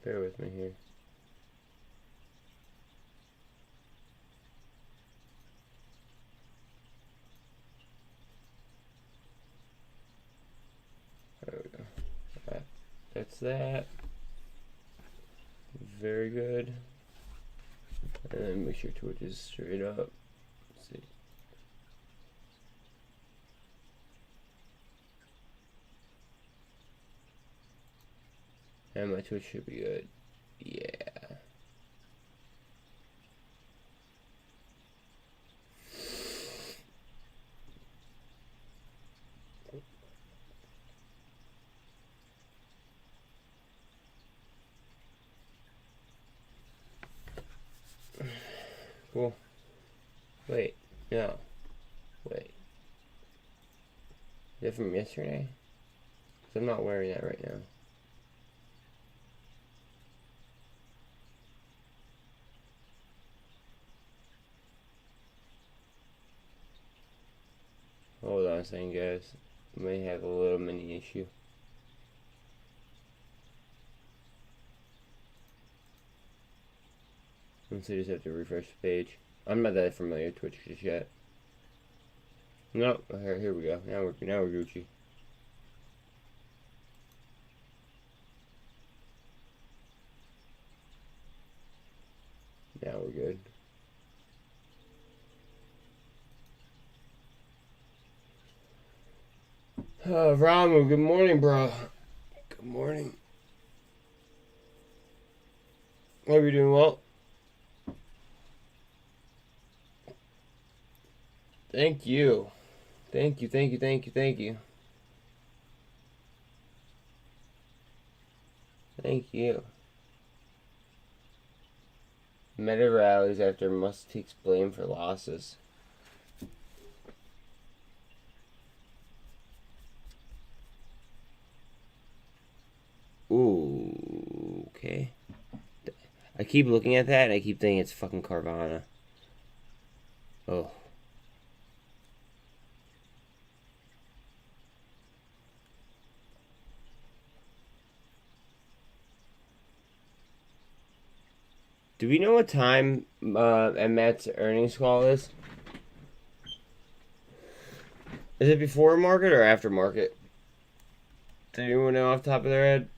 Bear with me here. There we go. Alright, that's that. Very good. And then make sure Twitch is straight up. Let's see. And my Twitch should be good. Yeah. Cool. Wait. No. Wait. Is that from yesterday? 'Cause I'm not wearing that right now. Hold on a second, guys. May have a little mini issue. Let's see, just have to refresh the page. I'm not that familiar with Twitch just yet. Nope. Here we go. Now we're Gucci. Now we're good. Ramu, good morning, bro. Good morning. Hope you're doing well. Thank you. Thank you. Thank you. Meta rallies after Musk takes blame for losses. Ooh, okay. I keep looking at that and I keep thinking it's fucking Carvana. Oh. Do we know what time MMAT's earnings call is? Is it before market or after market? Does anyone know off the top of their head?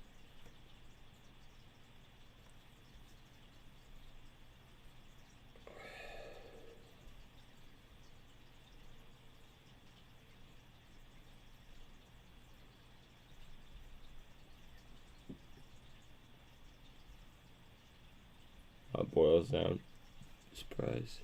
It boils down. Surprise.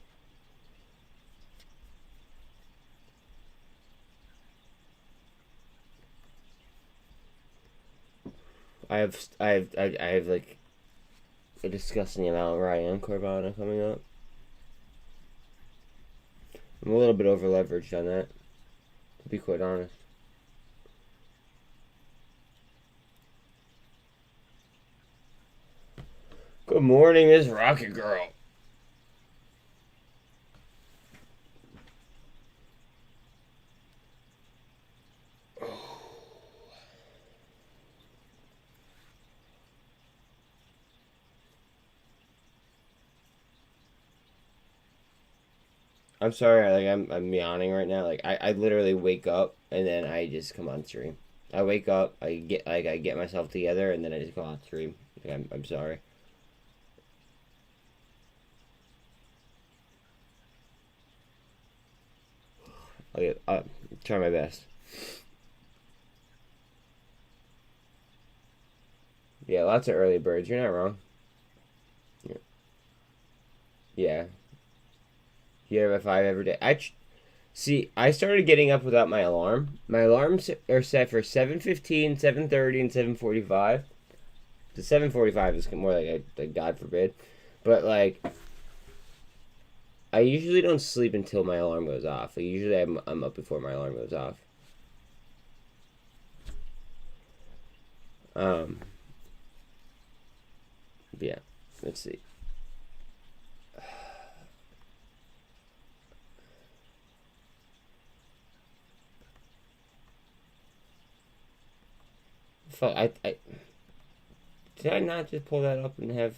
I have like a disgusting amount where I am Carvana coming up. I'm a little bit over leveraged on that, to be quite honest. Good morning, Miss Rocket Girl. I'm sorry, like I'm yawning right now. Like I literally wake up and then I just come on stream. I wake up, I get myself together and then I just go on stream. Like, I'm sorry. I'll try my best. Yeah, lots of early birds. You're not wrong. Yeah. You have a 5 every day. See, I started getting up without my alarm. My alarms are set for 7:15, 7:30, and 7:45. The 7:45 is more like a God forbid. But, like, I usually don't sleep until my alarm goes off. Like, usually I'm up before my alarm goes off. Yeah, let's see. Fuck, Did I not just pull that up and have...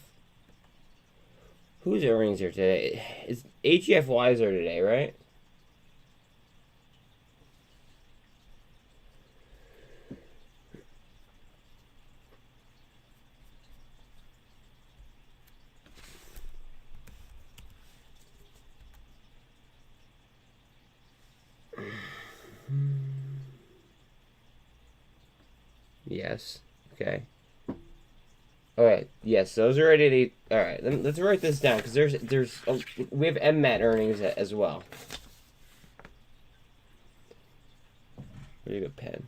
Whose earnings are today? It's AGFY's are today, right? Yes. Okay. Alright, yes, those are already at 8. Alright, let's write this down, because we have MMAT earnings as well. Where'd you go, pen?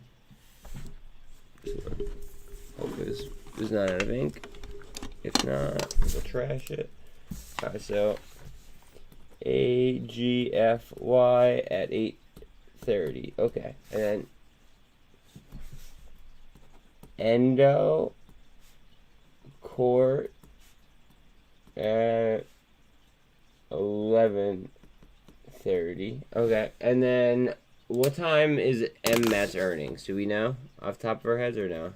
Hopefully this is not out of ink. If not, we'll trash it. Alright, so AGFY at 8:30. Okay, and then Endo Court at 11:30. Okay, and then what time is MMAT's earnings? Do we know off the top of our heads or no?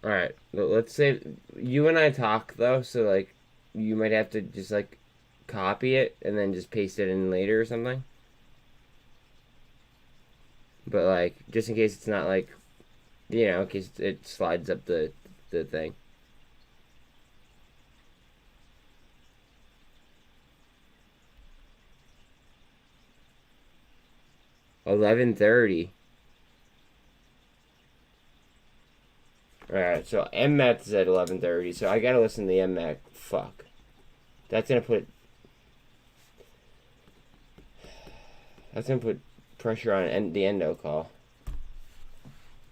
Alright, let's say you and I talk though, so like you might have to just like copy it and then just paste it in later or something. But like just in case it's not like, you know, in case it slides up the thing. $11:30. Alright, so MMAT is at 11:30, so I gotta listen to the MMAT. Fuck. That's gonna put pressure on the endo call.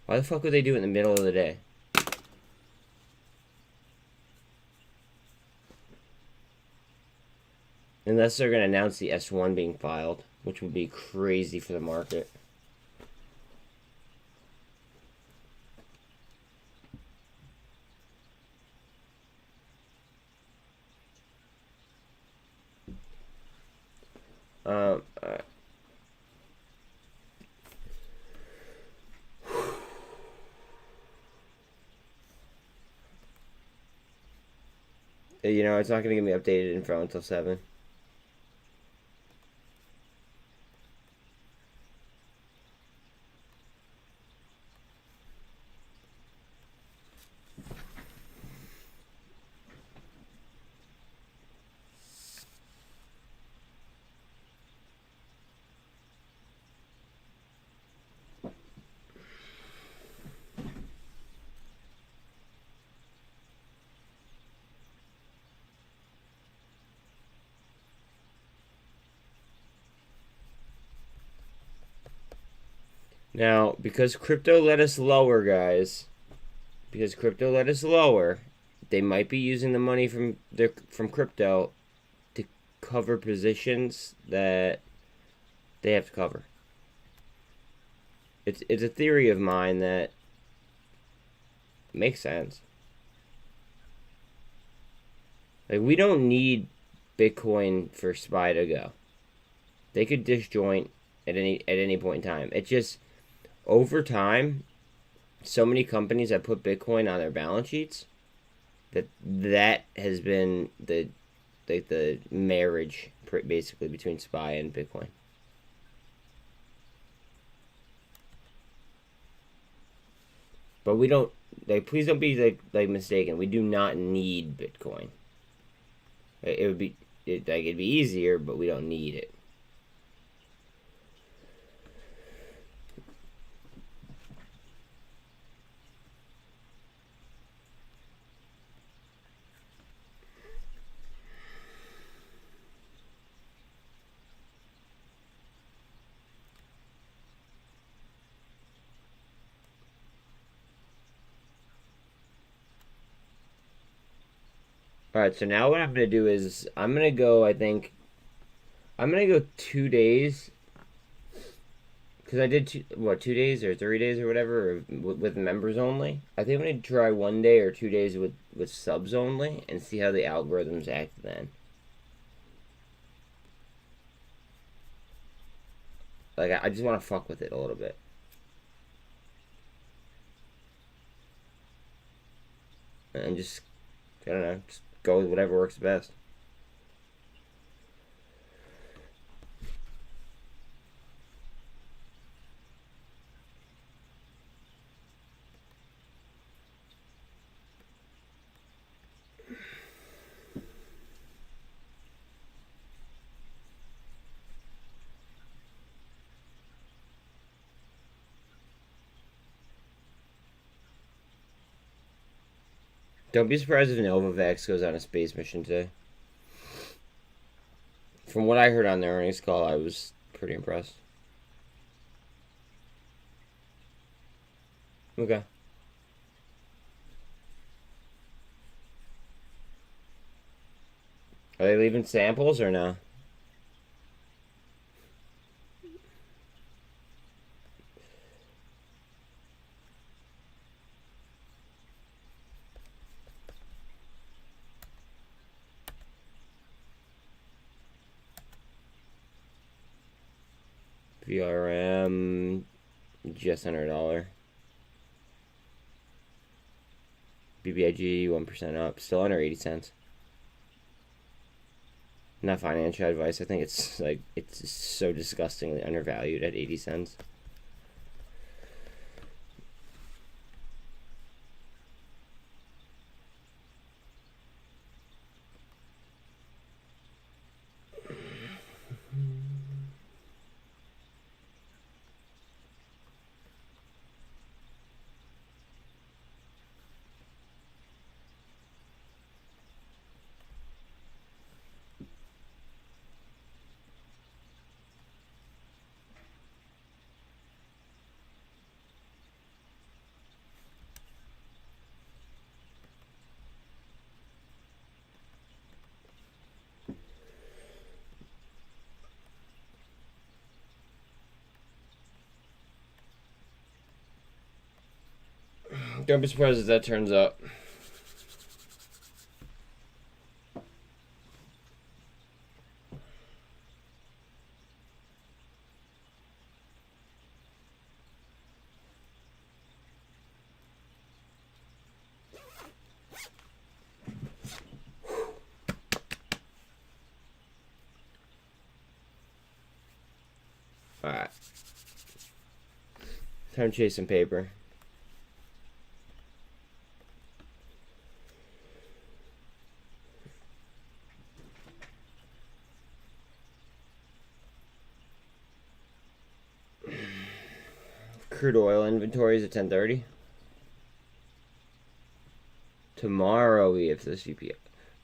Why the fuck would they do it in the middle of the day? Unless they're gonna announce the S1 being filed, which would be crazy for the market. You know, it's not going to give me updated info until 7. Now, because crypto let us lower, guys, they might be using the money from crypto to cover positions that they have to cover. It's a theory of mine that makes sense. Like, we don't need Bitcoin for SPY to go. They could disjoint at any point in time. It just, over time, so many companies have put Bitcoin on their balance sheets that has been the marriage basically between SPY and Bitcoin. But we don't, like, please don't be like mistaken. We do not need Bitcoin. It'd be easier, but we don't need it. Alright, so now what I'm going to do is I'm going to go, I think, I'm going to go 2 days. Because I did, 2 days or 3 days or whatever with members only. I think I'm going to try 1 day or 2 days with subs only and see how the algorithms act then. Like, I just want to fuck with it a little bit. And just, I don't know, just go with whatever works best. Don't be surprised if Novavax goes on a space mission today. From what I heard on the earnings call, I was pretty impressed. Okay. Are they leaving samples or no? VRM, just under $1. BBIG, 1% up, still under 80 cents. Not financial advice. I think it's like, it's so disgustingly undervalued at 80 cents. Don't be surprised if that turns up. Alright. Time to chase some paper. Crude oil inventories at 10:30. Tomorrow we have the CPI.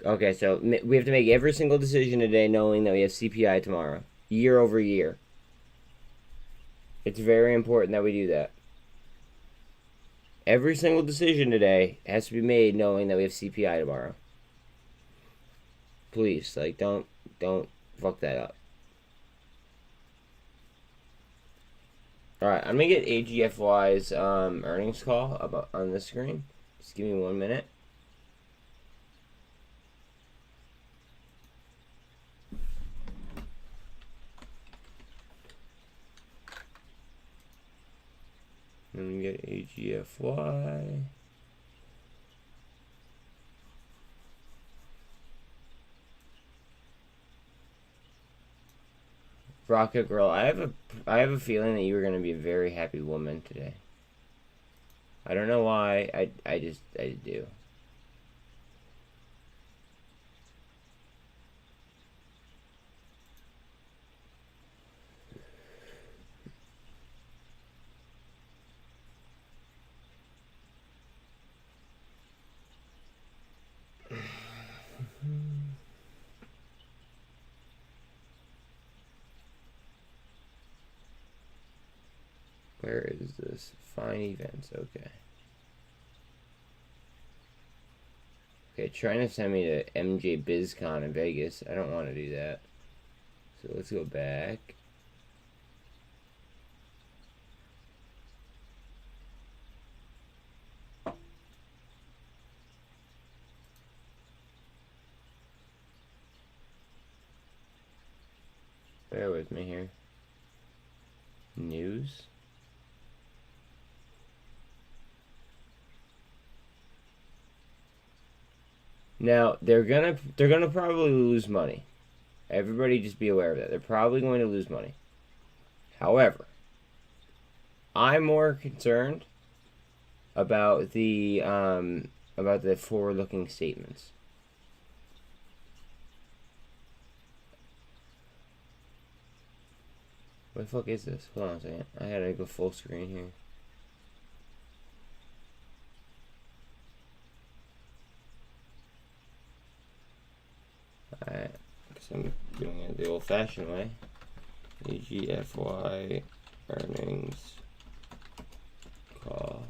Okay, so we have to make every single decision today knowing that we have CPI tomorrow. Year over year. It's very important that we do that. Every single decision today has to be made knowing that we have CPI tomorrow. Please, like, don't fuck that up. Alright, I'm gonna get AGFY's earnings call up on the screen. Just give me 1 minute. Let me get AGFY. Rocket Girl, I have a feeling that you were gonna be a very happy woman today. I don't know why. I just do. Where is this? Fine events, okay. Okay, trying to send me to MJ BizCon in Vegas. I don't want to do that. So let's go back. Bear with me here. News. Now they're gonna probably lose money. Everybody just be aware of that. They're probably going to lose money. However, I'm more concerned about the forward-looking statements. What the fuck is this? Hold on a second. I had to go full screen here. Alright, guess I'm doing it the old-fashioned way. AGFY earnings call.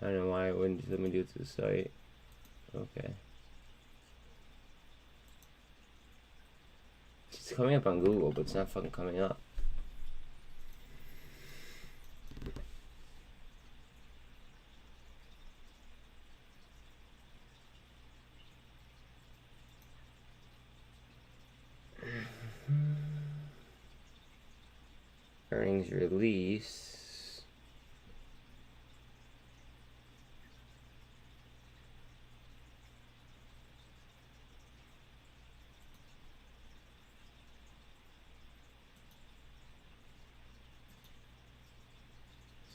I don't know why it wouldn't just let me do it to the site. Okay. It's coming up on Google, but it's not fucking coming up. Earnings release.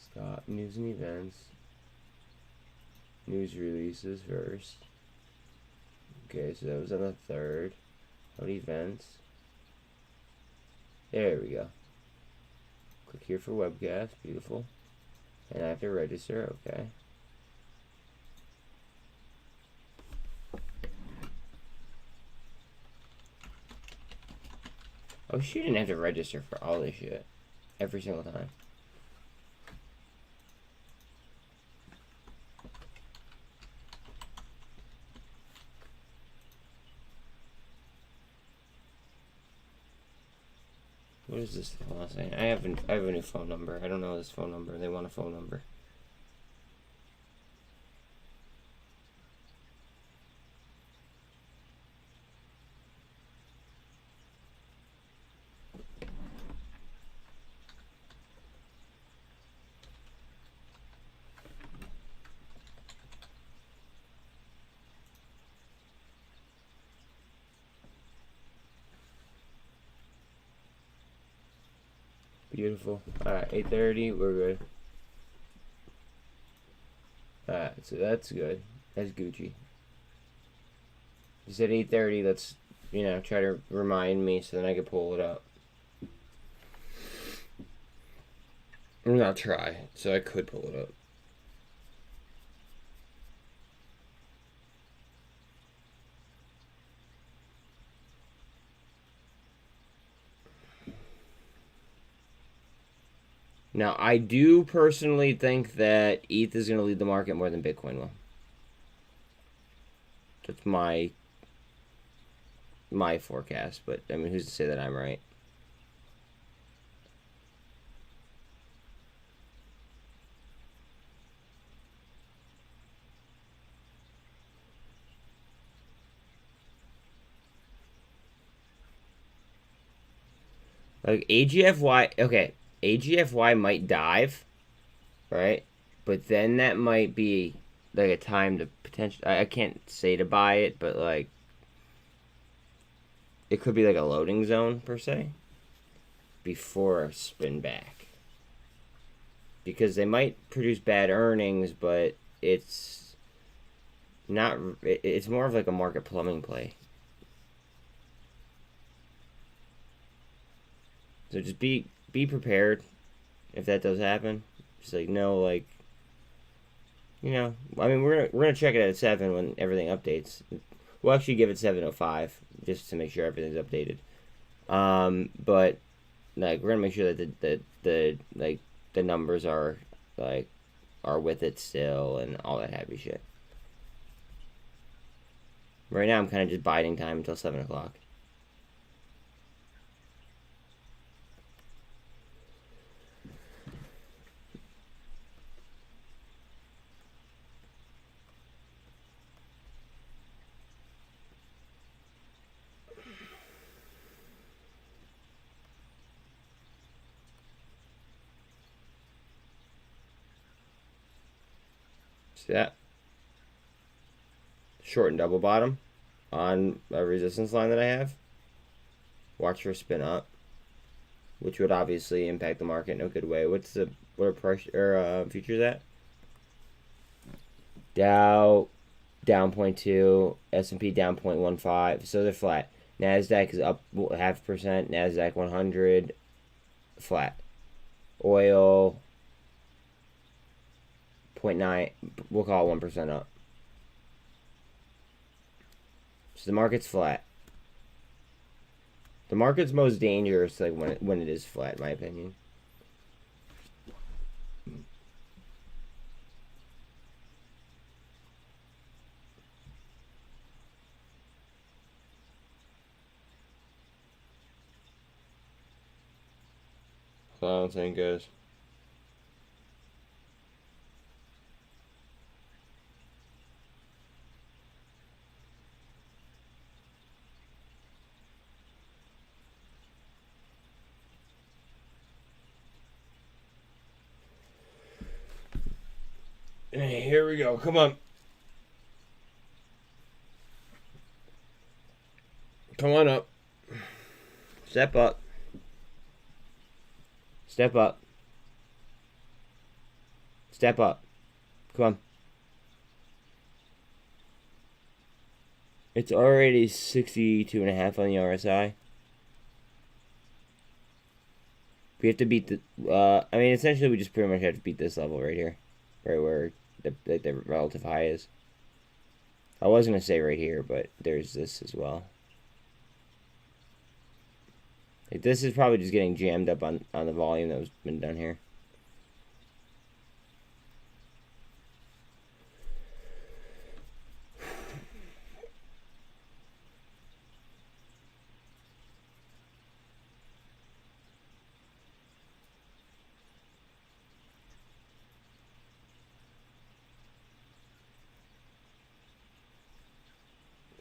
Stop news and events. News releases first. Okay, so that was on the 3rd. What events? There we go. Click here for webcast. Beautiful. And I have to register. Okay. Oh, she didn't have to register for all this shit. Every single time. What is this? Hold on a second. I have a new phone number. I don't know this phone number. They want a phone number. Beautiful. Alright, 8:30, we're good. Alright, so that's good. That's Gucci. You said 8:30, let's, you know, try to remind me so then I can pull it up. Or not try, so I could pull it up. Now, I do personally think that ETH is going to lead the market more than Bitcoin will. That's my forecast, but I mean, who's to say that I'm right? Like AGFY, okay, AGFY might dive, right? But then that might be like a time to potentially, I can't say to buy it, but like it could be like a loading zone per se before a spin back. Because they might produce bad earnings, but it's not, it's more of like a market plumbing play. So just be prepared if that does happen. Just like know, like, you know, I mean, we're gonna check it at 7 when everything updates. We'll actually give it 7:05 just to make sure everything's updated. But like we're gonna make sure that the numbers are like are with it still and all that happy shit. Right now, I'm kind of just biding time until 7 o'clock. See that? Short and double bottom on a resistance line that I have. Watch for spin up, which would obviously impact the market in a good way. What are price or futures at? Dow down 0.2, S&P down 0.15, so they're flat. Nasdaq is up 0.5%. Nasdaq 100 flat. Oil 0.9, we'll call it 1% up. So the market's flat. The market's most dangerous like when it is flat, in my opinion. So I don't think goes. Hey, here we go. Come on. Come on up. Step up. Step up. Step up. Come on. It's already 62.5 on the RSI. We have to beat the... I mean, essentially, we just pretty much have to beat this level right here. Right where the relative high is. I was going to say right here, but there's this as well. Like, this is probably just getting jammed up on the volume that was been done here.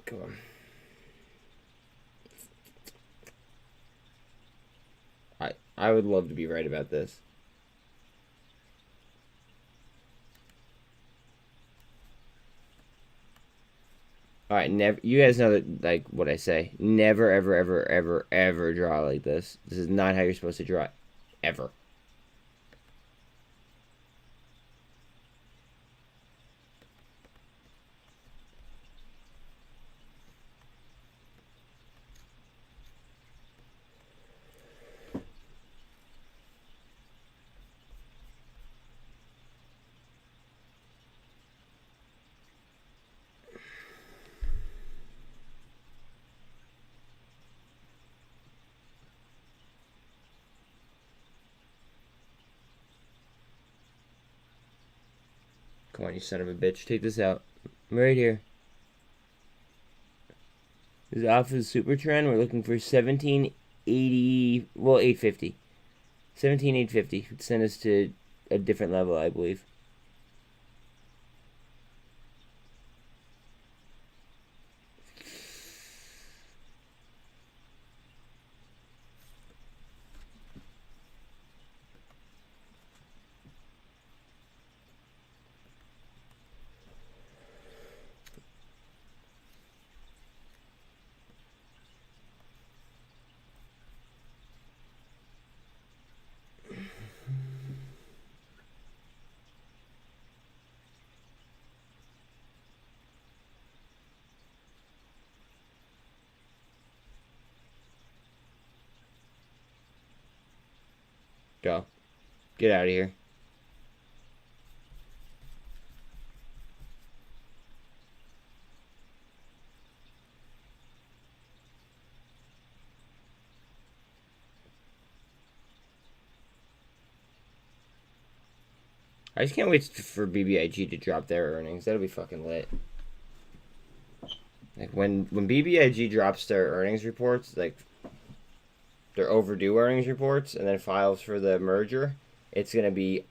Come on. I would love to be right about this. Alright, never. You guys know that, like, what I say. Never, ever, ever, ever, ever draw like this. This is not how you're supposed to draw. Ever. Come on, you son of a bitch. Take this out. I'm right here. This is off of the super trend. We're looking for 1780. Well, 850. 17,850 would send us to a different level, I believe. Go. Get out of here. I just can't wait for BBIG to drop their earnings. That'll be fucking lit. Like when BBIG drops their earnings reports, like their overdue earnings reports, and then files for the merger, it's gonna be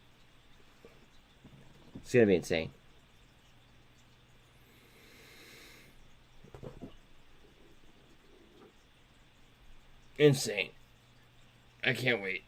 insane. Insane. I can't wait.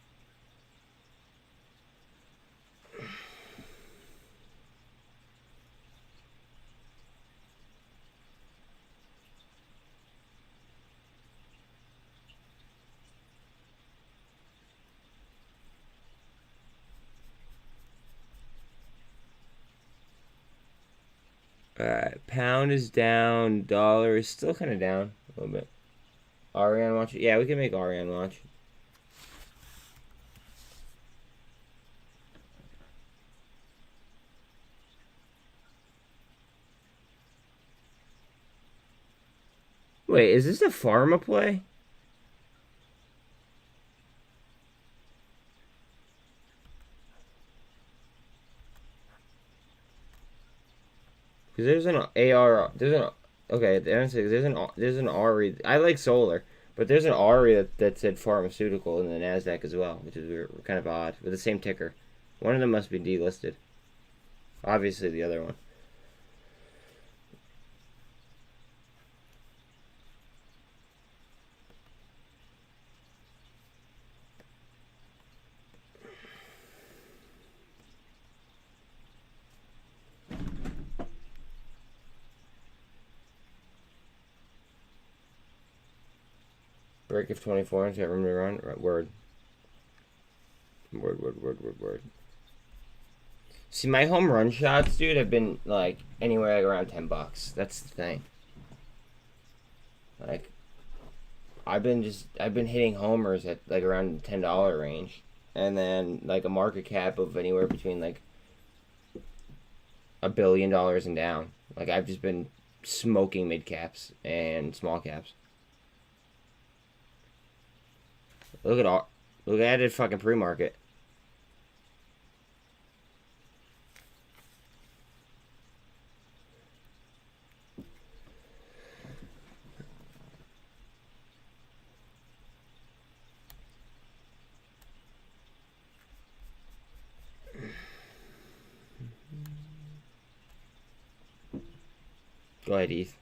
Alright, pound is down, dollar is still kind of down a little bit. Ariane launch? Yeah, we can make Ariane launch. Wait, is this a pharma play? Because there's an AR, okay, there's an RE. I like solar, but there's an RE that said pharmaceutical in the Nasdaq as well, which is kind of odd with the same ticker. One of them must be delisted. Obviously, the other one. Break of 24 inch, have room to run. Right, word. Word. See, my home run shots, dude, have been like anywhere like around $10. That's the thing. Like, I've been hitting homers at like around the $10 range, and then like a market cap of anywhere between like $1 billion and down. Like, I've just been smoking mid caps and small caps. Look at it fucking pre-market. Go ahead, Eth.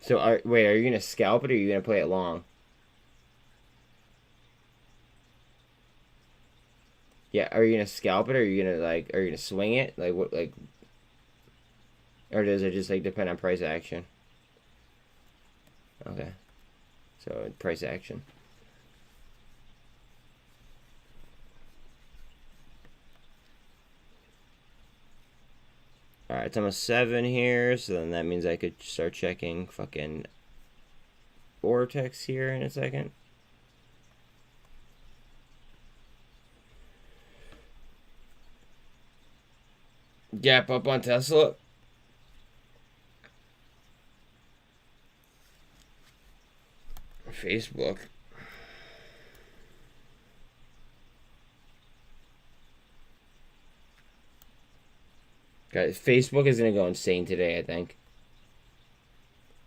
So, wait, are you going to scalp it or are you going to play it long? Yeah, are you going to scalp it or are you going to, like, are you going to swing it? Like, what, like, or does it just, like, depend on price action? Okay. So, price action. Alright, it's almost 7 here, so then that means I could start checking fucking Vortex here in a second. Gap up on Tesla. Facebook. Guys, Facebook is gonna go insane today, I think.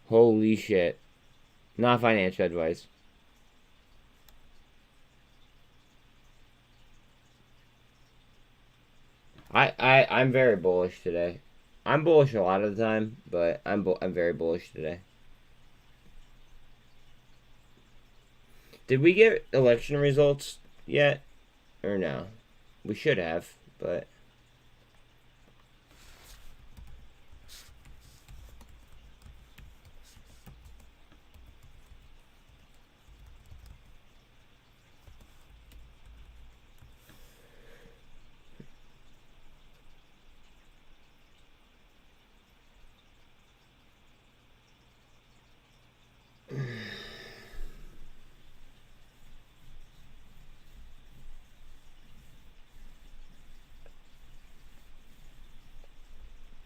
Holy shit. Not financial advice. I'm very bullish today. I'm bullish a lot of the time, but I'm very bullish today. Did we get election results yet? Or no? We should have, but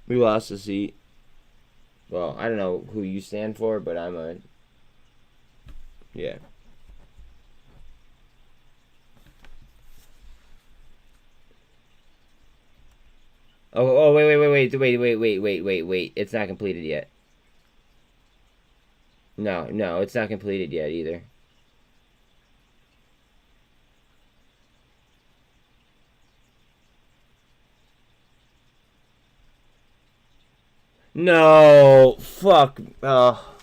we lost a seat. Well, I don't know who you stand for, but I'm a... Yeah. Oh, wait. It's not completed yet. No, it's not completed yet either. No, fuck. Oh.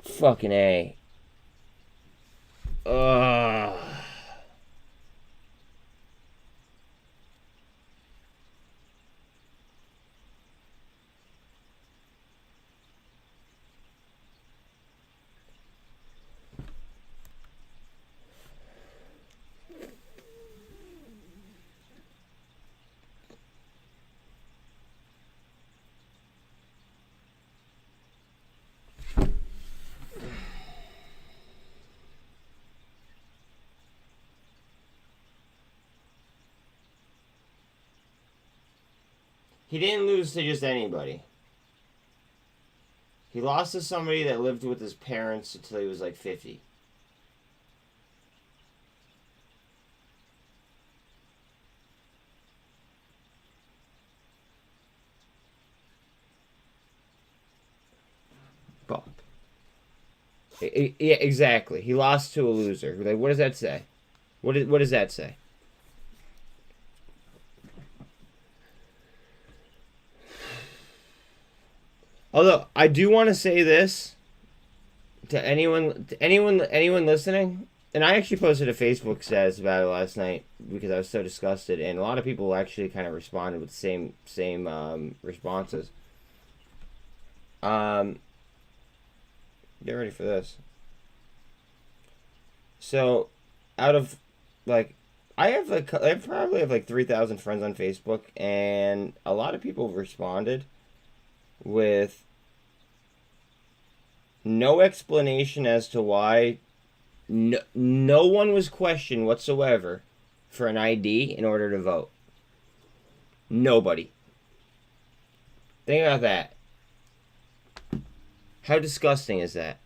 Fucking A. Ugh. He didn't lose to just anybody. He lost to somebody that lived with his parents until he was like 50. Fuck. Yeah, exactly. He lost to a loser. Like, what does that say? What does that say? Although I do want to say this to anyone listening, and I actually posted a Facebook status about it last night because I was so disgusted, and a lot of people actually kind of responded with the same responses. Get ready for this. So, out of like, I probably have like 3,000 friends on Facebook, and a lot of people responded with no explanation as to why. No one was questioned whatsoever for an ID in order to vote. Nobody. Think about that. How disgusting is that?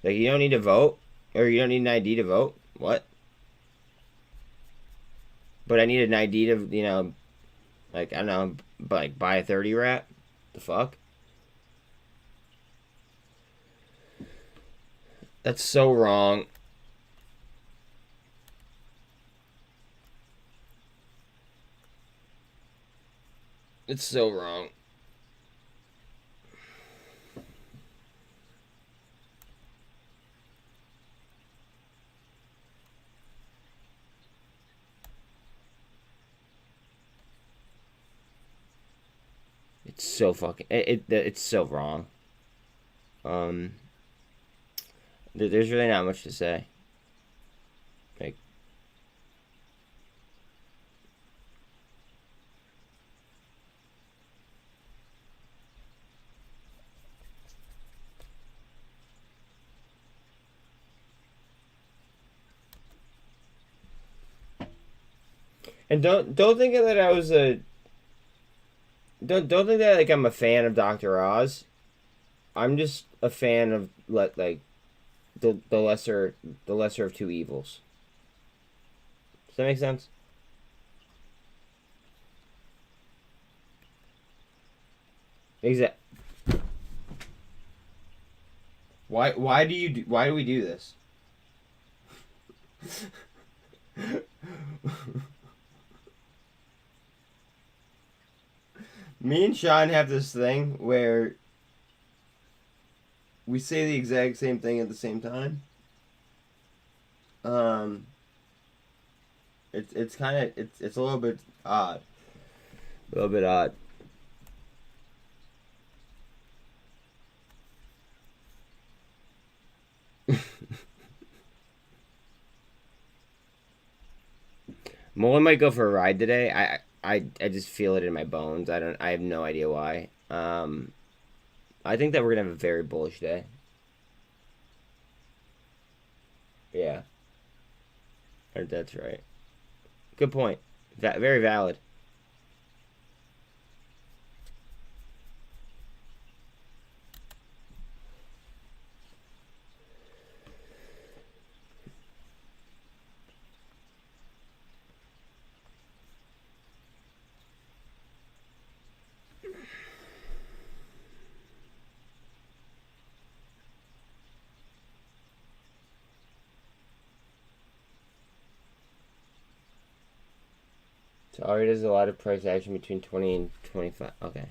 Like, you don't need to vote? Or you don't need an ID to vote? What? But I need an ID to, like, I don't know, like, buy a 30 wrap? The fuck? That's so wrong. It's so wrong. It's so fucking it's so wrong. There's really not much to say. Like, and don't think that I was a don't think that like I'm a fan of Dr. Oz. I'm just a fan of like the lesser of two evils. Does that make sense? Exactly. Why do we do this? Me and Sean have this thing where we say the exact same thing at the same time. Um, it's kind of it's a little bit odd. A little bit odd. MULN might go for a ride today. I just feel it in my bones. I have no idea why. I think that we're gonna have a very bullish day. Yeah, that's right. Good point. Very valid. So already there's a lot of price action between 20 and 25. Okay.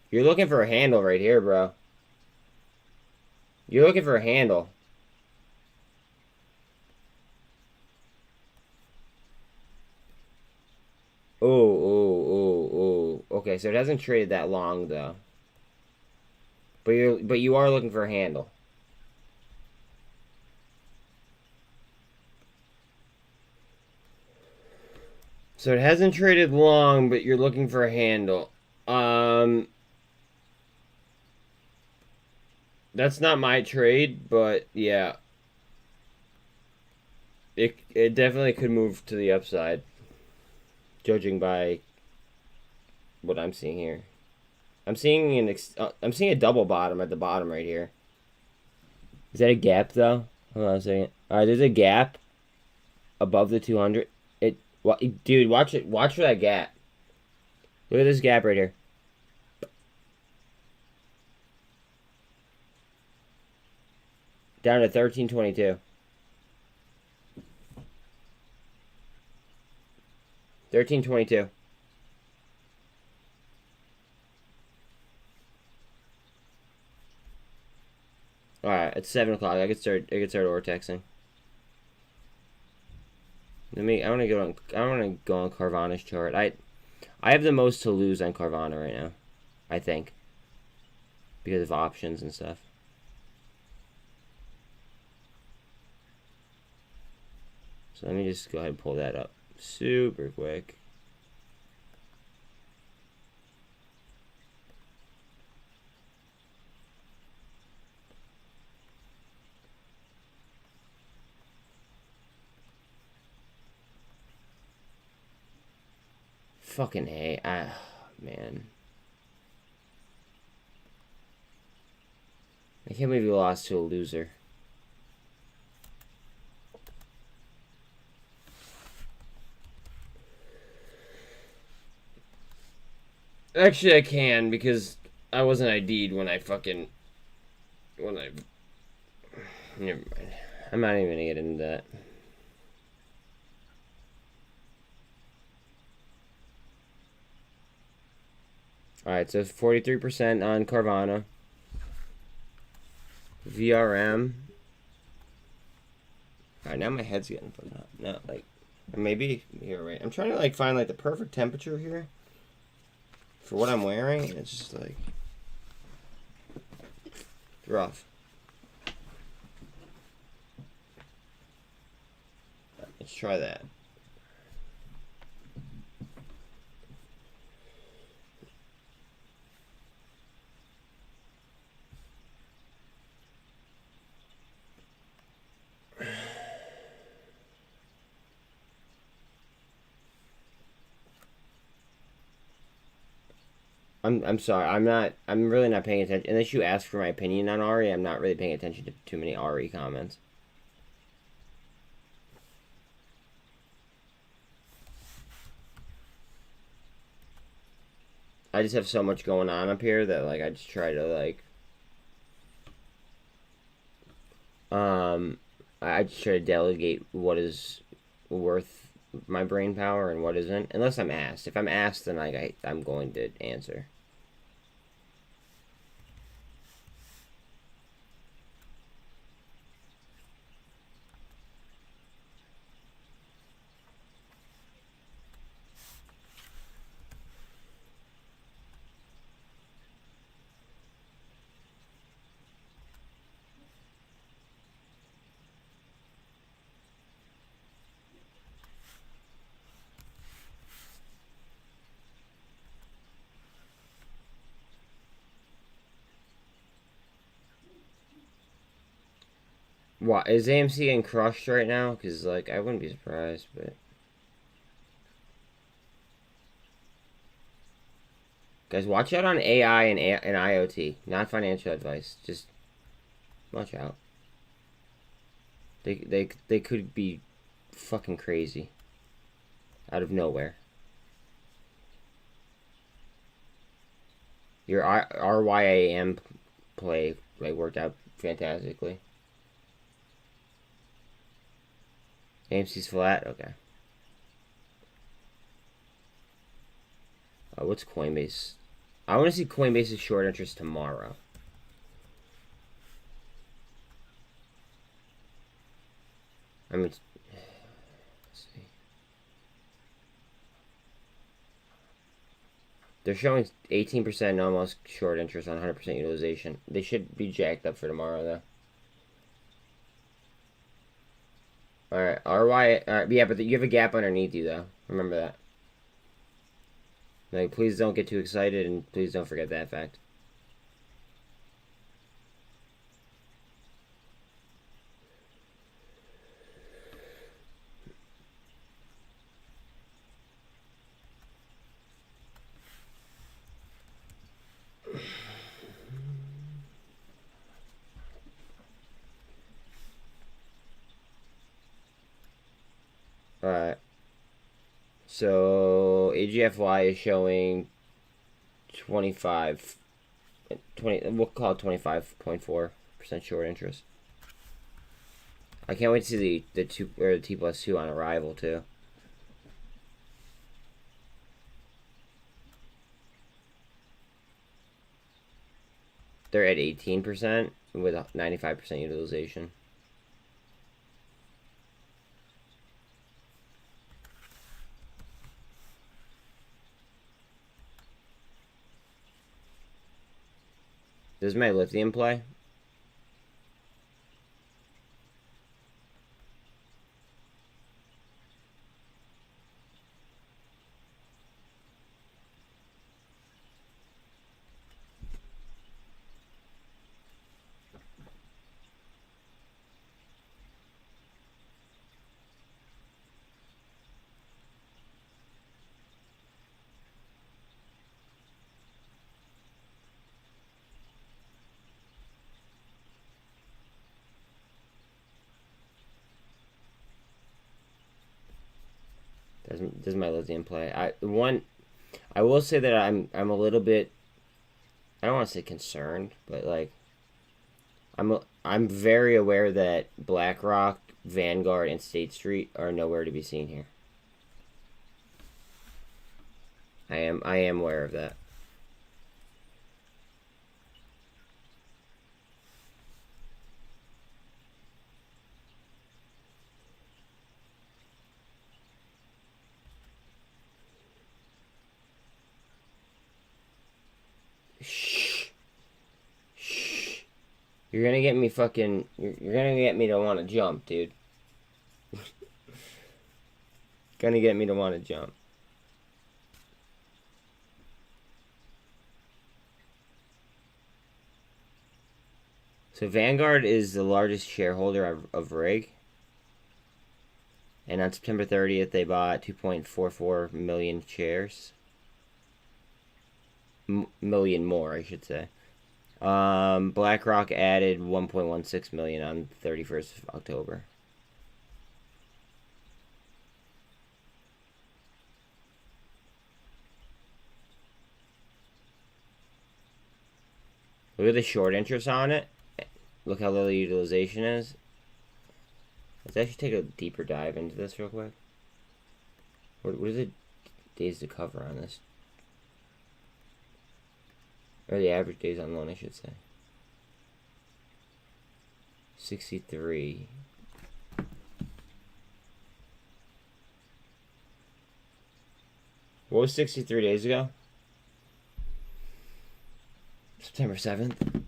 You're looking for a handle right here, bro. You're looking for a handle. Oh. Okay, so it hasn't traded that long though. But you are looking for a handle. So it hasn't traded long, but you're looking for a handle. That's not my trade, but yeah. It definitely could move to the upside, judging by what I'm seeing here. I'm seeing a double bottom at the bottom right here. Is that a gap though? Hold on a second. All right, there's a gap above the 200. Dude, watch it. Watch for that gap. Look at this gap right here. Down to 1322. 1322. All right, it's 7 o'clock. I could start vortexing. I want to go on Carvana's chart. I have the most to lose on Carvana right now, I think, because of options and stuff. So let me just go ahead and pull that up super quick. Fucking hey, man. I can't believe you lost to a loser. Actually, I can, because I wasn't ID'd when I never mind. I'm not even gonna get into that. Alright, so 43% on Carvana. VRM. Alright, now my head's getting fucking hot. No, like, maybe you're right. I'm trying to, like, find, like, the perfect temperature here for what I'm wearing. It's just, like, rough. Let's try that. I'm sorry. I'm really not paying attention. Unless you ask for my opinion on Ari, I'm not really paying attention to too many Ari comments. I just have so much going on up here that, like, I just try to, like, I just try to delegate what is worth my brain power and what isn't, unless I'm asked. If I'm asked, then I'm going to answer. What, is AMC getting crushed right now? Because, like, I wouldn't be surprised, but... Guys, watch out on AI and IoT. Not financial advice. Just watch out. They could be fucking crazy. Out of nowhere. Your RYAM play like worked out fantastically. AMC's flat, okay. What's Coinbase? I want to see Coinbase's short interest tomorrow. I mean, let's see. They're showing 18% almost short interest on 100% utilization. They should be jacked up for tomorrow, though. Alright, RY, yeah, but you have a gap underneath you, though. Remember that. Like, please don't get too excited, and please don't forget that fact. Alright. So, AGFY is showing 25, we'll call it 25.4% short interest. I can't wait to see the T+2 on arrival, too. They're at 18% with 95% utilization. Does my lithium play? Does my lithium play? I will say that I'm a little bit, I don't want to say concerned, but like I'm very aware that BlackRock, Vanguard, and State Street are nowhere to be seen here. I am aware of that. You're gonna get me fucking. You're gonna get me to want to jump, dude. Gonna get me to want to jump. So Vanguard is the largest shareholder of RIG. And on September 30th, they bought 2.44 million shares. Million more, I should say. BlackRock added 1.16 million on 31st of October. Look at the short interest on it. Look how low the utilization is. Let's actually take a deeper dive into this real quick. What are the days to cover on this? Or the average days on loan, I should say. 63. What was 63 days ago? September 7th.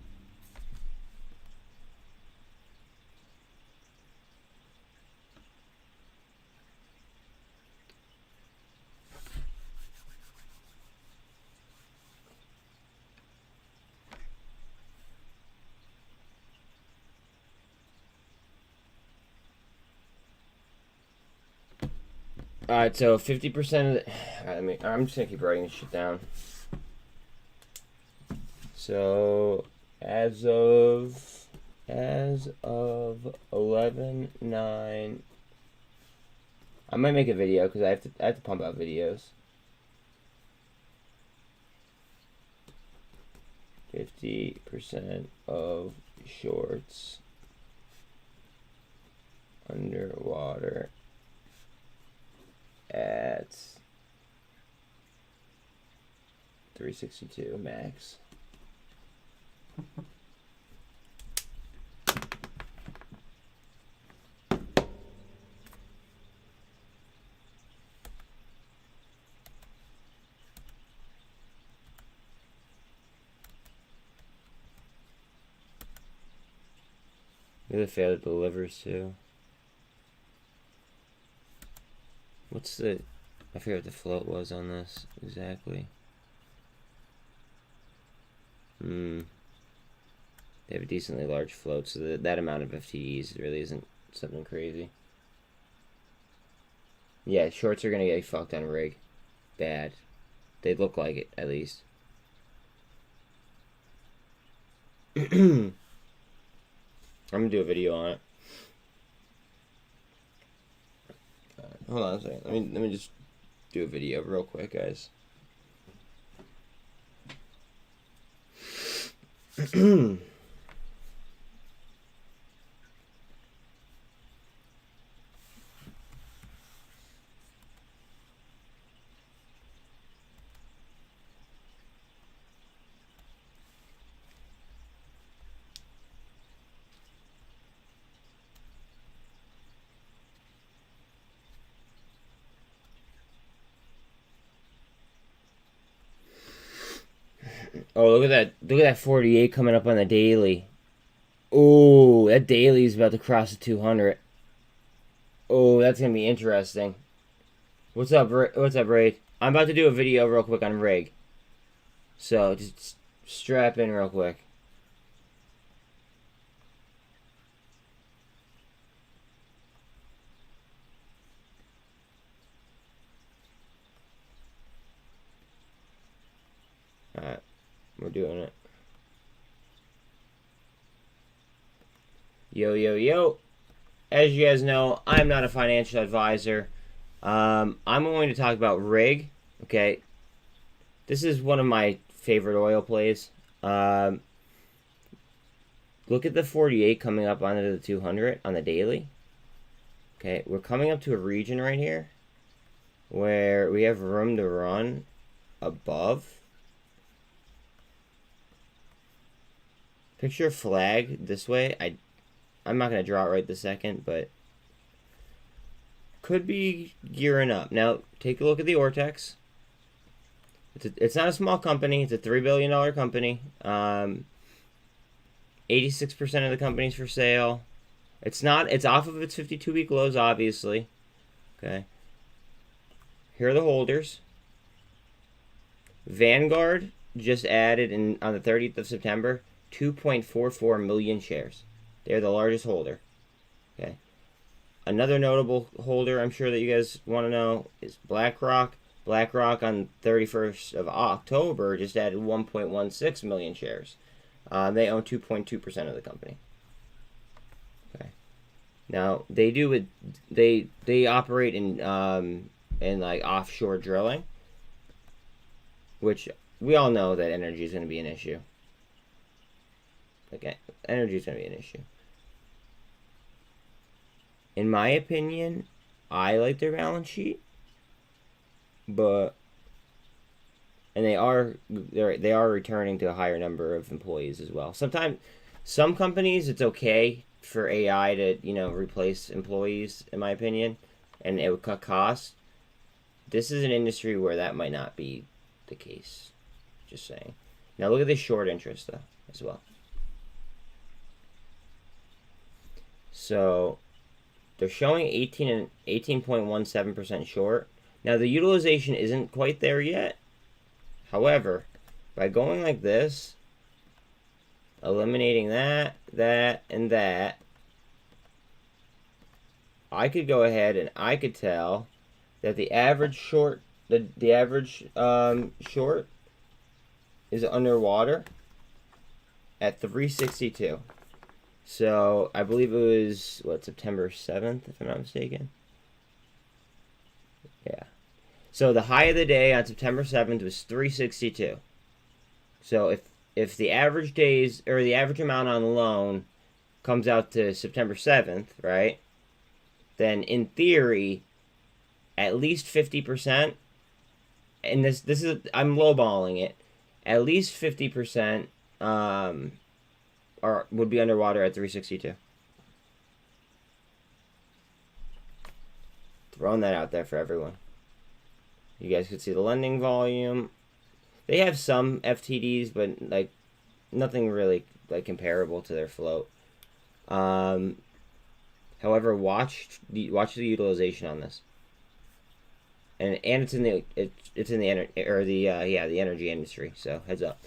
Alright, so 50% of the... I'm just gonna keep writing this shit down. So, as of 11/9, I might make a video because I have to pump out videos. 50 50% of shorts underwater at 362 max. They failed at the livers too. What's the... I forget what the float was on this exactly. They have a decently large float, so that amount of FTEs really isn't something crazy. Yeah, shorts are gonna get fucked on rig. Bad. They look like it, at least. I'm gonna do a video on it. Hold on a second. Let me just do a video real quick, guys. Oh, look at that. Look at that 48 coming up on the daily. Oh, that daily is about to cross the 200. Oh, that's going to be interesting. What's up, Raid? I'm about to do a video real quick on rig. So, just strap in real quick. Alright. We're doing it. Yo, yo, yo. As you guys know, I'm not a financial advisor. I'm going to talk about rig. Okay. This is one of my favorite oil plays. Look at the 48 coming up onto the 200 on the daily. Okay. We're coming up to a region right here where we have room to run above. Picture a flag this way. I'm not going to draw it right this second, but could be gearing up. Now, take a look at the Ortex. It's not a small company. It's a $3 billion company. 86% of the company's for sale. It's off of its 52-week lows, obviously. Okay. Here are the holders. Vanguard just added on the 30th of September 2.44 million shares. They're the largest holder. Okay. Another notable holder I'm sure that you guys want to know is BlackRock. BlackRock on 31st of October just added 1.16 million shares. They own 2.2% of the company. Okay. Now they operate in like offshore drilling, which we all know that energy is going to be an issue. Again, energy is going to be an issue. In my opinion, I like their balance sheet, and they are returning to a higher number of employees as well. Sometimes, some companies it's okay for AI to replace employees, in my opinion, and it would cut costs. This is an industry where that might not be the case. Just saying. Now look at the short interest though as well. So they're showing 18.17% short. Now the utilization isn't quite there yet. However, by going like this, eliminating that, and that, I could go ahead and I could tell that the average short, the average short is underwater at 362. So I believe it was September 7th, if I'm not mistaken. Yeah. So the high of the day on September 7th was 362. So if the average days or the average amount on loan comes out to September 7th, right? Then in theory, at least 50%, and this is, I'm lowballing it, at least 50% would be underwater at 362. Throwing that out there for everyone. You guys could see the lending volume. They have some FTDs, but like nothing really like comparable to their float. However, watch the utilization on this, and it's in the the energy industry. So heads up.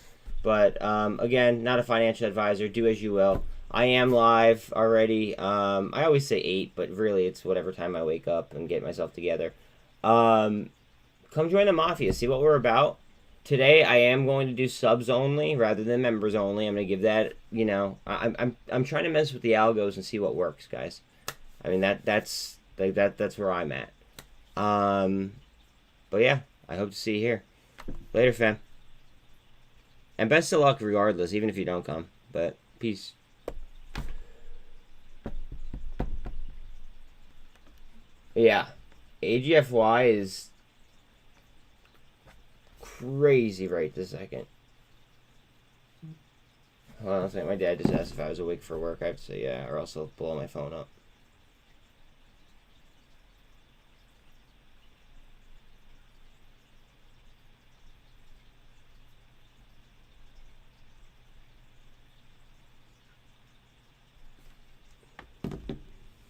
But again, not a financial advisor. Do as you will. I am live already. I always say 8, but really it's whatever time I wake up and get myself together. Come join the Mafia. See what we're about. Today I am going to do subs only rather than members only. I'm going to give that, I'm trying to mess with the algos and see what works, guys. I mean that's where I'm at. But yeah, I hope to see you here. Later, fam. And best of luck regardless, even if you don't come. But peace. Yeah. AGFY is crazy right this second. Hold on a second. My dad just asked if I was awake for work. I have to say yeah, or else I'll blow my phone up.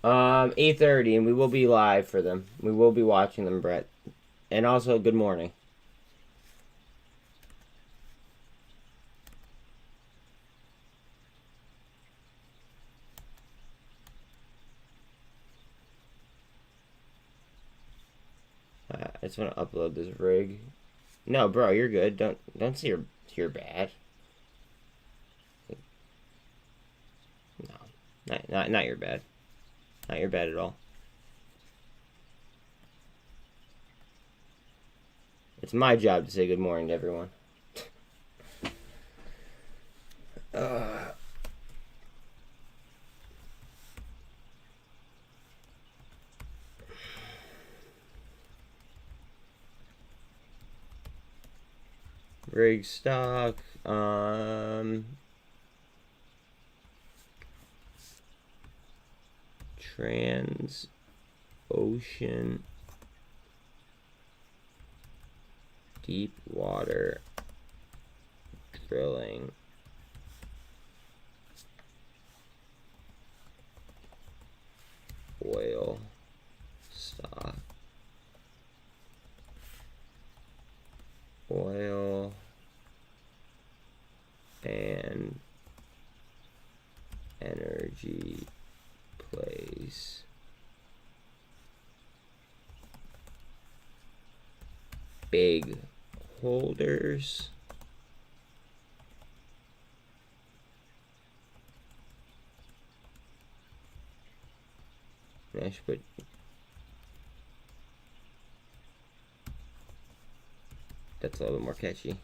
Um, 8:30, and we will be live for them. We will be watching them, Brett. And also, good morning. I just want to upload this rig. No, bro, you're good. Don't say you're bad. No, not your bad. Not your bad at all. It's my job to say good morning to everyone. Rig stock. Trans ocean deep water drilling oil stock, oil and energy plays big holders. I should put that's a little bit more catchy.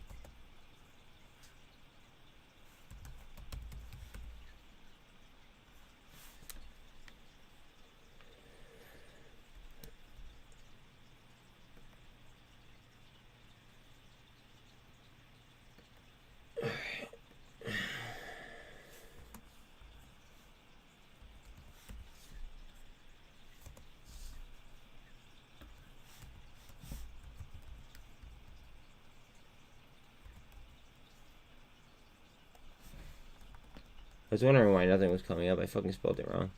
I was wondering why nothing was coming up. I fucking spelled it wrong.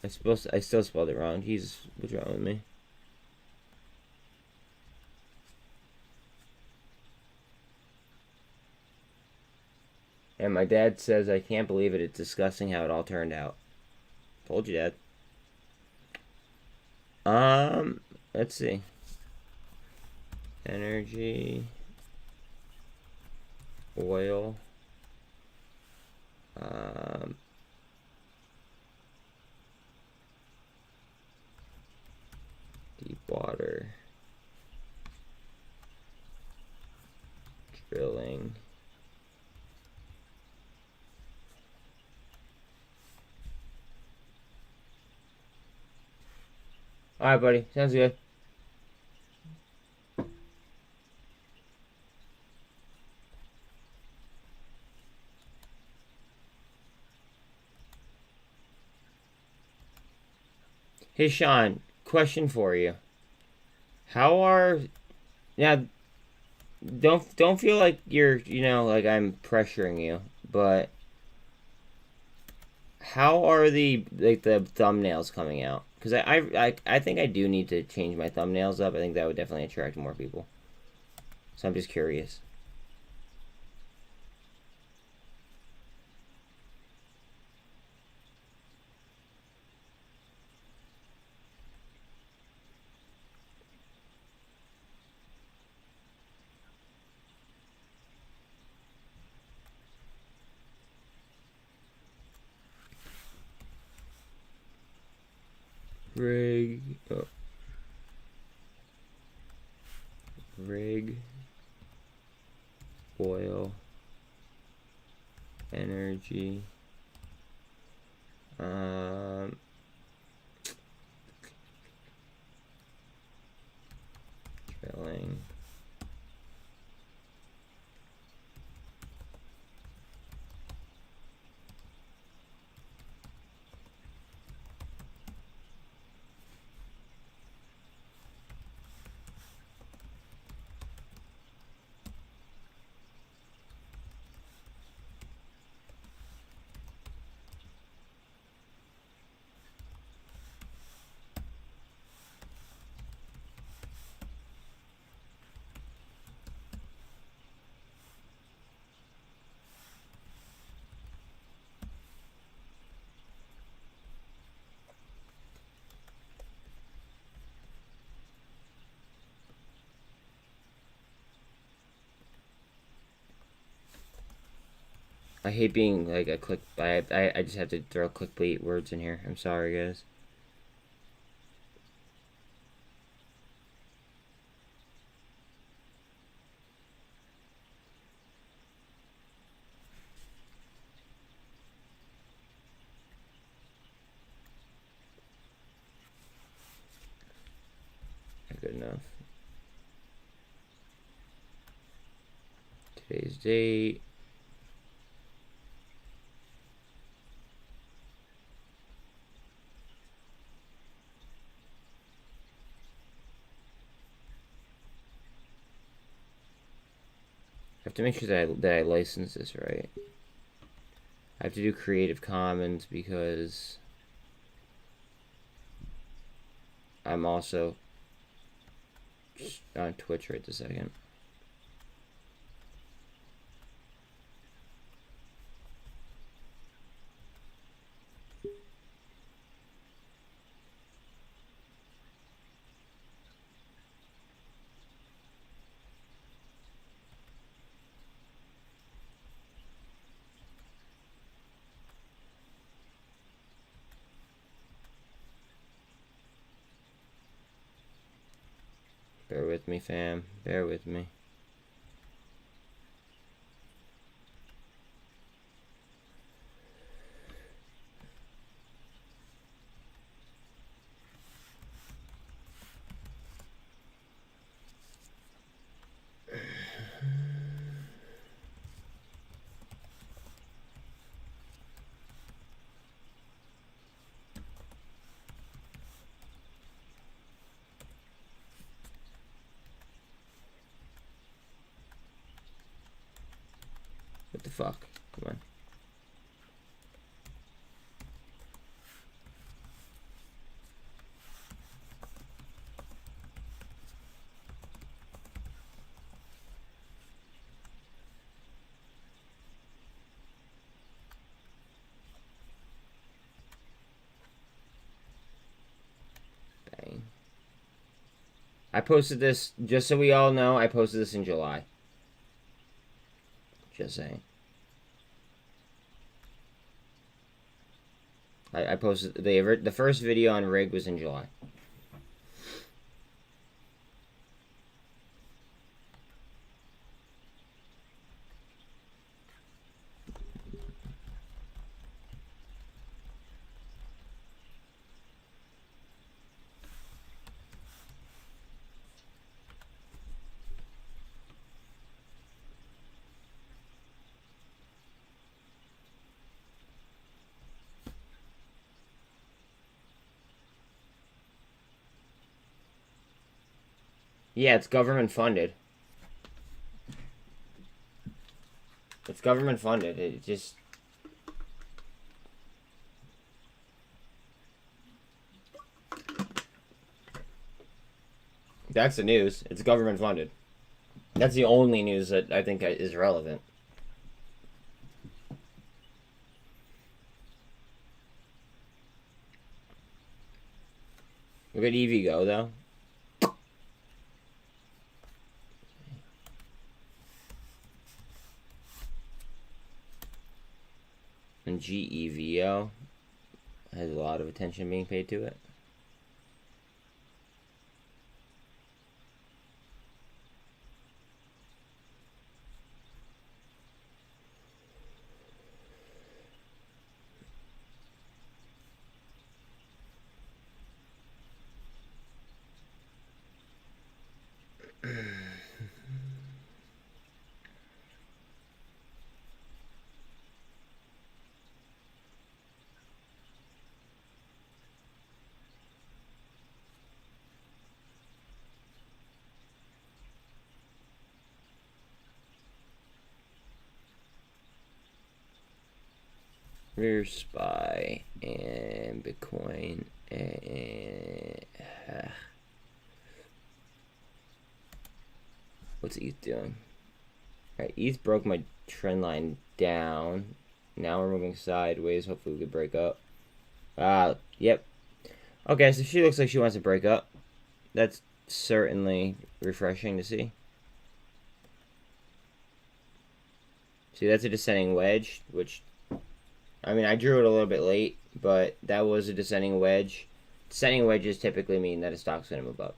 I still spelled it wrong. Jesus, what's wrong with me? And my dad says, I can't believe it. It's disgusting how it all turned out. Told you, Dad. Let's see. Energy. Oil. Deep water Alright, buddy. Sounds good. Hey, Sean. Question for you. How are... Now, don't feel like you're, like I'm pressuring you, but how are the thumbnails coming out? Because I think I do need to change my thumbnails up. I think that would definitely attract more people. So I'm just curious. Rig oil energy drilling I hate being like a click. I just have to throw clickbait words in here. I'm sorry, guys. Not good enough. Today's date. I have to make sure that I license this right. I have to do Creative Commons because I'm also on Twitch right this second. Bear with me, fam. Bear with me. What the fuck? Come on. Bang. I posted this, just so we all know, I posted this in July. Just saying. I posted the first video on rig was in July. Yeah, it's government funded. It's government funded. It just... That's the news. It's government funded. That's the only news that I think is relevant. Look at EV go, though. And GEVO has a lot of attention being paid to it. Rear SPY and Bitcoin and what's ETH doing? Alright, ETH broke my trend line down. Now we're moving sideways. Hopefully we could break up. Yep. Okay, so she looks like she wants to break up. That's certainly refreshing to see. See, that's a descending wedge, which, I mean, I drew it a little bit late, but that was a descending wedge. Descending wedges typically mean that a stock's going to move up.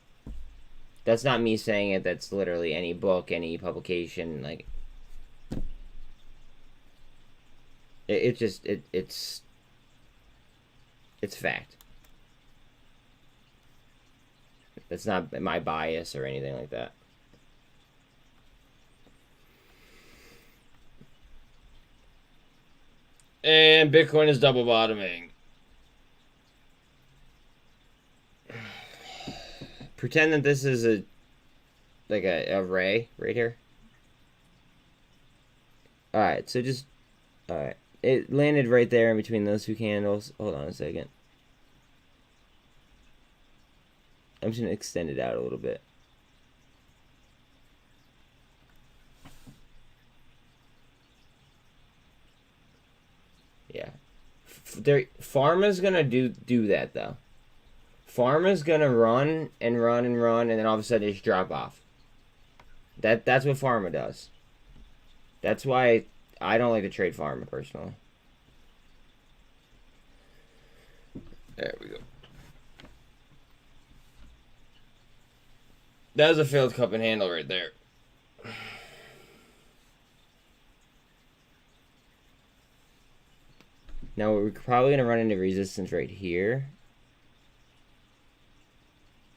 That's not me saying it. That's literally any book, any publication. Like, it's fact. That's not my bias or anything like that. And Bitcoin is double bottoming. Pretend that this is a ray right here. Alright, so just alright. It landed right there in between those two candles. Hold on a second. I'm just gonna extend it out a little bit. Yeah. Pharma's gonna do that though. Pharma's gonna run and run and run, and then all of a sudden just drop off. That's what pharma does. That's why I don't like to trade pharma personally. There we go. That was a failed cup and handle right there. Now we're probably gonna run into resistance right here.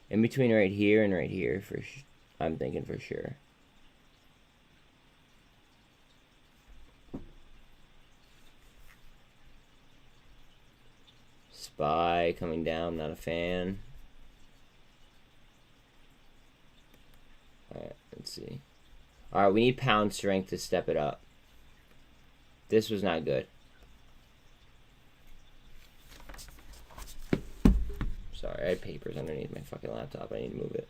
In between right here and right here, I'm thinking for sure. SPY coming down, not a fan. Alright, let's see. Alright, we need pound strength to step it up. This was not good. Sorry, I had papers underneath my fucking laptop. I need to move it.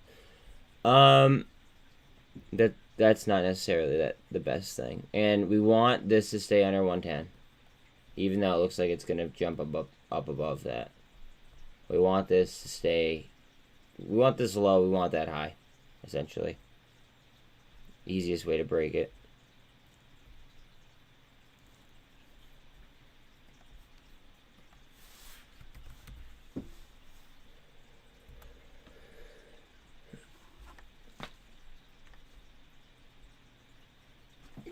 That's not necessarily the best thing. And we want this to stay under 110. Even though it looks like it's gonna jump up above that. We want this to stay. We want this low, we want that high, essentially. Easiest way to break it.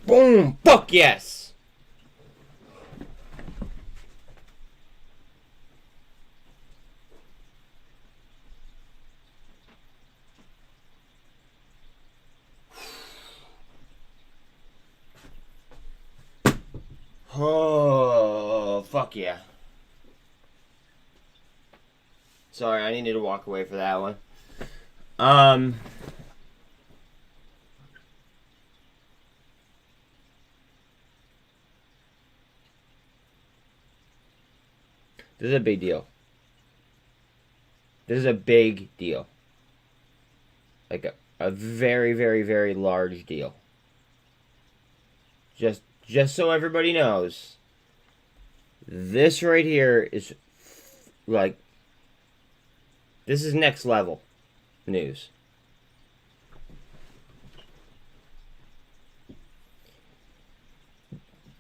Boom! Fuck yes! Oh, fuck yeah. Sorry, I needed to walk away for that one. This is a big deal. This is a big deal. Like a very, very, very large deal. Just so everybody knows, this right here is like, this is next level news.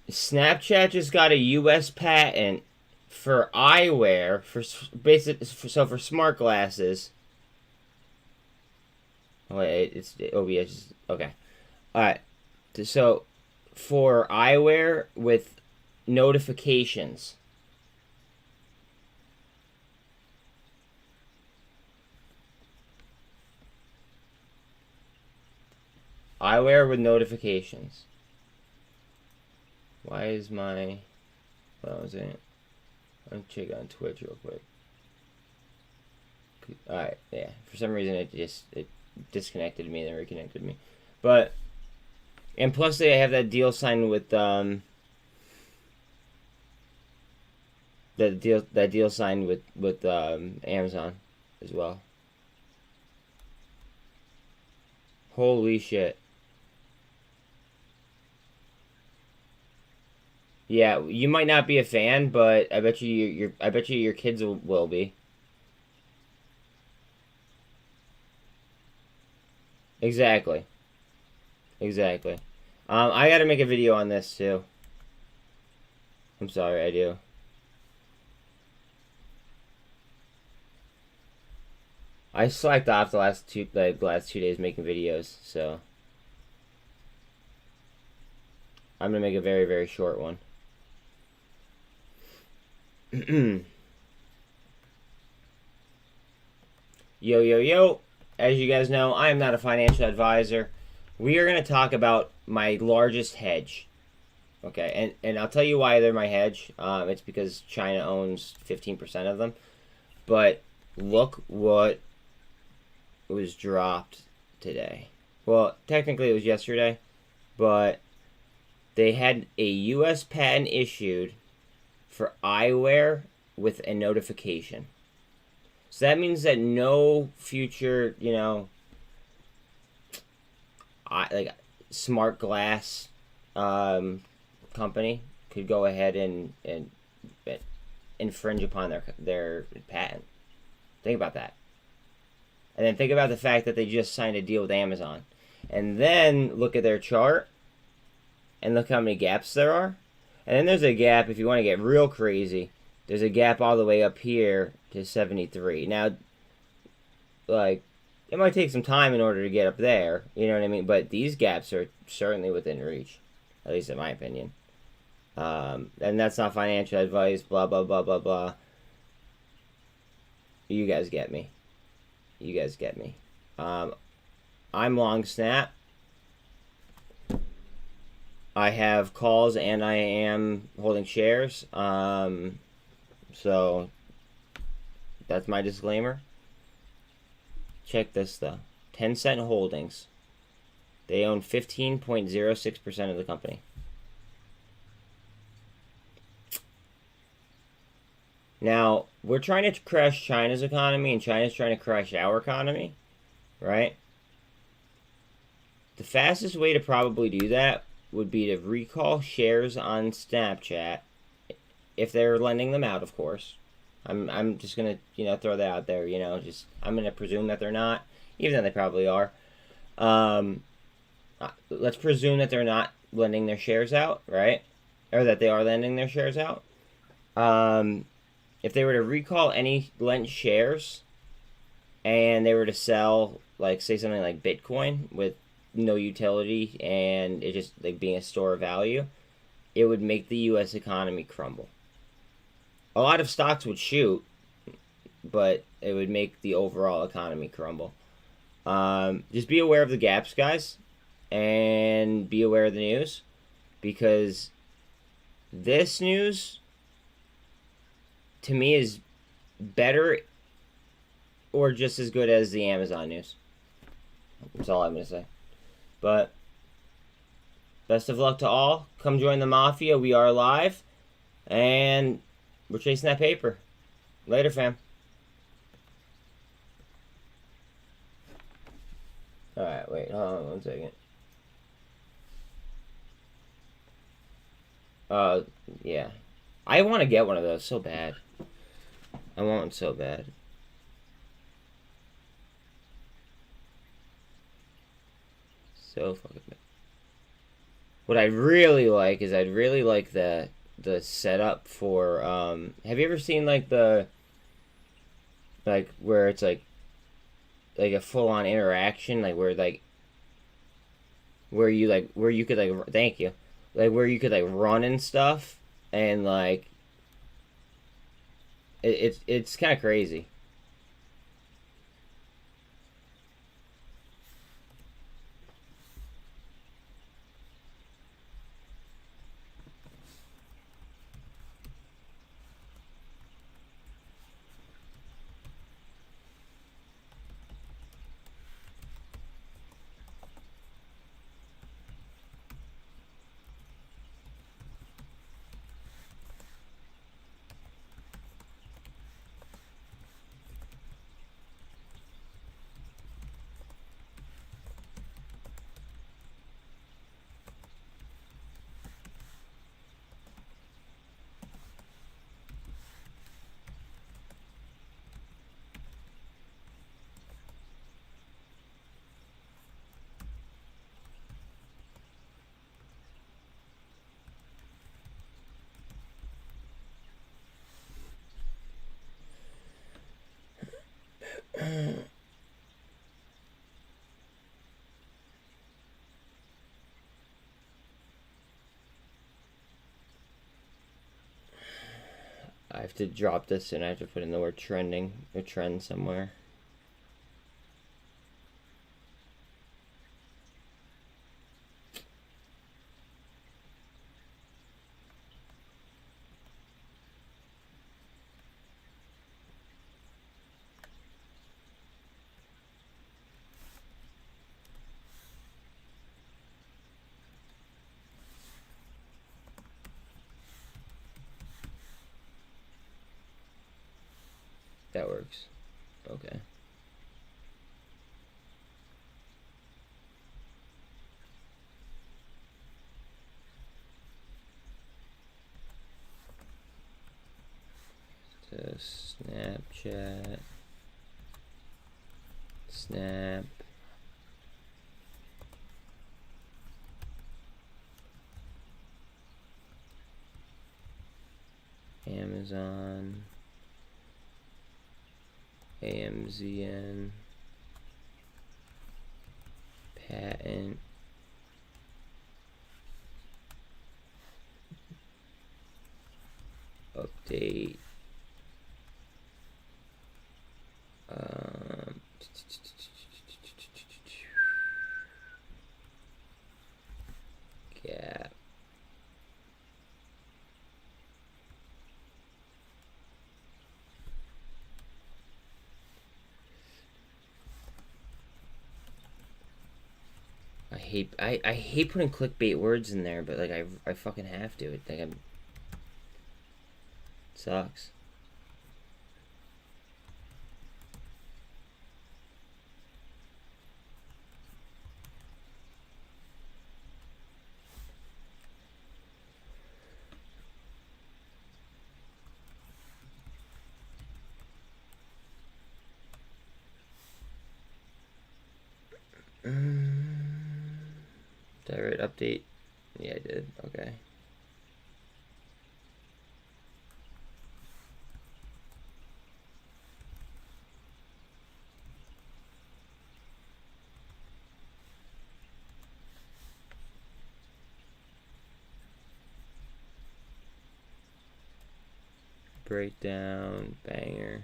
Snapchat just got a U.S. patent for eyewear, for smart glasses. Oh wait, it's OBS. Okay, all right. So for eyewear with notifications. Eyewear with notifications. Why is my... What was it? Let me check on Twitch real quick. Alright, yeah. For some reason it disconnected me and then reconnected me. But... And plus they have that deal signed with that deal signed with Amazon as well. Holy shit. Yeah, you might not be a fan, but I bet you your kids will be. Exactly. Exactly. I gotta make a video on this too. I'm sorry, I do. I slacked off the last two days making videos, so I'm gonna make a very, very short one. Yo, yo, yo. As you guys know, I am not a financial advisor. We are going to talk about my largest hedge. Okay, and I'll tell you why they're my hedge. It's because China owns 15% of them. But look what was dropped today. Well, technically it was yesterday, but they had a U.S. patent issued for eyewear with a notification. So that means that no future, you know, like smart glass company could go ahead and infringe upon their patent. Think about that. And then think about the fact that they just signed a deal with Amazon. And then look at their chart and look how many gaps there are. And then there's a gap, if you want to get real crazy, there's a gap all the way up here to 73. Now, like, it might take some time in order to get up there, you know what I mean? But these gaps are certainly within reach, at least in my opinion. And that's not financial advice, blah, blah, blah, blah, blah. You guys get me. You guys get me. I'm long snap. I have calls and I am holding shares. So that's my disclaimer. Check this though. 10-cent holdings. They own 15.06% of the company. Now, we're trying to crash China's economy and China's trying to crash our economy, right? The fastest way to probably do that would be to recall shares on Snapchat, if they're lending them out, of course. I'm just gonna, you know, throw that out there, you know, just, I'm gonna presume that they're not, even though they probably are. Let's presume that they're not lending their shares out, right? Or that they are lending their shares out. If they were to recall any lent shares, and they were to sell, like, say something like Bitcoin with no utility and it just like being a store of value, it would make the U.S. economy crumble. A lot of stocks would shoot, but it would make the overall economy crumble. Just be aware of the gaps, guys, and be aware of the news, because this news to me is better or just as good as the Amazon news. That's all I'm going to say. But best of luck to all. Come join the Mafia. We are live. And we're chasing that paper. Later, fam. Alright, wait, hold on 1 second. Yeah. I want to get one of those so bad. I want one so bad. So fucking bad. What I'd really like is I'd really like the setup for have you ever seen like the like where it's like a full on interaction, like where you could like thank you. Like where you could like run and stuff and like it's kind of crazy. I have to drop this and I have to put in the word trending or trend somewhere. That works. Okay. To Snapchat. Snap. Amazon. AMZN. Patent. Update. Gap. I hate putting clickbait words in there, but like I fucking have to. Like it sucks. Did I write update? Yeah, I did. Okay. Breakdown, banger.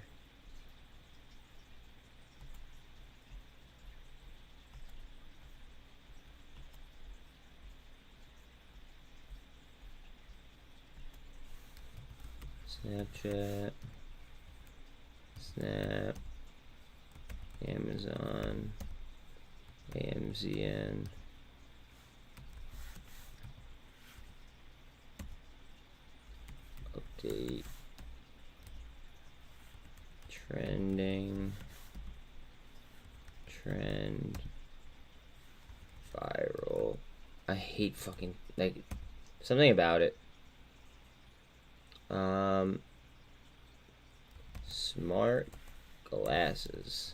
Snapchat, Snap, Amazon, AMZN. Update. Trending. Trend. Viral. I hate fucking, like, something about it. Smart glasses.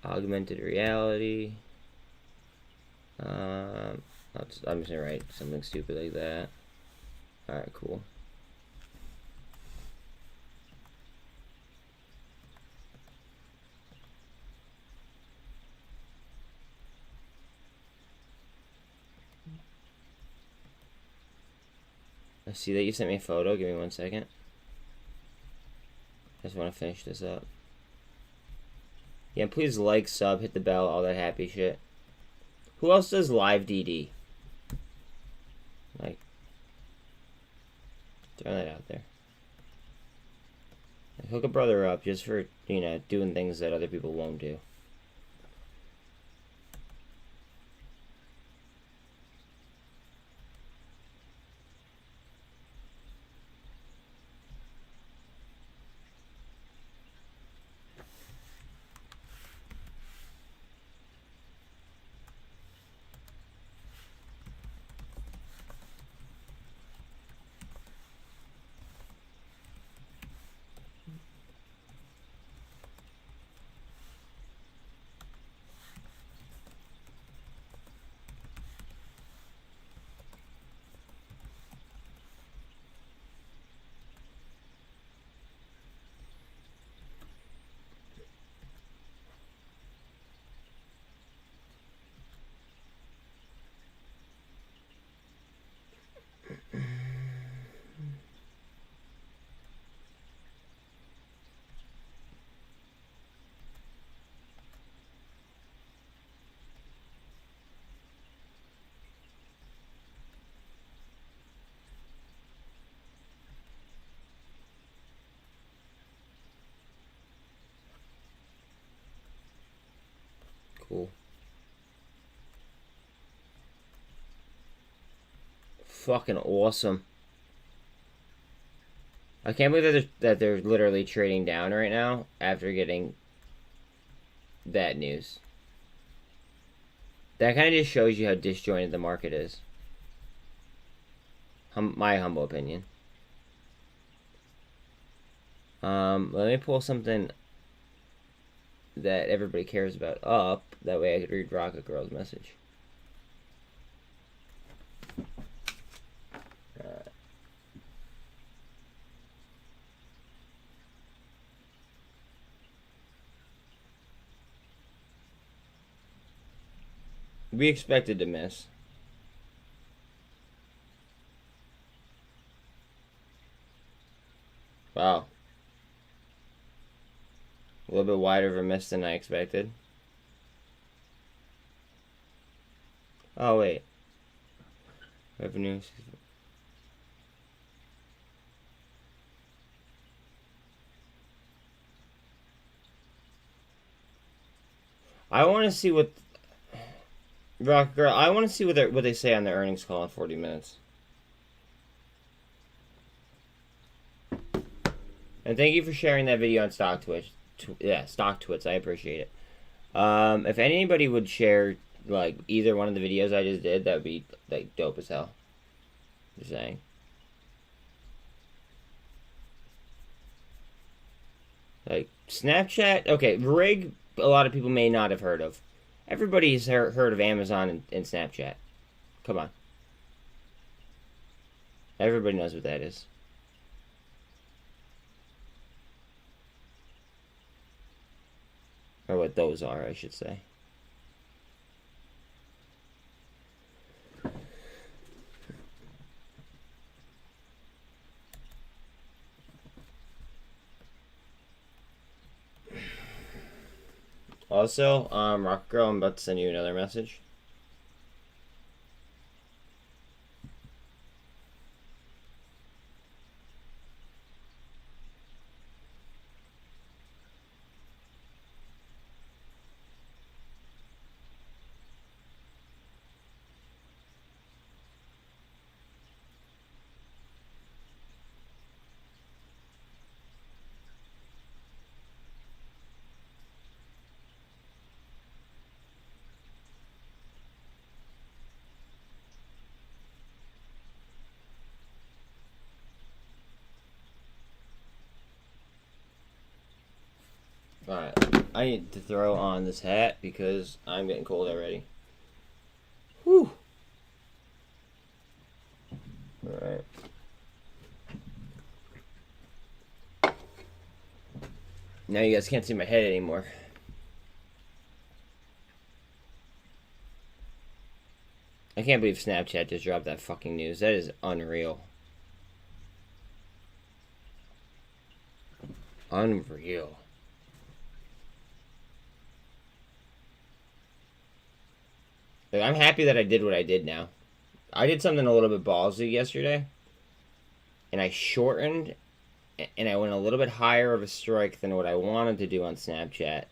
Augmented reality. I'm just gonna write something stupid like that. Alright, cool. I see that you sent me a photo. Give me 1 second. I just want to finish this up. Yeah, please like, sub, hit the bell, all that happy shit. Who else does live DD? Like, throw that out there. Like, hook a brother up just for, you know, doing things that other people won't do. Cool. Fucking awesome. I can't believe that they're literally trading down right now after getting that news. That kind of just shows you how disjointed the market is. My humble opinion. Let me pull something that everybody cares about up. That way I could read Rocket Girl's message. We expected to miss. Wow. A little bit wider of a miss than I expected. Oh, wait. Revenue. I want to see what... Rock Girl, I want to see what they say on their earnings call in 40 minutes. And thank you for sharing that video on Stock Twitch. Stock Twits. I appreciate it. If anybody would share, like, either one of the videos I just did, that would be, like, dope as hell. Just saying. Like, Snapchat. Okay, Rig, a lot of people may not have heard of. Everybody's heard of Amazon and Snapchat. Come on. Everybody knows what that is. Or what those are, I should say. Also, Rock Girl, I'm about to send you another message. I need to throw on this hat because I'm getting cold already. Whew. Alright. Now you guys can't see my head anymore. I can't believe Snapchat just dropped that fucking news. That is unreal. Unreal. Like, I'm happy that I did what I did now. I did something a little bit ballsy yesterday. And I shortened. And I went a little bit higher of a strike than what I wanted to do on Snapchat.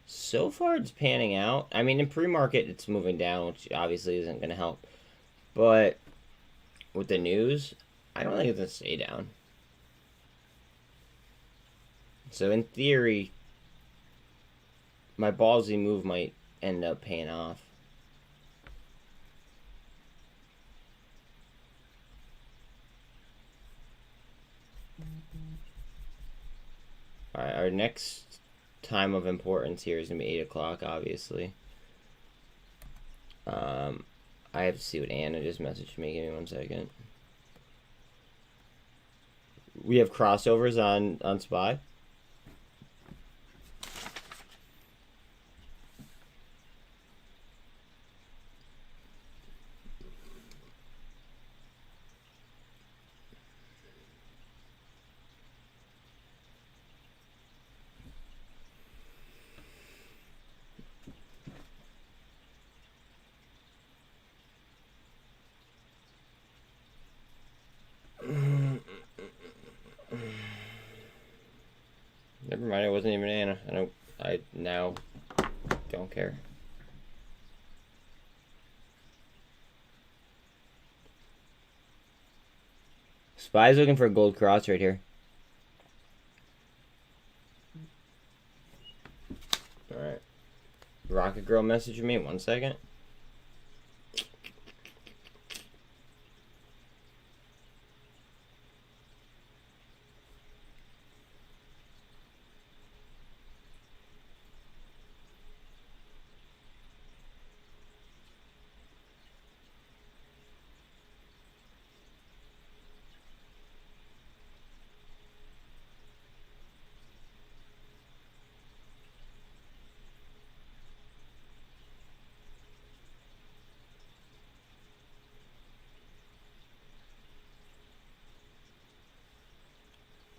So far, it's panning out. I mean, in pre-market, it's moving down, which obviously isn't going to help. But with the news, I don't think it's going to stay down. So in theory, my ballsy move might end up paying off. Alright, our next time of importance here is going to be 8 o'clock, obviously. I have to see what Anna just messaged me. Give me 1 second. We have crossovers on SPY. Never mind, it wasn't even Anna. I now don't care. SPY's looking for a gold cross right here. Alright. Rocket Girl messaged me. 1 second.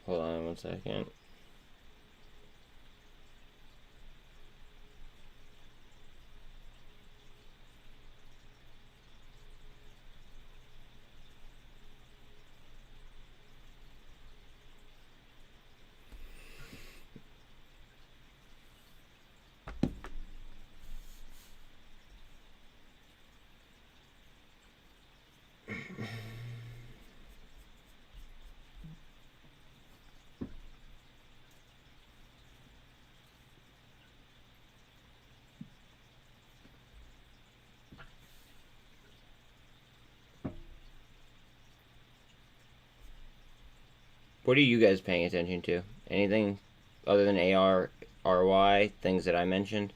Hold on 1 second. What are you guys paying attention to? Anything other than ARRY, things that I mentioned?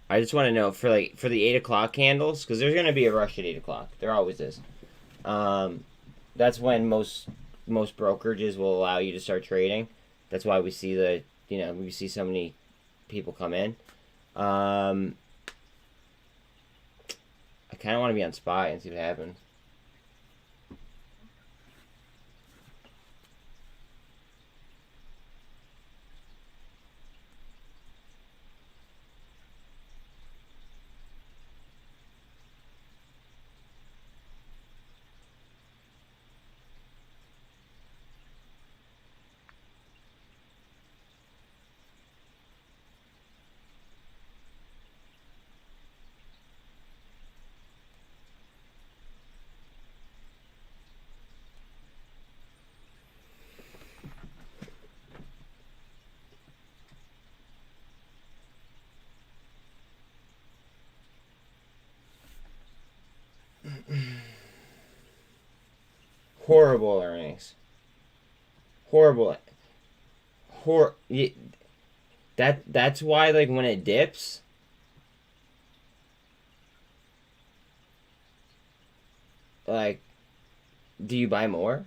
I just want to know for the 8 o'clock candles, because there's going to be a rush at 8 o'clock. There always is. That's when most brokerages will allow you to start trading. That's why we see we see so many people come in. I kind of want to be on SPY and see what happens. Horrible earnings. Horrible. That's why, like, when it dips, like, do you buy more?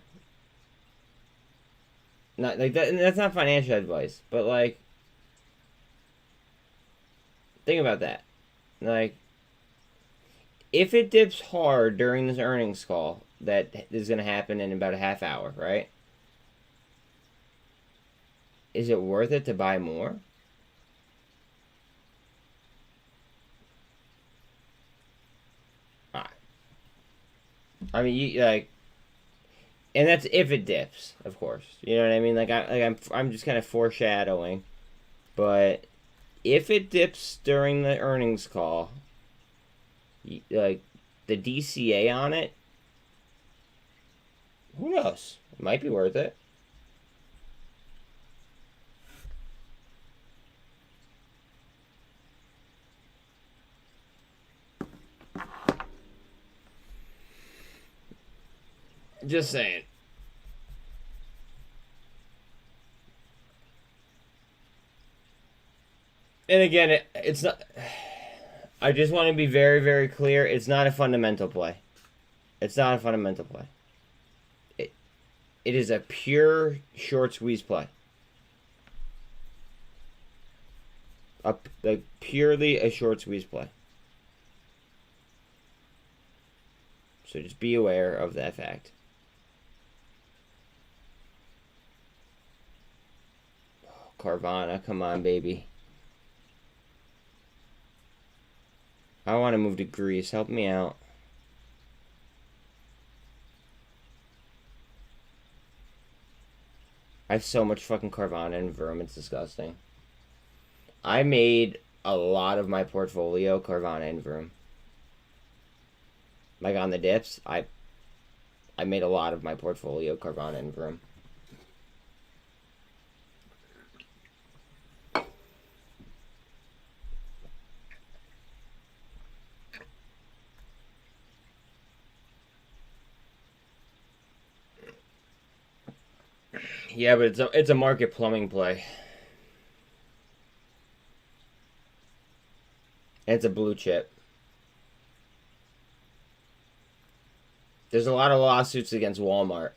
Not like that. That's not financial advice, but like, think about that. Like, if it dips hard during this earnings call, that is going to happen in about a half hour, right? Is it worth it to buy more? I mean, you like, and that's if it dips, of course. You know what I mean? Like, I'm just kind of foreshadowing, but if it dips during the earnings call, like the DCA on it, who knows? It might be worth it. Just saying. And again, it's not. I just want to be very, very clear. It's not a fundamental play. It's not a fundamental play. It is a pure short squeeze play. Like purely a short squeeze play. So just be aware of that fact. Carvana, come on, baby. I want to move to Greece. Help me out. I have so much fucking Carvana and Verm. It's disgusting. I made a lot of my portfolio Carvana and Verm. Like on the dips, I made a lot of my portfolio Carvana and Verm. Yeah, but it's a market plumbing play. And it's a blue chip. There's a lot of lawsuits against Walmart.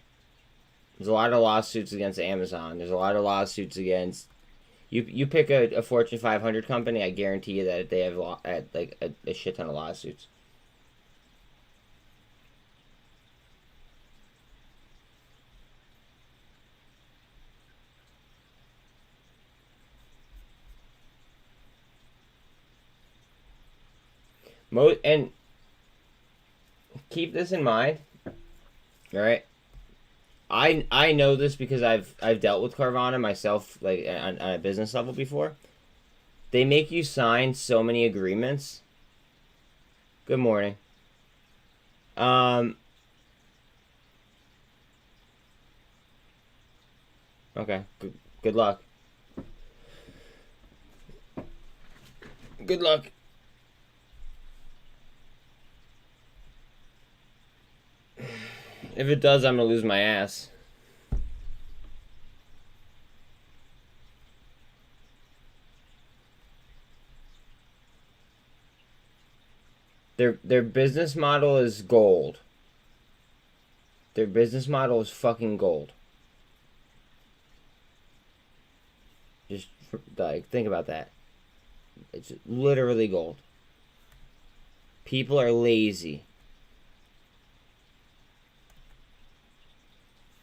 There's a lot of lawsuits against Amazon. There's a lot of lawsuits against... You pick a Fortune 500 company, I guarantee you that they have like a shit ton of lawsuits. And keep this in mind, all right? I know this because I've dealt with Carvana myself, like on a business level before. They make you sign so many agreements. Good morning. Okay. Good luck. Good luck. If it does, I'm gonna lose my ass. Their business model is gold. Their business model is fucking gold. Just like think about that. It's literally gold. People are lazy.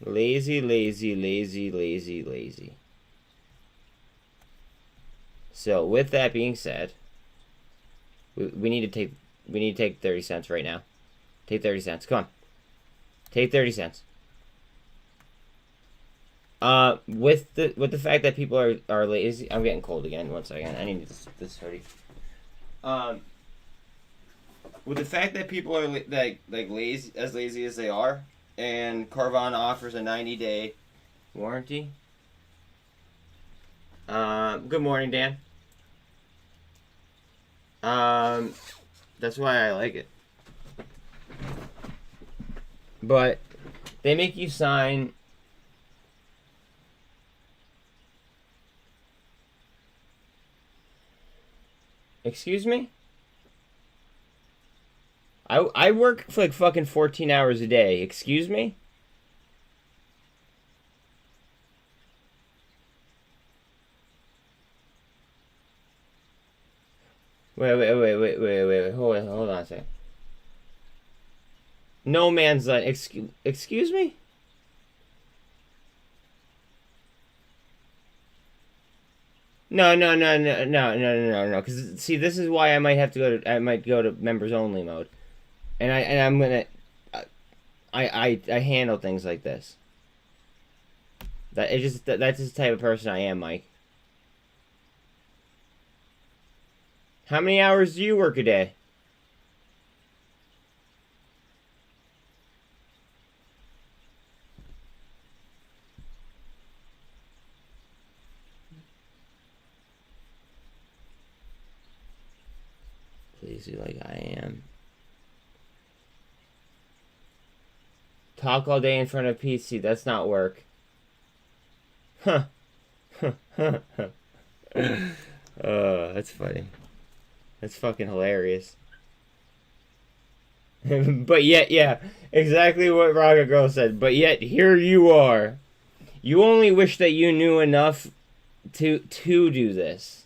Lazy, lazy, lazy, lazy, lazy. So with that being said, we need to take 30 cents right now. Take 30 cents. Come on. Take 30 cents. With the fact that people are lazy, I'm getting cold again. One second. I need this hoodie. With the fact that people are like lazy as they are, and Carvana offers a 90-day warranty. Good morning, Dan. That's why I like it. But they make you sign Excuse me? I work for like fucking 14 hours a day. Excuse me? Wait. Hold on a second. No man's land. Excuse me? No. Because see, this is why I might have to go to. I might go to members only mode, and I'm gonna. I handle things like this. That's just the type of person I am, Mike. How many hours do you work a day? Please do like I am. Talk all day in front of PC. That's not work. Huh. That's funny. That's fucking hilarious. But yet, yeah, exactly what Rocket Girl said. But yet, here you are. You only wish that you knew enough to do this.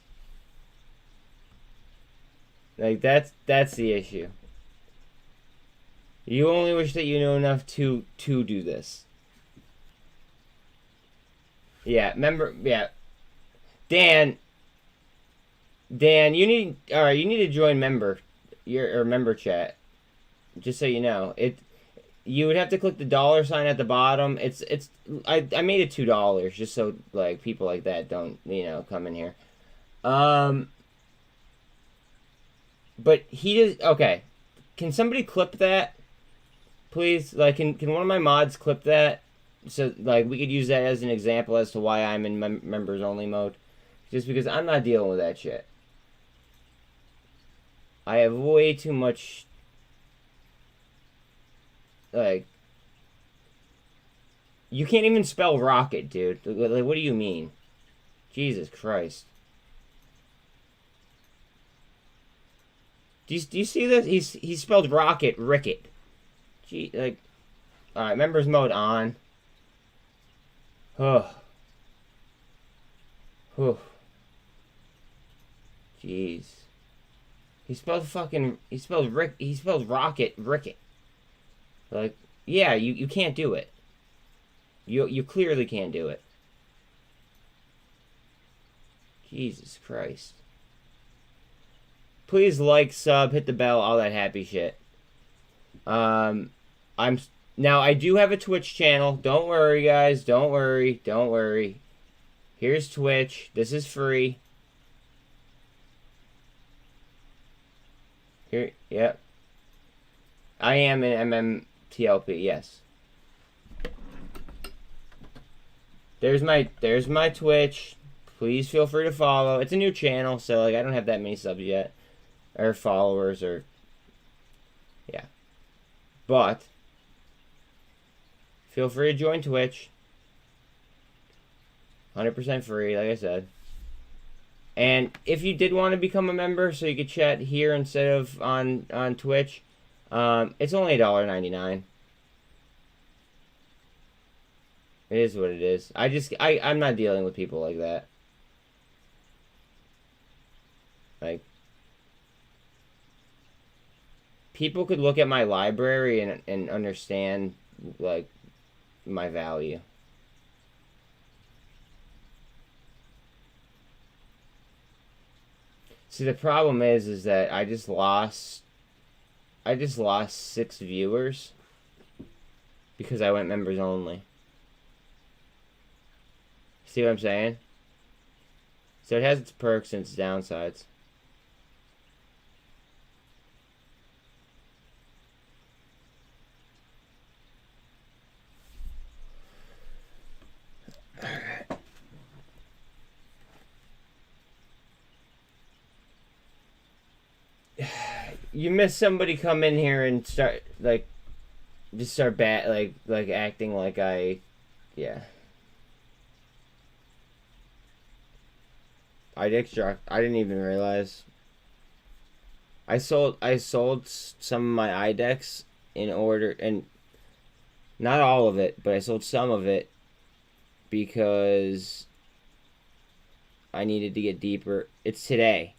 Like that's the issue. You only wish that you knew enough to do this. Yeah, remember, yeah. Dan, you need you need to join member chat. Just so you know. You would have to click the $sign at the bottom. I made it $2 just so like people like that don't, come in here. But he does. Okay, can somebody clip that, please? Like, can one of my mods clip that, so like we could use that as an example as to why I'm in members only mode, just because I'm not dealing with that shit. I have way too much. Like, you can't even spell rocket, dude. Like, what do you mean? Jesus Christ. Do you see this? He spelled rocket ricket. Gee, like, all right, members mode on. Oh. Jeez. He spelled rocket ricket. Like, yeah, you can't do it. You clearly can't do it. Jesus Christ. Please like, sub, hit the bell, all that happy shit. Now I do have a Twitch channel. Don't worry, guys. Don't worry. Here's Twitch. This is free. Here, yep. I am in MMTLP, yes. There's my Twitch. Please feel free to follow. It's a new channel, so like I don't have that many subs yet. Or followers, or yeah. But feel free to join Twitch. 100% free, like I said. And if you did want to become a member so you could chat here instead of on Twitch, it's only $1.99. It is what it is. I'm not dealing with people like that. Like, people could look at my library and understand, like, my value. See, the problem is that I just lost 6 viewers because I went members only. See what I'm saying? So it has its perks and its downsides. You miss somebody come in here and start like acting like yeah. I didn't even realize. I sold some of my IDEX in order, and not all of it, but I sold some of it because I needed to get deeper. It's today.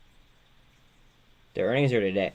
The earnings are today.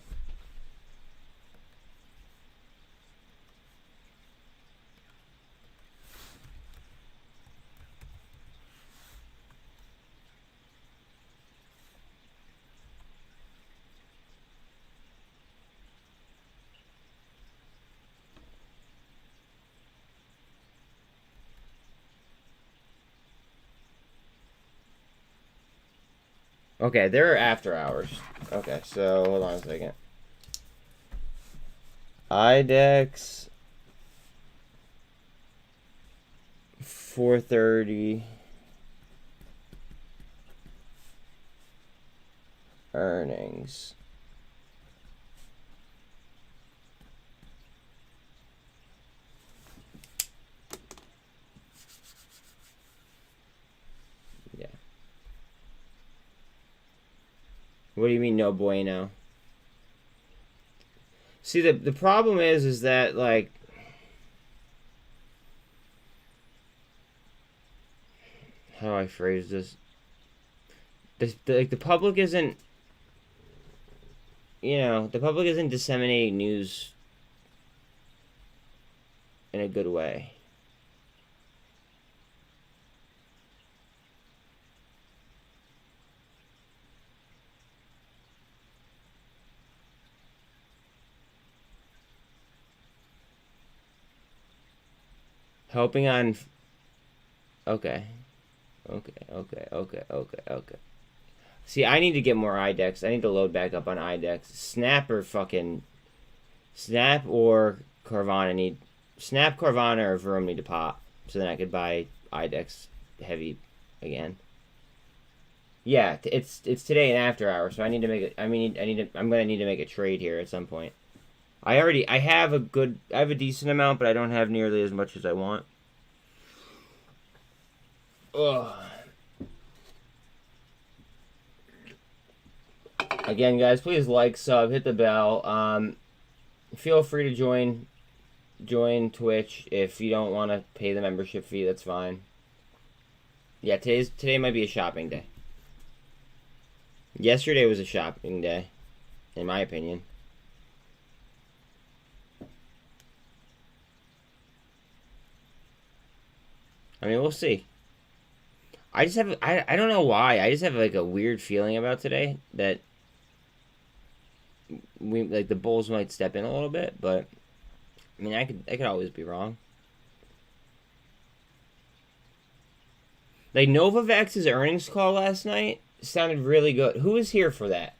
Okay, they're after hours. Okay, so hold on a second. IDEX 4:30 earnings. Yeah. What do you mean no bueno? See, the problem is that, like, how do I phrase this? The public isn't, the public isn't disseminating news in a good way. Helping on. Okay. Okay. See, I need to get more IDEX. I need to load back up on IDEX. Snap or Carvana Snap, Carvana, or Vroom need to pop, so then I could buy IDEX heavy again. Yeah, it's today and after hours, so I need to make it. I'm gonna need to make a trade here at some point. I have a decent amount, but I don't have nearly as much as I want. Ugh. Again, guys, please like, sub, hit the bell. Feel free to join Twitch if you don't want to pay the membership fee. That's fine. Yeah, today might be a shopping day. Yesterday was a shopping day, in my opinion. I mean, we'll see. I don't know why. I just have like a weird feeling about today that the Bulls might step in a little bit, but I mean, I could always be wrong. Like, Novavax's earnings call last night sounded really good. Who was here for that?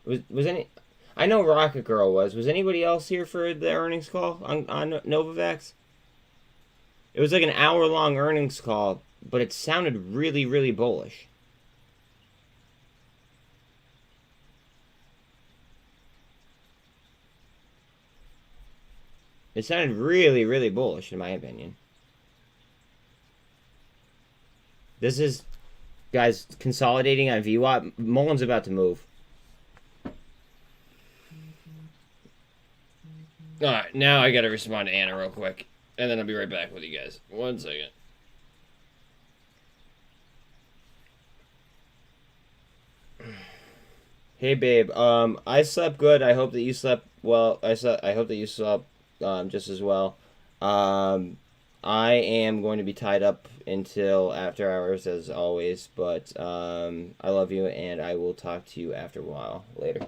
Was any? I know Rocket Girl was. Was anybody else here for the earnings call on Novavax? It was like an hour-long earnings call, but it sounded really, really bullish. It sounded really, really bullish, in my opinion. This is, guys, consolidating on VWAP. MULN's about to move. Alright, now I gotta respond to Anna real quick. And then I'll be right back with you guys. 1 second. Hey, babe. I slept good. I hope that you slept well. I hope that you slept just as well. I am going to be tied up until after hours as always, but I love you, and I will talk to you after a while later.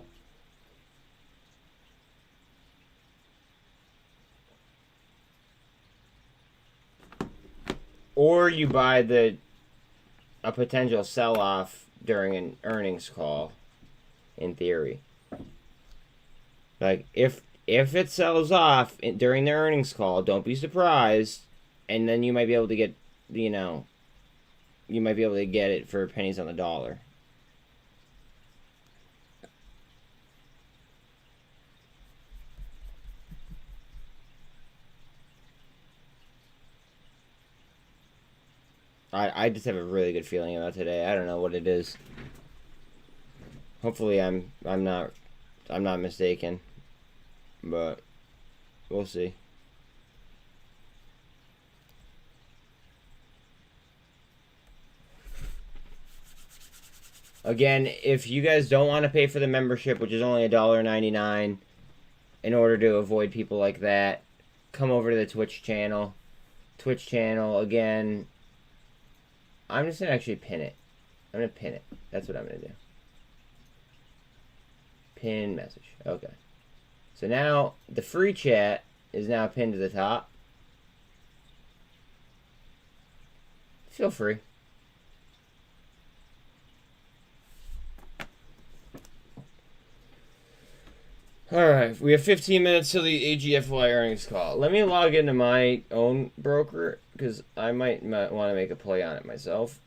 Or you buy a potential sell-off during an earnings call, in theory. Like, if it sells off during the earnings call, don't be surprised, and then you might be able to get, you might be able to get it for pennies on the dollar. I just have a really good feeling about today. I don't know what it is. Hopefully I'm not I'm not mistaken. But we'll see. Again, if you guys don't want to pay for the membership, which is only $1.99, in order to avoid people like that, come over to the Twitch channel. Twitch channel, again, I'm just going to actually pin it. I'm going to pin it. That's what I'm going to do. Pin message. Okay. So now the free chat is now pinned to the top. Feel free. Alright, we have 15 minutes till the AGFY earnings call. Let me log into my own broker, because I might want to make a play on it myself.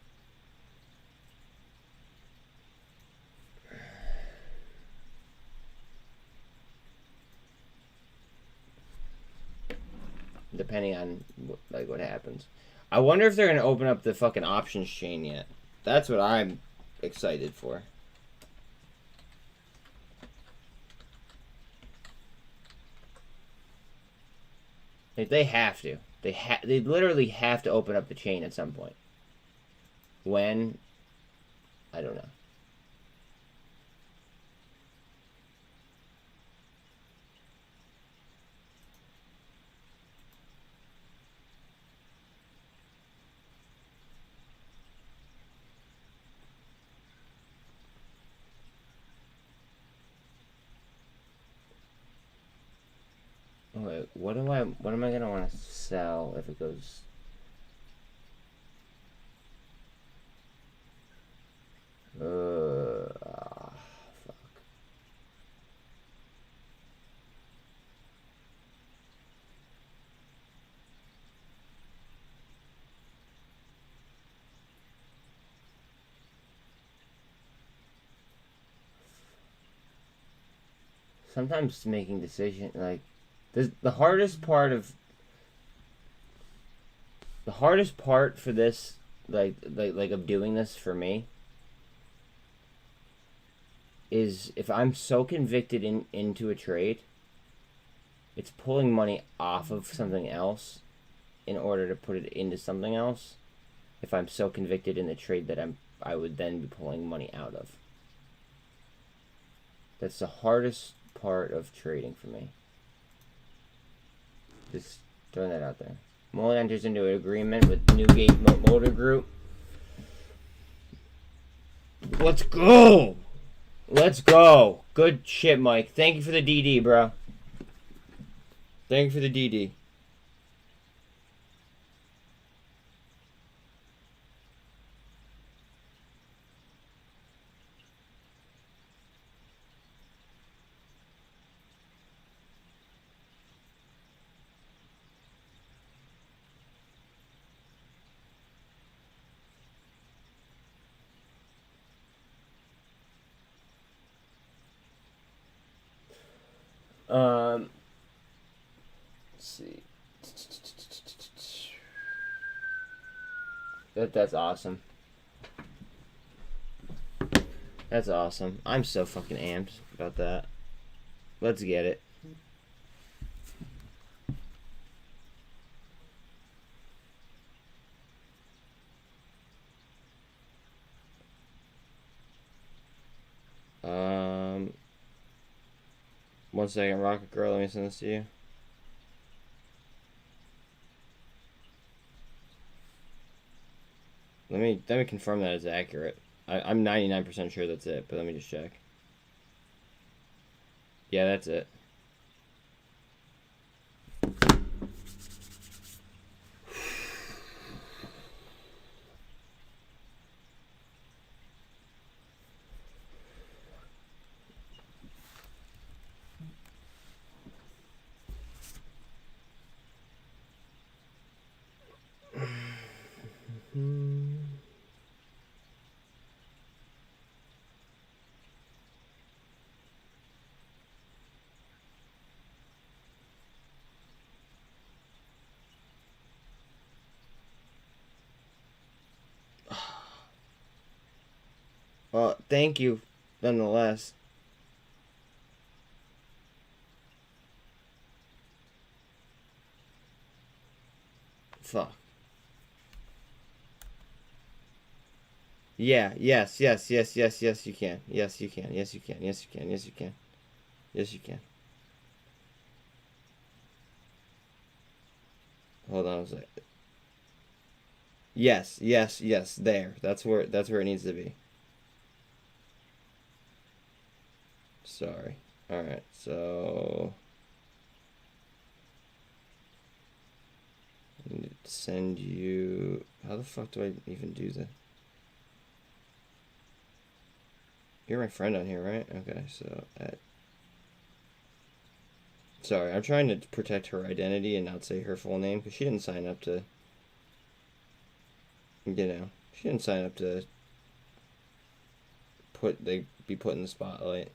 Depending on what happens. I wonder if they're going to open up the fucking options chain yet. That's what I'm excited for. Like, they have to. They literally have to open up the chain at some point. When? I don't know. Wait, what am I gonna want to sell if it goes? Fuck. Sometimes making decisions like the hardest part for this, like of doing this for me, is if I'm so convicted into a trade, it's pulling money off of something else in order to put it into something else. If I'm so convicted in the trade that I would then be pulling money out of. That's the hardest part of trading for me. Just throwing that out there. MULN enters into an agreement with Newgate Motor Group. Let's go! Let's go! Good shit, Mike. Thank you for the DD, bro. Thank you for the DD. Let's see. That's awesome. That's awesome. I'm so fucking amped about that. Let's get it. One second, Rocket Girl. Let me send this to you. Let me confirm that it's accurate. I'm 99% sure that's it, but let me just check. Yeah, that's it. Well, thank you, nonetheless. Fuck. Yeah, yes, yes, yes, yes, yes, you can. Yes, you can. Yes, you can. Yes, you can. Yes, you can. Yes, you can. Hold on a sec. Yes, yes, yes, there. That's where it needs to be. Sorry. Alright, so I need to send you. How the fuck do I even do that? You're my friend on here, right? Okay, so sorry, I'm trying to protect her identity and not say her full name because she didn't sign up to. She didn't sign up to be put in the spotlight.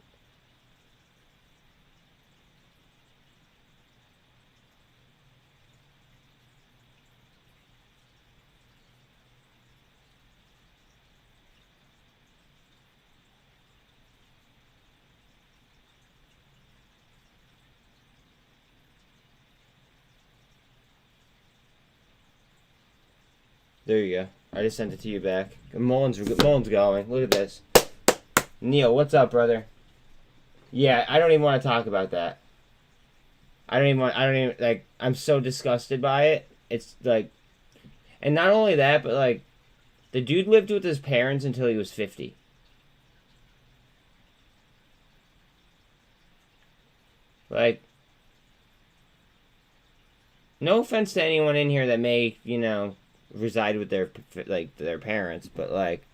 There you go. I just sent it to you back. Mullen's going. Look at this. Neil, what's up, brother? Yeah, I don't even want to talk about that. I don't even, like, I'm so disgusted by it. It's, like, and not only that, but, like, the dude lived with his parents until he was 50. Like, no offense to anyone in here that may, reside with their parents, but, like,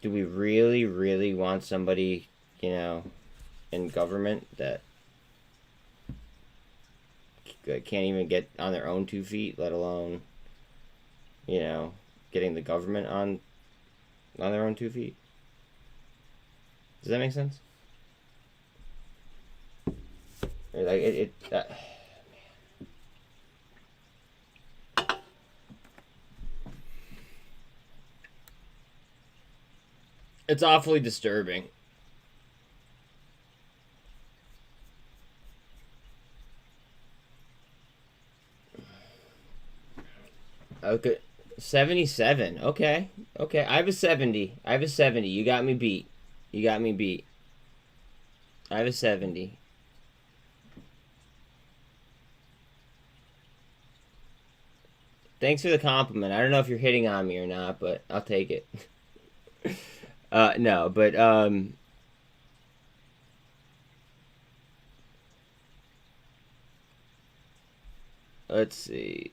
do we really, really want somebody, in government that can't even get on their own 2 feet, let alone, getting the government on their own 2 feet? Does that make sense? Like it's awfully disturbing. Okay, 77. Okay, I have a 70. You got me beat. I have a 70. Thanks for the compliment. I don't know if you're hitting on me or not, but I'll take it. No, but let's see.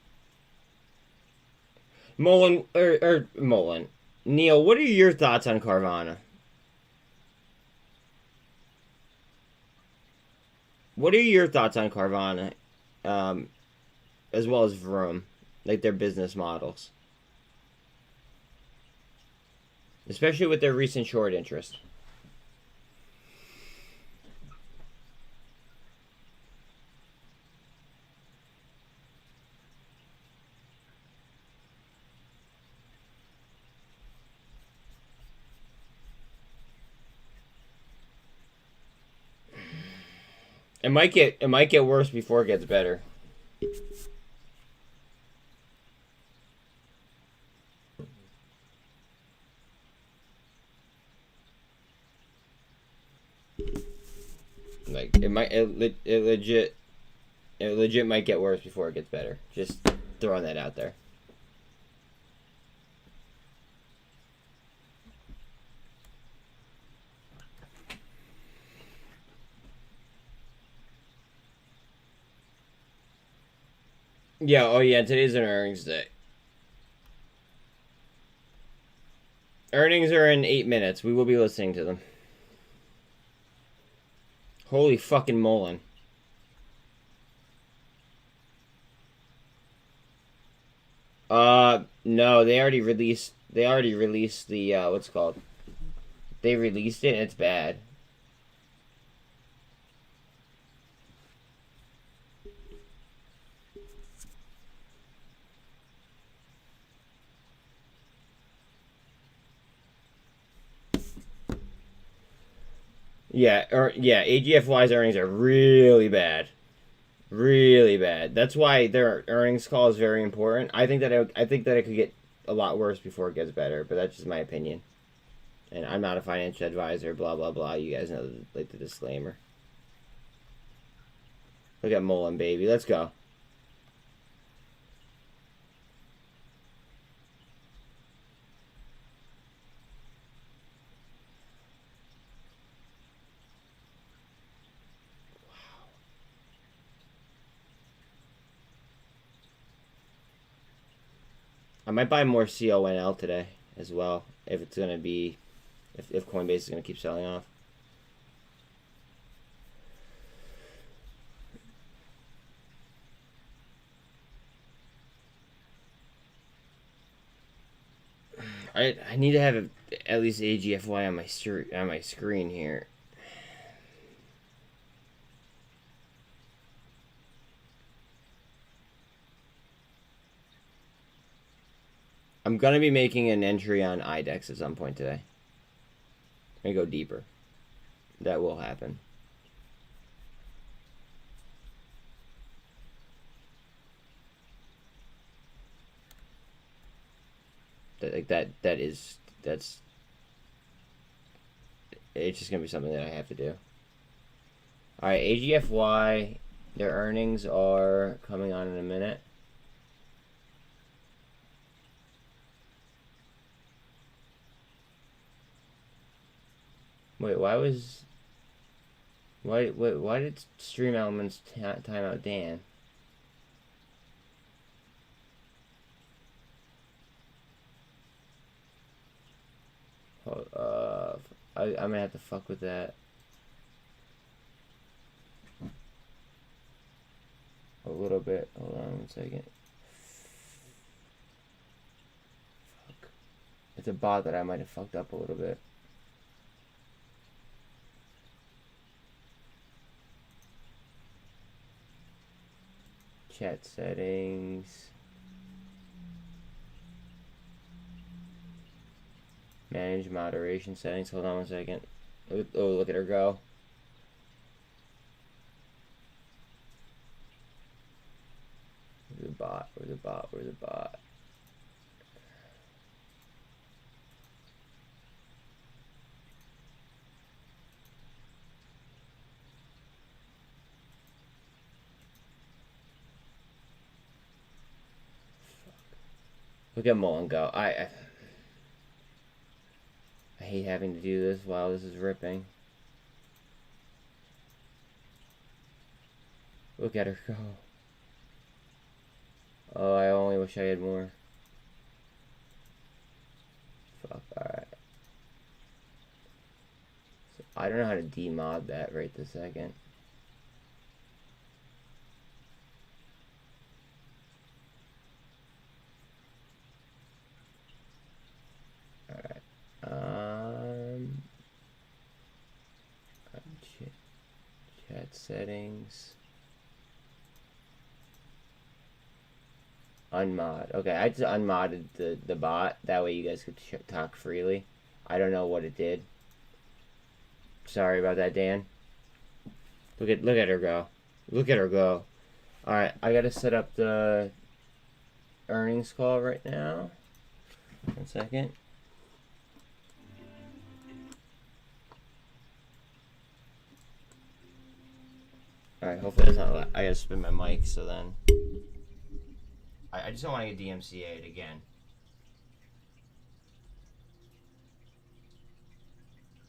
Mullen Mullen. Neil, what are your thoughts on Carvana? What are your thoughts on Carvana? As well as Vroom, like their business models, especially with their recent short interest. It might get worse before it gets better. Like it legit might get worse before it gets better. Just throwing that out there. Yeah, oh yeah, today's an earnings day. Earnings are in 8 minutes. We will be listening to them. Holy fucking Mullen. No, they already released the what's it called? They released it and it's bad. Yeah, AGFY's earnings are really bad. Really bad. That's why their earnings call is very important. I think that it could get a lot worse before it gets better, but that's just my opinion. And I'm not a financial advisor. Blah blah blah. You guys know like the disclaimer. Look at MULN, baby. Let's go. I might buy more CONL today as well if it's gonna be if Coinbase is gonna keep selling off. I need to have at least AGFY on my screen here. I'm gonna be making an entry on IDEX at some point today. I'm gonna go deeper. That will happen. That's it's just gonna be something that I have to do. Alright, AGFY, their earnings are coming on in a minute. Wait, why did Stream Elements time out Dan? I'm gonna have to fuck with that a little bit. Hold on 1 second. Fuck. It's a bot that I might have fucked up a little bit. Chat settings. Manage moderation settings. Hold on 1 second. Oh, look at her go. Where's the bot? Where's the bot? Where's the bot? Look at MULN go. I hate having to do this while this is ripping. Look at her go. Oh, I only wish I had more. Fuck, alright. So I don't know how to demod that right this second. Alright. Chat settings. Unmod. Okay, I just unmodded the bot. That way you guys could talk freely. I don't know what it did. Sorry about that, Dan. Look at her go. Look at her go. Alright, I gotta set up the earnings call right now. 1 second. Alright, hopefully it's not. I gotta spin my mic, so then. I just don't want to get DMCA'd again.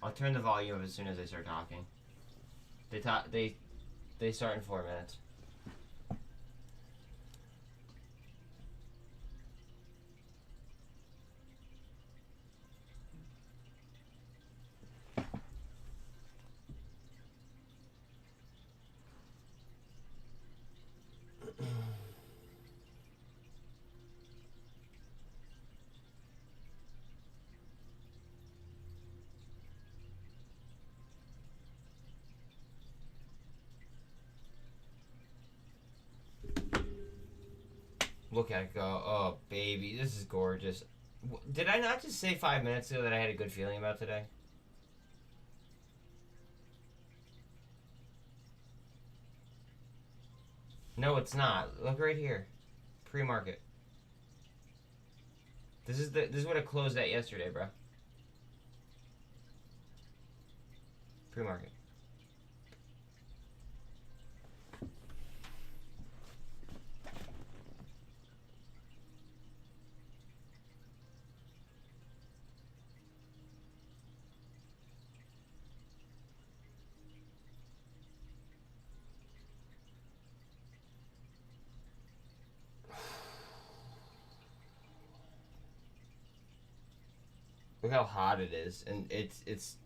I'll turn the volume up as soon as I start talking. They start in 4 minutes. Look at it go. Oh, baby. This is gorgeous. Did I not just say 5 minutes ago that I had a good feeling about today? No, it's not. Look right here. Pre-market. This is what it closed at yesterday, bro. Pre-market. Look how hot it is, and it's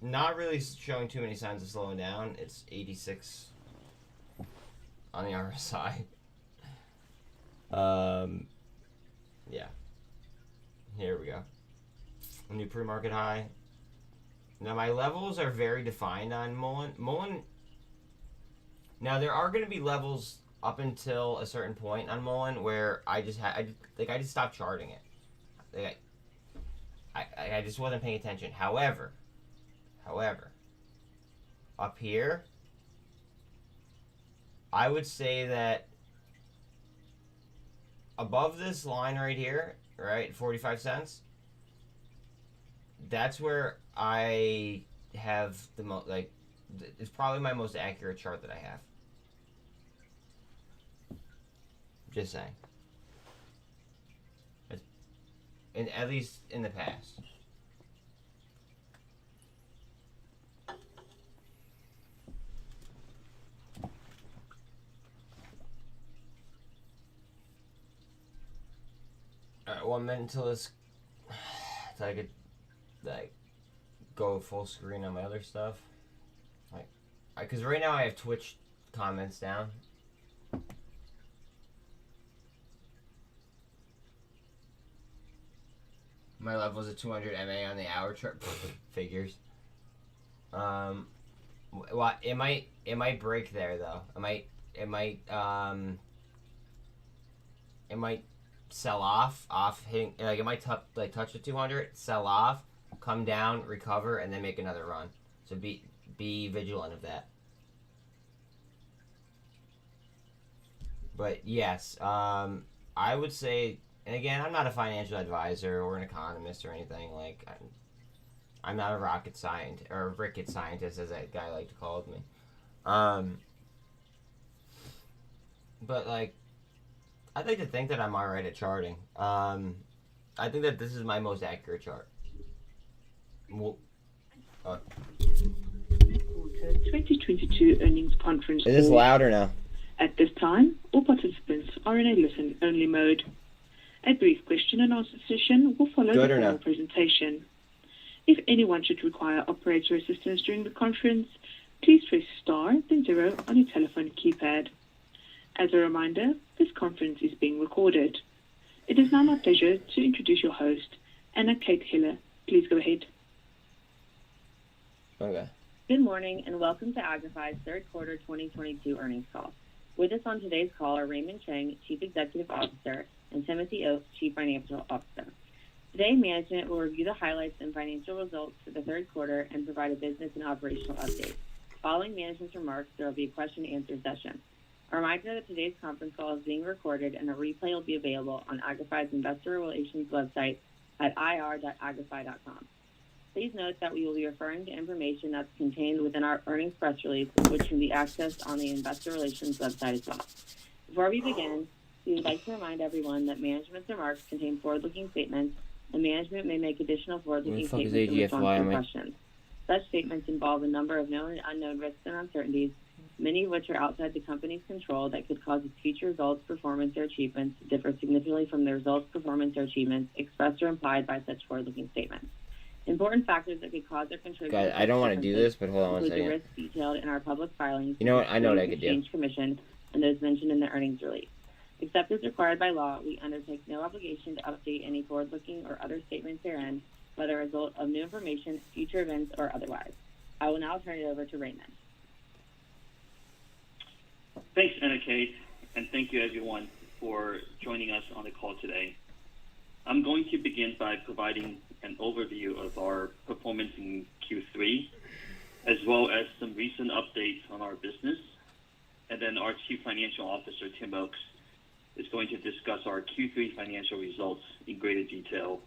not really showing too many signs of slowing down. It's 86 on the RSI. Yeah. Here we go. A new pre-market high. Now my levels are very defined on MULN. MULN. Now there are going to be levels up until a certain point on MULN where I just stopped charting it. Like, I just wasn't paying attention. However, up here, I would say that above this line right here, right, 45 cents, that's where I have the most, like, it's probably my most accurate chart that I have. Just saying. At least in the past. Alright, 1 minute until this, so I could like go full screen on my other stuff. Like, because right now I have Twitch comments down. My level's at 200 MA on the hour chart. Figures. Well, it might break there though. It might sell off hitting, like it might touch the 200, sell off, come down, recover, and then make another run. So be vigilant of that. But yes, I would say. And again, I'm not a financial advisor or an economist or anything. Like, I'm not a rocket scientist or a rocket scientist, as that guy liked to call me. But like, I'd like to think that I'm alright at charting. I think that this is my most accurate chart. Well, 2022 earnings conference. Is this louder now? At this time, all participants are in a listen-only mode. A brief question and answer session will follow the formal presentation. If anyone should require operator assistance during the conference, please press star then 0 on your telephone keypad. As a reminder, this conference is being recorded. It is now my pleasure to introduce your host, Anna Kate Hiller. Please go ahead. Okay. Good morning and welcome to AGFY's third quarter 2022 earnings call. With us on today's call are Raymond Chang, Chief Executive Officer, and Timothy Oakes, Chief Financial Officer. Today, management will review the highlights and financial results for the third quarter and provide a business and operational update. Following management's remarks, there will be a question and answer session. A reminder that today's conference call is being recorded and a replay will be available on AGFY's investor relations website at ir.agfy.com. Please note that we will be referring to information that's contained within our earnings press release, which can be accessed on the investor relations website as well. Before we begin, we would like to remind everyone that management's remarks contain forward-looking statements, and management may make additional forward-looking statements in response to questions. Such statements involve a number of known and unknown risks and uncertainties, many of which are outside the company's control that could cause its future results, performance, or achievements to differ significantly from the results, performance, or achievements expressed or implied by such forward-looking statements. Important factors that could cause or contribute. Guys, I don't want to do this, but hold on one second. The risks detailed in our public filings. You know what? I know what I could do. Exchange Commission and those mentioned in the earnings release. Except as required by law, we undertake no obligation to update any forward-looking or other statements therein, whether a result of new information, future events, or otherwise. I will now turn it over to Raymond. Thanks, Anna Kate, and thank you everyone for joining us on the call today. I'm going to begin by providing an overview of our performance in Q3, as well as some recent updates on our business. and then our Chief Financial Officer, Tim Oakes, is going to discuss our Q3 financial results in greater detail.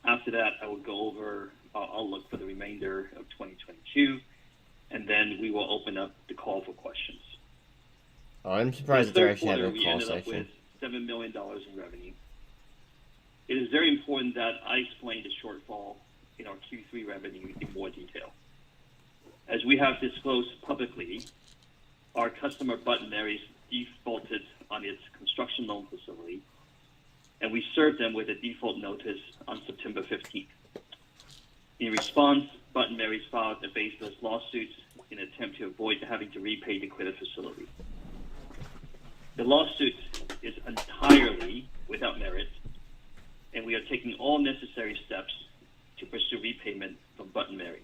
After that, I will go over our outlook for the remainder of 2022, and then we will open up the call for questions. Oh, I'm surprised they're actually having a we call ended section. up with $7 million in revenue. It is very important that I explain the shortfall in our Q3 revenue in more detail. As we have disclosed publicly, our customer Button Mary's defaulted on its construction loan facility, and we served them with a default notice on September 15th. In response, Button Mary's filed a baseless lawsuit in an attempt to avoid having to repay the credit facility. The lawsuit is entirely without merit, and we are taking all necessary steps to pursue repayment from Button Mary's.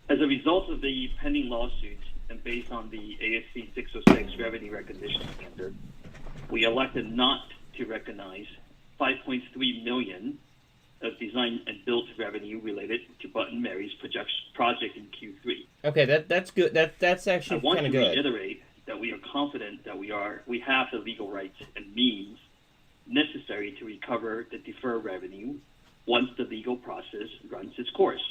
As a result of the pending lawsuit and based on the ASC 606 revenue recognition standard, we elected not to recognize $5.3 million of design and build revenue related to Button Mary's project in Q3. Okay, that's good. That's actually kind of good. I want to reiterate that we are confident that we have the legal rights and means necessary to recover the deferred revenue once the legal process runs its course.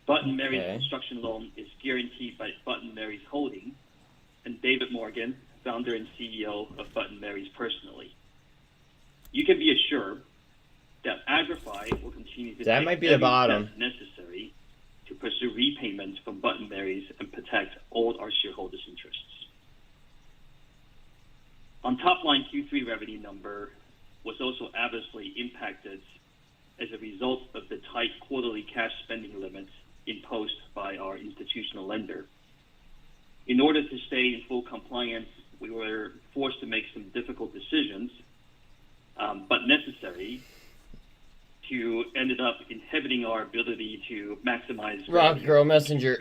Button Mary's construction loan is guaranteed by Button Mary's Holding and David Morgan, founder and CEO of Button Mary's personally. You can be assured that AGFY will continue to take every step necessary to pursue repayment from Button Mary's and protect all our shareholders' interests. On top line, Q3 revenue number was also adversely impacted as a result of the tight quarterly cash spending limits imposed by our institutional lender. In order to stay in full compliance, we were forced to make some difficult decisions, but necessary, to ended up inhibiting our ability to maximize Rock Girl Messenger.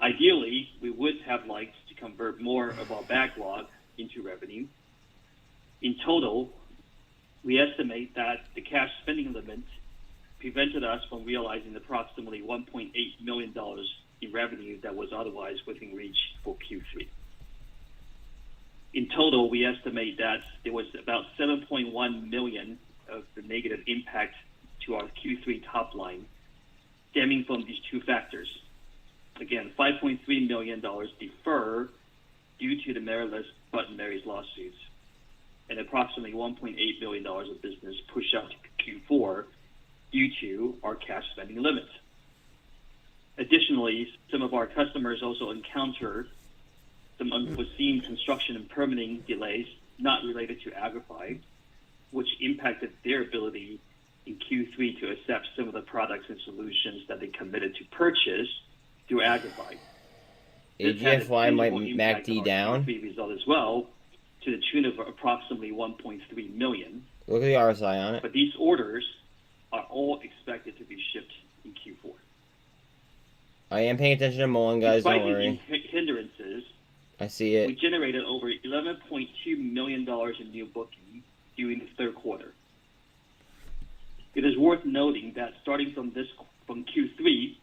Ideally, we would have liked to convert more of our backlog into revenue. In total, we estimate that the cash spending limit prevented us from realizing approximately $1.8 million in revenue that was otherwise within reach for Q3. In total, we estimate that there was about $7.1 million of the negative impact to our Q3 top line stemming from these two factors. Again, $5.3 million deferred due to the meritless Button Mary's lawsuits, and approximately $1.8 million of business pushed out to Q4 due to our cash spending limits. Additionally, some of our customers also encountered some unforeseen construction and permitting delays not related to AGFY, which impacted their ability in Q3 to accept some of the products and solutions that they committed to purchase through AGFY. AGFY might MACD down. Q3 result as well, to the tune of approximately $1.3 million. Look at the RSI on it. But these orders are all expected to be shipped in Q4. I am paying attention to MULN, guys. Despite don't worry. These hindrances, I see it. We generated over $11.2 million in new bookings during the third quarter. It is worth noting that starting from Q3,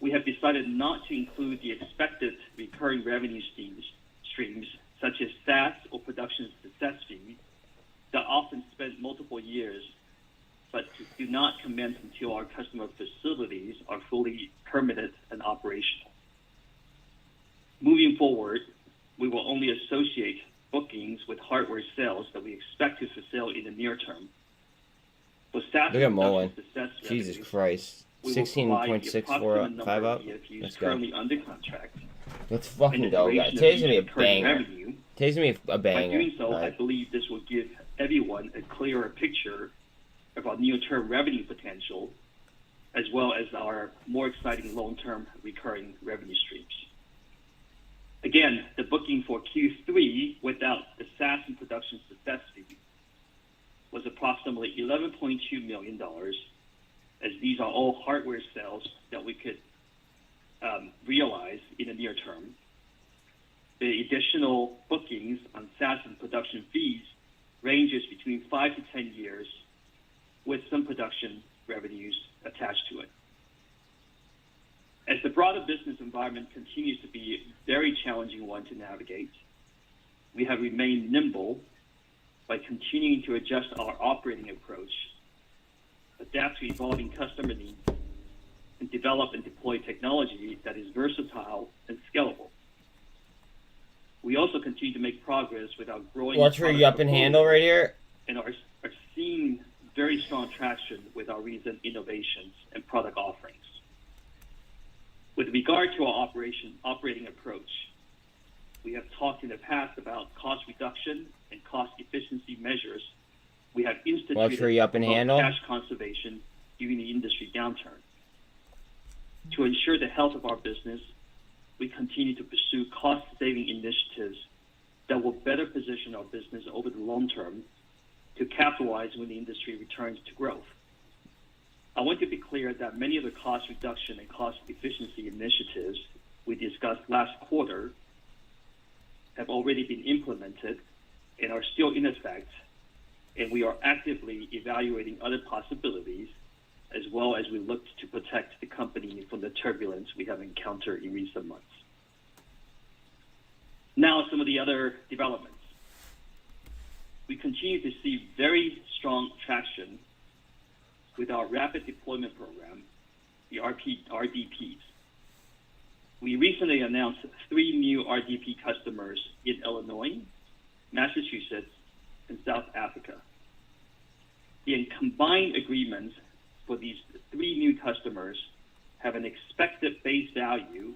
we have decided not to include the expected recurring revenue streams such as SaaS or production success fees that often spend multiple years but do not commence until our customer facilities are fully permitted and operational. Moving forward, we will only associate bookings with hardware sales that we expect to fulfill in the near term. For SaaS Look at MULN. success Jesus revenues, Christ. 16.64 5 up. Let's go. currently under contract. Let's fucking go, guys. Today's gonna be a banger. Revenue. Today's gonna be a banger. By doing so, I Right. believe this will give everyone a clearer picture of our near-term revenue potential, as well as our more exciting long-term recurring revenue streams. Again, the booking for Q3 without the SaaS and production success fee was approximately $11.2 million, as these are all hardware sales that we could realize in the near term. The additional bookings on SaaS and production fees ranges between 5 to 10 years, with some production revenues attached to it. As the broader business environment continues to be a very challenging one to navigate, we have remained nimble by continuing to adjust our operating approach, adapt to evolving customer needs, and develop and deploy technology that is versatile and scalable. We also continue to make progress with our growing Watch where you up and handle right here. And are seeing very strong traction with our recent innovations and product offerings. With regard to our operating approach, we have talked in the past about cost reduction and cost efficiency measures we have instituted Watch where you up and handle. Cash conservation during the industry downturn. To ensure the health of our business, we continue to pursue cost-saving initiatives that will better position our business over the long term to capitalize when the industry returns to growth. I want to be clear that many of the cost reduction and cost efficiency initiatives we discussed last quarter have already been implemented and are still in effect, and we are actively evaluating other possibilities as well as we look to protect the company from the turbulence we have encountered in recent months. Now, some of the other developments. We continue to see very strong traction with our rapid deployment program, the RDPs. We recently announced 3 new RDP customers in Illinois, Massachusetts, and South Africa. The combined agreements for these 3 new customers have an expected base value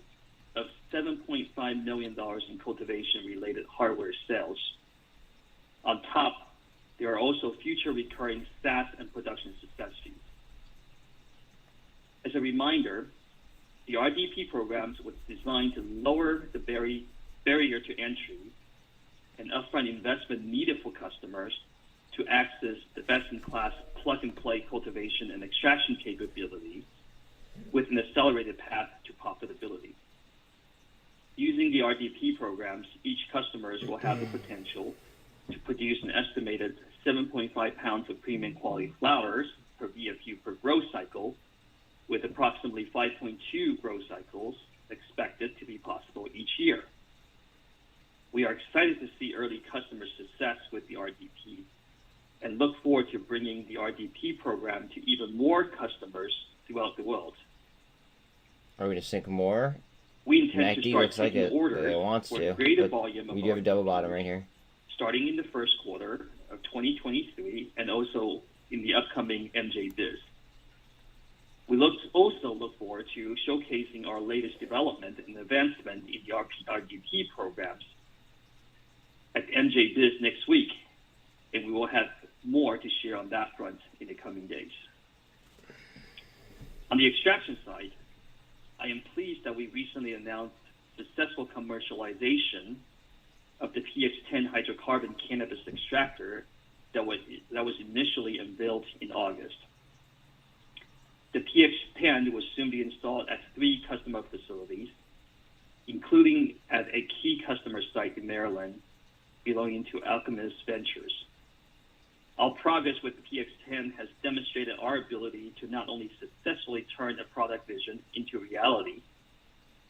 of $7.5 million in cultivation-related hardware sales. On top, there are also future recurring SaaS and production success fees. As a reminder, the RDP programs were designed to lower the barrier to entry and upfront investment needed for customers to access the best-in-class plug-and-play cultivation and extraction capability with an accelerated path to profitability. Using the RDP programs, each customer will have the potential to produce an estimated 7.5 pounds of premium quality flowers per VFU per grow cycle, with approximately 5.2 grow cycles expected to be possible each year. We are excited to see early customer success with the RDP and look forward to bringing the RDP program to even more customers throughout the world. Are we going to sync more? We intend to start looks like taking orders it wants for to, a greater but volume of we do have a double bottom right here. starting in the first quarter of 2023 and also in the upcoming MJBiz. We also look forward to showcasing our latest development and advancement in the RDP programs at MJBiz next week, and we will have more to share on that front in the coming days. On the extraction side, I am pleased that we recently announced successful commercialization of the PX10 hydrocarbon cannabis extractor that was initially unveiled in August. The PX10 will soon be installed at 3 customer facilities, including at a key customer site in Maryland belonging to Alchemist Ventures. Our progress with the PX10 has demonstrated our ability to not only successfully turn a product vision into reality,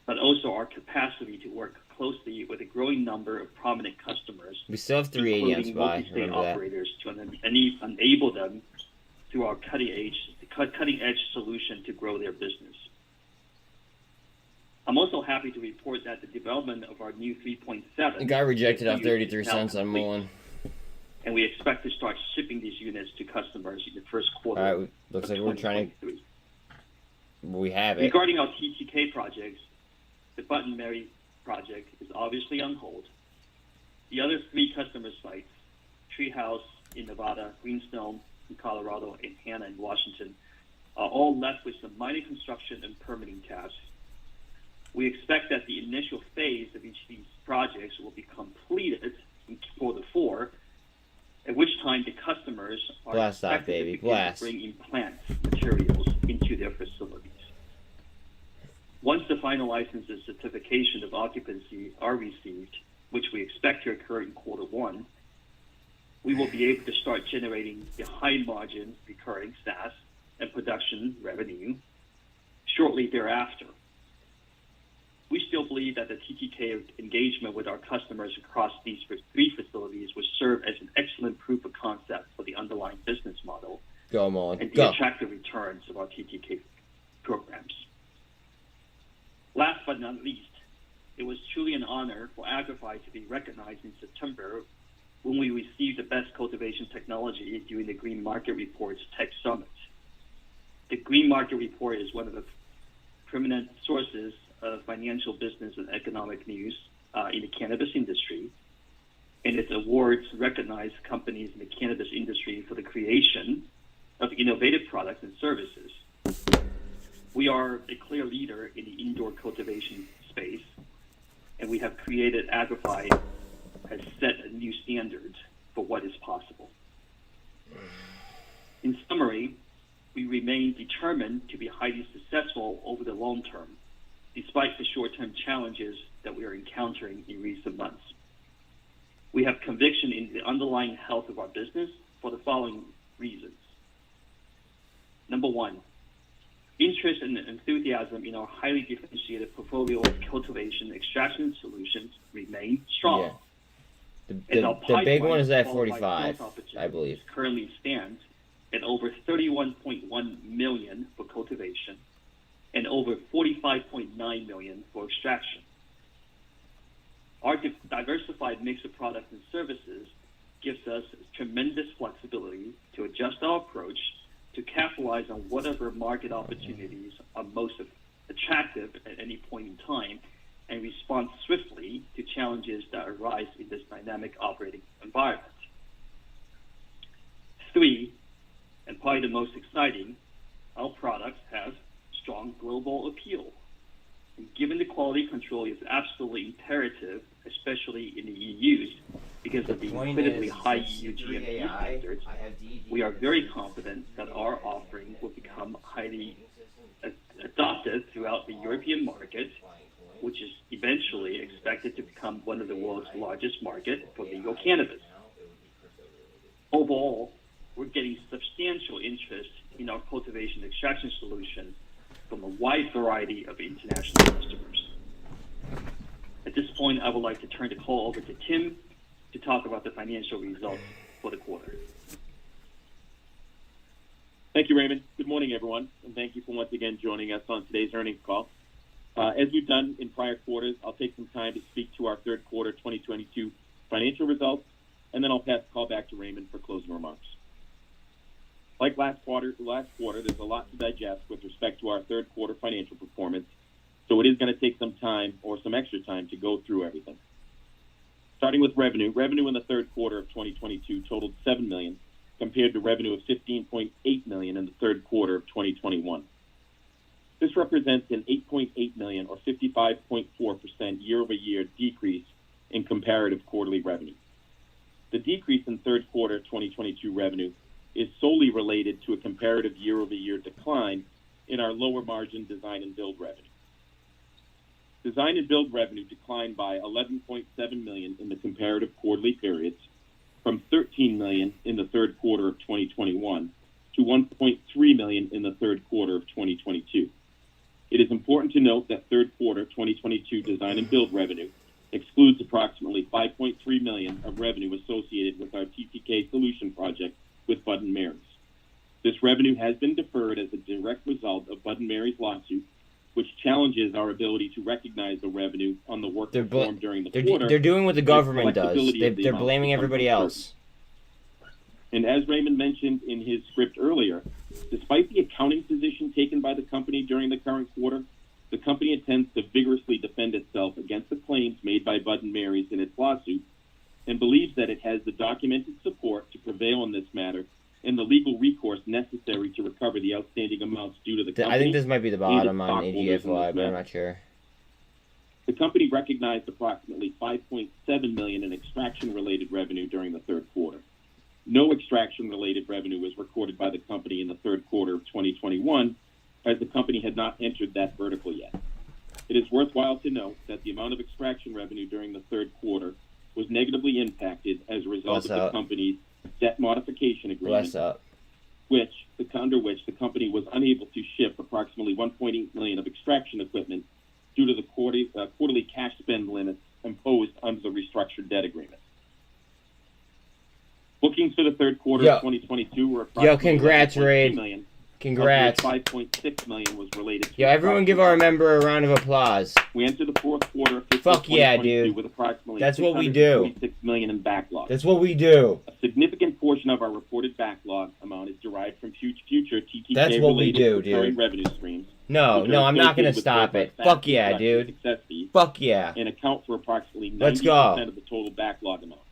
but also our capacity to work closely with a growing number of prominent customers. We still have 380 on SPY. Multi-state operators to enable them through our cutting-edge solution to grow their business. I'm also happy to report that the development of our new 3.7... It got rejected off 33 cents on MULN. And we expect to start shipping these units to customers in the first quarter. All right, looks like we're trying to... We have it. Regarding our TTK projects, the Button Mary project is obviously on hold. The other 3 customer sites, Treehouse in Nevada, Greenstone in Colorado, and Hannah in Washington, are all left with some minor construction and permitting tasks. We expect that the initial phase of each of these projects will be completed in quarter 4, at which time the customers are expected to bring in plant materials into their facilities. Once the final license and certification of occupancy are received, which we expect to occur in quarter 1, we will be able to start generating the high-margin recurring SaaS and production revenue shortly thereafter. We still believe that the TTK engagement with our customers across these three facilities will serve as an excellent proof of concept for the underlying business model Go, MULN. and the Go. attractive returns of our TTK programs. Last but not least, it was truly an honor for AGFY to be recognized in September when we received the Best Cultivation Technology during the Green Market Report's Tech Summit. The Green Market Report is one of the prominent sources of financial, business, and economic news in the cannabis industry, and its awards recognize companies in the cannabis industry for the creation of innovative products and services. We are a clear leader in the indoor cultivation space, and we have created AGFY has set a new standard for what is possible. In summary, we remain determined to be highly successful over the long term, despite the short-term challenges that we are encountering in recent months. We have conviction in the underlying health of our business for the following reasons. Number one, interest and enthusiasm in our highly differentiated portfolio of cultivation extraction solutions remain strong. Yeah. The big one is at 45, I believe. Currently stands at over 31.1 million for cultivation and over 45.9 million for extraction. Our diversified mix of products and services gives us tremendous flexibility to adjust our approach to capitalize on whatever market opportunities are most attractive at any point in time and respond swiftly to challenges that arise in this dynamic operating environment. 3, and probably the most exciting, our products have strong global appeal. And given the quality control is absolutely imperative, especially in the EUs, because of the incredibly high EU GME standards, we are very confident that our offering will become highly adopted throughout the European market, which is eventually expected to become one of the world's largest markets for legal cannabis. Overall, we're getting substantial interest in our cultivation extraction solution from a wide variety of international customers. At this point, I would like to turn the call over to Tim to talk about the financial results for the quarter. Thank you, Raymond. Good morning, everyone, and thank you for once again joining us on today's earnings call. As we've done in prior quarters, I'll take some time to speak to our third quarter 2022 financial results, and then I'll pass the call back to Raymond for closing remarks. Like last quarter, there's a lot to digest with respect to our third quarter financial performance, so it is going to take some time or some extra time to go through everything. Starting with revenue. Revenue in the third quarter of 2022 totaled $7 million, compared to revenue of $15.8 million in the third quarter of 2021. This represents an $8.8 million or 55.4% year-over-year decrease in comparative quarterly revenue. The decrease in third quarter 2022 revenue is solely related to a comparative year-over-year decline in our lower margin design and build revenue. Design and build revenue declined by $11.7 million in the comparative quarterly periods, from $13 million in the third quarter of 2021 to $1.3 million in the third quarter of 2022. It is important to note that third quarter 2022 design and build revenue excludes approximately $5.3 million of revenue associated with our TTK solution project with Bud & Mary's. This revenue has been deferred as a direct result of Bud & Mary's lawsuit, which challenges our ability to recognize the revenue on the work performed during the quarter. They're doing what the government does. They're blaming everybody else. And as Raymond mentioned in his script earlier, despite the accounting position taken by the company during the current quarter, the company intends to vigorously defend itself against the claims made by Bud & Mary's in its lawsuit and believes that it has the documented support to prevail in this matter and the legal recourse necessary to recover the outstanding amounts due to the company. I think this might be the bottom on AGFY, but I'm not sure. The company recognized approximately $5.7 million in extraction-related revenue during the third quarter. No extraction-related revenue was recorded by the company in the third quarter of 2021, as the company had not entered that vertical yet. It is worthwhile to note that the amount of extraction revenue during the third quarter was negatively impacted as a result of the company's debt modification agreement, under which the company was unable to ship approximately $1.8 million of extraction equipment due to the quarterly cash spend limits imposed under the restructured debt agreement. Bookings for the third quarter of 2022 were approximately congrats, Ray. $11.2 million. Congrats. $5.6 million was related to everyone give our member a round of applause. We entered the fourth quarter of fiscal 2022 with approximately $646 million in backlog. That's what we do. A significant portion of our reported backlog amount is derived from future TTK That's what we do, recurring dude. revenue streams. No, I'm not gonna stop it. Fuck yeah, dude. Fuck yeah. And account for approximately 90% of the total backlog amount.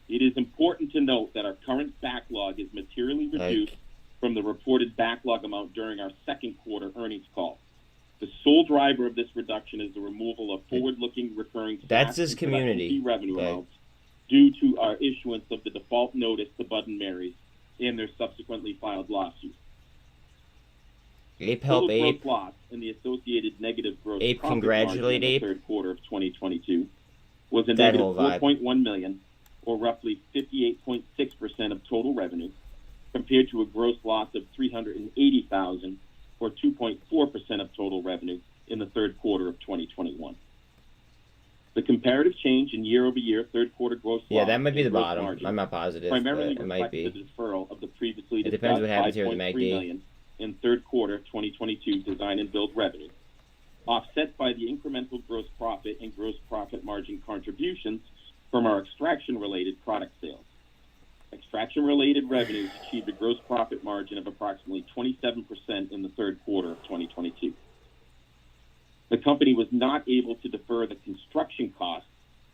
It is important to note that our current backlog is materially reduced from the reported backlog amount during our second quarter earnings call. The sole driver of this reduction is the removal of forward-looking recurring That's his community revenue amounts due to our issuance of the default notice to Bud & Mary's and their subsequently filed lawsuit. Ape help Total Ape. gross loss and the associated negative gross Ape profit congratulate margin in Ape. the third quarter of 2022 was a That negative whole vibe. $4.1 million, or roughly 58.6% of total revenue, compared to a gross loss of $380,000, or 2.4% of total revenue in the third quarter of 2021. The comparative change in year-over-year third quarter gross loss that might be the gross bottom. margin I'm not positive, primarily but it might reflects be. the deferral of the previously It discussed depends what happens here with the $5.3 MACD. million in third quarter 2022 design and build revenue, offset by the incremental gross profit and gross profit margin contributions from our extraction-related product sales. Extraction-related revenues achieved a gross profit margin of approximately 27% in the third quarter of 2022. The company was not able to defer the construction costs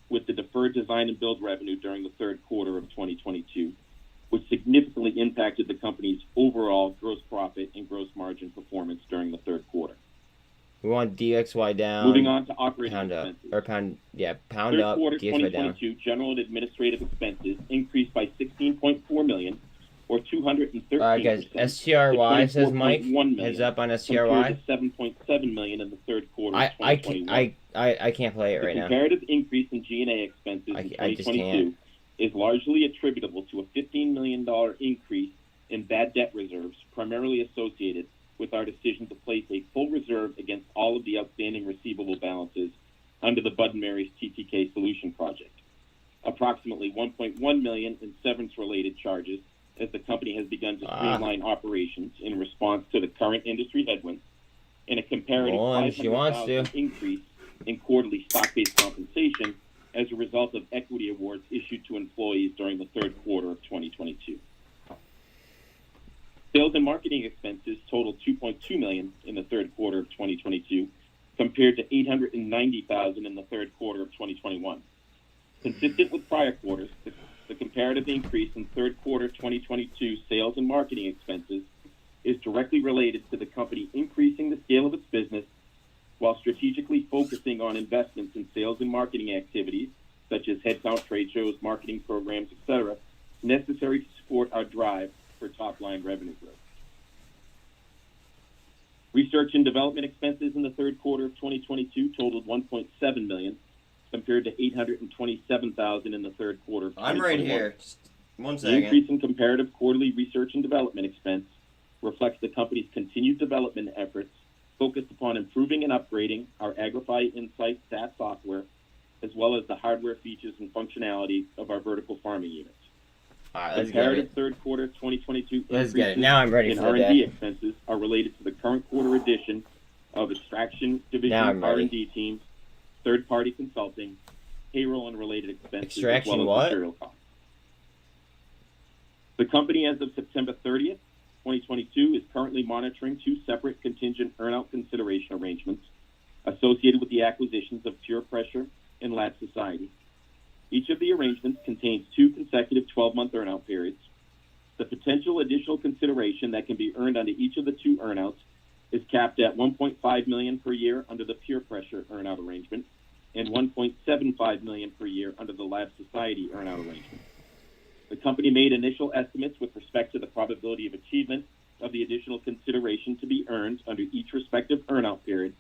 with the deferred design and build revenue during the third quarter of 2022, which significantly impacted the company's overall gross profit and gross margin performance during the third quarter. We want DXY down. Moving on to operating pound up. expenses. Or pound Third up, quarter DXY down. 2022 general and administrative expenses increased by $16.4 million, or 213%. Alright guys, STRY says Mike. Heads up on STRY. Compared to $7.7 million in the third quarter of 2021. I can't play it right now. The comparative increase in G&A expenses in 2022 is largely attributable to a $15 million increase in bad debt reserves, primarily associated with our decision to place a full reserve against all of the outstanding receivable balances under the Bud & Mary's TTK Solution Project. Approximately $1.1 million in severance-related charges, as the company has begun to streamline operations in response to the current industry headwinds, and a comparative $500,000 increase in quarterly stock-based compensation as a result of equity awards issued to employees during the third quarter of 2022. Sales and marketing expenses totaled $2.2 million in the third quarter of 2022, compared to $890,000 in the third quarter of 2021. Consistent with prior quarters, the comparative increase in third quarter 2022 sales and marketing expenses is directly related to the company increasing the scale of its business while strategically focusing on investments in sales and marketing activities, such as headcount, trade shows, marketing programs, etc., necessary to support our drive for top-line revenue growth. Research and development expenses in the third quarter of 2022 totaled $1.7 million, compared to $827,000 in the third quarter of 2021. I'm right here. Just one second. The increase in comparative quarterly research and development expense reflects the company's continued development efforts focused upon improving and upgrading our AGFY Insight SaaS software, as well as the hardware features and functionality of our vertical farming units. All right, let's comparative get it. third quarter 2022 Let's get it. Now I'm ready for the R&D day. expenses are related to the current quarter addition of extraction division R&D teams, third-party consulting, payroll and related expenses, Extraction as well as what? material costs. The company, as of September 30th, 2022, is currently monitoring two separate contingent earnout consideration arrangements associated with the acquisitions of Pure Pressure and Lab Society. Each of the arrangements contains two consecutive 12-month earnout periods. The potential additional consideration that can be earned under each of the two earnouts is capped at $1.5 million per year under the Pure Pressure earnout arrangement and $1.75 million per year under the Lab Society earnout arrangement. The company made initial estimates with respect to the probability of achievement of the additional consideration to be earned under each respective earnout period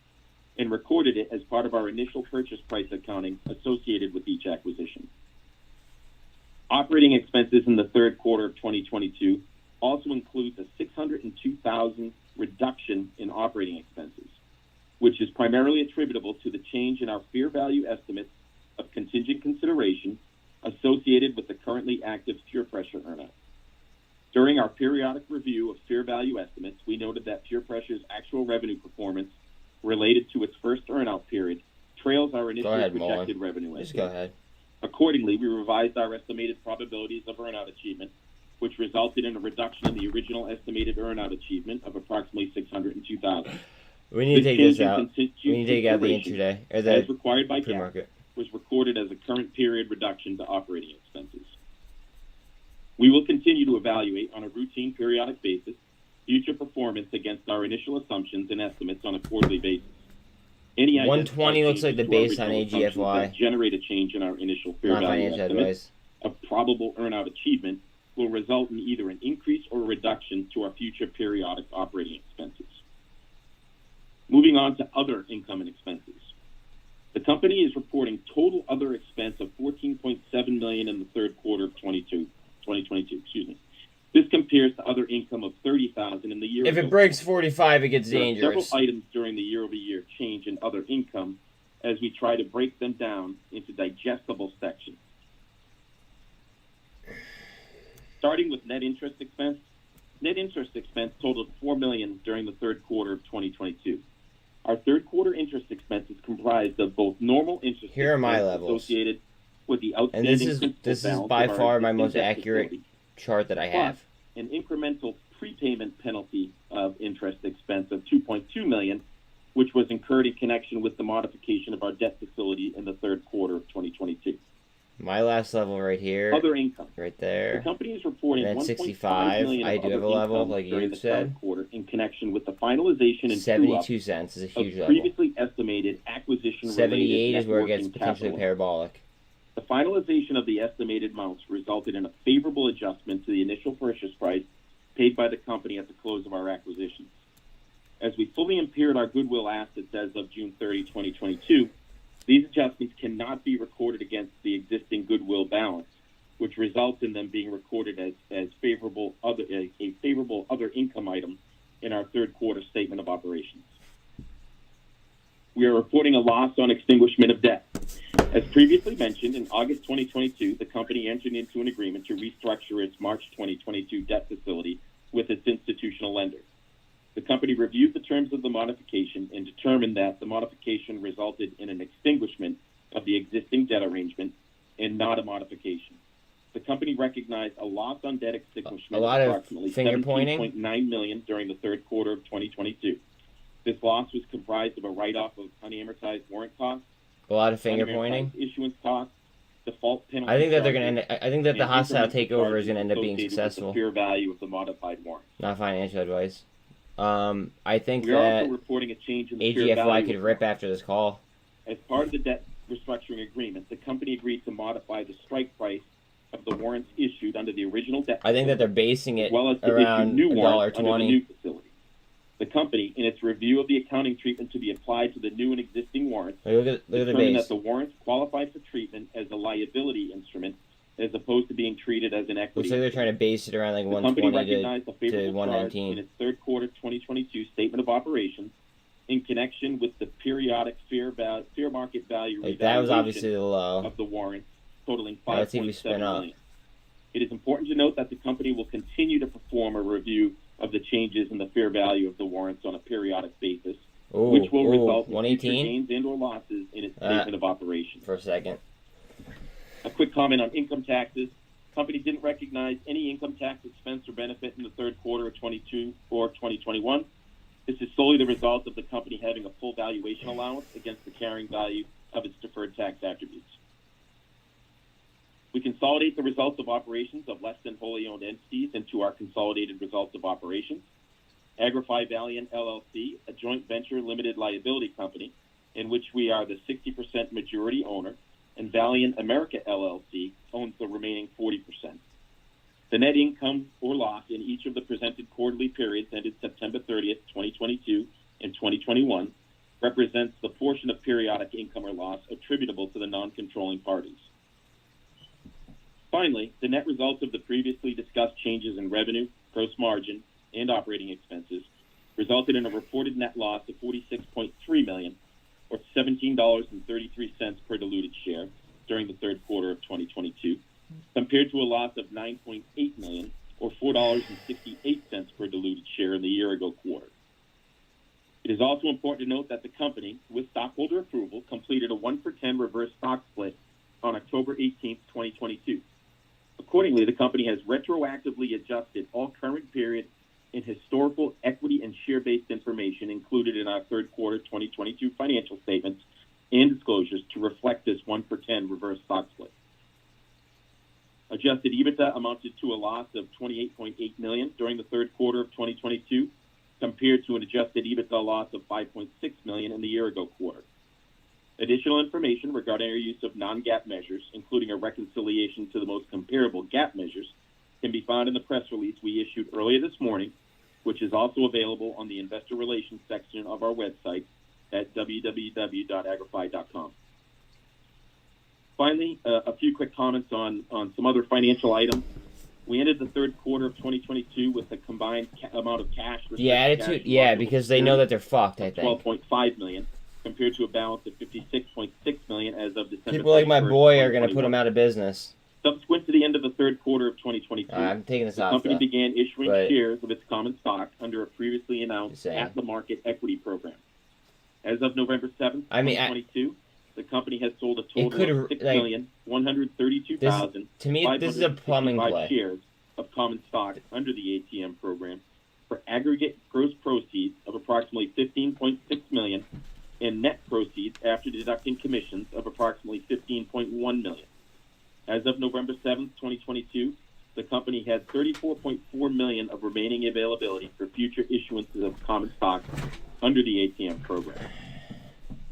and recorded it as part of our initial purchase price accounting associated with each acquisition. Operating expenses in the third quarter of 2022 also includes a $602,000 reduction in operating expenses. which is primarily attributable to the change in our fair value estimates of contingent consideration associated with the currently active Pure Pressure earnout. During our periodic review of fair value estimates, we noted that Pure Pressure's actual revenue performance related to its first earnout period trails our initial projected revenue estimate. Just go ahead. Accordingly, we revised our estimated probabilities of earnout achievement, which resulted in a reduction in the original estimated earnout achievement of approximately $602,000. We need to take this out. We need to take out the intraday, or the as required by pre-market. Was recorded as a current period reduction to operating expenses. We will continue to evaluate on a routine periodic basis future performance against our initial assumptions and estimates on a quarterly basis. Any 120 looks like the base on AGFY. Generate a change in our initial fair value estimate of probable earnout achievement will result in either an increase or a reduction to our future periodic operating expenses. Moving on to other income and expenses. The company is reporting total other expense of $14.7 million in the third quarter of 2022. This compares to other income of $30,000 in the year. If it breaks 45, it gets dangerous. There are several items during the year-over-year change in other income as we try to break them down into digestible sections. Starting with net interest expense. Net interest expense totaled $4 million during the third quarter of 2022. Our third quarter interest expense is comprised of both normal interest Here are my expense levels associated with the outstanding and this is by far my most accurate chart that I have. An incremental prepayment penalty of interest expense of $2.2 million, which was incurred in connection with the modification of our debt facility in the third quarter of 2022. My last level right here. Other income. Right there. The company is reporting and at 65 million I do have a level, like you said. Quarter in connection with the finalization and 72 cents is a huge level. Previously estimated acquisition 78 is where it gets potentially parabolic. The finalization of the estimated amounts resulted in a favorable adjustment to the initial purchase price paid by the company at the close of our acquisitions. As we fully impaired our goodwill assets as of June 30, 2022, these adjustments cannot be recorded against the existing goodwill balance, which results in them being recorded as a favorable other income item in our third quarter statement of operations. We are reporting a loss on extinguishment of debt. As previously mentioned, in August 2022, the company entered into an agreement to restructure its March 2022 debt facility with its institutional lender. The company reviewed the terms of the modification and determined that the modification resulted in an extinguishment of the existing debt arrangement and not a modification. The company recognized a loss on debt extinguishment of approximately $17.9 million during the third quarter of 2022. This loss was comprised of a write-off of unamortized warrant costs, a lot of finger pointing, issuance costs, default penalty. I think that they're going to. I think that the hostile takeover is going to end up being successful. The fair value of the modified warrant. Not financial advice. I think we are that also reporting a change in the AGFY could rip after this call. As part of the debt restructuring agreement, the company agreed to modify the strike price of the warrants issued under the original debt. I think that they're basing it as well as around $1.20. The company, in its review of the accounting treatment to be applied to the new and existing warrants, look at the determined base. that the warrants qualify for treatment as a liability instrument as opposed to being treated as an equity. Looks like they're trying to base it around like 120 to 119. In its third quarter 2022 statement of operations, in connection with the periodic fair market value that was obviously the low of the warrants, totaling $5.7 million. It is important to note that the company will continue to perform a review of the changes in the fair value of the warrants on a periodic basis, which will result in future gains and or losses in its statement of operations. For a second. A quick comment on income taxes. Company didn't recognize any income tax expense or benefit in the third quarter of 2022 or 2021. This is solely the result of the company having a full valuation allowance against the carrying value of its deferred tax attributes. We consolidate the results of operations of less than wholly owned entities into our consolidated results of operations. AGFY Valiant LLC, a joint venture limited liability company in which we are the 60% majority owner, and Valiant America LLC owns the remaining 40%. The net income or loss in each of the presented quarterly periods ended September 30th, 2022 and 2021 represents the portion of periodic income or loss attributable to the non-controlling parties. Finally, the net results of the previously discussed changes in revenue, gross margin, and operating expenses resulted in a reported net loss of $46.3 million, or $17.33 per diluted share during the third quarter of 2022, compared to a loss of $9.8 million, or $4.68 per diluted share in the year-ago quarter. It is also important to note that the company, with stockholder approval, completed a 1-for-10 reverse stock split on October 18, 2022. Accordingly, the company has retroactively adjusted all current period and historical equity and share-based information included in our third quarter 2022 financial statements and disclosures to reflect this 1-for-10 reverse stock split. Adjusted EBITDA amounted to a loss of $28.8 million during the third quarter of 2022, compared to an adjusted EBITDA loss of $5.6 million in the year-ago quarter. Additional information regarding our use of non-GAAP measures, including a reconciliation to the most comparable GAAP measures, can be found in the press release we issued earlier this morning, which is also available on the Investor Relations section of our website at www.agrify.com. Finally, a few quick comments on some other financial items. We ended the third quarter of 2022 with a combined amount of cash. Because they know that they're fucked, I think. $12.5 million, compared to a balance of $56.6 million as of December. People like my boy are going to put him out of business. Subsequent to the end of the third quarter of 2022, I'm taking this the off, company though. began issuing shares of its common stock under a previously announced at-the-market equity program. As of November 7th, 2022, the company has sold a total of 6,132,555 to me, this is a plumbing play. shares of common stock under the ATM program for aggregate gross proceeds of approximately $15.6 million and net proceeds after deducting commissions of approximately $15.1 million. As of November 7th, 2022, the company had $34.4 million of remaining availability for future issuances of common stock under the ATM program.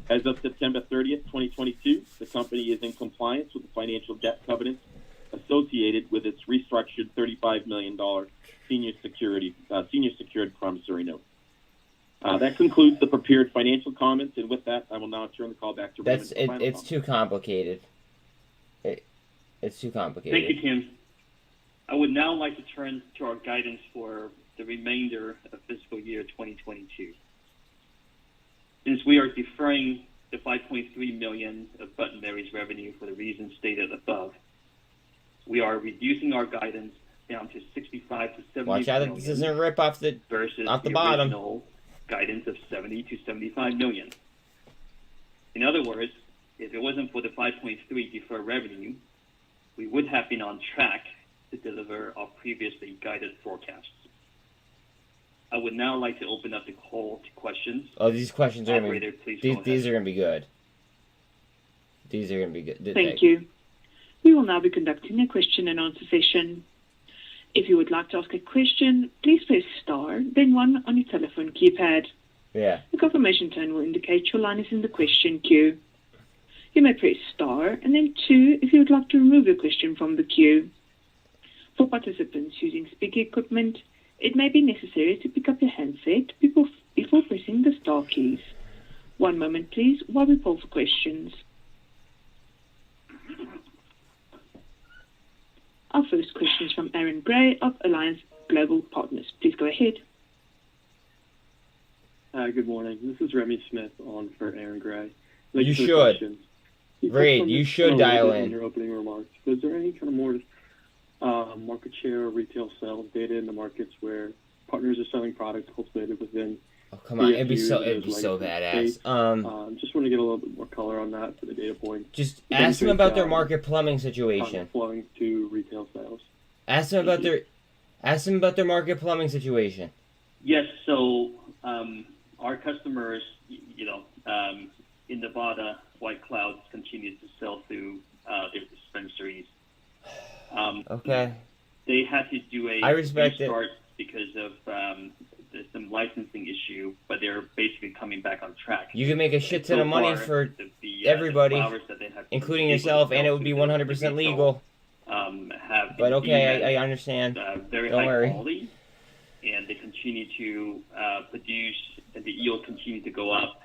As of September 30th, 2022, the company is in compliance with the financial debt covenants associated with its restructured $35 million senior secured promissory note. That concludes the prepared financial comments, and with that, I will now turn the call back to Raymond. It's too complicated. It's too complicated. Thank you, Tim. I would now like to turn to our guidance for the remainder of fiscal year 2022. Since we are deferring the $5.3 million of Bud & Mary's revenue for the reasons stated above, we are reducing our guidance down to 65 to 70 Watch out million that this doesn't rip off the bottom. Original guidance of 70 to 75 million. In other words, if it wasn't for the 5.3 deferred revenue, we would have been on track to deliver our previously guided forecasts. I would now like to open up the call to questions. Oh, these questions are going to be these are going to be good. These are going to be good. Thank you. We will now be conducting a question and answer session. If you would like to ask a question, please press star, then 1 on your telephone keypad. Yeah. The confirmation tone will indicate your line is in the question queue. You may press star and then 2 if you would like to remove your question from the queue. For participants using speaker equipment, it may be necessary to pick up your handset before pressing the star keys. One moment, please, while we poll for questions. Our first question is from Aaron Gray of Alliance Global Partners. Please go ahead. Hi, good morning. This is Remy Smith on for Aaron Gray. You should. Reed, you should dial in. Your opening remarks. Was there any kind of more market share or retail sales data in the markets where partners are selling products cultivated within? Oh, come on, it'd be so badass. Just want to get a little bit more color on that for the data point. Just ask them about their market plumbing situation. Flowing to retail sales. Ask them about their market plumbing situation. Yes, so our customers, in Nevada, White Cloud continues to sell through their dispensaries. Okay. They had to do a restart because of some licensing issue, but they're basically coming back on track. You can make a shit ton of money for everybody, including yourself, and it would be 100% legal. But okay, I understand. Very Don't high worry. quality, and they continue to produce, and the yield continue to go up.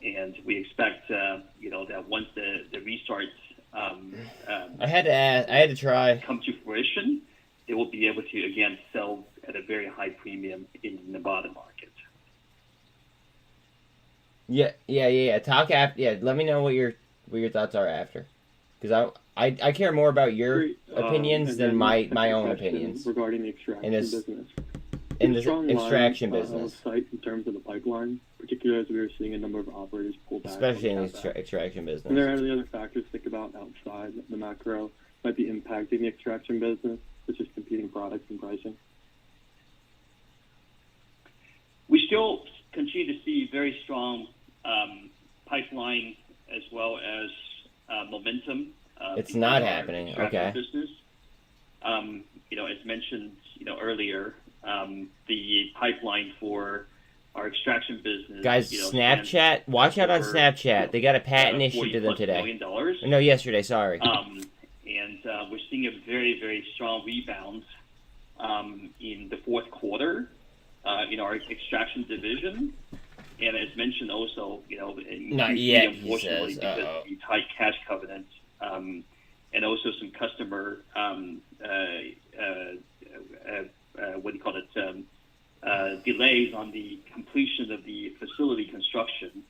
And we expect, that once the restarts I had to try. come to fruition, they will be able to again sell at a very high premium in the Nevada market. Yeah. Talk after. Yeah, let me know what your thoughts are after, because I care more about your Great. opinions And than then my second own question opinions regarding the extraction in this business. in There's this a strong extraction line business, of sight in terms of the pipeline, particularly as we are seeing a number of operators pull back. especially in on the CapEx. extraction Are there business. any other factors to think about outside the macro might be impacting the extraction business, such as competing products and pricing? We still continue to see very strong pipeline as well as momentum. It's behind not our happening. extraction Okay. Business. As mentioned, earlier, the pipeline for our extraction business. Guys, Snapchat. Watch out on Snapchat. They got a patent issued to them today. No, yesterday. Sorry. And we're seeing a very, very strong rebound in the fourth quarter in our extraction division. And as mentioned also, in Not Q3, yet, he unfortunately, says. because of the tight cash covenants, and also some customer, delays on the completion of the facility construction.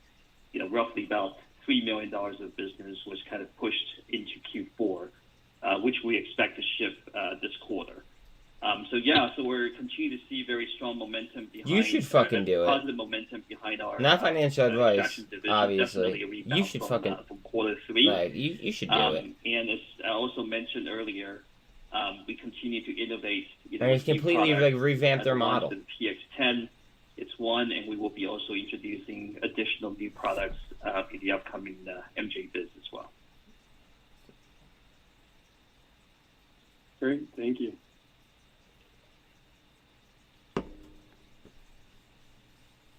Roughly about $3 million of business was kind of pushed into Q4, which we expect to ship this quarter. So we're continuing to see very strong momentum behind. You should fucking do it. Positive momentum behind our. Not financial advice, division. obviously. You should from quarter 3. Like, you should do it. And as I also mentioned earlier, we continue to innovate. And it's completely revamped their model. The PX10, it's one, and we will be also introducing additional new products in the upcoming MJ Biz as well. Great, thank you.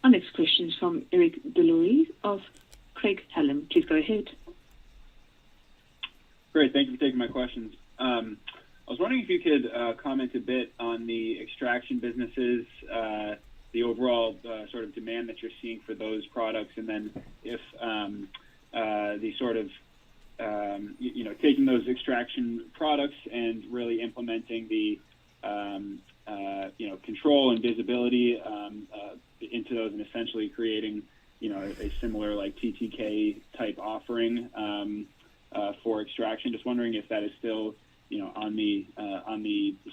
Our next question is from Eric Delory of Craig-Hallum. Please go ahead. Great, thank you for taking my questions. I was wondering if you could comment a bit on the extraction businesses, the overall sort of demand that you're seeing for those products, and then if the sort of taking those extraction products and really implementing the control and visibility into those, and essentially creating a similar like TTK type offering for extraction. Just wondering if that is still on the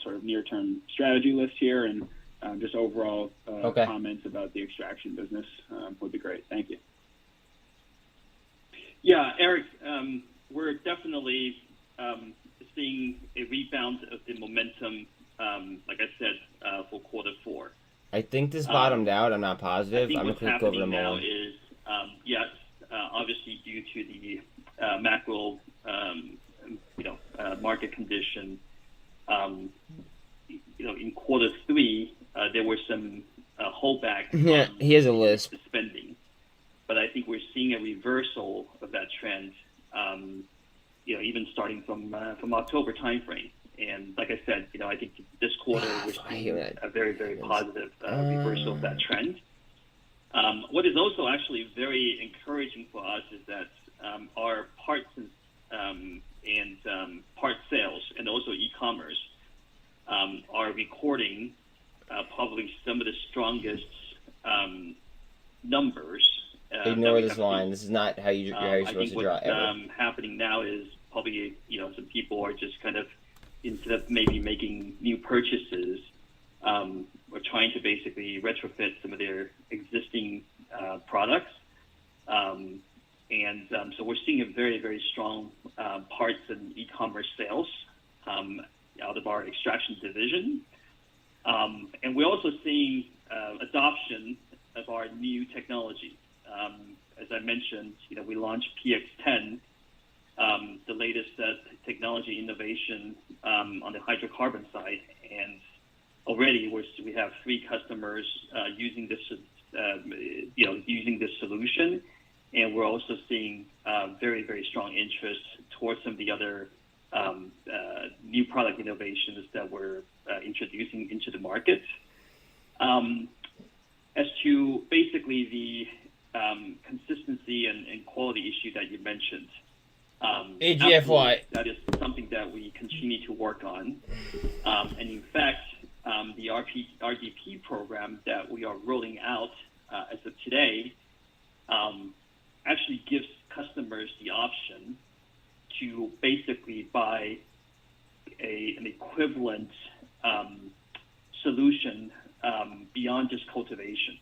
sort of near term strategy list here, and just overall comments about the extraction business would be great. Thank you. Yeah, Eric, we're definitely seeing a rebound of the momentum, like I said, for quarter 4. I think this bottomed out. I'm not positive. I'm going to click over the now MULN. is, yes, obviously due to the macro, market condition, in quarter 3, there were some holdback. Yeah, he has a list. Spending, but I think we're seeing a reversal of that trend. Even starting from October timeframe. And like I said, I think this quarter we're seeing a very, very positive reversal of that trend. What is also actually very encouraging for us is that our parts and part sales and also e-commerce are recording probably some of the strongest numbers. Ignore this line. This is not how you're supposed to draw. What's happening now is probably some people are just kind of, instead of maybe making new purchases, or trying to basically retrofit some of their existing products. So we're seeing a very, very strong parts and e-commerce sales out of our extraction division. And we're also seeing adoption of our new technology. As I mentioned, we launched PX10, the latest technology innovation on the hydrocarbon side, and already we have 3 customers using this, using this solution, and we're also seeing very, very strong interest towards some of the other new product innovations that we're introducing into the market. As to basically the consistency and quality issue that you mentioned. AGFY. That is something that we continue to work on. And in fact, the RDP program that we are rolling out as of today actually gives customers the option to basically buy an equivalent solution beyond just cultivation.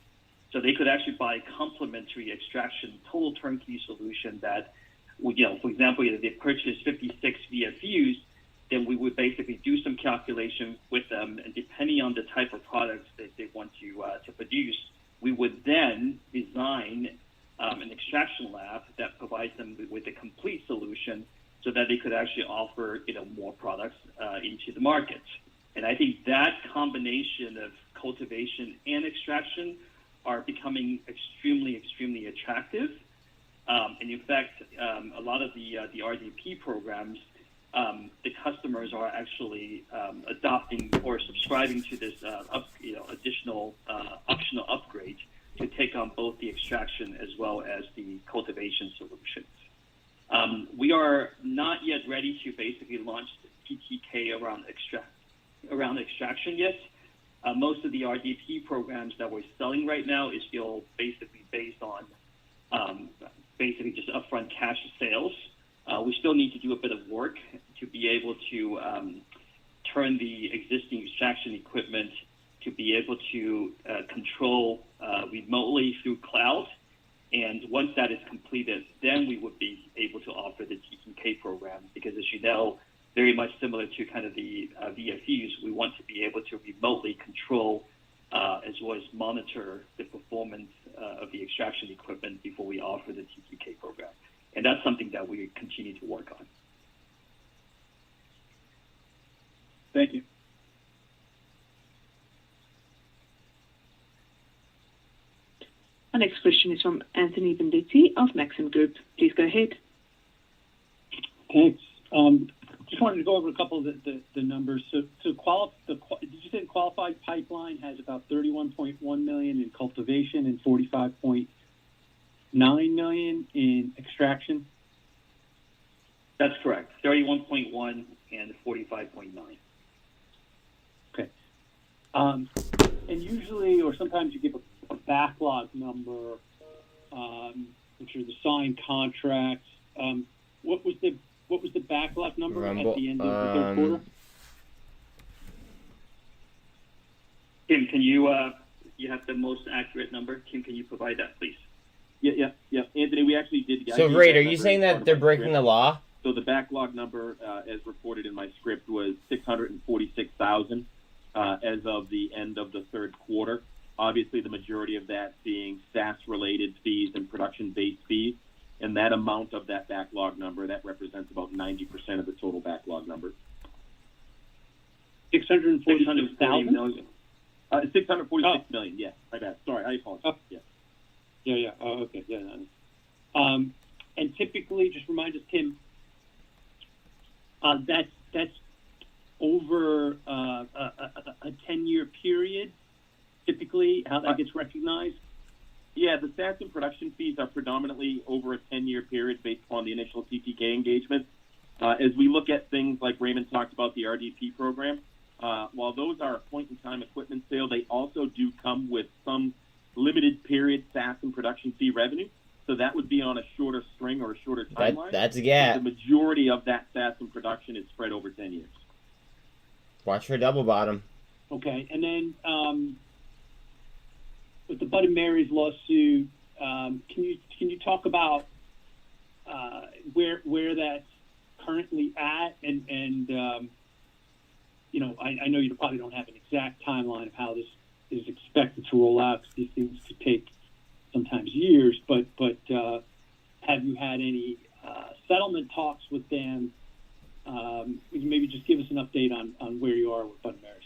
So they could actually buy complementary extraction, total turnkey solution that, for example, if they purchase 56 VFUs, then we would basically do some calculation with them, and depending on the type of products that they want to produce, we would then design an extraction lab that provides them with a complete solution so that they could actually offer more products into the market. And I think that combination of cultivation and extraction are becoming extremely, extremely attractive. And in fact, a lot of the RDP programs, the customers are actually adopting or subscribing to this additional optional upgrade to take on both the extraction as well as the cultivation solutions. We are not yet ready to basically launch the TTK around extraction yet. Most of the RDP programs that we're selling right now is still basically based on basically just upfront cash sales. We still need to do a bit of work to be able to turn the existing extraction equipment to be able to control remotely through cloud. And once that is completed, then we would be able to offer the TTK program, because as you know, very much similar to kind of the VFUs, we want to be able to remotely control as well as monitor the performance of the extraction equipment before we offer the TTK program. And that's something that we continue to work on. Thank you. Our next question is from Anthony Venditti of Maxim Group. Please go ahead. Thanks. Just wanted to go over a couple of the numbers. Did you say the qualified pipeline has about 31.1 million in cultivation and 45.9 million in extraction? That's correct. 31.1 and 45.9. Okay. And usually, or sometimes you give a backlog number, which are the signed contracts. What was the backlog number at the end of the third quarter? Kim, can you have the most accurate number? Kim, can you provide that, please? Yeah. Anthony, we actually did. So, Raid, are you saying that they're breaking the law? So the backlog number, as reported in my script, was 646,000 as of the end of the third quarter. Obviously, the majority of that being SaaS-related fees and production-based fees. And that amount of that backlog number, that represents about 90% of the total backlog number. 646,000 million. 646 million. Yeah, my bad. Sorry, I apologize. Yeah. Yeah. Oh, okay. Yeah. And typically, just remind us, Tim, that's over a 10-year period. Typically, how that gets recognized. Yeah, the SaaS and production fees are predominantly over a 10-year period based upon the initial TTK engagement. As we look at things like Raymond talked about the RDP program, while those are a point-in-time equipment sale, they also do come with some limited period SaaS and production fee revenue. So that would be on a shorter string or a shorter timeline. That's a gap. The majority of that SaaS and production is spread over 10 years. Watch for double bottom. Okay, and then with the Bud & Mary's lawsuit, can you talk about where that's currently at, and I know you probably don't have an exact timeline of how this is expected to roll out, because these things could take sometimes years, but have you had any settlement talks with them? Maybe just give us an update on where you are with Bud & Mary's.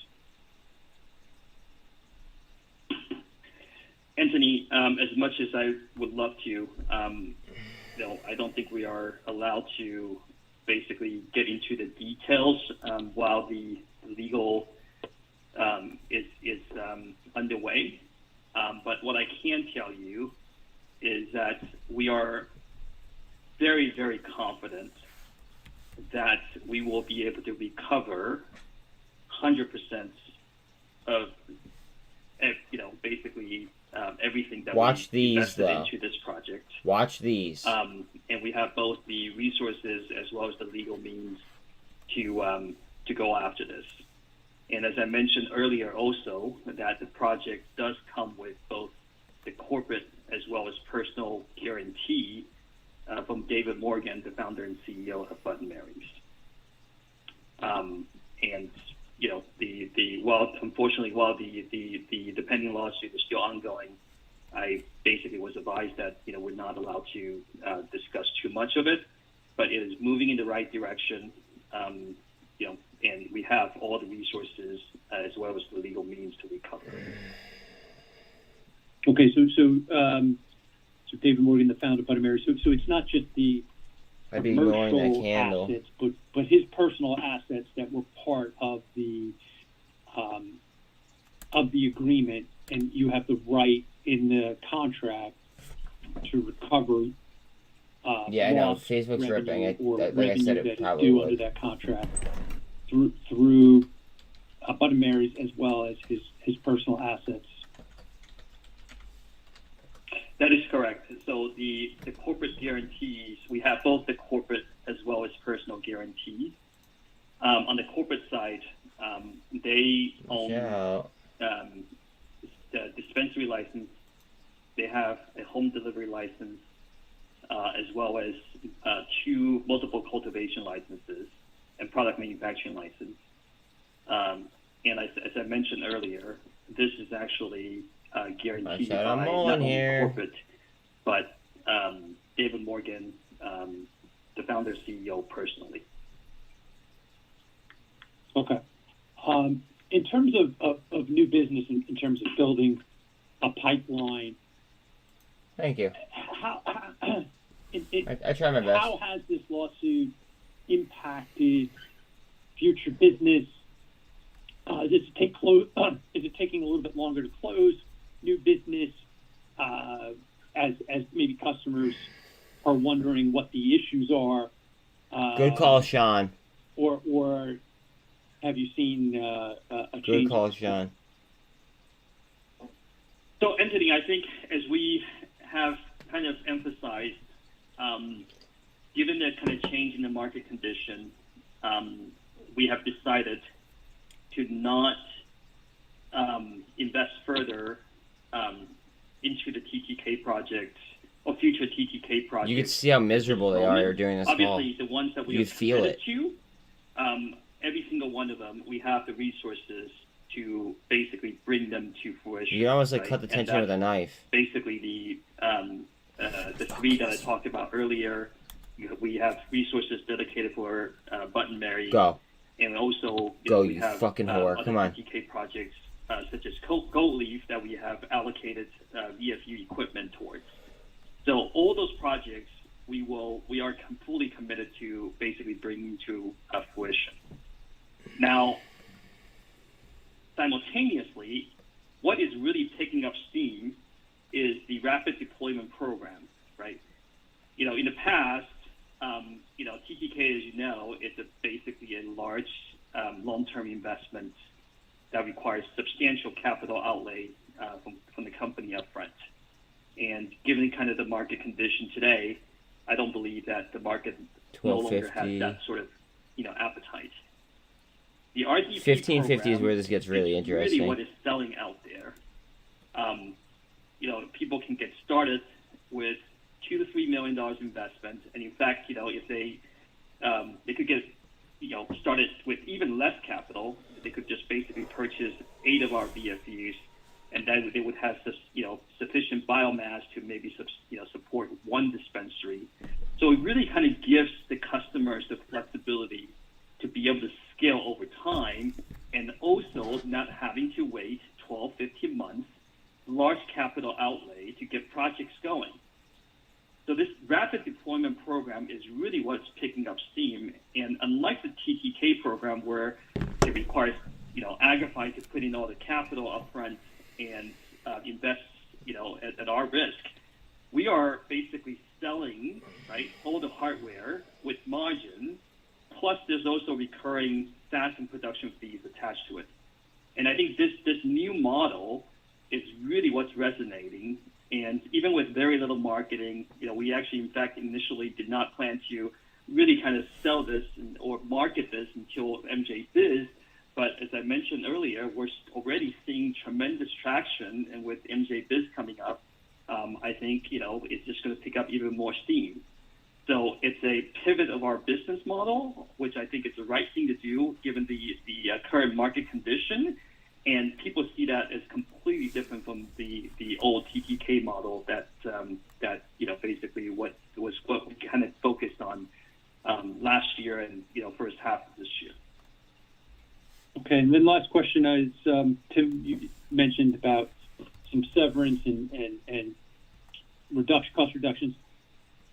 Anthony, as much as I would love to, I don't think we are allowed to basically get into the details while the legal is underway. But what I can tell you is that we are very, very confident that we will be able to recover 100% of, basically everything that Watch we these, invested though. into this project. Watch these. And we have both the resources as well as the legal means to go after this. And as I mentioned earlier also, that the project does come with both the corporate as well as personal guarantee from David Morgan, the founder and CEO of Bud & Mary's. And unfortunately, while the pending lawsuit is still ongoing, I basically was advised that we're not allowed to discuss too much of it, but it is moving in the right direction. And we have all the resources as well as the legal means to recover. Okay, so David Morgan, the founder of Bud & Mary's. So it's not just the I'd be ignoring that commercial candle. assets, but his personal assets that were part of the agreement, and you have the right in the contract to recover. Yeah, I know. lost Facebook's revenue ripping. or Like I revenue said, that it is probably due would. under that contract through Bud & Mary's as well as his personal assets. That is correct. So the corporate guarantees, we have both the corporate as well as personal guarantees. On the corporate side, they own the dispensary license. They have a home delivery license, as well as two multiple cultivation licenses and product manufacturing license. And as I mentioned earlier, this is actually guaranteed by not only corporate, but David Morgan, the founder CEO, personally. Okay. In terms of new business, in terms of building a pipeline. Thank you. I try my best. How has this lawsuit impacted future business? Is it taking a little bit longer to close new business as maybe customers are wondering what the issues are? Good call, Sean. Or have you seen a change? Good call, Sean. So, Anthony, I think as we have kind of emphasized, given the kind of change in the market condition, we have decided to not invest further into the TTK project or future TTK projects. You can see how miserable they are during this call. Obviously, the ones that we have committed to, every single one of them, we have the resources to basically bring them to fruition. You almost cut the tension with a knife. Basically, the three that I talked about earlier, we have resources dedicated for Bud & Mary's. Go. And also, we have fucking whore. Come on. TTK projects such as goev that we have allocated VFU equipment towards. So all those projects we are fully committed to basically bringing to fruition. Now, simultaneously, what is really picking up steam is the rapid deployment program, right? In the past, TTK, as you know, is basically a large long-term investment that requires substantial capital outlay from the company upfront. And given kind of the market condition today, I don't believe that the market no longer has that sort of appetite. The RDP 1550 is where this gets really interesting. Really what is selling out there. People can get started with $2 to $3 million investment, and in fact, if they could get started with even less capital, they could just basically purchase 8 of our VFUs, and then they would have sufficient biomass to maybe support one dispensary. So it really kind of gives the customers the flexibility to be able to scale over time, and also not having to wait 12, 15 months, large capital outlay to get projects going. So this rapid deployment program is really what's picking up steam. And unlike the TTK program, where it requires, AGFY to put in all the capital up front and invest, at our risk, we are basically selling, right, all the hardware with margin, plus there's also recurring SaaS and production fees attached to it. And I think this new model is really what's resonating. And even with very little marketing, we actually, in fact, initially did not plan to really kind of sell this or market this until MJ Biz. But as I mentioned earlier, we're already seeing tremendous traction. And with MJ Biz coming up, I think, it's just going to pick up even more steam. So it's a pivot of our business model, which I think is the right thing to do given the current market condition. And people see that as completely different from the old TTK model that basically what we kind of focused on last year and first half of this year. Okay, and then last question is, Tim, you mentioned about some severance and cost reductions.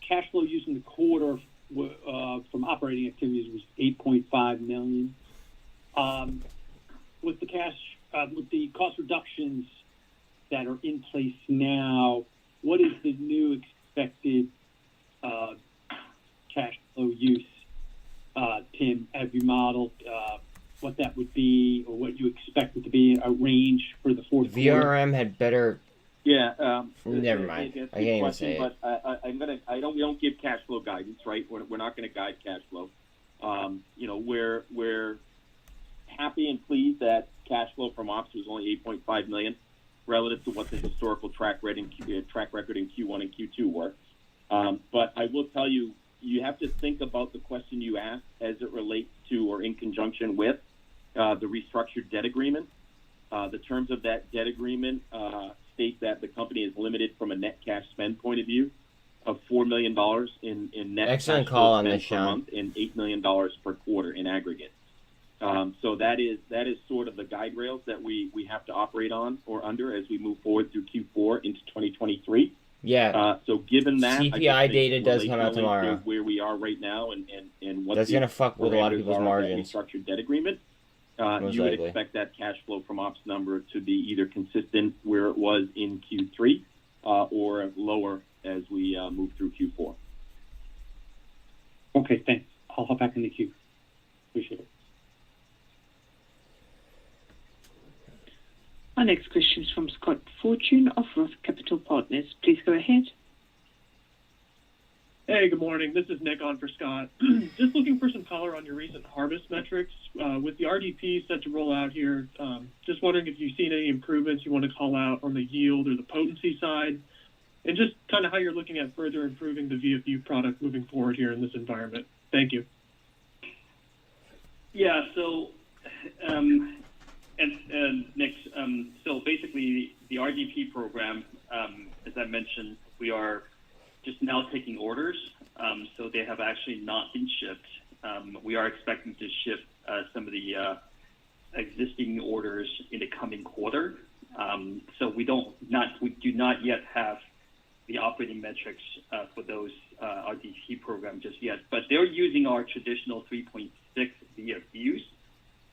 Cash flow used in the quarter from operating activities was $8.5 million. With the cost reductions that are in place now, what is the new expected cash flow use? Tim, have you modeled what that would be, or what you expect it to be, a range for the fourth quarter? VRM had better. Yeah. Never mind. I can't even say it. But we don't give cash flow guidance, right? We're not going to guide cash flow. We're happy and pleased that cash flow from ops was only $8.5 million relative to what the historical track record in Q1 and Q2 were. But I will tell you, you have to think about the question you asked as it relates to or in conjunction with the restructured debt agreement. The terms of that debt agreement state that the company is limited from a net cash spend point of view of $4 million in net Excellent cash call flow on spend this, per Sean. month and $8 million per quarter in aggregate. So that is sort of the guide rails that we have to operate on or under as we move forward through Q4 into 2023. Yeah. So given that, CPI data does come out tomorrow. Where we are right now and what That's gonna fuck with a lot of people's margins. Structured debt agreement. Most You would likely. expect that cash flow from ops number to be either consistent where it was in Q3 or lower as we move through Q4. Okay, thanks. I'll hop back in the queue. Appreciate it. Our next question is from Scott Fortune of Roth Capital Partners. Please go ahead. Hey, good morning. This is Nick on for Scott. Just looking for some color on your recent harvest metrics. With the RDP set to roll out here, just wondering if you've seen any improvements you want to call out on the yield or the potency side, and just kind of how you're looking at further improving the VFU product moving forward here in this environment. Thank you. Yeah, so, Nick, so basically the RDP program, as I mentioned, we are just now taking orders, so they have actually not been shipped. We are expecting to ship some of the existing orders in the coming quarter. So we do not yet have the operating metrics for those RDP program just yet, but they're using our traditional 3.6 VFUs.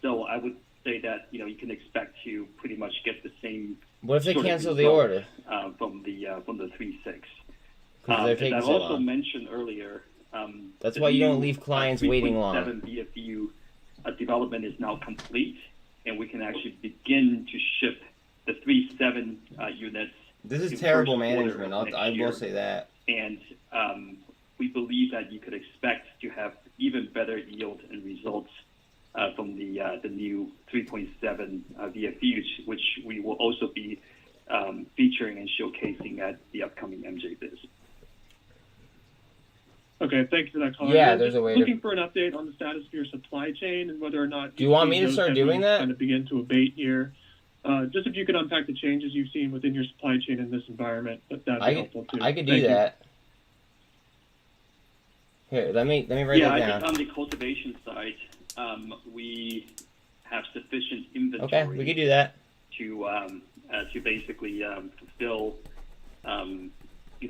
So I would say that you can expect to pretty much get the same. What if they sort of cancel the result, order? From the 3.6? Because they're taking as I so also long. mentioned earlier, That's the why you don't new, leave clients waiting long. 3.7 VFU development is now complete, and we can actually begin to ship the 3.7 units. This is in terrible first quarter management. of next I year. will say that. And we believe that you could expect to have even better yield and results from the new 3.7 VFUs, which we will also be featuring and showcasing at the upcoming MJ Biz. Okay, thanks for that call. Yeah, there's a way looking for an update on the status of your supply chain and whether or not Do you want me to start doing that? Kind of begin to abate here. Just if you could unpack the changes you've seen within your supply chain in this environment, that'd be helpful too. I could do Thank you. that. Here, let me write Yeah, it I down. think on the cultivation side, we have sufficient inventory. Okay, we could do that. To basically fulfill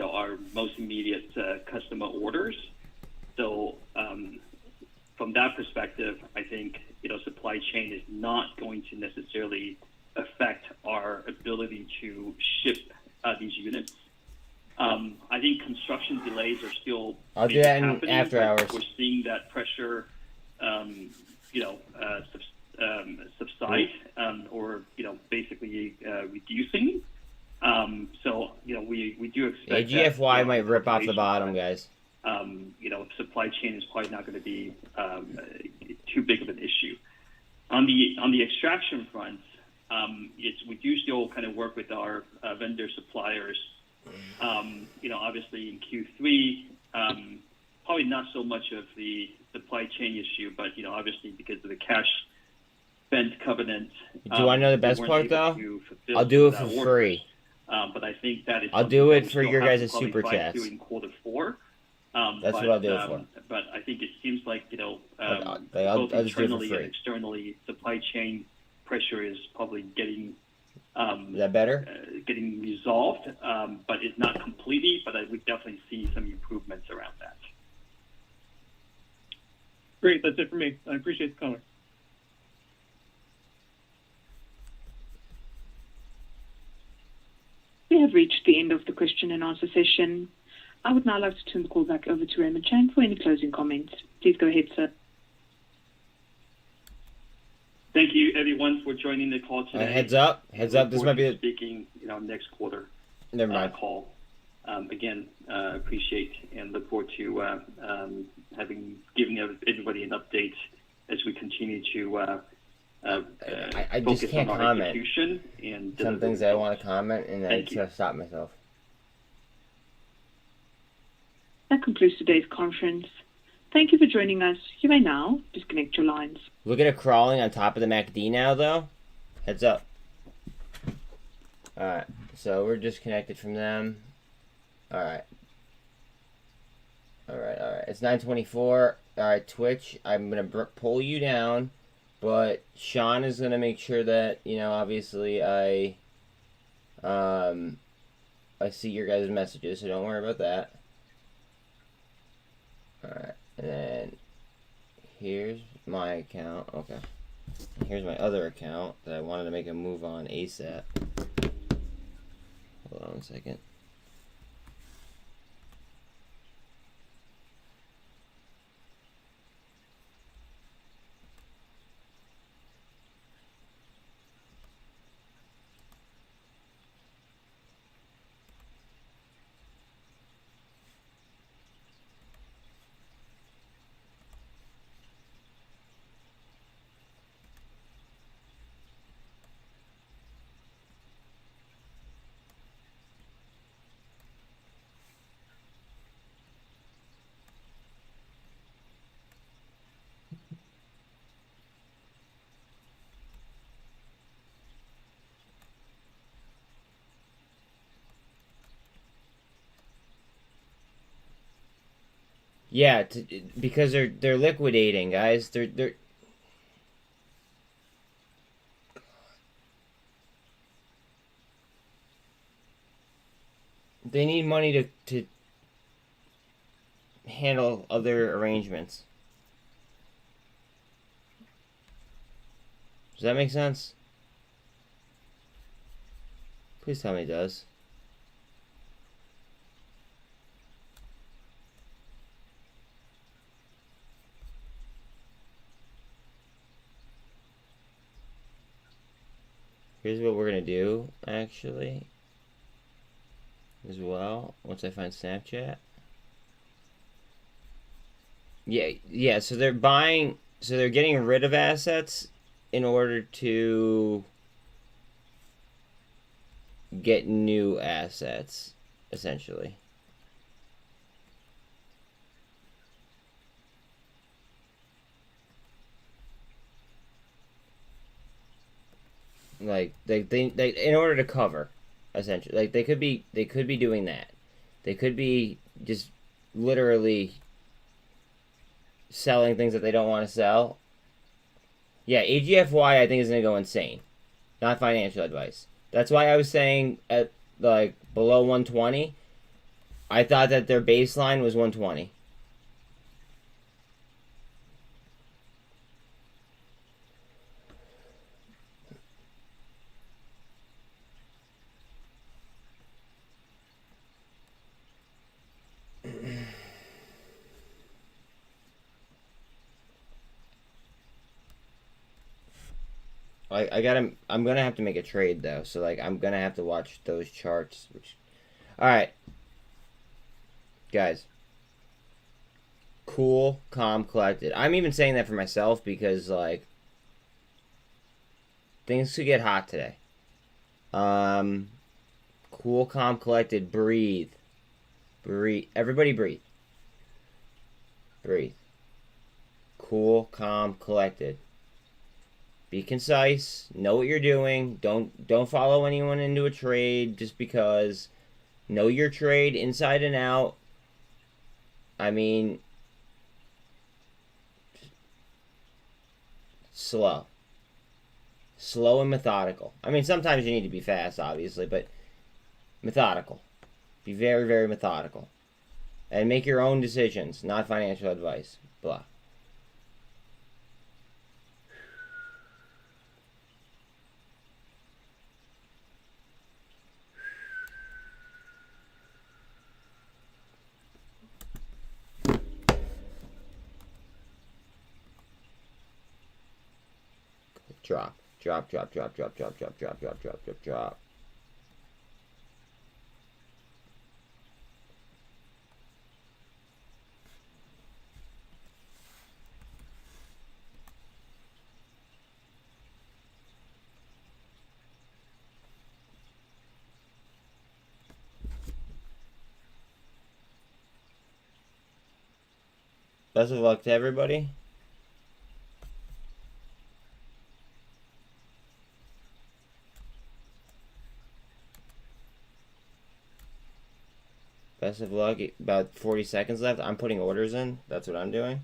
our most immediate customer orders. So from that perspective, I think supply chain is not going to necessarily affect our ability to ship these units. I think construction delays are still I'll do that in happening, after but hours. We're seeing that pressure subside, or basically be reducing. So we do expect AGFY might rip off the bottom, guys. Supply chain is probably not going to be too big of an issue. On the extraction front, we do still kind of work with our vendor suppliers. Obviously in Q3, probably not so much of the supply chain issue, but obviously because of the cash spent covenant. Do you want to know the best part though? I'll do it for free. But I think that is. I'll do it for your guys' super chats. In Q4. That's what I'll do it for. But I think it seems like I'll both just do it for internally free. and externally, supply chain pressure is probably getting. Is that better? Getting resolved, but it's not completely. But I would definitely see some improvements around that. Great, that's it for me. I appreciate the color. We have reached the end of the question and answer session. I would now like to turn the call back over to Raymond Chang for any closing comments. Please go ahead, sir. Thank you, everyone, for joining the call today. Heads up. This might be speaking, next quarter. Never mind. Call. Again, appreciate and look forward to giving everybody an update as we continue to. I just can't comment. And some things I want to comment, and I just stop myself. That concludes today's conference. Thank you for joining us. You may now disconnect your lines. Look at it crawling on top of the MACD now, though. Heads up. Alright, so we're disconnected from them. Alright. It's 9:24. Alright, Twitch, I'm going to pull you down. But Sean is going to make sure that, obviously I see your guys' messages, so don't worry about that. Alright, and then here's my account. Okay. Here's my other account that I wanted to make a move on ASAP. Hold on a second. Yeah, because they're liquidating, guys. They're they need money to handle other arrangements. Does that make sense? Please tell me it does. Here's what we're gonna do, actually, as well, once I find Snapchat. Yeah, so they're getting rid of assets in order to get new assets, essentially. Like they in order to cover, essentially, like they could be doing that. They could be just literally selling things that they don't want to sell. Yeah, AGFY I think is gonna go insane. Not financial advice. That's why I was saying at like below 120. I thought that their baseline was 120. I'm gonna have to make a trade though, so like I'm gonna have to watch those charts. All right, guys. Cool, calm, collected. I'm even saying that for myself because like things could get hot today. Cool, calm, collected. Breathe. Breathe. Everybody breathe. Breathe. Cool, calm, collected. Be concise. Know what you're doing. Don't follow anyone into a trade just because. Know your trade inside and out. I mean, slow. Slow and methodical. I mean, sometimes you need to be fast, obviously, but methodical. Be very, very methodical. And make your own decisions, not financial advice. Blah. Drop. Drop, drop, drop, drop, drop, drop, drop, drop, drop, drop, drop. Best of luck to everybody. Best of luck. About 40 seconds left. I'm putting orders in. That's what I'm doing.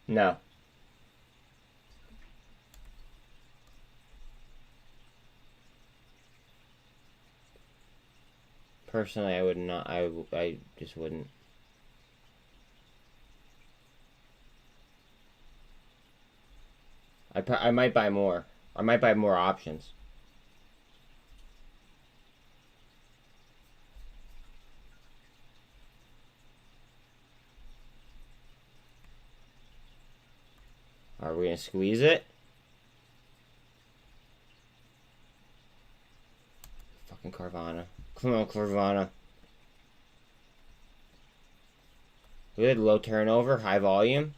No. Personally, I would not. I just wouldn't. I might buy more. I might buy more options. Are we gonna squeeze it? Fucking Carvana. Come on, Carvana. Look at the low turnover, high volume.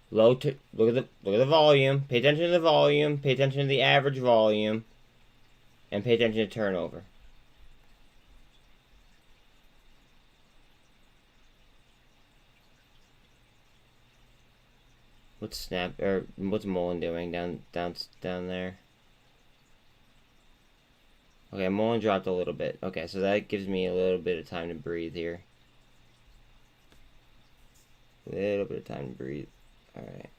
Look at the volume. Pay attention to the volume. Pay attention to the average volume. And pay attention to turnover. What's what's MULN doing down there? Okay, MULN dropped a little bit. Okay, so that gives me a little bit of time to breathe here. A little bit of time to breathe. All right.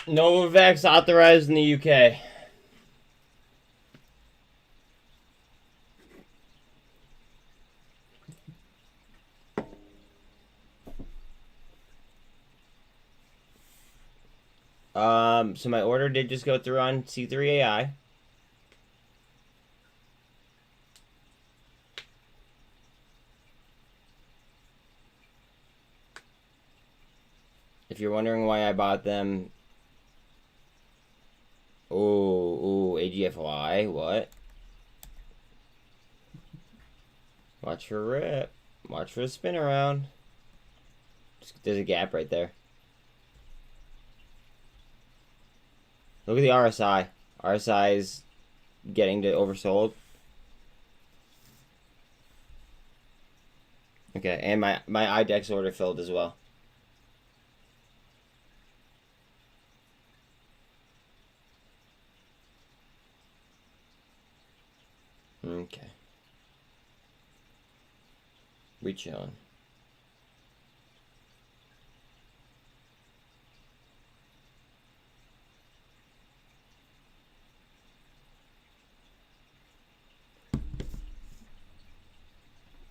Novavax authorized in the UK. So my order did just go through on C3 AI. If you're wondering why I bought them, ooh, AGFY, what? Watch for rip. Watch for the spin around. There's a gap right there. Look at the RSI. RSI is getting to oversold. Okay, and my IDEX order filled as well. Okay. We chillin'.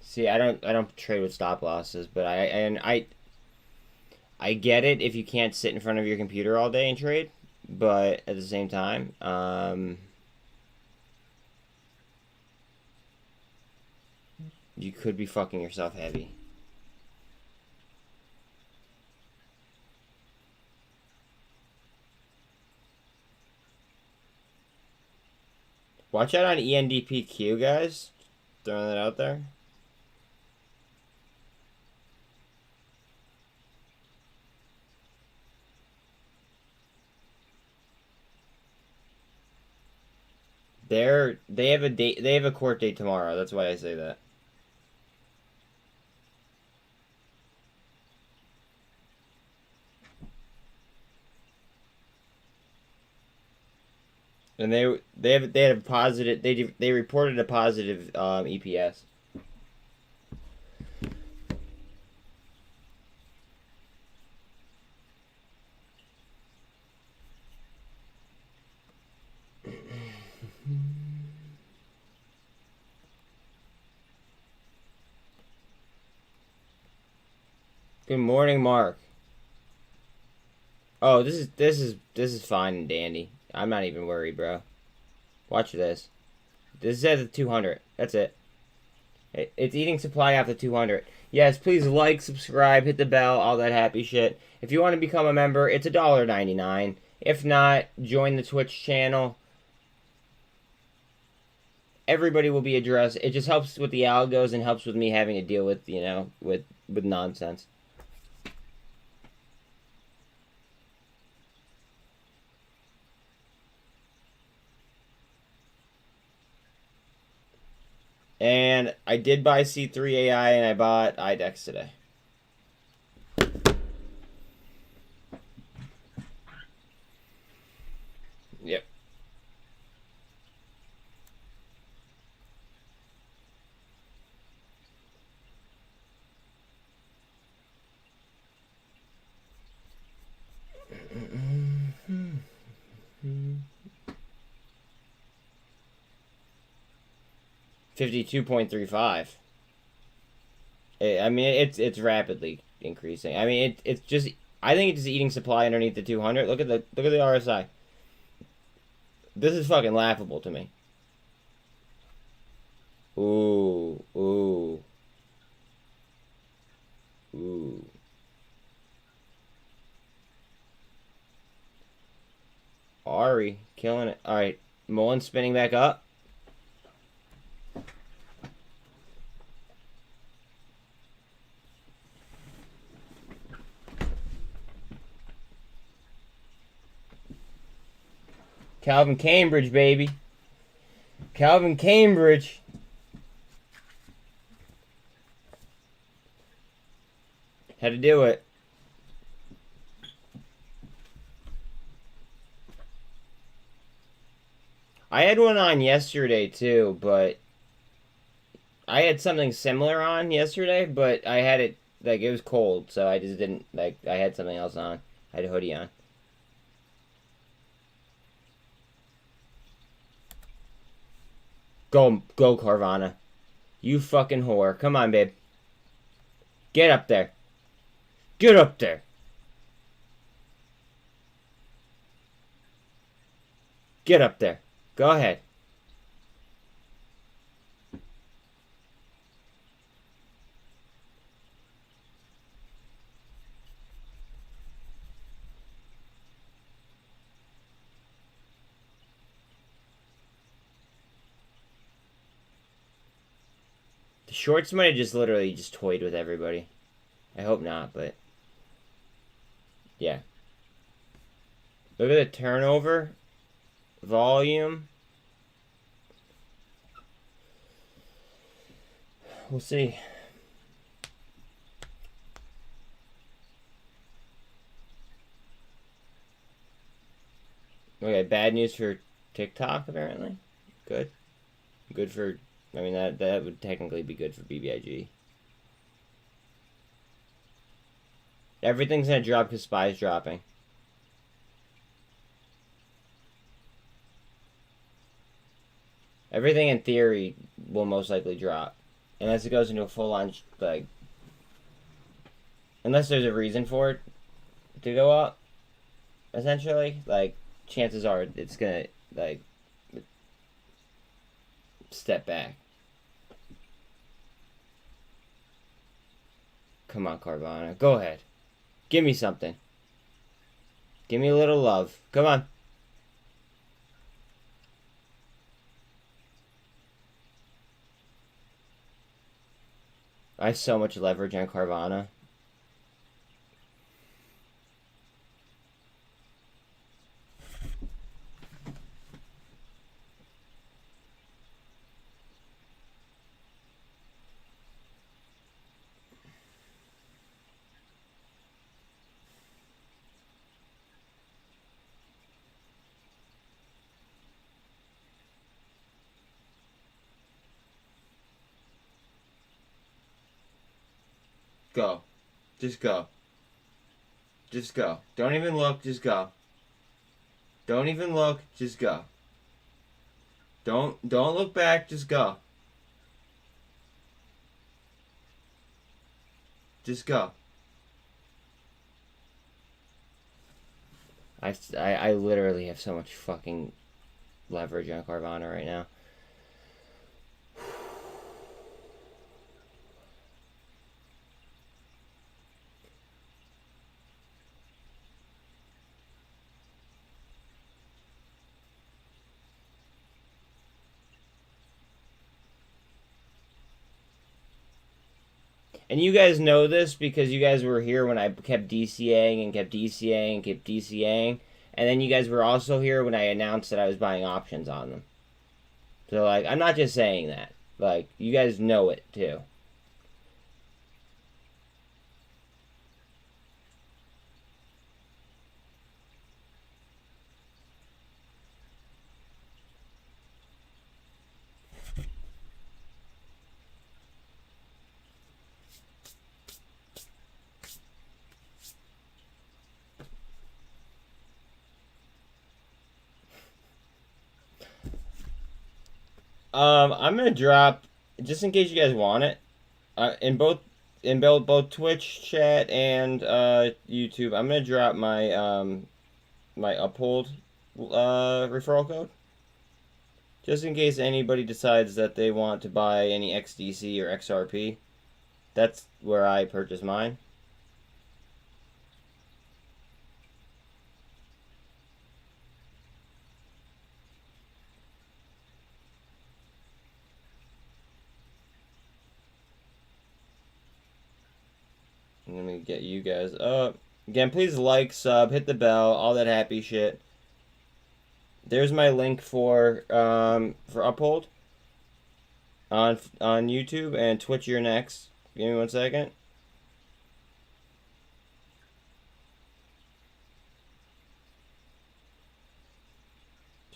See, I don't trade with stop losses, but I get it if you can't sit in front of your computer all day and trade, but at the same time, you could be fucking yourself heavy. Watch out on ENDPQ, guys. Throwing that out there. They have a date. They have a court date tomorrow. That's why I say that. And they had a positive. They reported a positive EPS. Good morning, Mark. Oh, this is fine and dandy. I'm not even worried, bro. Watch this. This is at the 200. That's it. It's eating supply off the 200. Yes, please like, subscribe, hit the bell, all that happy shit. If you want to become a member, it's $1.99. If not, join the Twitch channel. Everybody will be addressed. It just helps with the algos and helps with me having to deal with, you know, with nonsense. And I did buy C3 AI and I bought IDEX today. Yep. $52.35. I mean, it's rapidly increasing. I mean, it's just, I think it's just eating supply underneath the 200. Look at the RSI. This is fucking laughable to me. Ooh, ooh, ooh. Ari killing it. All right, MULN spinning back up. Calvin Cambridge, baby. Calvin Cambridge. Had to do it. I had one on yesterday too, but I had something similar on yesterday, but I had it, like, it was cold, so I just didn't, like, I had something else on. I had a hoodie on. Go Carvana. You fucking whore. Come on, babe. Get up there. Get up there. Get up there. Go ahead. The shorts might have just literally just toyed with everybody. I hope not, but yeah. Look at the turnover, volume. We'll see. Okay, bad news for TikTok, apparently. Good. Good for... I mean, that would technically be good for BBIG. Everything's gonna drop because SPY's dropping. Everything in theory will most likely drop. Unless it goes into a full-on, like... Unless there's a reason for it to go up, essentially. Like, chances are it's gonna, like, step back. Come on, Carvana. Go ahead. Give me something. Give me a little love. Come on. I have so much leverage on Carvana. Go. Just go. Just go. Don't even look, just go. Don't even look, just go. Don't look back, just go. Just go. I literally have so much fucking leverage on Carvana right now. And you guys know this because you guys were here when I kept DCAing and kept DCAing and kept DCAing. And then you guys were also here when I announced that I was buying options on them. So, like, I'm not just saying that. Like, you guys know it, too. I'm gonna drop, just in case you guys want it, in both Twitch chat and YouTube. I'm gonna drop my my Uphold referral code, just in case anybody decides that they want to buy any XDC or XRP. That's where I purchase mine. Let me get you guys up. Again, please like, sub, hit the bell, all that happy shit. There's my link for Uphold on YouTube and Twitch. You're next. Give me 1 second.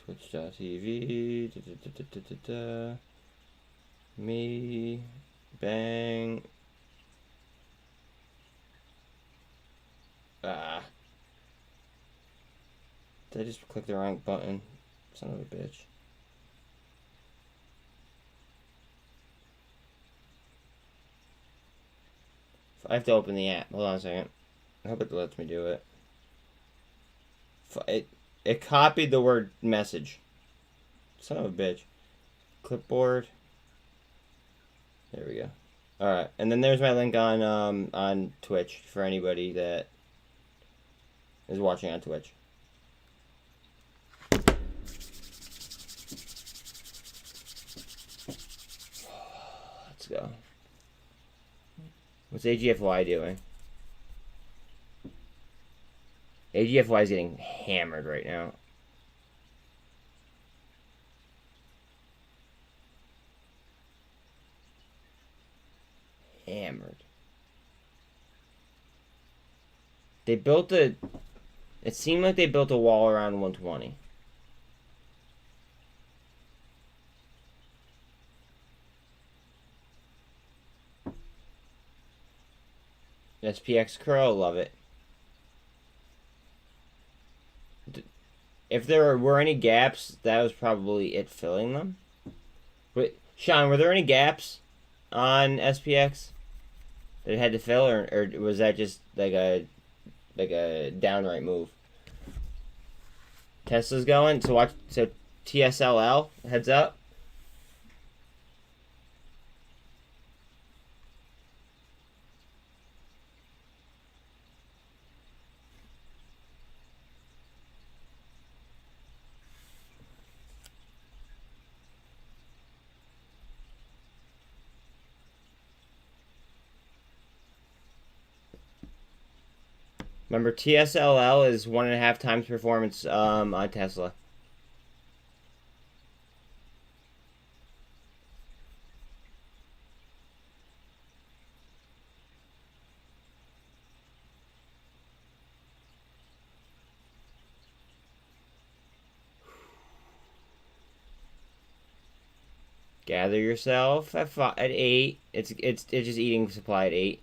Twitch.tv. Me. Bang. Did I just click the wrong button? Son of a bitch. I have to open the app. Hold on a second. I hope it lets me do it. It copied the word message. Son of a bitch. Clipboard. There we go. Alright, and then there's my link on Twitch for anybody that is watching on Twitch. Let's go. What's AGFY doing? AGFY is getting hammered right now. hammered. They built a... It seemed like they built a wall around 120. SPX curl, love it. If there were any gaps, that was probably it filling them. Wait, Sean, were there any gaps on SPX that it had to fill, or was that just like a downright move? Tesla's going, so watch. So TSLL, heads up. Remember, TSLL is 1.5 times performance on Tesla. Gather yourself at 8. It's just eating supply at 8.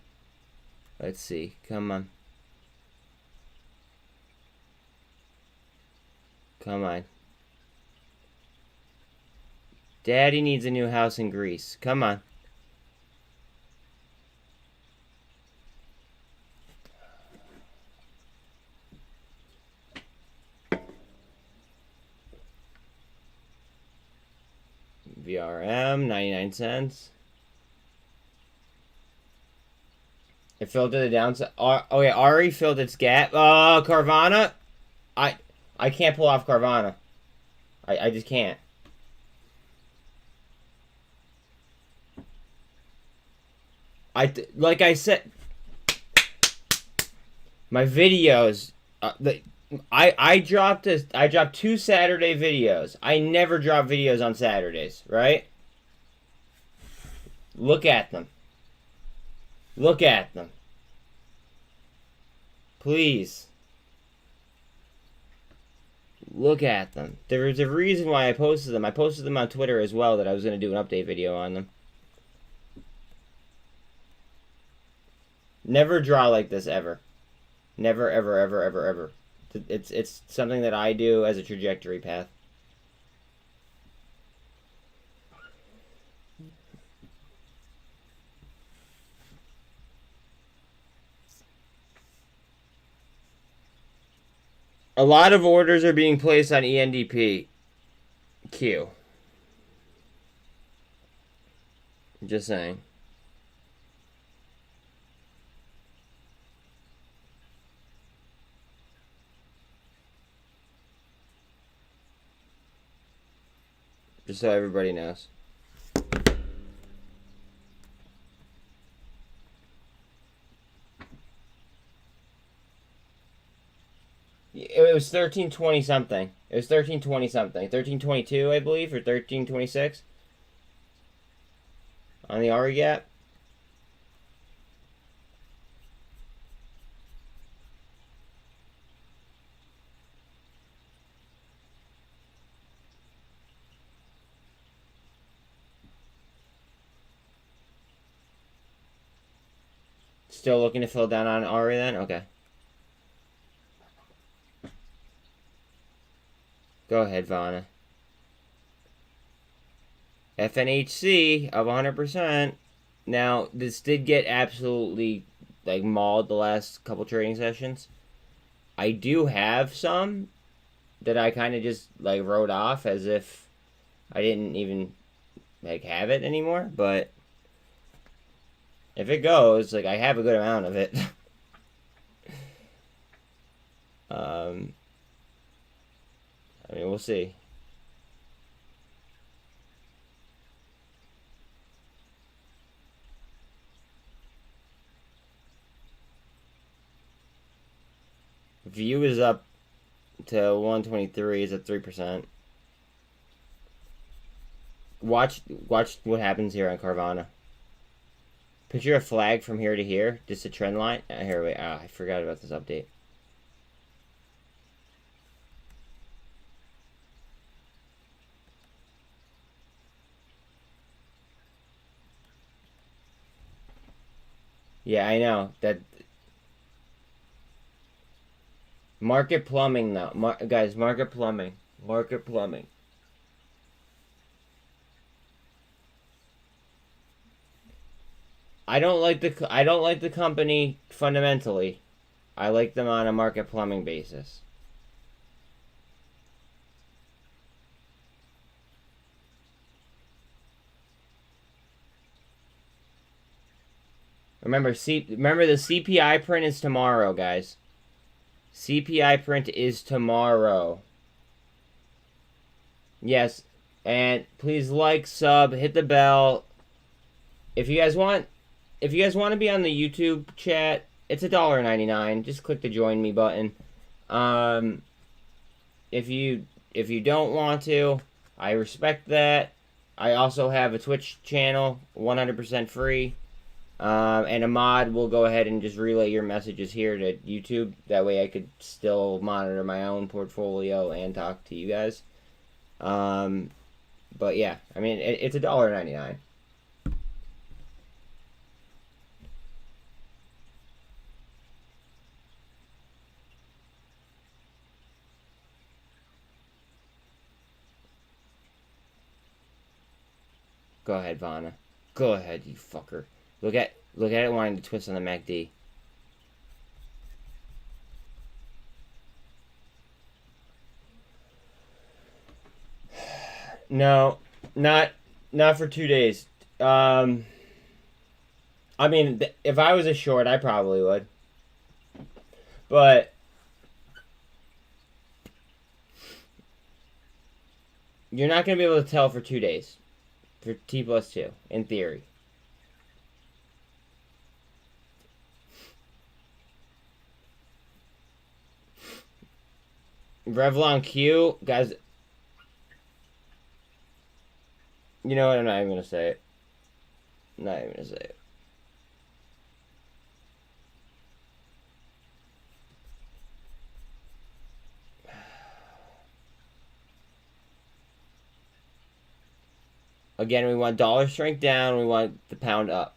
Let's see. Come on. Come on. Daddy needs a new house in Greece. Come on. VRM, 99 cents. It filled to the downside. Oh yeah, Ari filled its gap. Carvana. I can't pull off Carvana. I just can't. Like I said, my videos. I dropped 2 Saturday videos. I never drop videos on Saturdays, right? Look at them. Look at them. Please. Look at them. There was a reason why I posted them. I posted them on Twitter as well, that I was going to do an update video on them. Never draw like this, ever. Never, ever, ever, ever, ever. It's something that I do as a trajectory path. A lot of orders are being placed on ENDPQ. Just saying. Just so everybody knows. It was 1320 something. It was 1320 something. 1322, I believe, or 1326 on the RE gap. Still looking to fill down on RE then? Okay. Go ahead, Vana. FNHC of 100%. Now, this did get absolutely, like, mauled the last couple trading sessions. I do have some that I kind of just, like, wrote off as if I didn't even, like, have it anymore. But if it goes, like, I have a good amount of it. I mean, we'll see. View is up to 123. Is at 3%. Watch what happens here on Carvana. Picture a flag from here to here, just a trend line. Here, wait, I forgot about this update. Yeah, I know that. Market plumbing, though, guys. Market plumbing. Market plumbing. I don't like the company fundamentally. I like them on a market plumbing basis. Remember the CPI print is tomorrow, guys. CPI print is tomorrow. Yes, and please like, sub, hit the bell. If you guys want to be on the YouTube chat, it's $1.99. Just click the join me button. If you don't want to, I respect that. I also have a Twitch channel, 100% free. And a mod will go ahead and just relay your messages here to YouTube. That way I could still monitor my own portfolio and talk to you guys. But yeah, I mean, it's $1.99. Go ahead, Vana. Go ahead, you fucker. Look at it wanting to twist on the MACD. No, not for 2 days. I mean, if I was a short, I probably would. But you're not going to be able to tell for 2 days. For T+2, in theory. Revlon Q, guys. You know what? I'm not even gonna say it. Not even gonna say it. Again, we want dollar strength down. We want the pound up.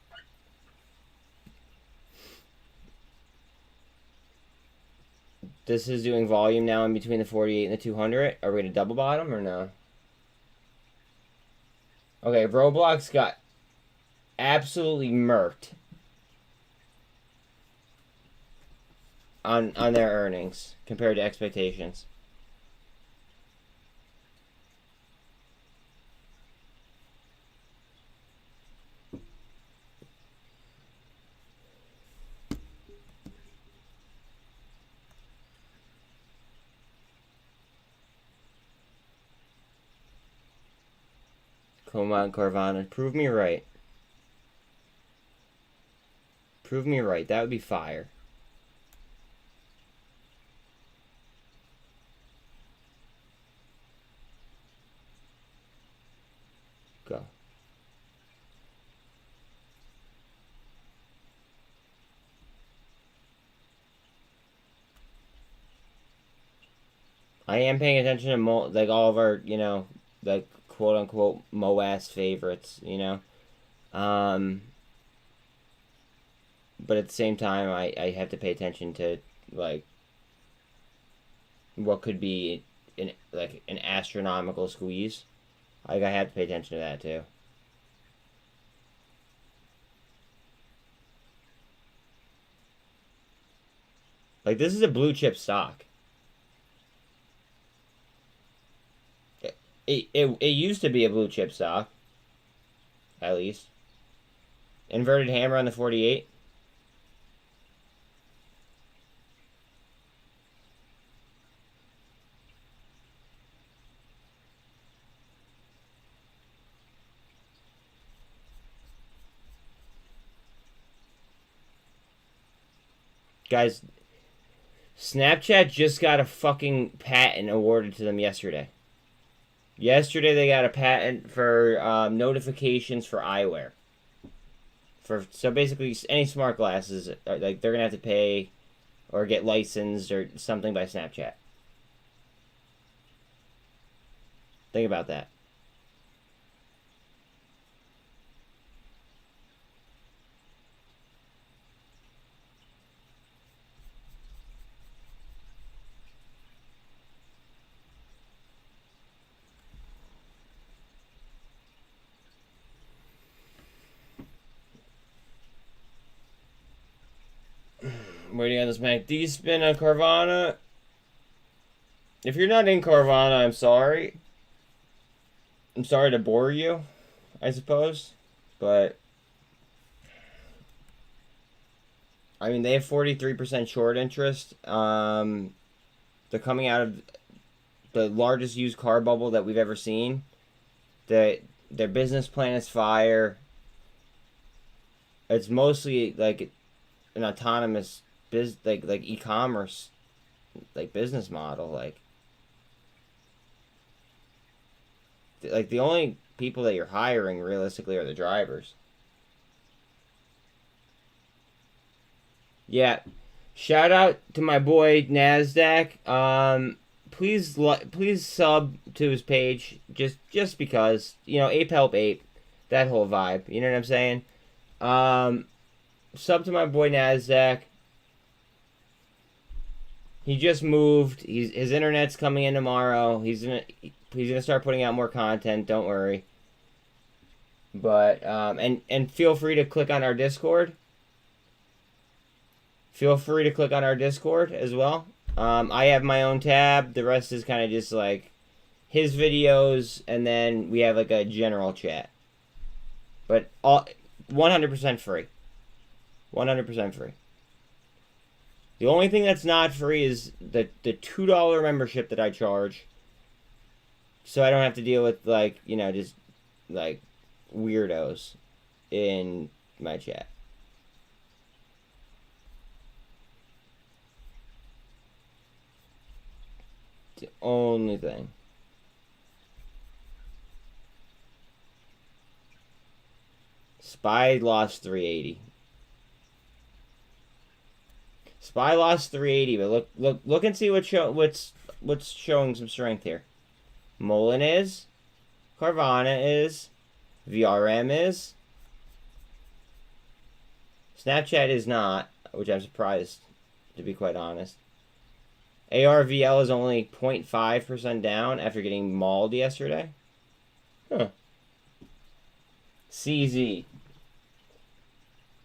This is doing volume now in between the 48 and the 200. Are we going to double bottom or no? Okay, Roblox got absolutely murked on their earnings compared to expectations. Come on, Carvana. Prove me right. Prove me right. That would be fire. Go. I am paying attention to like all of our, you know, like quote unquote MOAS favorites, you know. But at the same time, I have to pay attention to like what could be an astronomical squeeze. Like I have to pay attention to that too. Like this is a blue chip stock. It used to be a blue chip stock. At least. Inverted hammer on the 48. Guys, Snapchat just got a fucking patent awarded to them yesterday. Yesterday they got a patent for notifications for eyewear. So basically, any smart glasses, like they're gonna have to pay or get licensed or something by Snapchat. Think about that. Waiting on this MACD spin on Carvana. If you're not in Carvana, I'm sorry. I'm sorry to bore you, I suppose. But, I mean, they have 43% short interest. They're coming out of the largest used car bubble that we've ever seen. Their business plan is fire. It's mostly like an autonomous like e-commerce like business model. Like the only people that you're hiring realistically are the drivers. Yeah, shout out to my boy Nasdaq. Please sub to his page just because, you know, ape help ape, that whole vibe. You know what I'm saying? Sub to my boy Nasdaq. He just moved. His internet's coming in tomorrow. He's gonna start putting out more content. Don't worry. But and feel free to click on our Discord. Feel free to click on our Discord as well. I have my own tab. The rest is kind of just like his videos, and then we have like a general chat. But all 100% free. 100% free. The only thing that's not free is the $2 membership that I charge. So I don't have to deal with, like, you know, just like weirdos in my chat. The only thing. SPY lost 380. SPY lost 380, but look and see what's showing some strength here. MULN is, Carvana is, VRM is, Snapchat is not, which I'm surprised, to be quite honest. ARVL is only 0.5% down after getting mauled yesterday. Huh. CZ.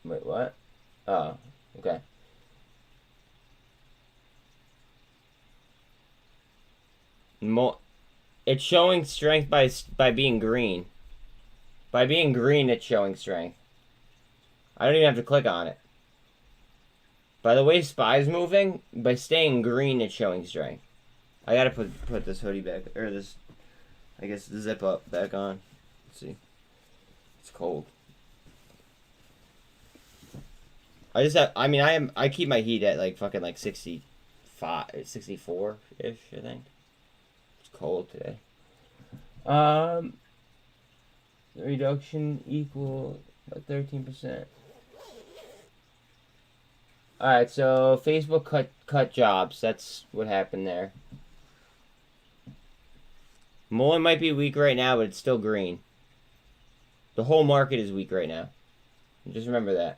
Wait, what? Oh, okay. It's showing strength by being green. By being green, it's showing strength. I don't even have to click on it. By the way SPY's moving, by staying green, it's showing strength. I gotta put this hoodie back, or this, I guess, the zip up back on. Let's see. It's cold. I keep my heat at like fucking like 65, 64-ish, I think. It's cold today. The reduction equal about 13%. Alright, so Facebook cut jobs. That's what happened there. MULN might be weak right now, but it's still green. The whole market is weak right now. Just remember that.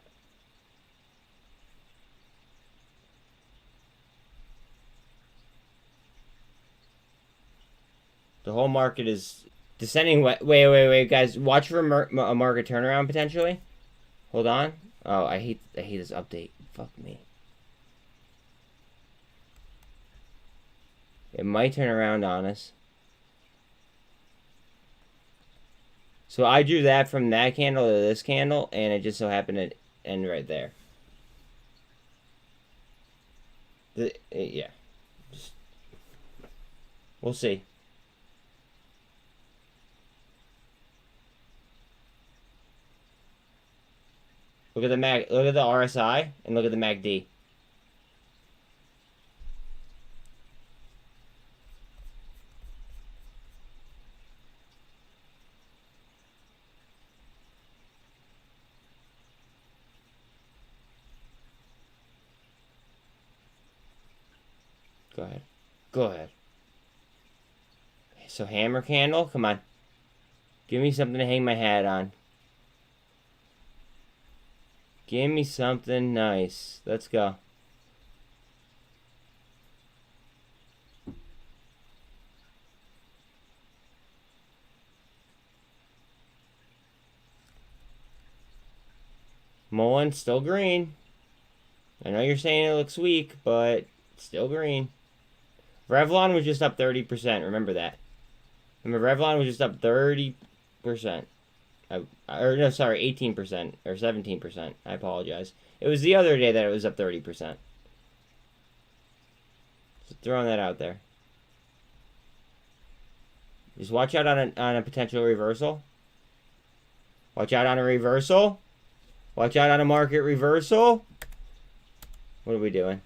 The whole market is descending. Wait, guys. Watch for a market turnaround potentially. Hold on. Oh, I hate this update. Fuck me. It might turn around on us. So I drew that from that candle to this candle, and it just so happened to end right there. Yeah. We'll see. Look at the RSI, and look at the MACD. Go ahead. So hammer candle, come on. Give me something to hang my hat on. Give me something nice. Let's go. MULN still green. I know you're saying it looks weak, but still green. Revlon was just up 30%. Remember that. Remember, Revlon was just up 30%. Or no, sorry, 18% or 17%. I apologize. It was the other day that it was up 30%. Just throwing that out there. Just watch out on a potential reversal. Watch out on a reversal. Watch out on a market reversal. What are we doing?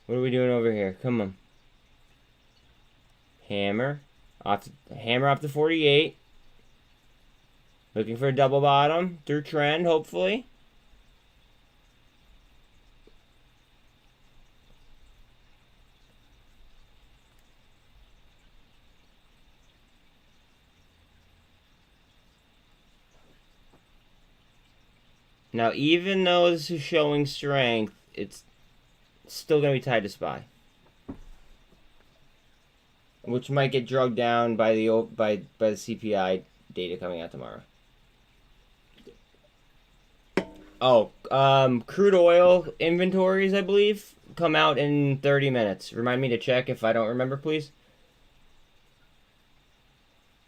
What are we doing over here? Come on. Hammer off the 48. Looking for a double bottom through trend, hopefully. Now, even though this is showing strength, it's still going to be tied to SPY, which might get drugged down by the CPI data coming out tomorrow. Oh, crude oil inventories, I believe, come out in 30 minutes. Remind me to check if I don't remember, please.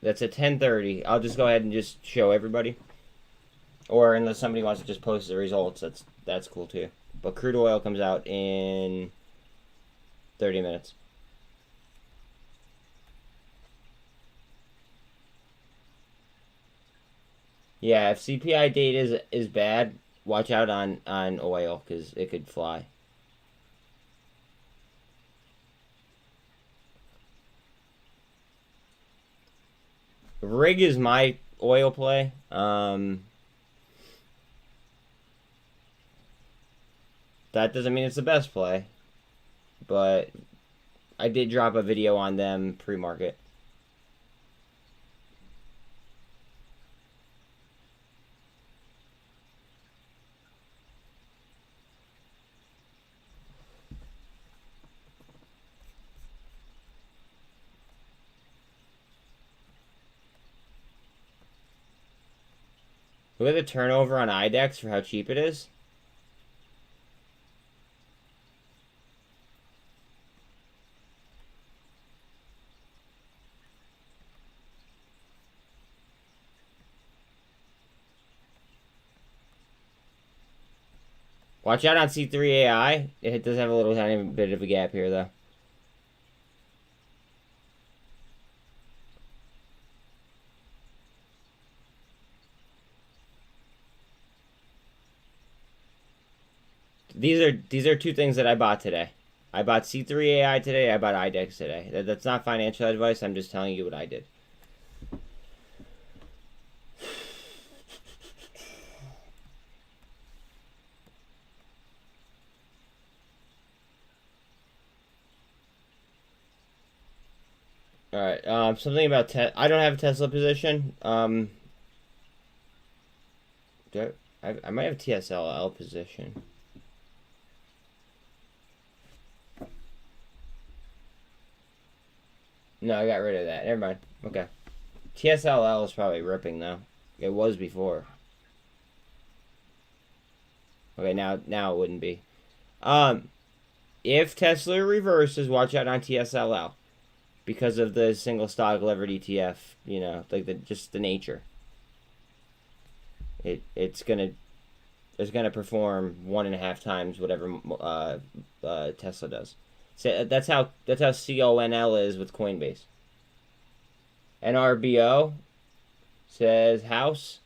That's at 10:30. I'll just go ahead and just show everybody. Or unless somebody wants to just post the results, that's cool too. But crude oil comes out in 30 minutes. Yeah, if CPI data is bad, watch out on oil, because it could fly. Rig is my oil play. That doesn't mean it's the best play, but I did drop a video on them pre-market. Look at the turnover on IDEX for how cheap it is. Watch out on C3 AI. It does have a little tiny bit of a gap here, though. These are two things that I bought today. I bought C3 AI today. I bought IDEX today. That's not financial advice. I'm just telling you what I did. All right. Something about I don't have a Tesla position. I might have TSLL position. No, I got rid of that. Never mind. Okay. TSLL is probably ripping though. It was before. Okay, now it wouldn't be. If Tesla reverses, watch out on TSLL. Because of the single stock levered ETF, you know, like just the nature. It's gonna perform 1.5 times whatever Tesla does. So that's how CONL is with Coinbase. NRBO says house.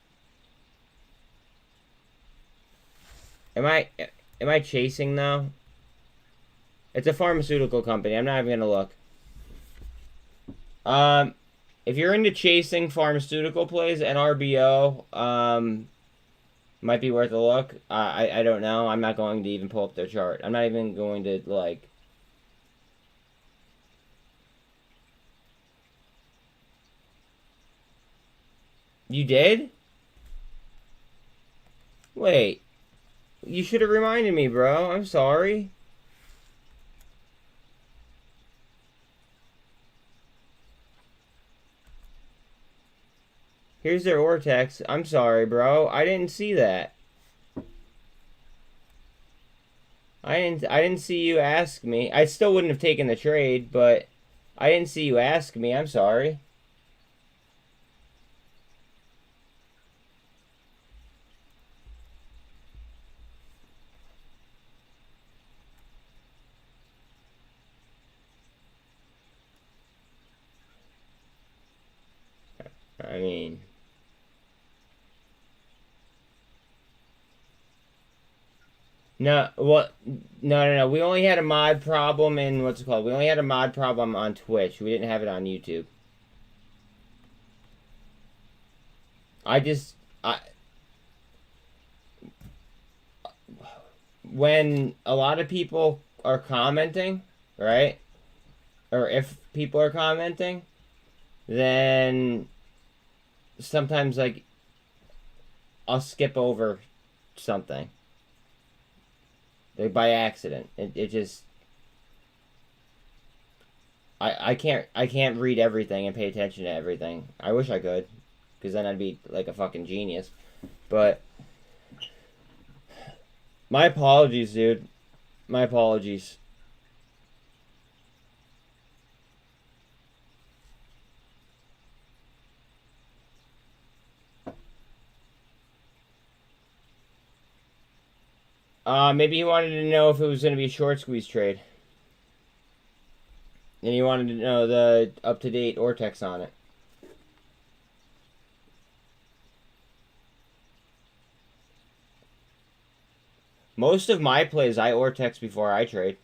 Am I chasing though? It's a pharmaceutical company. I'm not even gonna look. If you're into chasing pharmaceutical plays, NRBO might be worth a look. I don't know. I'm not going to even pull up their chart. I'm not even going to like You did? Wait. You should have reminded me, bro. I'm sorry. Here's their Ortex. I'm sorry, bro. I didn't see that. I didn't see you ask me. I still wouldn't have taken the trade, but I didn't see you ask me. I'm sorry. I mean, no, what? No. We only had a mod problem in what's it called? We only had a mod problem on Twitch. We didn't have it on YouTube. When a lot of people are commenting, right? Or if people are commenting, then sometimes like I'll skip over something. Like by accident. It just I can't read everything and pay attention to everything. I wish I could, because then I'd be like a fucking genius. But my apologies, dude. My apologies. Maybe he wanted to know if it was going to be a short squeeze trade. And he wanted to know the up-to-date Ortex on it. Most of my plays, I Ortex before I trade.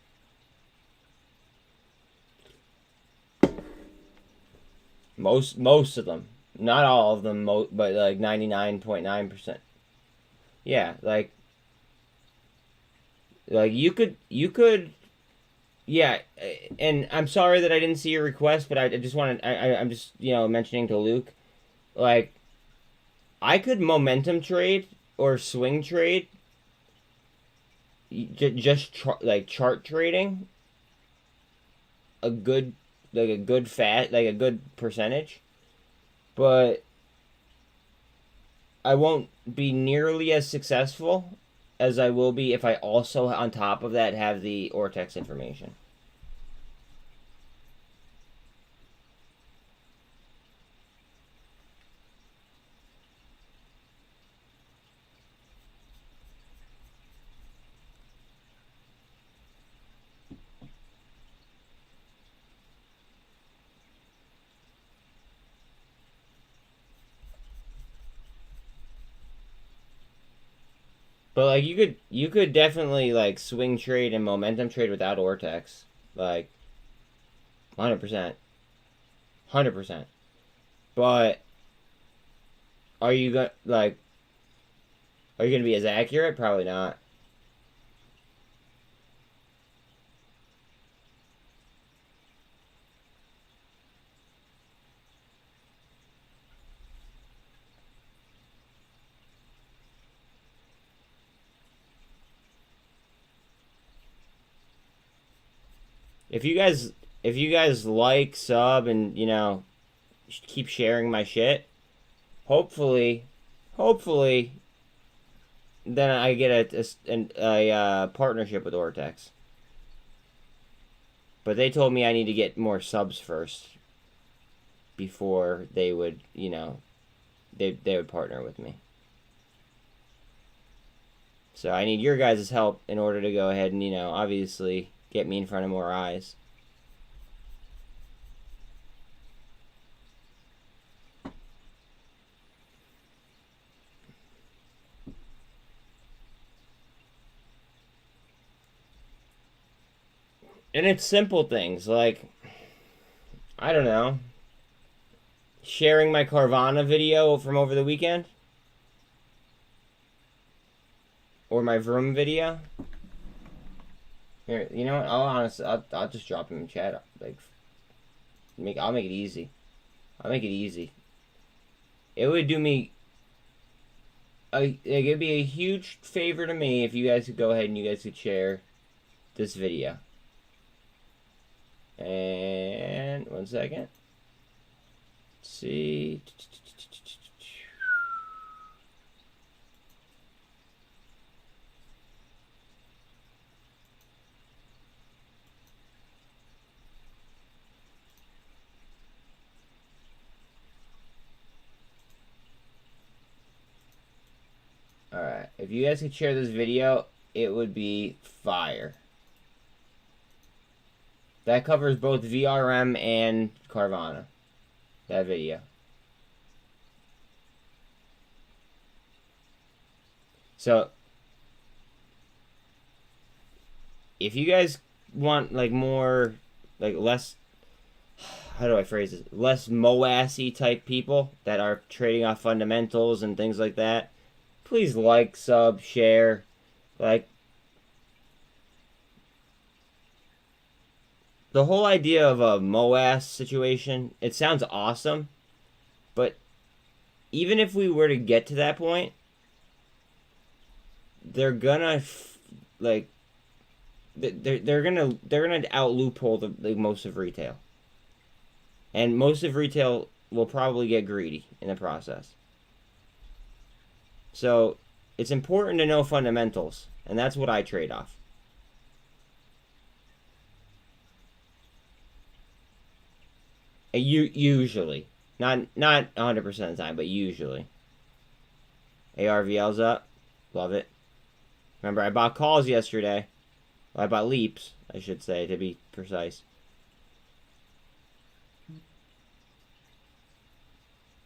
Most of them. Not all of them, but like 99.9%. Yeah, like you could, yeah, and I'm sorry that I didn't see your request, but I just wanted, I'm just, mentioning to Luke, like, I could momentum trade or swing trade, just chart trading, a good percentage, but I won't be nearly as successful as I will be if I also, on top of that, have the Ortex information. But like you could definitely like swing trade and momentum trade without Ortex, like 100%, 100%. But are you gonna be as accurate? Probably not. If you guys like, sub, and keep sharing my shit, hopefully then I get a partnership with Ortex. But they told me I need to get more subs first before they would, they would partner with me. So I need your guys' help in order to go ahead and, obviously get me in front of more eyes. And it's simple things like, I don't know, sharing my Carvana video from over the weekend, or my Vroom video. Here, you know what? I'll just drop him in chat. Like, I'll make it easy. I'll make it easy. it would do me it'd be a huge favor to me if you guys could go ahead and you guys could share this video. And 1 second. Let's see. Alright, if you guys could share this video, it would be fire. That covers both VRM and Carvana. That video. So, if you guys want, like, more, like, less, how do I phrase this? Less MOAS-y type people that are trading off fundamentals and things like that, please like, sub, share, like, the whole idea of a MOAS situation, it sounds awesome, but even if we were to get to that point, they're gonna they're gonna out loophole the most of retail, and most of retail will probably get greedy in the process. So it's important to know fundamentals, and that's what I trade off. Usually, not 100% of the time, but usually. ARVL's up, love it. Remember, I bought calls yesterday. Well, I bought leaps, I should say, to be precise.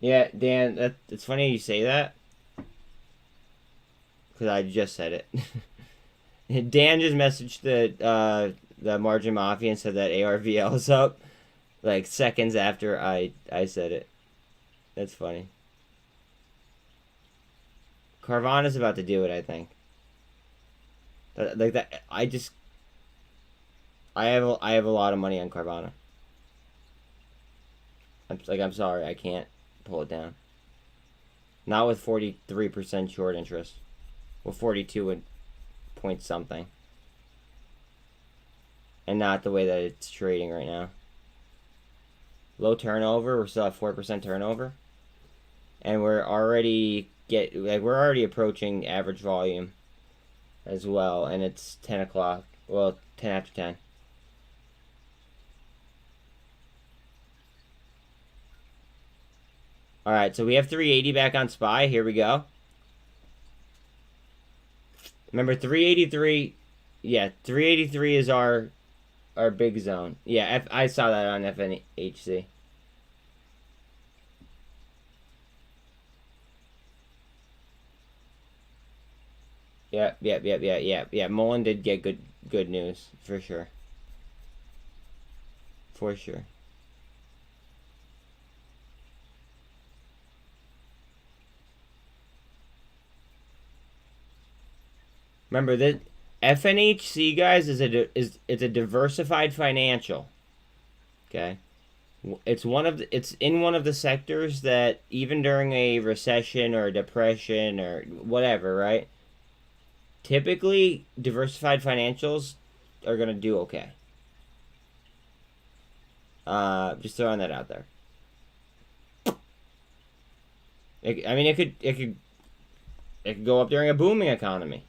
Yeah, Dan, it's funny you say that, because I just said it. Dan just messaged the Margin Mafia and said that ARVL is up, like seconds after I said it. That's funny. Carvana's about to do it, I think. Like that, I have a lot of money on Carvana. I'm sorry, I can't pull it down. Not with 43% short interest. With 42 and point something. And not the way that it's trading right now. Low turnover, we're still at 4% turnover. And we're already approaching average volume as well, and it's 10 o'clock. Well, 10 after 10. Alright, so we have 380 back on SPY. Here we go. Remember, 383... Yeah, 383 is our big zone. Yeah, I saw that on FNHC. Yeah. MULN did get good news, for sure. For sure. Remember that FNHC, guys, is a diversified financial. Okay, it's in one of the sectors that even during a recession or a depression or whatever, right? Typically, diversified financials are gonna do okay. Just throwing that out there. I mean, it could go up during a booming economy.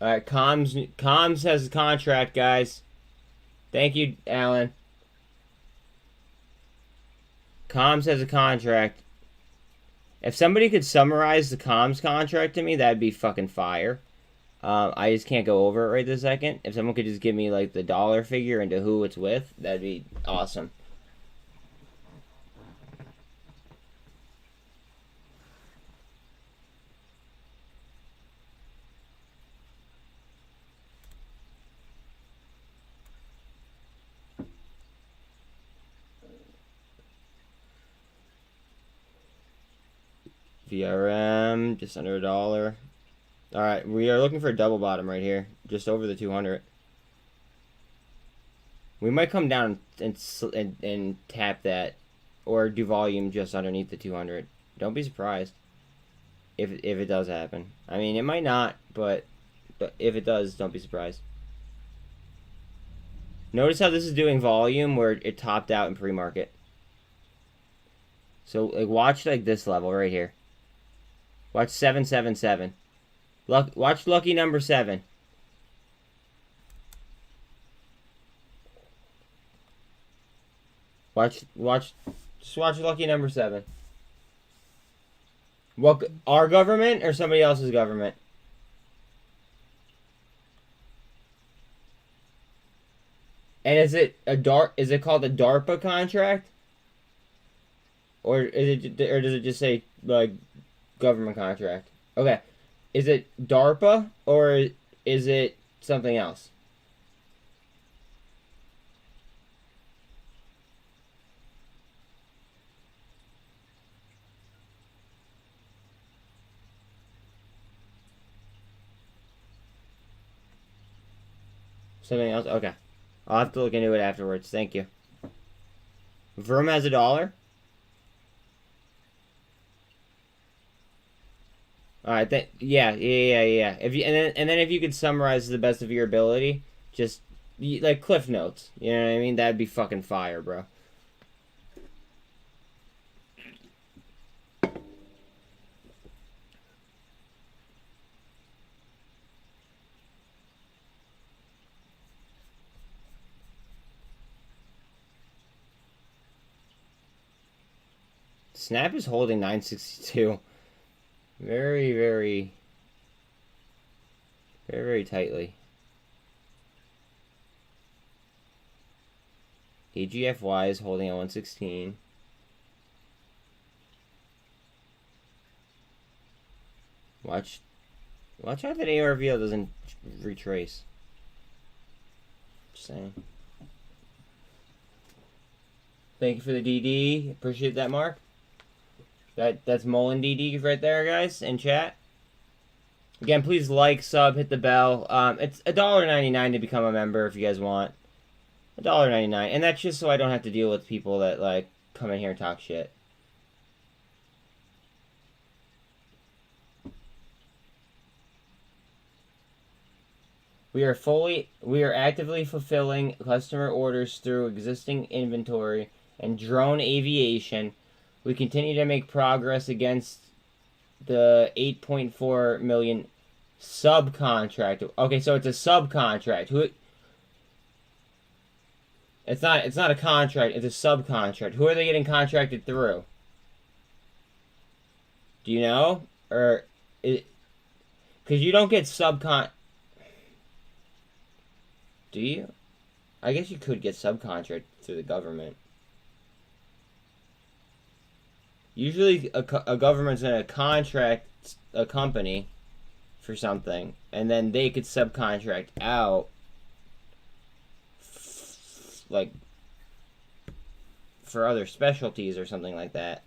All right, comms has a contract, guys. Thank you, Alan. Comms has a contract. If somebody could summarize the comms contract to me, that'd be fucking fire. I just can't go over it right this second. If someone could just give me like the dollar figure and to who it's with, that'd be awesome. VRM, just under $1. Alright, we are looking for a double bottom right here. Just over the 200. We might come down and tap that, or do volume just underneath the 200. Don't be surprised if it does happen. I mean, it might not, but if it does, don't be surprised. Notice how this is doing volume where it topped out in pre-market. So like, watch like this level right here. Watch 777. Watch lucky number 7. Just watch lucky number 7. What, our government or somebody else's government? And is it called a DARPA contract? Or does it just say like government contract? Okay. Is it DARPA or is it something else? Something else? Okay. I'll have to look into it afterwards. Thank you. Vroom has $1. All right. Yeah. If you and then if you could summarize to the best of your ability, just like Cliff Notes. You know what I mean? That'd be fucking fire, bro. Snap is holding 962 very, very, very, very tightly. AGFY is holding at 116. Watch out that ARVL doesn't retrace. Just saying. Thank you for the DD. Appreciate that, Mark. That's MULN DD right there, guys, in chat. Again, please like, sub, hit the bell. It's $1.99 to become a member if you guys want. $1.99, and that's just so I don't have to deal with people that like come in here and talk shit. We are actively fulfilling customer orders through existing inventory and drone aviation. We continue to make progress against the 8.4 million subcontract. Okay, so it's a subcontract. It's not a contract, it's a subcontract. Who are they getting contracted through? Do you know? Or because you don't get do you? I guess you could get subcontract through the government. Usually a government's going to contract a company for something, and then they could subcontract out, like, for other specialties or something like that.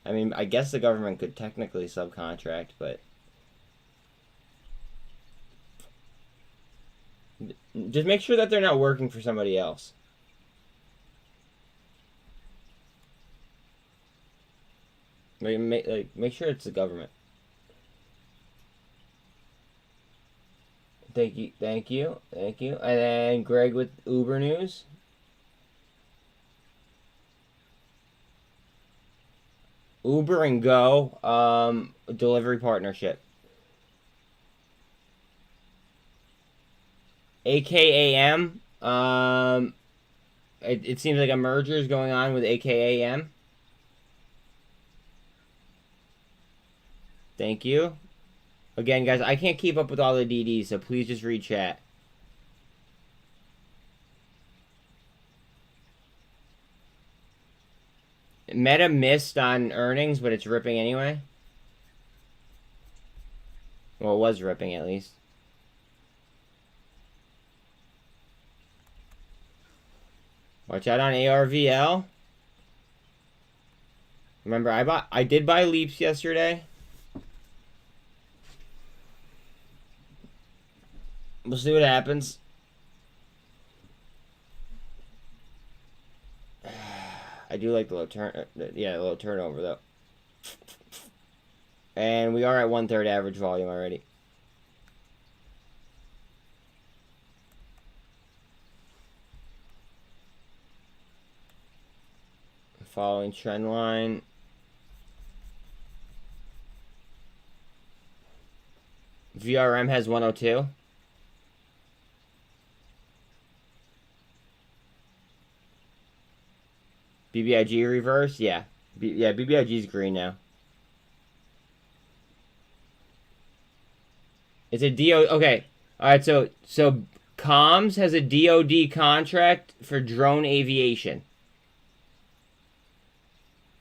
I mean, I guess the government could technically subcontract, but just make sure that they're not working for somebody else. Make sure it's the government. Thank you. And then Greg with Uber News. Uber and Go, delivery partnership. AKAM, it seems like a merger is going on with AKAM. Thank you. Again, guys, I can't keep up with all the DDs, so please just read chat. Meta missed on earnings, but it's ripping anyway. Well, it was ripping at least. Watch out on ARVL. Remember, I did buy leaps yesterday. We'll see what happens. I do like the low turnover though. And we are at 1/3 average volume already. Following trend line. VRM has 102. BBIG reverse, yeah. BBIG is green now. It's a DO. Okay, all right. So Comms has a DoD contract for drone aviation.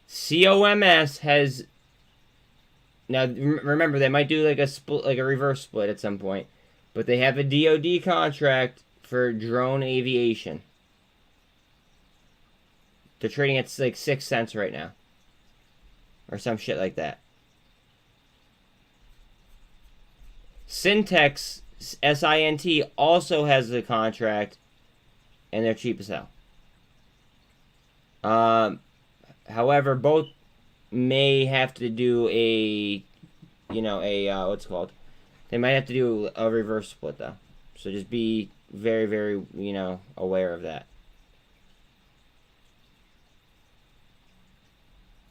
COMS has. Now remember, they might do like a split, like a reverse split at some point, but they have a DoD contract for drone aviation. They're trading at like 6 cents right now, or some shit like that. Syntex, SINT, also has the contract, and they're cheap as hell. However, both may have to do a, what's it called? They might have to do a reverse split, though. So just be very, very, aware of that.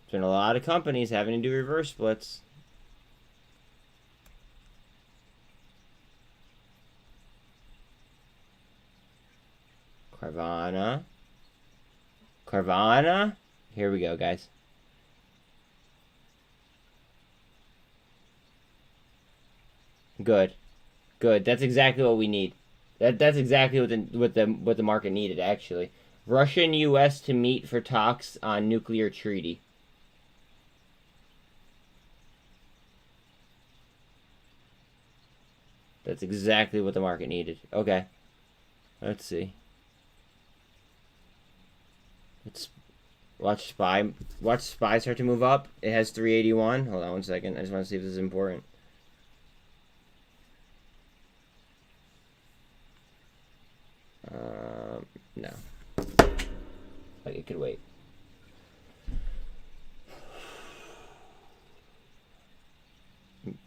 There's been a lot of companies having to do reverse splits. Carvana. Here we go, guys. Good. That's exactly what we need. That's exactly what the market needed, actually. Russia and U.S. to meet for talks on nuclear treaty. That's exactly what the market needed. Okay. Let's see. Let's watch SPY. Watch SPY start to move up. It has 381. Hold on 1 second. I just want to see if this is important. No. Like it could wait.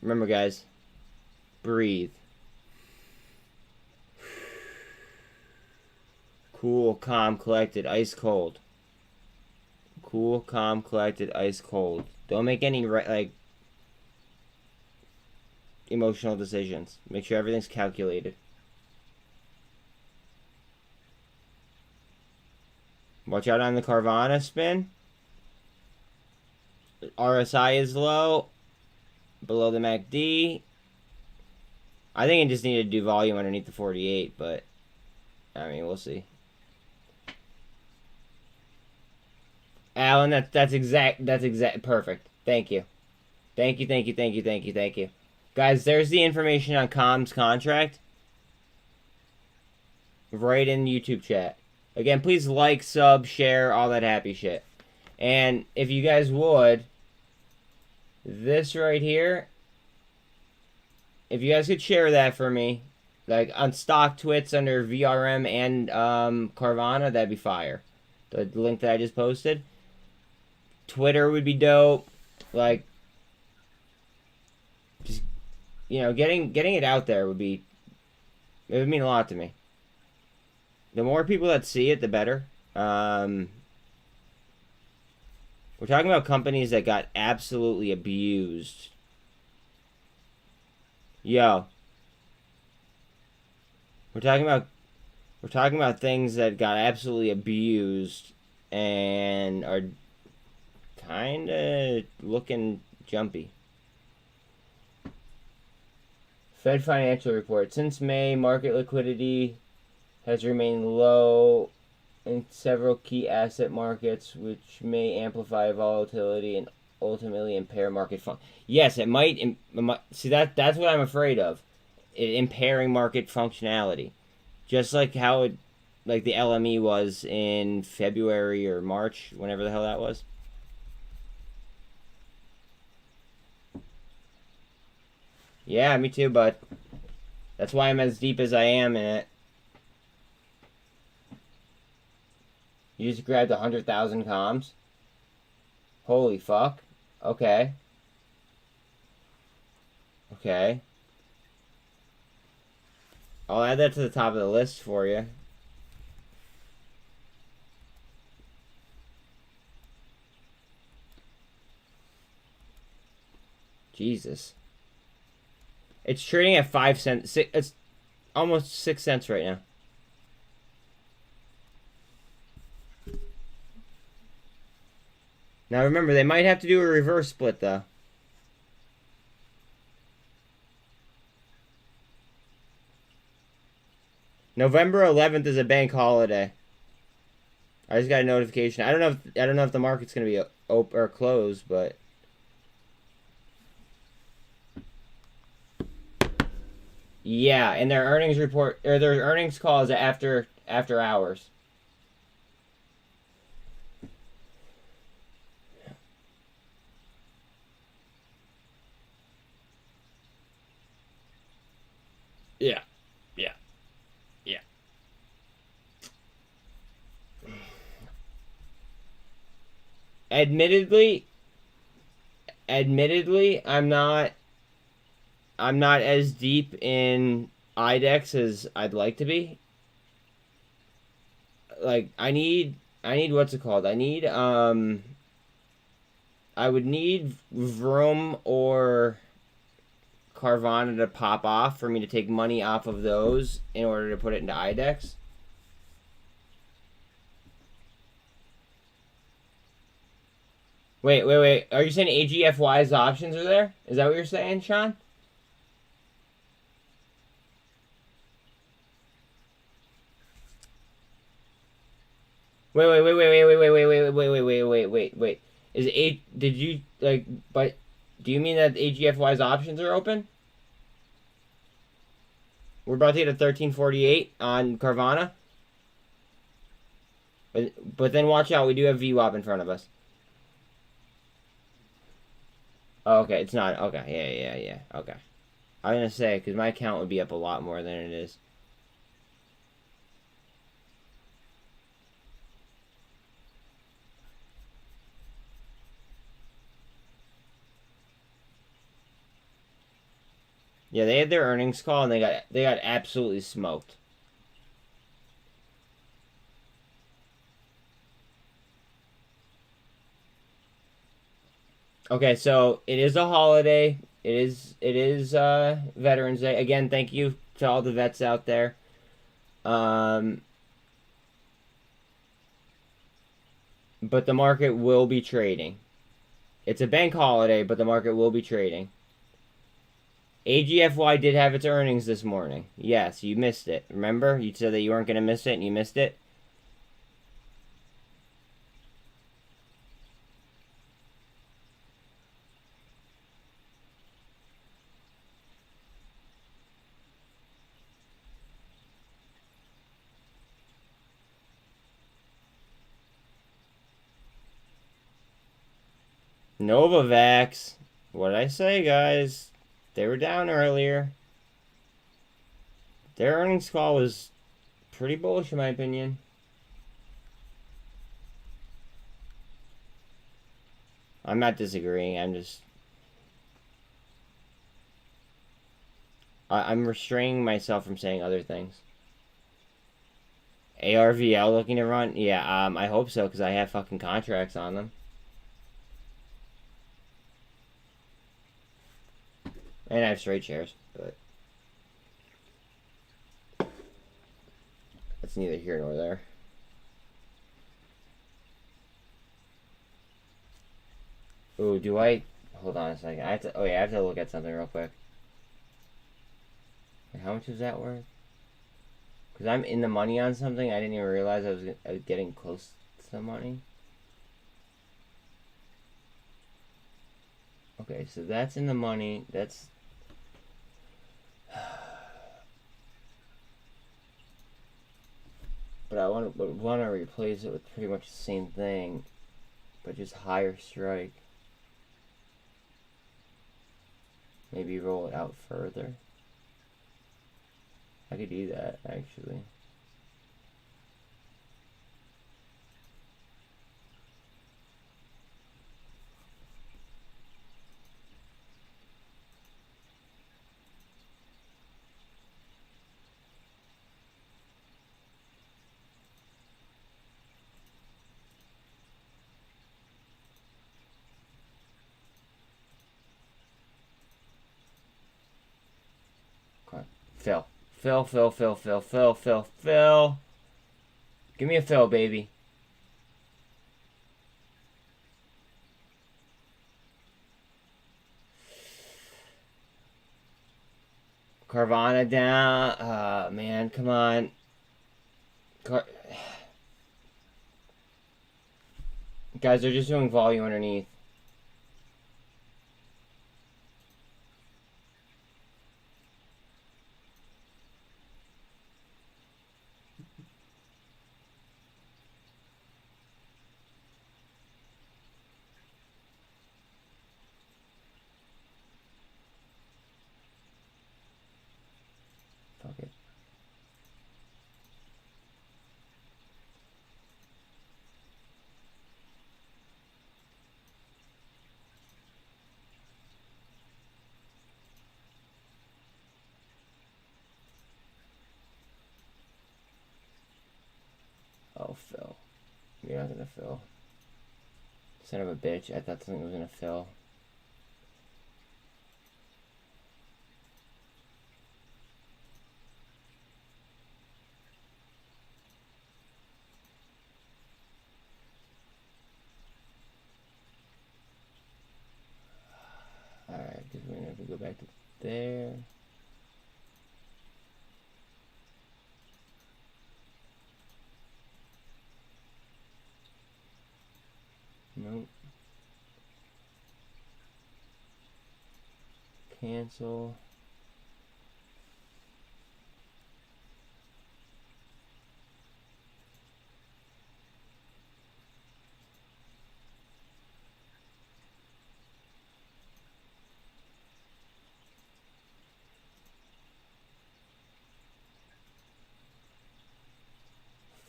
Remember, guys. Breathe. Cool, calm, collected, ice cold. Cool, calm, collected, ice cold. Don't make any emotional decisions. Make sure everything's calculated. Watch out on the Carvana spin. RSI is low. Below the MACD. I think it just needed to do volume underneath the 48, but I mean, we'll see. Alan, that's exact, perfect. Thank you. Thank you. Guys, there's the information on Com's contract. Right in the YouTube chat. Again, please like, sub, share, all that happy shit. And if you guys would, this right here, if you guys could share that for me, like on stock twits under VRM and Carvana, that'd be fire. The link that I just posted. Twitter would be dope. Like, just, getting it out there would mean a lot to me. The more people that see it, the better. We're talking about companies that got absolutely abused. Yo. We're talking about things that got absolutely abused and are kind of looking jumpy. Fed financial report. Since May, market liquidity has remained low in several key asset markets, which may amplify volatility and ultimately impair market fun. Yes, it might. See, that's what I'm afraid of. Impairing market functionality. Just like how the LME was in February or March, whenever the hell that was. Yeah, me too, bud. That's why I'm as deep as I am in it. You just grabbed 100,000 comms? Holy fuck. Okay. Okay. I'll add that to the top of the list for you. Jesus. It's trading at 5 cents. It's almost 6 cents right now. Now remember, they might have to do a reverse split though. November 11th is a bank holiday. I just got a notification. I don't know if the market's gonna be open or closed, but yeah, and their earnings report or their earnings call is after hours. Yeah. Yeah. Yeah. Admittedly, I'm not as deep in IDEX as I'd like to be. Like I need what's it called? I would need Vroom or Carvana to pop off for me to take money off of those in order to put it into IDEX. Wait. Are you saying AGFY's options are there? Is that what you're saying, Sean? Wait. Did you like? But do you mean that AGFY's options are open? We're about to get a 1348 on Carvana. But then watch out, we do have VWAP in front of us. Oh, okay, it's not. Okay, yeah. Okay. I was gonna say, because my account would be up a lot more than it is. Yeah, they had their earnings call and they got absolutely smoked. Okay, so it is a holiday. It is Veterans Day. Again, thank you to all the vets out there. But the market will be trading. It's a bank holiday, but the market will be trading. AGFY did have its earnings this morning. Yes, you missed it. Remember? You said that you weren't going to miss it, and you missed it. Novavax. What did I say, guys? They were down earlier. Their earnings call was pretty bullish, in my opinion. I'm not disagreeing. I'm restraining myself from saying other things. ARVL looking to run? Yeah, I hope so, because I have fucking contracts on them. And I have straight shares, but that's neither here nor there. Ooh, do I... Hold on a second. I have to look at something real quick. How much is that worth? Because I'm in the money on something. I didn't even realize I was getting close to the money. Okay, so that's in the money. That's... But I want to replace it with pretty much the same thing, but just higher strike. Maybe roll it out further. I could do that, actually. Fill. Fill, fill, fill, fill, fill, fill, fill. Give me a fill, baby. Carvana down. Man, come on. Guys, they're just doing volume underneath. Fuck it. Oh, fill. You're not gonna fill. Son of a bitch. I thought something was gonna fill. Alright, because we're gonna have to go back to there. Nope. Cancel.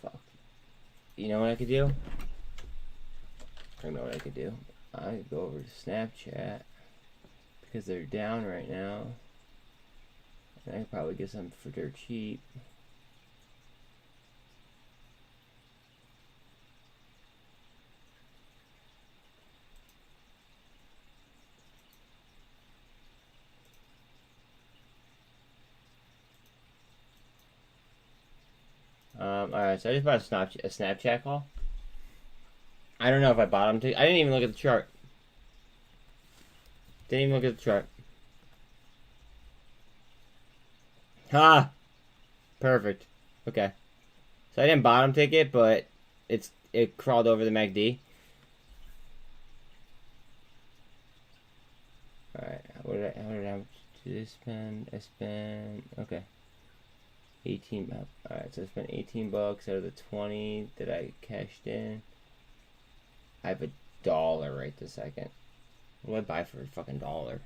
Fuck. You know what I could do? I know what I could do. I could go over to Snapchat because they're down right now. And I could probably get some for dirt cheap. Alright, so I just bought a Snapchat call. I don't know if I bought them. I didn't even look at the chart. Didn't even look at the chart. Ha! Perfect. Okay. So I didn't bottom ticket, but it crawled over the MACD. Alright, how much did I spend? I spent, okay. 18, alright, so I spent 18 bucks out of the 20 that I cashed in. I have $1 right this second. What do I buy for a fucking dollar?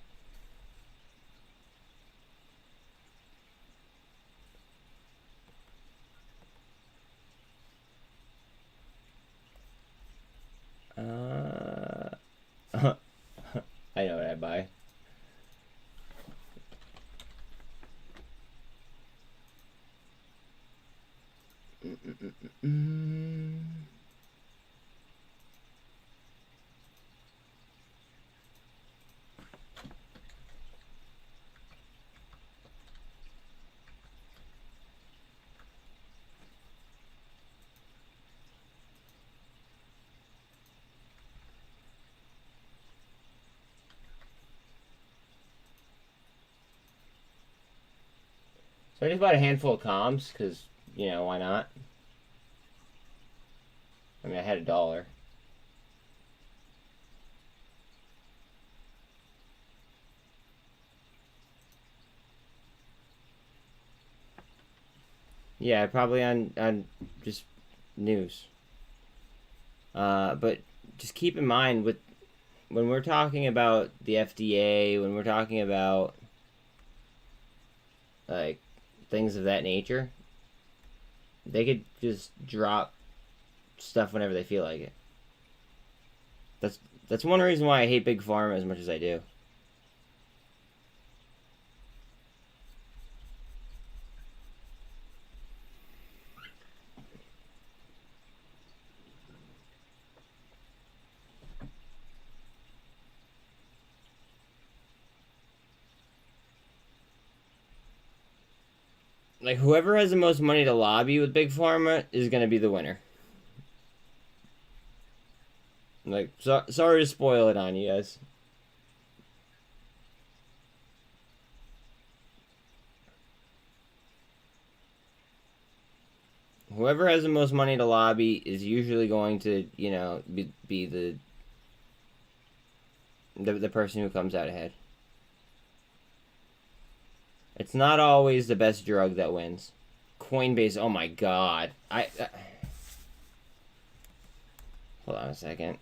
I know what I buy. So I just bought a handful of comms, because, you know, why not? I mean, I had $1. Yeah, probably on just news. But just keep in mind, when we're talking about the FDA, when we're talking about, like, things of that nature, they could just drop stuff whenever they feel like it. That's one reason why I hate Big Pharma as much as I do. Like, whoever has the most money to lobby with Big Pharma is going to be the winner. Like, sorry to spoil it on you guys. Whoever has the most money to lobby is usually going to, you know, be the person who comes out ahead. It's not always the best drug that wins. Coinbase, oh my god. Hold on a second.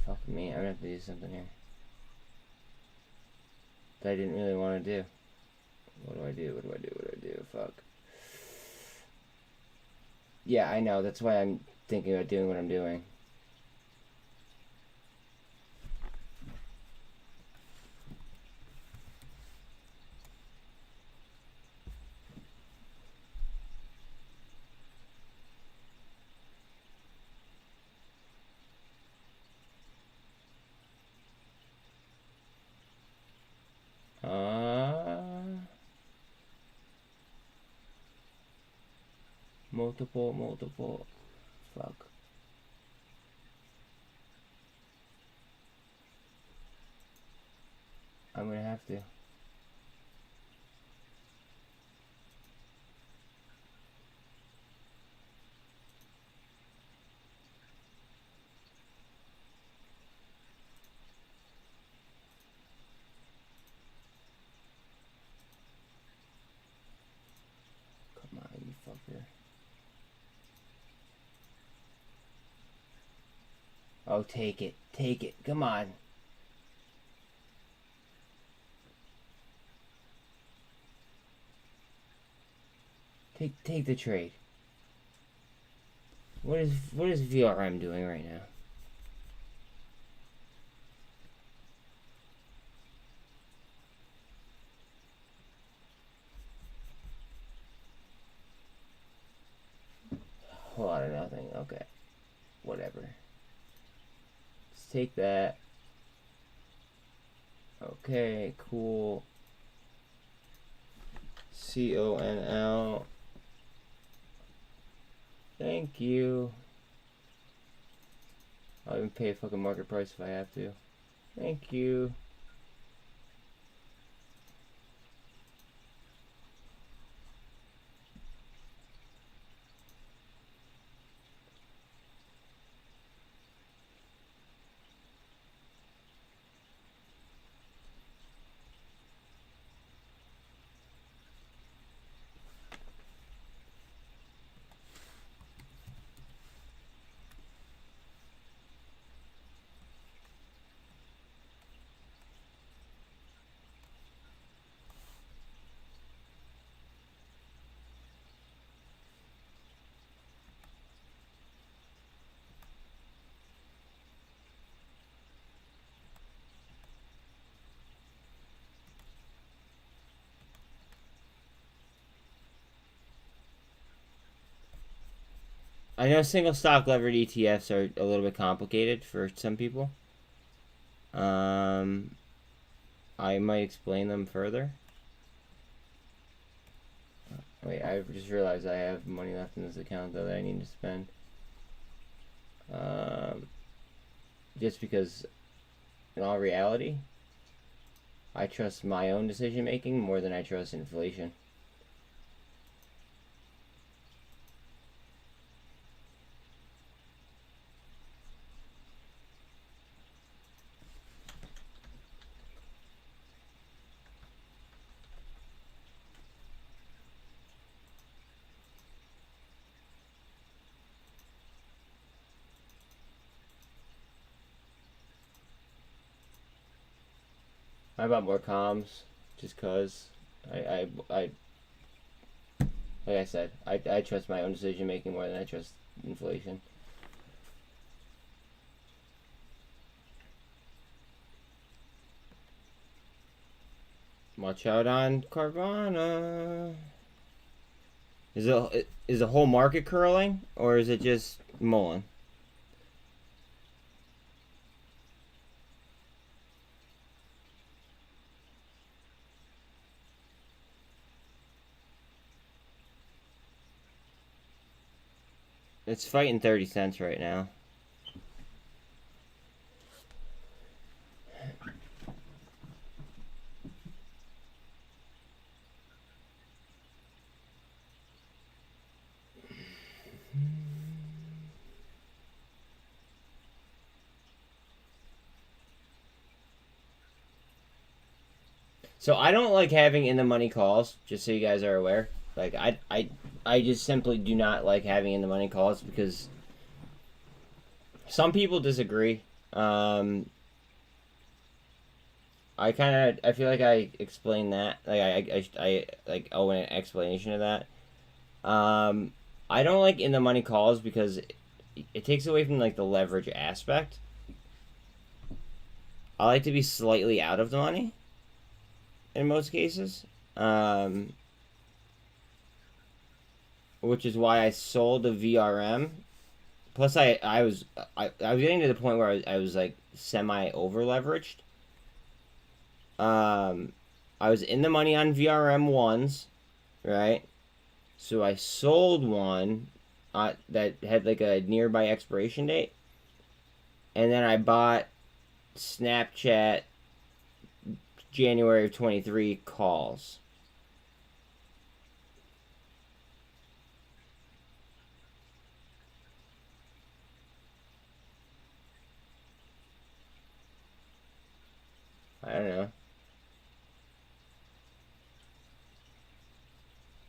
Fuck me, I'm gonna have to do something here that I didn't really want to do. What do I do? Fuck. Yeah, I know, that's why I'm thinking about doing what I'm doing. Multiple. Fuck. I'm gonna have to. Come on, you fucker. Oh, take it. Come on. Take the trade. What is VRM doing right now? A whole lot of nothing. Okay. Whatever. Let's take that. Okay, cool. CONL. Thank you. I'll even pay a fucking market price if I have to. Thank you. I know single stock levered ETFs are a little bit complicated for some people. I might explain them further. Wait, I just realized I have money left in this account though that I need to spend. Just because, in all reality, I trust my own decision making more than I trust inflation. I bought more comms just cause like I said, I trust my own decision making more than I trust inflation. Watch out on Carvana. Is the whole market curling, or is it just MULN? It's fighting 30 cents right now. So I don't like having in the money calls, just so you guys are aware. Like I just simply do not like having in the money calls because some people disagree. I feel like I explained that. Like I like owe an explanation of that. I don't like in the money calls because it takes away from like the leverage aspect. I like to be slightly out of the money in most cases. Which is why I sold the VRM. Plus, I was getting to the point where I was like semi over leveraged. I was in the money on VRM ones, right? So I sold one that had like a nearby expiration date, and then I bought Snapchat January of 23 calls. I don't know.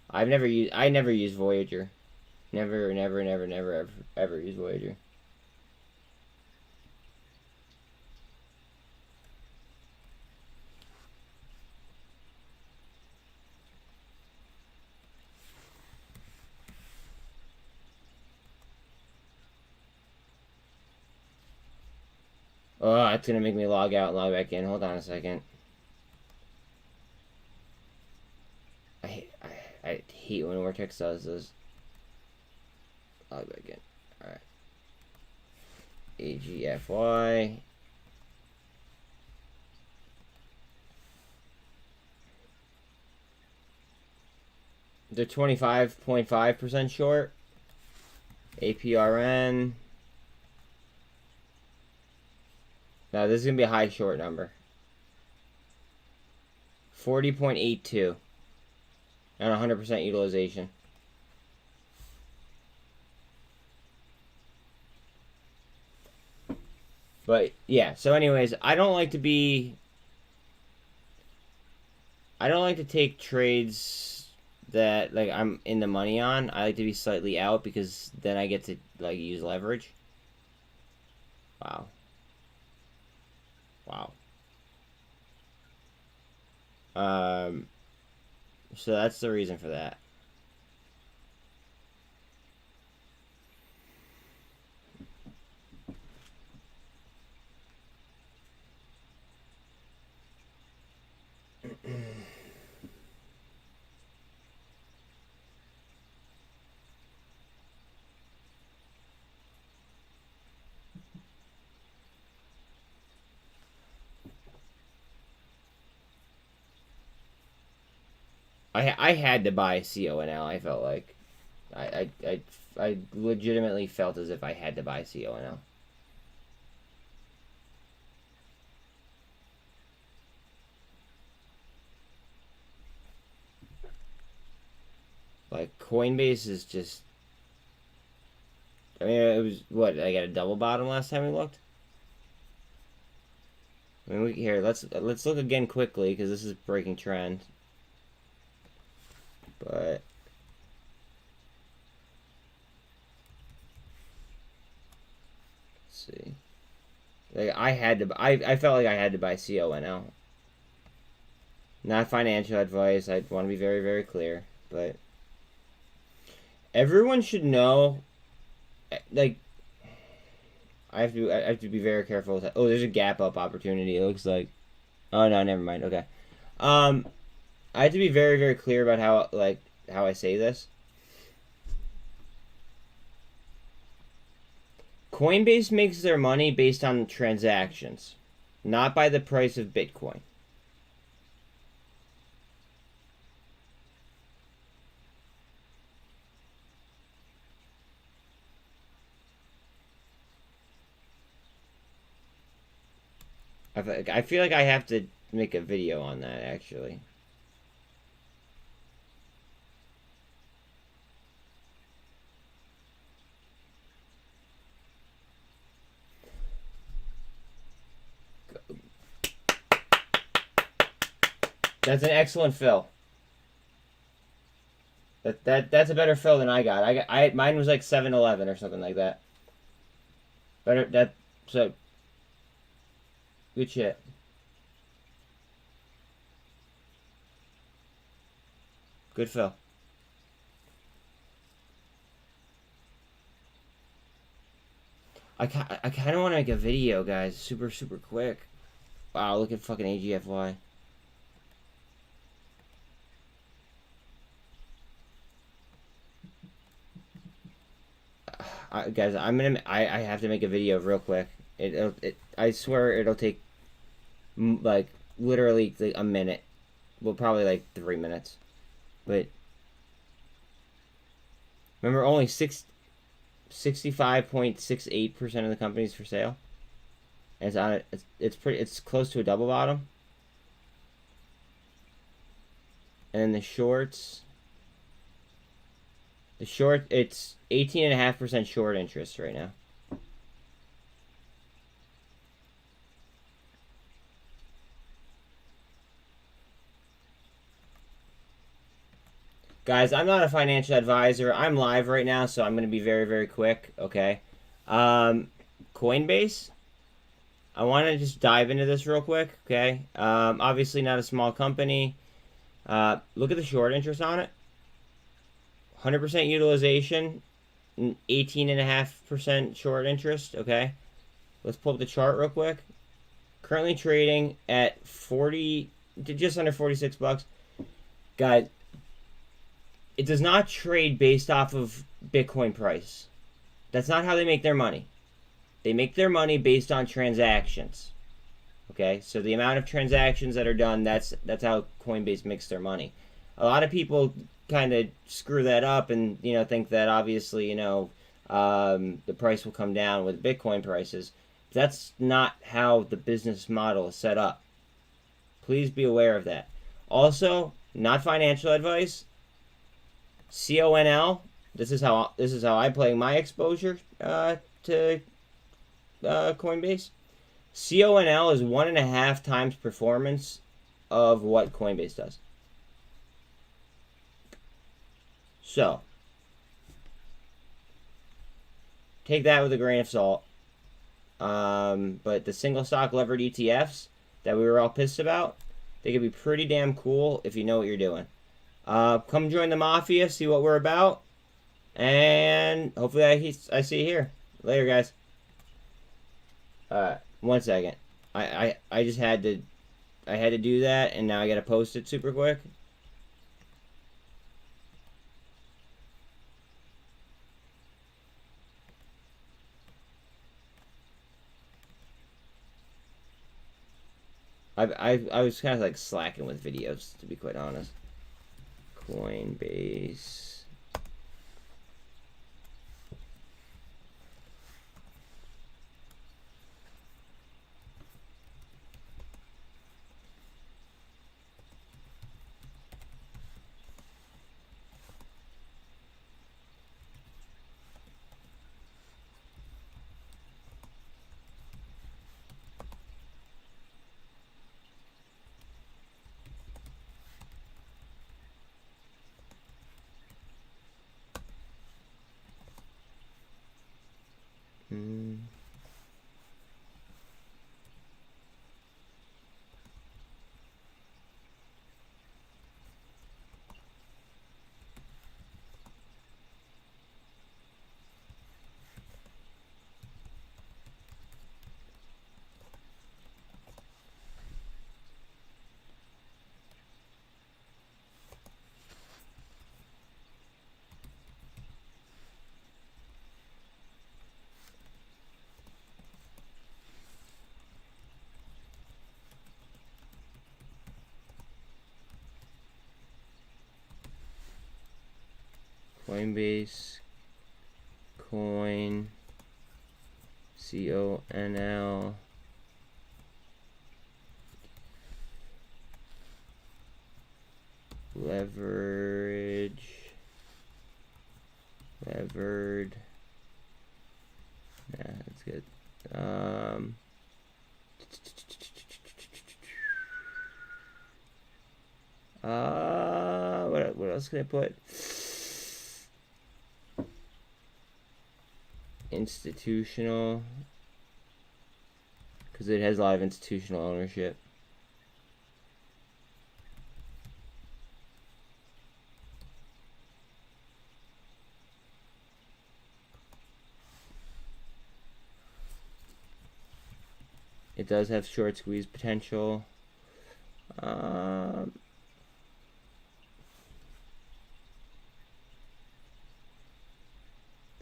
I never used Voyager. Never ever used Voyager. Oh, it's gonna make me log out and log back in. Hold on a second. I hate when Vortex does this. Log back in. Alright. AGFY. They're 25.5% short. APRN. Now this is gonna be a high short number. 40.82 and 100% utilization. But yeah, so anyways, I don't like to take trades that like I'm in the money on. I like to be slightly out because then I get to like use leverage. Wow. So that's the reason for that. I had to buy CONL. I felt like I legitimately felt as if I had to buy CONL. Like Coinbase is just. I mean, it was what I got a double bottom last time we looked. I mean, let's look again quickly because this is breaking trend. But let's see. Like I felt like I had to buy CONL. Not financial advice. I want to be very, very clear. But everyone should know, like, I have to be very careful with that. Oh, there's a gap up opportunity, it looks like. Oh, no, never mind. Okay. I have to be very, very clear about how I say this. Coinbase makes their money based on transactions, not by the price of Bitcoin. I feel like I have to make a video on that, actually. That's an excellent fill. That's a better fill than I got. Mine was like 7-11 or something like that. Better so good shit. Good fill. I kind of want to make a video, guys. Super quick. Wow, look at fucking AGFY. Guys, I have to make a video real quick. I swear it'll take like literally like a minute. Well, probably like 3 minutes. But remember, only 65.68% of the companies for sale. And it's close to a double bottom. And then the shorts. It's 18.5% short interest right now. Guys, I'm not a financial advisor. I'm live right now, so I'm going to be very, very quick, okay? Coinbase. I want to just dive into this real quick, okay? Obviously not a small company. Look at the short interest on it. 100% utilization, 18.5% short interest, okay? Let's pull up the chart real quick. Currently trading at just under 46 bucks. Guys, it does not trade based off of Bitcoin price. That's not how they make their money. They make their money based on transactions. Okay? So the amount of transactions that are done, that's how Coinbase makes their money. A lot of people kind of screw that up and, think that obviously, the price will come down with Bitcoin prices. That's not how the business model is set up. Please be aware of that. Also, not financial advice. CONL. This is how I play my exposure to Coinbase. CONL is 1.5 times performance of what Coinbase does. So, take that with a grain of salt. But the single stock levered ETFs that we were all pissed about, they could be pretty damn cool if you know what you're doing. Come join the Mafia, see what we're about. And hopefully I see you here. Later, guys. 1 second. I just had to do that, and now I gotta post it super quick. I was kind of like slacking with videos, to be quite honest. Coinbase. Coinbase, coin, CONL, leverage, levered. Yeah, that's good. What else can I put? Institutional, because it has a lot of institutional ownership. It does have short squeeze potential. It's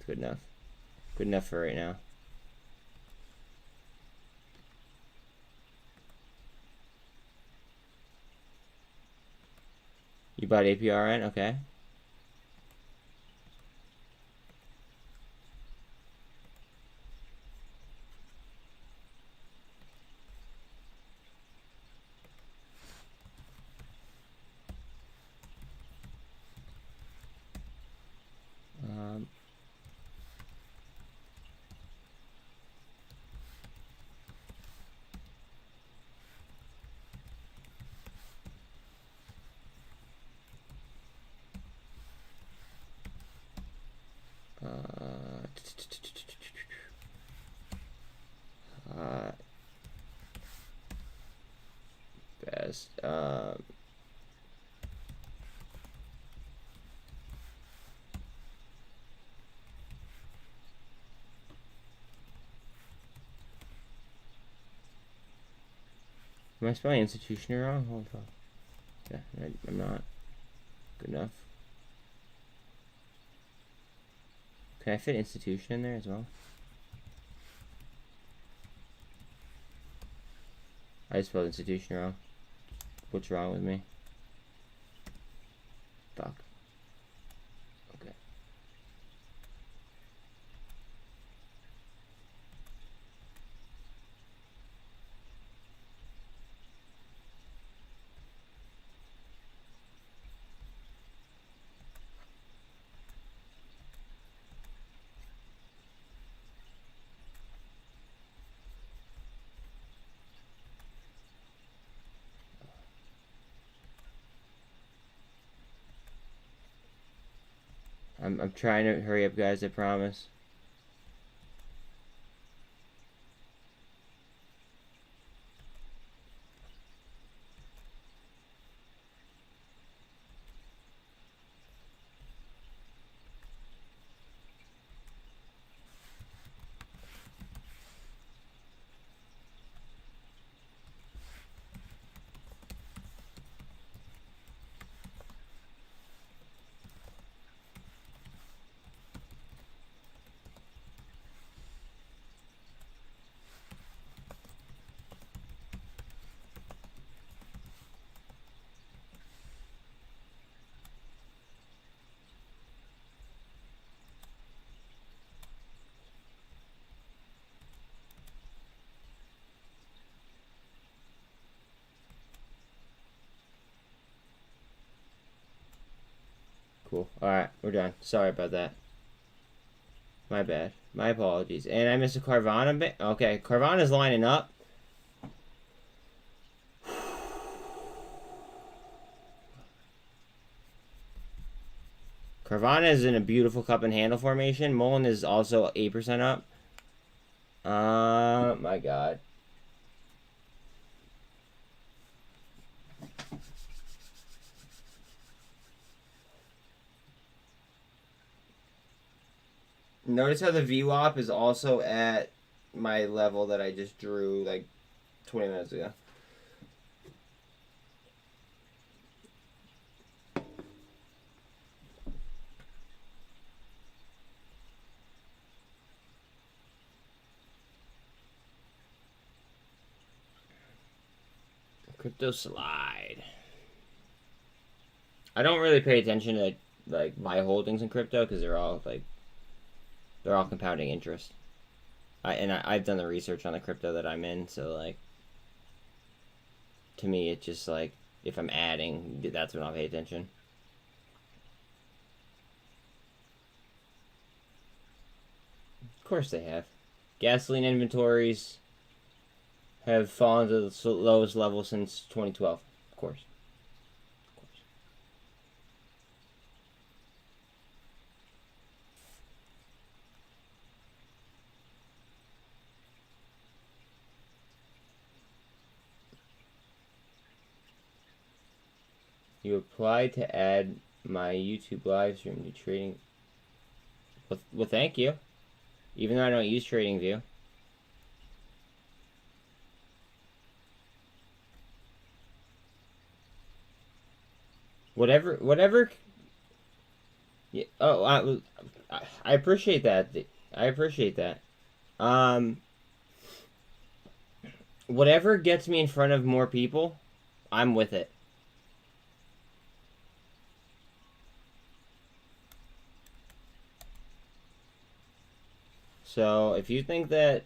good enough. Good enough for right now. You bought APRN? Okay. Best. Am I spelling institution wrong? Hold on. Yeah, I'm not. Good enough. Can I fit institution in there as well? I spelled institution wrong. What's wrong with me? Fuck. Okay. I'm trying to hurry up, guys, I promise. Cool. Alright, we're done. Sorry about that. My bad. My apologies. And I missed a Carvana bit. Okay, Carvana's lining up. Carvana is in a beautiful cup and handle formation. MULN is also 8% up. My God. Notice how the VWAP is also at my level that I just drew like 20 minutes ago. Crypto slide. I don't really pay attention to like my holdings in crypto because they're all compounding interest. I've done the research on the crypto that I'm in, so like to me it's just like if I'm adding, that's when I'll pay attention. Of course they have. Gasoline inventories have fallen to the lowest level since 2012. Of course. You applied to add my YouTube live stream to trading. Well, thank you. Even though I don't use TradingView. Whatever. Yeah, oh, I appreciate that. I appreciate that. Whatever gets me in front of more people, I'm with it. So if you think that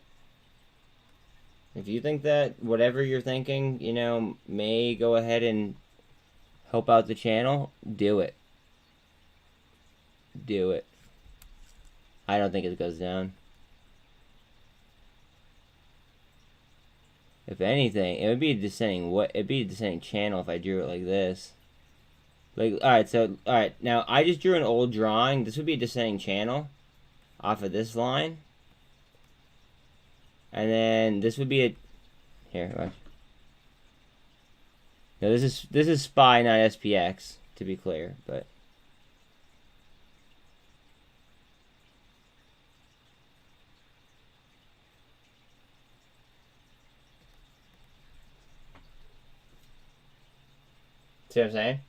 whatever you're thinking, you know, may go ahead and help out the channel, do it. Do it. I don't think it goes down. If anything, it would be a descending channel if I drew it like this. Like, alright, now I just drew an old drawing. This would be a descending channel off of this line. And then this would be a here, watch. No, this is SPY, not SPX, to be clear, but see what I'm saying?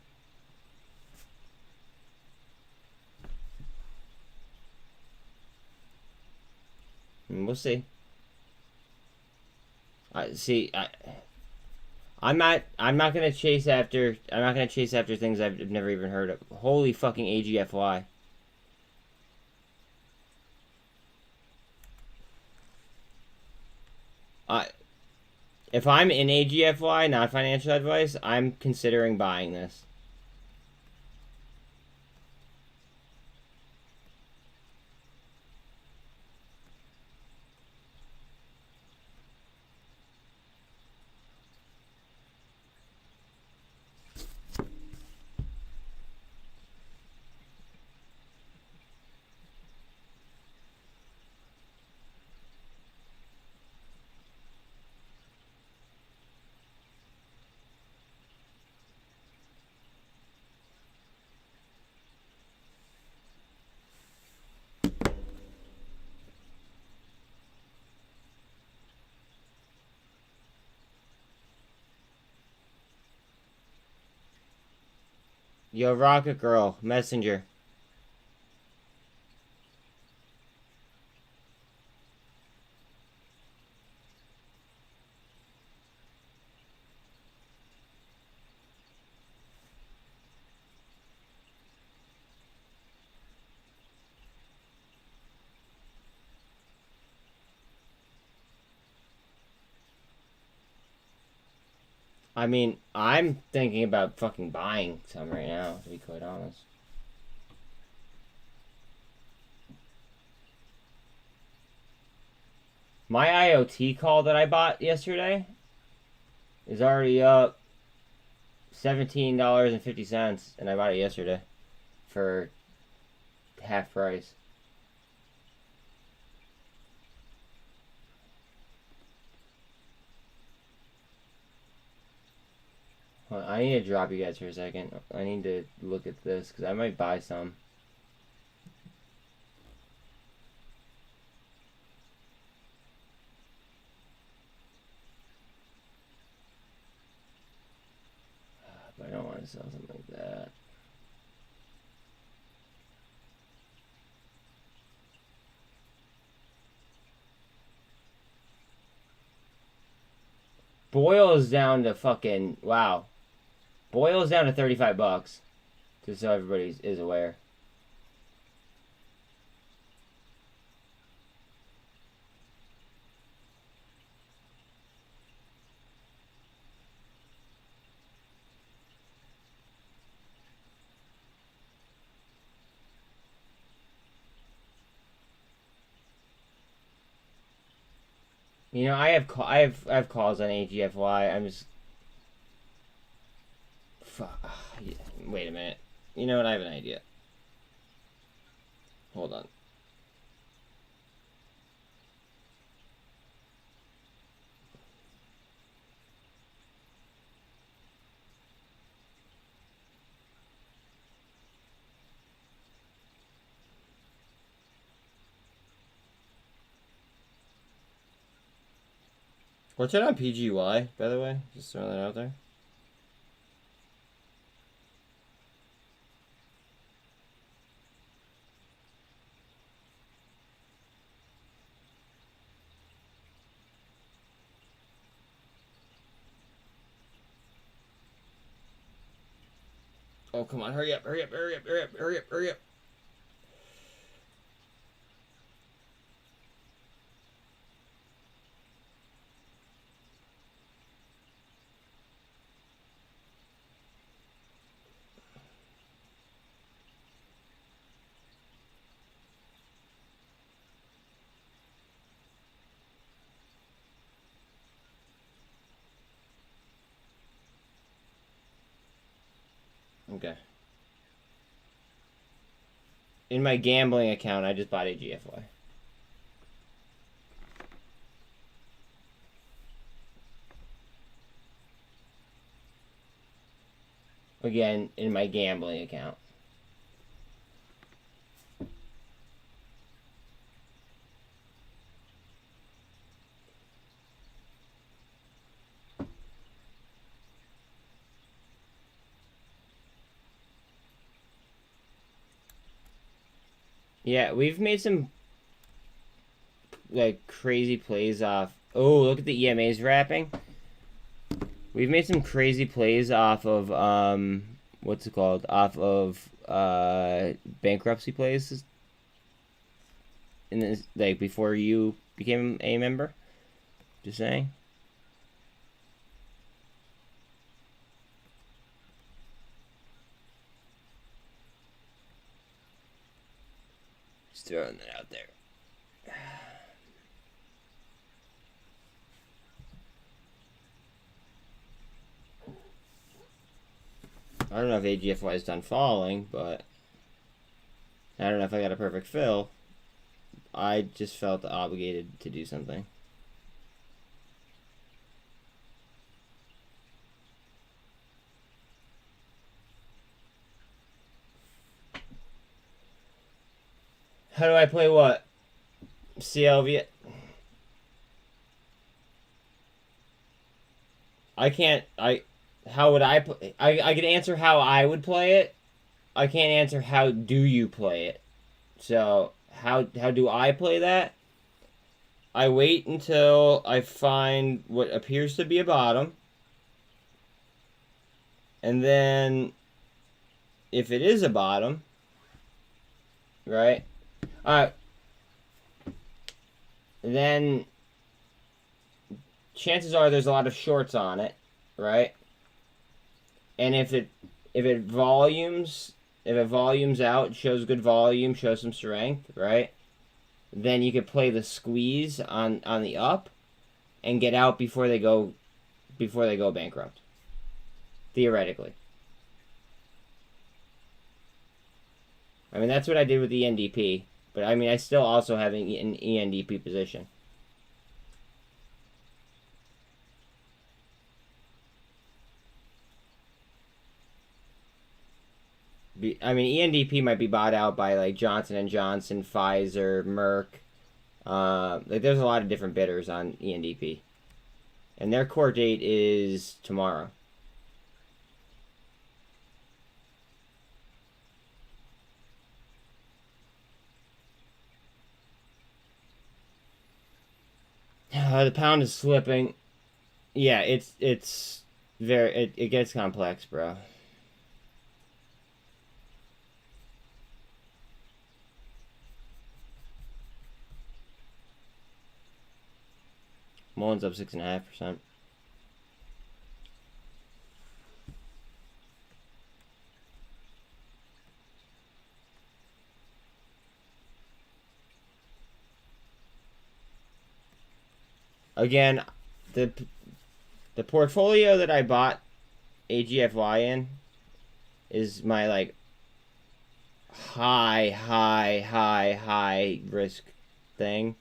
We'll see. I'm not gonna chase after things I've never even heard of. Holy fucking AGFY. If I'm in AGFY, not financial advice, I'm considering buying this. Yo, Rocket Girl, Messenger. I mean, I'm thinking about fucking buying some right now, to be quite honest. My IOT call that I bought yesterday is already up $17.50, and I bought it yesterday for half price. I need to drop you guys for a second. I need to look at this because I might buy some. But I don't want to sell something like that. Boil is down to fucking, wow. Boil is down to $35, just so everybody is aware. You know, I have calls on AGFY. I'm just. Wait a minute. You know what? I have an idea. Hold on. What's it on PGY, by the way? Just throwing that out there. Oh, come on. Hurry up, hurry up, hurry up, hurry up, hurry up, hurry up. Okay. In my gambling account, I just bought AGFY. Again, in my gambling account. Yeah, we've made some like crazy plays off. Oh, look at the EMAs wrapping. We've made some crazy plays off of what's it called? Off of bankruptcy plays. And this, like before you became a member. Just saying. Just throwing that out there. I don't know if AGFY is done falling, but I don't know if I got a perfect fill. I just felt obligated to do something. How do I play what? CLV? I can't, how would I play? I can answer how I would play it. I can't answer how do you play it. So, how do I play that? I wait until I find what appears to be a bottom. And then, if it is a bottom, right? Then chances are there's a lot of shorts on it, right? And if it volumes out, shows good volume, shows some strength, right? Then you could play the squeeze on the up and get out before they go bankrupt. Theoretically. I mean, that's what I did with the ENDP. But, I mean, I still also have an ENDP position. I mean, ENDP might be bought out by, like, Johnson & Johnson, Pfizer, Merck. Like, there's a lot of different bidders on ENDP. And their court date is tomorrow. The pound is slipping. Yeah, it's very it gets complex, bro. MULN's up 6.5%. again, the portfolio that I bought AGFY in is my like high risk thing.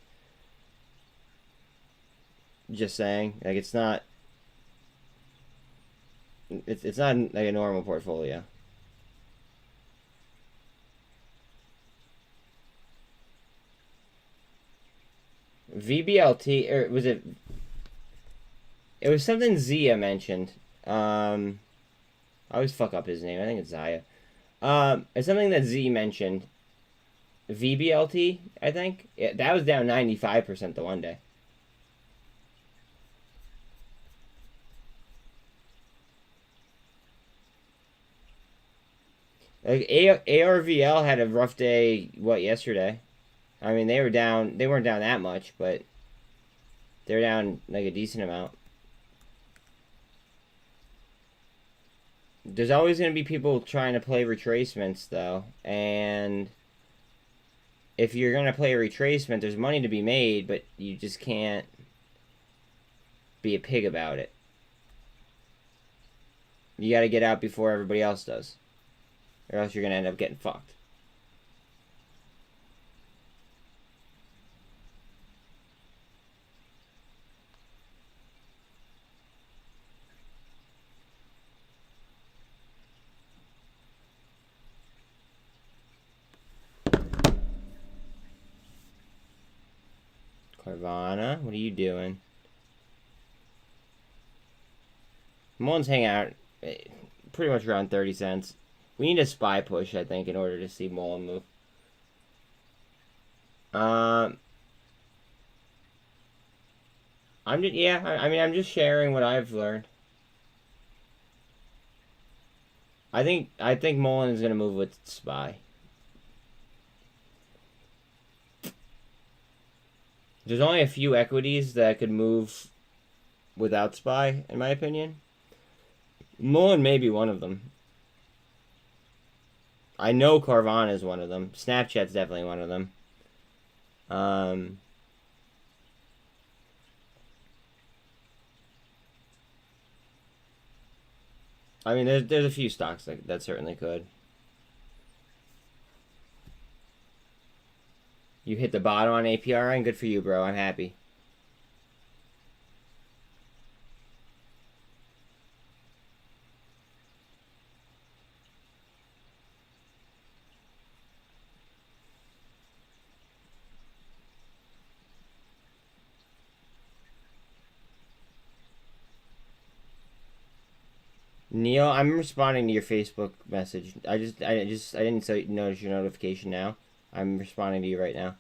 Just saying, like it's not like a normal portfolio. VBLT, or was it? It was something Zia mentioned. I always fuck up his name. I think it's Zaya. It's something that Z mentioned. VBLT, I think. That was down 95% the one day. Like ARVL had a rough day. What, yesterday? I mean, they were down. They weren't down that much, but they're down like a decent amount. There's always going to be people trying to play retracements, though, and if you're going to play a retracement, there's money to be made, but you just can't be a pig about it. You got to get out before everybody else does, or else you're going to end up getting fucked. Carvana, what are you doing? MULN's hanging out pretty much around 30 cents. We need a SPY push, I think, in order to see MULN move. I'm just sharing what I've learned. I think MULN is gonna move with SPY. There's only a few equities that could move without SPY, in my opinion. MULN may be one of them. I know Carvana is one of them. Snapchat's definitely one of them. I mean, there's a few stocks that certainly could. You hit the bottom on APR, and good for you, bro. I'm happy. Neil, I'm responding to your Facebook message. I didn't notice your notification now. I'm responding to you right now.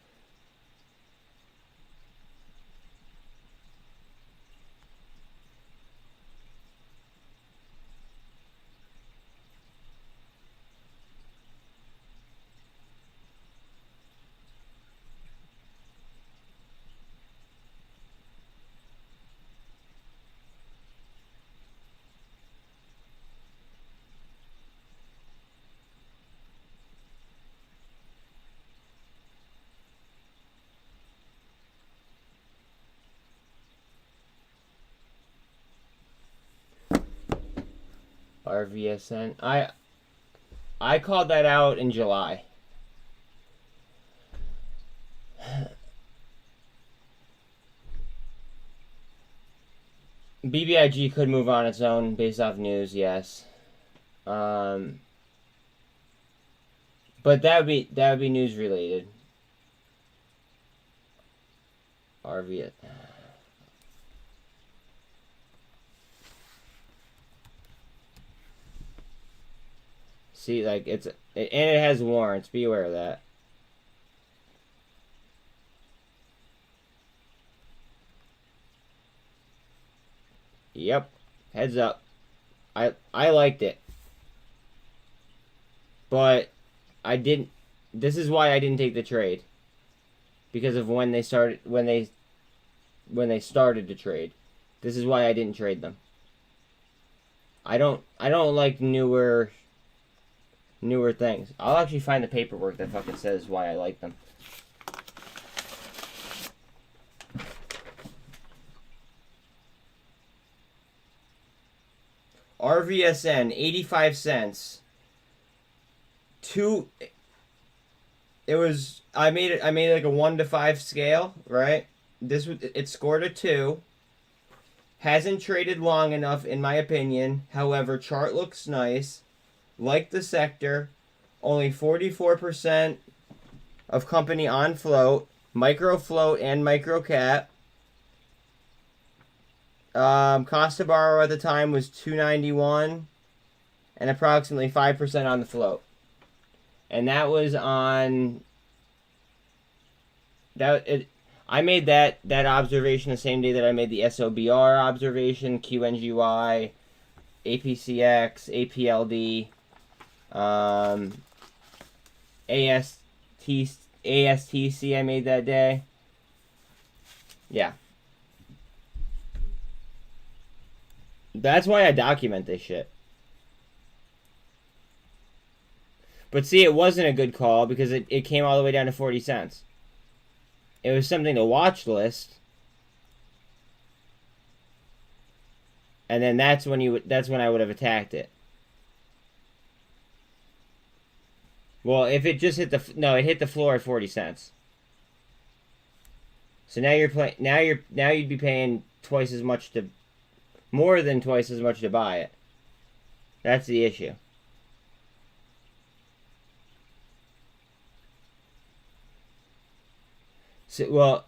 RVSN. I called that out in July. BBIG could move on its own based off news, yes. But that would be news related. RVS. See, like, and it has warrants. Be aware of that. Yep. Heads up. I liked it. But I didn't. This is why I didn't take the trade. Because of when they started to trade. This is why I didn't trade them. I don't like newer things. I'll actually find the paperwork that fucking says why I like them. RVSN 85 cents. It was I made like a 1 to 5 scale, right? It scored a 2. Hasn't traded long enough in my opinion. However, chart looks nice. Like the sector, only 44% of company on float, micro float and micro cap. Cost to borrow at the time was $291 and approximately 5% on the float. And that was on I made that observation the same day that I made the SOBR observation, QNGY, APCX, APLD, ASTC I made that day. Yeah. That's why I document this shit. But see, it wasn't a good call because it came all the way down to 40 cents. It was something to watch list. And then that's when I would have attacked it. Well, if it just hit it hit the floor at 40 cents. So now you'd be paying more than twice as much to buy it. That's the issue. So,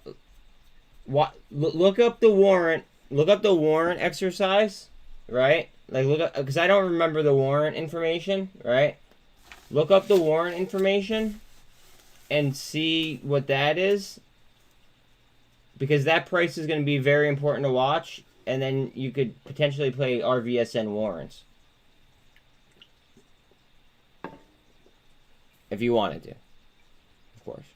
well, look up the warrant. Look up the warrant exercise, right? Like look up, because I don't remember the warrant information, right? Look up the warrant information and see what that is, because that price is going to be very important to watch, and then you could potentially play RVSN warrants if you wanted to, of course.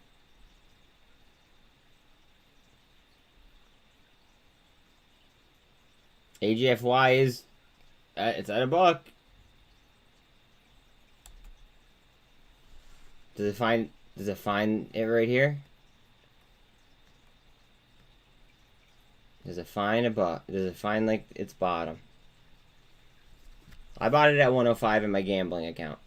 AGFY is it's at $1. Does it find it right here? Does it find does it find like its bottom? I bought it at 105 in my gambling account.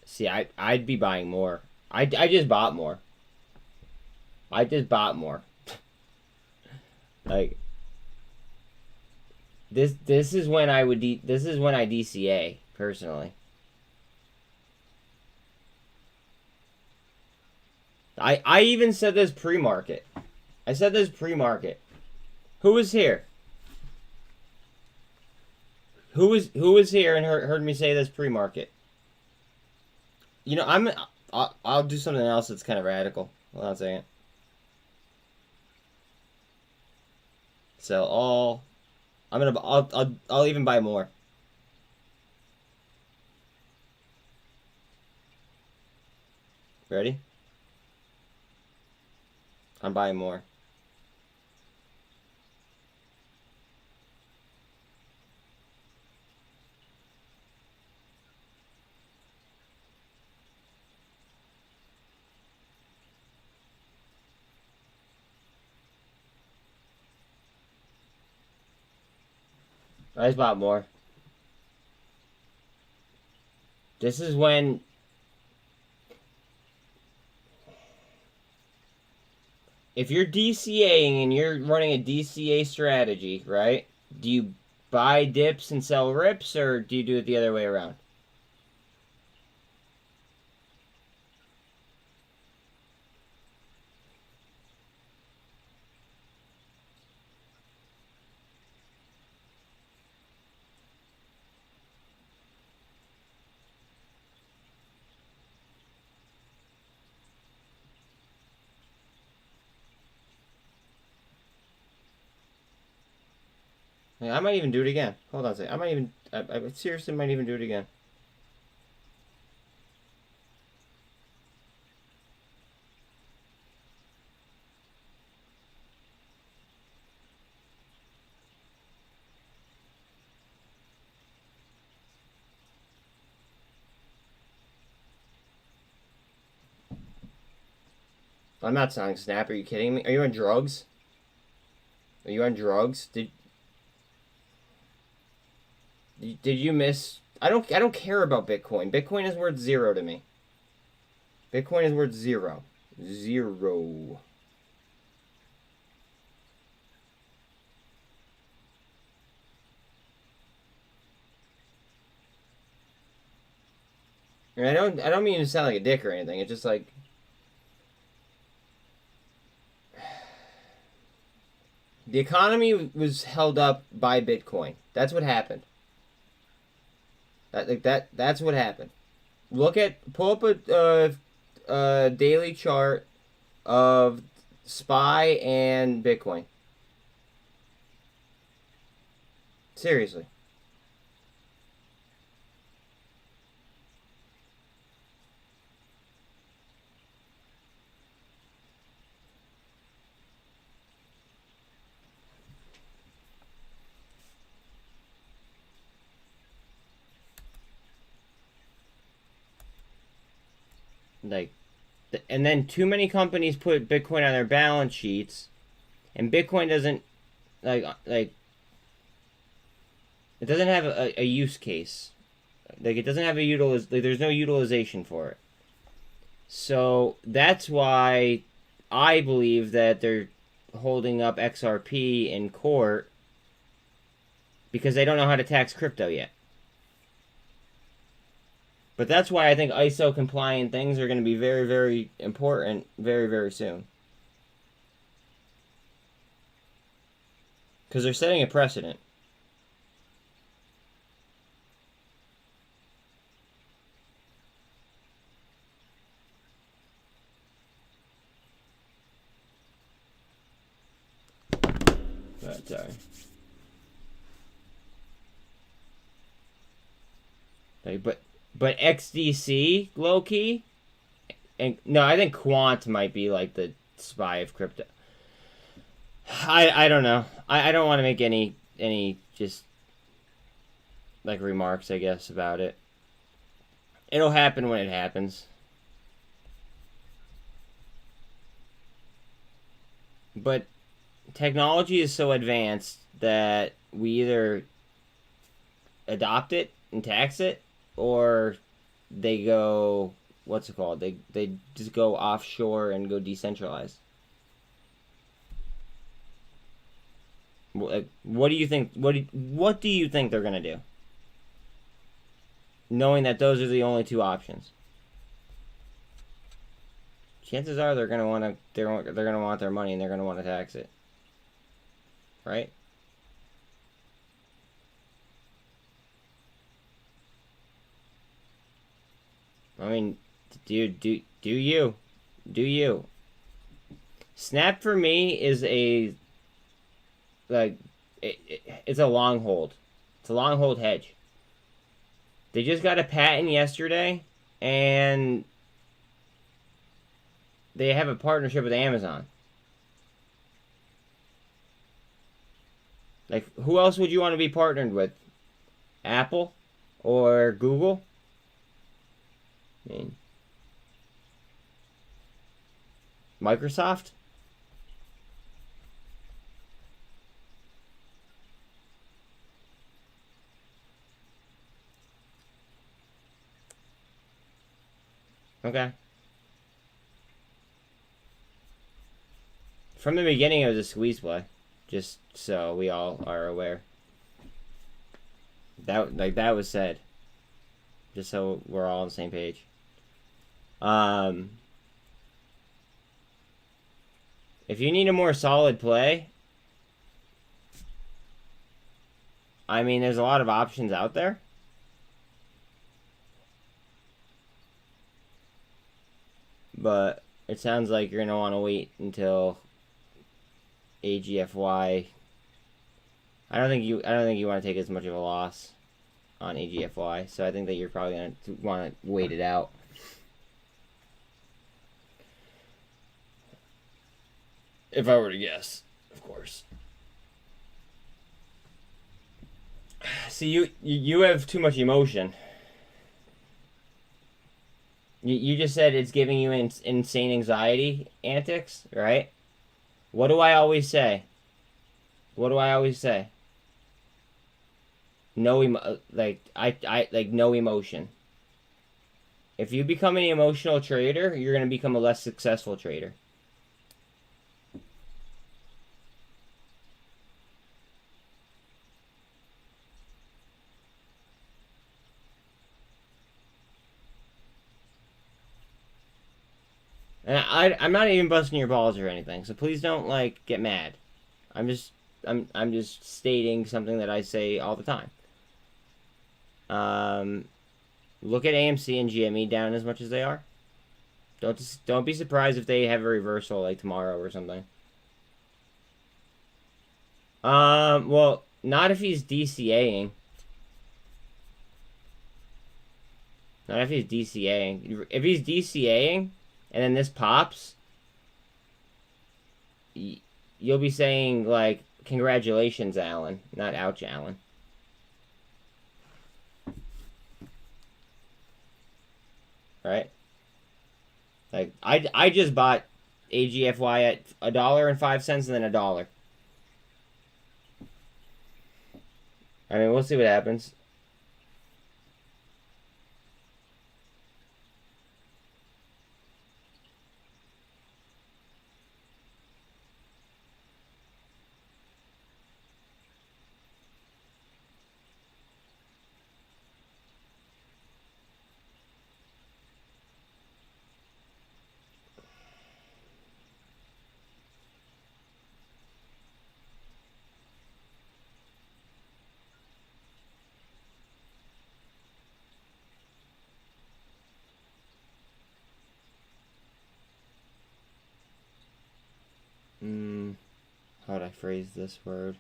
See, I'd be buying more. I just bought more. I just bought more. Like this is when I would this is when I DCA personally. I even said this pre-market. I said this pre-market. Who was here? Who was here and heard me say this pre-market? You know, I'll do something else that's kind of radical. Hold on a second. Sell all. I'll even buy more. Ready? I'm buying more. I just bought more. This is when if you're DCAing and you're running a DCA strategy, right? Do you buy dips and sell rips, or do you do it the other way around? I might even do it again. Hold on a second. I seriously might even do it again. I'm not selling Snap. Are you kidding me? Are you on drugs? Are you on drugs? Did you miss? I don't care about Bitcoin. Bitcoin is worth 0 to me. Bitcoin is worth 0. 0. And I don't mean to sound like a dick or anything. It's just like the economy was held up by Bitcoin. That's what happened. That's what happened. Pull up a daily chart of SPY and Bitcoin. Seriously. Like, and then too many companies put Bitcoin on their balance sheets, and Bitcoin doesn't like it doesn't have a use case. Like, it doesn't have there's no utilization for it. So that's why I believe that they're holding up XRP in court, because they don't know how to tax crypto yet. But that's why I think ISO compliant things are going to be very, very important very, very soon. Because they're setting a precedent. Sorry. But XDC, low-key? And no, I think Quant might be like the SPY of crypto. I don't know. I don't want to make any just like remarks, I guess, about it. It'll happen when it happens. But technology is so advanced that we either adopt it and tax it, or they go, what's it called? They just go offshore and go decentralized. What do you think? What do you think they're gonna do? Knowing that those are the only two options. Chances are they're gonna want their money, and they're gonna want to tax it, right? I mean, dude, do you? Snap for me is it's a long hold. It's a long hold hedge. They just got a patent yesterday, and they have a partnership with Amazon. Like, who else would you want to be partnered with? Apple or Google? I mean, Microsoft? Okay. From the beginning, it was a squeeze play. Just so we all are aware. That was said. Just so we're all on the same page. If you need a more solid play, I mean, there's a lot of options out there. But it sounds like you're going to want to wait until AGFY I don't think you want to take as much of a loss on AGFY, so I think that you're probably going to want to wait it out. If I were to guess, of course. See, you have too much emotion. You just said it's giving you insane anxiety antics, right? What do I always say? What do I always say? No no emotion. If you become an emotional trader, you're going to become a less successful trader. And I'm not even busting your balls or anything, so please don't like get mad. I'm just stating something that I say all the time. Look at AMC and GME down as much as they are. Don't be surprised if they have a reversal like tomorrow or something. Well, not if he's DCAing. Not if he's DCAing. If he's DCAing and then this pops, you'll be saying like, "Congratulations, Alan," not "Ouch, Alan." Right? Like I just bought AGFY at $1.05 and then $1. I mean, we'll see what happens. How would I phrase this word?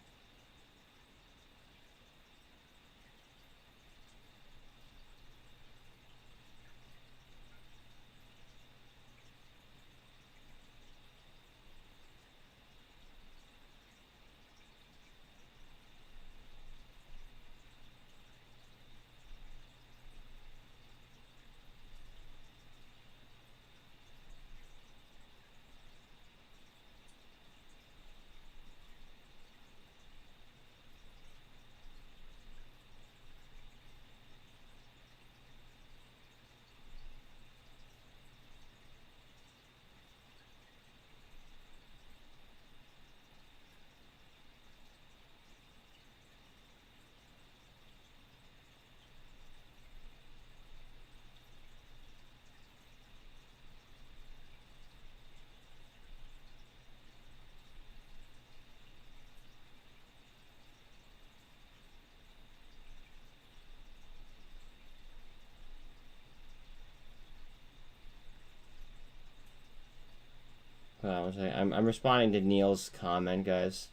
I'm responding to Neil's comment, guys.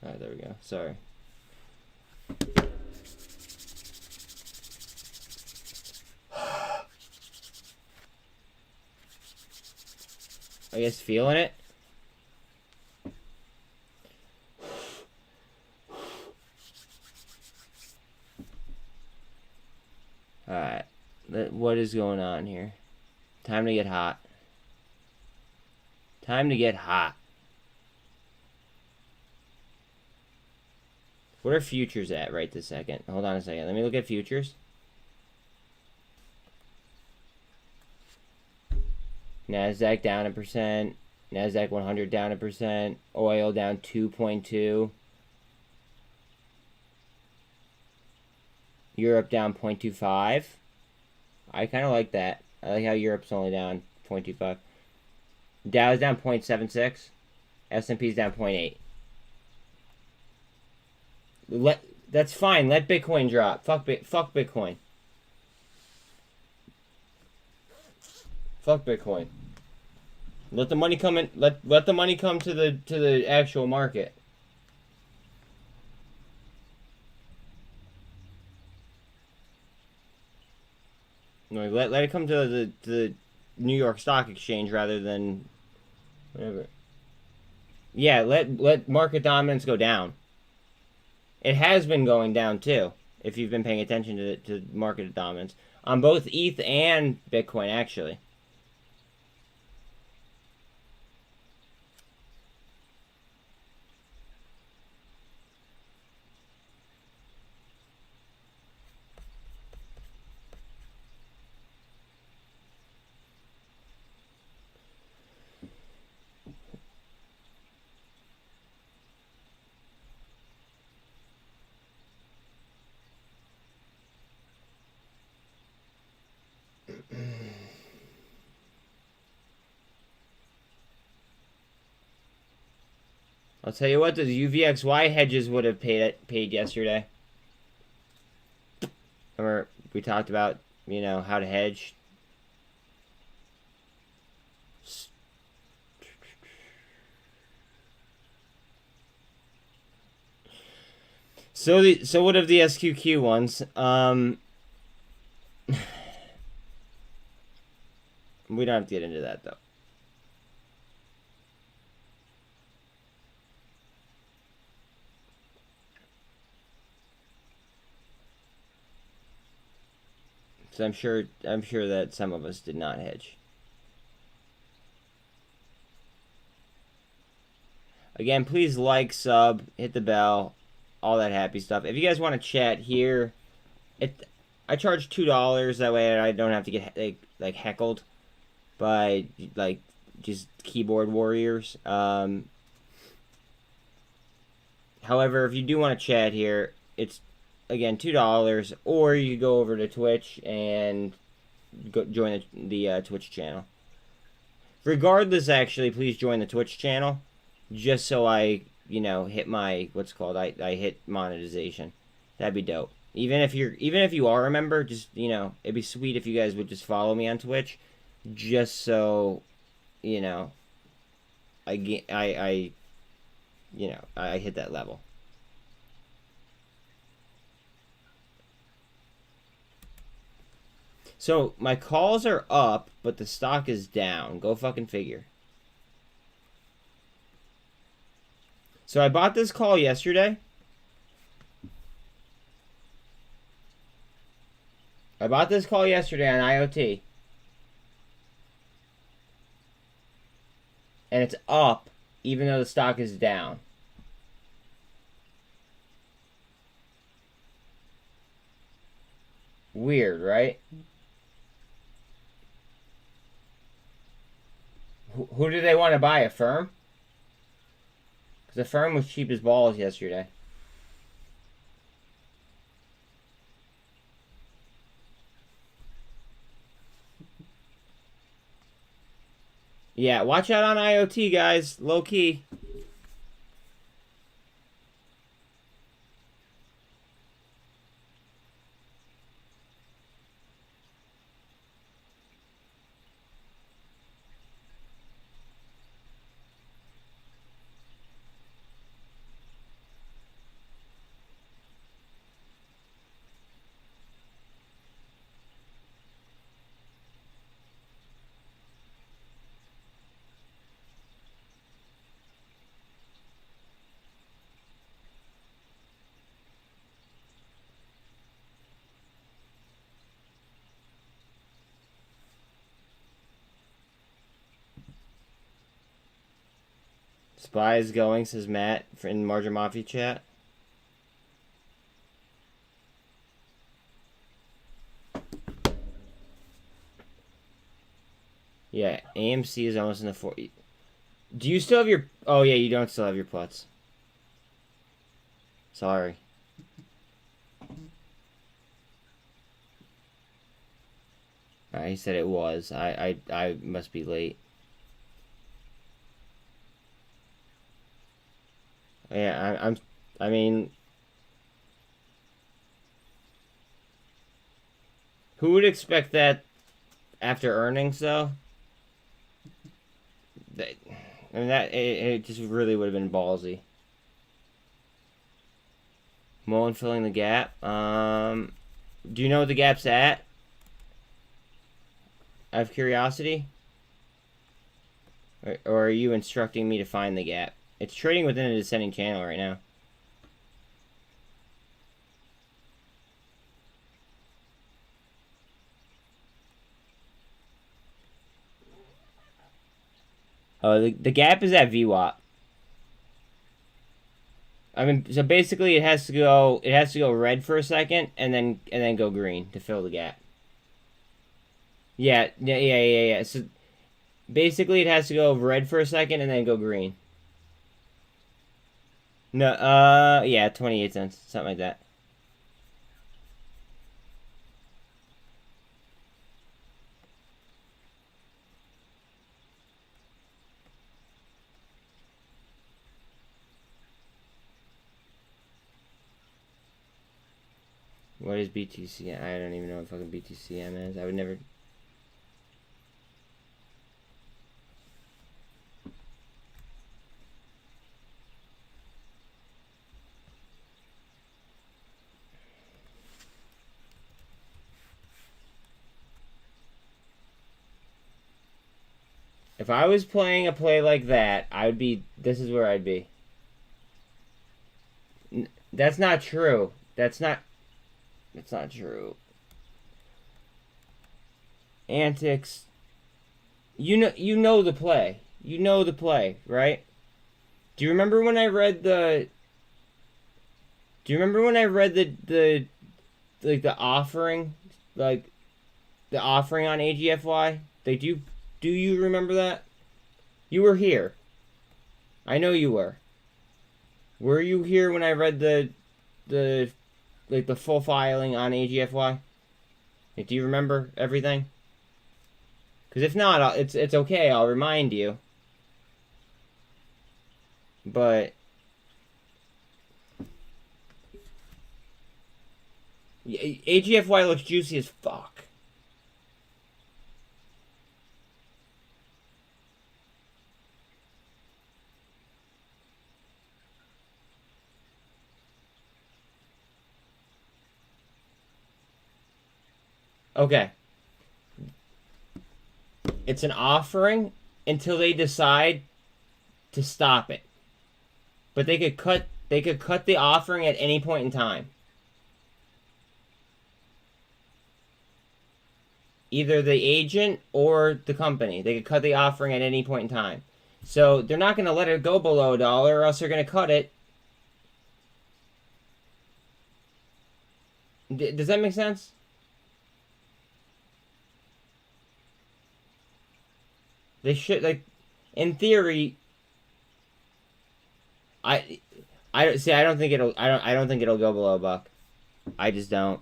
Alright, there we go. Sorry. I guess feeling it. Alright. What is going on here? Time to get hot. Time to get hot. What are futures at right this second? Hold on a second. Let me look at futures. NASDAQ down 1%. NASDAQ 100 down 1%. Oil down 2.2. Europe down 0.25. I kind of like that. I like how Europe's only down 0.25. Dow's down 0.76. S&P's down 0.8. That's fine. Let Bitcoin drop. Fuck Bitcoin. Fuck Bitcoin. Let the money come in. Let the money come to the actual market. No, let it come to the New York Stock Exchange rather than whatever. Yeah, let market dominance go down. It has been going down too, if you've been paying attention to market dominance on both ETH and Bitcoin actually. I'll tell you what, those UVXY hedges would have paid yesterday. Remember, we talked about, you know, how to hedge. So what of the SQQ ones? We don't have to get into that though. So I'm sure that some of us did not hedge. Again, please like, sub, hit the bell, all that happy stuff. If you guys want to chat here, I charge $2. That way I don't have to get like heckled by like just keyboard warriors. However, if you do want to chat here, it's again $2, or you go over to Twitch and join the Twitch channel. Regardless, actually, please join the Twitch channel, just so I, you know, hit my I hit monetization. That'd be dope. Even if you are a member, just, you know, it'd be sweet if you guys would just follow me on Twitch, just so, you know, I hit that level. So my calls are up, but the stock is down. Go fucking figure. So I bought this call yesterday. On IOT. And it's up, even though the stock is down. Weird, right? Who do they want to buy? A firm? Because the firm was cheap as balls yesterday. Yeah, watch out on IoT, guys. Low key. Spy is going, says Matt in Margin Mafia chat. Yeah, AMC is almost in the 40. Do you still have your... Oh, yeah, you don't still have your puts. Sorry. He said it was. I must be late. Yeah, I mean... Who would expect that after earnings, though? I mean, it just really would have been ballsy. MULN filling the gap. Do you know what the gap's at? Out of curiosity? Or are you instructing me to find the gap? It's trading within a descending channel right now. Oh, the gap is at VWAP. I mean, so basically it has to go red for a second and then go green to fill the gap. Yeah. So basically it has to go red for a second and then go green. No, yeah, 28 cents, something like that. What is BTC? I don't even know what fucking BTCM is. I would never... If I was playing a play like that, I would be... This is where I'd be. That's not true. That's not true. Antics. You know the play. You know the play, right? Do you remember when I read the... Do you remember when I read the offering? Like, the offering on AGFY? Do you remember that? You were here. I know you were. Were you here when I read the full filing on AGFY? Like, do you remember everything? Because if not, it's okay. I'll remind you. But AGFY looks juicy as fuck. Okay. It's an offering until they decide to stop it. But they could cut the offering at any point in time. Either the agent or the company. They could cut the offering at any point in time. So they're not going to let it go below $1 or else they're going to cut it. Does that make sense? They should, like, in theory. I don't think it'll go below $1. I just don't.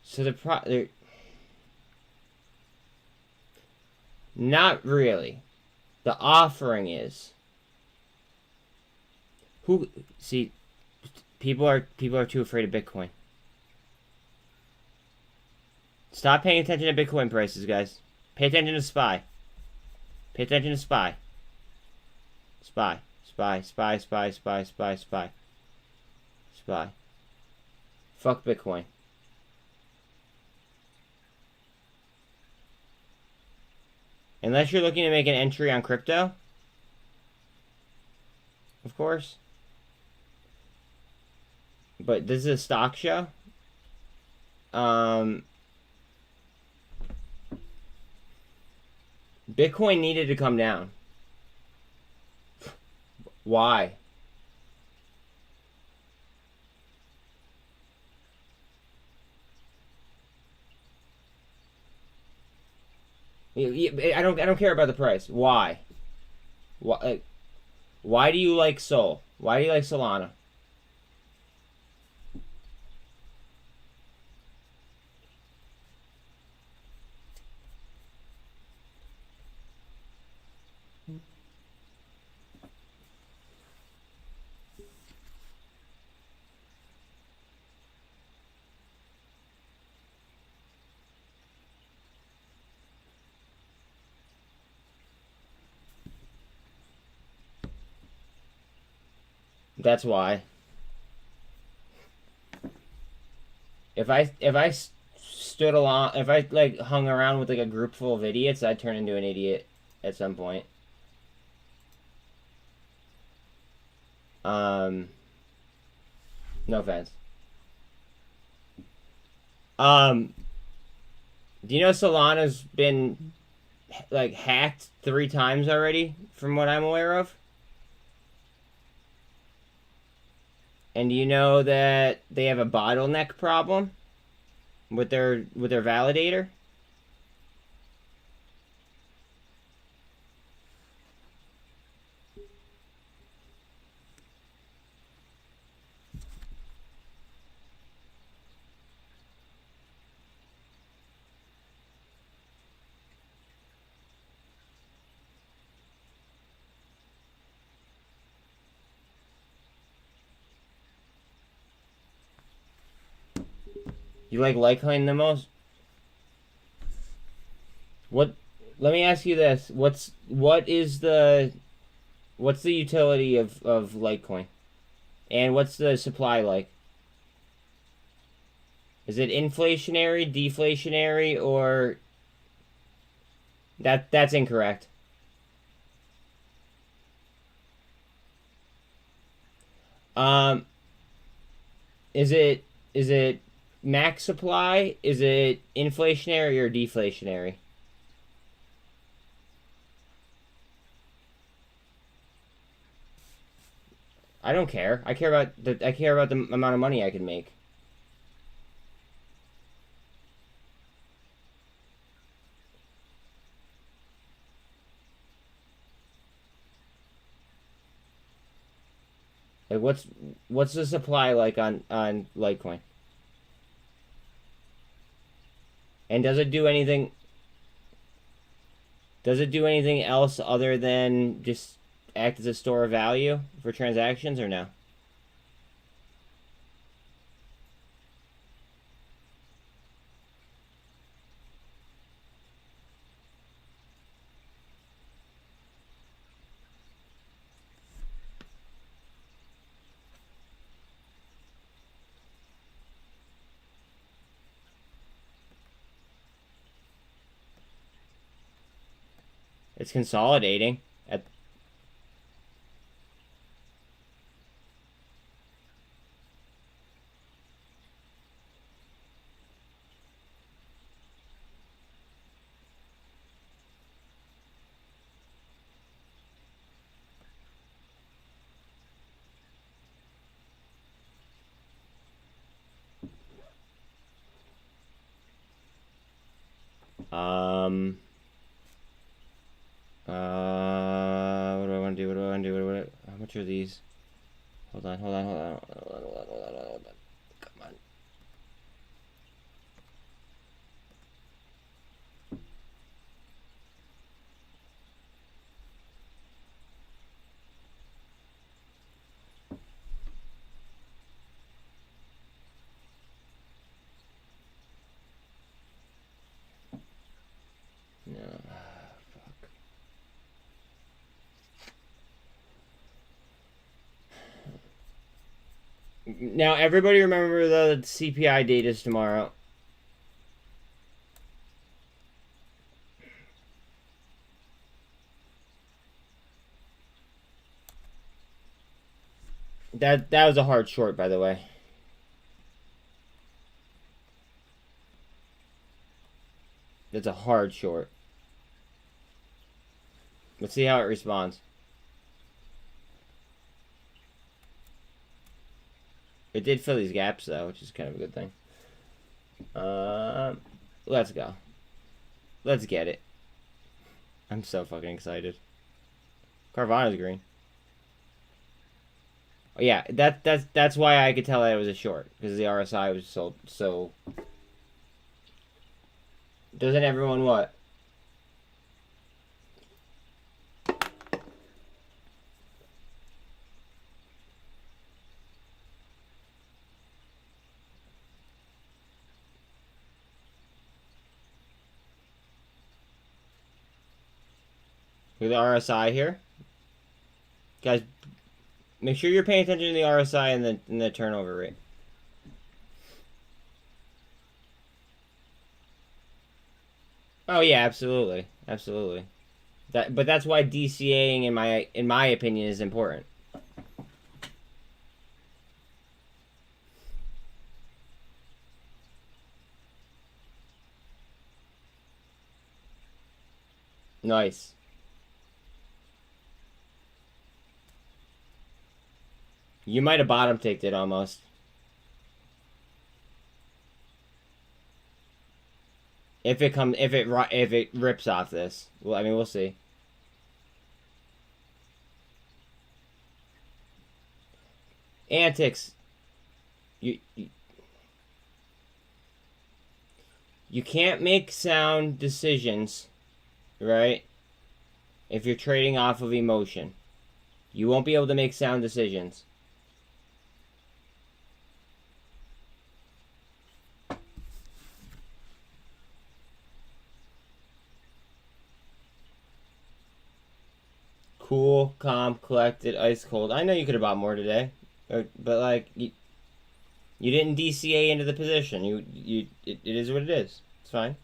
So not really. The offering is. People are too afraid of Bitcoin. Stop paying attention to Bitcoin prices, guys. Pay attention to SPY. Pay attention to SPY. SPY. SPY. SPY. SPY. SPY. SPY. SPY. SPY. Fuck Bitcoin. Unless you're looking to make an entry on crypto. Of course. But this is a stock show. Bitcoin needed to come down. Why? I don't care about the price. Why? Why do you like Sol? Why do you like Solana? That's why. If I stood along, if I like hung around with like a group full of idiots, I'd turn into an idiot at some point. No offense. Do you know Solana's been like hacked 3 times already, from what I'm aware of? And do you know that they have a bottleneck problem with their validator? You like Litecoin the most? What? Let me ask you this: what's the utility of Litecoin, and what's the supply like? Is it inflationary, deflationary, or that's incorrect? Is it max supply? Is it inflationary or deflationary? I don't care. I care about the amount of money I can make. Like what's the supply like on Litecoin? And does it do anything else other than just act as a store of value for transactions, or no? It's consolidating at what do I want to do? How much are these? Hold on. Come Now, everybody remember the CPI date is tomorrow. That was a hard short, by the way. That's a hard short. Let's see how it responds. It did fill these gaps, though, which is kind of a good thing. Let's go. Let's get it. I'm so fucking excited. Carvana's green. Oh, yeah, that's why I could tell that it was a short, because the RSI was so. Doesn't everyone what? With the RSI here, guys, make sure you're paying attention to the RSI and the turnover rate. Oh yeah, absolutely, absolutely. But that's why DCAing in my opinion is important. Nice. You might have bottom ticked it almost. If it rips off this, well, I mean, we'll see. Antics. You can't make sound decisions, right? If you're trading off of emotion, you won't be able to make sound decisions. Cool, calm, collected, ice cold. I know you could have bought more today, but like you didn't DCA into the position. It is what it is. It's fine.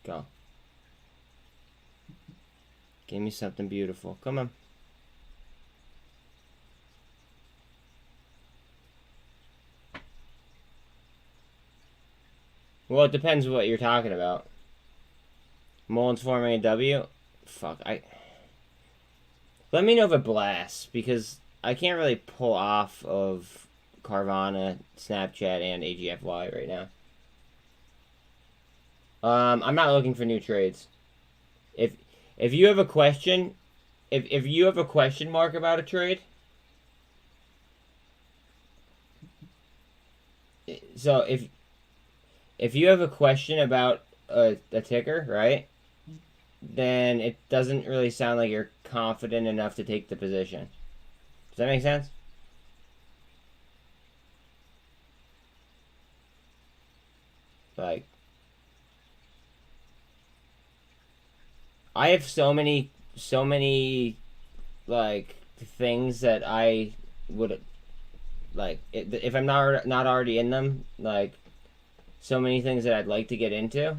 Go. Give me something beautiful. Come on. Well, it depends what you're talking about. MULN's forming a W? Fuck, let me know if it blasts, because I can't really pull off of Carvana, Snapchat, and AGFY right now. I'm not looking for new trades. If you have a question, if you have a question mark about a trade, so if you have a question about a ticker, right, then it doesn't really sound like you're confident enough to take the position. Does that make sense? Like, I have so many like things that I would like if I'm not already in them, like so many things that I'd like to get into.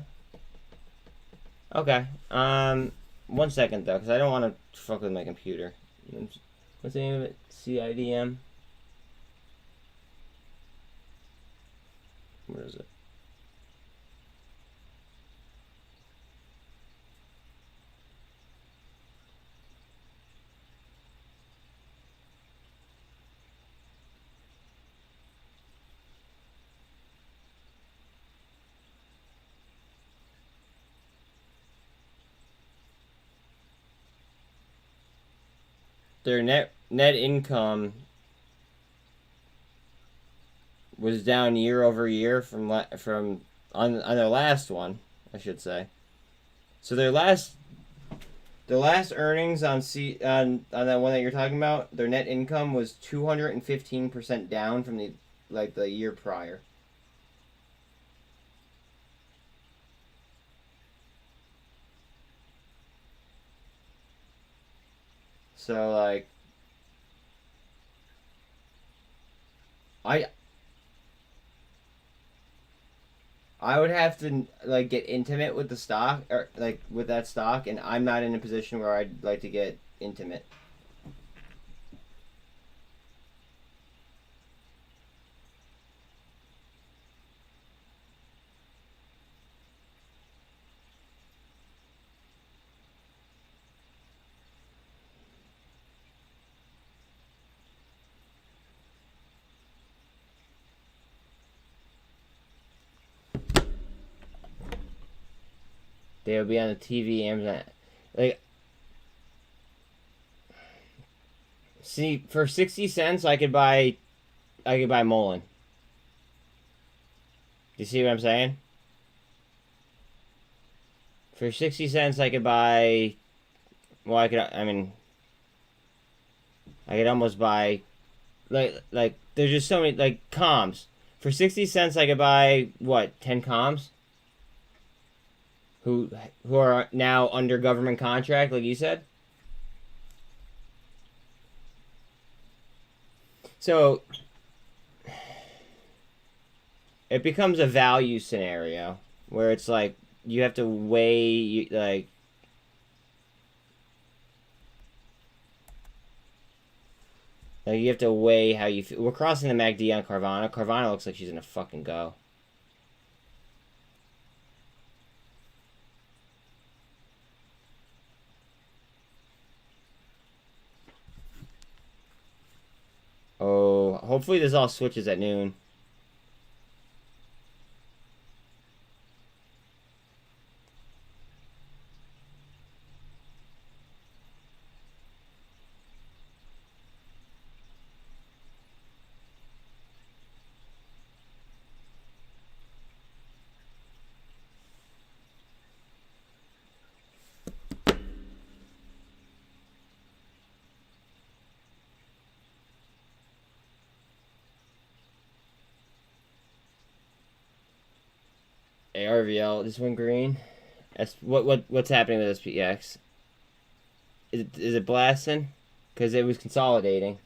Okay. 1 second though, because I don't want to fuck with my computer. What's the name of it? CIDM. Where is it? Their net income was down year over year from on their last one, I should say. So their last earnings on that one that you're talking about, their net income was 215% down from the year prior. So like I would have to like get intimate with the stock or like with that stock, and I'm not in a position where I'd like to get intimate. They would be on the TV, Amazon. Like, see, for 60 cents, I could buy MULN. Do you see what I'm saying? For 60 cents, I could buy. Well, I could almost buy. Like, there's just so many like comms. For 60 cents, I could buy what 10 comms. Who are now under government contract, like you said. So it becomes a value scenario where it's like you have to weigh you have to weigh how you feel. We're crossing the MACD on Carvana. Carvana looks like she's gonna fucking go. Oh, hopefully this all switches at noon. ARVL, this one green. What's happening with SPX? Is it blasting? Because it was consolidating.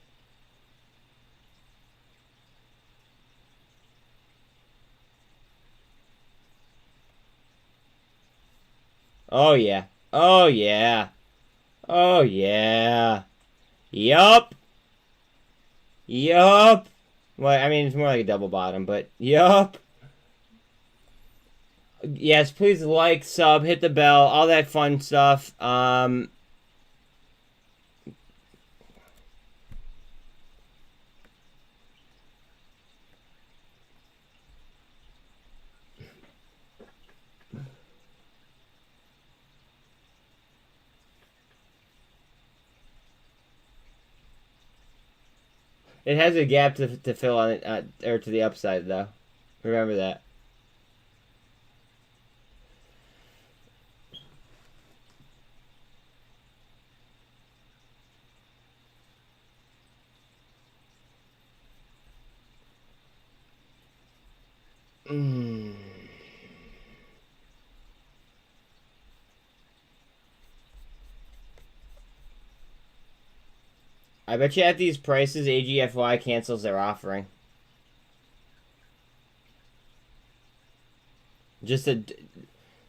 Oh yeah. Oh yeah. Oh yeah. Yup. Yup. Well, I mean, it's more like a double bottom, but yup. Yes, please like, sub, hit the bell, all that fun stuff. It has a gap to fill on it, or to the upside, though. Remember that. I bet you at these prices, AGFY cancels their offering. Just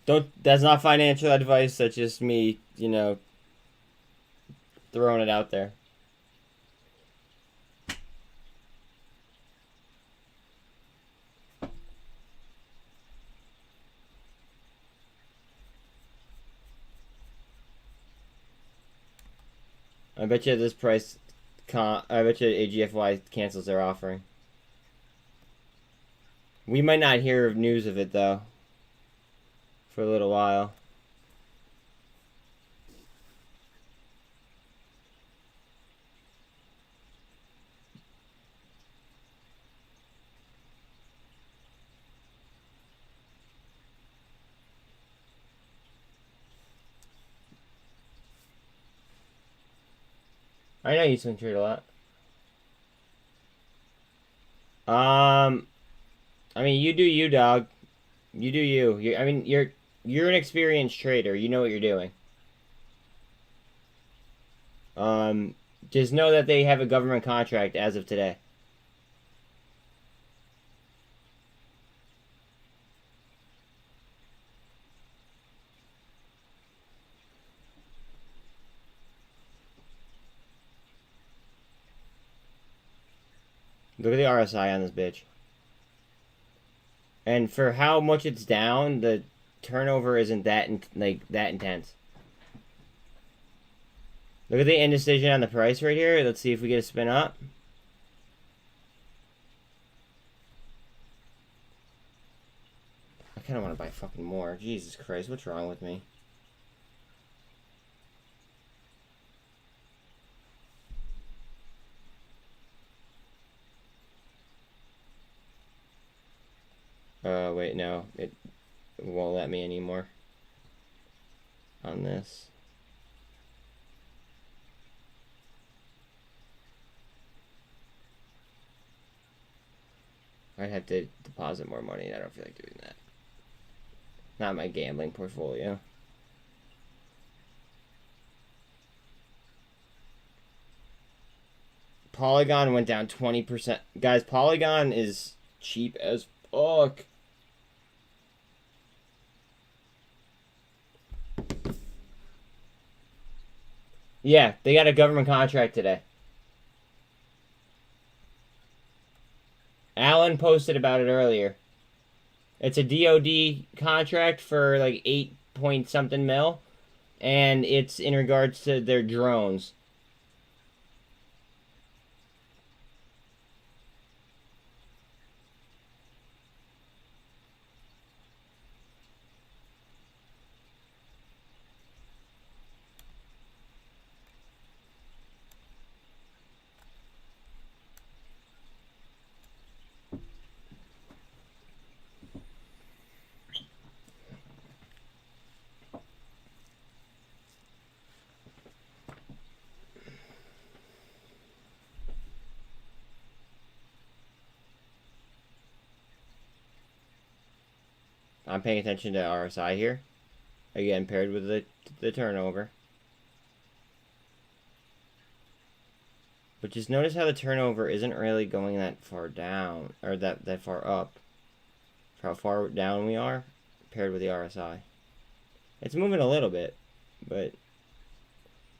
that's not financial advice. That's just me, throwing it out there. I bet you at this price, I bet you AGFY cancels their offering. We might not hear news of it, though, for a little while. I know you swing trade a lot. I mean, you do you, dog. You do you. I mean, you're an experienced trader. You know what you're doing. Just know that they have a government contract as of today. Look at the RSI on this bitch. And for how much it's down, the turnover isn't that that intense. Look at the indecision on the price right here. Let's see if we get a spin up. I kind of want to buy fucking more. Jesus Christ, what's wrong with me? Wait, no. It won't let me anymore on this. I'd have to deposit more money. I don't feel like doing that. Not my gambling portfolio. Polygon went down 20%. Guys, Polygon is cheap as fuck. Yeah, they got a government contract today. Alan posted about it earlier. It's a DoD contract for like 8 point something mil, and it's in regards to their drones. I'm paying attention to RSI here. Again, paired with the turnover. But just notice how the turnover isn't really going that far down, or that far up. For how far down we are, paired with the RSI. It's moving a little bit, but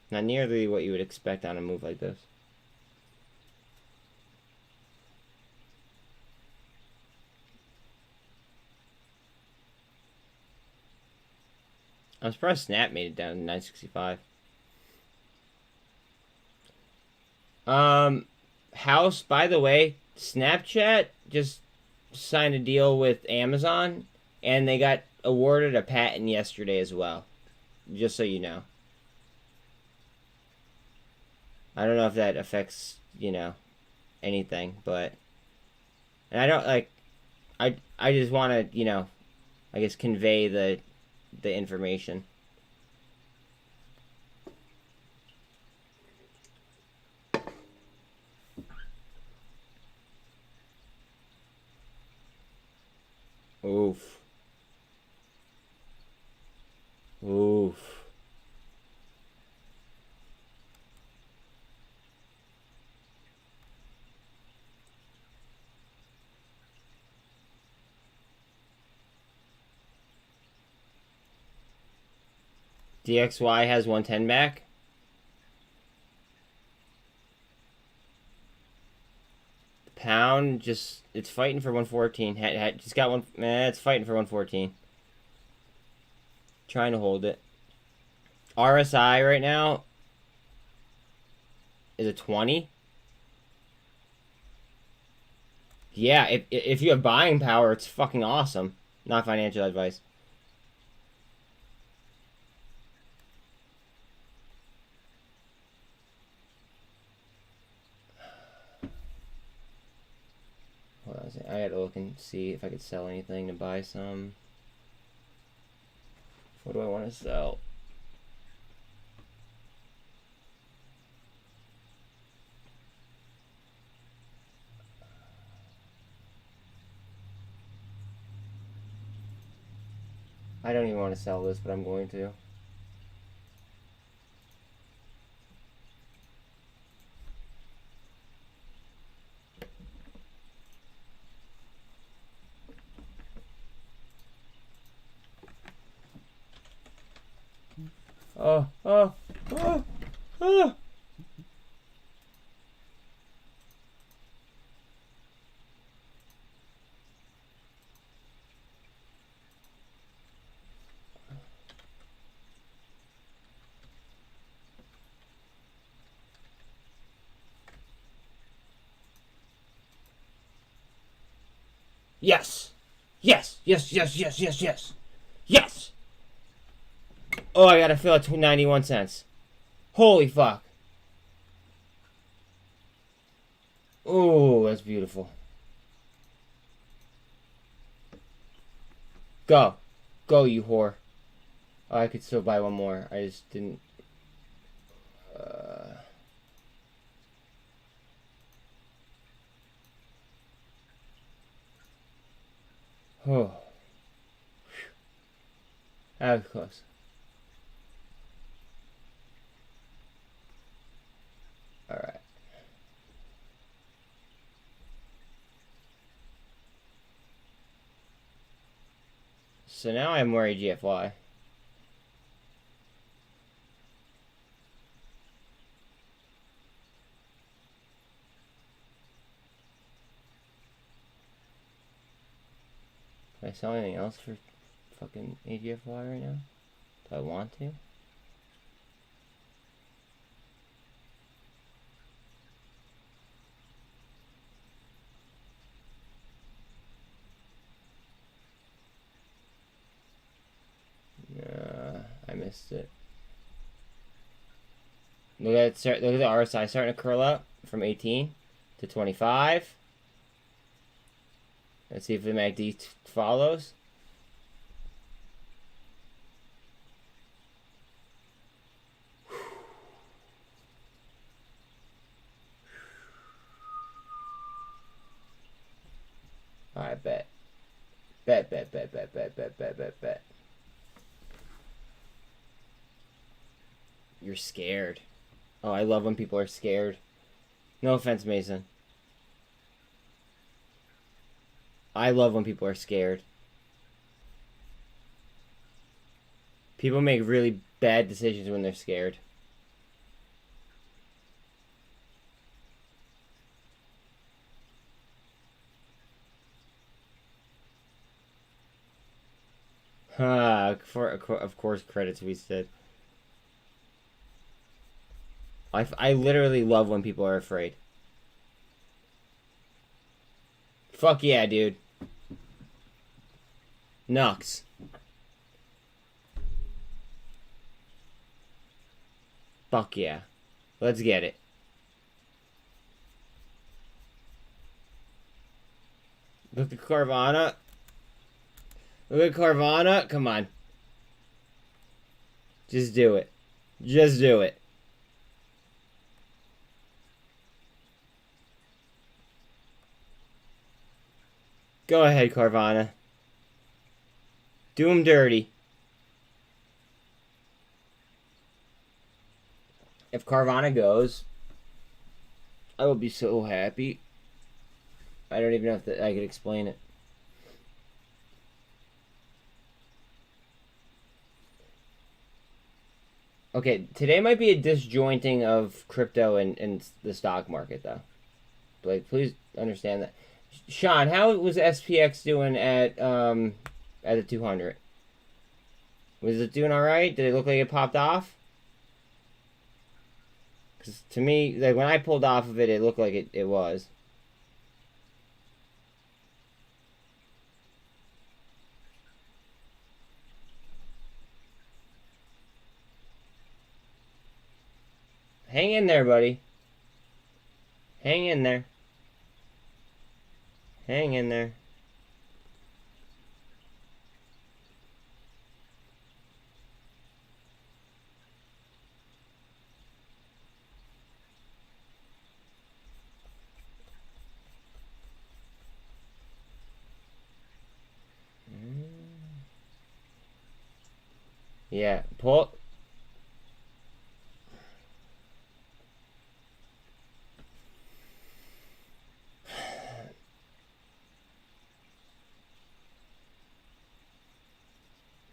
not nearly what you would expect on a move like this. I'm surprised Snap made it down to 965. House, by the way, Snapchat just signed a deal with Amazon, and they got awarded a patent yesterday as well. Just so you know. I don't know if that affects, you know, anything, but... And I don't, like... I just want to, you know, I guess convey the information. Oof. Oof. DXY has 110 back. The pound just, it's fighting for 114. Just got one, it's fighting for 114. Trying to hold it. RSI right now is a 20. Yeah, if you have buying power, it's fucking awesome. Not financial advice. Hold on a second. I gotta look and see if I could sell anything to buy some. What do I want to sell? I don't even want to sell this, but I'm going to. Oh, oh, oh, oh. Yes! Yes! Yes, yes, yes, yes, yes! Yes! Oh, I gotta fill it to 91 cents. Holy fuck. Oh, that's beautiful. Go. Go, you whore. Oh, I could still buy one more. I just didn't... Oh. That was close. Alright. So now I have more AGFY. Can I sell anything else for fucking AGFY right now? Do I want to? I missed it. Look at the RSI starting to curl up from 18 to 25. Let's see if the MACD follows. Alright, bet. Bet. You're scared. Oh, I love when people are scared. No offense, Mason. I love when people are scared. People make really bad decisions when they're scared. Of course, credits we said. I literally love when people are afraid. Fuck yeah, dude. Nux. Fuck yeah. Let's get it. Look at Carvana. Look at Carvana. Come on. Just do it. Just do it. Go ahead, Carvana. Do him dirty. If Carvana goes, I will be so happy. I don't even know if I could explain it. Okay, today might be a disjointing of crypto and the stock market, though. Blake, please understand that. Sean, how was SPX doing at the 200? Was it doing all right? Did it look like it popped off? Because to me, like when I pulled off of it, it looked like it was. Hang in there, buddy. Hang in there. Hang in there. Yeah, pull.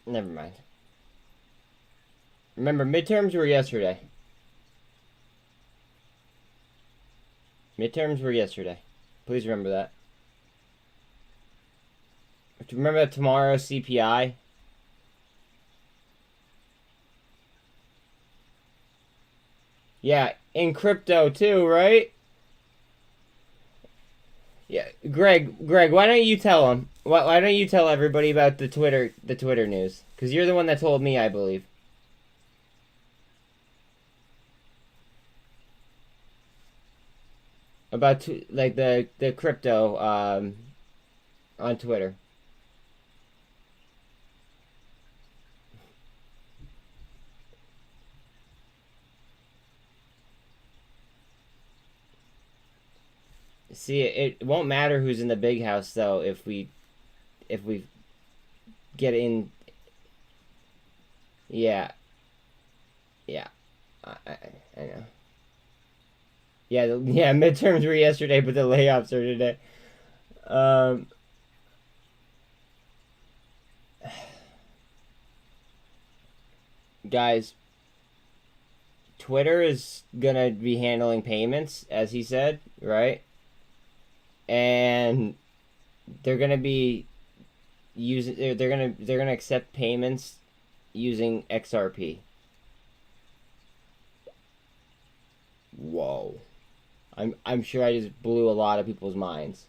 Never mind. Remember, midterms were yesterday. Midterms were yesterday. Please remember that. Remember that tomorrow's CPI? Yeah, in crypto too, right? Yeah, Greg, why don't you tell them? Why don't you tell everybody about the Twitter news? Because you're the one that told me, I believe. About like the crypto on Twitter. See, it won't matter who's in the big house though if we get in. Yeah, yeah, I know. Yeah, yeah. Midterms were yesterday, but the layoffs are today. Guys, Twitter is gonna be handling payments, as he said, right? And they're gonna be using. They're gonna accept payments using XRP. Whoa. I'm sure I just blew a lot of people's minds.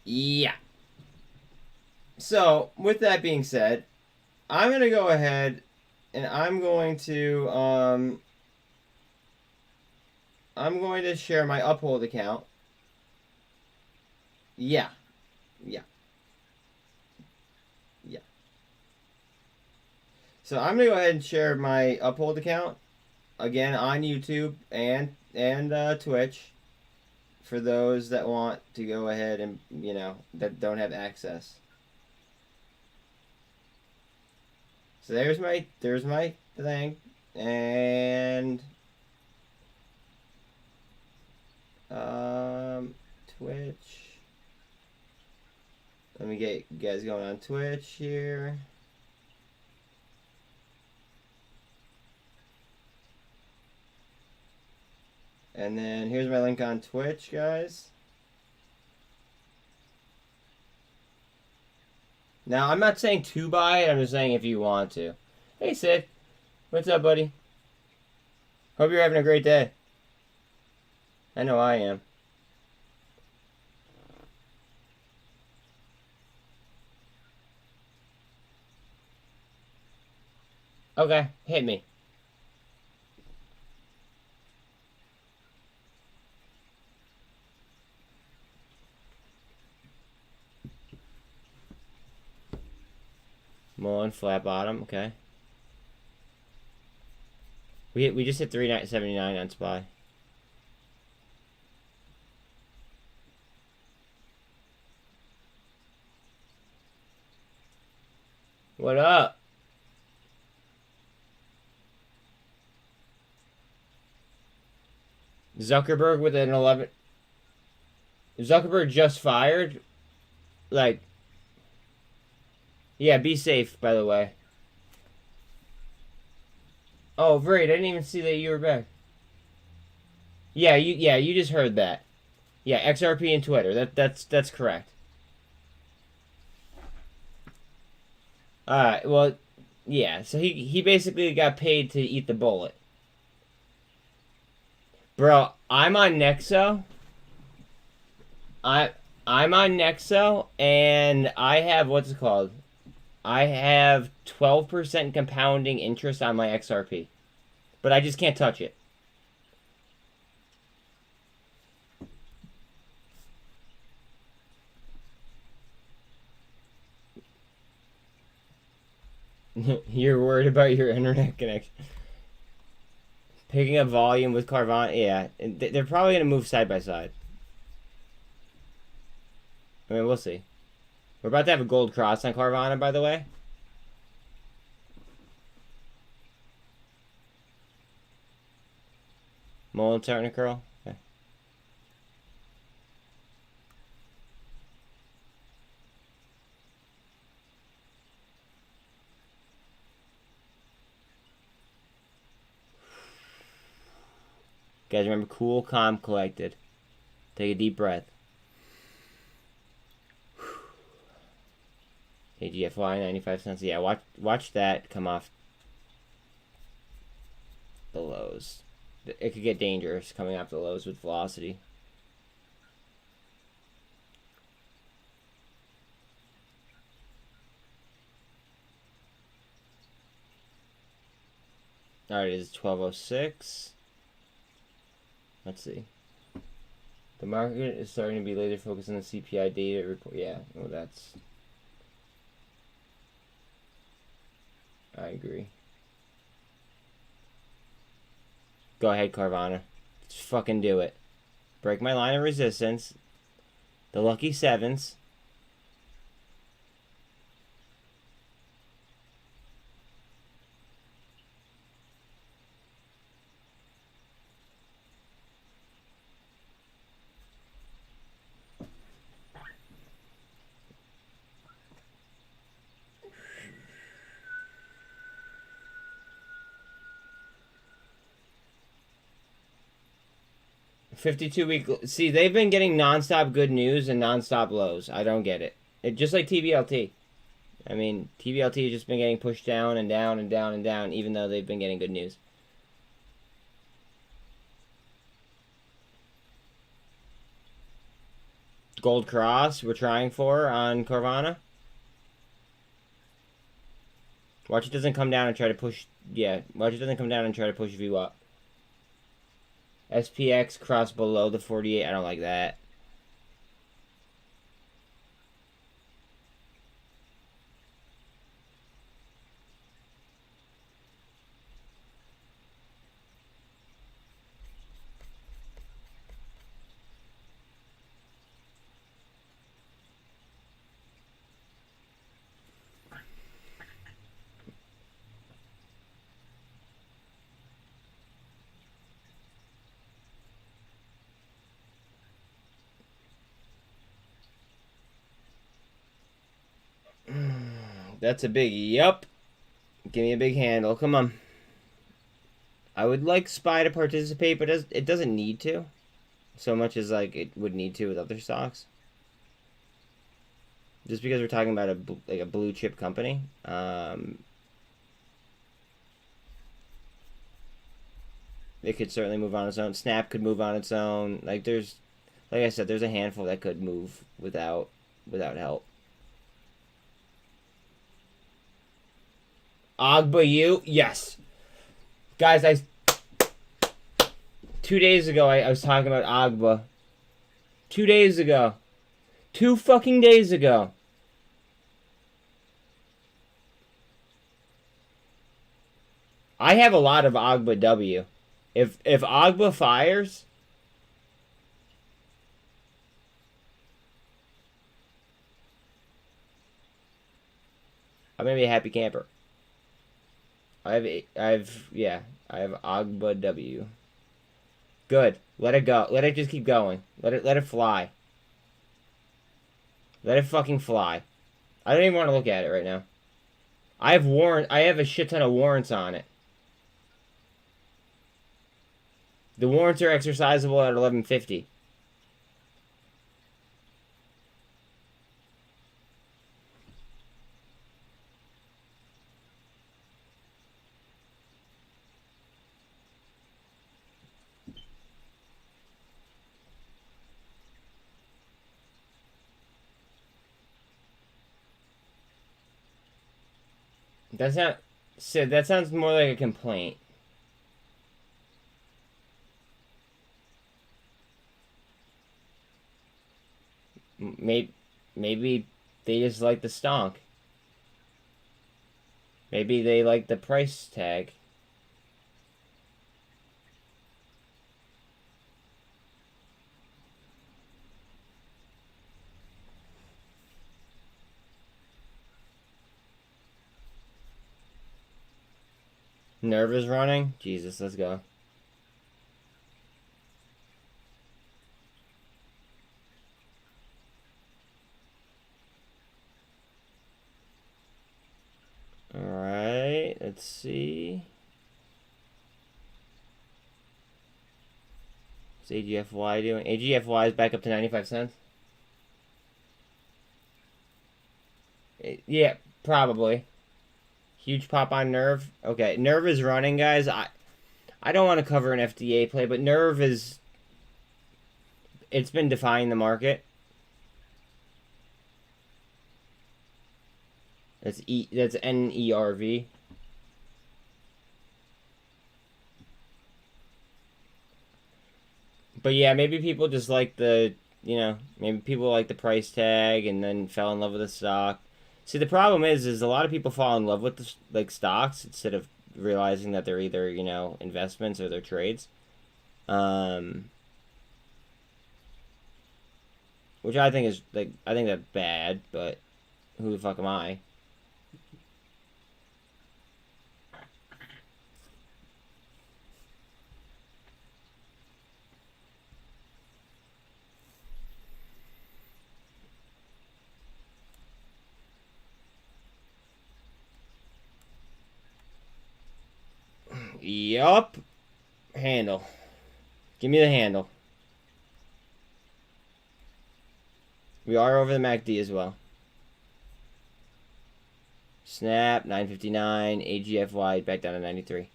Yeah. So, with that being said, I'm going to go ahead and I'm going to share my Uphold account. Yeah. Yeah. Yeah. So I'm going to go ahead and share my Uphold account again on YouTube and Twitch for those that want to go ahead and, you know, that don't have access. So there's my thing, and Twitch. Let me get you guys going on Twitch here. And then here's my link on Twitch, guys. Now, I'm not saying to buy it, I'm just saying if you want to. Hey, Sid. What's up, buddy? Hope you're having a great day. I know I am. Okay, hit me. MULN flat bottom, okay. We just hit 379 on SPY. What up? Zuckerberg with an 11. Zuckerberg just fired? Like, yeah, be safe, by the way. Oh, great, I didn't even see that you were back. Yeah, you just heard that. Yeah, XRP and Twitter. That's correct. Alright, well, yeah, so he basically got paid to eat the bullet. Bro, I'm on Nexo. I'm on Nexo, and I have, what's it called? I have 12% compounding interest on my XRP. But I just can't touch it. You're worried about your internet connection. Picking up volume with Carvana. Yeah, they're probably going to move side by side. I mean, we'll see. We're about to have a gold cross on Carvana, by the way. MULN starting to curl. Okay. Guys, remember, cool, calm, collected. Take a deep breath. AGFY 95 cents. Yeah, watch that come off the lows. It could get dangerous coming off the lows with velocity. Alright, it is 12:06. Let's see. The market is starting to be later focused on the CPI data report. Yeah, well, that's... I agree. Go ahead, Carvana. Just fucking do it. Break my line of resistance. The lucky sevens. $52-week. See, they've been getting nonstop good news and nonstop lows. I don't get it. Just like tblt. I mean, tblt has just been getting pushed down and down and down and down, even though they've been getting good news. Gold cross we're trying for on Carvana. Watch it doesn't come down and try to push. Yeah, watch it doesn't come down and try to push view up. SPX cross below the 48. I don't like that. That's a big yup. Give me a big handle. Come on. I would like SPY to participate, but it doesn't need to. So much as like it would need to with other stocks. Just because we're talking about a blue chip company. It could certainly move on its own. Snap could move on its own. Like I said, there's a handful that could move without help. AGFY, yes. Guys, 2 days ago, I was talking about AGFY. 2 days ago. 2 fucking days ago. I have a lot of AGFY W. If AGFY fires... I'm gonna be a happy camper. I have AGFY W. Good. Let it go. Let it just keep going. Let it fly. Let it fucking fly. I don't even want to look at it right now. I have a shit ton of warrants on it. The warrants are exercisable at 11.50. That's not... Sid, that sounds more like a complaint. Maybe they just like the stonk. Maybe they like the price tag. Nerve is running? Jesus, let's go. Alright, let's see. What's AGFY doing? AGFY is back up to 95 cents. Yeah, probably. Huge pop on Nerve. Okay, Nerve is running, guys. I don't want to cover an FDA play, but Nerve is... It's been defying the market. That's NERV. But yeah, maybe people just like the, you know, maybe people like the price tag and then fell in love with the stock. See, the problem is a lot of people fall in love with the, like, stocks instead of realizing that they're either, you know, investments or they're trades. Which I think is, like, I think that's bad, but who the fuck am I? Yup. Handle. Give me the handle. We are over the MACD as well. Snap, 959. AGFY back down to 93.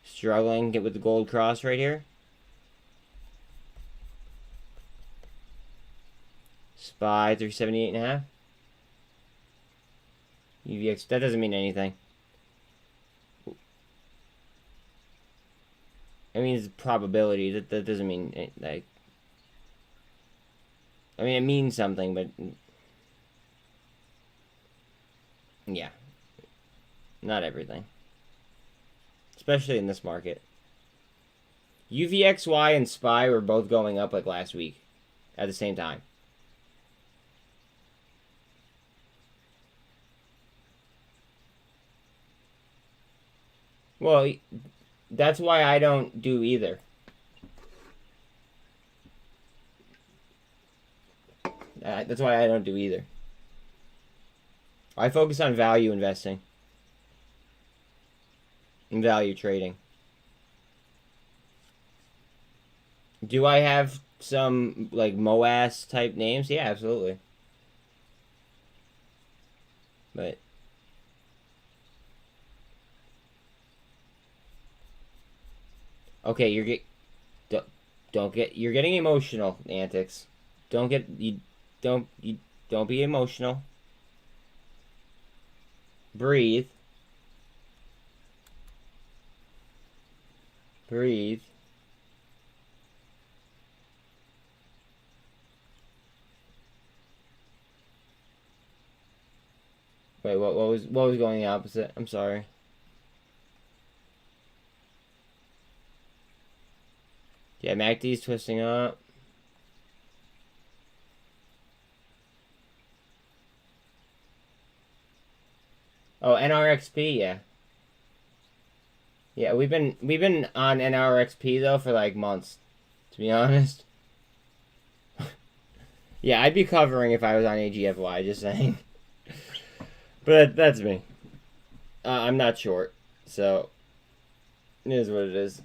Struggling. Get with the gold cross right here. SPY, 378.5. UVX, that doesn't mean anything. I mean, it's probability. That doesn't mean, like... I mean, it means something, but... Yeah. Not everything. Especially in this market. UVXY and SPY were both going up, like, last week. At the same time. Well, that's why I don't do either. That's why I don't do either. I focus on value investing. And value trading. Do I have some, like, MOAS type names? Yeah, absolutely. But... Okay, you're getting emotional, Antics. Don't be emotional. Breathe. Breathe. Wait, what was going the opposite? I'm sorry. Yeah, MACD's twisting up. Oh, NRXP, yeah. Yeah, we've been on NRXP though for like months, to be honest. Yeah, I'd be covering if I was on AGFY, just saying. But that's me. I'm not short, so it is what it is.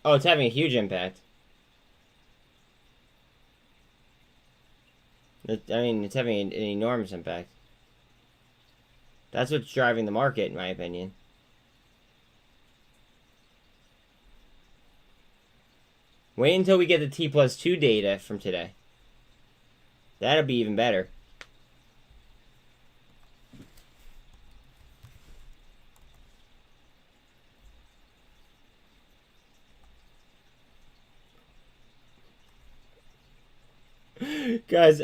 Oh, it's having a huge impact. I mean, it's having an enormous impact. That's what's driving the market, in my opinion. Wait until we get the T+2 data from today. That'll be even better. Guys,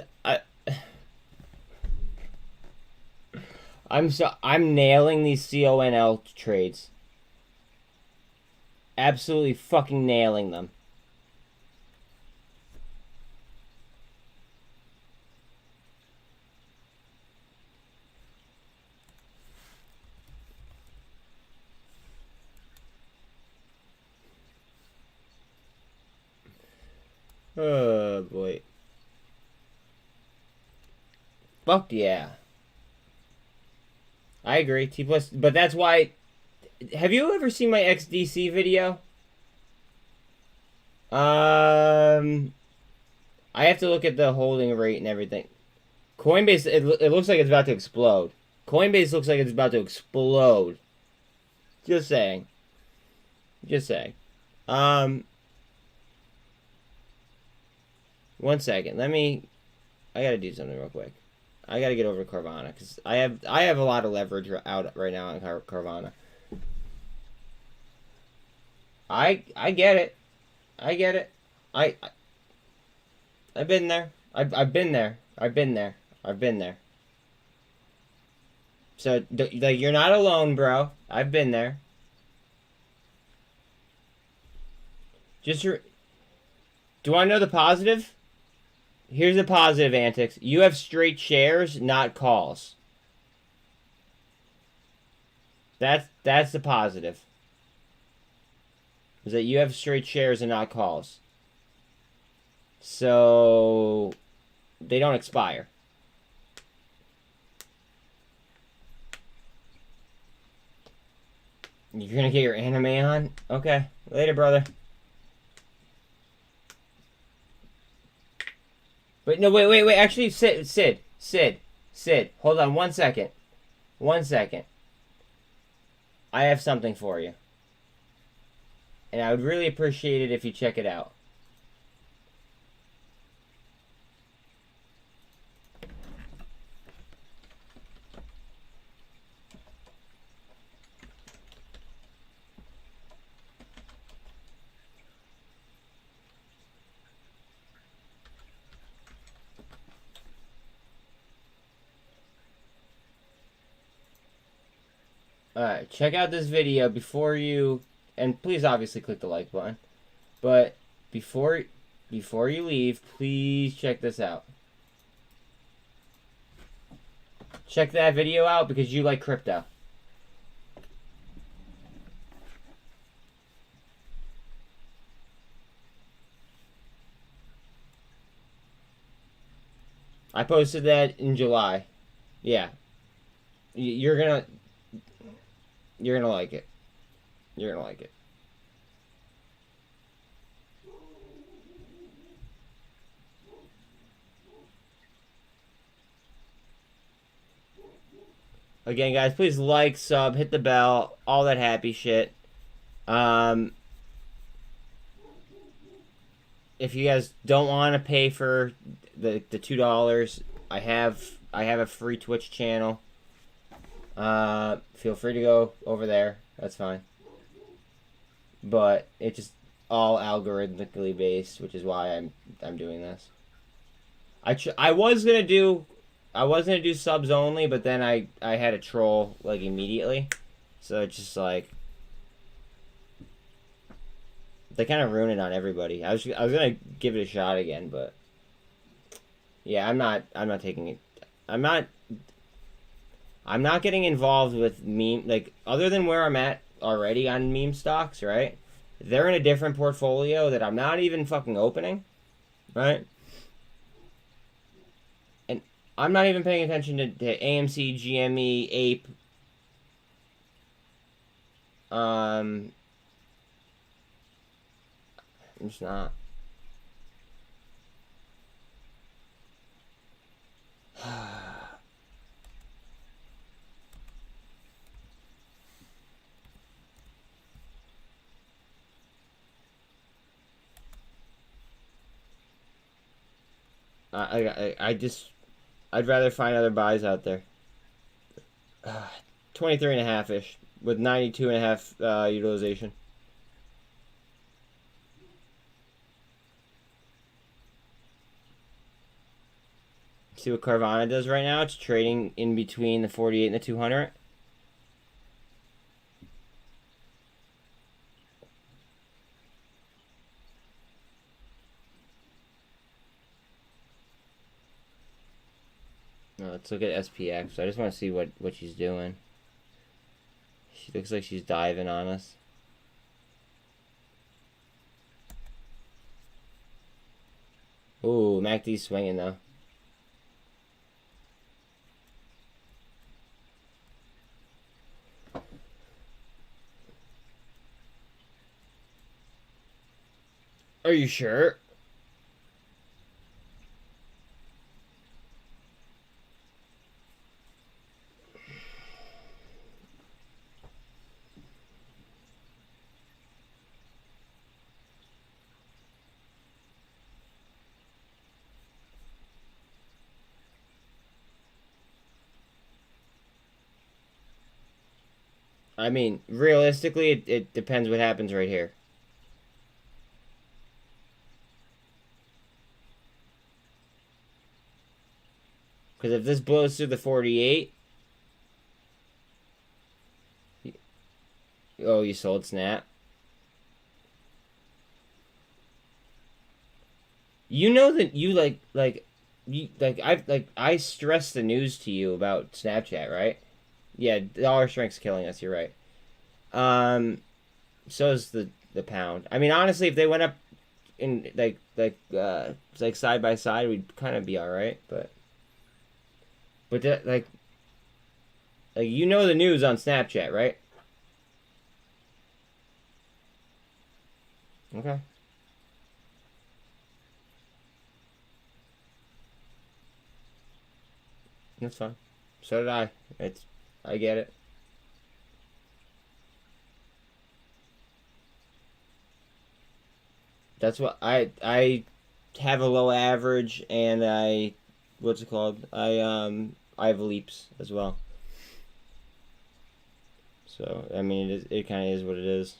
I'm nailing these CONL trades. Absolutely fucking nailing them. Oh boy. Fuck yeah. I agree. T plus, but that's why. Have you ever seen my XDC video? I have to look at the holding rate and everything. Coinbase, it looks like it's about to explode. Coinbase looks like it's about to explode. Just saying. Just saying. 1 second. I gotta do something real quick. I gotta get over to Carvana because I have a lot of leverage out right now on Carvana. I get it. I get it. I've been there. I've been there. I've been there. I've been there. So like you're not alone, bro. I've been there. Do you want to know the positive? Here's the positive antics. You have straight shares, not calls. That's the positive. Is that you have straight shares and not calls. So they don't expire. You're gonna get your anime on? Okay. Later, brother. But no, wait. Actually, Sid. Hold on 1 second. 1 second. I have something for you. And I would really appreciate it if you check it out. Alright, check out this video before you... And please obviously click the like button. But before you leave, please check this out. Check that video out because you like crypto. I posted that in July. Yeah. You're gonna like it. You're gonna like it. Again, guys, please like, sub, hit the bell, all that happy shit. If you guys don't want to pay for the $2, I have a free Twitch channel. Feel free to go over there. That's fine. But it's just all algorithmically based, which is why I'm doing this. I was gonna do subs only, but then I had a troll like immediately, so it's just like they kind of ruin it on everybody. I was gonna give it a shot again, but yeah, I'm not taking it. I'm not getting involved with meme, like, other than where I'm at already on meme stocks, right? They're in a different portfolio that I'm not even fucking opening, right? And I'm not even paying attention to AMC, GME, APE. I'm just not. I'd rather find other buys out there. 23.5-ish with 92.5 utilization. See what Carvana does right now? It's trading in between the 48 and the 200. Let's look at SPX. I just want to see what she's doing. She looks like she's diving on us. Ooh, MACD's swinging though. Are you sure? I mean, realistically, it depends what happens right here. Because if this blows through the 48... Oh, you sold Snap. You know that you I stressed the news to you about Snapchat, right? Yeah, dollar strength's killing us. You're right. So is the pound. I mean, honestly, if they went up in like side by side, we'd kind of be all right. But that, like you know the news on Snapchat, right? Okay. That's fine. So did I. I get it. That's what I have a low average, and what's it called? I have leaps as well. So I mean, it kind of is what it is.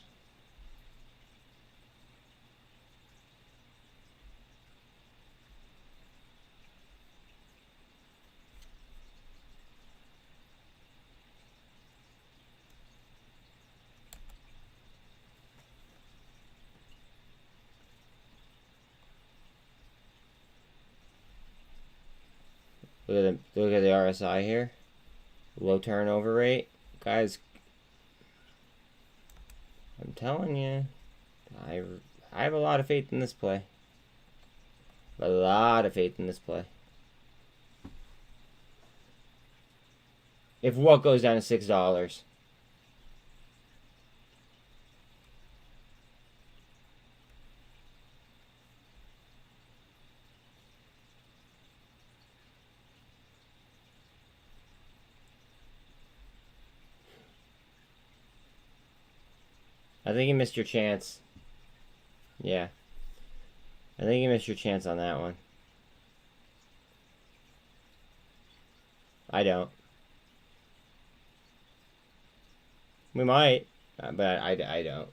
Look at the RSI here. Low turnover rate. Guys, I'm telling you, I have a lot of faith in this play. A lot of faith in this play. If what goes down to $6. I think you missed your chance. Yeah. I think you missed your chance on that one. I don't. We might, but I don't.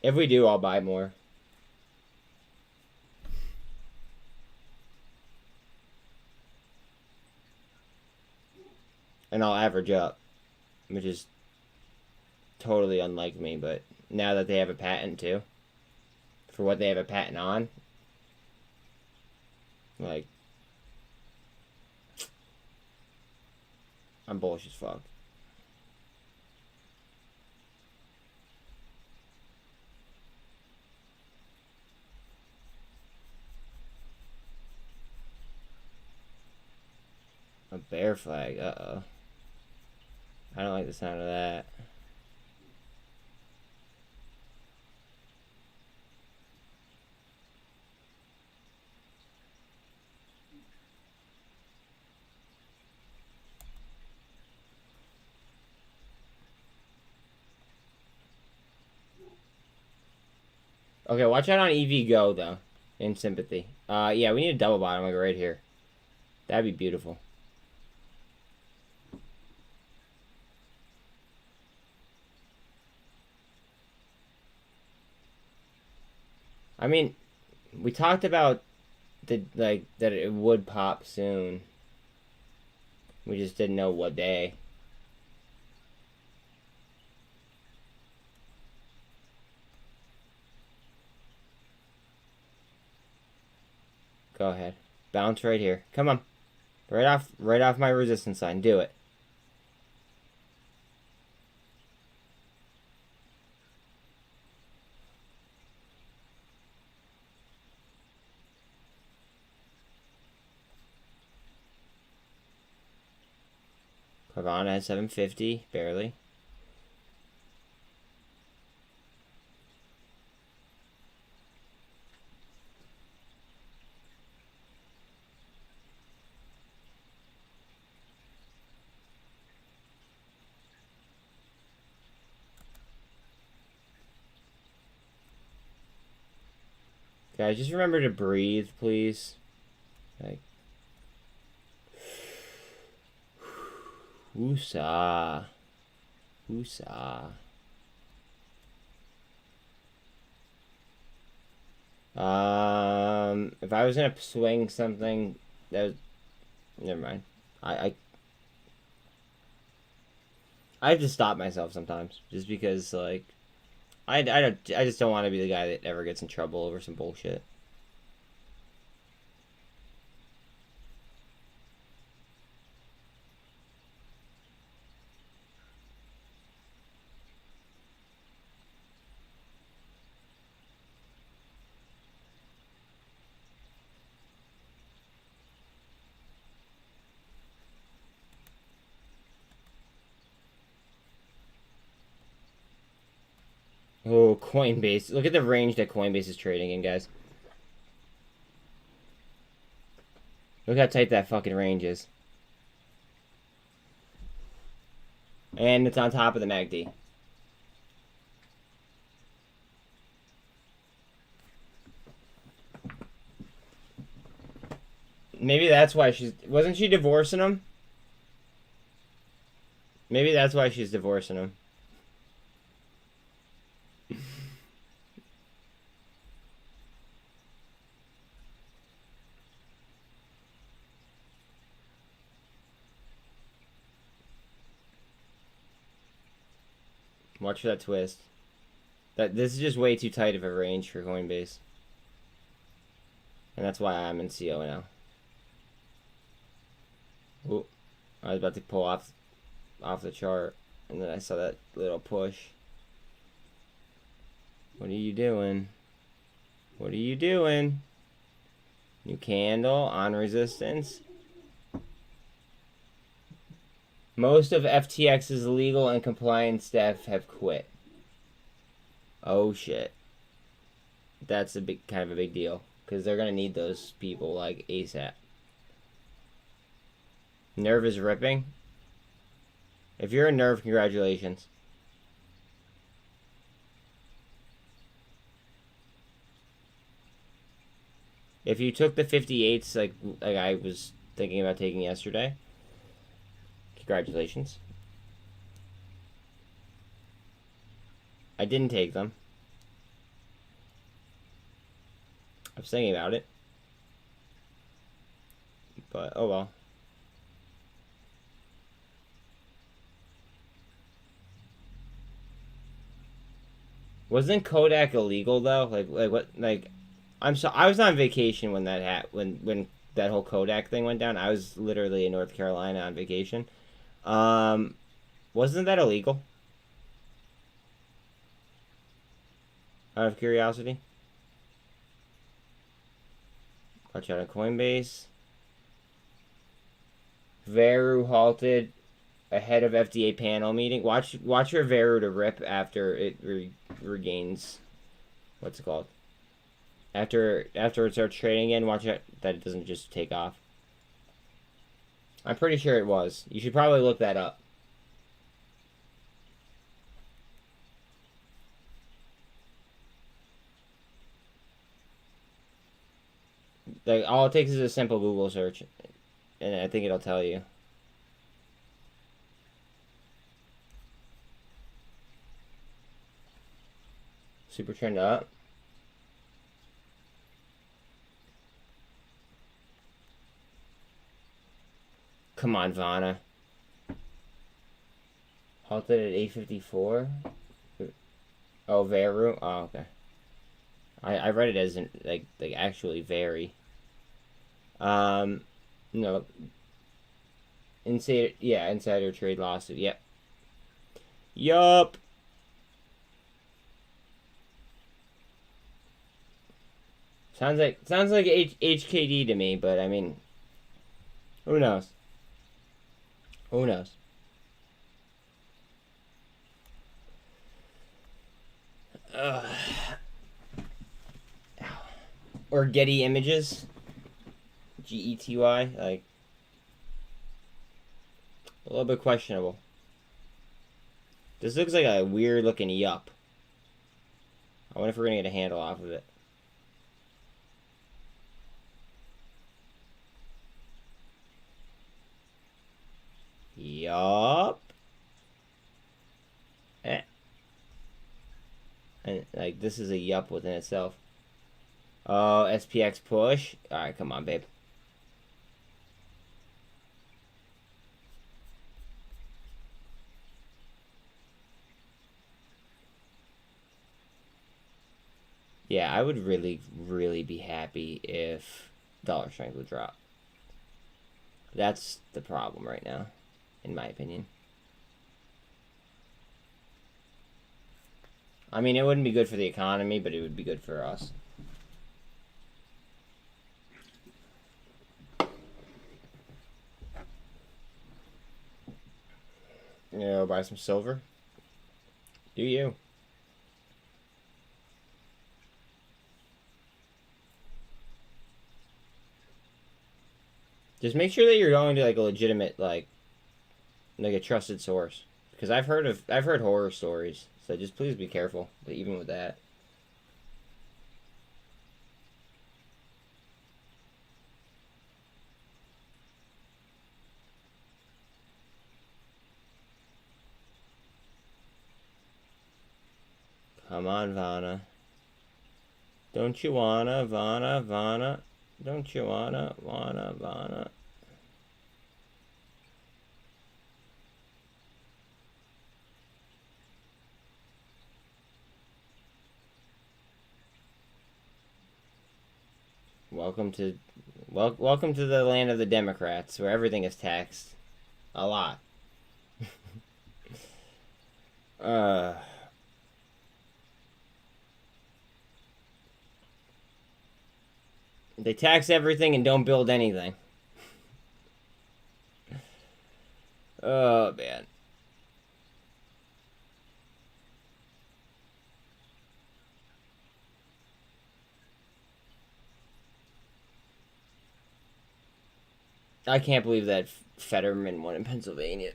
If we do, I'll buy more. And I'll average up, which is totally unlike me, but now that they have a patent too, for what they have a patent on, like, I'm bullish as fuck. A bear flag, uh-oh. I don't like the sound of that. Okay, watch out on EV Go, though, in sympathy. Yeah, we need a double bottom, like right here. That'd be beautiful. I mean, we talked about that it would pop soon. We just didn't know what day. Go ahead. Bounce right here. Come on. Right off my resistance line. Do it. Carvana has 750, barely. Guys, just remember to breathe, please. Like, woosah. Woosah. If I was gonna swing something, that was, never mind. I have to stop myself sometimes, just because, like, I just don't want to be the guy that ever gets in trouble over some bullshit. Oh, Coinbase. Look at the range that Coinbase is trading in, guys. Look how tight that fucking range is. And it's on top of the MACD. Maybe that's why she's... Wasn't she divorcing him? Maybe that's why she's divorcing him. Watch for that twist. This is just way too tight of a range for Coinbase. And that's why I'm in CO now. Ooh, I was about to pull off the chart, and then I saw that little push. What are you doing? What are you doing? New candle on resistance. Most of FTX's legal and compliance staff have quit. Oh shit. That's a kind of a big deal, because they're gonna need those people like ASAP. Nerve is ripping. If you're a Nerve, congratulations. If you took the 58s like I was thinking about taking yesterday, congratulations. I didn't take them. I was thinking about it. But, oh well. Wasn't Kodak illegal though? Like what? Like, I was on vacation when that when that whole Kodak thing went down. I was literally in North Carolina on vacation. Wasn't that illegal? Out of curiosity. Watch out on Coinbase. Veru halted ahead of FDA panel meeting. Watch your Veru to rip after it regains. What's it called? After it starts trading again, watch it that it doesn't just take off. I'm pretty sure it was. You should probably look that up. Like, all it takes is a simple Google search, and I think it'll tell you. Super trend up. Come on, Vana. Halted at 854. Oh, Veru. Oh, okay. I read it as like actually very. No. Insider trade lawsuit. Yep. Yup. Sounds like HKD to me, but I mean, who knows? Who knows? Or Getty Images. GETY, like a little bit questionable. This looks like a weird looking yup. I wonder if we're gonna get a handle off of it. Yup. And like this is a yup within itself. Oh, SPX push. Alright, come on, babe. Yeah, I would really, really be happy if dollar strength would drop. That's the problem right now, in my opinion. I mean, it wouldn't be good for the economy, but it would be good for us. You know, buy some silver. Do you? Just make sure that you're going to like a legitimate, like a trusted source, because I've heard horror stories. So just please be careful. But even with that, come on, Vanna. Don't you wanna, Vanna? Don't you wanna, Vanna? Welcome to the land of the Democrats, where everything is taxed a lot. They tax everything and don't build anything. Oh, man. I can't believe that Fetterman won in Pennsylvania.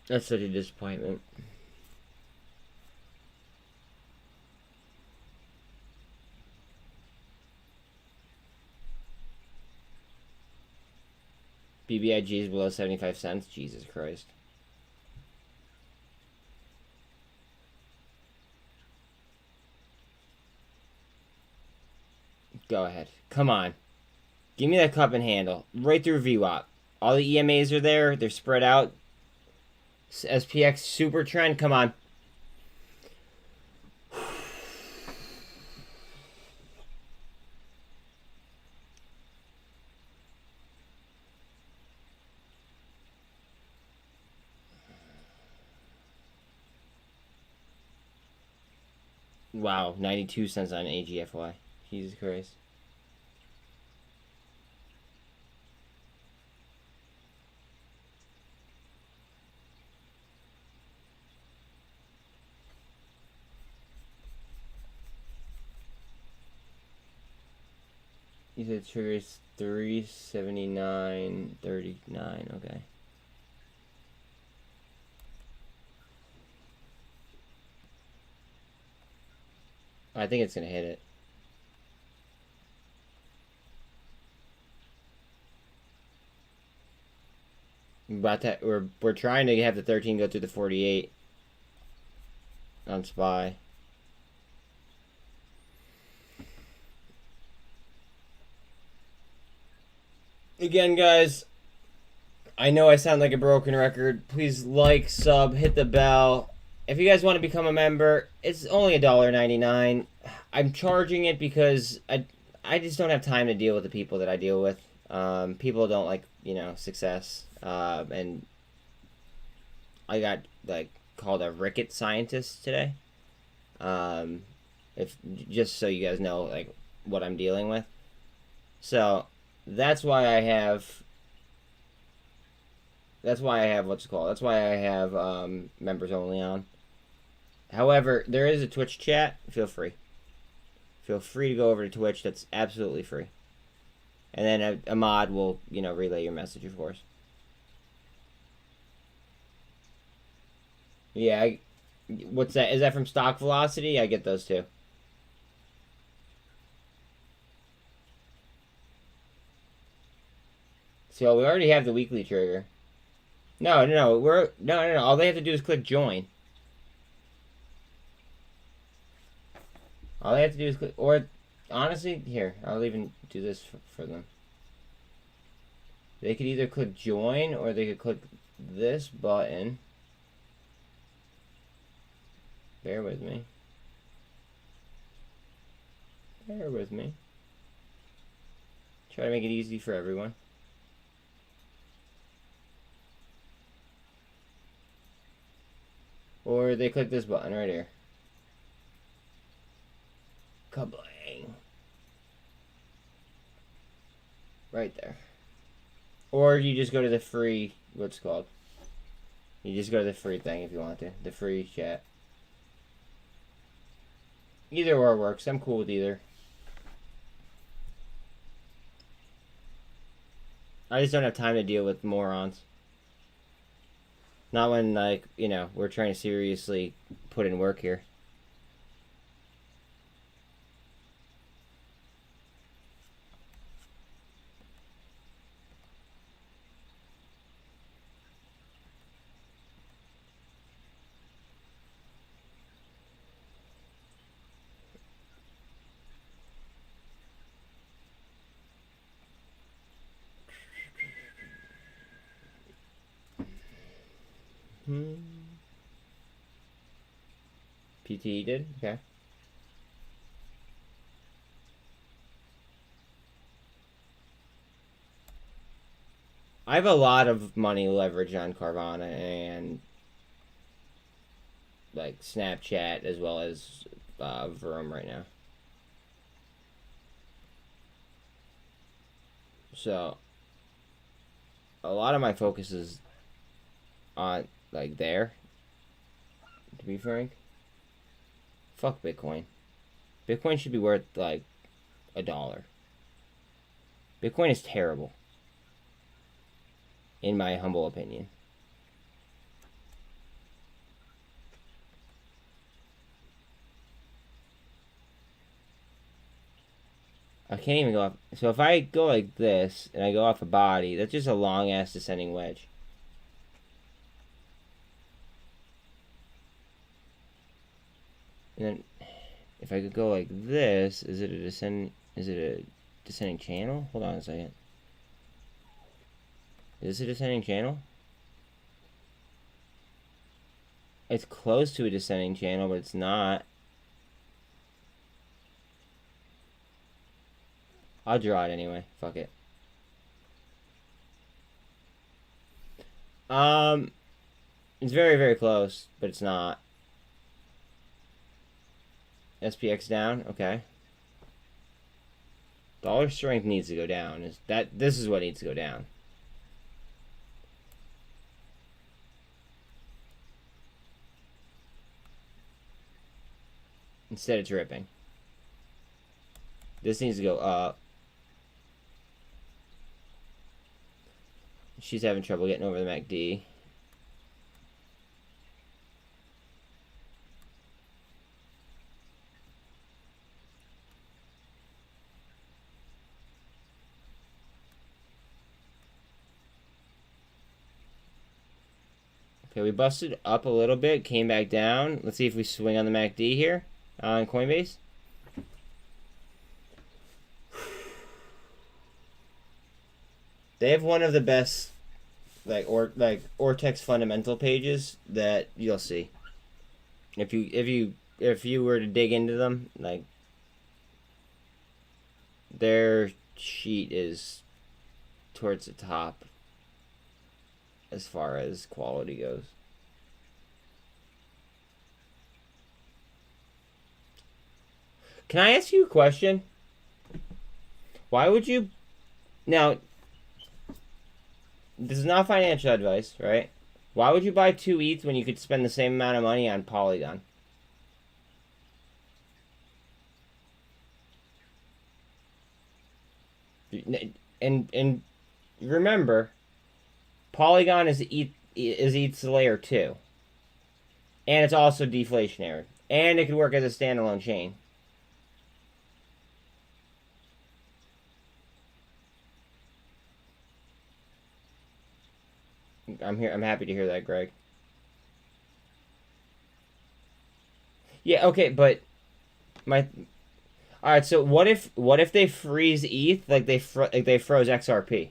That's such a disappointment. BBIG is below 75 cents. Jesus Christ. Go ahead. Come on. Give me that cup and handle. Right through VWAP. All the EMAs are there. They're spread out. SPX super trend. Come on. Wow, 92 cents on AGFY. Jesus Christ. You said triggers 379.39. Okay. I think it's gonna hit it. We're trying to have the 13 go through the 48 on SPY. Again, guys, I know I sound like a broken record. Please like, sub, hit the bell. If you guys want to become a member, it's only $1.99. I'm charging it because I just don't have time to deal with the people that I deal with. People don't like, success. And I got called a ricket scientist today. Just so you guys know what I'm dealing with. So That's why I have. That's why I have what's it called. That's why I have members only on. However, there is a Twitch chat. Feel free. Feel free to go over to Twitch. That's absolutely free. And then a mod will, relay your message, of course. Yeah, what's that? Is that from Stock Velocity? I get those too. So we already have the weekly trigger. No. No. All they have to do is click join. All they have to do is click, or honestly, here, I'll even do this for them. They could either click join or they could click this button. Bear with me. Bear with me. Try to make it easy for everyone. Or they click this button right here. Kablang. Right there. Or you just go to the free, what's it called? You just go to the free thing if you want to. The free chat. Either or works. I'm cool with either. I just don't have time to deal with morons. Not when, we're trying to seriously put in work here. PTE did? Okay. I have a lot of money leverage on Carvana and Snapchat as well as Vroom right now. So a lot of my focus is on there, to be frank. Fuck Bitcoin. Bitcoin should be worth $1. Bitcoin is terrible, in my humble opinion. I can't even go off. So if I go like this and I go off a body, that's just a long ass descending wedge. And then, if I could go like this, is it a descending channel? Hold on a second. Is this a descending channel? It's close to a descending channel, but it's not. I'll draw it anyway. Fuck it. It's very, very close, but it's not. SPX down, okay. Dollar strength needs to go down. This is what needs to go down. Instead it's ripping. This needs to go up. She's having trouble getting over the MACD. Okay, we busted up a little bit, came back down. Let's see if we swing on the MACD here on Coinbase. They have one of the best Ortex fundamental pages that you'll see. If you were to dig into them, their sheet is towards the top as far as quality goes. Can I ask you a question? Why would you Now, this is not financial advice, right? Why would you buy 2 ETH when you could spend the same amount of money on Polygon? And remember, Polygon is ETH's layer 2. And it's also deflationary. And it could work as a standalone chain. I'm happy to hear that, Greg. Yeah, okay, but all right, so what if they freeze ETH like they froze XRP?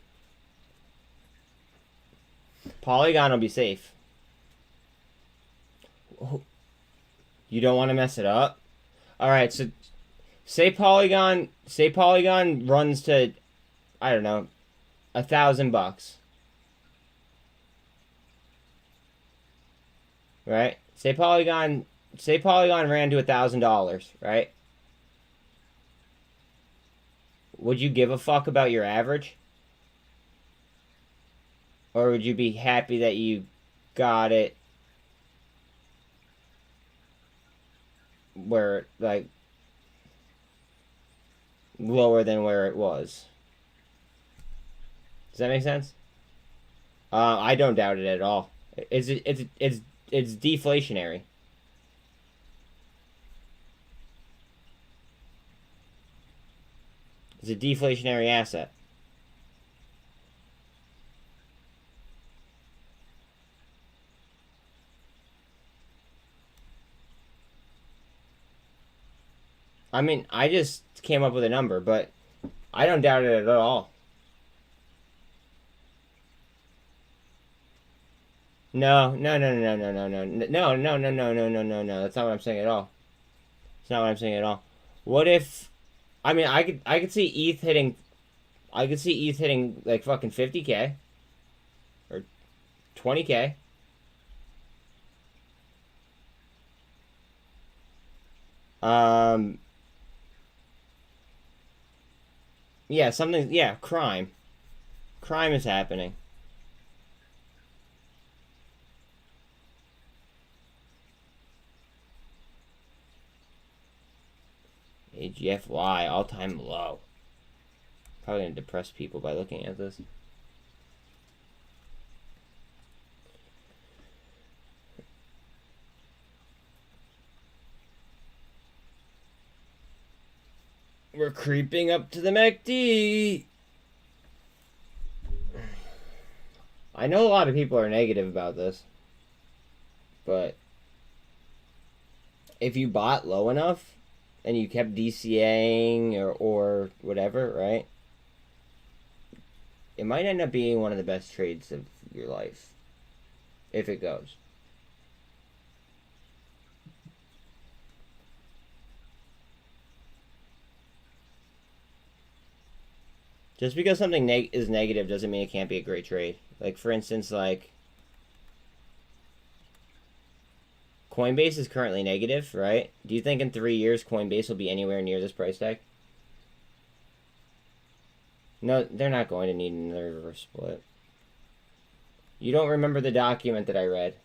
Polygon will be safe. You don't want to mess it up? All right, so say Polygon runs to, I don't know, $1,000. Right? Say Polygon ran to $1,000, right? Would you give a fuck about your average? Or would you be happy that you got it where, like, lower than where it was? Does that make sense? I don't doubt it at all. It's deflationary. It's a deflationary asset. I mean, I just came up with a number, but I don't doubt it at all. No. That's not what I'm saying at all. It's not what I'm saying at all. What if, I mean, I could see ETH hitting like fucking 50K or 20K. Yeah, crime. Crime is happening. AGFY, all-time low. Probably gonna depress people by looking at this. We're creeping up to the MACD. I know a lot of people are negative about this, but if you bought low enough and you kept DCAing or whatever, right? It might end up being one of the best trades of your life, if it goes. Just because something is negative doesn't mean it can't be a great trade. Like, for instance, like, Coinbase is currently negative, right? Do you think in 3 years Coinbase will be anywhere near this price tag? No, they're not going to need another reverse split. You don't remember the document that I read.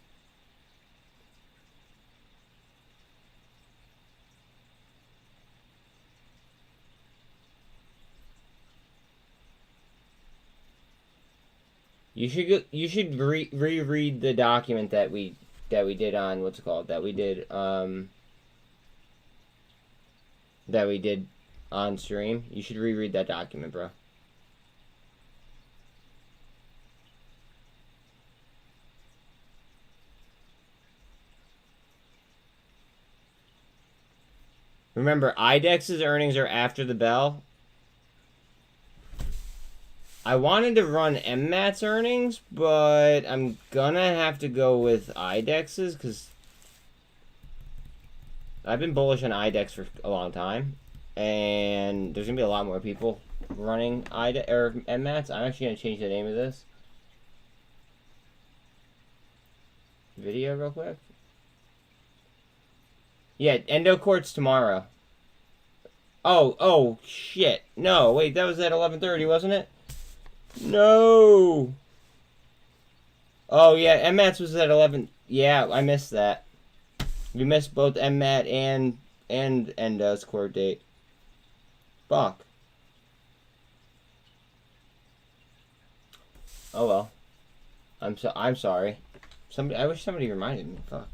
You should reread the document that we did on what's it called? That we did on stream. You should reread that document, bro. Remember, IDEX's earnings are after the bell. I wanted to run MMAT's earnings, but I'm gonna have to go with IDEX's because I've been bullish on IDEX for a long time, and there's gonna be a lot more people running MMAT's. I'm actually gonna change the name of this video real quick. Yeah, Endo Court's tomorrow. Oh shit! No, wait, that was at 11:30, wasn't it? No. Oh yeah, MMATs was at 11. Yeah, I missed that. We missed both MMAT and Endo's court date. Fuck. Oh well. I'm sorry. I wish somebody reminded me. Fuck.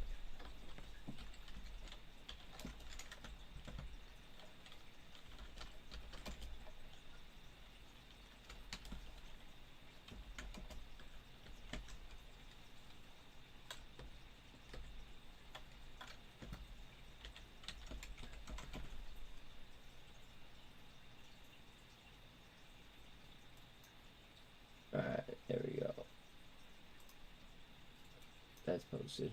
Alright, there we go. That's posted.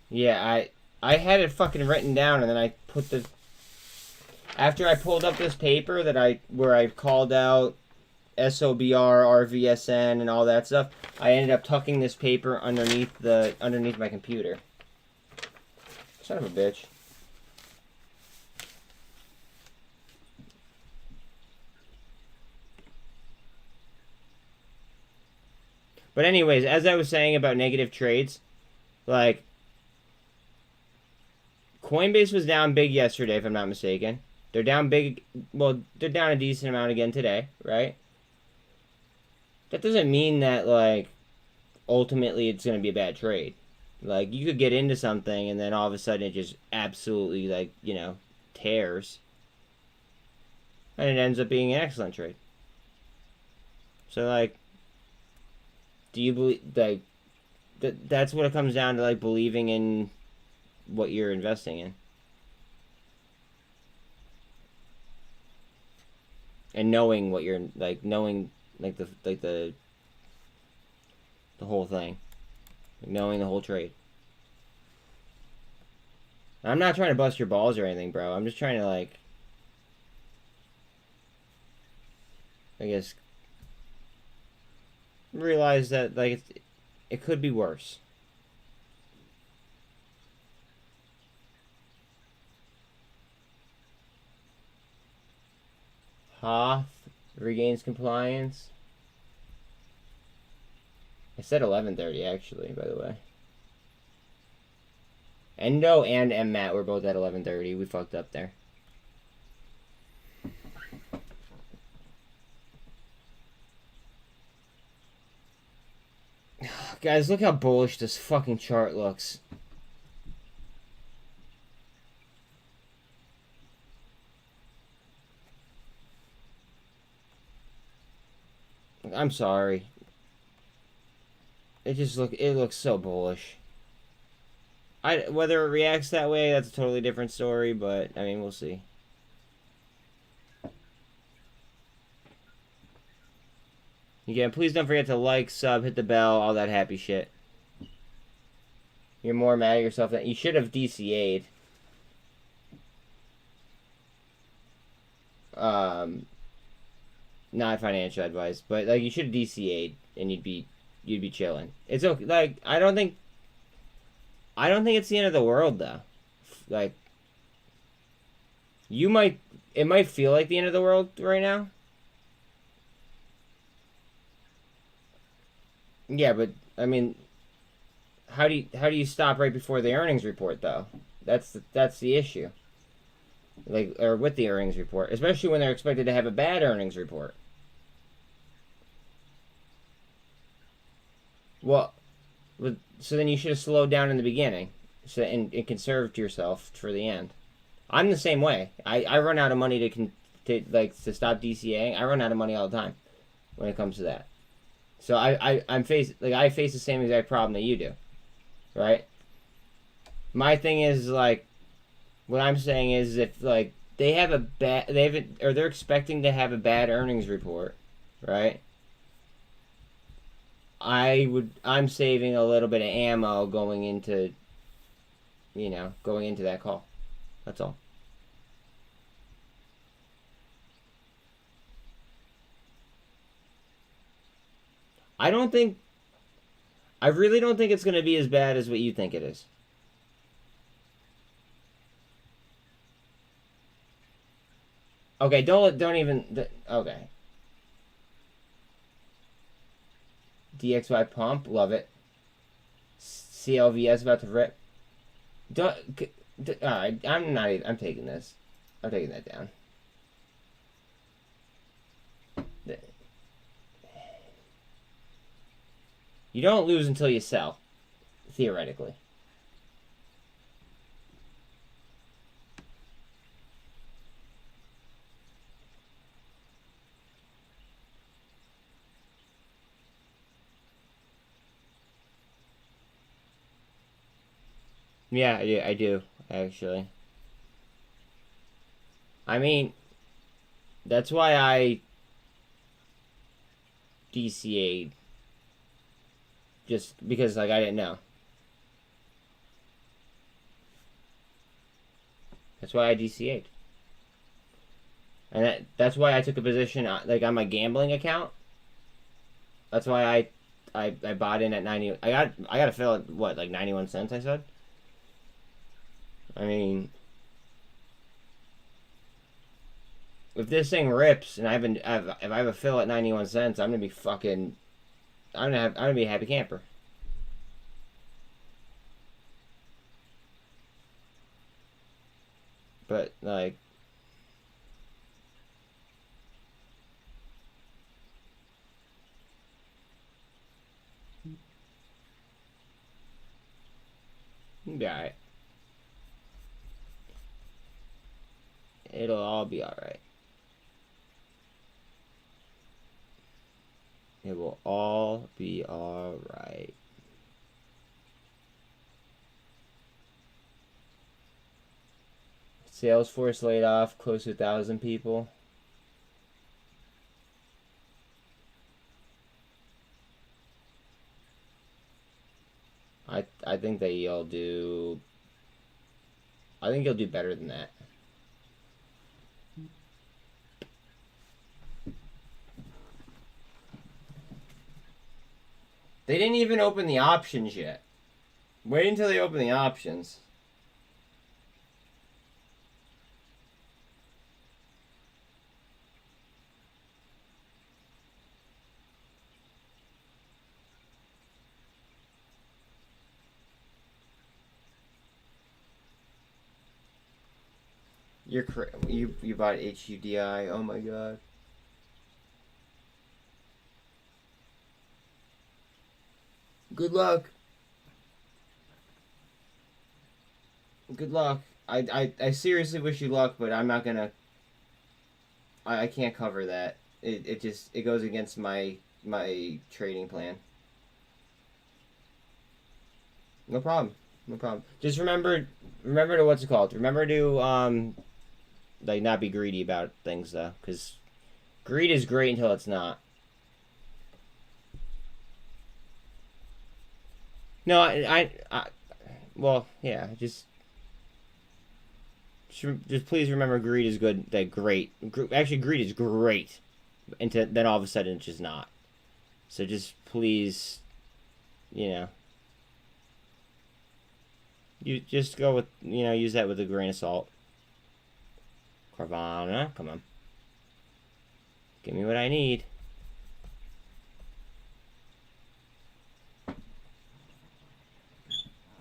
Yeah, I had it fucking written down, and then I put the... After I pulled up this paper where I called out SOBR, RVSN, and all that stuff, I ended up tucking this paper underneath my computer. Son of a bitch. But anyways, as I was saying about negative trades, like, Coinbase was down big yesterday, if I'm not mistaken. They're down big, well, they're down a decent amount again today, right? That doesn't mean that, like, ultimately it's going to be a bad trade. Like, you could get into something and then all of a sudden it just absolutely, like, you know, tears. And it ends up being an excellent trade. So, like, do you believe, like, that's what it comes down to, like, believing in what you're investing in. And knowing what you're, like, knowing, like, the whole thing. Like, knowing the whole trade. I'm not trying to bust your balls or anything, bro. I'm just trying to, like, I guess, realize that, like, it could be worse. Hoth regains compliance. I said 11:30 actually, by the way. Endo and MMAT were both at 11:30. We fucked up there. Guys, look how bullish this fucking chart looks. I'm sorry. It looks so bullish. Whether it reacts that way, that's a totally different story, but I mean, we'll see. Again, please don't forget to like, sub, hit the bell, all that happy shit. You're more mad at yourself than you should have DCA'd. Not financial advice, but like you should have DCA'd and you'd be chilling. It's okay. Like I don't think it's the end of the world though. Like it might feel like the end of the world right now. Yeah, but I mean, how do you stop right before the earnings report though? That's the issue. Like, or with the earnings report, especially when they're expected to have a bad earnings report. Well, so then you should have slowed down in the beginning, and conserved yourself for the end. I'm the same way. I run out of money to stop DCAing. I run out of money all the time when it comes to that. So I face the same exact problem that you do, right? My thing is like, what I'm saying is if like they're expecting to have a bad earnings report, right? I'm saving a little bit of ammo going into that call. That's all. I really don't think it's going to be as bad as what you think it is. Okay, don't even. Okay. DXY pump, love it. CLVS about to rip. Don't. Alright, I'm not even. I'm taking this. I'm taking that down. You don't lose until you sell, theoretically. Yeah, I do, actually. I mean, that's why I DCA'd. Just because, like, I didn't know. That's why I DCA'd. And that's why I took a position, like, on my gambling account. That's why I bought in at 90. I got a fill at, what, like 91 cents, I said? I mean, if this thing rips and if I have a fill at 91 cents, I'm gonna be fucking, I'm gonna be a happy camper. But like, yeah, it'll all be alright. It will all be alright. Salesforce laid off close to 1,000 people. I think that you'll do. I think you'll do better than that. They didn't even open the options yet. Wait until they open the options. You bought HUDI. Oh my god. Good luck. Good luck. I seriously wish you luck, but I'm not gonna. I can't cover that. It goes against my trading plan. No problem. No problem. Just remember to what's it called? Remember to like not be greedy about things though, because greed is great until it's not. No, well, yeah, just please remember greed is good. That great. Actually, greed is great, and then all of a sudden it's just not. So just please, you know, you just go with, you know, use that with a grain of salt. Carvana, come on, give me what I need.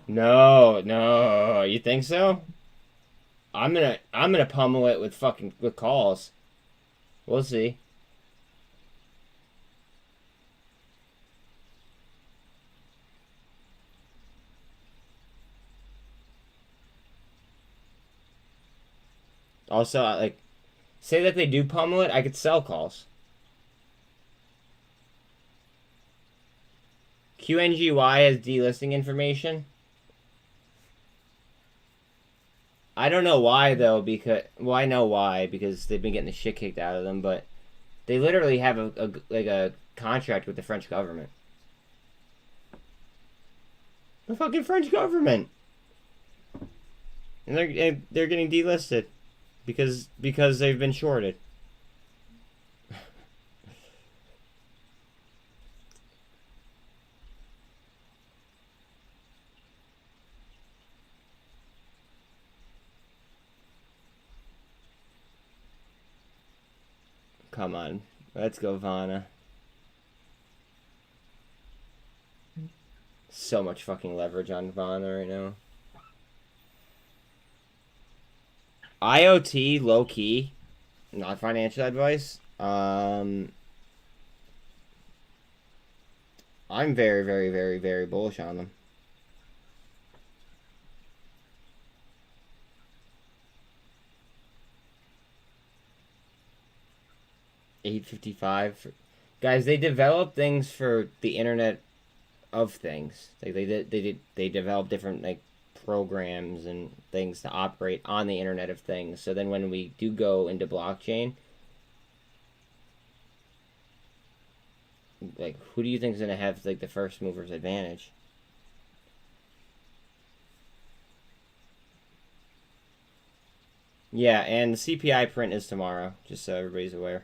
No, you think so? I'm gonna pummel it with calls. We'll see. Also, like, say that they do pummel it, I could sell calls. QNGY has delisting information. I don't know why though, because well, I know why, because they've been getting the shit kicked out of them, but they literally have a contract with the French government. The fucking French government, and they're getting delisted because they've been shorted. come on. Let's go, Vana. So much fucking leverage on Vana right now. IOT, low key. Not financial advice. I'm very, very, very, very bullish on them. $8.55. Guys, they develop things for the Internet of Things. Like they develop different like programs and things to operate on the Internet of Things. So then when we do go into blockchain, like who do you think is gonna have like the first mover's advantage? Yeah, and the CPI print is tomorrow, just so everybody's aware.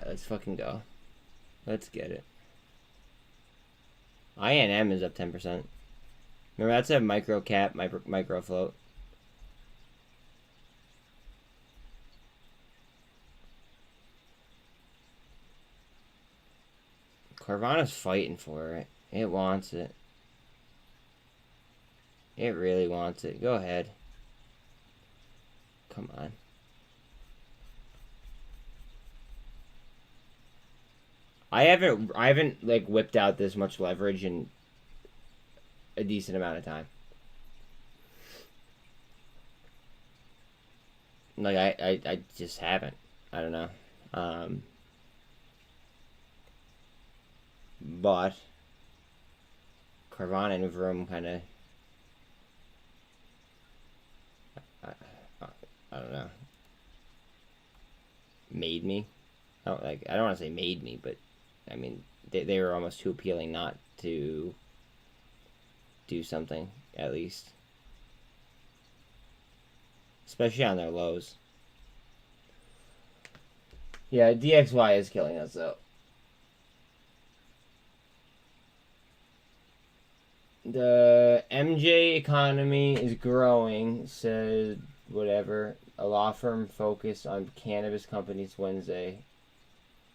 Let's fucking go. Let's get it. INM is up 10%. Remember, that's a micro cap, micro float. Carvana's fighting for it. It wants it. It really wants it. Go ahead. Come on. I haven't like whipped out this much leverage in a decent amount of time. Like I just haven't. I don't know. But Carvana and Vroom kind of I don't know. Made me. I don't want to say made me, but I mean, they were almost too appealing not to do something, at least. Especially on their lows. Yeah, DXY is killing us, though. The MJ economy is growing, said whatever. A law firm focused on cannabis companies Wednesday.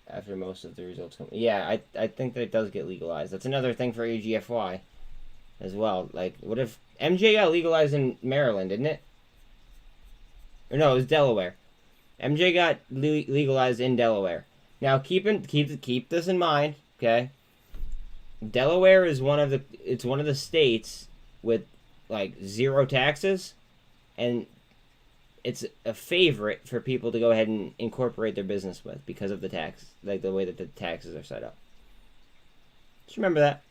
After most of the results come. Yeah, I think that it does get legalized. That's another thing for AGFY as well. Like, what if MJ got legalized in Maryland, didn't it? Or no, it was Delaware. MJ got legalized in Delaware. Now keep this in mind, okay? Delaware is one of the states with like 0 taxes, and it's a favorite for people to go ahead and incorporate their business with because of the tax, like the way that the taxes are set up. Just remember that.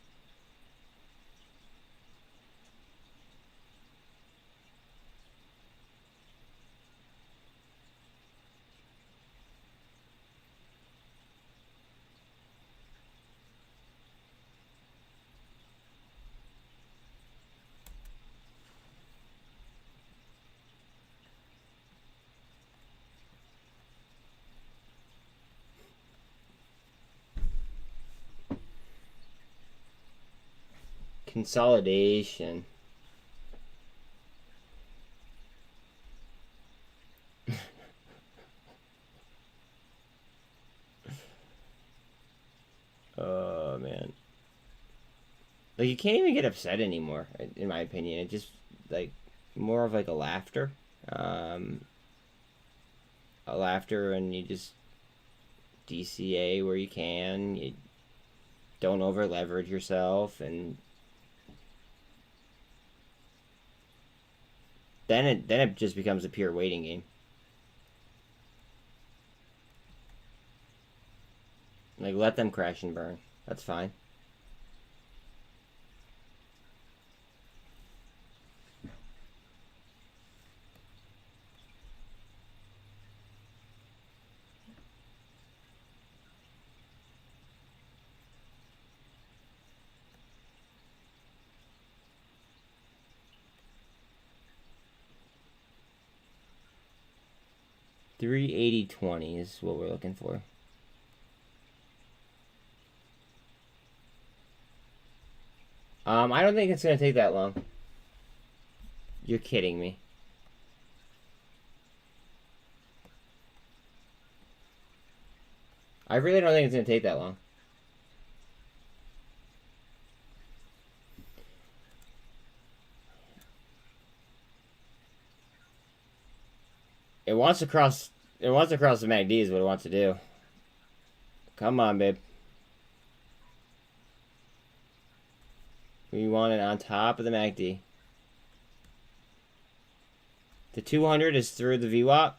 Consolidation. Oh man, like you can't even get upset anymore, in my opinion. It just like more of like a laughter, and you just DCA where you can. You don't over leverage yourself, and then it just becomes a pure waiting game. Like, let them crash and burn. That's fine. 380.20 is what we're looking for. I don't think it's going to take that long. You're kidding me. I really don't think it's going to take that long. It wants to cross the MACD is what it wants to do. Come on, babe. We want it on top of the MACD. The 200 is through the VWAP.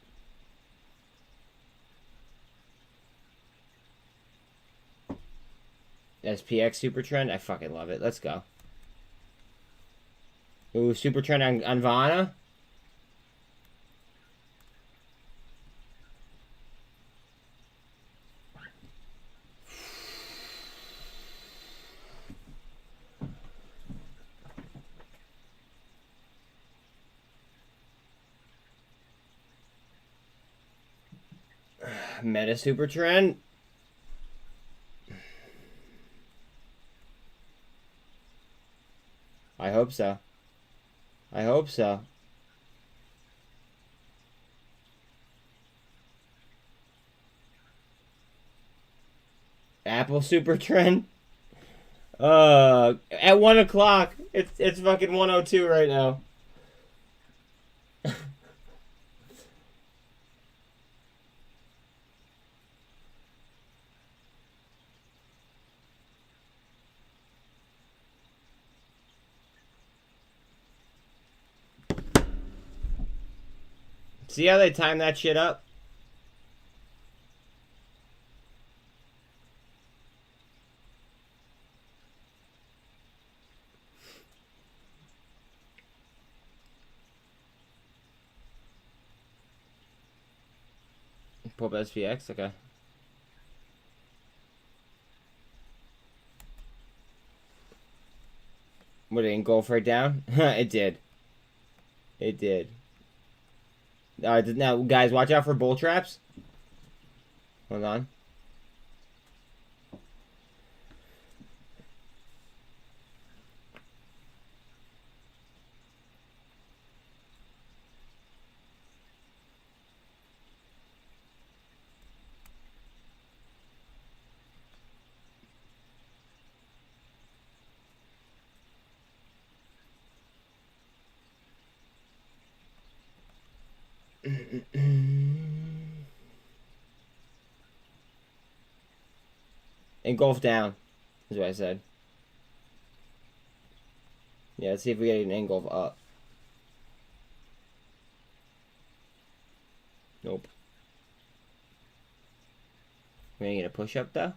SPX super trend. I fucking love it. Let's go. Ooh, super trend on Vana. Meta super trend. I hope so. I hope so. Apple super trend. At 1 o'clock. It's fucking 1:02 right now. See how they time that shit up? Pull up SPX, okay. What, it engulf right down? It did. It did. Alright, now, guys, watch out for bull traps. Hold on. Engulf down, is what I said. Yeah, let's see if we get an engulf up. Nope. We ain't gonna push up though.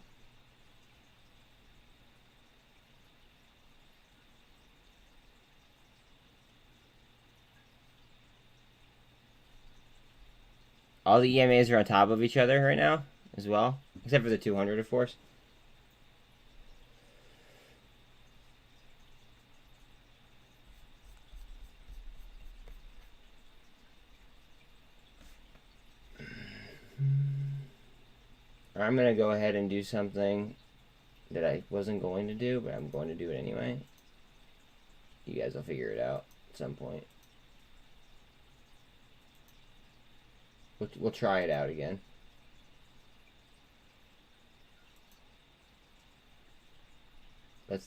All the EMAs are on top of each other right now, as well. Except for the 200, of course. I'm going to go ahead and do something that I wasn't going to do, but I'm going to do it anyway. You guys will figure it out at some point. We'll try it out again.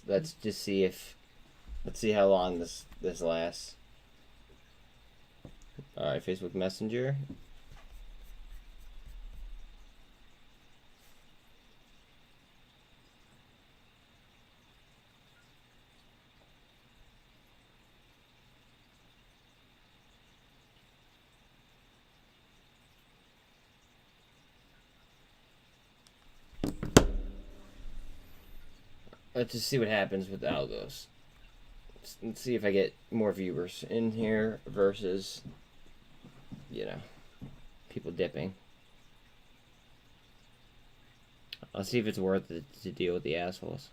Let's just see if let's see how long this lasts. All right, Facebook Messenger. Let's just see what happens with the algos. Let's see if I get more viewers in here versus, you know, people dipping. I'll see if it's worth it to deal with the assholes.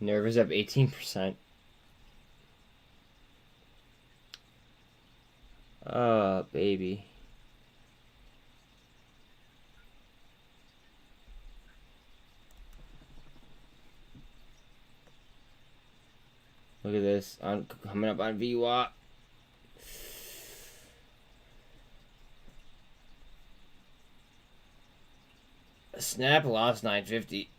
Nerve is up 18%. Oh, baby. Look at this. I'm coming up on VWAP. Snap lost 950.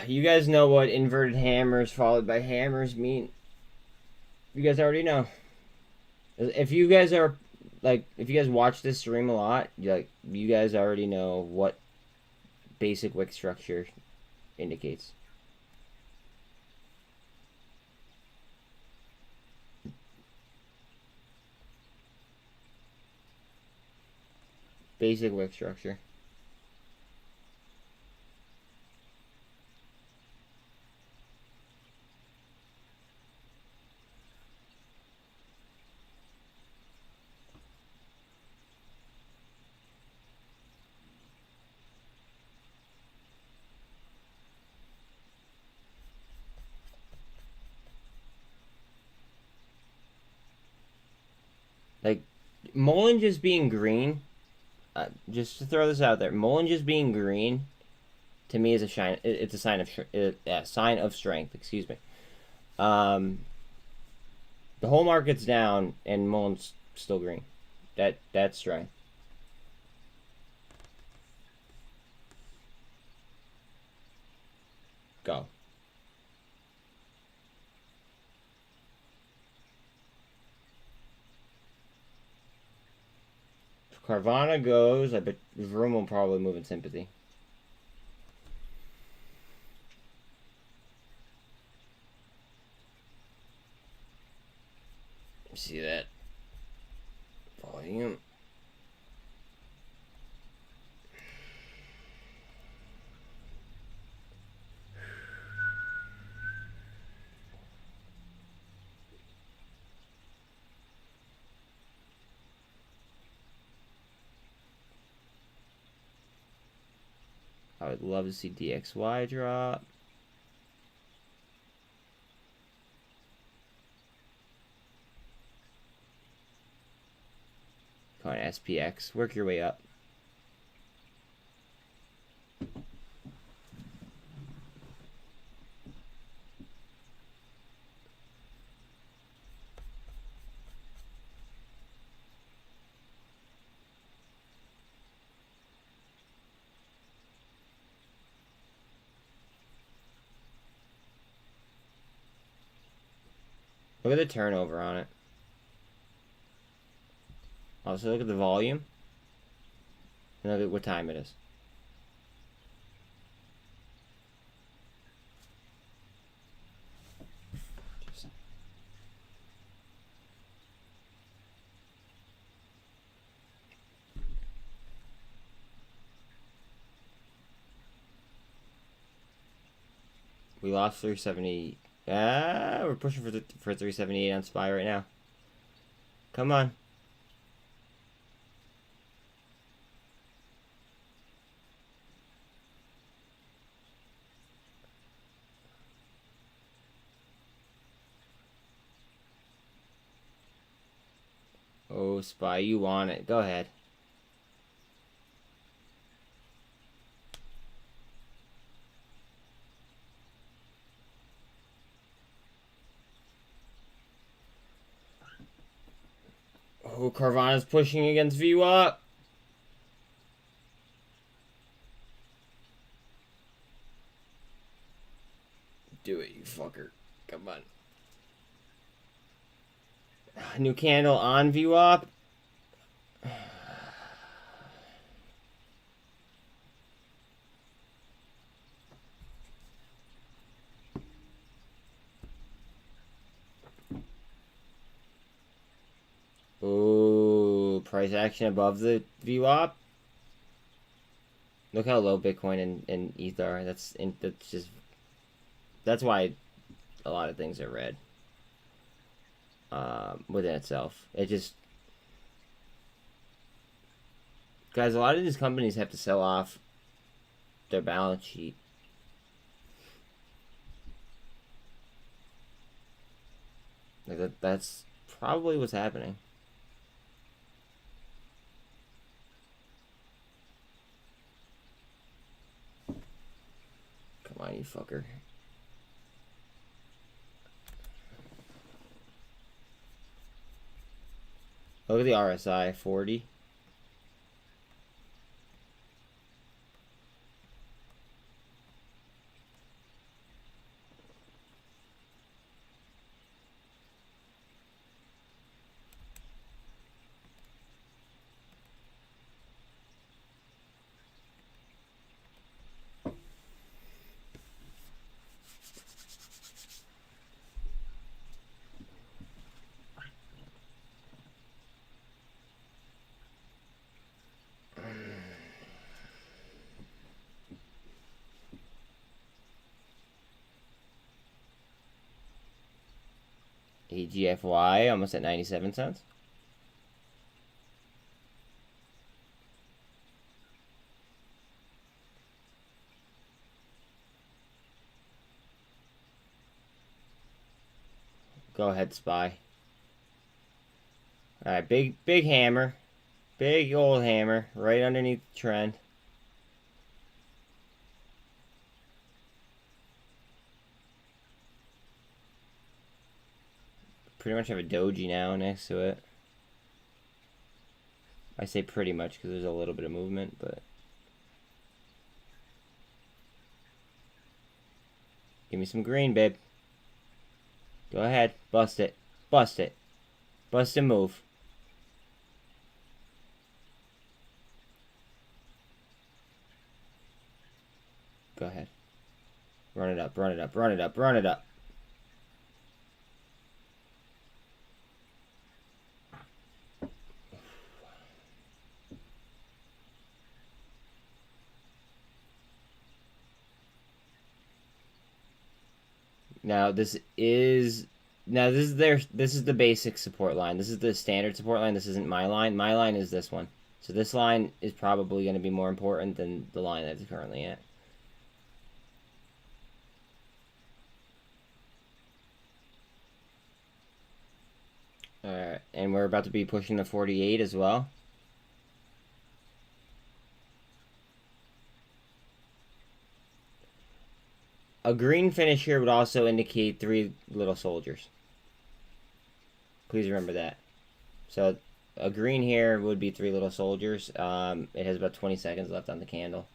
You guys know what inverted hammers followed by hammers mean. You guys already know. If you guys are like, if you guys watch this stream a lot, you guys already know what basic wick structure indicates. Basic wick structure. Like, MULN just being green, just to throw this out there, MULN just being green, to me is a sign. It's a sign of strength. Excuse me. The whole market's down and MULN's still green. That's strength. Go. If Carvana goes, I bet Vroom will probably move in sympathy. See that volume. I would love to see DXY drop. Come on, SPX. Work your way up. Look at the turnover on it. Also, look at the volume. And look at what time it is. We lost 370. We're pushing for 378 on SPY right now. Come on. Oh, SPY, you want it. Go ahead. Oh, Carvana's pushing against VWAP. Do it, you fucker. Come on. New candle on VWAP. Oh, price action above the VWAP. Look how low Bitcoin and ETH are. That's why a lot of things are red. Within itself, it just, guys, a lot of these companies have to sell off their balance sheet. That's probably what's happening. Come on, you fucker. Look at the RSI, 40. AGFY almost at 97 cents. Go ahead, SPY. Alright, big hammer. Big old hammer right underneath the trend. Pretty much have a doji now next to it. I say pretty much because there's a little bit of movement, but give me some green, babe. Go ahead, bust it, bust it, bust and move. Go ahead. Run it up, run it up, run it up, run it up. Now this is the basic support line. This is the standard support line. This isn't my line. My line is this one. So this line is probably going to be more important than the line that it's currently at. Alright, and we're about to be pushing the 48 as well. A green finish here would also indicate 3 little soldiers. Please remember that. So a green here would be 3 little soldiers. It has about 20 seconds left on the candle.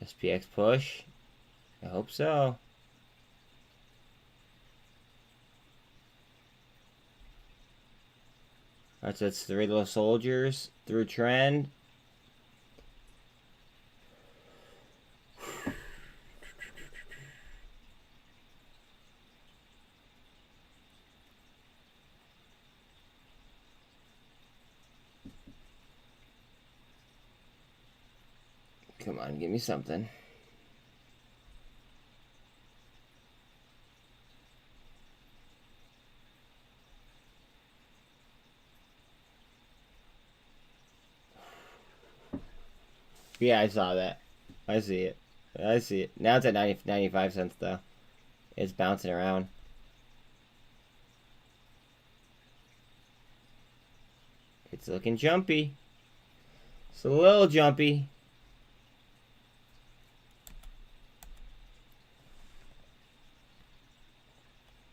SPX push. I hope so. Alright, so that's 3 little soldiers through trend. Come on, give me something. Yeah, I saw that. I see it. I see it. Now it's at 95 cents, though. It's bouncing around. It's looking jumpy. It's a little jumpy.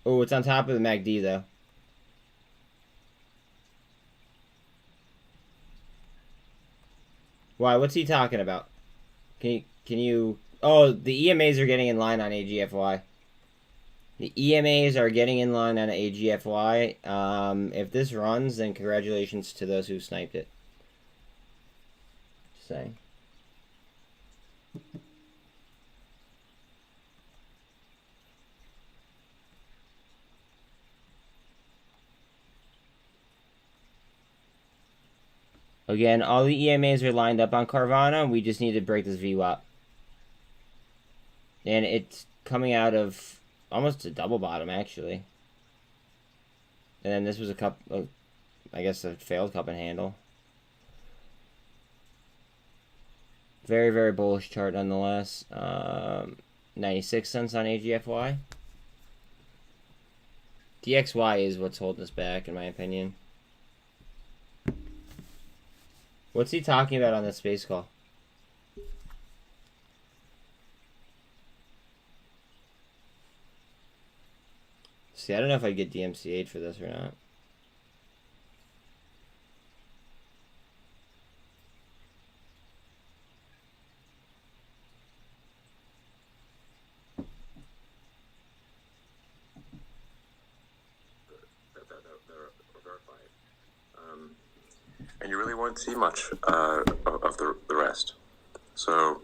Oh, it's on top of the MACD, though. Why? What's he talking about? Can you... Oh, the EMAs are getting in line on AGFY. The EMAs are getting in line on AGFY. If this runs, then congratulations to those who sniped it. Just saying. Again, all the EMAs are lined up on Carvana. We just need to break this VWAP. And it's coming out of almost a double bottom, actually. And then this was a couple, I guess a failed cup and handle. Very, very bullish chart nonetheless. 96 cents on AGFY. DXY is what's holding us back, in my opinion. What's he talking about on the space call? See, I don't know if I get DMCA'd for this or not. And you really won't see much of the rest. So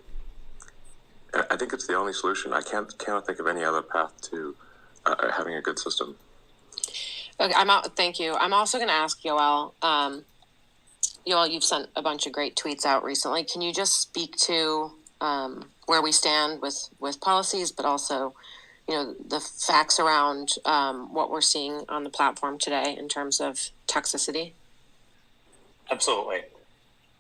I think it's the only solution. I cannot think of any other path to having a good system. Okay, thank you. I'm also going to ask Yoel. Yoel, you've sent a bunch of great tweets out recently. Can you just speak to where we stand with policies, but also, the facts around what we're seeing on the platform today in terms of toxicity? Absolutely.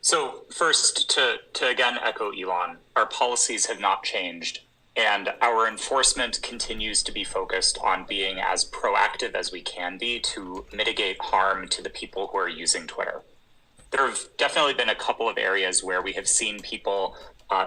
So first, to again echo Elon, our policies have not changed, and our enforcement continues to be focused on being as proactive as we can be to mitigate harm to the people who are using Twitter. There have definitely been a couple of areas where we have seen people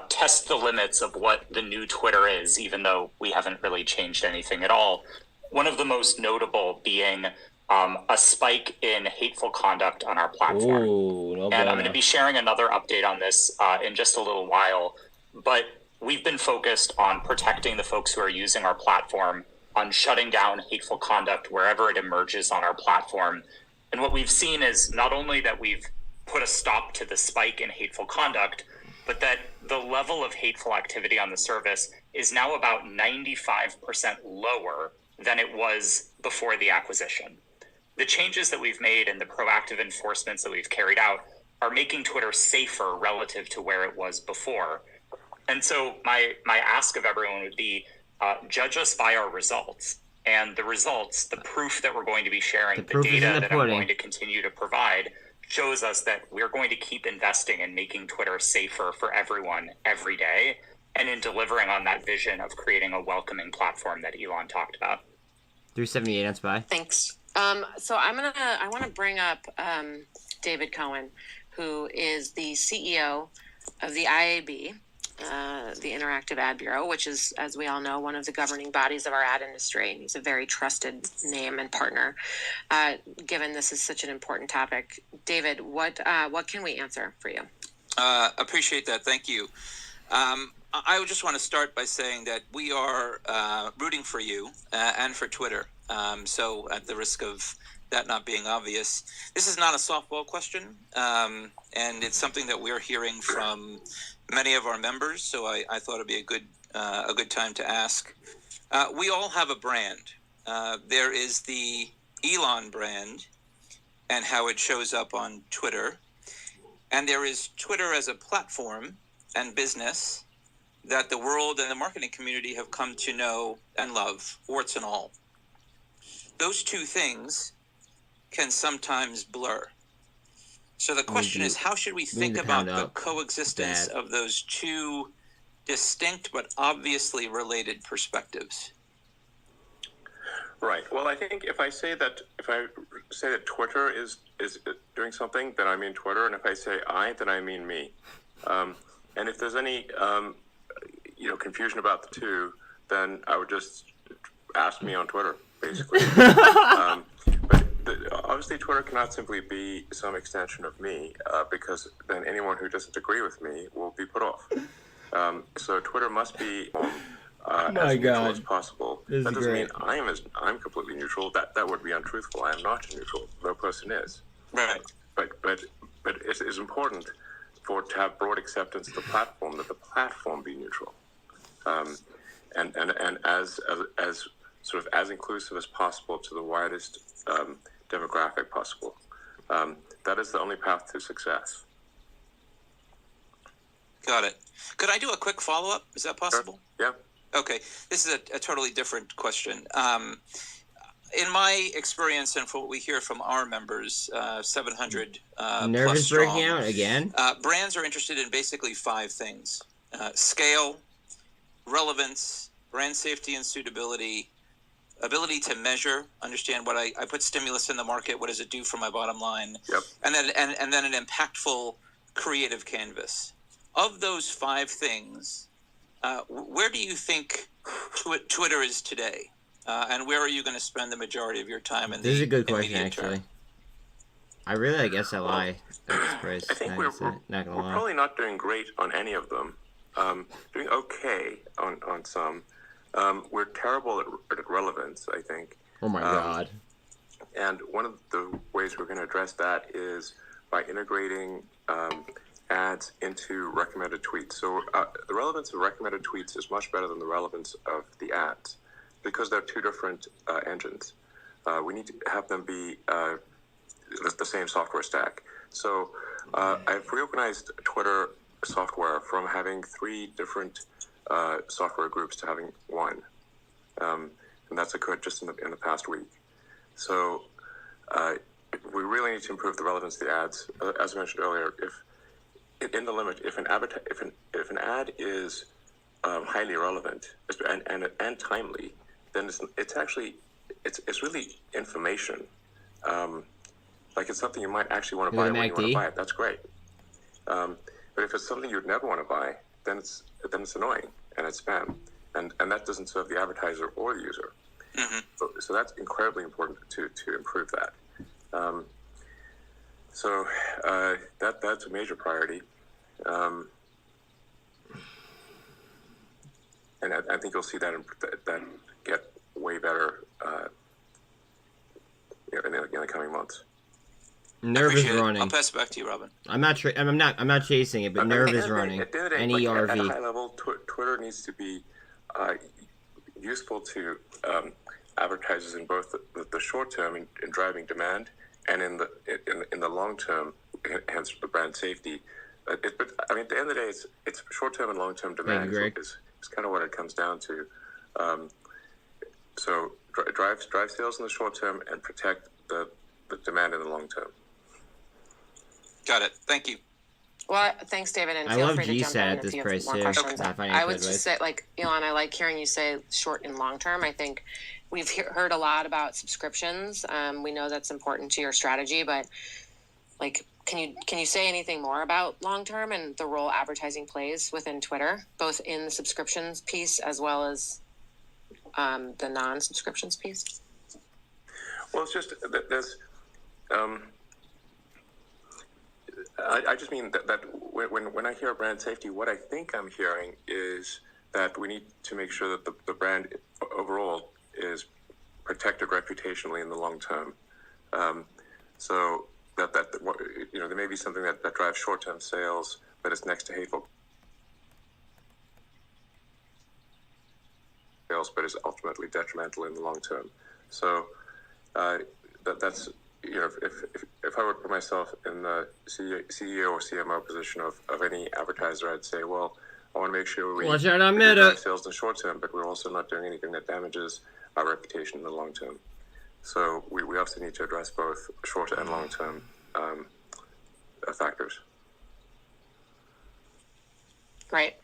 test the limits of what the new Twitter is, even though we haven't really changed anything at all. One of the most notable being a spike in hateful conduct on our platform. Ooh, and I'm going to be sharing another update on this in just a little while. But we've been focused on protecting the folks who are using our platform, on shutting down hateful conduct wherever it emerges on our platform. And what we've seen is not only that we've put a stop to the spike in hateful conduct, but that the level of hateful activity on the service is now about 95% lower than it was before the acquisition. The changes that we've made and the proactive enforcements that we've carried out are making Twitter safer relative to where it was before. And so my ask of everyone would be, judge us by our results. And the results, the proof that we're going to be sharing, the data that I'm going to continue to provide, shows us that we're going to keep investing in making Twitter safer for everyone every day, and in delivering on that vision of creating a welcoming platform that Elon talked about. 378 on SPY. Thanks. So I want to bring up David Cohen, who is the CEO of the IAB, the Interactive Ad Bureau, which is, as we all know, one of the governing bodies of our ad industry. And he's a very trusted name and partner, given this is such an important topic. David, what can we answer for you? Appreciate that. Thank you. I just want to start by saying that we are rooting for you and for Twitter. So at the risk of that not being obvious, this is not a softball question, and it's something that we're hearing from many of our members. So I thought it'd be a good time to ask. We all have a brand. There is the Elon brand and how it shows up on Twitter, and there is Twitter as a platform and business that the world and the marketing community have come to know and love, warts and all. Those two things can sometimes blur. So the question is, how should we think about the coexistence of those two distinct but obviously related perspectives? Right. Well, I think if I say that Twitter is doing something, then I mean Twitter, and if I say I, then I mean me. And if there's any confusion about the two, then I would just ask me on Twitter, basically. But obviously, Twitter cannot simply be some extension of me, because then anyone who doesn't agree with me will be put off. So Twitter must be as neutral as possible. That doesn't mean I'm completely neutral. That would be untruthful. I am not neutral. No person is. Right. But it is important to have broad acceptance of the platform, that the platform be neutral, and as sort of as inclusive as possible to the widest demographic possible. That is the only path to success. Got it. Could I do a quick follow-up? Is that possible? Sure. Yeah. Okay. This is a totally different question. in my experience and from what we hear from our members, 700 Nervous plus strong, breaking out again. Brands are interested in basically 5 things: scale, relevance, brand safety and suitability, ability to measure, understand what I put stimulus in the market, what does it do for my bottom line, Yep. and then an impactful creative canvas. Of those 5 things, where do you think Twitter is today? And where are you going to spend the majority of your time in This is a good question, immediate actually. term? I really like SLI. I think we're probably not doing great on any of them. Doing okay on some. We're terrible at relevance, I think. Oh my God. And one of the ways we're going to address that is by integrating ads into recommended tweets. So the relevance of recommended tweets is much better than the relevance of the ads because they're 2 different engines. We need to have them be the same software stack. So I've reorganized Twitter software from having 3 different software groups to having 1. And that's occurred just in the past week. So we really need to improve the relevance of the ads. As I mentioned earlier, if an ad is highly relevant and timely, then it's really information. Like it's something you might actually want to buy when you want to buy it. That's great. But if it's something you'd never want to buy, then it's annoying and it's spam, and that doesn't serve the advertiser or the user. Mm-hmm. So that's incredibly important to improve that. So that's a major priority, and I think you'll see that get way better in the coming months. Nerve is running. I'll pass it back to you, Robin. I'm not chasing it, but Nerve is running. At the end of the day, NERV. at a high level, Twitter needs to be useful to advertisers in both the short term in driving demand and in the long term, hence the brand safety. But at the end of the day, it's short term and long term demand is kind of what it comes down to. So drive sales in the short term and protect the demand in the long term. Got it. Thank you. Well, thanks, David, and I feel love free to jump GSAT in at if this you price have more too. questions. Okay. I would just say, Elon, I like hearing you say short and long term. I think we've heard a lot about subscriptions. We know that's important to your strategy, but can you say anything more about long term and the role advertising plays within Twitter, both in the subscriptions piece as well as the non-subscriptions piece? Well, it's just there's. I just mean that when I hear brand safety, what I think I'm hearing is that we need to make sure that the brand overall is protected reputationally in the long term. So that there may be something that drives short-term sales, but it's next to hateful sales, but is ultimately detrimental in the long term. So that's. If I were to put myself in the CEO or CMO position of any advertiser, I'd say, well, I want to make sure we drive sales in the short term, but we're also not doing anything that damages our reputation in the long term. So we obviously need to address both short and long term factors. Right.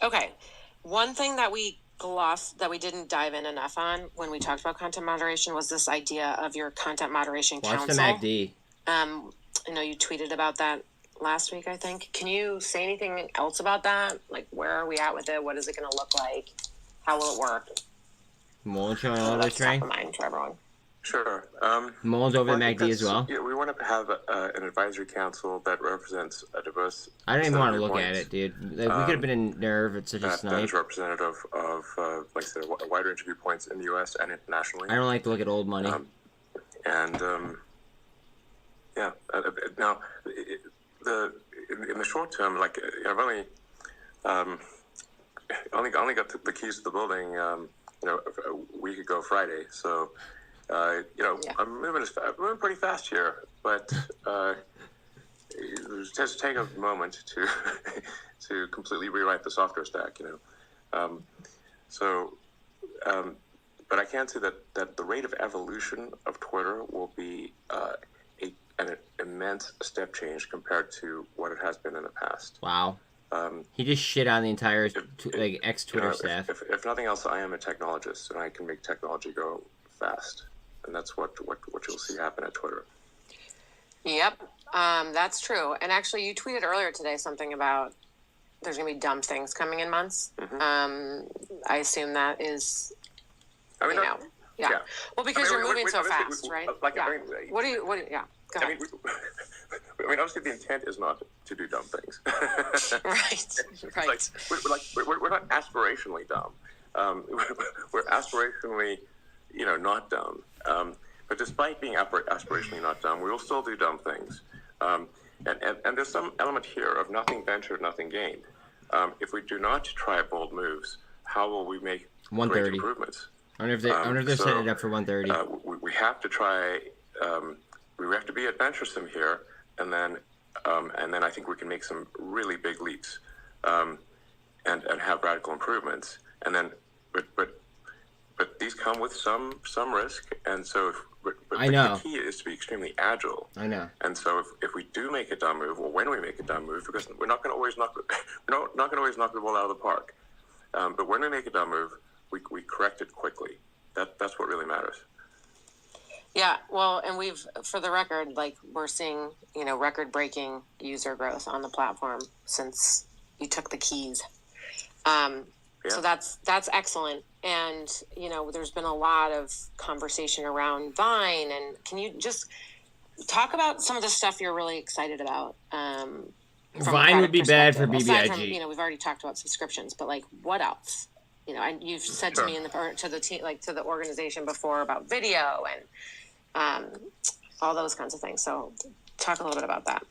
Okay. One thing that we didn't dive in enough on when we talked about content moderation was this idea of your content moderation council. Watch the MACD. I know you tweeted about that last week, I think. Can you say anything else about that? Like, where are we at with it? What is it going to look like? How will it work? MULN showing all their strength. Top of mind for everyone. Sure. MULN's over the MACD as well. Yeah, we want to have an advisory council that represents a diverse. I don't even want to look at it, dude. We could have been in Nerve. It's such a snipe. That is representative of, like I said, a wide range of viewpoints in the U.S. and internationally. I don't like to look at old money. Now, in the short term, like I've only got the keys to the building, a week ago Friday. So, I'm moving pretty fast here, but it has to take a moment to completely rewrite the software stack. but I can say that the rate of evolution of Twitter will be an immense step change compared to what it has been in the past. Wow. He just shit on the entire ex-Twitter staff. If nothing else, I am a technologist, and I can make technology go fast, and that's what you'll see happen at Twitter. Yep, that's true. And actually, you tweeted earlier today something about there's going to be dumb things coming in months. Mm-hmm. I assume that is, yeah. Well, because you're moving so fast, right? Yeah. What do you, go ahead. Obviously the intent is not to do dumb things. Right. We're not aspirationally dumb. We're aspirationally, not dumb. But despite being aspirationally not dumb, we will still do dumb things. And there's some element here of nothing ventured, nothing gained. If we do not try bold moves, how will we make great improvements? I wonder if they're setting it up for 130. We have to try. We have to be adventuresome here, and then I think we can make some really big leaps, and have radical improvements. And then, but these come with some risk, and so. I know. The key is to be extremely agile. I know. And so if we do make a dumb move, or when we make a dumb move, because we're not going to always knock the ball out of the park, but when we make a dumb move, we correct it quickly. That's what really matters. Yeah, well, and for the record, we're seeing, record-breaking user growth on the platform since you took the keys. So that's excellent. And, there's been a lot of conversation around Vine. And can you just talk about some of the stuff you're really excited about? Vine would be bad for BBIG. Aside from, we've already talked about subscriptions, but what else? And you've said to me to the team, to the organization before about video and all those kinds of things. So talk a little bit about that.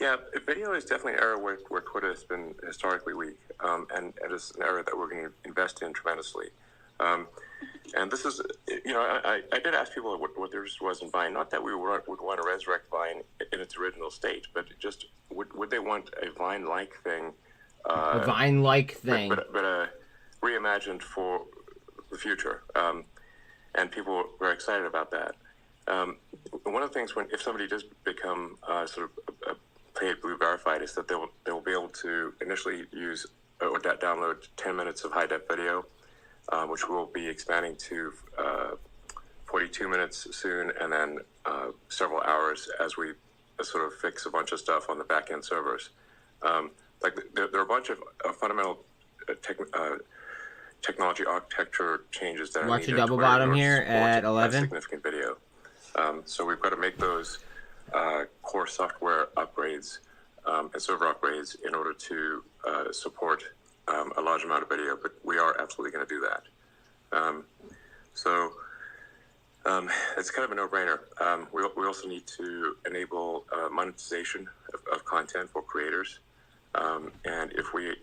Yeah, video is definitely an area where Twitter has been historically weak, and it is an area that we're going to invest in tremendously. And this is, I did ask people what their interest was in Vine. Not that we would want to resurrect Vine in its original state, but just would they want a Vine-like thing? A Vine-like thing. But reimagined for the future. And people were excited about that. One of the things if somebody does become sort of a paid Blue Verified is that they will be able to initially use or download 10 minutes of high-def video, which we'll be expanding to 42 minutes soon, and then several hours as we sort of fix a bunch of stuff on the back-end servers. There are a bunch of fundamental technology architecture changes that are needed. Watch your double bottom here at 11. Significant video. So we've got to make those core software upgrades and server upgrades in order to support a large amount of video, but we are absolutely going to do that. So it's kind of a no-brainer. We also need to enable monetization of content for creators. And if we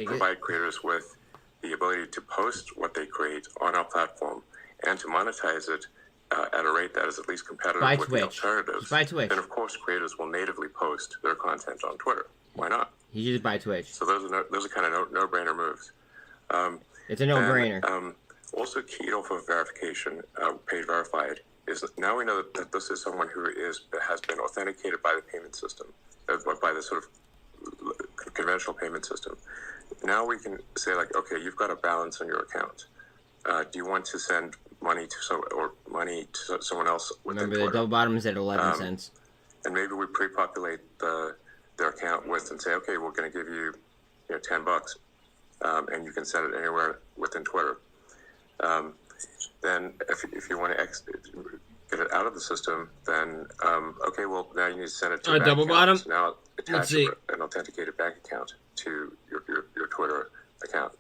provide creators with the ability to post what they create on our platform and to monetize it at a rate that is at least competitive with the alternatives, then of course creators will natively post their content on Twitter. Why not? You just buy Twitch. So those are kind of no-brainer moves. It's a no-brainer. Also keyed off of verification, paid verified, is now we know that this is someone who has been authenticated by the payment system, by the sort of conventional payment system. Now we can say okay, you've got a balance on your account. Do you want to send money to someone else? Remember, the double bottom is at 11 cents. And maybe we pre-populate their account with and say, okay, we're going to give you, $10, and you can send it anywhere within Twitter. Then if you want to get it out of the system, then okay, well now you need to send it to a double bottom. So now attach an authenticated bank account to your Twitter account.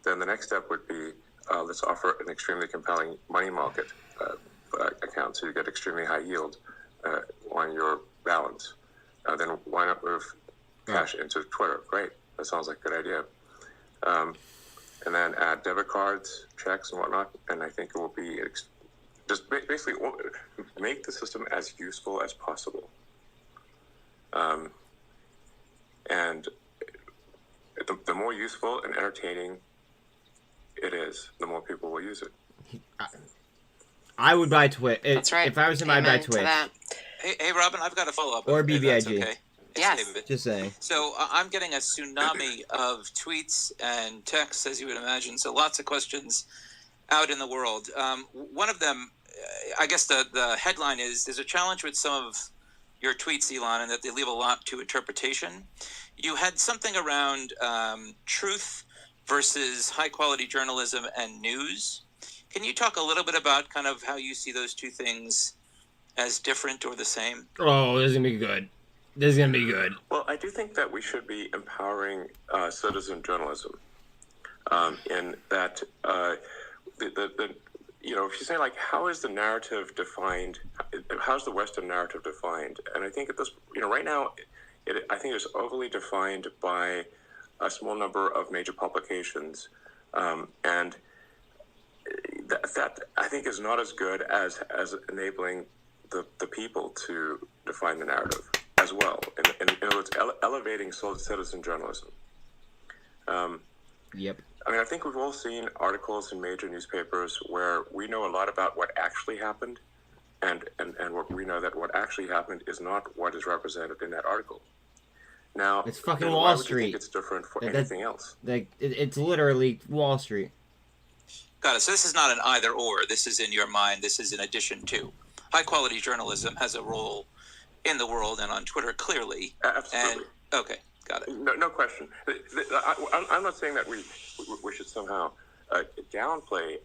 Then the next step would be let's offer an extremely compelling money market account, so you get extremely high yield on your balance. Then why not move cash into Twitter? Great, that sounds like a good idea. And then add debit cards, checks, and whatnot. And I think it will be just basically make the system as useful as possible. And the more useful and entertaining it is, the more people will use it. I would buy Twitch. That's right. If I was him, I'd buy Twitch. Hey, Robin, I've got a follow-up. Or if BBIG. that's okay. Yes. David. Just saying. So I'm getting a tsunami of tweets and texts, as you would imagine. So lots of questions out in the world. One of them, I guess the headline is, there's a challenge with some of your tweets, Elon, and that they leave a lot to interpretation. You had something around truth versus high-quality journalism and news. Can you talk a little bit about kind of how you see those two things as different or the same? Oh, this is going to be good. This is going to be good. Well, I do think that we should be empowering citizen journalism in that, if you say, like, how is the narrative defined? How's the Western narrative defined? And I think at this, right now, I think it's overly defined by a small number of major publications. And that I think is not as good as enabling the people to define the narrative as well. In other words, elevating citizen journalism. Yep. I mean, I think we've all seen articles in major newspapers where we know a lot about what actually happened, and what we know that what actually happened is not what is represented in that article. Now, it's fucking why Wall would Street. you think it's different for anything else? It's literally Wall Street. Got it. So this is not an either or. This is in your mind. This is in addition to. High quality journalism has a role in the world and on Twitter, clearly. Absolutely. Okay, got it. No question. I'm not saying that we should somehow downplay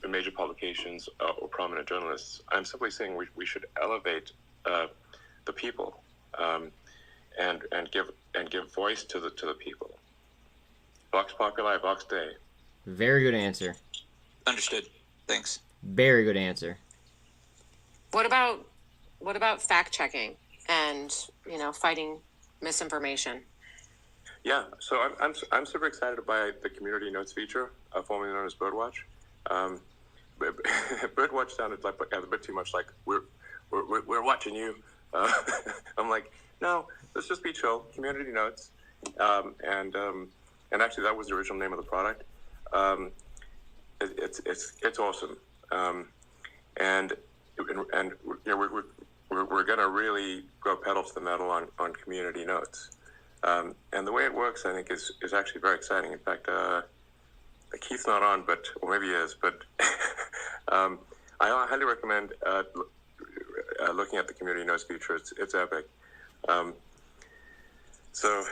the major publications or prominent journalists. I'm simply saying we should elevate the people and give voice to the people. Vox populi, vox dei. Very good answer. Understood. Thanks. Very good answer. What about fact checking and fighting misinformation? Yeah, so I'm super excited by the community notes feature, formerly known as Birdwatch. Birdwatch sounded like a bit too much like we're watching you. I'm like, no, let's just be chill. Community notes, and actually that was the original name of the product. It's awesome, and we're gonna really go pedal to the metal on community notes, and the way it works, I think, is actually very exciting. In fact, Keith's not on, or maybe he is, but I highly recommend looking at the community notes feature. It's epic. So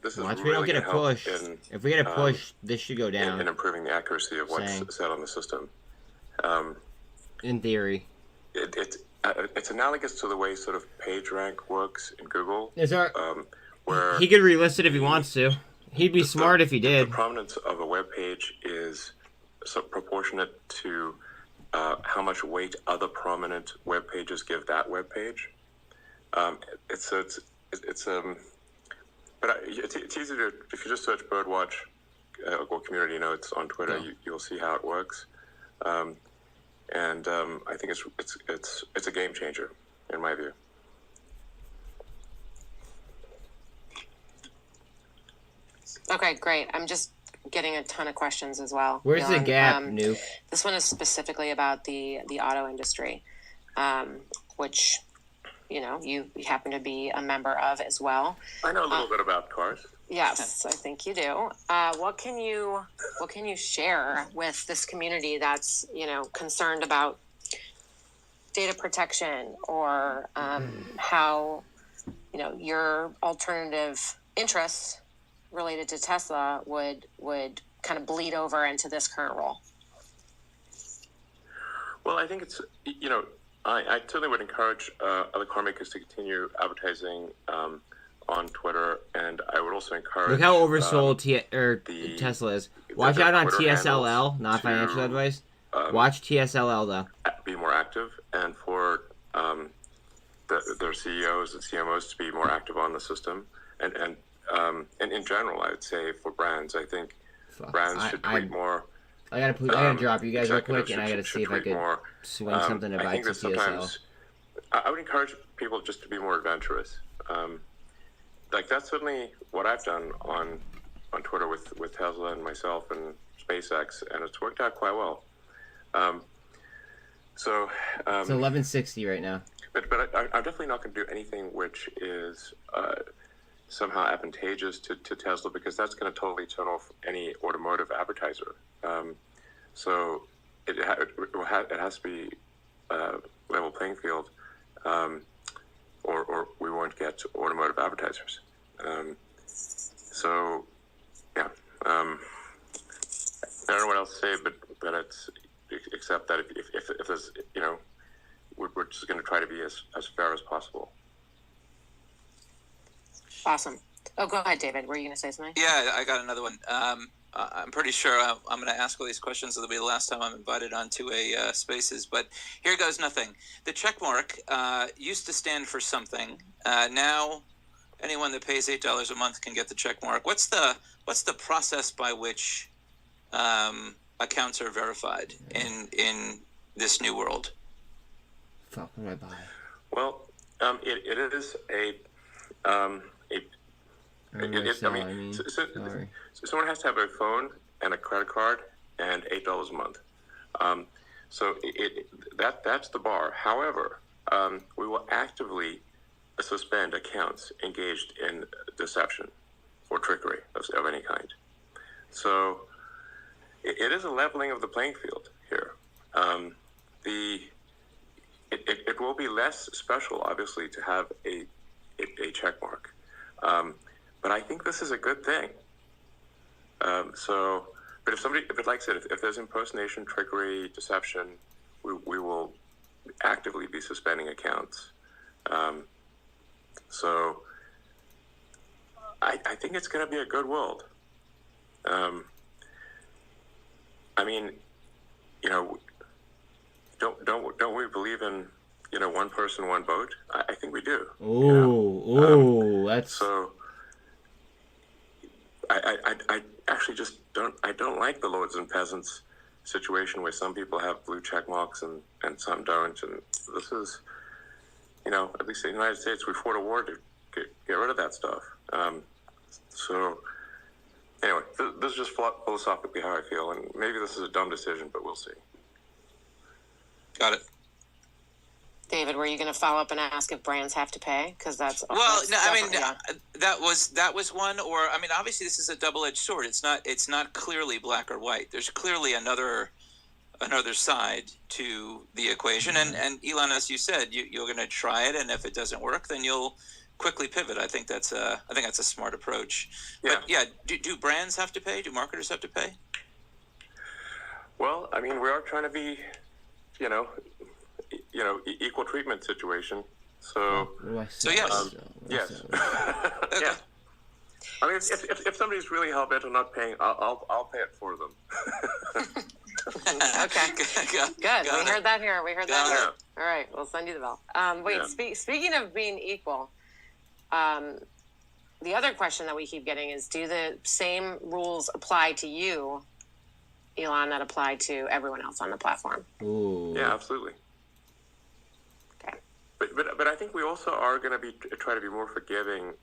this is Once really we don't get a help push, if we get a push, this should go down. In improving the accuracy of what's said on the system. In theory. It's analogous to the way sort of PageRank works in Google. Where he could relist it if he wants to. He'd be smart if he did. The prominence of a web page is proportionate to how much weight other prominent web pages give that web page. It's easy to, if you just search Birdwatch or community notes on Twitter, you'll see how it works. And I think it's a game changer in my view. Okay, great. I'm just getting a ton of questions as well. Where's the gap, Nuke? This one is specifically about the auto industry, which you happen to be a member of as well. I know a little bit about cars. Yes, I think you do. What can you share with this community that's concerned about data protection or how your alternative interests related to Tesla would kind of bleed over into this current role? Well, I think it's I certainly would encourage other car makers to continue advertising on Twitter, and I would also encourage. Look how oversold Tesla is. Watch out on TSLL, not financial advice. Watch TSLL though. Be more active, and for their CEOs and CMOs to be more active on the system, and in general, I would say for brands, I think brands should tweet more. I gotta drop you guys real quick, and I gotta see if I could swing something to buy to TSL. I would encourage people just to be more adventurous. Like that's certainly what I've done on Twitter with Tesla and myself and SpaceX, and it's worked out quite well. It's 1160 right now. But I'm definitely not going to do anything which is somehow advantageous to Tesla, because that's going to totally turn off any automotive advertiser. So it has to be level playing field, or we won't get automotive advertisers. So yeah, I don't know what else to say, but it's except that if there's, you know, we're just going to try to be as fair as possible. Awesome. Oh, go ahead, David. Were you going to say something? Yeah, I got another one. I'm pretty sure I'm going to ask all these questions. It'll be the last time I'm invited onto a Spaces, but here goes nothing. The check mark used to stand for something. Now, anyone that pays $8 a month can get the check mark. What's the process by which accounts are verified in this new world? Fuck, what do I buy? Well, it is someone has to have a phone and a credit card and $8 a month. So that's the bar. However, we will actively suspend accounts engaged in deception or trickery of any kind. So it is a leveling of the playing field here. It will be less special, obviously, to have a check mark. But I think this is a good thing. But if like I said, if there's impersonation, trickery, deception, we will actively be suspending accounts. So I think it's going to be a good world. I mean, you know, don't we believe in, you know, one person, one vote? I think we do. That's so. I actually just don't like the lords and peasants situation where some people have blue check marks and some don't, and this is, you know, at least in the United States we fought a war to get rid of that stuff. So anyway, this is just philosophically how I feel, and maybe this is a dumb decision, but we'll see. Got it. David, were you going to follow up and ask if brands have to pay? Because that was one. Or I mean, obviously, this is a double-edged sword. It's not clearly black or white. There's clearly another side to the equation. Mm-hmm. And Elon, as you said, you're going to try it, and if it doesn't work, then you'll quickly pivot. I think that's a smart approach. Yeah. But yeah, do brands have to pay? Do marketers have to pay? Well, I mean, we are trying to be, you know, equal treatment situation. So yes. Yes. Yeah. I mean, if somebody's really hell bent on not paying, I'll pay it for them. Okay. Good. We heard that here. All right. We'll send you the bill. Speaking of being equal, the other question that we keep getting is, do the same rules apply to you, Elon, that apply to everyone else on the platform? Ooh. Yeah, absolutely. Okay. But I think we also are going to try to be more forgiving.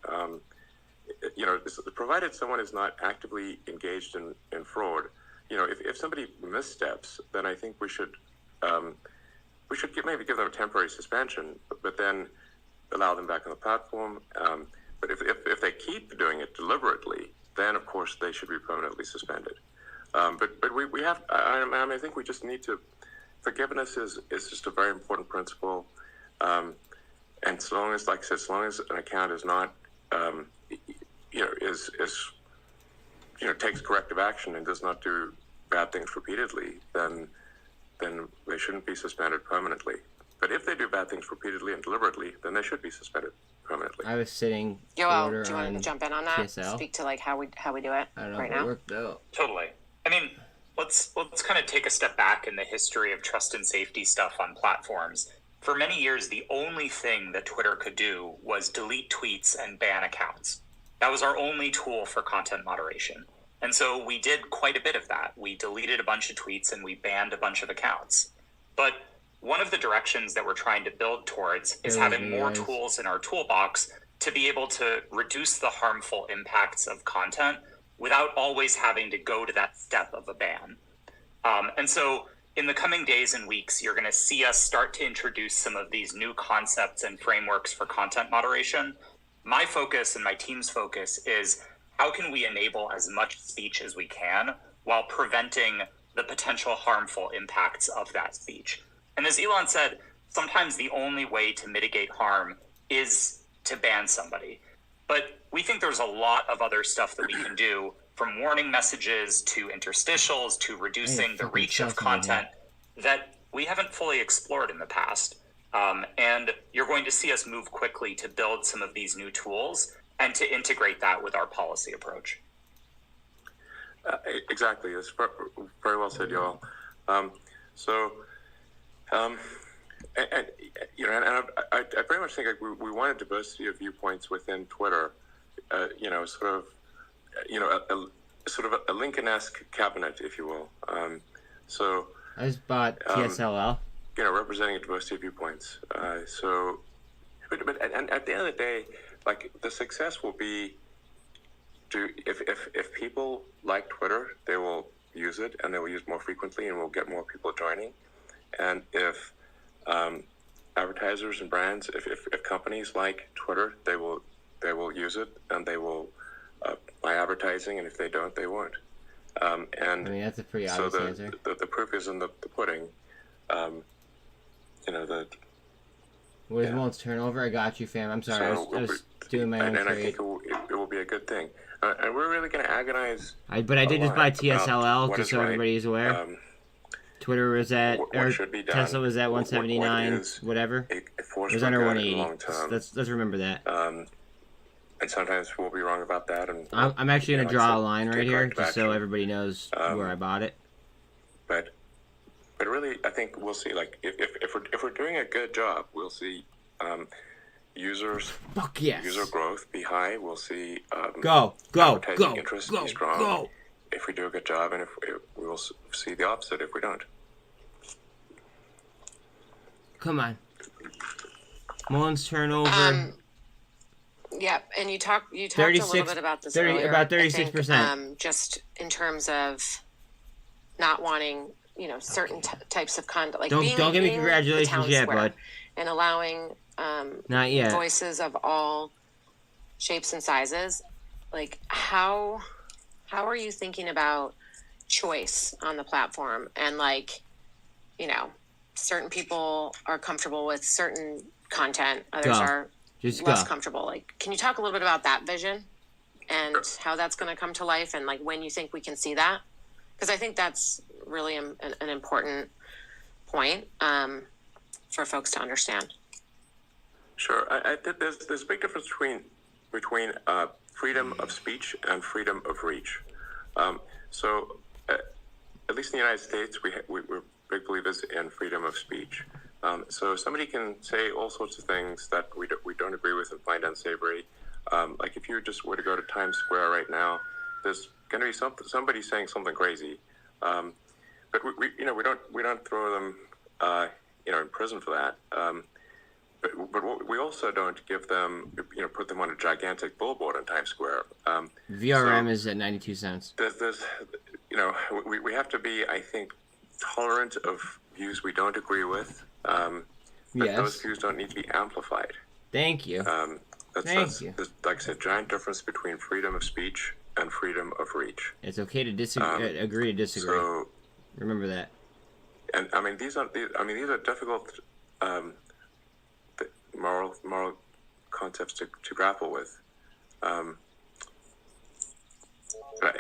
You know, provided someone is not actively engaged in fraud. You know, if somebody missteps, then I think we should maybe give them a temporary suspension, but then allow them back on the platform. But if they keep doing it deliberately, then of course they should be permanently suspended. But we have. I think we just need to. Forgiveness is just a very important principle. And so long as, like I said, as long as an account is not, takes corrective action and does not do bad things repeatedly, then they shouldn't be suspended permanently. But if they do bad things repeatedly and deliberately, then they should be suspended permanently. I was sitting. Joel, do you want to jump in on that? PSL? Speak to like how we do it I don't know right if it now. worked though. Totally. I mean, let's kind of take a step back in the history of trust and safety stuff on platforms. For many years, the only thing that Twitter could do was delete tweets and ban accounts. That was our only tool for content moderation. And so we did quite a bit of that. We deleted a bunch of tweets and we banned a bunch of accounts. But one of the directions that we're trying to build towards is having more tools in our toolbox to be able to reduce the harmful impacts of content without always having to go to that step of a ban. And so in the coming days and weeks, you're going to see us start to introduce some of these new concepts and frameworks for content moderation. My focus and my team's focus is how can we enable as much speech as we can while preventing the potential harmful impacts of that speech. And as Elon said, sometimes the only way to mitigate harm is to ban somebody. But we think there's a lot of other stuff that we can do, from warning messages to interstitials to reducing the reach of content that we haven't fully explored in the past. And you're going to see us move quickly to build some of these new tools and to integrate that with our policy approach. Exactly. It's very well said, Yoel. I very much think we want a diversity of viewpoints within Twitter. Sort of a Lincoln-esque cabinet, if you will. I just bought TSLL. Representing a diversity of viewpoints. But at the end of the day, like, the success will be if people like Twitter, they will use it and they will use more frequently, and we'll get more people joining. And if advertisers and brands, if companies like Twitter, they will use it and they will buy advertising, and if they don't, they won't. And that's a pretty obvious answer. The proof is in the pudding. Where's Mullen's turnover? I got you, fam. I'm sorry. I was doing my own trade. And I think it will be a good thing. And we're really going to agonize. But I did just buy TSLL, just so everybody's aware. Twitter was at, or Tesla was at 179, whatever. It was under 180. Let's remember that. And sometimes we'll be wrong about that. And I'm actually going to draw a line right here, just so everybody knows where I bought it. But really, I think we'll see. Like, if we're doing a good job, we'll see user growth be high. We'll see advertising interest be strong. If we do a good job, and if we will see the opposite if we don't. Come on, Mullen's turnover. Yep, and you talked a little bit about this earlier. About 36%. Just in terms of not wanting, certain types of conduct, like don't give me congratulations yet, bud. And allowing not yet voices of all shapes and sizes. Like, how are you thinking about choice on the platform? And certain people are comfortable with certain content, others are less comfortable. Like, can you talk a little bit about that vision and how that's going to come to life, and when you think we can see that? Because I think that's really an important point for folks to understand. Sure, I think there's a big difference between freedom of speech and freedom of reach. So, at least in the United States, we're big believers in freedom of speech. So somebody can say all sorts of things that we don't agree with and find unsavory. Like, if you just were to go to Times Square right now, there's going to be somebody saying something crazy. But we don't throw them in prison for that. But we also don't give them, put them on a gigantic billboard in Times Square. VRM is at 92 cents. We have to be, I think, tolerant of views we don't agree with. But those views don't need to be amplified. Thank you. There's, like I said, giant difference between freedom of speech and freedom of reach. It's okay to disagree. Agree to disagree. So, remember that. And these are difficult moral concepts to grapple with. Like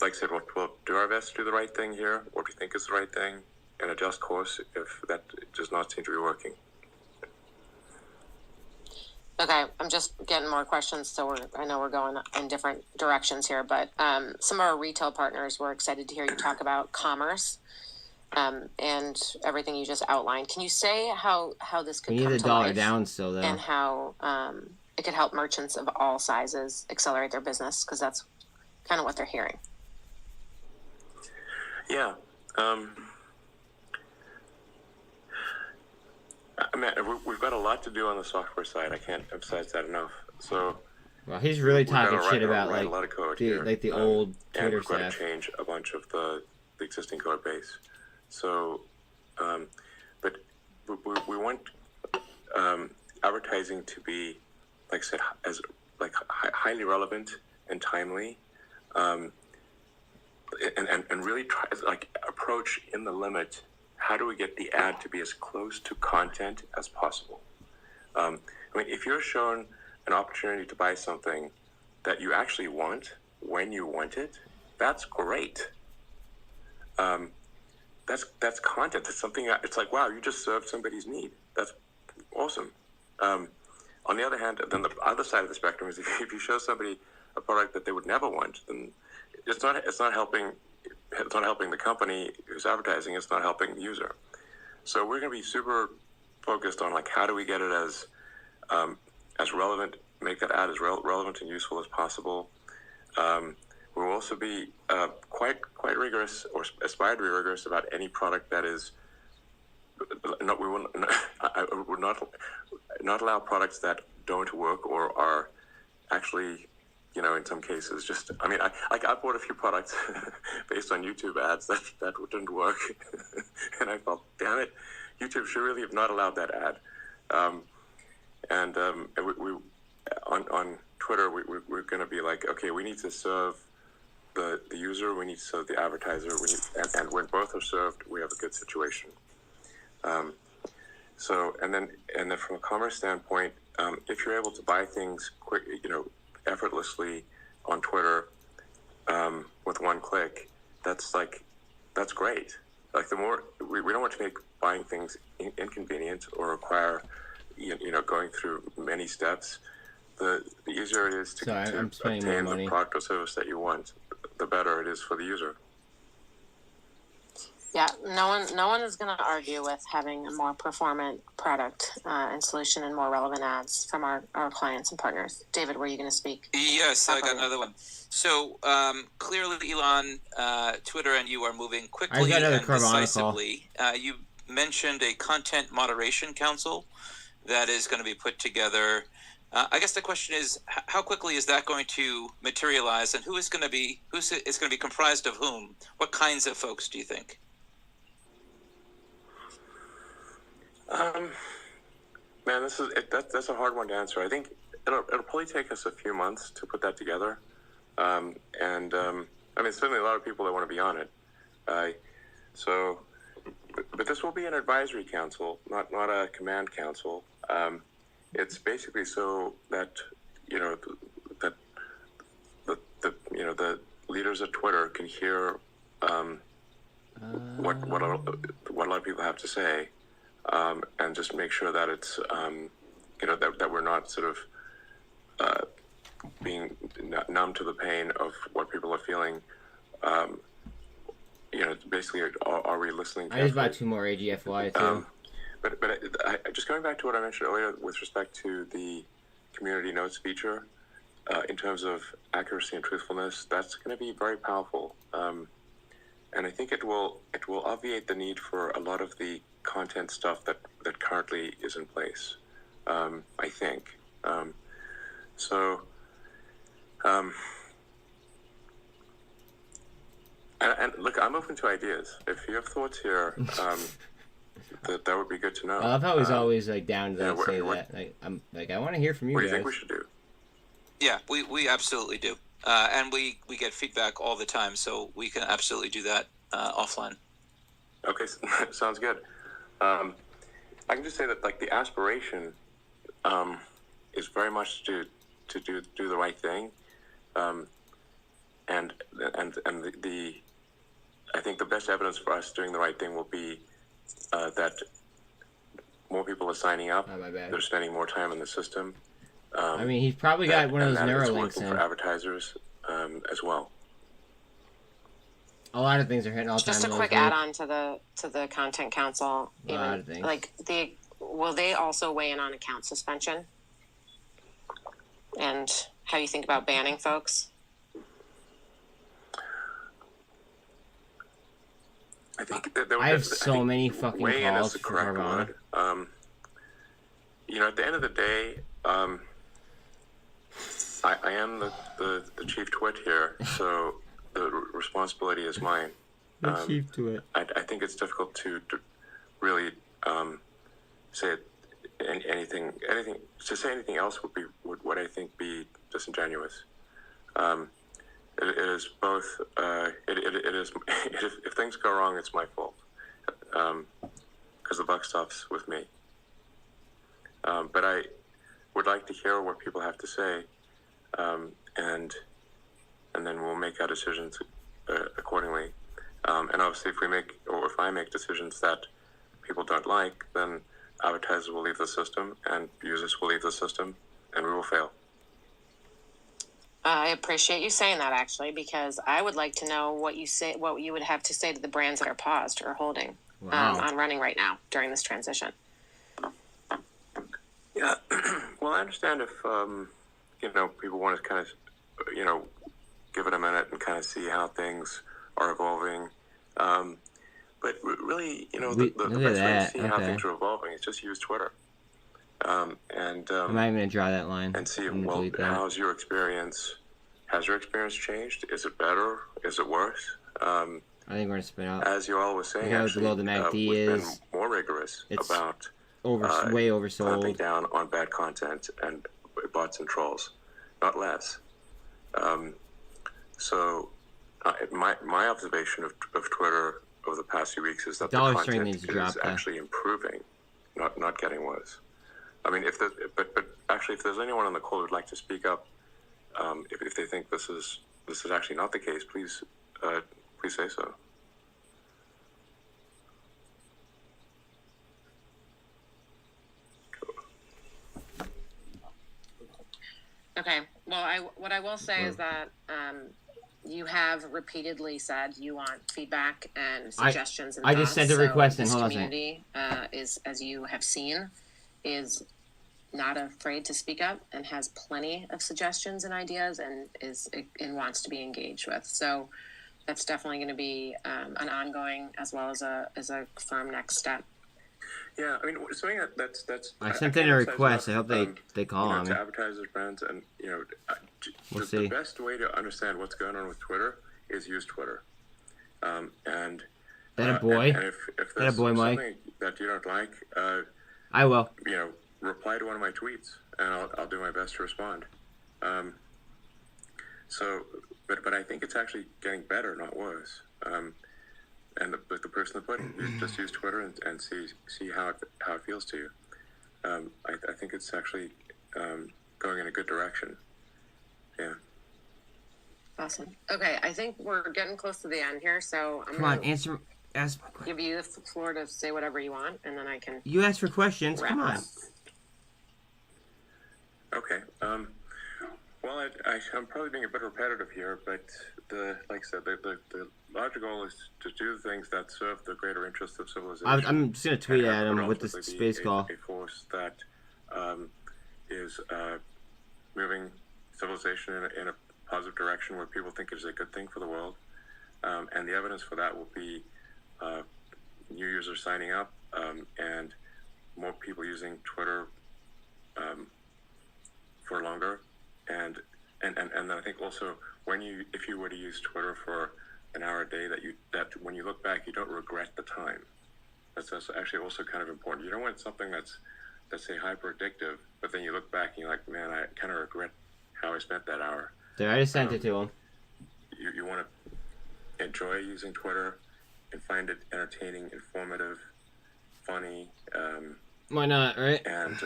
I said, we'll do our best to do the right thing here, what we think is the right thing, and adjust course if that does not seem to be working. Okay, I'm just getting more questions, so I know we're going in different directions here, but some of our retail partners were excited to hear you talk about commerce and everything you just outlined. Can you say how this could come to life? We need the dollar down still, though. And how it could help merchants of all sizes accelerate their business, because that's kind of what they're hearing. Yeah. We've got a lot to do on the software side. I can't emphasize that enough. So Well, he's really we've gotta talking shit about write like a lot of code the here, the old and Twitter we've got to stuff. change a bunch of the existing code base. So, but we want advertising to be, like I said, as like highly relevant and timely, and really try like approach in the limit. How do we get the ad to be as close to content as possible? I mean, if you're shown an opportunity to buy something that you actually want when you want it, that's great. That's content. That's something. It's like, wow, you just served somebody's need. That's awesome. On the other hand, then the other side of the spectrum is if you show somebody a product that they would never want, then it's not helping. It's not helping the company who's advertising. It's not helping the user. So we're going to be super focused on like how do we get it as relevant, make that ad as relevant and useful as possible. We'll also be quite rigorous, or aspire to be rigorous about any product that is not. We will not allow products that don't work or are actually, in some cases, just. I mean, I bought a few products based on YouTube ads that didn't work, and I thought, damn it, YouTube should really have not allowed that ad. And we on Twitter, we're going to be like, okay, we need to serve the user, we need to serve the advertiser, and when both are served, we have a good situation. So, and then from a commerce standpoint, if you're able to buy things quick, effortlessly on Twitter with one click, that's great. Like the more we don't want to make buying things inconvenient or require going through many steps. The easier it is to obtain the product or service that you want, the better it is for the user. Yeah, no one is going to argue with having a more performant product and solution and more relevant ads from our clients and partners. David, were you going to speak? Yes, I got another one. So clearly, Elon, Twitter and you are moving quickly and decisively. You mentioned a content moderation council that is going to be put together. I guess the question is, how quickly is that going to materialize, and who's going to be comprised of whom? What kinds of folks do you think? Man, that's a hard one to answer. I think it'll probably take us a few months to put that together, and I mean, certainly a lot of people that want to be on it. But this will be an advisory council, not a command council. It's basically so that the leaders of Twitter can hear what a lot of people have to say, and just make sure that it's that we're not sort of being numb to the pain of what people are feeling. Basically, are we listening? I just bought 2 more AGFY too. But just going back to what I mentioned earlier with respect to the community notes feature, in terms of accuracy and truthfulness, that's going to be very powerful, and I think it will obviate the need for a lot of the content stuff that currently is in place. I think And look, I'm open to ideas. If you have thoughts here, that would be good to know. I love how he's always like down to say that. Like, I want to hear from you. What do guys. you think we should do? Yeah, we absolutely do, and we get feedback all the time, so we can absolutely do that offline. Okay, sounds good. I can just say that like the aspiration is very much to do the right thing, and the I think the best evidence for us doing the right thing will be that more people are signing up. Oh, my bad. They're spending more time in the system. I mean, he's probably got one of those Neuralinks in. For advertisers as well. A lot of things are hitting all time. Just a quick add-on to the content council. A lot of things. Like will they also weigh in on account suspension? And how you think about banning folks? I think I have so many fucking calls for Carvana. At the end of the day, I am the chief twit here, so the responsibility is mine. The chief twit. I think it's difficult to really say anything. To say anything else would I think be disingenuous. It is both. It is. If things go wrong, it's my fault. Because the buck stops with me. But I would like to hear what people have to say, and then we'll make our decisions accordingly. And obviously, if I make decisions that people don't like, then advertisers will leave the system, and users will leave the system, and we will fail. I appreciate you saying that, actually, because I would like to know what you would have to say to the brands that are paused or holding on running right now during this transition. Yeah, well, I understand if people want to kind of give it a minute and kind of see how things are evolving. But really, the best way to see how things are evolving is just use Twitter. I'm not even gonna draw that line and see, well, how's your experience? Has your experience changed? Is it better? Is it worse? I think we're gonna spin out. As you all was saying, actually, below the MACD we've is been more rigorous about way oversold, clamping down on bad content and bots and trolls, not less. So, my observation of Twitter over the past few weeks is that the content is actually improving, not getting worse. I mean, if there's anyone on the call who'd like to speak up, if they think this is actually not the case, please say so. Okay. Well, what I will say is that you have repeatedly said you want feedback and suggestions. I just sent a request in. Hold on a second. This community is, as you have seen, is not afraid to speak up and has plenty of suggestions and ideas and wants to be engaged with. So that's definitely going to be an ongoing as well as a firm next step. Yeah, I mean, something that's. I sent in a request. I hope they call on me. To advertisers, brands, and we'll see. The best way to understand what's going on with Twitter is use Twitter. And that a boy? And if there's something Mike? That you don't like, I will. Reply to one of my tweets, and I'll do my best to respond. But I think it's actually getting better, not worse. And the person that put it, just use Twitter and see how it feels to you. I think it's actually going in a good direction. Yeah. Awesome. Okay, I think we're getting close to the end here, so I'm ask my question. Give you the floor to say whatever you want, and then I can. You asked for questions. Come on. Okay. Well, I'm probably being a bit repetitive here, but like I said, the larger goal is to do things that serve the greater interest of civilization. I'm just gonna tweet at him with the space call. A force that is moving civilization in a positive direction where people think it is a good thing for the world, and the evidence for that will be new users signing up and more people using Twitter for longer, and then I think also if you were to use Twitter for an hour a day, that when you look back you don't regret the time. That's actually also kind of important. You don't want something that's say hyper addictive, but then you look back and you're like, man, I kind of regret how I spent that hour. There, I just sent it to him. You want to enjoy using Twitter and find it entertaining, informative, funny. Why not, right? And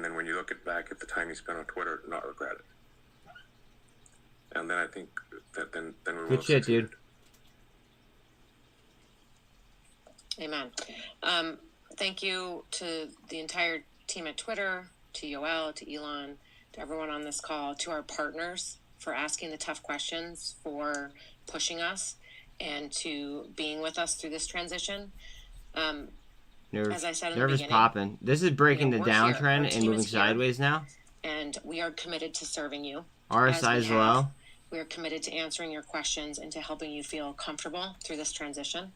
then when you look back at the time you spent on Twitter, not regret it. And then I think that then we will. Good shit, dude. Amen. Thank you to the entire team at Twitter, to Yoel, to Elon, to everyone on this call, to our partners for asking the tough questions, for pushing us, and to being with us through this transition. As I said in the beginning, popping. This is breaking the downtrend and moving sideways now. And we are committed to serving you. RSI as well. We are committed to answering your questions and to helping you feel comfortable through this transition.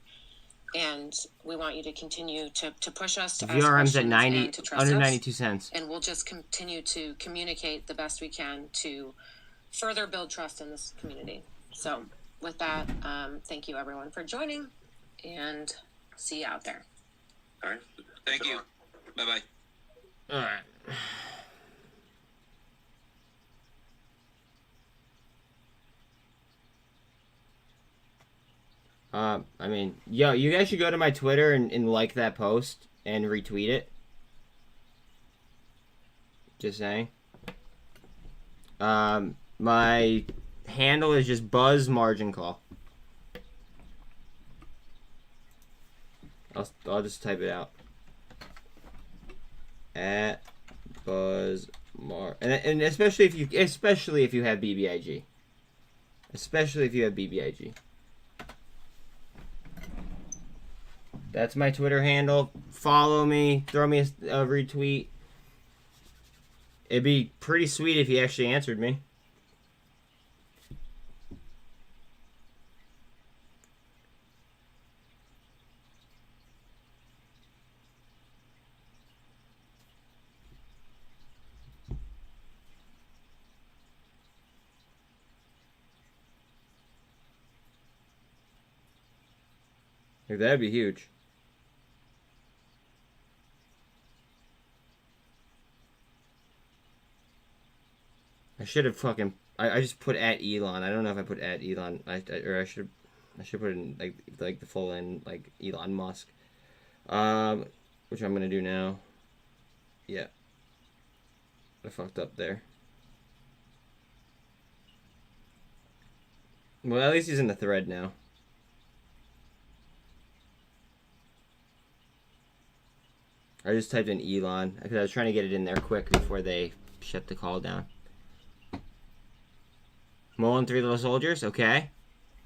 And we want you to continue to push us, to ask VRM's at questions 90, and to trust under us. 92 cents. And we'll just continue to communicate the best we can to further build trust in this community. So with that, thank you everyone for joining, and see you out there. All right. Thank you. Bye-bye. All right. I mean, yo, you guys should go to my Twitter and like that post and retweet it. Just saying. My handle is just Buzz Margin Call. I'll just type it out. At Buzz and especially if you have BBIG. Especially if you have BBIG. That's my Twitter handle. Follow me. Throw me a retweet. It'd be pretty sweet if you actually answered me. Like, that'd be huge. I should have fucking. I just put at Elon. I don't know if I put at Elon. I should put in like the full in like Elon Musk. Which I'm gonna do now. Yeah. I fucked up there. Well, at least he's in the thread now. I just typed in Elon because I was trying to get it in there quick before they shut the call down. MULN 3 Little Soldiers, okay.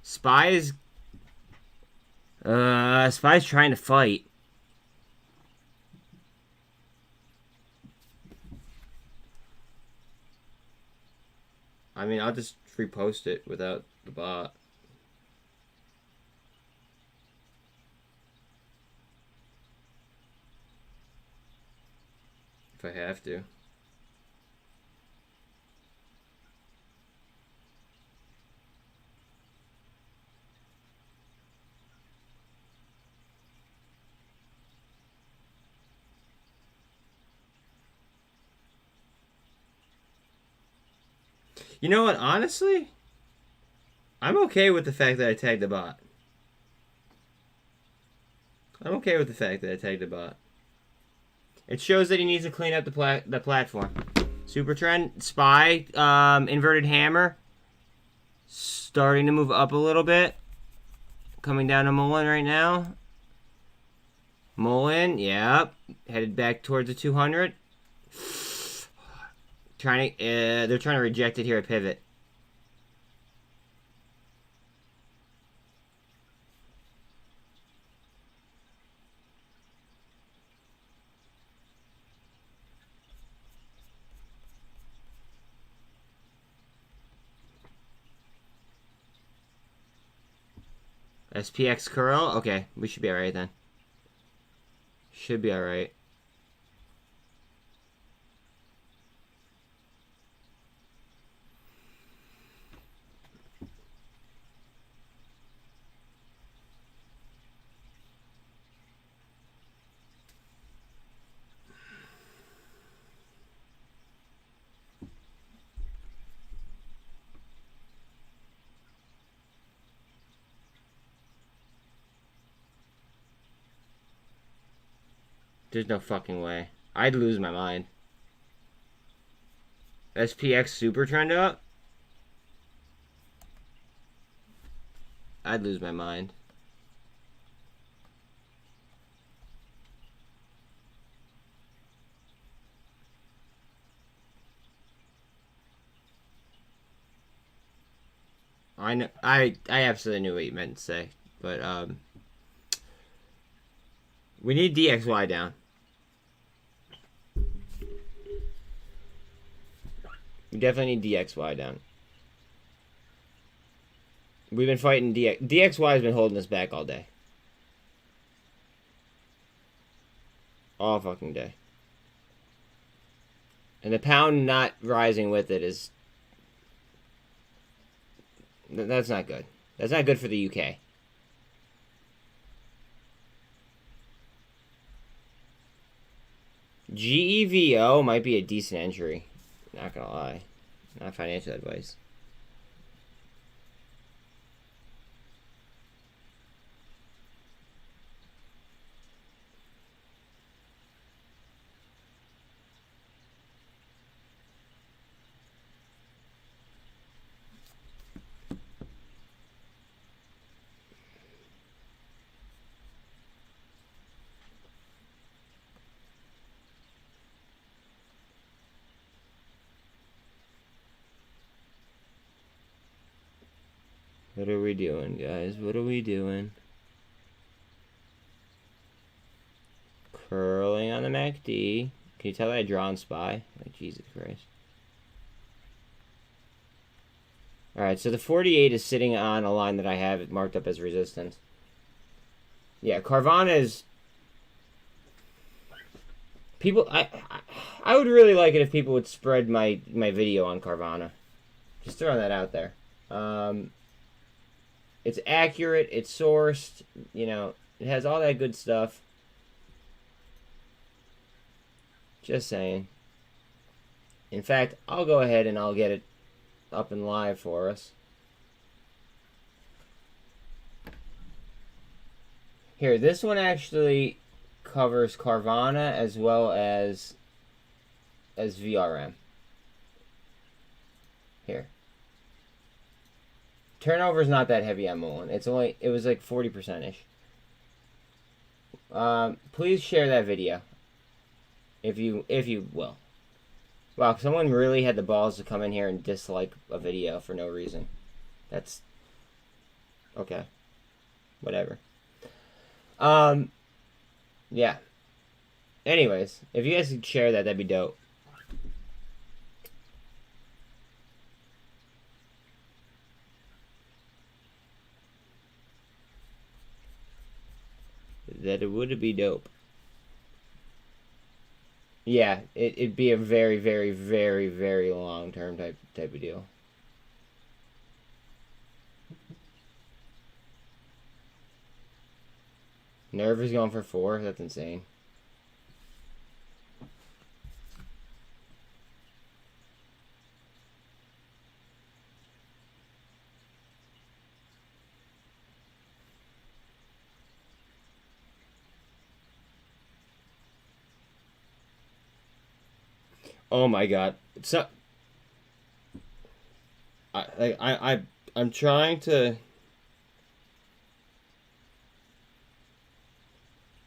Spy's trying to fight. I mean, I'll just repost it without the bot. If I have to. You know what? Honestly, I'm okay with the fact that I tagged the bot. I'm okay with the fact that I tagged the bot. It shows that he needs to clean up the platform. Super trend, SPY, inverted hammer, starting to move up a little bit. Coming down to MULN right now. MULN, yep, headed back towards the 200. They're trying to reject it here at pivot. SPX curl? Okay, we should be alright then. Should be alright. There's no fucking way. I'd lose my mind. SPX super trend up? I'd lose my mind. I know. I absolutely knew what you meant to say, but we need DXY down. We definitely need DXY down. We've been fighting DXY has been holding us back all day. all fucking day. And the pound not rising with it is... That's not good. That's not good for the UK. GEVO might be a decent entry. Not gonna lie. Not financial advice. What are we doing, guys? What are we doing? Curling on the MACD. Can you tell that I draw on SPY? Like, Jesus Christ. Alright, so the 48 is sitting on a line that I have it marked up as resistance. Yeah, Carvana is... People... I would really like it if people would spread my video on Carvana. Just throwing that out there. It's accurate, it's sourced, you know, it has all that good stuff. Just saying. In fact, I'll go ahead and I'll get it up and live for us. Here, this one actually covers Carvana as well as VRM. Here. Turnover is not that heavy on MULN. It was like 40%-ish. Please share that video. If you will. Wow, someone really had the balls to come in here and dislike a video for no reason. That's okay. Whatever. Yeah. Anyways, if you guys could share that, that'd be dope. That it would be dope. Yeah, it'd be a very, very, very, very long-term type of deal. Nerve is going for 4. That's insane. Oh my god. So I'm trying to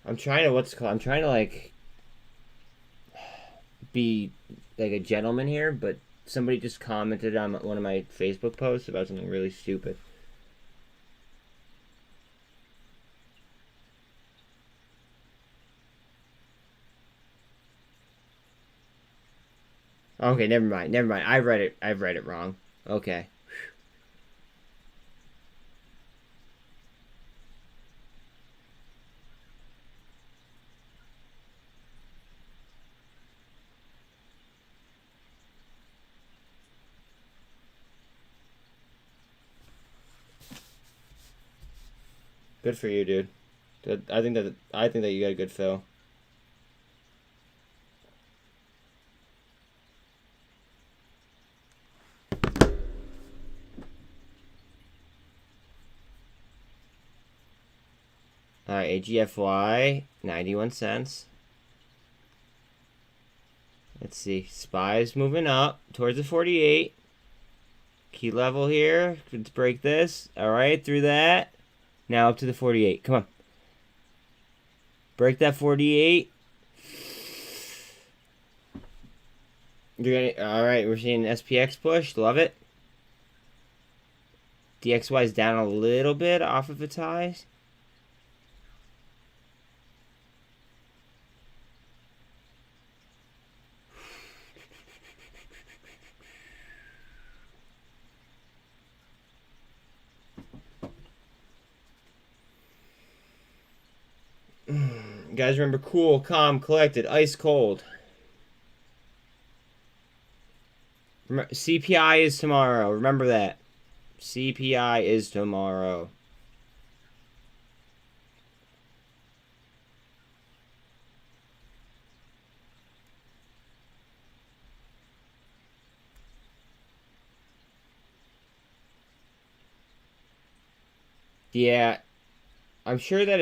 what's it called? I'm trying to like be like a gentleman here, but somebody just commented on one of my Facebook posts about something really stupid. Okay, never mind. I've read it wrong. Okay. Good for you, dude. I think that you got a good fill. Alright, AGFY, 91 cents. Let's see. SPY's moving up towards the 48. Key level here. Let's break this. Alright, through that. Now up to the 48. Come on. Break that 48. Alright, we're seeing an SPX push. Love it. DXY is down a little bit off of its highs. Guys, remember, cool, calm, collected, ice cold. CPI is tomorrow. Remember that. CPI is tomorrow. Yeah, I'm sure that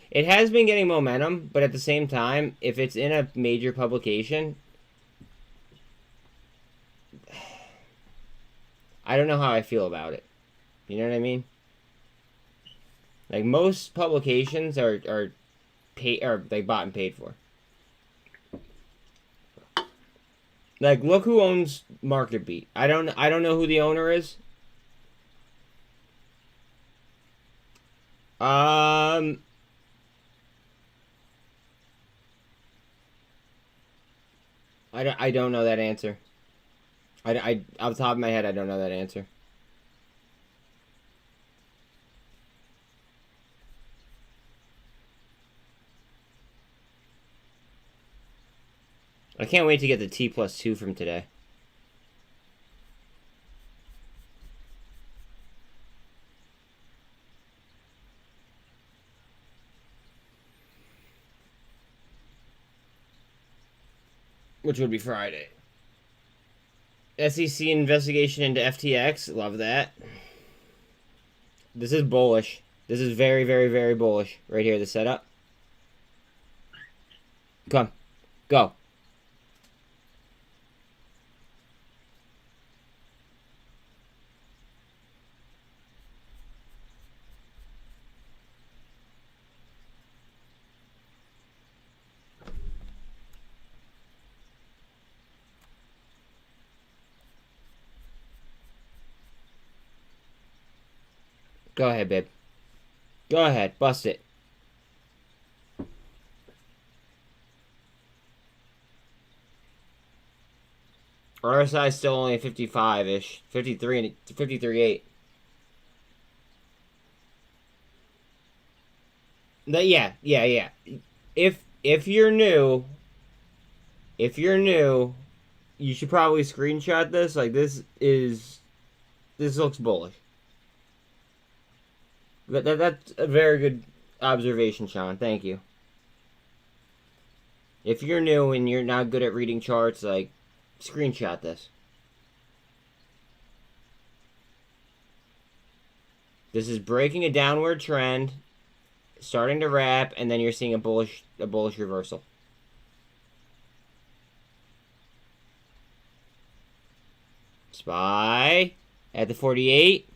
it has been getting momentum, but at the same time, if it's in a major publication, I don't know how I feel about it. You know what I mean? Like, most publications are like bought and paid for. Like, look who owns MarketBeat. I don't know who the owner is. I don't know that answer. I off the top of my head, I don't know that answer. I can't wait to get the T+2 from today. Which would be Friday. SEC investigation into FTX. Love that. This is bullish. This is very, very, very bullish. Right here, the setup. Come. Go. Go ahead, babe. Go ahead. Bust it. RSI is still only 55-ish. 53.8. Yeah. If you're new, you should probably screenshot this. Like, this looks bullish. That's a very good observation, Sean. Thank you. If you're new and you're not good at reading charts, like, screenshot this. This is breaking a downward trend, starting to wrap, and then you're seeing a bullish reversal. SPY at the 48.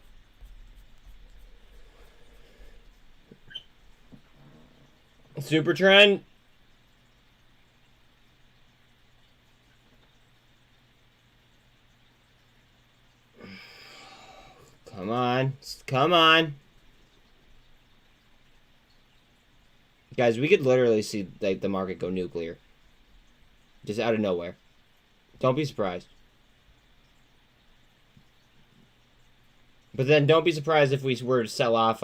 Super trend. Come on. Come on. Guys, we could literally see like the market go nuclear. Just out of nowhere. Don't be surprised. But then don't be surprised if we were to sell off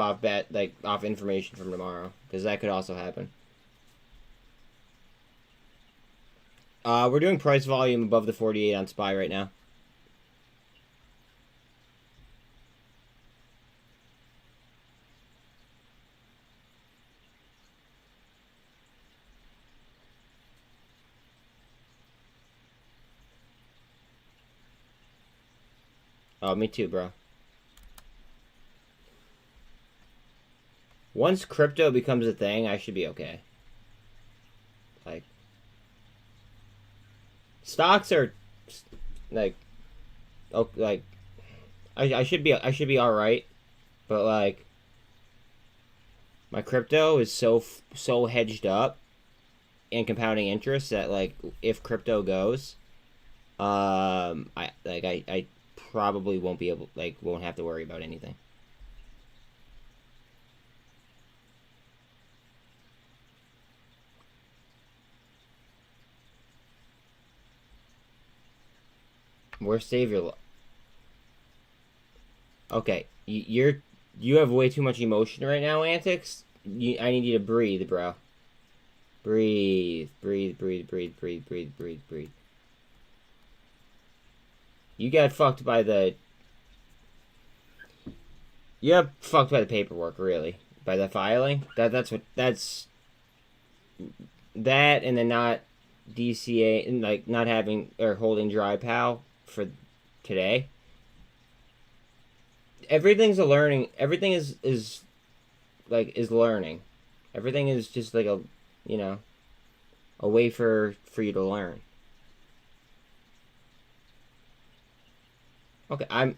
information from tomorrow, because that could also happen. We're doing price volume above the 48 on SPY right now. Oh, me too, bro. Once crypto becomes a thing, I should be okay. Like, stocks are like, oh, like, I should be all right, but like, my crypto is so hedged up and compounding interest that like, if crypto goes, I probably won't have to worry about anything. Worst savior. Okay, you have way too much emotion right now, Antics. I need you to breathe, bro. Breathe. Breathe, breathe, breathe, breathe, breathe, breathe, breathe. You got fucked by the... You got fucked by the paperwork, really. By the filing. That's that, and then not DCA, and like not having or holding dry POW for today. Everything's a learning. Everything is learning. Everything is just like a, you know, a way for you to learn. Okay,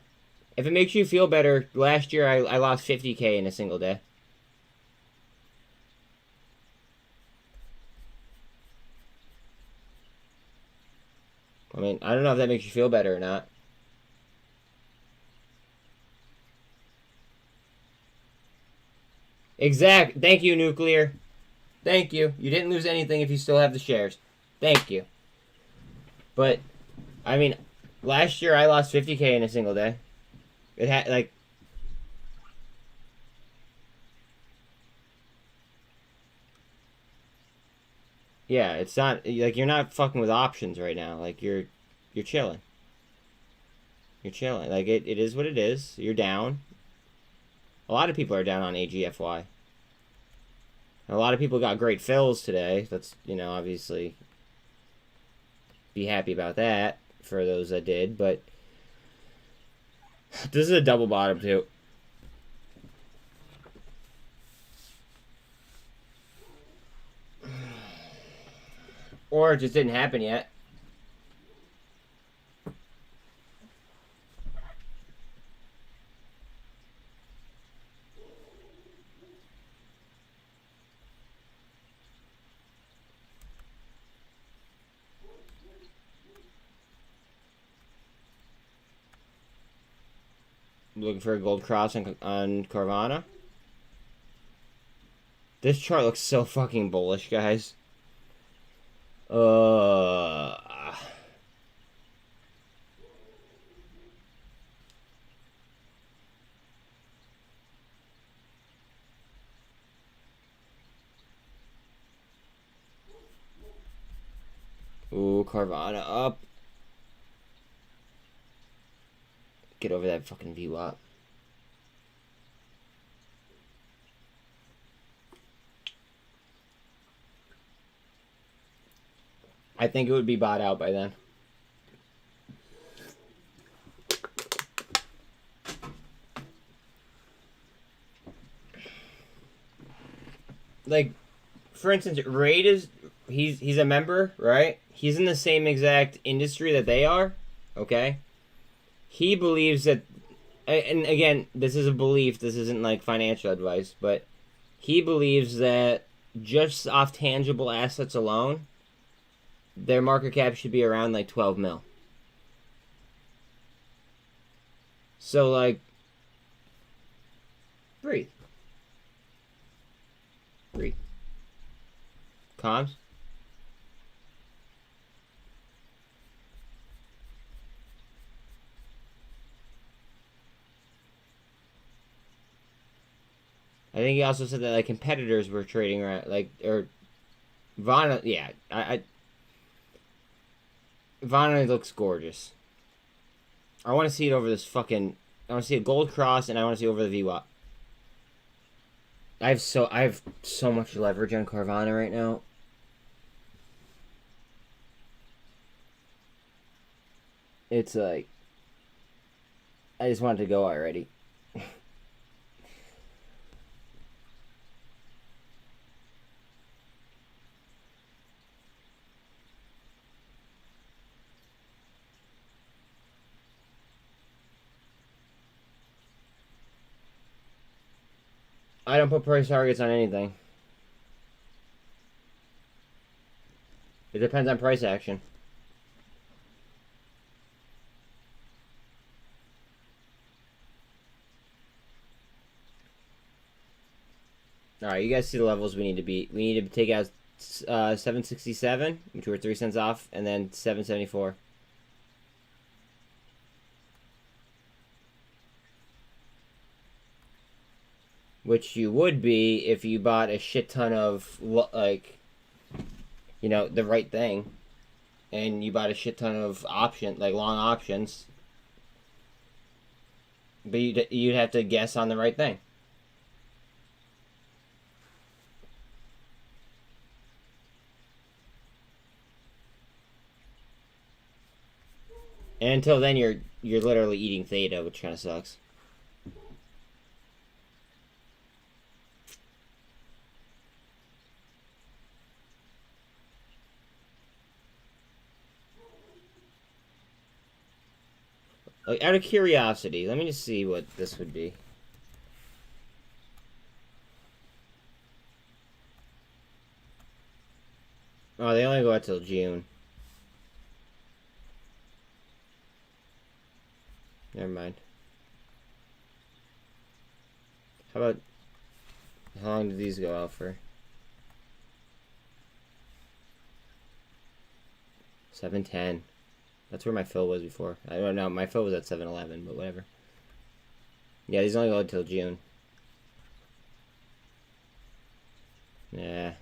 if it makes you feel better, last year I lost 50K in a single day. I mean, I don't know if that makes you feel better or not. Exact. Thank you, Nuclear. Thank you. You didn't lose anything if you still have the shares. Thank you. But, I mean, last year I lost 50K in a single day. It had, like... Yeah, it's not... Like, you're not fucking with options right now. Like, you're chilling. You're chilling. Like, it is what it is. You're down. A lot of people are down on AGFY. And a lot of people got great fills today. That's, you know, obviously... Be happy about that for those that did, but... This is a double bottom, too. Or it just didn't happen yet. Looking for a gold cross on Carvana. This chart looks so fucking bullish, guys. Ooh, Carvana up. Get over that fucking VWAP. I think it would be bought out by then. Like, for instance, Raid is... He's a member, right? He's in the same exact industry that they are, okay? He believes that... And again, this is a belief. This isn't, like, financial advice. But he believes that just off tangible assets alone... Their market cap should be around, like, 12 mil. So, like... Breathe. Breathe. Comms? I think he also said that, like, competitors were trading around, like, or... Vana, yeah, Vana looks gorgeous. I want to see it over this fucking... I want to see a gold cross, and I want to see it over the VWAP. I have so much leverage on Carvana right now. It's like... I just wanted to go already. I don't put price targets on anything. It depends on price action. Alright, you guys see the levels we need to beat. We need to take out 767, which were 3 cents off, and then 774. Which you would be if you bought a shit ton of, like, you know, the right thing, and you bought a shit ton of long options, but you'd have to guess on the right thing. And until then, you're literally eating theta, which kind of sucks. Like, out of curiosity, let me just see what this would be. Oh, they only go out till June. Never mind. How about... How long do these go out for? 7:10. That's where my fill was before. I don't know. My fill was at 7:11, but whatever. Yeah, these only go until June. Yeah.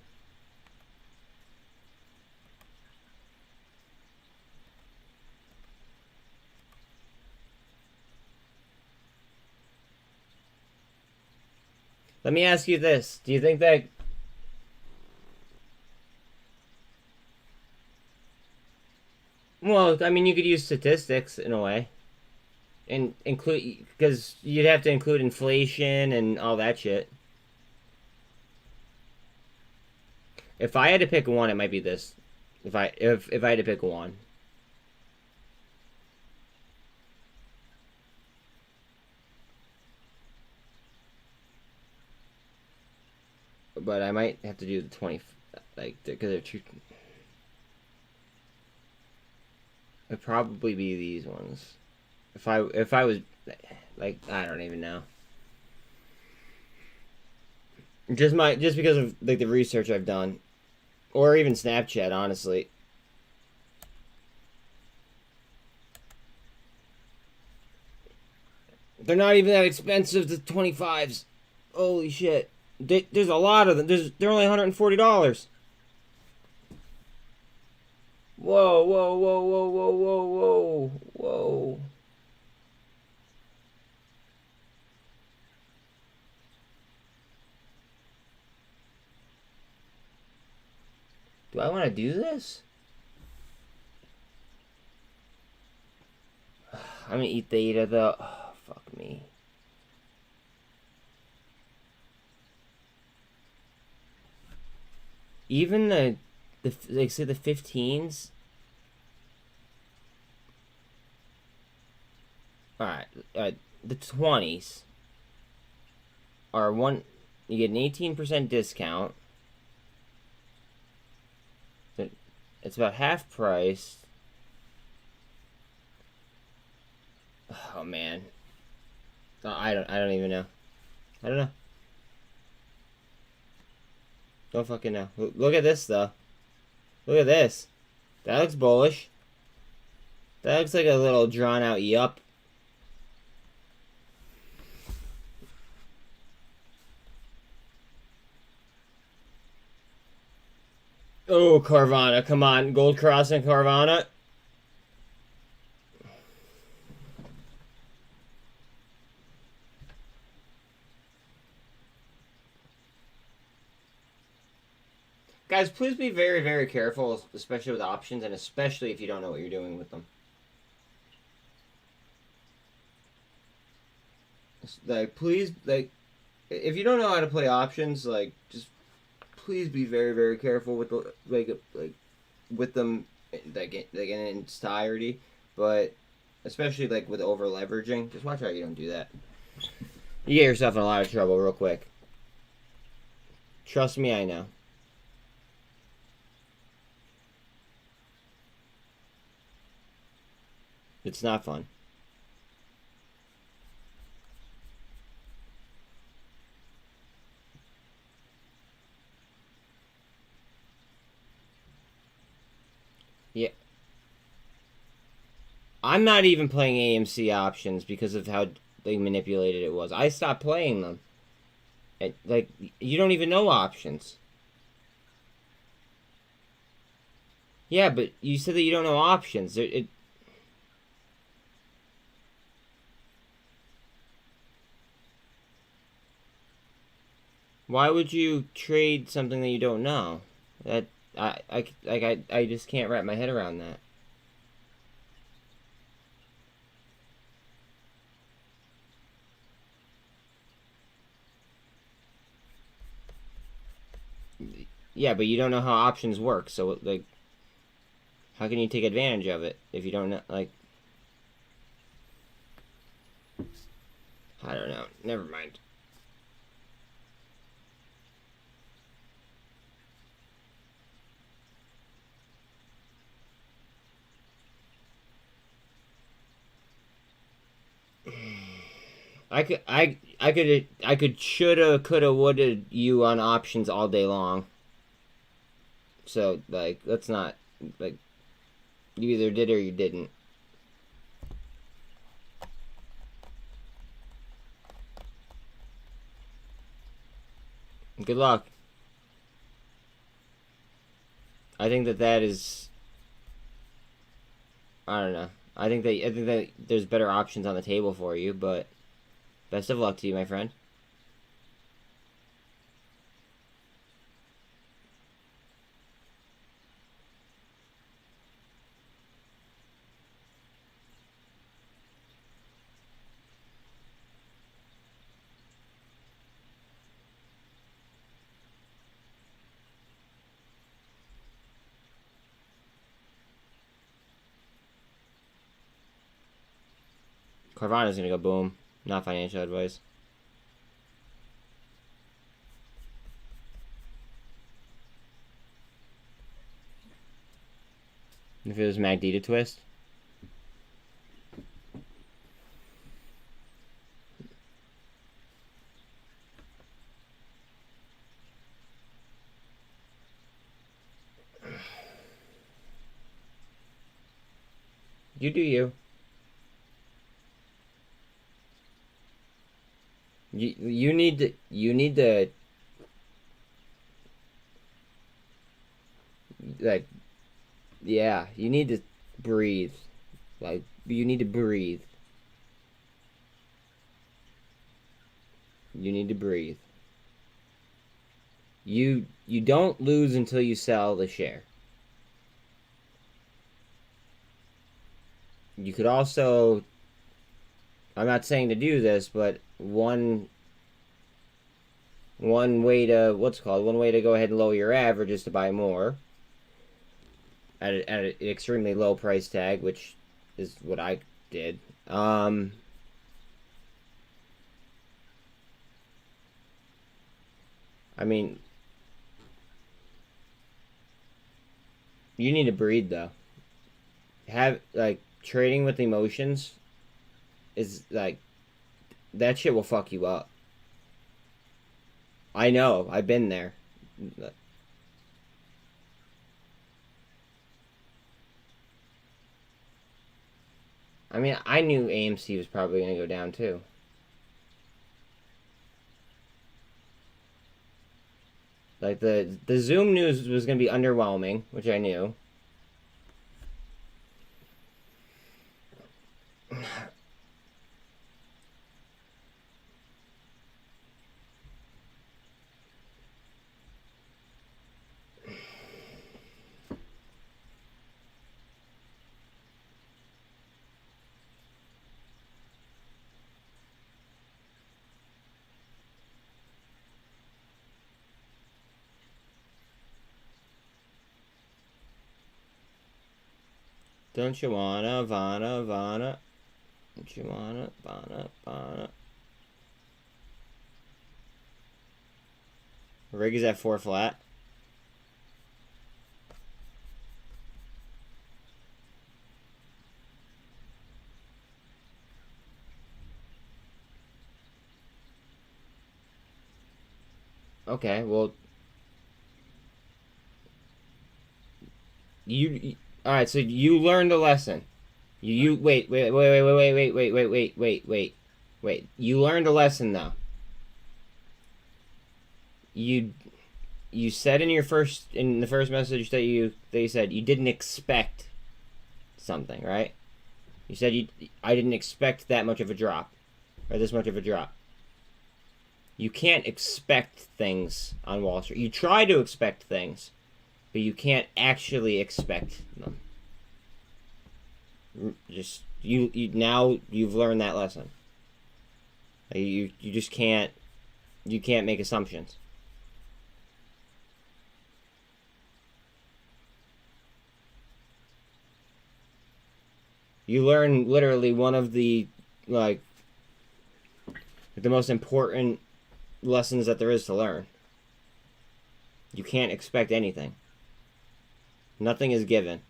Let me ask you this. Do you think that... Well, I mean, you could use statistics in a way. And include... Because you'd have to include inflation and all that shit. If I had to pick one, it might be this. If I had to pick one. But I might have to do the 20, like, because they're too... It'd probably be these ones. If I was, like, I don't even know. Just because of, like, the research I've done. Or even Snapchat, honestly. They're not even that expensive, the 25s. Holy shit. There's a lot of them. They're only $140. Whoa, whoa, whoa, whoa, whoa, whoa, whoa, whoa. Do I want to do this? I'm gonna eat theta though. Oh, fuck me. Even like, say the 15s. Alright, the 20s are you get an 18% discount. It's about half price. Oh man. I don't even know. I don't know. Don't fucking know. Look at this, though. Look at this. That looks bullish. That looks like a little drawn-out yup. Oh, Carvana. Come on. Gold Cross and Carvana. Guys, please be very, very careful, especially with options, and especially if you don't know what you're doing with them. Like, please, like, if you don't know how to play options, like, just please be very, very careful with the, like with them, like in its entirety. But especially like with over leveraging, just watch out you don't do that. You get yourself in a lot of trouble real quick. Trust me, I know. It's not fun. Yeah. I'm not even playing AMC options because of how they manipulated it was. I stopped playing them. Like, you don't even know options. Yeah, but you said that you don't know options. Why would you trade something that you don't know? That I just can't wrap my head around that. Yeah, but you don't know how options work, so like, how can you take advantage of it if you don't know? Like, I don't know. Never mind. I could shoulda, coulda, woulda you on options all day long. So like, let's not, like, you either did or you didn't. Good luck. I think that is, I don't know. I think that there's better options on the table for you, but best of luck to you, my friend. Carvana's gonna go boom. Not financial advice. If it was MACD to twist. You do you. You need to like, yeah, you need to breathe. Like, you need to breathe. You need to breathe. You don't lose until you sell the share. You could also, I'm not saying to do this, but one way to, one way to go ahead and lower your average is to buy more at an extremely low price tag, which is what I did. I mean, you need to breathe though. Like, trading with emotions is like, that shit will fuck you up. I know, I've been there. I mean, I knew AMC was probably going to go down too. Like, the Zoom news was going to be underwhelming, which I knew. Don't you wanna, Vana? Don't you wanna, Vana? Rig is at 4 flat. Okay, well, all right. So you learned a lesson. Wait. You learned a lesson though. You you said in the first message that you said you didn't expect something, right? You said I didn't expect that much of a drop, or this much of a drop. You can't expect things on Wall Street. You try to expect things, but you can't actually expect them. Just now you've learned that lesson. You just can't make assumptions. You learn literally one of the the most important lessons that there is to learn. You can't expect anything. Nothing is given.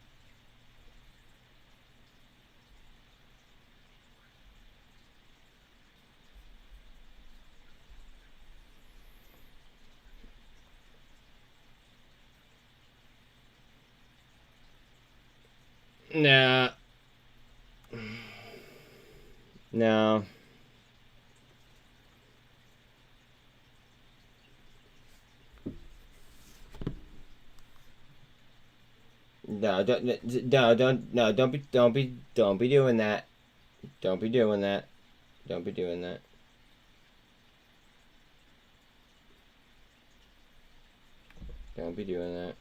Nah. No. No, don't be doing that. Don't be doing that. Don't be doing that. Don't be doing that.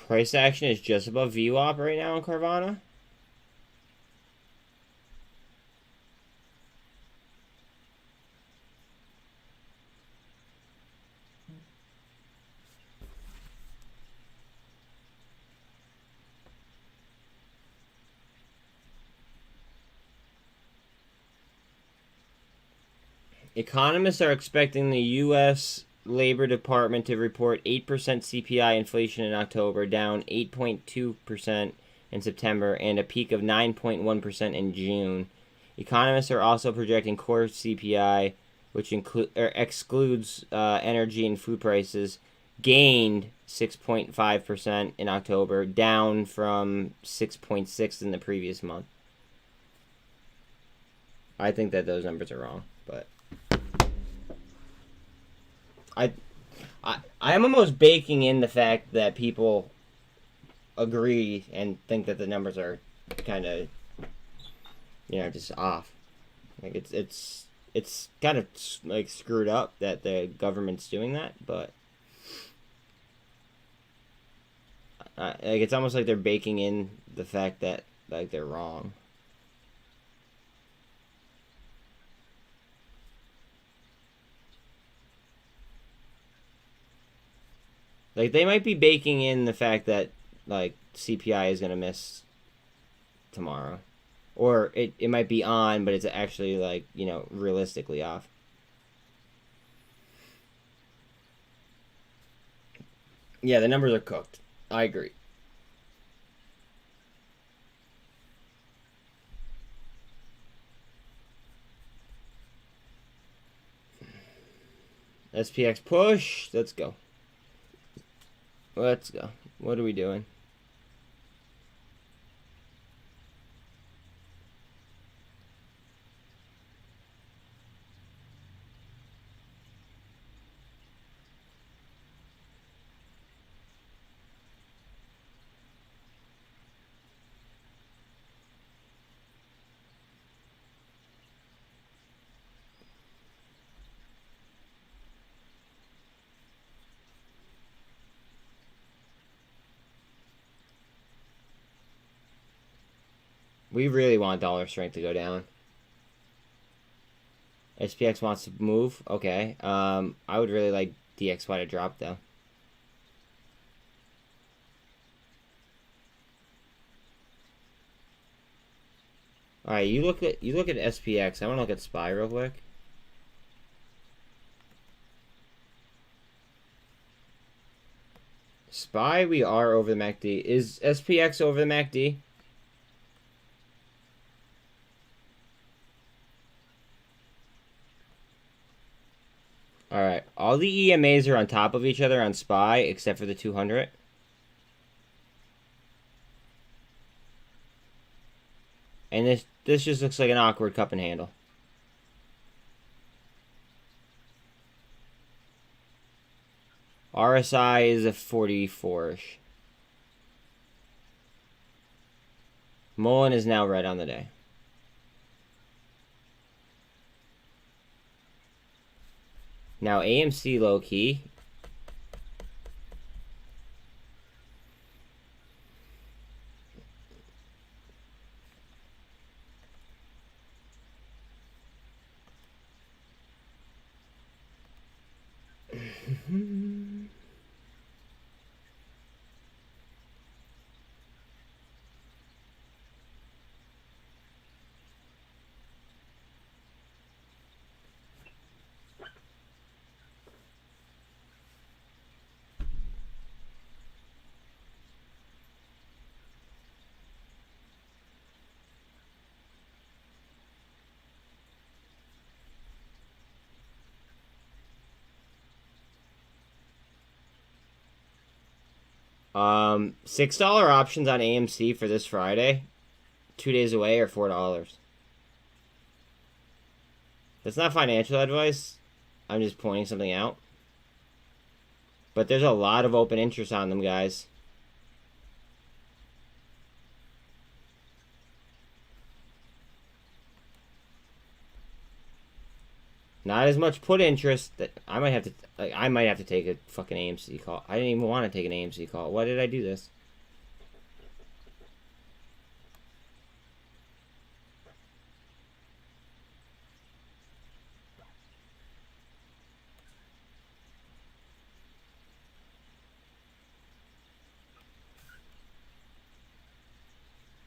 Price action is just above VWAP right now in Carvana. Economists are expecting the U.S. Labor Department to report 8% CPI inflation in October, down 8.2% in September, and a peak of 9.1% in June. Economists are also projecting core CPI, which excludes energy and food prices, gained 6.5% in October, down from 6.6% in the previous month. I think that those numbers are wrong, but I am almost baking in the fact that people agree and think that the numbers are kind of, just off. Like it's kind of like screwed up that the government's doing that, but like it's almost like they're baking in the fact that like they're wrong. Like, they might be baking in the fact that, like, CPI is going to miss tomorrow. Or it might be on, but it's actually, like, realistically off. Yeah, the numbers are cooked. I agree. SPX push. Let's go. Let's go. What are we doing? We really want dollar strength to go down. SPX wants to move. Okay. I would really like DXY to drop though. All right, you look at SPX. I want to look at SPY real quick. SPY, we are over the MACD. Is SPX over the MACD? Alright, all the EMAs are on top of each other on SPY, except for the 200. And this just looks like an awkward cup and handle. RSI is a 44-ish. MULN is now red on the day. Now AMC low key. $6 options on AMC for this Friday. 2 days away are $4. That's not financial advice. I'm just pointing something out. But there's a lot of open interest on them, guys. Not as much put interest that I might have to take a fucking AMC call. I didn't even want to take an AMC call. Why did I do this?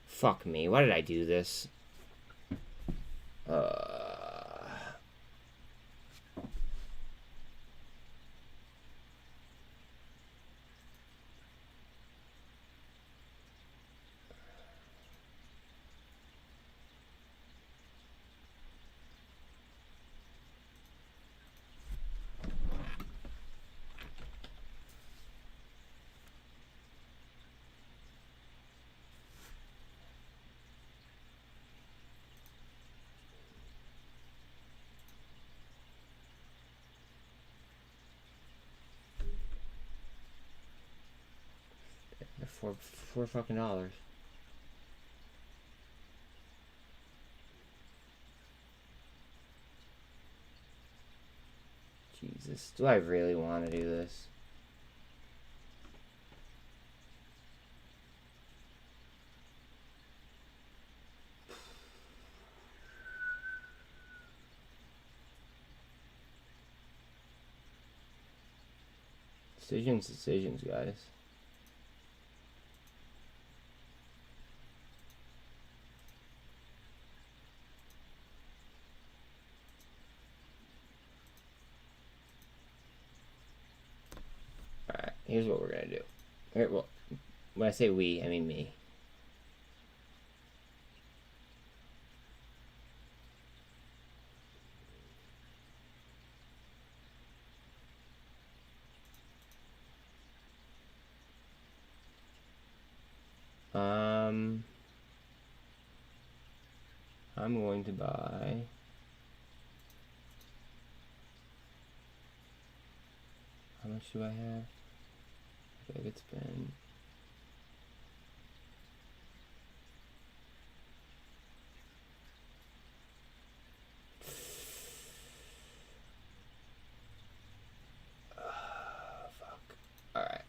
Fuck me. Why did I do this? Four fucking dollars. Jesus, do I really want to do this? Decisions, guys. Alright, here's what we're gonna do. Alright, well, when I say we, I mean me. I'm going to buy how much do I have? Okay, it's been fuck. Alright.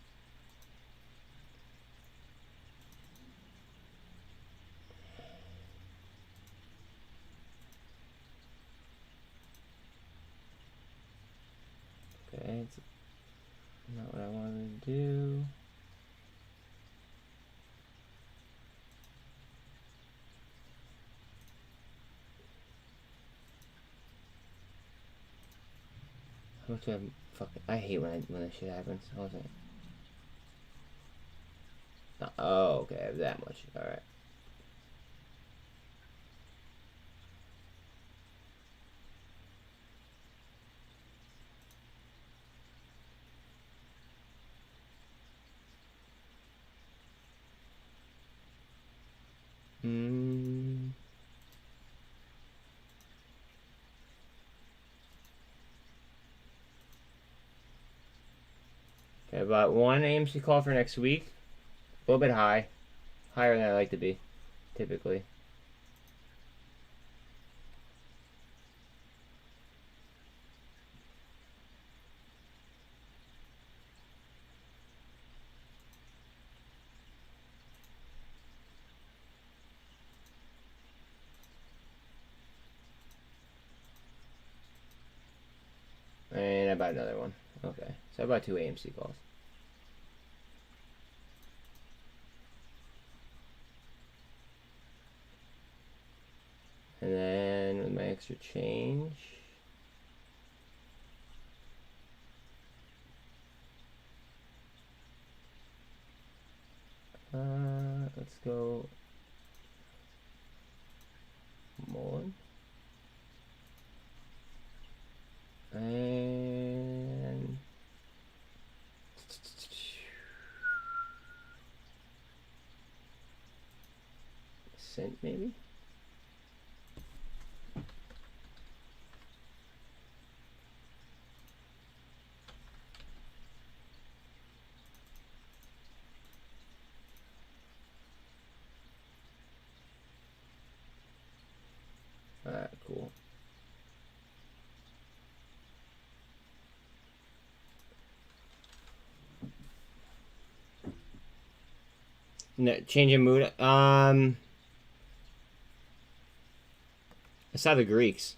Okay, it's not what I wanted to do. How much do I have? Fucking, I hate when this shit happens. Hold on a second. Oh, okay, I have that much. Alright. Okay, about 1 AMC call for next week. A little bit high. Higher than I like to be, typically. And I bought another one. Okay, so I bought 2 AMC calls. And then with my extra change, let's go MULN. And SINT maybe? Alright, cool. No, change in mood. I saw the Greeks.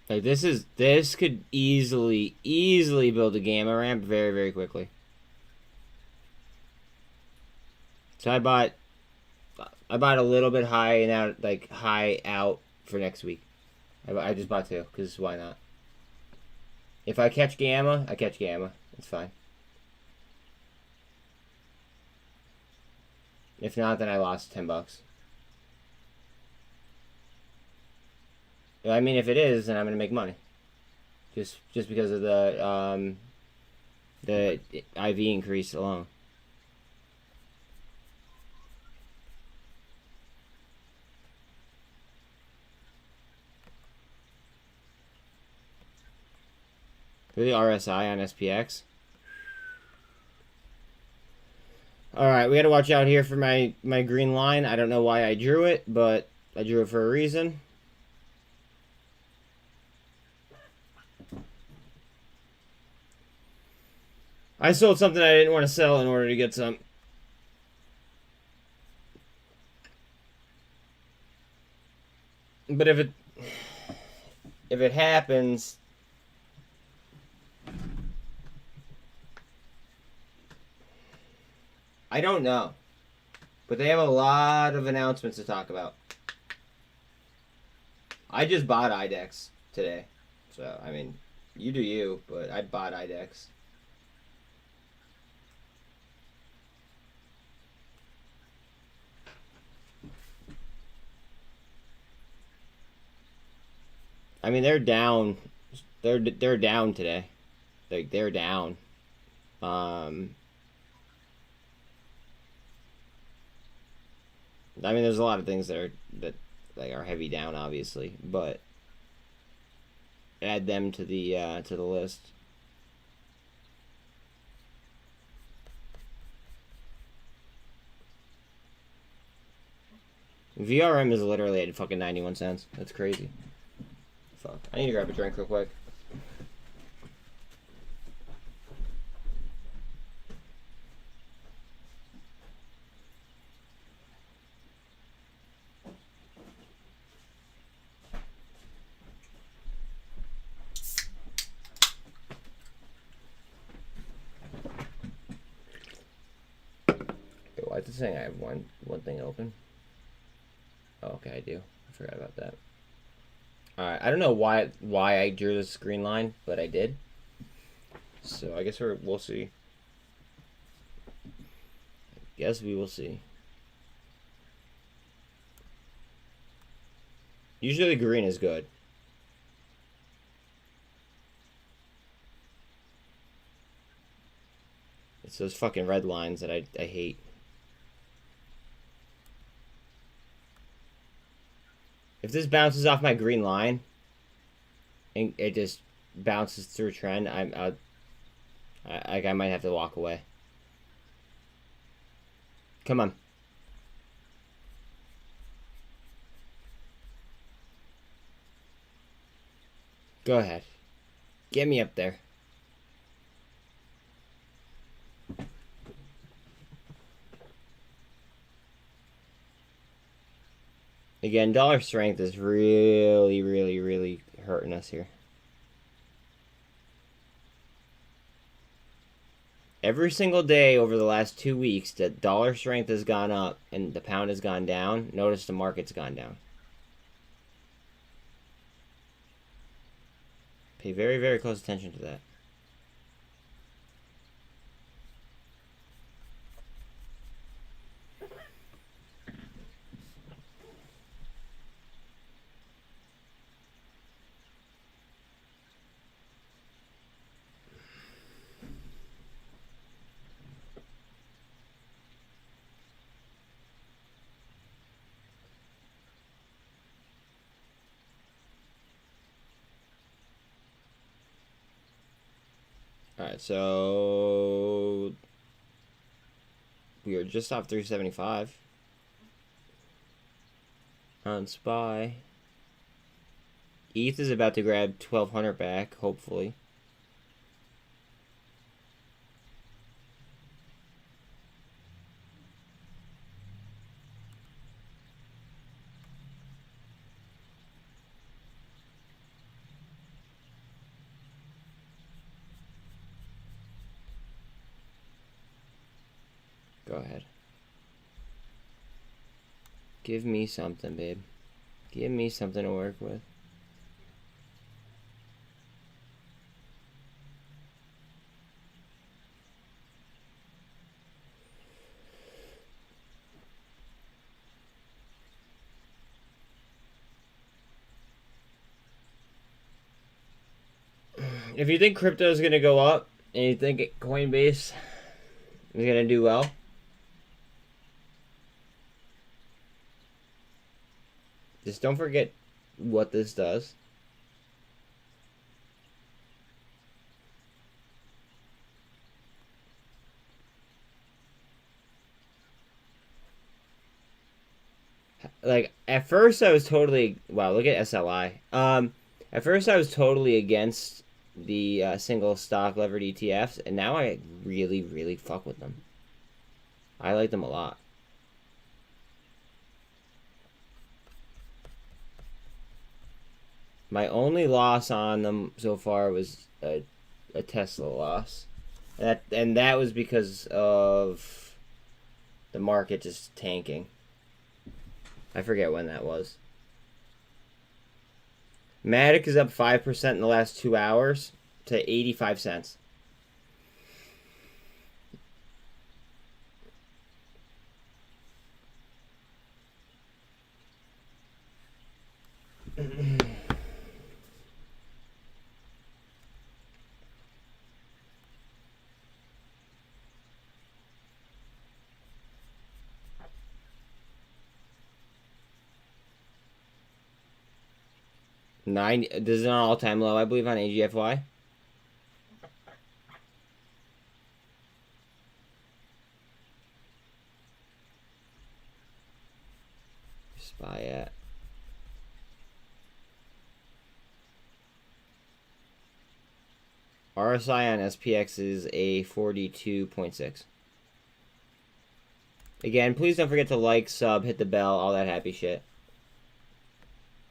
Like this could easily build a gamma ramp very, very quickly. So I bought a little bit high and out, like high out for next week. I just bought 2 because why not? If I catch gamma, I catch gamma. It's fine. If not, then I lost $10. I mean, if it is, then I'm gonna make money. Just because of the IV increase alone. The RSI on SPX. Alright, we gotta watch out here for my green line. I don't know why I drew it, but I drew it for a reason. I sold something I didn't want to sell in order to get some. But if it happens, I don't know. But they have a lot of announcements to talk about. I just bought IDEX today. So, I mean, you do you, but I bought IDEX. I mean, they're down. They're down today. They're down. I mean, there's a lot of things that are heavy down, obviously, but add them to the list. VRM is literally at fucking 91 cents. That's crazy. Fuck. I need to grab a drink real quick. Why is it saying I have one thing open? Oh, okay, I do. I forgot about that. Alright, I don't know why I drew this green line, but I did. So I guess we'll see. Guess we will see. Usually green is good. It's those fucking red lines that I hate. If this bounces off my green line, and it just bounces through trend, I might have to walk away. Come on. Go ahead. Get me up there. Again, dollar strength is really, really, really hurting us here. Every single day over the last 2 weeks, the dollar strength has gone up and the pound has gone down. Notice the market's gone down. Pay very, very close attention to that. Alright, so we are just off 375 on SPY. ETH is about to grab 1200 back, hopefully. Go ahead. Give me something, babe. Give me something to work with. If you think crypto is going to go up and you think Coinbase is going to do well, just don't forget what this does. Like, at first I was totally... Wow, look at SLI. At first I was totally against the single stock levered ETFs, and now I really, really fuck with them. I like them a lot. My only loss on them so far was a Tesla loss. And that was because of the market just tanking. I forget when that was. Matic is up 5% in the last 2 hours to 85 cents. This is an all-time low, I believe, on AGFY. SPY at. RSI on SPX is a 42.6. Again, please don't forget to like, sub, hit the bell, all that happy shit.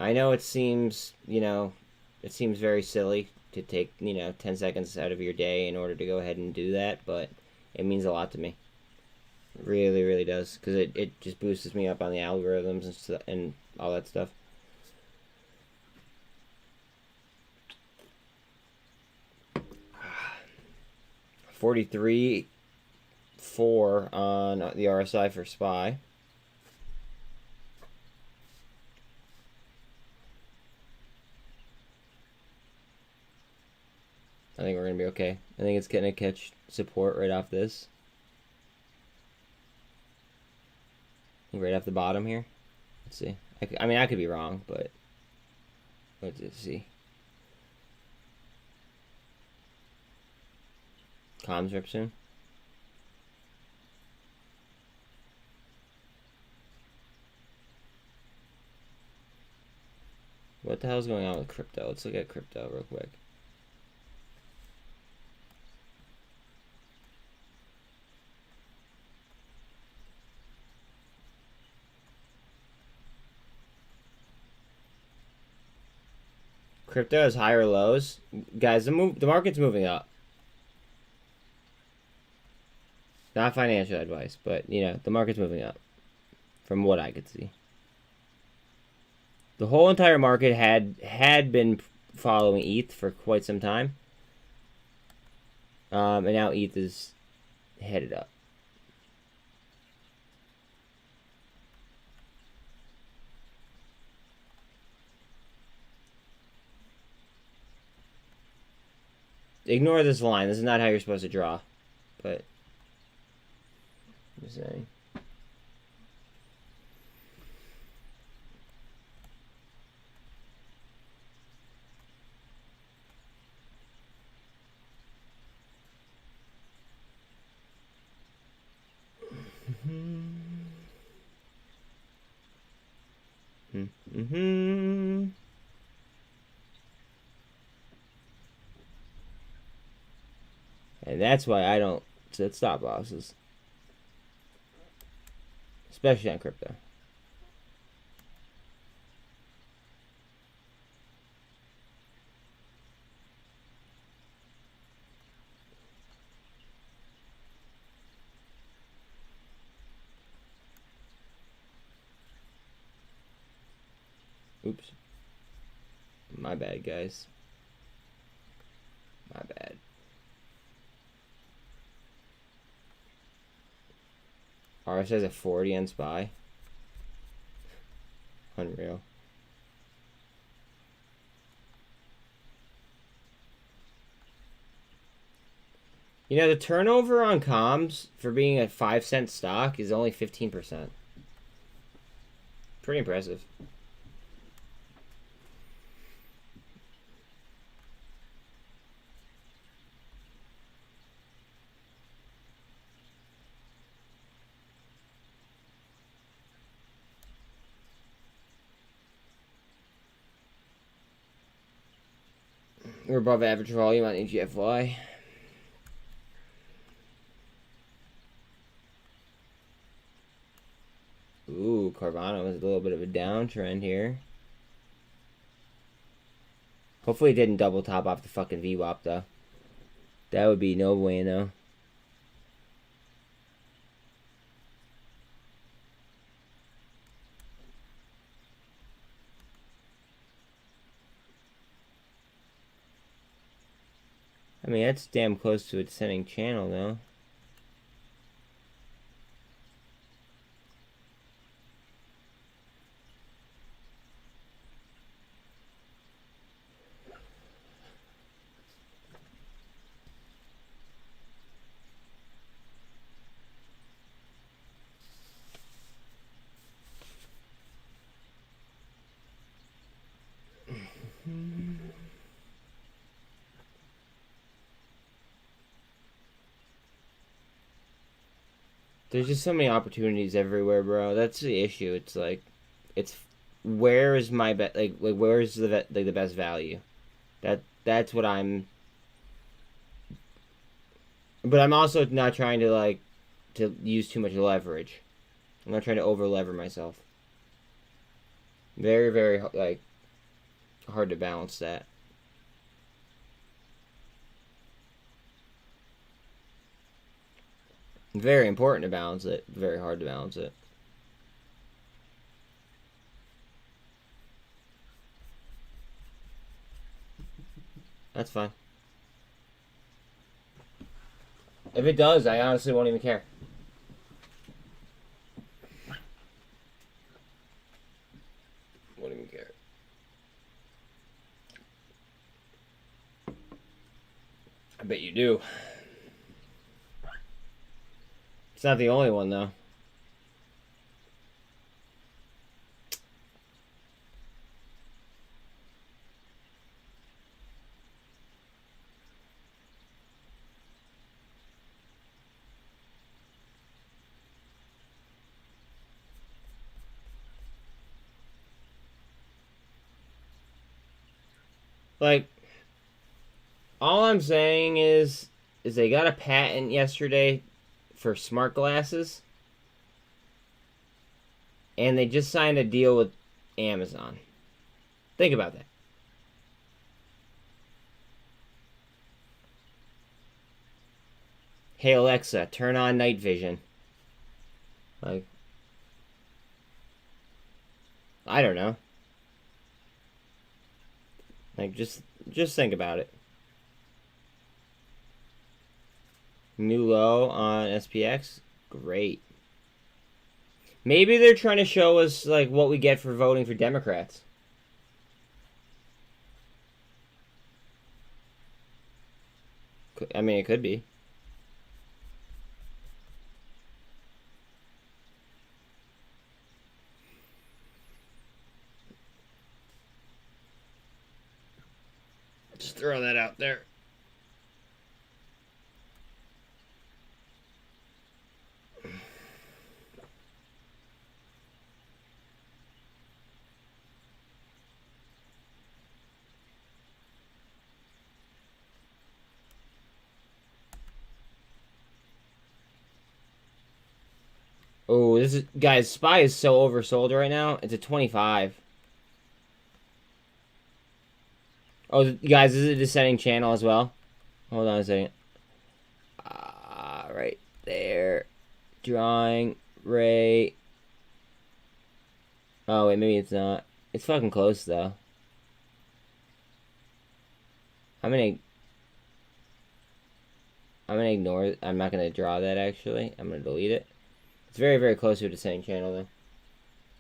I know it seems, it seems very silly to take, 10 seconds out of your day in order to go ahead and do that, but it means a lot to me. It really, really does, because it just boosts me up on the algorithms and all that stuff. $43.4 on the RSI for SPY. I think we're going to be okay. I think it's going to catch support right off this. right off the bottom here. Let's see. I mean, I could be wrong, but let's just see. Comms rip soon. What the hell's going on with crypto? Let's look at crypto real quick. Crypto has higher lows. Guys, the market's moving up. Not financial advice, but, you know, the market's moving up. From what I could see. The whole entire market had been following ETH for quite some time. And now ETH is headed up. Ignore this line. This is not how you're supposed to draw. But I'm just saying. And that's why I don't set stop losses. Especially on crypto. Oops. My bad, guys. My bad. RS has a 40 on SPY. Unreal. You know, the turnover on comms for being a 5-cent stock is only 15%. Pretty impressive. We're above average volume on AGFY. Ooh, Carvana was a little bit of a downtrend here. Hopefully it didn't double top off the fucking VWAP though. That would be no bueno. I mean, that's damn close to a descending channel, though. There's just so many opportunities everywhere, bro. That's the issue. It's like, it's where is my like where is the the best value? That's what I'm. But I'm also not trying to to use too much leverage. I'm not trying to over lever myself. Very, very hard to balance that. Very important to balance it. Very hard to balance it. That's fine. If it does, I honestly won't even care. Won't even care. I bet you do. It's not the only one, though. like, all I'm saying is they got a patent yesterday for smart glasses, and they just signed a deal with Amazon. Think about that. Hey Alexa, turn on night vision. Like, I don't know. Like, just think about it. New low on SPX? Great. Maybe they're trying to show us, like, what we get for voting for Democrats. I mean, it could be. Just throw that out there. Oh, this is, guys, SPY is so oversold right now. It's a 25. Oh, guys, this is a descending channel as well. Hold on a second. Right there. Drawing. Ray. Oh, wait, maybe it's not. It's fucking close, though. I'm gonna ignore it. I'm not gonna draw that, actually. I'm gonna delete it. It's very, very close to a descending channel, though.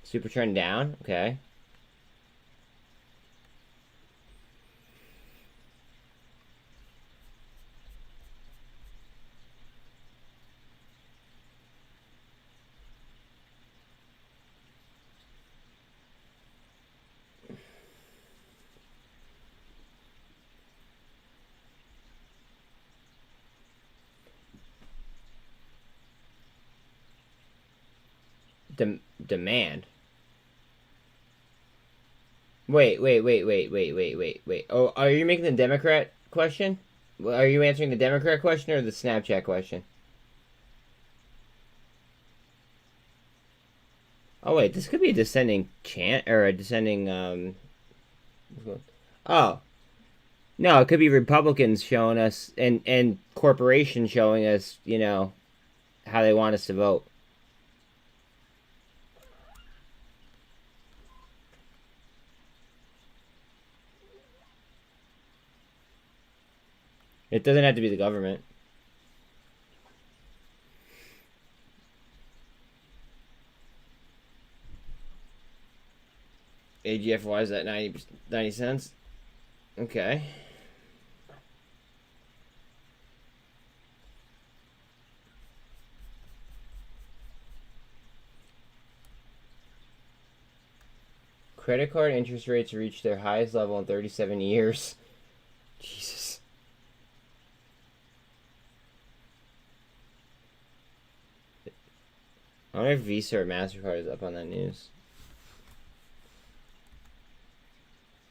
Super trend down. Okay. Demand. Wait. Oh, are you making the Democrat question? Are you answering the Democrat question or the Snapchat question? Oh, wait, this could be a descending chant, or a descending, Oh. No, it could be Republicans showing us, and corporations showing us, you know, how they want us to vote. It doesn't have to be the government. AGFY is at 90 cents. Okay. Credit card interest rates reached their highest level in 37 years. Jesus. I wonder if Visa or MasterCard is up on that news.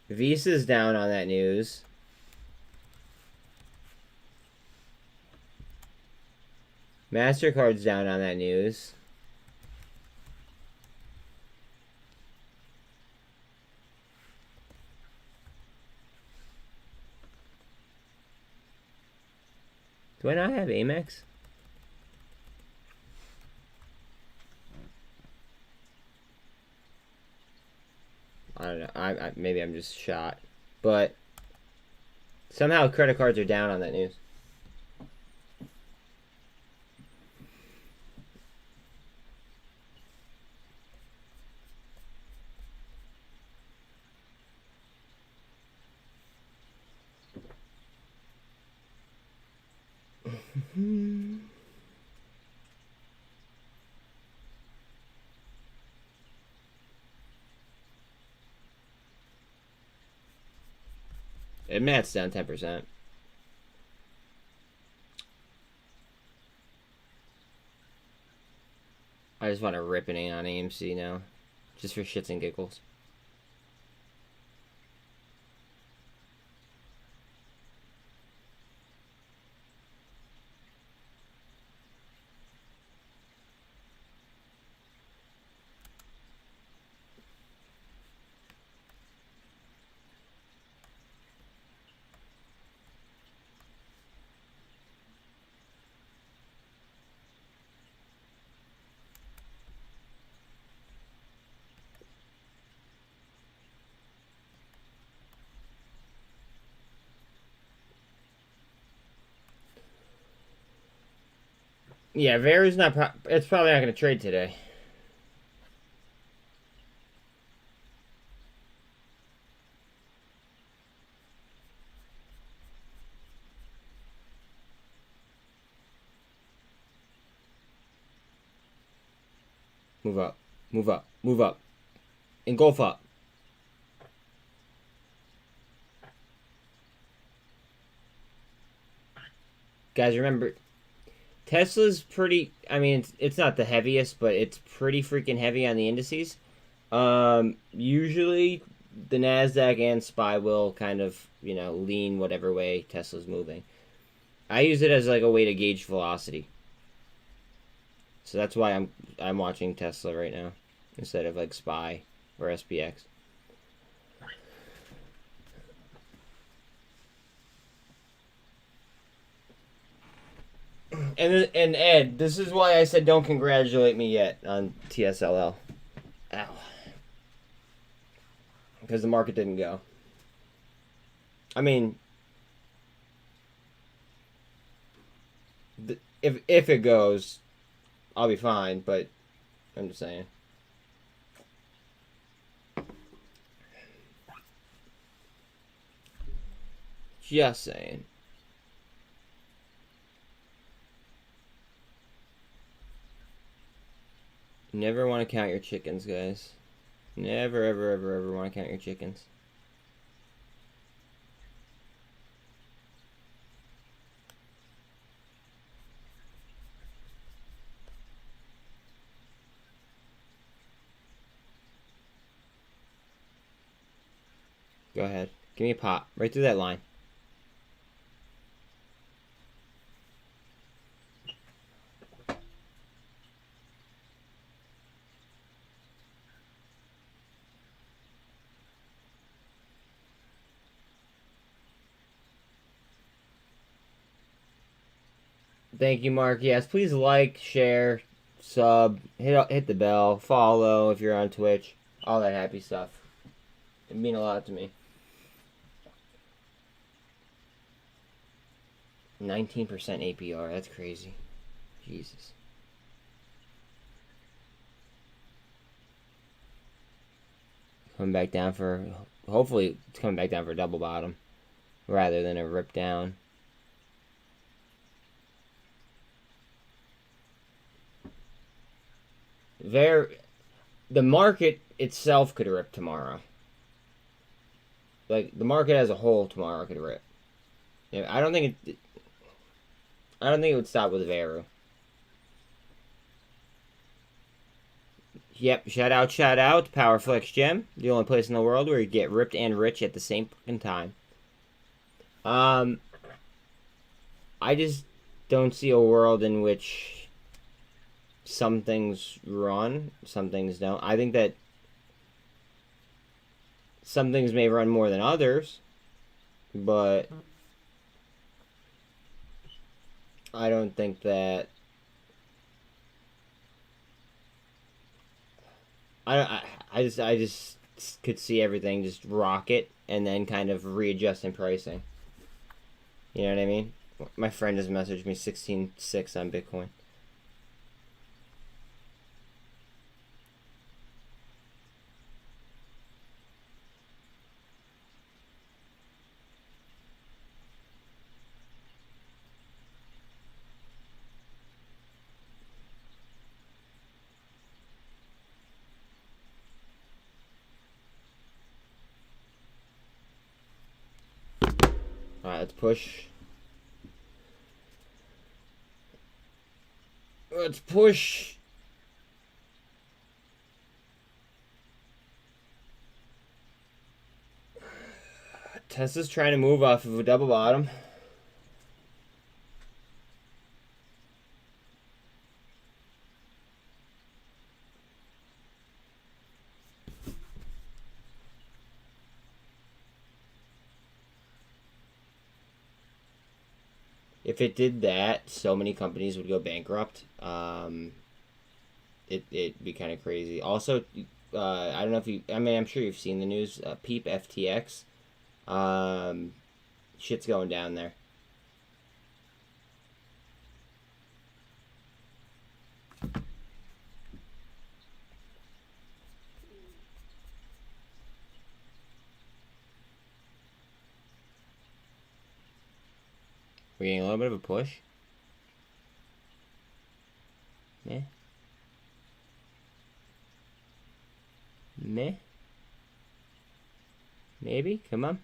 Visa's down on that news. MasterCard's down on that news. Do I not have Amex? I don't know. I maybe I'm just shot, but somehow credit cards are down on that news. MMAT's down 10%. I just want to rip it on AMC now, just for shits and giggles. Yeah, Veru's not. It's probably not going to trade today. Move up. Move up. Move up. Engulf up. Guys, remember, Tesla's pretty. I mean, it's not the heaviest, but it's pretty freaking heavy on the indices. Usually, the Nasdaq and SPY will kind of lean whatever way Tesla's moving. I use it as like a way to gauge velocity. So that's why I'm watching Tesla right now instead of like SPY or SPX. And Ed, this is why I said don't congratulate me yet on TSLL. Ow. Because the market didn't go. I mean, if it goes, I'll be fine, but I'm just saying. Just saying. Never want to count your chickens, guys. Never, ever, ever, ever want to count your chickens. Go ahead. Give me a pop. Right through that line. Thank you, Mark. Yes, please like, share, sub, hit the bell, follow if you're on Twitch, all that happy stuff. It mean a lot to me. 19% APR. That's crazy. Jesus. Coming back down for, hopefully it's coming back down for a double bottom rather than a rip down. The market itself could rip tomorrow. Like the market as a whole tomorrow could rip. Yeah, I don't think it would stop with Veru. Yep, shout out, Powerflex Gem, the only place in the world where you get ripped and rich at the same fucking time. I just don't see a world in which some things run, some things don't. I think that some things may run more than others, but I don't think that I just could see everything just rocket and then kind of readjust in pricing. You know what I mean? My friend just messaged me 16.6 on Bitcoin. Alright, let's push. Let's push. Tesla's trying to move off of a double bottom. If it did that, so many companies would go bankrupt. It'd be kind of crazy. Also, I don't know if you... I mean, I'm sure you've seen the news. Peep FTX. Shit's going down there. We're getting a little bit of a push. Meh. Meh. Maybe? Come on.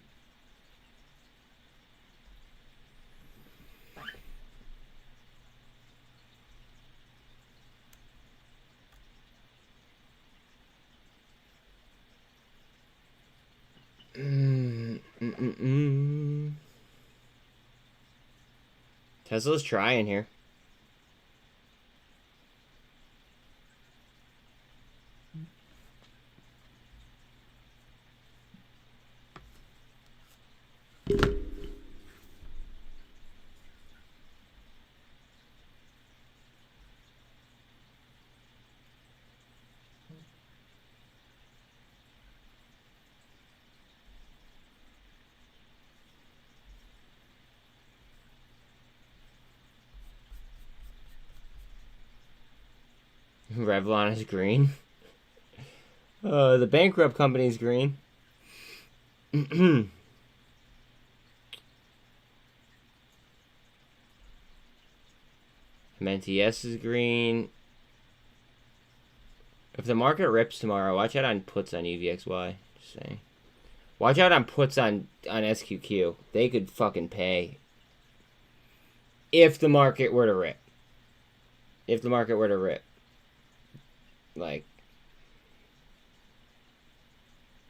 Tesla's trying here. Revlon is green. The bankrupt company's green. MNTS is green. If the market rips tomorrow, watch out on puts on UVXY. Just saying. Watch out on puts on SQQ. They could fucking pay. If the market were to rip. If the market were to rip. Like,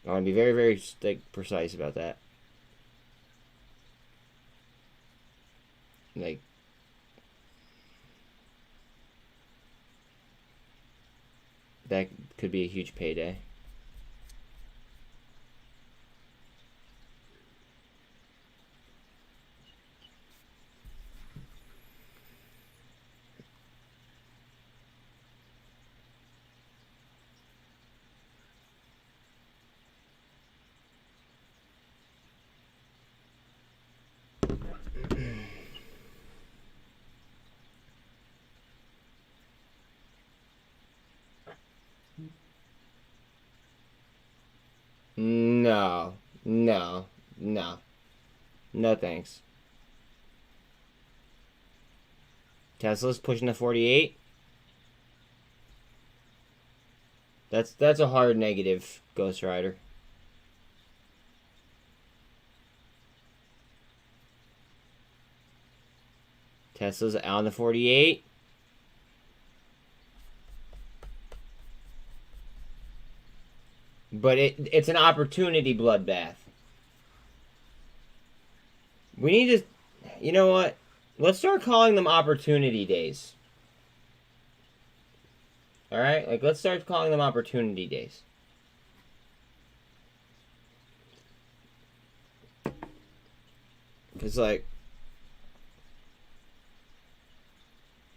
I want to be very, very precise about that. Like, that could be a huge payday. No. No. No. No thanks. Tesla's pushing the 48. That's a hard negative, Ghost Rider. Tesla's on the 48. But it's an opportunity bloodbath. We need to... You know what? Let's start calling them opportunity days. Alright? Like, let's start calling them opportunity days. Because, like...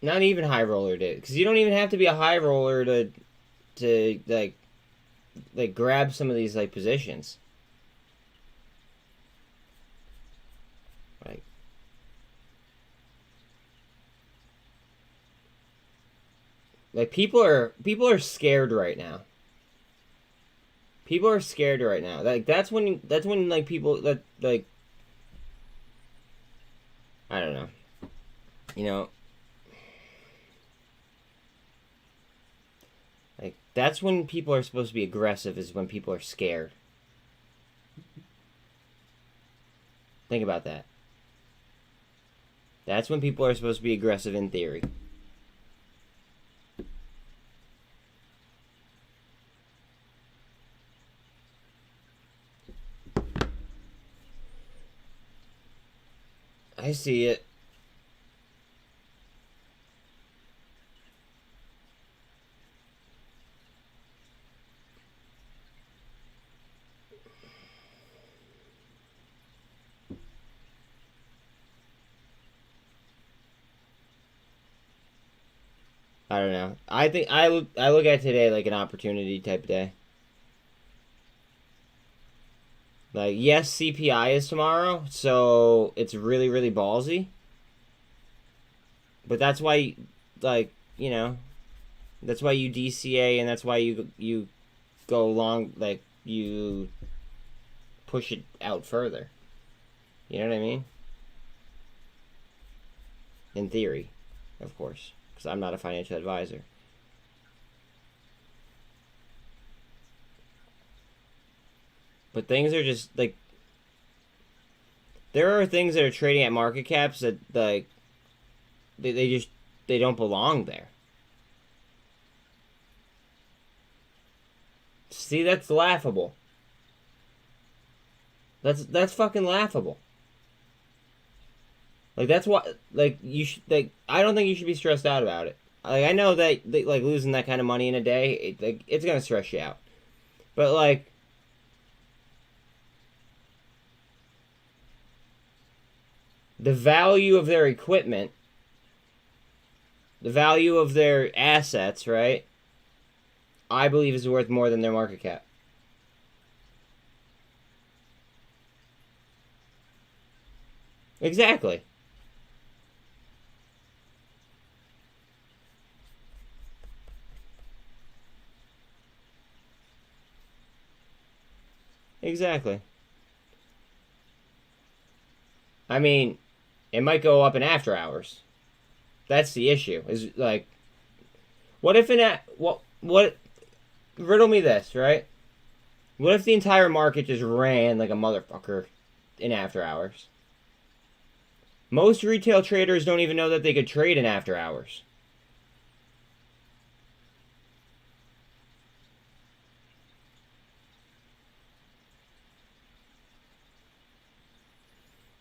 Not even high roller days. Because you don't even have to be a high roller to like grab some of these like positions. Like people are scared right now. People are scared right now. Like that's when like people that like I don't know. You know, like that's when people are supposed to be aggressive, is when people are scared. Think about that. That's when people are supposed to be aggressive in theory. I see it. I don't know. I think I look at today like an opportunity type of day. Like, yes, CPI is tomorrow, so it's really, really ballsy. But that's why, like, you know, that's why you DCA, and that's why you go long, like, you push it out further. You know what I mean? In theory, of course, because I'm not a financial advisor. But things are just, like, there are things that are trading at market caps that, like, they don't belong there. See, that's laughable. That's fucking laughable. Like, that's what, like, you should, like, I don't think you should be stressed out about it. Like, I know that, like, losing that kind of money in a day, it's gonna stress you out. But, like, the value of their equipment, the value of their assets, right, I believe is worth more than their market cap. Exactly. Exactly. I mean, it might go up in after hours. That's the issue. Is like, what if what? Riddle me this, right? What if the entire market just ran like a motherfucker in after hours? Most retail traders don't even know that they could trade in after hours.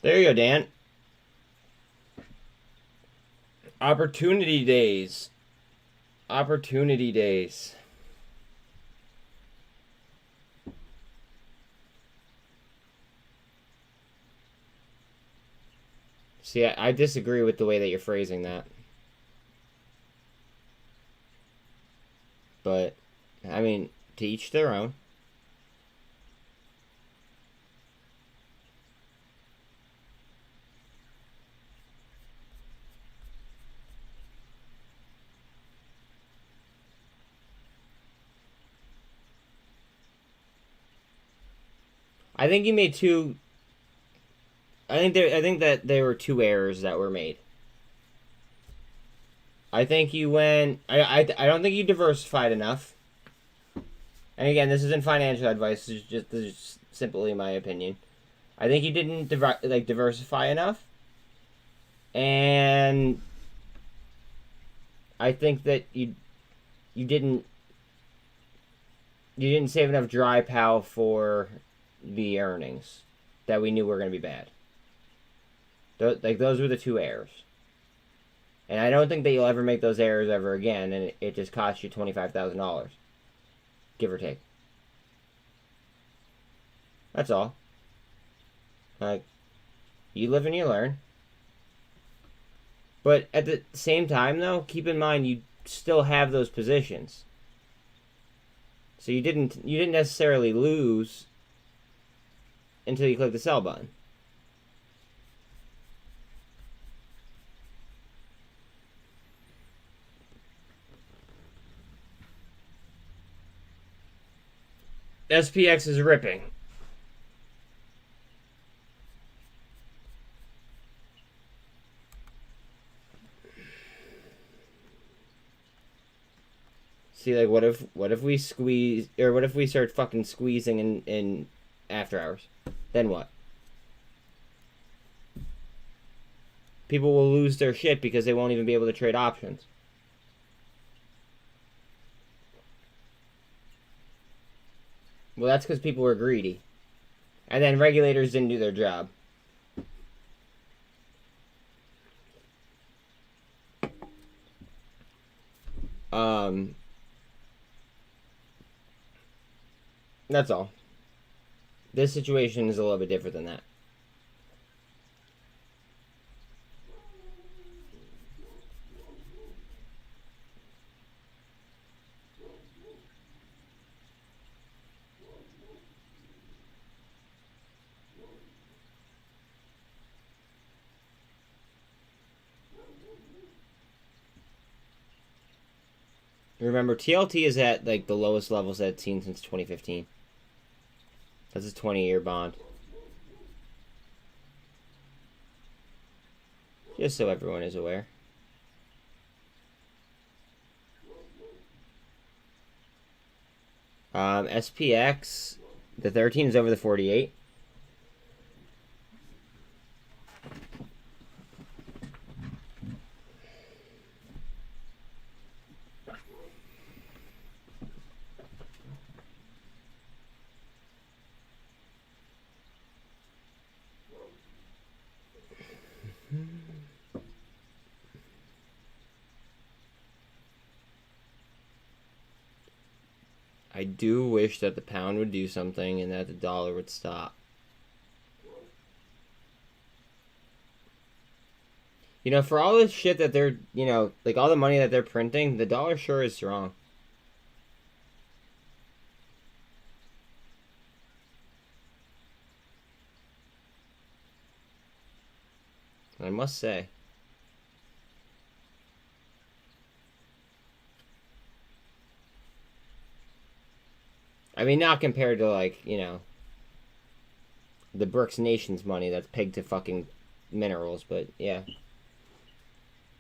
There you go, Dan. Opportunity days. Opportunity days. See, I disagree with the way that you're phrasing that. But, I mean, to each their own. I think you made two. I think that there were two errors that were made. I think you went. I don't think you diversified enough. And again, this isn't financial advice. This is simply my opinion. I think you didn't diversify enough, and I think that you didn't save enough dry powder for the earnings that we knew were going to be bad. Those were the two errors. And I don't think that you'll ever make those errors ever again, and it just cost you $25,000. Give or take. That's all. Like, you live and you learn. But at the same time, though, keep in mind you still have those positions. So you didn't necessarily lose until you click the sell button. SPX is ripping. See, like, what if we squeeze, or what if we start fucking squeezing in after hours? Then what? People will lose their shit because they won't even be able to trade options. Well, that's because people were greedy. And then regulators didn't do their job. That's all. This situation is a little bit different than that. Remember, TLT is at like the lowest levels that it's seen since 2015. That's a 20-year bond. Just so everyone is aware. SPX, the 13 is over the 48. I do wish that the pound would do something and that the dollar would stop. You know, for all this shit that they're, you know, like all the money that they're printing, the dollar sure is strong. I must say. I mean, not compared to, like, you know, the BRICS nations money that's pegged to fucking minerals, but yeah.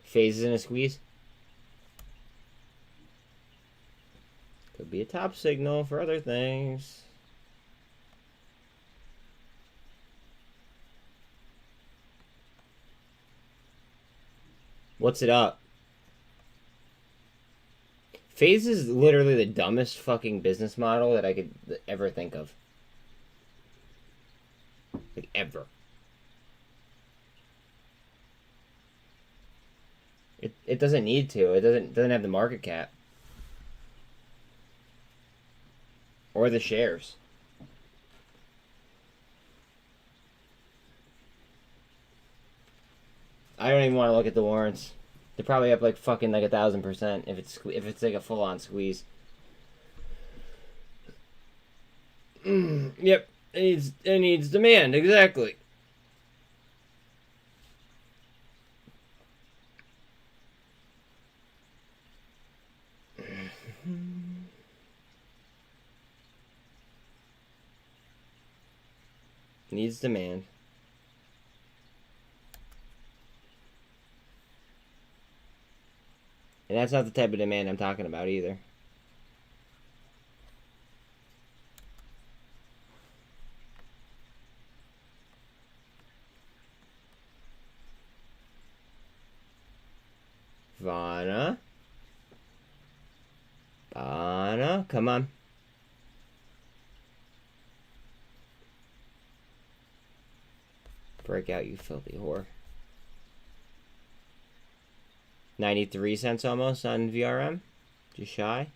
Phases in a squeeze. Could be a top signal for other things. What's it up? Phase is literally the dumbest fucking business model that I could ever think of. Like, ever. It doesn't need to. It doesn't have the market cap. Or the shares. I don't even want to look at the warrants. They're probably up like fucking like 1,000% if it's like a full on squeeze. Yep, it needs demand, exactly. Needs demand. And that's not the type of demand I'm talking about either. Vana, come on. Break out, you filthy whore. 93 cents almost on VRM. Just shy.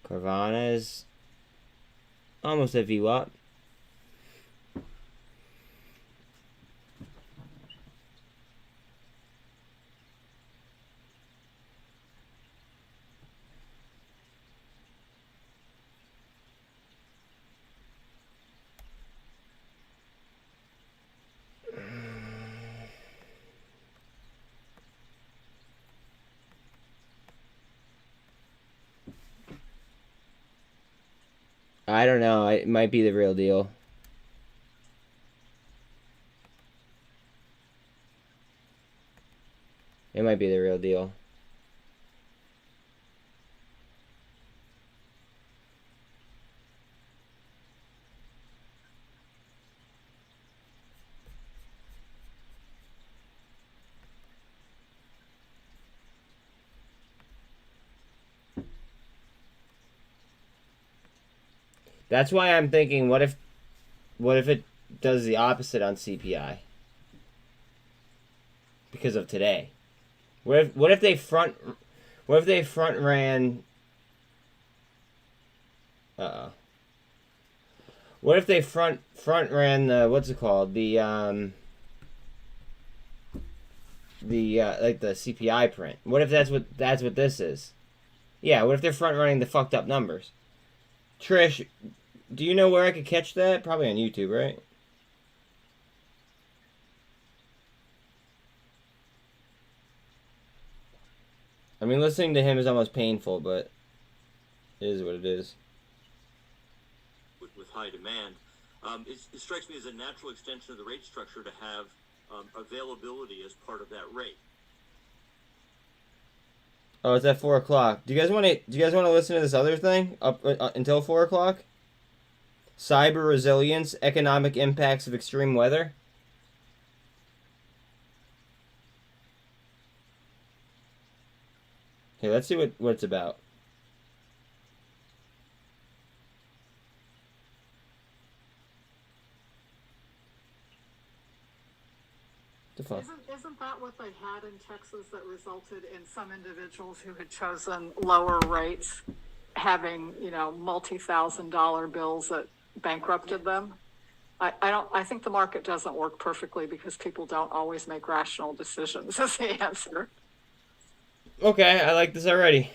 Carvana is almost at VWAP. I don't know. It might be the real deal. It might be the real deal. That's why I'm thinking, what if it does the opposite on CPI? Because of today. What if they front ran What if they front ran the, what's it called? The like the CPI print. What if that's what this is? Yeah, what if they're front running the fucked up numbers? Trish, do you know where I could catch that? Probably on YouTube, right? I mean, listening to him is almost painful, but it is what it is. With high demand, it strikes me as a natural extension of the rate structure to have availability as part of that rate. Oh, it's at 4 o'clock. Do you guys want to listen to this other thing up until 4 o'clock? Cyber resilience, economic impacts of extreme weather. Okay, let's see what it's about. Isn't that what they had in Texas that resulted in some individuals who had chosen lower rates having, multi-$1,000 bills that bankrupted them? I think the market doesn't work perfectly because people don't always make rational decisions is the answer. Okay, I like this already.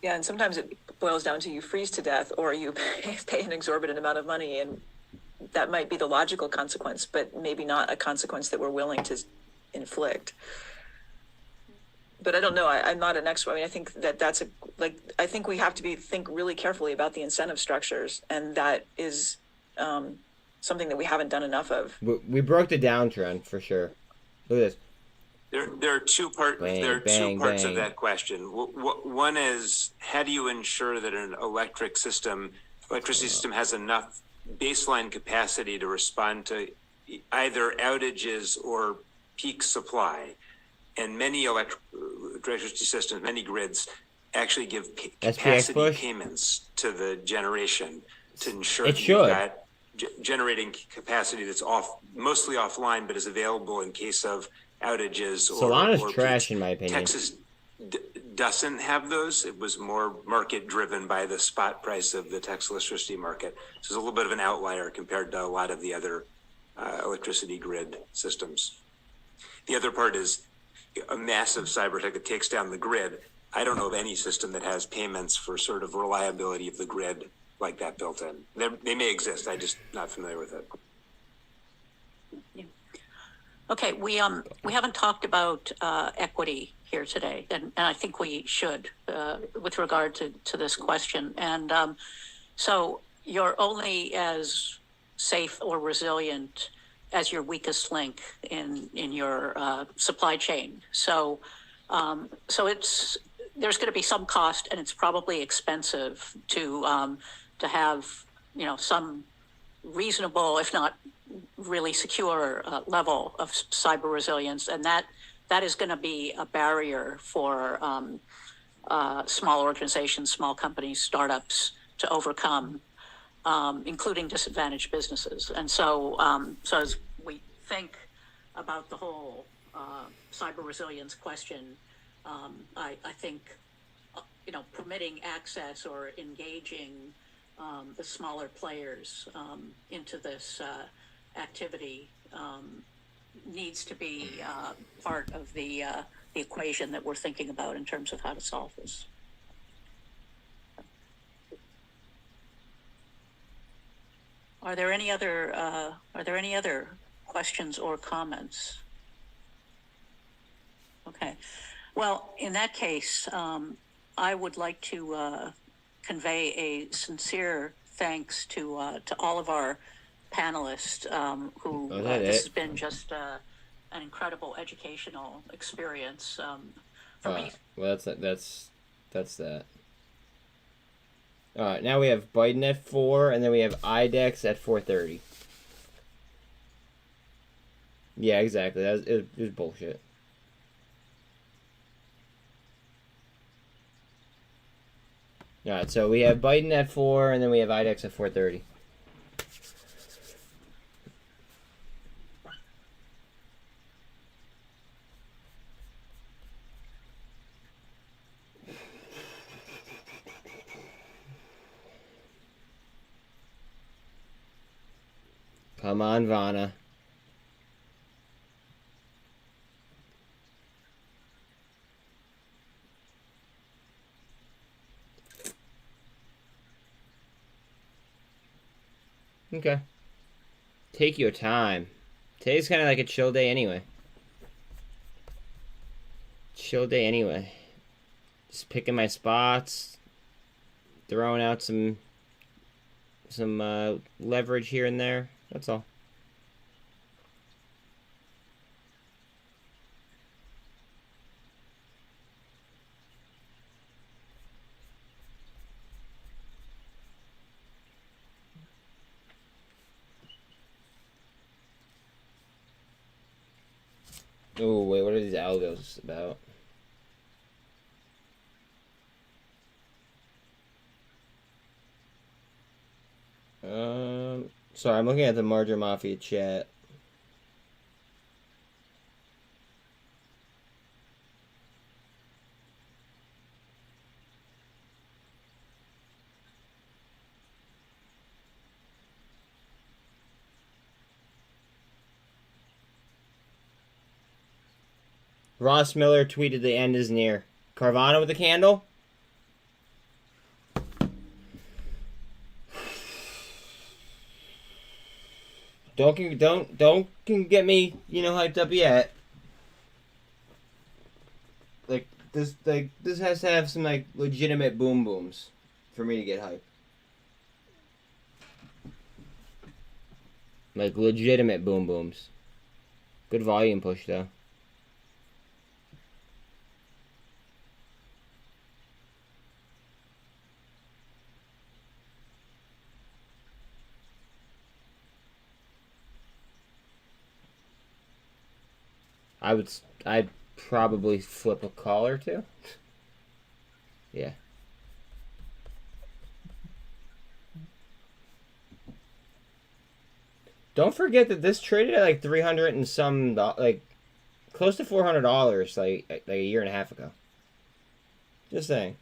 Yeah, and sometimes it boils down to you freeze to death or you pay an exorbitant amount of money, and that might be the logical consequence, but maybe not a consequence that we're willing to inflict. But I don't know. I'm not an expert. I mean, I think I think we have to think really carefully about the incentive structures, and that is something that we haven't done enough of. We broke the downtrend for sure. Look at this. There are two parts of that question. One is, how do you ensure that an electricity system has enough baseline capacity to respond to either outages or peak supply? And many electricity systems, many grids, actually give capacity payments to the generation to ensure that you've got generating capacity that's mostly offline, but is available in case of outages. Solana's or trash, in my opinion. Texas doesn't have those. It was more market driven by the spot price of the Texas electricity market. So it's a little bit of an outlier compared to a lot of the other electricity grid systems. The other part is a massive cyber attack that takes down the grid. I don't know of any system that has payments for sort of reliability of the grid like that built in. They may exist. I'm just not familiar with it. Yeah. Okay, we haven't talked about equity here today, and I think we should with regard to this question. And so you're only as safe or resilient as your weakest link in your supply chain. So there's going to be some cost, and it's probably expensive to have some reasonable, if not really secure level of cyber resilience, and that is going to be a barrier for small organizations, small companies, startups to overcome, including disadvantaged businesses. And so as we think about the whole cyber resilience question, I think permitting access or engaging the smaller players into this activity needs to be part of the equation that we're thinking about in terms of how to solve this. Are there any other questions or comments? Okay. Well, in that case, I would like to convey a sincere thanks to all of our panelists who this has been just an incredible educational experience for me. Well, that's that. All right, now we have Biden at 4, and then we have IDEX at 4:30. Yeah, exactly. It was bullshit. All right, so we have Biden at 4, and then we have IDEX at 4:30. Come on, Vana. Okay. Take your time. Today's kind of like a chill day anyway. Chill day anyway. Just picking my spots. Throwing out some leverage here and there. That's all. Oh, wait, what are these algos about? Sorry, I'm looking at the Marger Mafia chat. Ross Miller tweeted the end is near. Carvana with a candle? Don't get me, hyped up yet. This has to have some legitimate boom booms for me to get hyped. Legitimate boom booms. Good volume push though. I'd probably flip a call or two. Yeah. Don't forget that this traded at 300 and some, close to $400 like a year and a half ago. Just saying.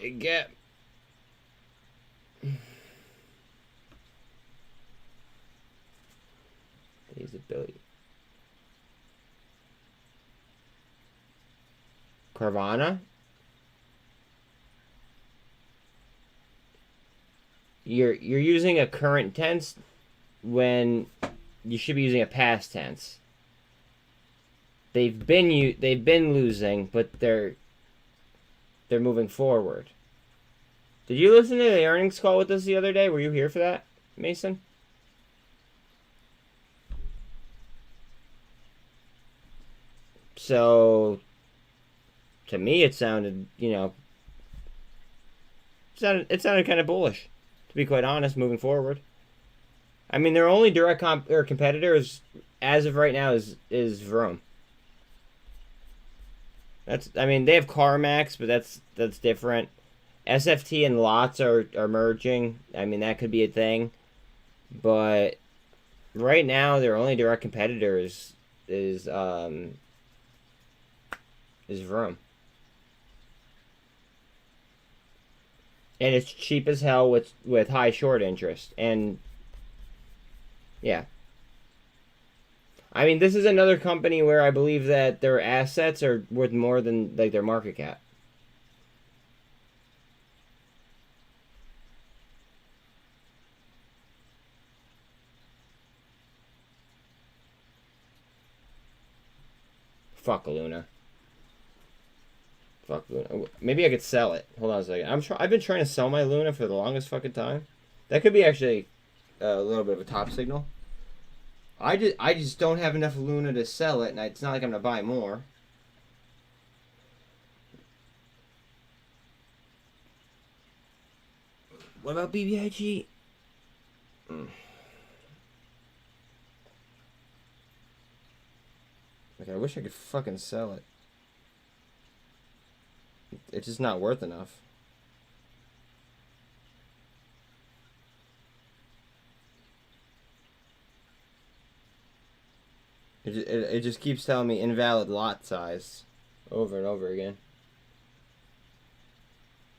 Big gap. Feasibility. Carvana. You're using a current tense when you should be using a past tense. They've been losing, but they're moving forward. Did you listen to the earnings call with us the other day? Were you here for that, Mason? So, to me, it sounded, it sounded kind of bullish, to be quite honest, moving forward. I mean, their only direct competitors as of right now is Vroom. They have CarMax, but that's different. SFT and lots are merging. I mean, that could be a thing. But right now, their only direct competitor is Vroom. And it's cheap as hell with high short interest. And yeah. I mean, this is another company where I believe that their assets are worth more than their market cap. Fuck Luna. Fuck Luna. Maybe I could sell it. Hold on a second. I've been trying to sell my Luna for the longest fucking time. That could be actually a little bit of a top signal. I just don't have enough Luna to sell it, and it's not like I'm gonna buy more. What about BBIG? I wish I could fucking sell it. It's just not worth enough. It just keeps telling me invalid lot size over and over again.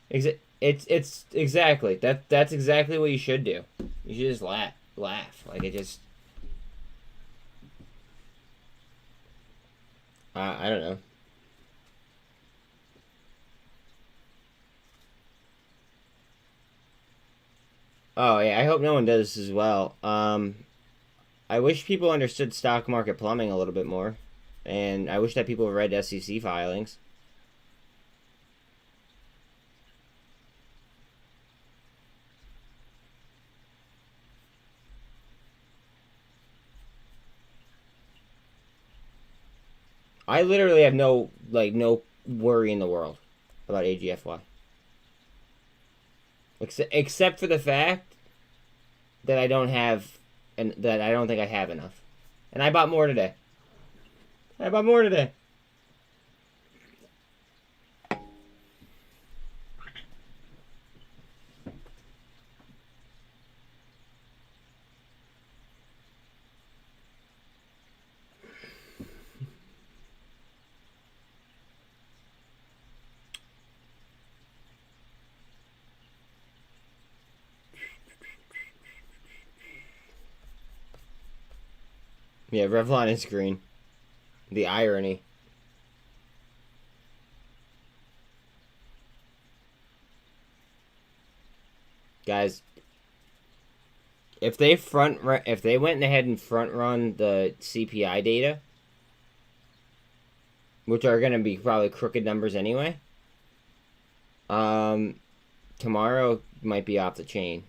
It's exactly that's exactly what you should do. You should just laugh like it just. I don't know. Oh yeah, I hope no one does this as well. I wish people understood stock market plumbing a little bit more, and I wish that people read SEC filings. I literally have no worry in the world about AGFY. Except for the fact that I don't have, and that I don't think I have enough. And I bought more today. Yeah, Revlon is green. The irony. Guys, if they went ahead and front run the CPI data, which are going to be probably crooked numbers anyway, tomorrow might be off the chain.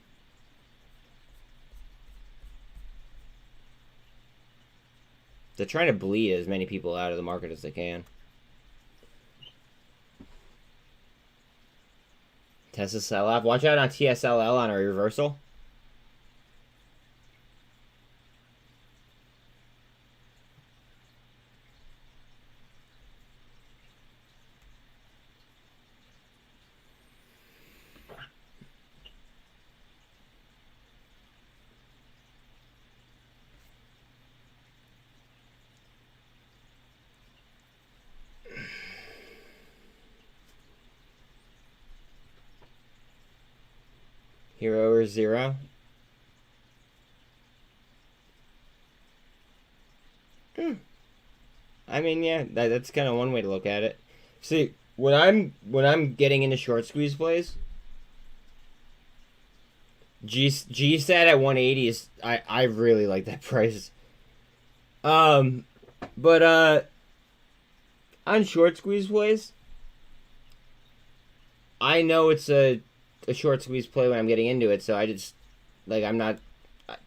They're trying to bleed as many people out of the market as they can. Tesla sell off. Watch out on TSLL on a reversal. Hero or zero? I mean, yeah, that's kind of one way to look at it. See, when I'm getting into short squeeze plays, GSAT at 180 is I really like that price. But on short squeeze plays, I know it's a short squeeze play when I'm getting into it, so I just I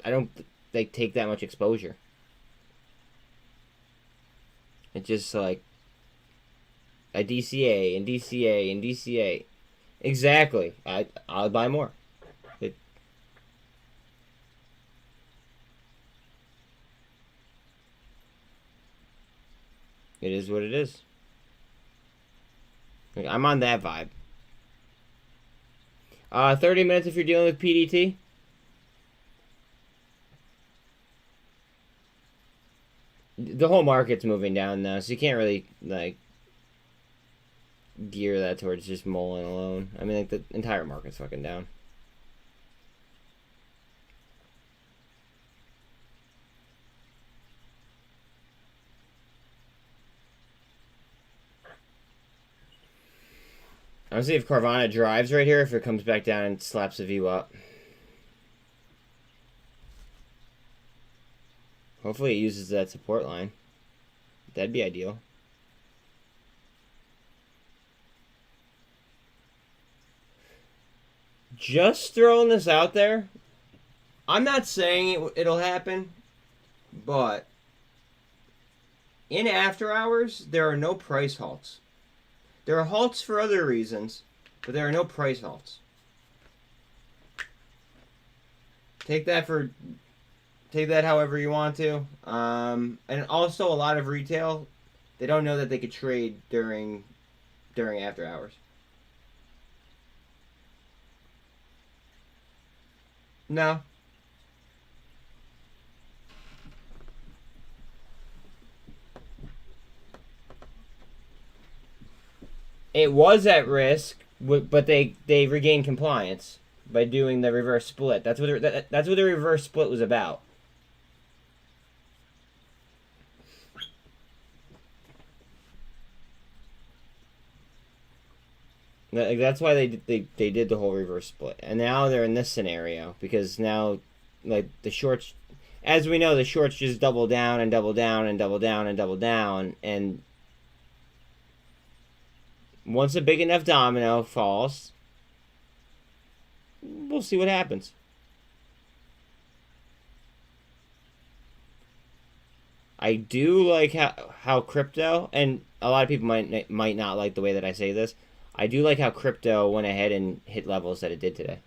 don't take that much exposure. It's just like a DCA and DCA and DCA. Exactly. I'll buy more. It is what it is. I'm on that vibe. 30 minutes if you're dealing with PDT. The whole market's moving down now, so you can't really, gear that towards just MULN alone. I mean, the entire market's fucking down. I'll see if Carvana drives right here, if it comes back down and slaps a view up. Hopefully it uses that support line. That'd be ideal. Just throwing this out there. I'm not saying it'll happen, but in after hours, there are no price halts. There are halts for other reasons, but there are no price halts. Take that however you want to. And also a lot of retail, they don't know that they could trade during after hours. No. It was at risk, but they regained compliance by doing the reverse split. That's what the reverse split was about. That's why they did the whole reverse split, and now they're in this scenario because now, the shorts, as we know, the shorts just double down and double down and double down and double down, and once a big enough domino falls, we'll see what happens. I do like how crypto, and a lot of people might not like the way that I say this. I do like how crypto went ahead and hit levels that it did today.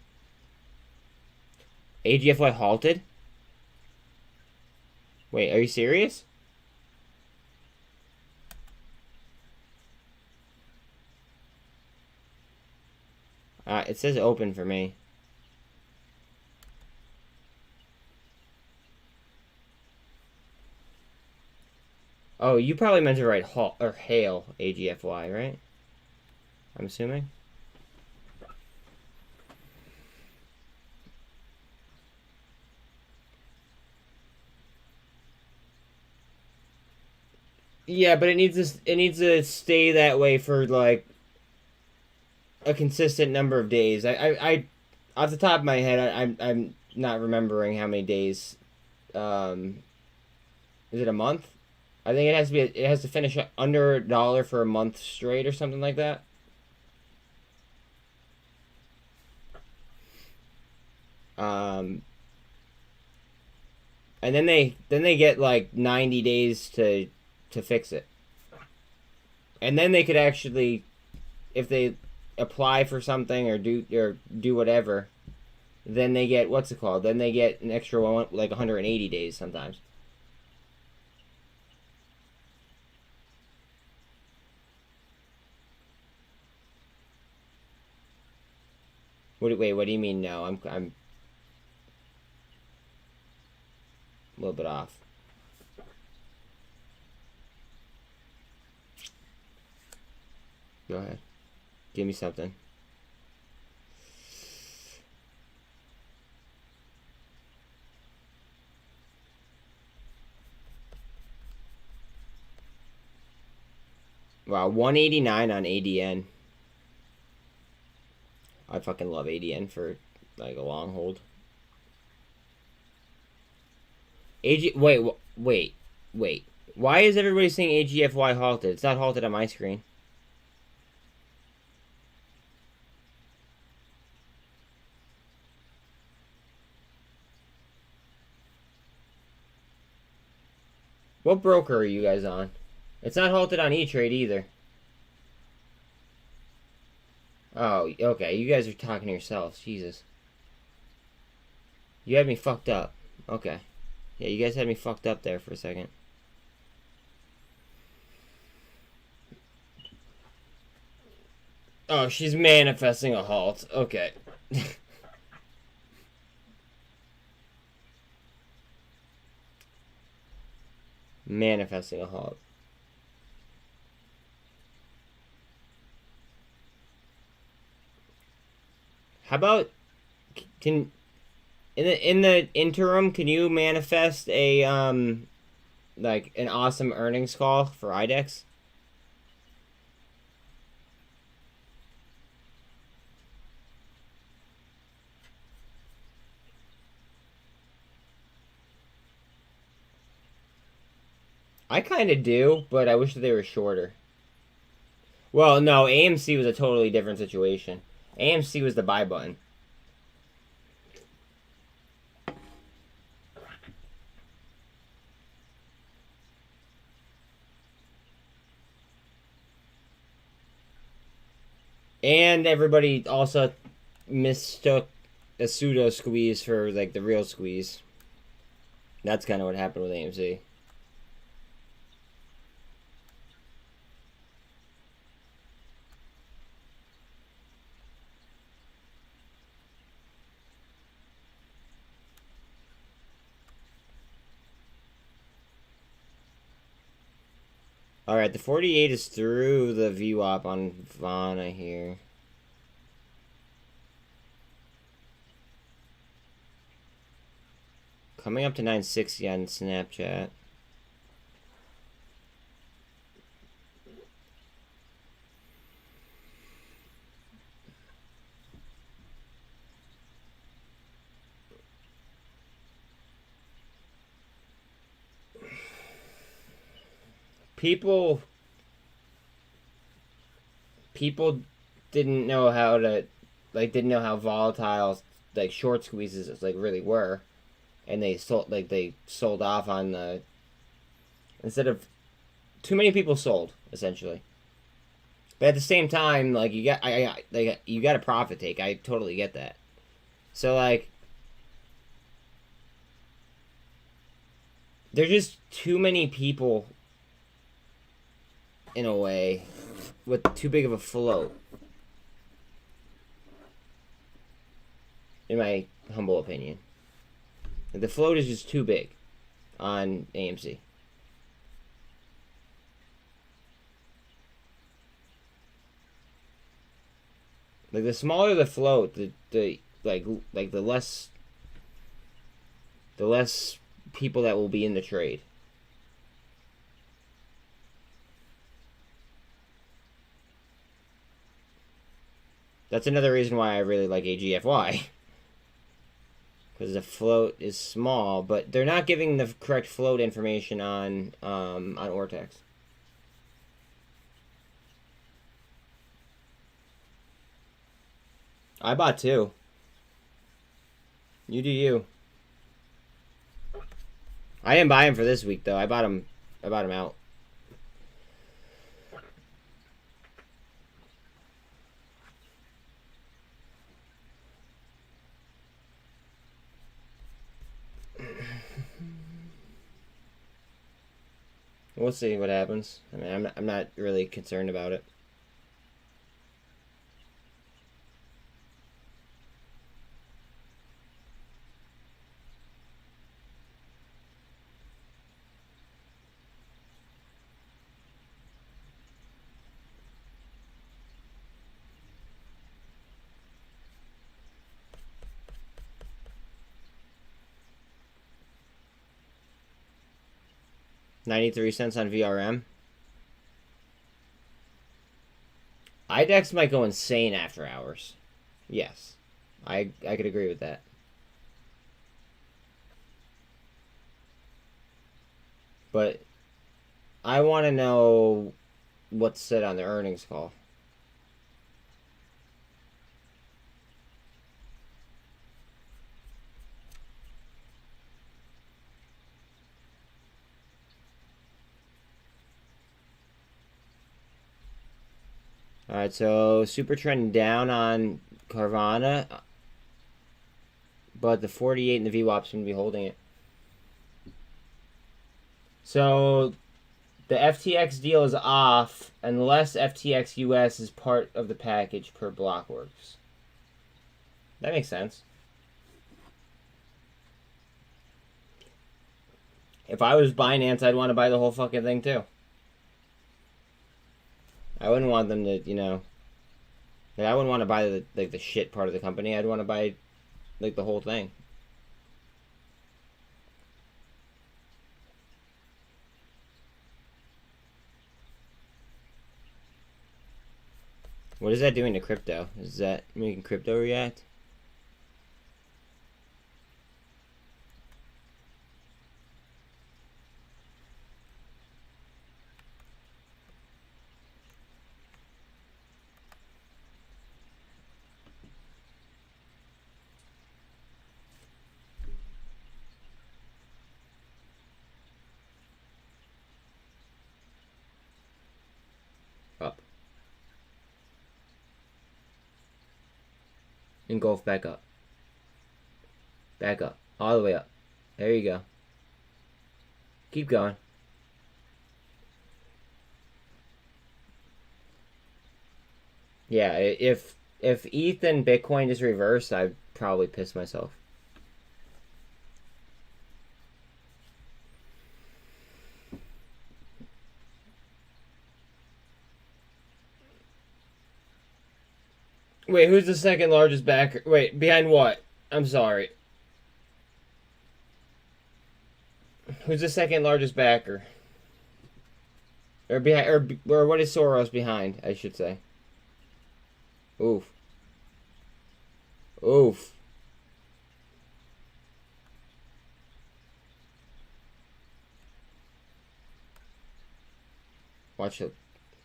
AGFY halted? Wait, are you serious? It says open for me. Oh, you probably meant to write halt or hail AGFY, right? I'm assuming. Yeah, but it needs to stay that way for like a consistent number of days. I off the top of my head, I'm not remembering how many days. Is it a month? I think it has to finish under $1 for a month straight or something like that. And then they get like 90 days to fix it. And then they could actually, if they apply for something or do whatever, then they get, what's it called? Then they get an extra one, like 180 days sometimes. Wait, what do you mean no? I'm a little bit off. Go ahead. Give me something. Wow, 189 on ADN. I fucking love ADN for like a long hold. Wait. Why is everybody saying AGFY halted? It's not halted on my screen. What broker are you guys on? It's not halted on E-Trade either. Oh, okay. You guys are talking to yourselves. Jesus. You had me fucked up. Okay. Yeah, you guys had me fucked up there for a second. Oh, she's manifesting a halt. Okay. Manifesting a halt. How about in the interim, can you manifest a like an awesome earnings call for IDEX? I kind of do, but I wish that they were shorter. Well, no, AMC was a totally different situation. AMC was the buy button. And everybody also mistook a pseudo squeeze for like the real squeeze. That's kind of what happened with AMC. Alright, the 48 is through the VWAP on Vana here. Coming up to 960 on Snapchat. People didn't know how to, like, didn't know how volatile, like, short squeezes, like, really were. And they sold off on the instead of too many people sold, essentially. But at the same time, like, you got you got a profit take. I totally get that. So, like, there's just too many people, in a way, with too big of a float, in my humble opinion. The float is just too big on AMC. Like, the smaller the float, the less people that will be in the trade. That's another reason why I really like AGFY. Because the float is small, but they're not giving the correct float information on Ortex. I bought 2. You do you. I didn't buy them for this week though. I bought them out. We'll see what happens. I mean, I'm not really concerned about it. $0.93 on VRM. IDEX might go insane after hours. Yes. I could agree with that. But I want to know what's said on the earnings call. Alright, so super trend down on Carvana, but the 48 and the VWAP's going to be holding it. So the FTX deal is off unless FTX US is part of the package per Blockworks. That makes sense. If I was Binance, I'd want to buy the whole fucking thing too. I wouldn't want them to, you know, like, I wouldn't want to buy the shit part of the company. I'd want to buy like the whole thing. What is that doing to crypto? Is that making crypto react? Up. Engulf back up. Back up. All the way up. There you go. Keep going. Yeah, if ETH and Bitcoin is reversed, I'd probably piss myself. Wait, who's the second largest backer? Wait, behind what? I'm sorry. Who's the second largest backer? Or behind, or what is Soros behind, I should say. Oof. Oof. Watch it.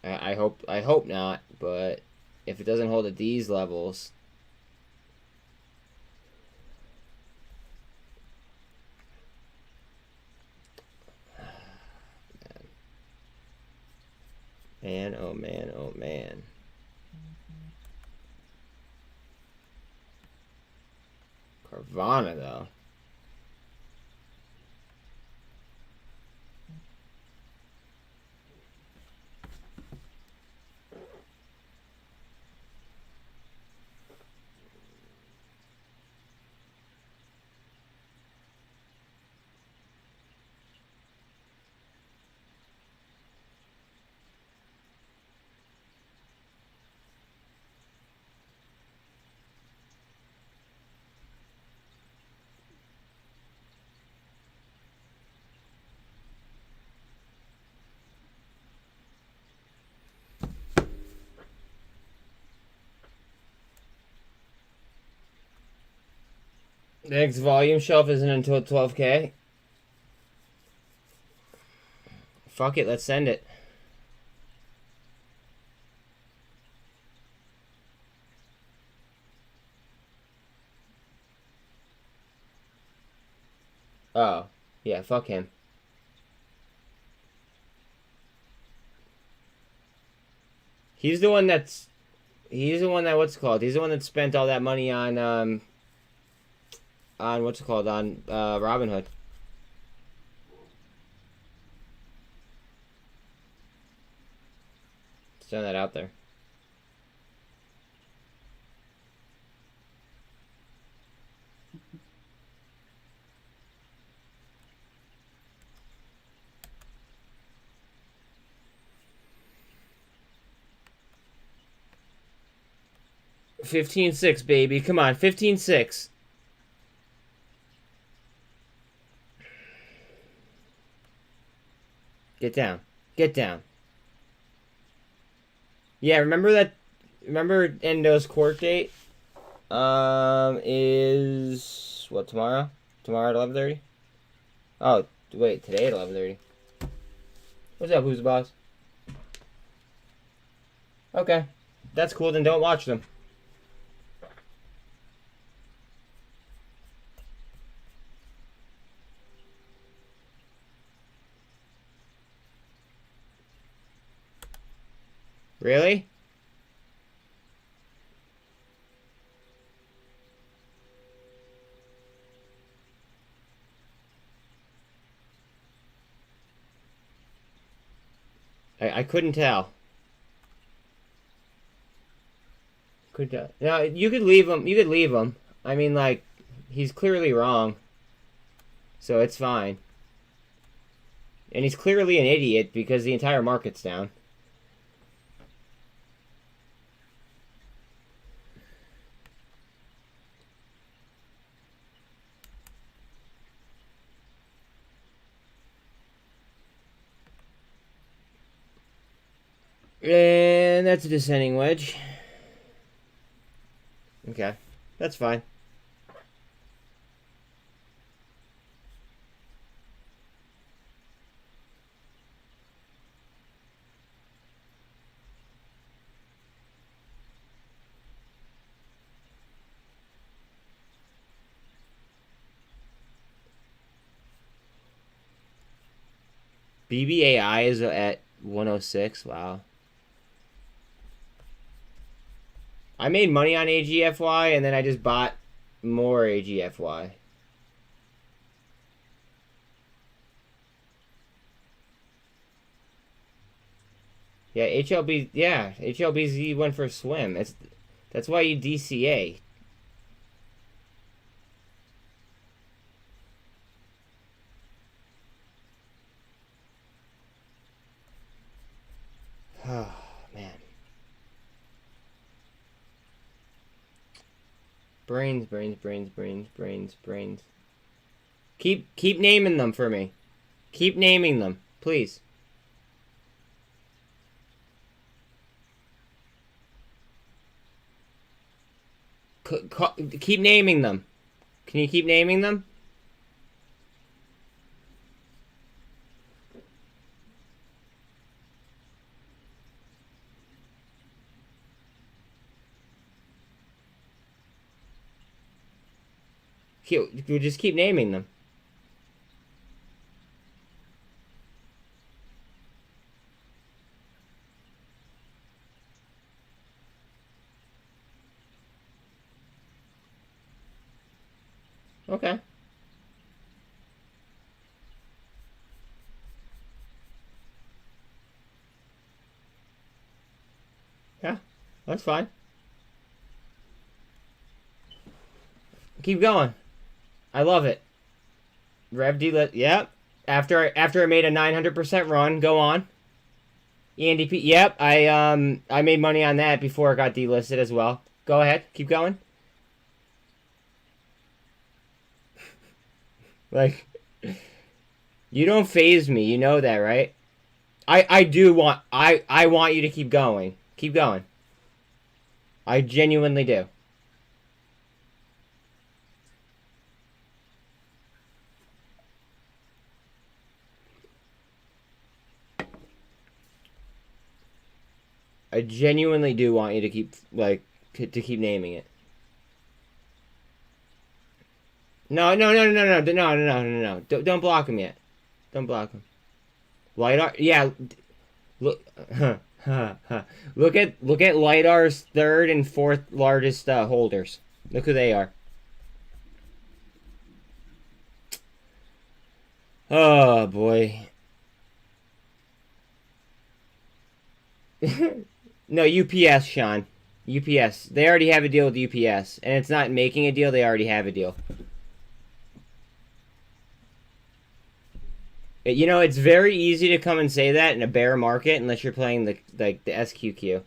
I hope not, but if it doesn't hold at these levels, Man, oh man, oh man. Carvana, though. The next volume shelf isn't until 12K. Fuck it, let's send it. Oh, yeah, fuck him. He's the one that, what's it called? He's the one that spent all that money on what's it called? On, Robinhood. Let's throw that out there. $15.6, baby. Come on, $15.6. Get down. Get down. Yeah, remember Endo's court date? Is what, tomorrow? Tomorrow at 11:30? Oh, wait, today at 11:30. What's up, who's the boss? Okay. That's cool, then don't watch them. Really? I couldn't tell. Could tell. No, you could leave him. You could leave him. I mean, like, he's clearly wrong. So it's fine. And he's clearly an idiot because the entire market's down. And that's a descending wedge. Okay, that's fine. BBAI is at 106. Wow. I made money on AGFY, and then I just bought more AGFY. Yeah, HLBZ went for a swim. That's why you DCA. Oh, man. Brains. Keep naming them for me. Keep naming them, please. Keep naming them. Can you keep naming them? You just keep naming them. Okay. Yeah, that's fine. Keep going. I love it. Rev D, yep. After I made a 900% run, go on. ENDP, yep. I made money on that before it got delisted as well. Go ahead, keep going. Like, you don't phase me. You know that, right? I do want. I want you to keep going. Keep going. I genuinely do. I genuinely do want you to keep, like, to keep naming it. No. Don't block him yet. Don't block him. LiDAR, yeah. Look, look at LiDAR's third and fourth largest holders. Look who they are. Oh boy. No, UPS, Sean. UPS. They already have a deal with UPS. And it's not making a deal, they already have a deal. You know, it's very easy to come and say that in a bear market unless you're playing the SQQ.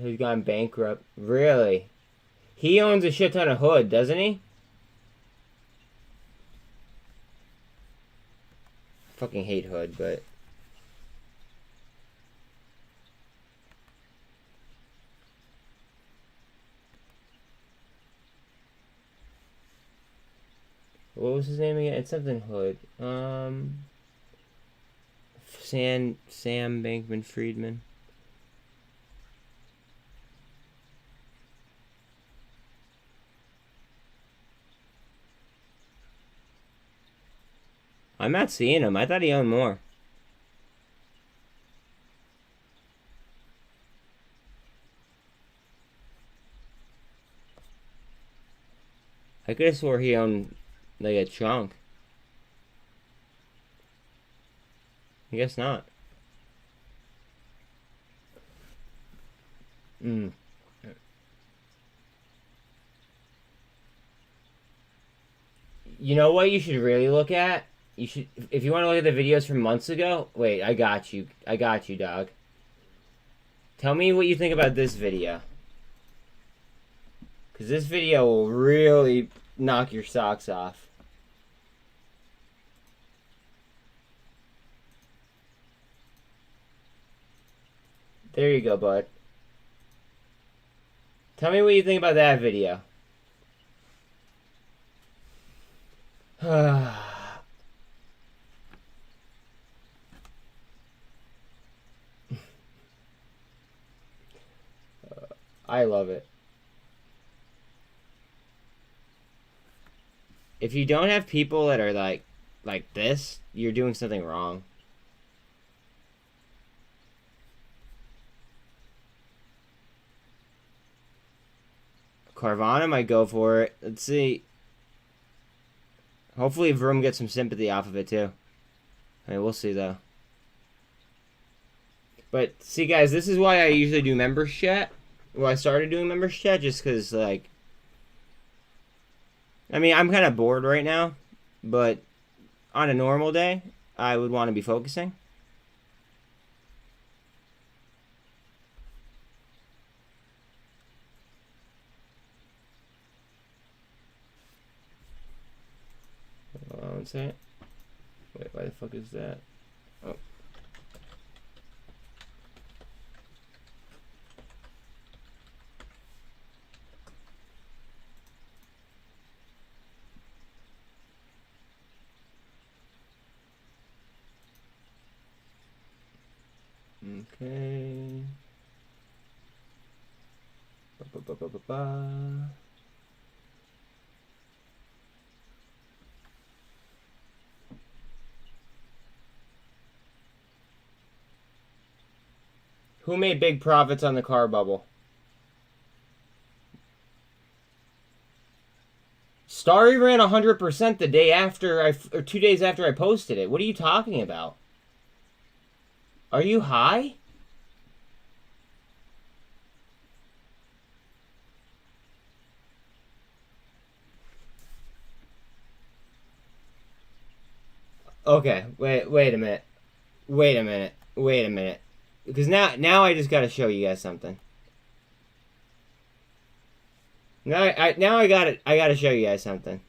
He's gone bankrupt. Really? He owns a shit ton of Hood, doesn't he? Fucking hate Hood, but... What was his name again? It's something Hood. Sam Bankman-Friedman. I'm not seeing him. I thought he owned more. I could have swore he owned, like, a chunk. I guess not. You know what you should really look at? You should, if you want to look at the videos from months ago. Wait, I got you. I got you, dog. Tell me what you think about this video. Because this video will really knock your socks off. There you go, bud. Tell me what you think about that video. I love it. If you don't have people that are like this, you're doing something wrong. Carvana might go for it. Let's see. Hopefully Vroom gets some sympathy off of it too. I mean, we'll see though. But see, guys, this is why I usually do members chat. Well, I started doing members chat just because, like, I mean, I'm kind of bored right now, but on a normal day, I would want to be focusing. One second. Wait, why the fuck is that? Oh. Okay. Ba-ba-ba-ba-ba. Who made big profits on the car bubble? STRY ran 100% the day after or 2 days after I posted it. What are you talking about? Are you high? Okay, wait a minute. Wait a minute. Because now I just gotta show you guys something. Now I gotta show you guys something.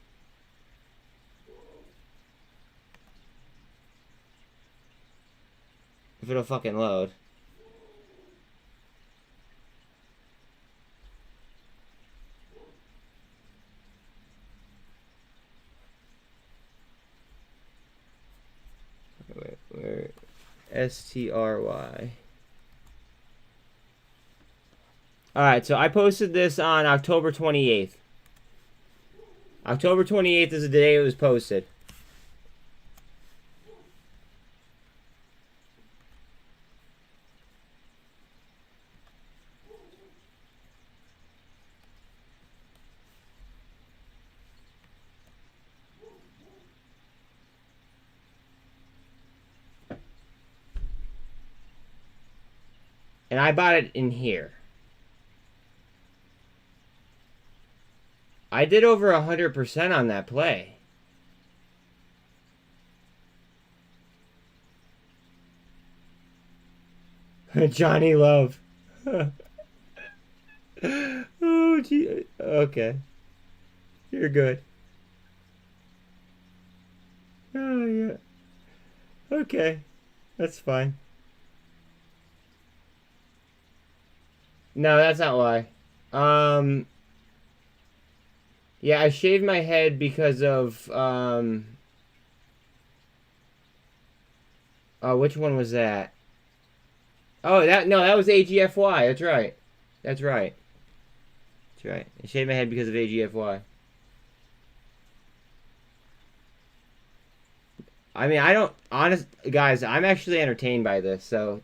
If it'll fucking load. Wait, where? STRY. Alright, so I posted this on October 28th. October 28th is the day it was posted. And I bought it in here. I did over 100% on that play. Johnny Love. Oh, gee. Okay. You're good. Oh, yeah. Okay. That's fine. No, that's not why. Yeah, I shaved my head because of, oh, which one was that? Oh, that was AGFY. That's right. That's right. That's right. I shaved my head because of AGFY. I mean, I don't, guys, I'm actually entertained by this, so.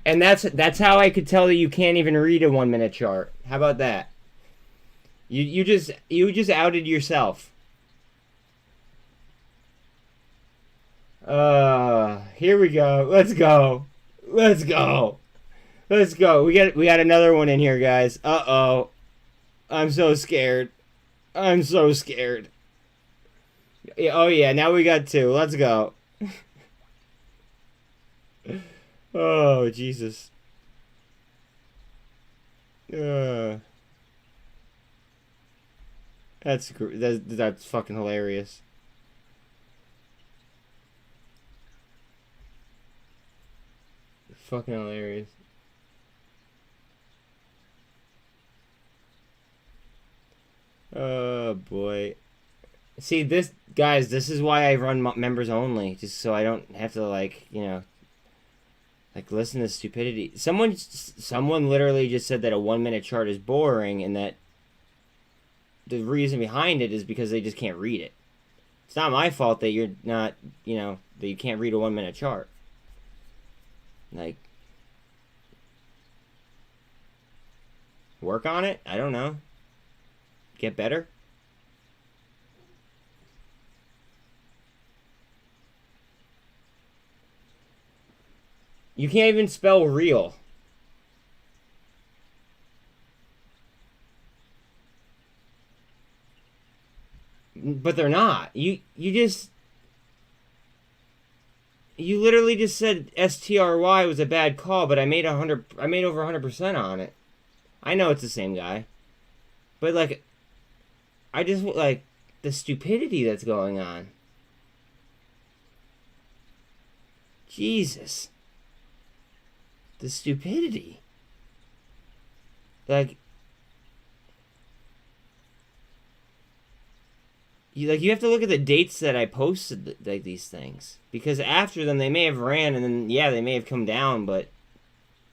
And that's how I could tell that you can't even read a 1 minute chart. How about that? You just outed yourself. Here we go. Let's go. Let's go. Let's go. We got another one in here, guys. Uh-oh. I'm so scared. I'm so scared. Oh yeah, now we got two. Let's go. Oh, Jesus. That's fucking hilarious. Fucking hilarious. Oh, boy. See, guys, this is why I run members only. Just so I don't have to, like, you know... Like, listen to stupidity. Someone literally just said that a 1 minute chart is boring and that the reason behind it is because they just can't read it. It's not my fault that you're not, you know, that you can't read a 1 minute chart. Like, work on it? I don't know. Get better? You can't even spell real. But they're not. You literally just said STRY was a bad call, but I made over 100% on it. I know it's the same guy. But like I just like the stupidity that's going on. Jesus. The stupidity. Like you have to look at the dates that I posted like these things, because after them they may have ran and then yeah, they may have come down, but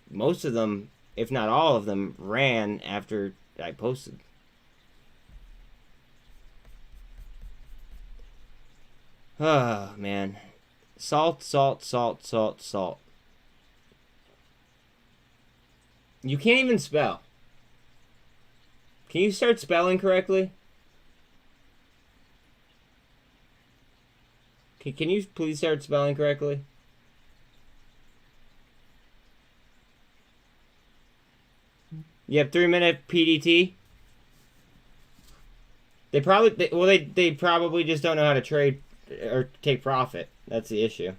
most of them, if not all of them, ran after I posted. Oh man, Salt, salt, salt, salt, salt. You can't even spell. Can you start spelling correctly? Can you please start spelling correctly? You have 3-minute PDT? They probably just don't know how to trade or take profit. That's the issue.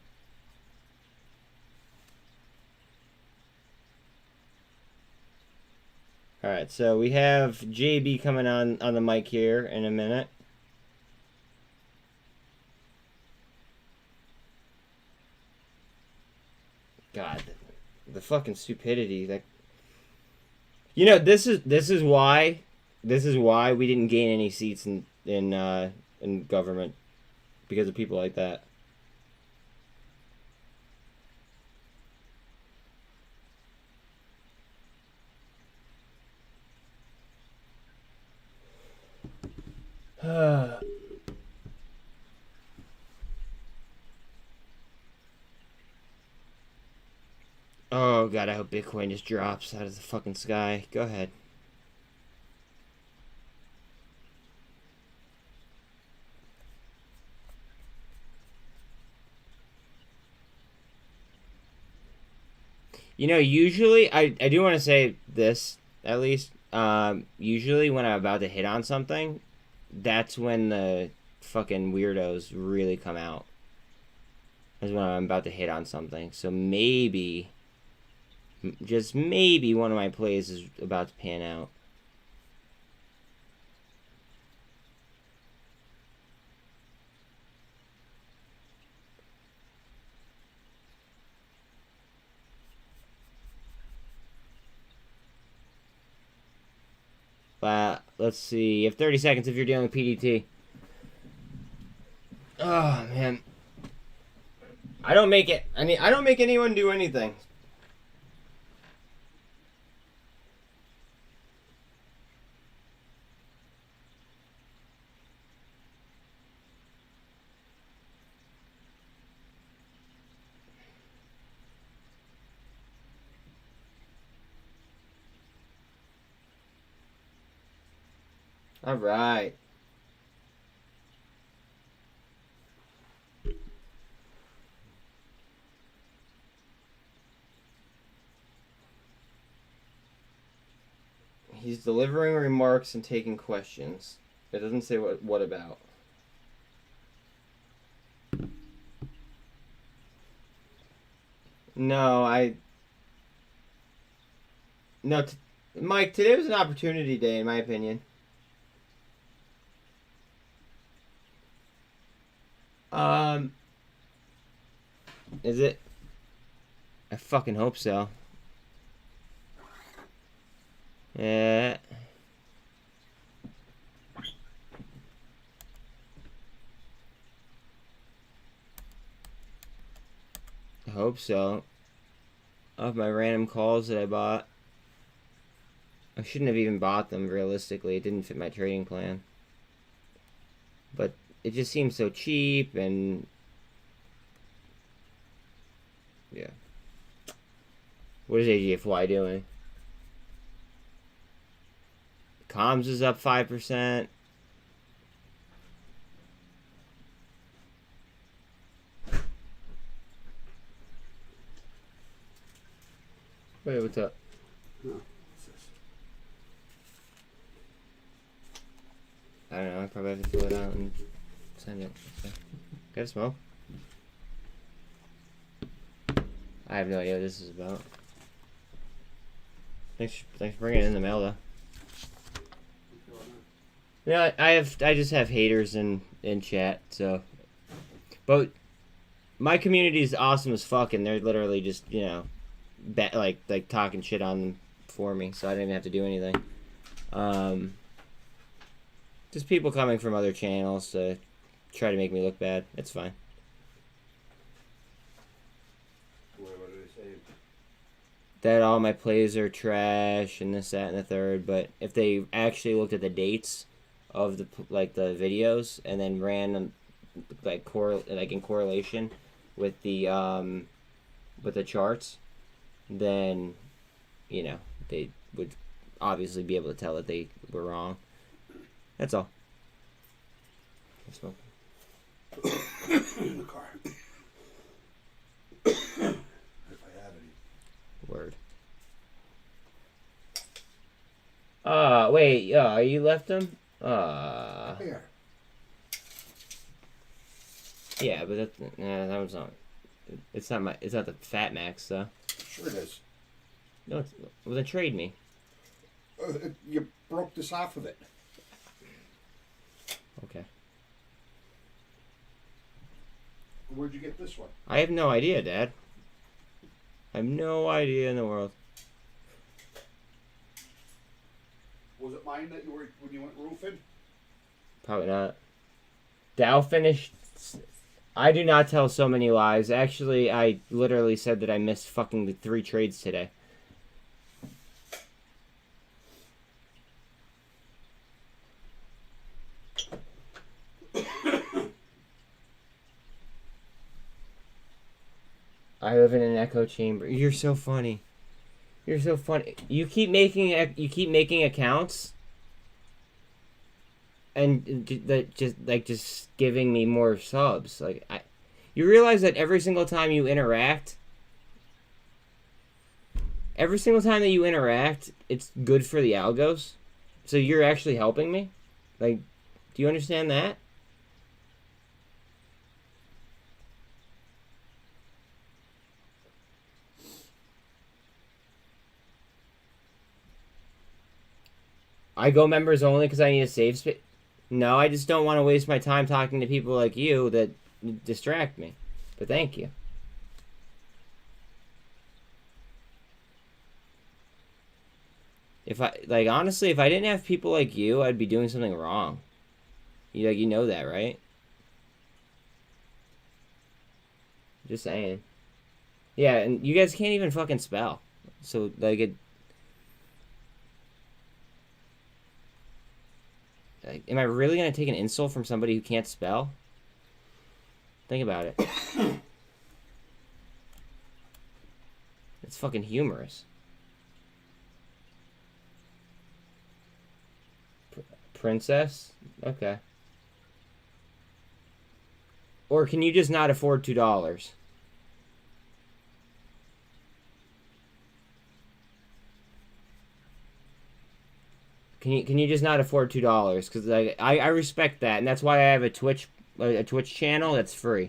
Alright, so we have JB coming on the mic here in a minute. God, the fucking stupidity. That, you know, this is why we didn't gain any seats in government, because of people like that. Oh god, I hope Bitcoin just drops out of the fucking sky. Go ahead. You know, usually, I do want to say this, at least. Usually when I'm about to hit on something, that's when the fucking weirdos really come out. That's when I'm about to hit on something. So maybe, just maybe, one of my plays is about to pan out. Let's see. You have 30 seconds if you're dealing with PDT. Oh, man. I don't make it. I don't make anyone do anything. All right. He's delivering remarks and taking questions. It doesn't say what about. No, No, Mike, today was an opportunity day, in my opinion. Is it? I fucking hope so. Yeah. I hope so. Of my random calls that I bought. I shouldn't have even bought them, realistically. It didn't fit my trading plan. But it just seems so cheap, and yeah. What is AGFY doing? Comms is up 5%. Wait, what's up? I don't know, I probably have to fill it out and send it. Okay. Got a smoke? I have no idea what this is about. Thanks for bringing it in the mail, though. Yeah, I just have haters in chat, so. But my community is awesome as fuck, and they're literally just, you know, like talking shit on them for me, so I didn't even have to do anything. Just people coming from other channels to try to make me look bad. It's fine. What do they say? That all my plays are trash and this, that, and the third. But if they actually looked at the dates of the videos and then ran them in correlation, with the charts, then, you know, they would obviously be able to tell that they were wrong. That's all. I smoke. In the car. If I have any. Word. Wait, you left them? Here. Yeah, but that was not. It's not the Fat Max though. Sure it is. No, well then trade me. You broke this off of it. Okay. Where'd you get this one? I have no idea, Dad. I have no idea in the world. Was it mine that you were when you went roofing? Probably not. Dow finished. I do not tell so many lies. Actually, I literally said that I missed fucking the 3 trades today. I live in an echo chamber. You're so funny. You're so funny. You keep making accounts, and just giving me more subs. Like you realize that every single time you interact, it's good for the algos. So you're actually helping me. Like, do you understand that? I go members only because I need a save space. No, I just don't want to waste my time talking to people like you that distract me. But thank you. Honestly, if I didn't have people like you, I'd be doing something wrong. You know that, right? Just saying. Yeah, and you guys can't even fucking spell. So, am I really going to take an insult from somebody who can't spell? Think about it. It's fucking humorous. Princess? Okay. Or can you just not afford $2? Can you just not afford $2? Because I respect that, and that's why I have a Twitch channel that's free.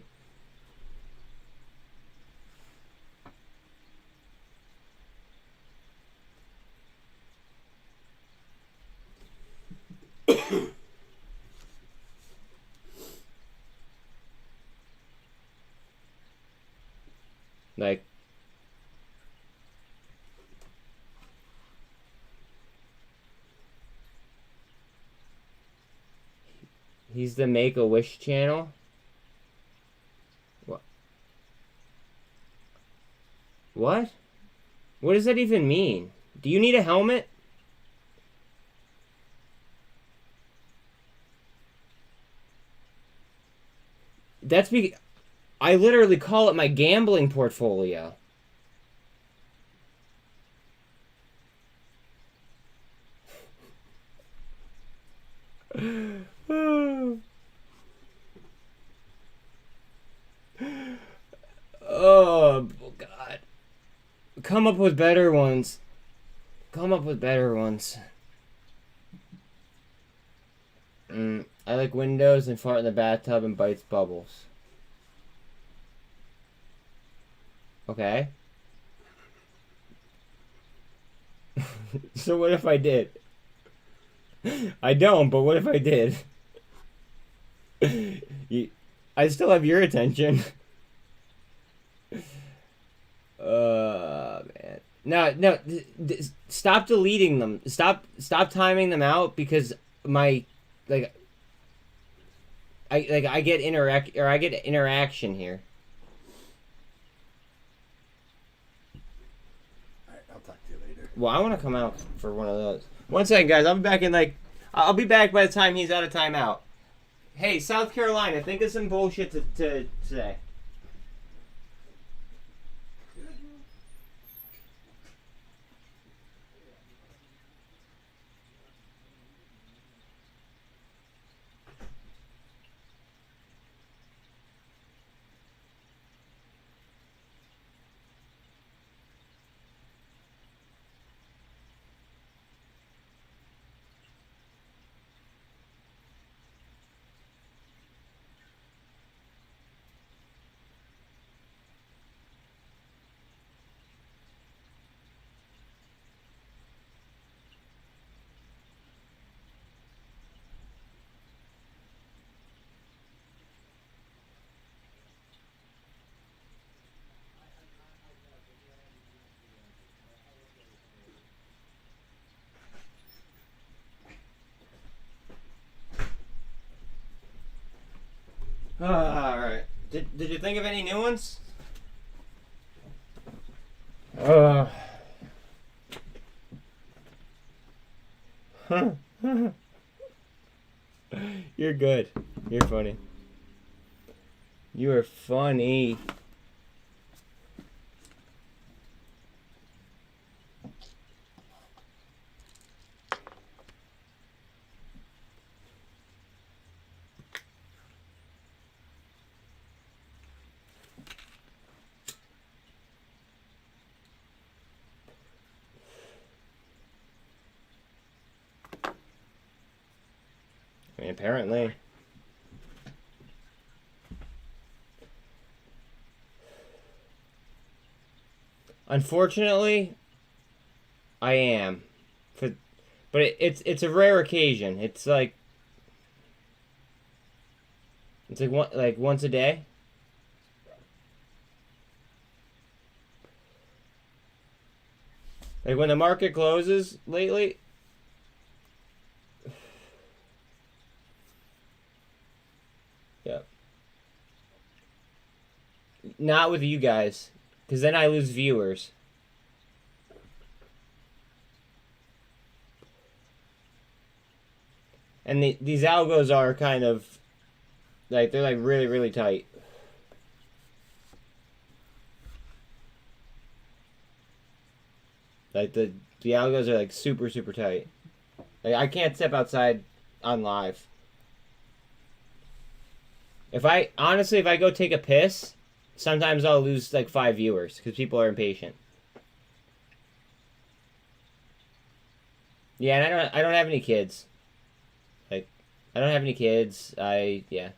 Like, he's the Make-A-Wish channel? What? What? What does that even mean? Do you need a helmet? That's because I literally call it my gambling portfolio. Oh, God. Come up with better ones. Come up with better ones. I like windows and fart in the bathtub and bites bubbles. Okay. So what if I did? I don't, but what if I did? I still have your attention. Man. No, stop deleting them. Stop timing them out because I get interaction here. Alright, I'll talk to you later. Well, I want to come out for one of those. 1 second, guys. I'll be back in I'll be back by the time he's out of timeout. Hey, South Carolina, think of some bullshit to say. All right. Did you think of any new ones? You're good. You're funny. You are funny. I mean, apparently. Unfortunately, I am. But it's a rare occasion. It's like once a day. Like when the market closes lately. Yep. Not with you guys, because then I lose viewers. And these algos are kind of, like, they're like really, really tight. Like the algos are like super, super tight. Like I can't step outside on live. If I go take a piss, sometimes I'll lose like 5 viewers because people are impatient. Yeah, and I don't have any kids. Like, I don't have any kids. Yeah.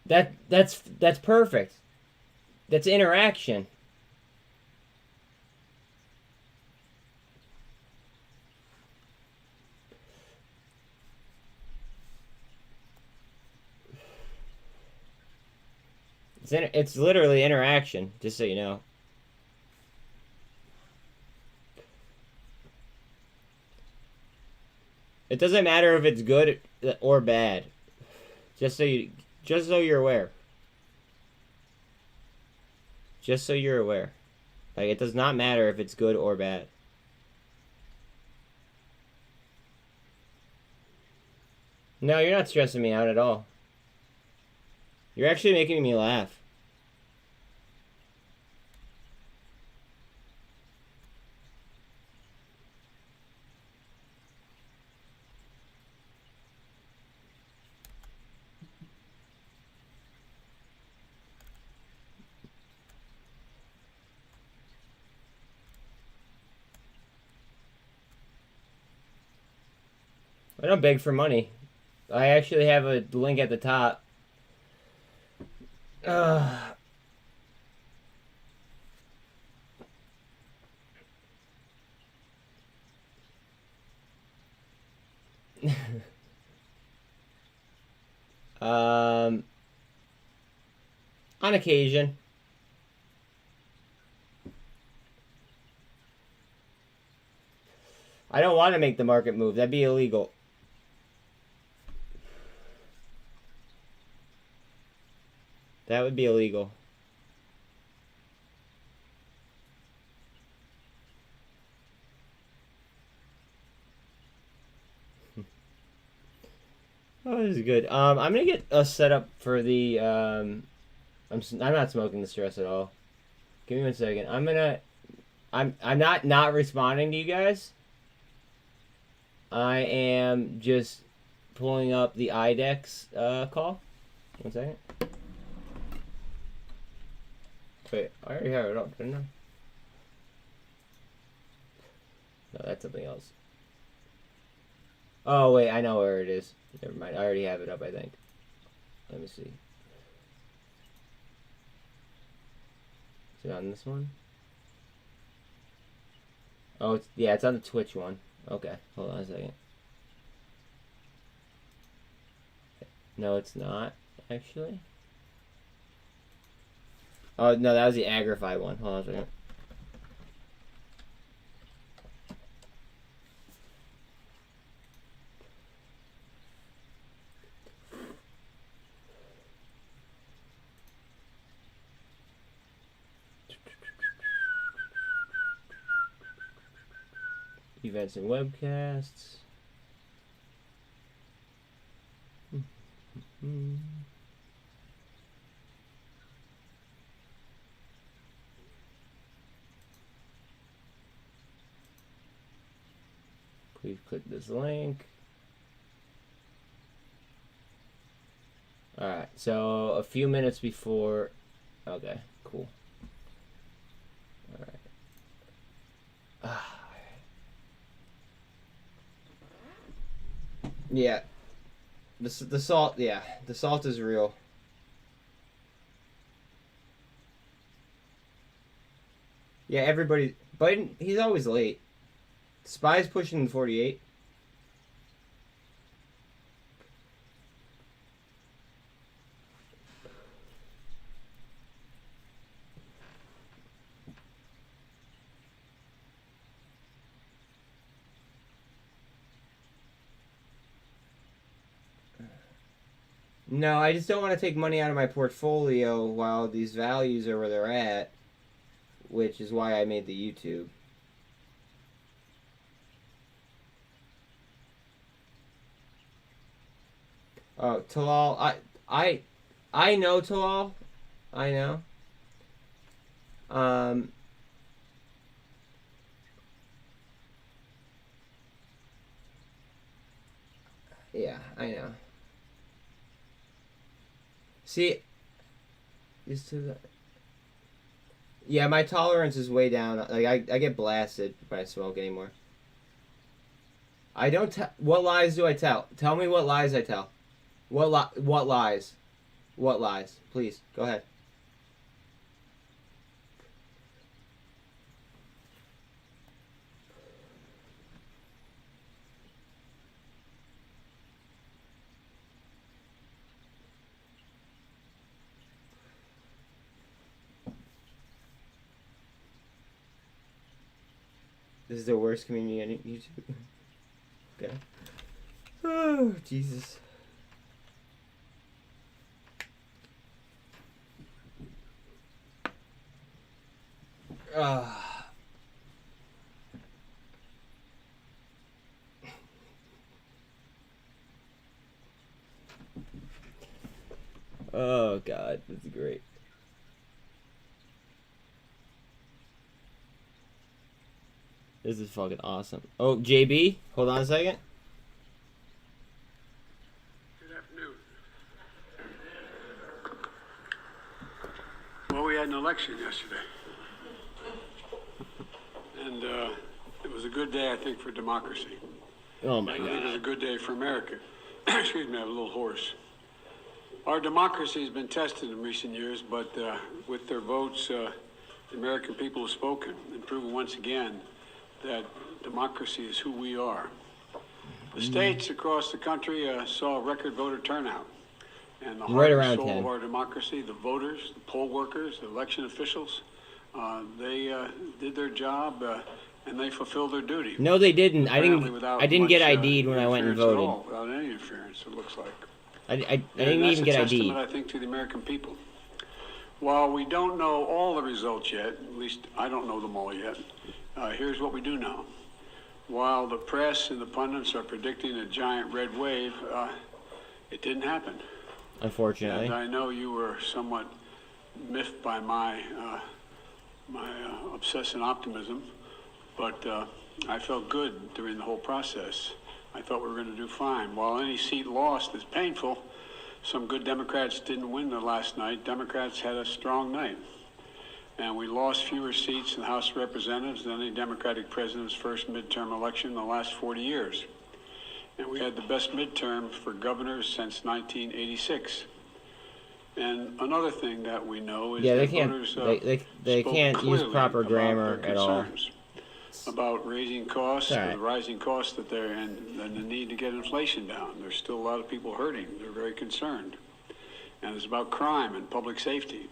That's perfect. That's interaction. It's literally interaction, just so you know. It doesn't matter if it's good or bad. Just so you're aware. Just so you're aware. Like, it does not matter if it's good or bad. No, you're not stressing me out at all. You're actually making me laugh. I don't beg for money. I actually have a link at the top. On occasion. I don't want to make the market move. That'd be illegal. That would be illegal. Oh, this is good. I'm gonna get us set up for the. I'm not smoking the stress at all. Give me 1 second. I'm not responding to you guys. I am just pulling up the IDEX call. 1 second. Wait, I already have it up, didn't I? No, that's something else. Oh, wait, I know where it is. Never mind, I already have it up, I think. Let me see. Is it on this one? Oh, it's on the Twitch one. Okay, hold on a second. No, it's not, actually. Oh, no, that was the AGFY one. Hold on a second. Events and webcasts. Please click this link. Alright, so a few minutes before. Okay, cool. Alright. Yeah. The salt, yeah. The salt is real. Yeah, everybody. Biden, he's always late. SPY's pushing 48. No, I just don't want to take money out of my portfolio while these values are where they're at, which is why I made the YouTube. Oh, Talal, I know Talal. I know. Yeah, I know. See, just to the. Yeah, my tolerance is way down. Like I get blasted if I smoke anymore. I don't tell. What lies do I tell? Tell me what lies I tell. What lies? What lies? Please go ahead. This is the worst community on YouTube. Okay. Oh, Jesus. Oh, God. This is great. This is fucking awesome. Oh, JB, hold on a second. Good afternoon. Well, we had an election yesterday. And it was a good day, I think, for democracy. Oh, my I God. think it was a good day for America. Excuse me, I'm a little hoarse. Our democracy has been tested in recent years, but with their votes, the American people have spoken and proven once again that democracy is who we are. The states across the country saw record voter turnout. And the heart and soul of our democracy, the voters, the poll workers, the election officials, they did their job and they fulfilled their duty. No, they didn't. I didn't get much, ID'd when I went and voted. All, without any interference, it looks like. I didn't even get ID'd. Testament, I think, to the American people. While we don't know all the results yet, at least I don't know them all yet, here's what we do know. While the press and the pundits are predicting a giant red wave, it didn't happen. Unfortunately. And I know you were somewhat miffed by my obsessive optimism, but I felt good during the whole process. I thought we were going to do fine. While any seat lost is painful, some good Democrats didn't win the last night. Democrats had a strong night. And we lost fewer seats in the House of Representatives than any Democratic president's first midterm election in the last 40 years. And we had the best midterm for governors since 1986. And another thing that we know is that voters they can't use proper grammar at all. About raising costs, the rising costs that they're in, and the need to get inflation down. There's still a lot of people hurting. They're very concerned. And it's about crime and public safety.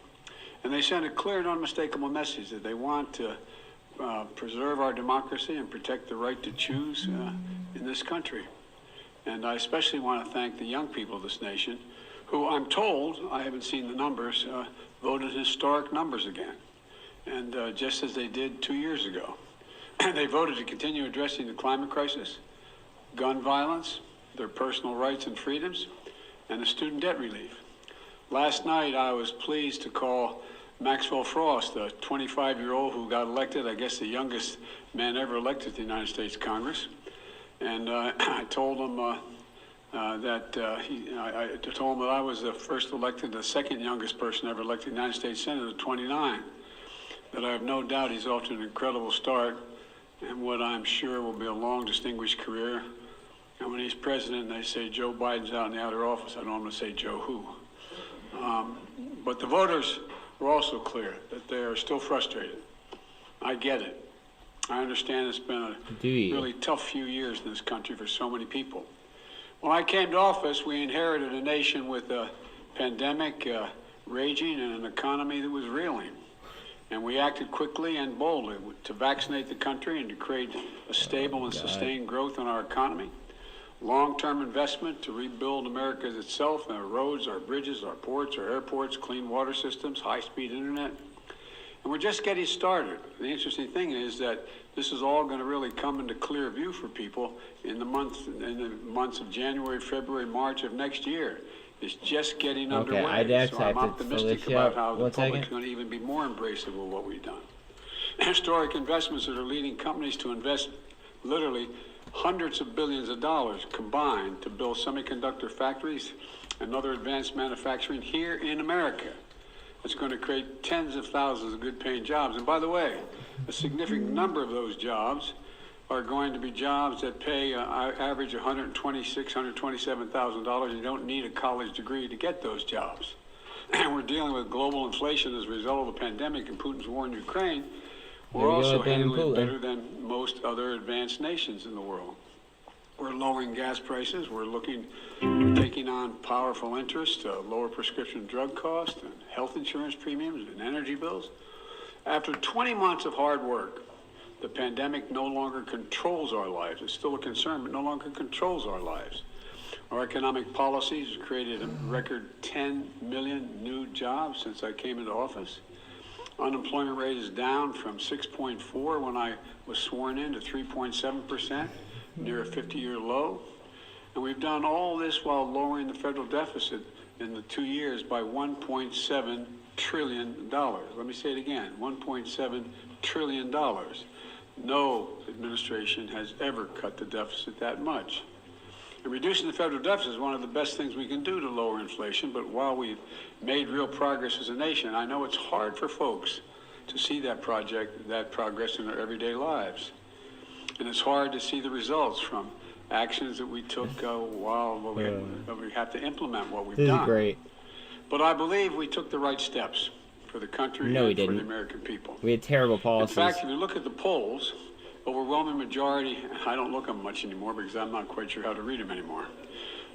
And they sent a clear and unmistakable message that they want to preserve our democracy and protect the right to choose in this country. And I especially want to thank the young people of this nation, who I'm told, I haven't seen the numbers, voted historic numbers again. And just as they did 2 years ago. They voted to continue addressing the climate crisis, gun violence, their personal rights and freedoms, and the student debt relief. Last night, I was pleased to call Maxwell Frost, a 25-year-old who got elected, I guess the youngest man ever elected to the United States Congress. And I told him I told him that I was the first elected, the second youngest person ever elected to the United States Senate at 29. That I have no doubt he's off to an incredible start and what I'm sure will be a long, distinguished career. And when he's president, they say Joe Biden's out in the outer office, I don't want to say Joe who. But the voters were also clear that they are still frustrated. I get it. I understand it's been a really tough few years in this country for so many people. When I came to office, we inherited a nation with a pandemic raging and an economy that was reeling. And we acted quickly and boldly to vaccinate the country and to create a stable and sustained growth in our economy. Long-term investment to rebuild America itself, our roads, our bridges, our ports, our airports, clean water systems, high-speed internet. And we're just getting started. The interesting thing is that this is all going to really come into clear view for people in the months of January, February, March of next year. It's just getting underway. So I'm optimistic about how the public's going to even be more embracive of what we've done. Historic investments that are leading companies to invest literally hundreds of billions of dollars combined to build semiconductor factories and other advanced manufacturing here in America. It's going to create tens of thousands of good-paying jobs. And by the way, a significant number of those jobs are going to be jobs that pay average $126,000, $127,000. You don't need a college degree to get those jobs. And we're dealing with global inflation as a result of the pandemic and Putin's war in Ukraine. We're also handling it better than most other advanced nations in the world. We're lowering gas prices. We're taking on powerful interest to lower prescription drug costs and health insurance premiums and energy bills. After 20 months of hard work, the pandemic no longer controls our lives. It's still a concern, but no longer controls our lives. Our economic policies have created a record 10 million new jobs since I came into office. Unemployment rate is down from 6.4 when I was sworn in to 3.7%, near a 50-year low. And we've done all this while lowering the federal deficit in the 2 years by $1.7 trillion. Let me say it again, $1.7 trillion. No administration has ever cut the deficit that much. And reducing the federal deficit is one of the best things we can do to lower inflation, but while we've made real progress as a nation, I know it's hard for folks to see that progress in their everyday lives. And it's hard to see the results from actions that we took while we have to implement what we've done. This is great. But I believe we took the right steps for the country and for the American people. We had terrible policies. In fact, if you look at the polls, overwhelming majority, I don't look at them much anymore because I'm not quite sure how to read them anymore.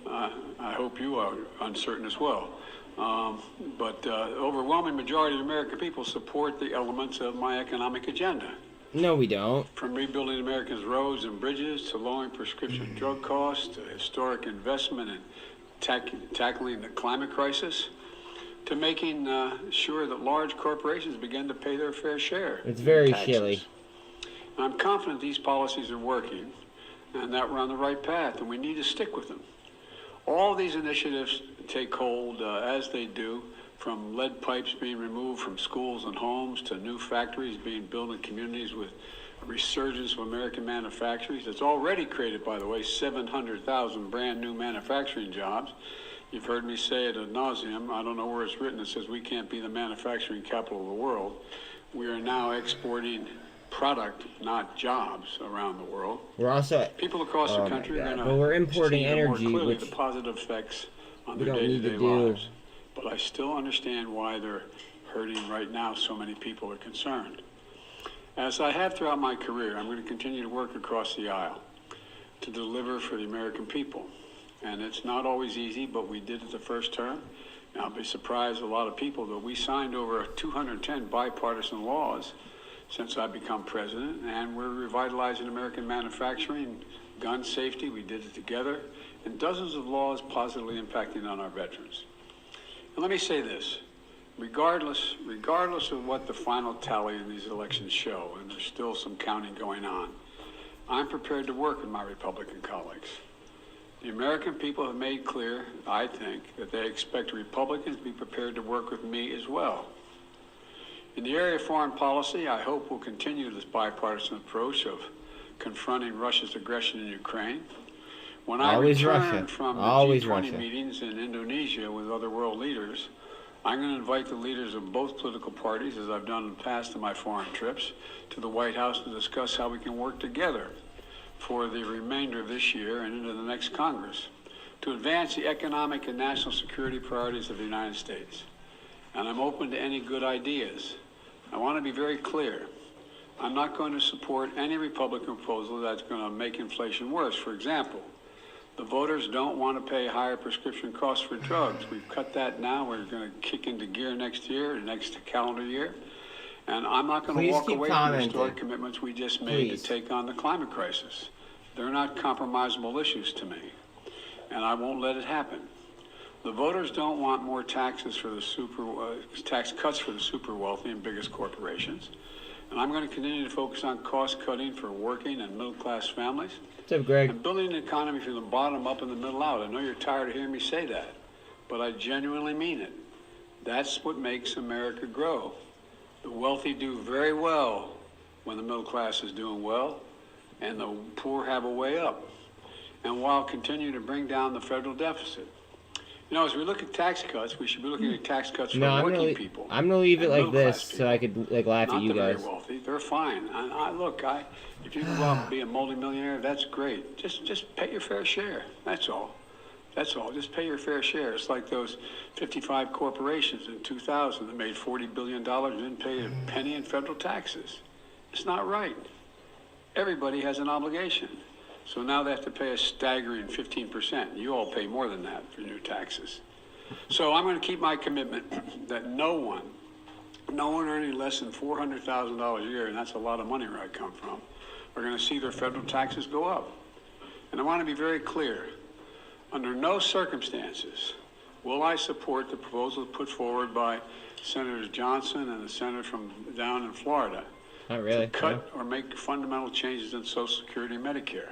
I hope you are uncertain as well. But overwhelming majority of the American people support the elements of my economic agenda. No, we don't. From rebuilding America's roads and bridges to lowering prescription drug costs to historic investment in tackling the climate crisis to making sure that large corporations begin to pay their fair share. It's very chilly. I'm confident these policies are working and that we're on the right path, and we need to stick with them. All these initiatives take hold as they do, from lead pipes being removed from schools and homes to new factories being built in communities with a resurgence of American manufacturers. It's already created, by the way, 700,000 brand new manufacturing jobs. You've heard me say it ad nauseum. I don't know where it's written. It says we can't be the manufacturing capital of the world. We are now exporting product, not jobs, around the world. We're also people across the country are going to we're importing energy, more clearly which the positive effects on we their don't need day-to-day to do. lives. But I still understand why they're hurting right now. So many people are concerned. As I have throughout my career, I'm going to continue to work across the aisle to deliver for the American people. And it's not always easy, but we did it the first term. Now, I'll be surprised a lot of people, but we signed over 210 bipartisan laws since I've become president, and we're revitalizing American manufacturing, gun safety, we did it together, and dozens of laws positively impacting on our veterans. And let me say this, regardless of what the final tally in these elections show, and there's still some counting going on, I'm prepared to work with my Republican colleagues. The American people have made clear, I think, that they expect Republicans to be prepared to work with me as well. In the area of foreign policy, I hope we'll continue this bipartisan approach of confronting Russia's aggression in Ukraine. When I return from the G20 meetings in Indonesia with other world leaders, I'm going to invite the leaders of both political parties, as I've done in the past in my foreign trips, to the White House to discuss how we can work together for the remainder of this year and into the next Congress to advance the economic and national security priorities of the United States. And I'm open to any good ideas. I want to be very clear. I'm not going to support any Republican proposal that's going to make inflation worse. For example, the voters don't want to pay higher prescription costs for drugs. We've cut that now. We're going to kick into gear next year, next calendar year. And I'm not going to walk away from the historic commitments we just made to take on the climate crisis. They're not compromisable issues to me, and I won't let it happen. The voters don't want more taxes for the tax cuts for the super wealthy and biggest corporations. And I'm going to continue to focus on cost cutting for working and middle class families. What's up, Greg? And building an economy from the bottom up and the middle out. I know you're tired of hearing me say that, but I genuinely mean it. That's what makes America grow. The wealthy do very well when the middle class is doing well, and the poor have a way up. And while continuing to bring down the federal deficit. You know, as we look at tax cuts, we should be looking at tax cuts for working people. I'm going to leave it like this so I could laugh at you guys. Not the very wealthy. They're fine. And if you can go out and be a multimillionaire, that's great. Just pay your fair share. That's all. That's all. Just pay your fair share. It's like those 55 corporations in 2000 that made $40 billion and didn't pay a penny in federal taxes. It's not right. Everybody has an obligation. So now they have to pay a staggering 15%. You all pay more than that for your taxes. So I'm going to keep my commitment that no one earning less than $400,000 a year, and that's a lot of money where I come from, are going to see their federal taxes go up. And I want to be very clear. Under no circumstances will I support the proposal put forward by Senators Johnson and the senator from down in Florida to cut or make fundamental changes in Social Security and Medicare.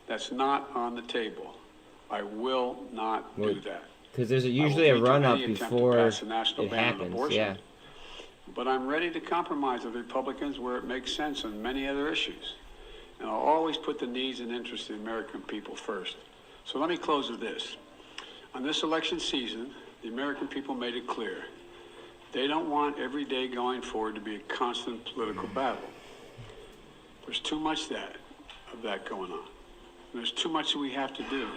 That's not on the table. I will not do that. Because there's usually a run-up before it happens, yeah. But I'm ready to compromise with Republicans where it makes sense on many other issues. And I'll always put the needs and interests of the American people first. So let me close with this. On this election season, the American people made it clear. They don't want every day going forward to be a constant political battle. There's too much of that going on. There's too much that we have to do.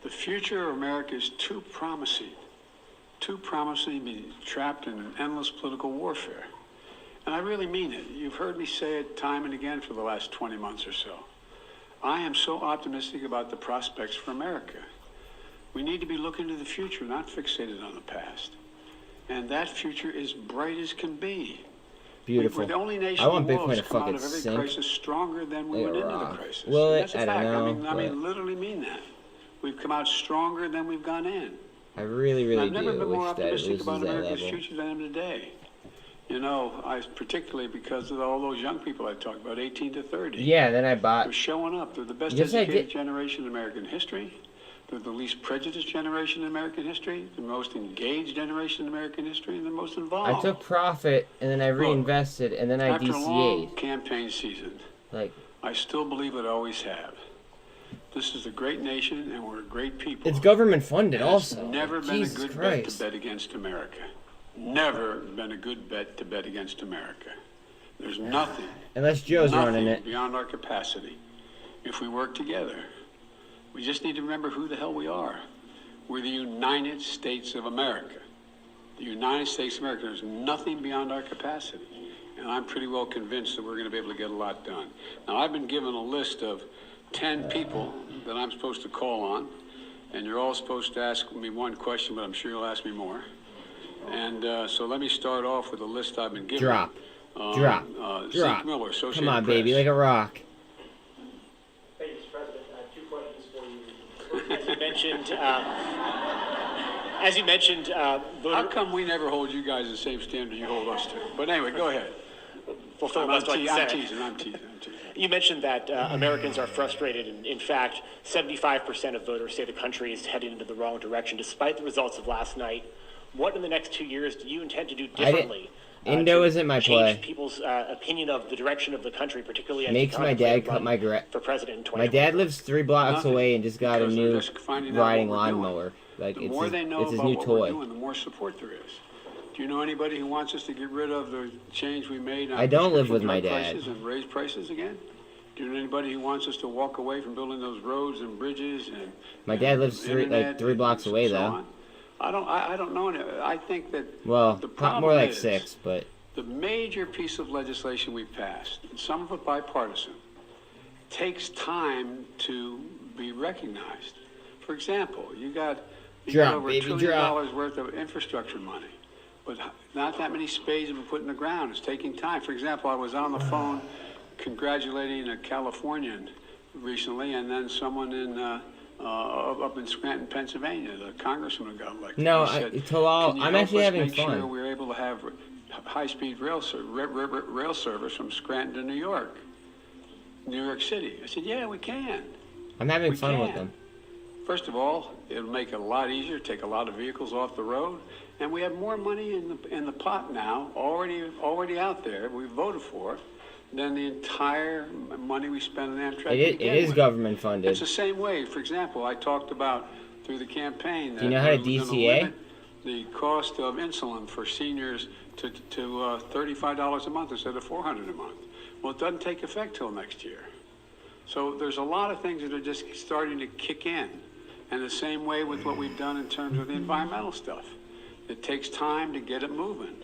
The future of America is too promising to be trapped in an endless political warfare. And I really mean it. You've heard me say it time and again for the last 20 months or so. I am so optimistic about the prospects for America. We need to be looking to the future, not fixated on the past. And that future is bright as can be. Beautiful. We're the only nation in the world that's come out of every crisis stronger than we went into the crisis. Well, that's a fact. I don't know. I mean, literally mean that. We've come out stronger than we've gone in. I really do I've never been more wish that it optimistic loses about that America's level. future than I am today. You know, particularly because of all those young people I talked about, 18 to 30. Yeah, then I bought. They're showing up. They're the best educated generation in American history. They're the least prejudiced generation in American history, the most engaged generation in American history, and the most involved. I took profit and then I reinvested and then I After a long DCA'd. campaign season, I still believe it, always have. This is a great nation and we're great people. It's government funded also. It's never been Jesus a good Christ. bet to bet against America. Never been a good bet to bet against America. There's nothing. Unless Joe's running it. Beyond our capacity. If we work together. We just need to remember who the hell we are. We're the United States of America. The United States of America. There's nothing beyond our capacity. And I'm pretty well convinced that we're going to be able to get a lot done. Now, I've been given a list of 10 people that I'm supposed to call on. And you're all supposed to ask me one question, but I'm sure you'll ask me more. And so let me start off with a list I've been given. Drop. Zeke Miller, Associated Come on, Press. baby, like a rock. Thank you, Mr. President. 2 questions for you. As you mentioned, As you mentioned, how come we never hold you guys the same standard you hold us to? But anyway, go ahead. Well, filibuster, like you said. I'm teasing. You mentioned that Americans are frustrated, and in fact, 75% of voters say the country is headed into the wrong direction, despite the results of last night. What in the next 2 years do you intend to do differently? Indo isn't my play. Change people's opinion of the direction of the country, particularly as Makes my dad cut my grass. For president in 2020. My dad lives 3 blocks away and just got a new riding lawnmower. Like the more they know it's his about new what toy. we're doing, the more support there is. Do you know anybody who wants us to get rid of the change we made on I don't live with my dad. prices and raise prices again? Do you know anybody who wants us to walk away from building those roads and bridges and my dad lives 3 blocks away though. On? I don't know. I think that the problem more like is 6, but the major piece of legislation we passed, and some of it bipartisan, takes time to be recognized. For example, you got over $1 trillion worth of infrastructure money, but not that many spades have been put in the ground. It's taking time. For example, I was on the phone congratulating a Californian recently, and then someone in up in Scranton, Pennsylvania, the congressman got elected. No, Talal, I'm actually having make fun. Sure we're able to have high-speed rail service from Scranton to New York City. I said, yeah, we can. I'm having fun with them. First of all, it'll make it a lot easier, take a lot of vehicles off the road, and we have more money in the pot now, already out there. We voted for it, than the entire money we spend on Amtrak. It is government funded. It's the same way. For example, I talked about through the campaign that do you know how to DCA? The cost of insulin for seniors to $35 a month instead of $400 a month. Well, it doesn't take effect till next year. So there's a lot of things that are just starting to kick in. And the same way with what we've done in terms of the environmental stuff. It takes time to get it moving.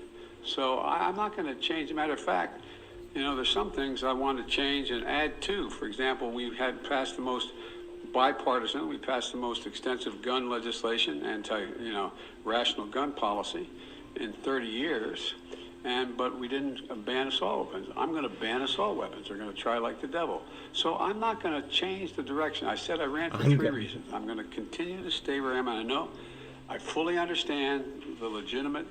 So I'm not going to change. As a matter of fact, there's some things I want to change and add to. For example, we had passed the most bipartisan, we passed the most extensive gun legislation, rational gun policy in 30 years. But we didn't ban assault weapons. I'm going to ban assault weapons. They're going to try like the devil. So I'm not going to change the direction. I said I ran for 3 reasons. I'm going to continue to stay where I am. And I know I fully understand the legitimate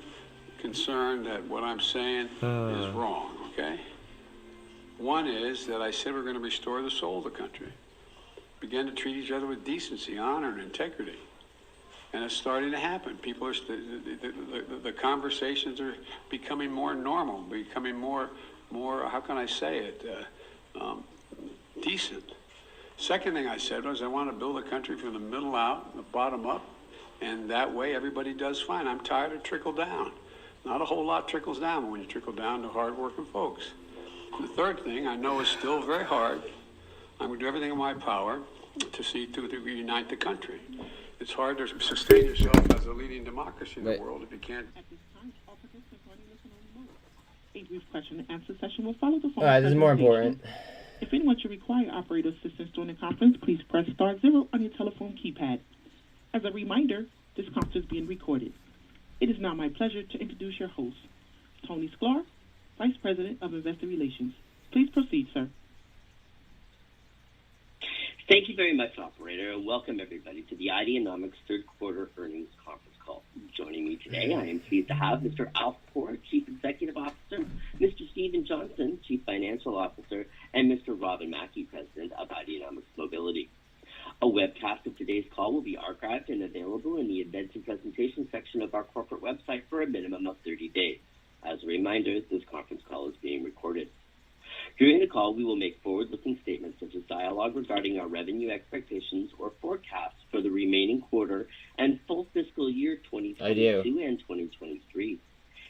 concern that what I'm saying is wrong, okay? One is that I said we're going to restore the soul of the country. Begin to treat each other with decency, honor, and integrity. And it's starting to happen. People are the conversations are becoming more normal, becoming more. How can I say it? Decent. Second thing I said was I want to build a country from the middle out, the bottom up, and that way everybody does fine. I'm tired of trickle down. Not a whole lot trickles down when you trickle down to hardworking folks. The third thing I know is still very hard. I'm going to do everything in my power to reunite the country. It's hard to sustain yourself as a leading democracy in the world if you can't. At this time, all participants are in listen-only mode. A brief question and answer session will follow the phone. All right, this is more important. If anyone should require operator assistance during the conference, please press *0 on your telephone keypad. As a reminder, this conference is being recorded. It is now my pleasure to introduce your host, Tony Sklar, Vice President of Investor Relations. Please proceed, sir. Thank you very much, operator, and welcome everybody to the Ideanomics third quarter earnings conference call. Joining me today, I am pleased to have Mr. Alf Poor, Chief Executive Officer, Mr. Stephen Johnson, Chief Financial Officer, and Mr. Robin Mackey, President of Ideanomics Mobility. A webcast of today's call will be archived and available in the events and presentation section of our corporate website for a minimum of 30 days. As a reminder, this conference call is being recorded. During the call, we will make forward-looking statements such as dialogue regarding our revenue expectations or forecasts for the remaining quarter and full fiscal year 2022 and 2023.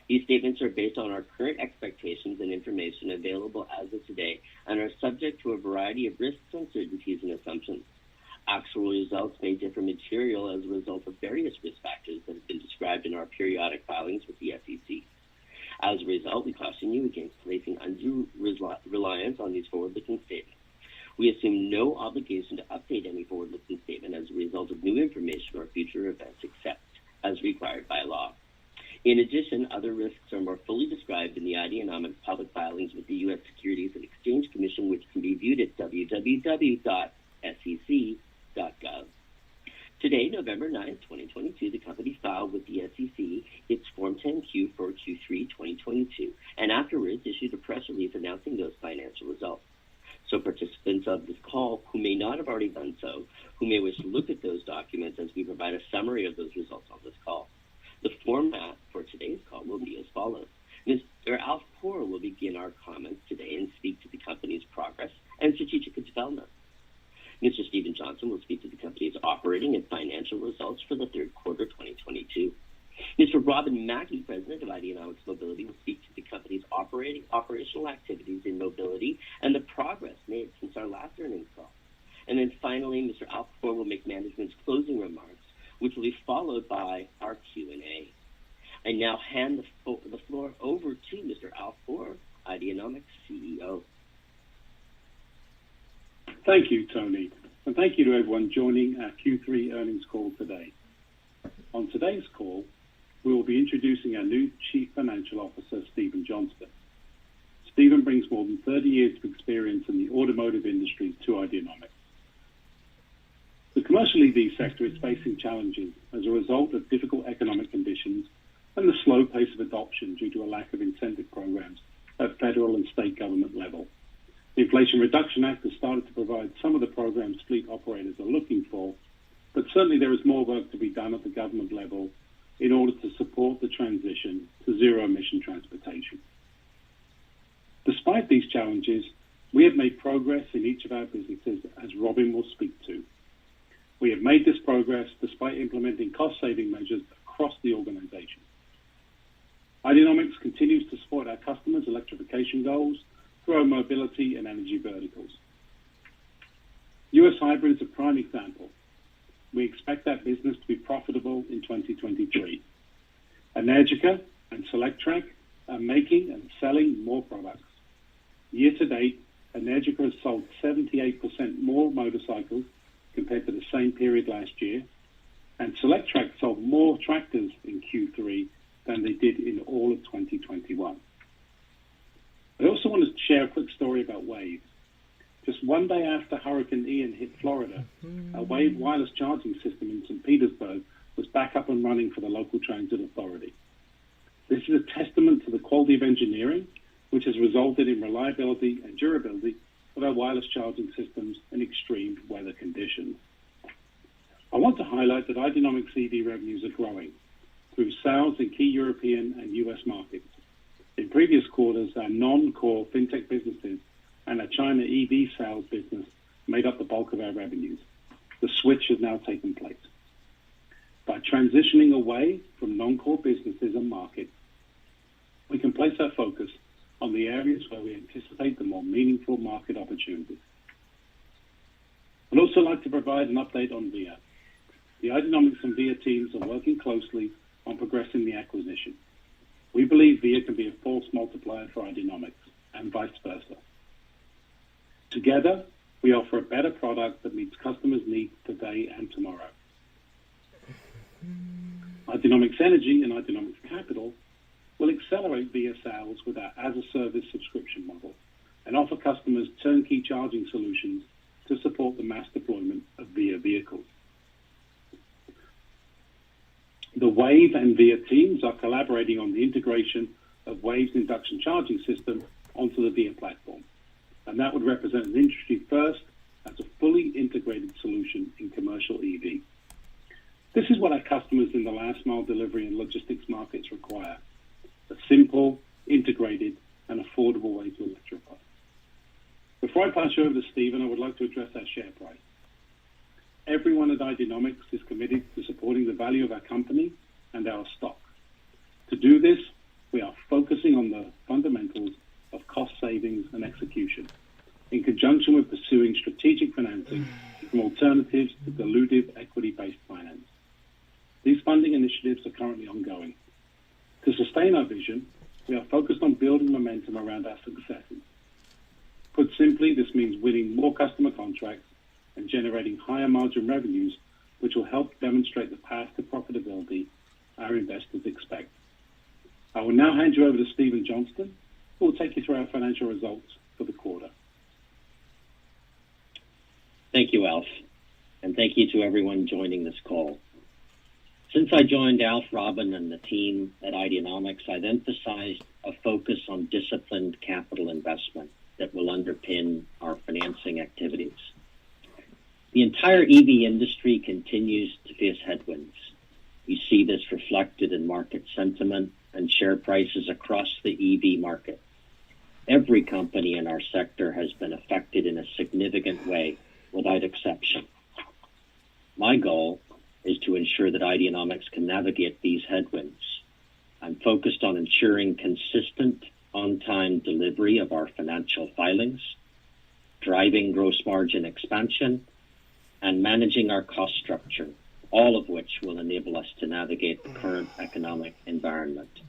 These statements are based on our current expectations and information available as of today and are subject to a variety of risks, uncertainties, and assumptions. Actual results may differ materially as a result of various risk factors that have been described in our periodic filings with the SEC. As a result, we caution you against placing undue reliance on these forward-looking statements. We assume no obligation to update any forward-looking statement as a result of new information or future events except as required by law. In addition, other risks are more fully described in the Ideanomics public filings with the U.S. Securities and Exchange Commission, which can be viewed at www.sec.gov. Today, November 9th, 2022, the company filed with the SEC its Form 10-Q for Q3 2022, and afterwards issued a press release announcing those financial results. So participants of this call who may not have already done so, who may wish to look at those documents as we provide a summary of those results on this call. The format for today's call will be as follows. Mr. Alf Poor will begin our comments today and speak to the company's progress and strategic development. Mr. Stephen Johnson will speak to the company's operating and financial results for the third quarter 2022. Mr. Robin Mackey, President of Ideanomics Mobility, will speak to the company's operational activities in mobility and the progress made since our last earnings call. And then finally, Mr. Alf Poor will make management's closing remarks, which will be followed by our Q&A. I now hand the floor over to Mr. Alf Poor, Ideanomics CEO. Thank you, Tony, and thank you to everyone joining our Q3 earnings call today. On today's call, we will be introducing our new Chief Financial Officer, Stephen Johnston. Stephen brings more than 30 years of experience in the automotive industry to Ideanomics. The commercial EV sector is facing challenges as a result of difficult economic conditions and the slow pace of adoption due to a lack of incentive programs at federal and state government level. The Inflation Reduction Act has started to provide some of the programs fleet operators are looking for, but certainly there is more work to be done at the government level in order to support the transition to zero-emission transportation. Despite these challenges, we have made progress in each of our businesses, as Robin will speak to. We have made this progress despite implementing cost-saving measures across the organization. Ideanomics continues to support our customers' electrification goals through our mobility and energy verticals. US Hybrid is a prime example. We expect that business to be profitable in 2023. Energica and Solectrac are making and selling more products. Year to date, Energica has sold 78% more motorcycles compared to the same period last year, and Solectrac sold more tractors in Q3 than they did in all of 2021. I also want to share a quick story about WAVE. Just one day after Hurricane Ian hit Florida, a WAVE wireless charging system in St. Petersburg was back up and running for the local transit authority. This is a testament to the quality of engineering, which has resulted in reliability and durability of our wireless charging systems in extreme weather conditions. I want to highlight that Ideanomics EV revenues are growing through sales in key European and US markets. In previous quarters, our non-core fintech businesses and our China EV sales business made up the bulk of our revenues. The switch has now taken place. By transitioning away from non-core businesses and markets, we can place our focus on the areas where we anticipate the more meaningful market opportunities. I'd also like to provide an update on VIA. The Ideanomics and VIA teams are working closely on progressing the acquisition. We believe VIA can be a force multiplier for Ideanomics and vice versa. Together, we offer a better product that meets customers' needs today and tomorrow. Ideanomics Energy and Ideanomics Capital will accelerate VIA sales with our as-a-service subscription model and offer customers turnkey charging solutions to support the mass deployment of VIA vehicles. The WAVE and VIA teams are collaborating on the integration of WAVE's induction charging system onto the VIA platform, and that would represent an industry first as a fully integrated solution in commercial EV. This is what our customers in the last mile delivery and logistics markets require: a simple, integrated, and affordable way to electrify. Before I pass you over to Stephen, I would like to address our share price. Everyone at Ideanomics is committed to supporting the value of our company and our stock. To do this, we are focusing on the fundamentals of cost savings and execution, in conjunction with pursuing strategic financing from alternatives to dilutive equity-based finance. These funding initiatives are currently ongoing. To sustain our vision, we are focused on building momentum around our successes. Put simply, this means winning more customer contracts and generating higher margin revenues, which will help demonstrate the path to profitability our investors expect. I will now hand you over to Stephen Johnston, who will take you through our financial results for the quarter. Thank you, Alf, and and thank you to everyone joining this call. Since I joined Alf, Robin, and the team at Ideanomics, I've emphasized a focus on disciplined capital investment that will underpin our financing activities. The entire EV industry continues to face headwinds. We see this reflected in market sentiment and share prices across the EV market. Every company in our sector has been affected in a significant way, without exception. My goal is to ensure that Ideanomics can navigate these headwinds. I'm focused on ensuring consistent, on-time delivery of our financial filings, driving gross margin expansion, and managing our cost structure, all of which will enable us to navigate the current economic environment.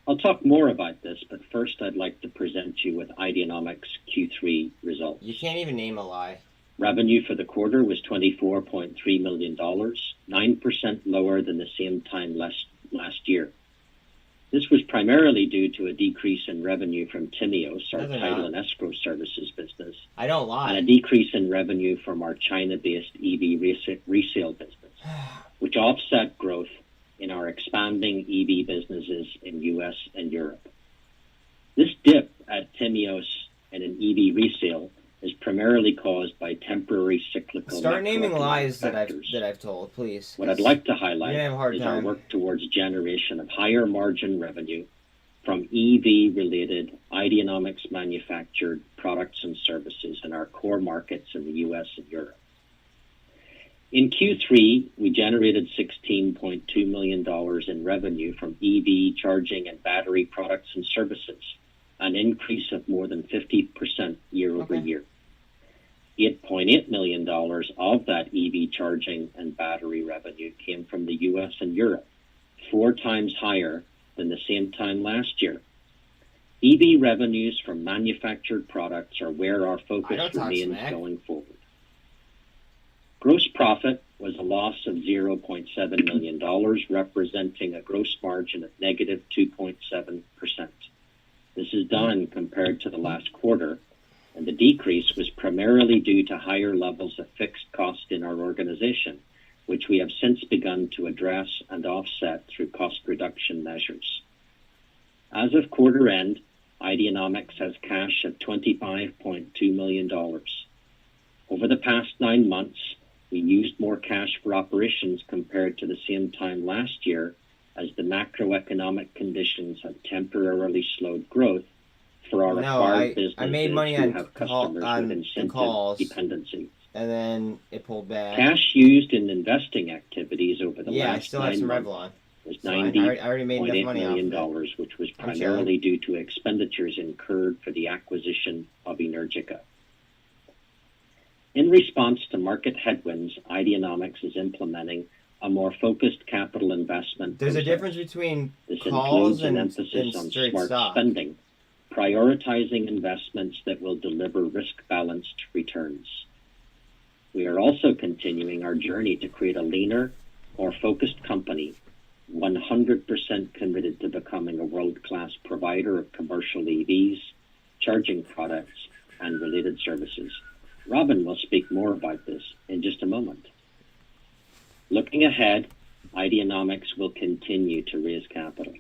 I'll talk more about this, but first I'd like to present you with Ideanomics Q3 results. You can't even name a lie. Revenue for the quarter was $24.3 million, 9% lower than the same time last year. This was primarily due to a decrease in revenue from Timios, our title and escrow services business. I don't lie. And a decrease in revenue from our China-based EV resale business, which offset growth in our expanding EV businesses in US and Europe. This dip at Timios and in EV resale is primarily caused by temporary cyclical. Start naming lies that I've told, please. What I'd like to highlight is our work towards generation of higher margin revenue from EV-related Ideanomics manufactured products and services in our core markets in the US and Europe. In Q3, we generated $16.2 million in revenue from EV charging and battery products and services, an increase of more than 50% year over year. $8.8 million of that EV charging and battery revenue came from the US and Europe, 4 times higher than the same time last year. EV revenues from manufactured products are where our focus remains going forward. Gross profit was a loss of $0.7 million, representing a gross margin of negative 2.7%. This is down compared to the last quarter, and the decrease was primarily due to higher levels of fixed cost in our organization, which we have since begun to address and offset through cost reduction measures. As of quarter end, Ideanomics has cash of $25.2 million. Over the past 9 months, we used more cash for operations compared to the same time last year, as the macroeconomic conditions have temporarily slowed growth for our acquired businesses I made money who have customers with incentive dependency. And then it pulled back. Cash used in investing activities over the last I still have 9 some months Revlon. was $90.8 million, which was primarily due to expenditures incurred for the acquisition of Energica. In response to market headwinds, Ideanomics is implementing a more focused capital investment. There's a difference between this calls includes an and emphasis on straight smart stock. spending, prioritizing investments that will deliver risk-balanced returns. We are also continuing our journey to create a leaner, more focused company, 100% committed to becoming a world-class provider of commercial EVs, charging products, and related services. Robin will speak more about this in just a moment. Looking ahead, Ideanomics will continue to raise capital.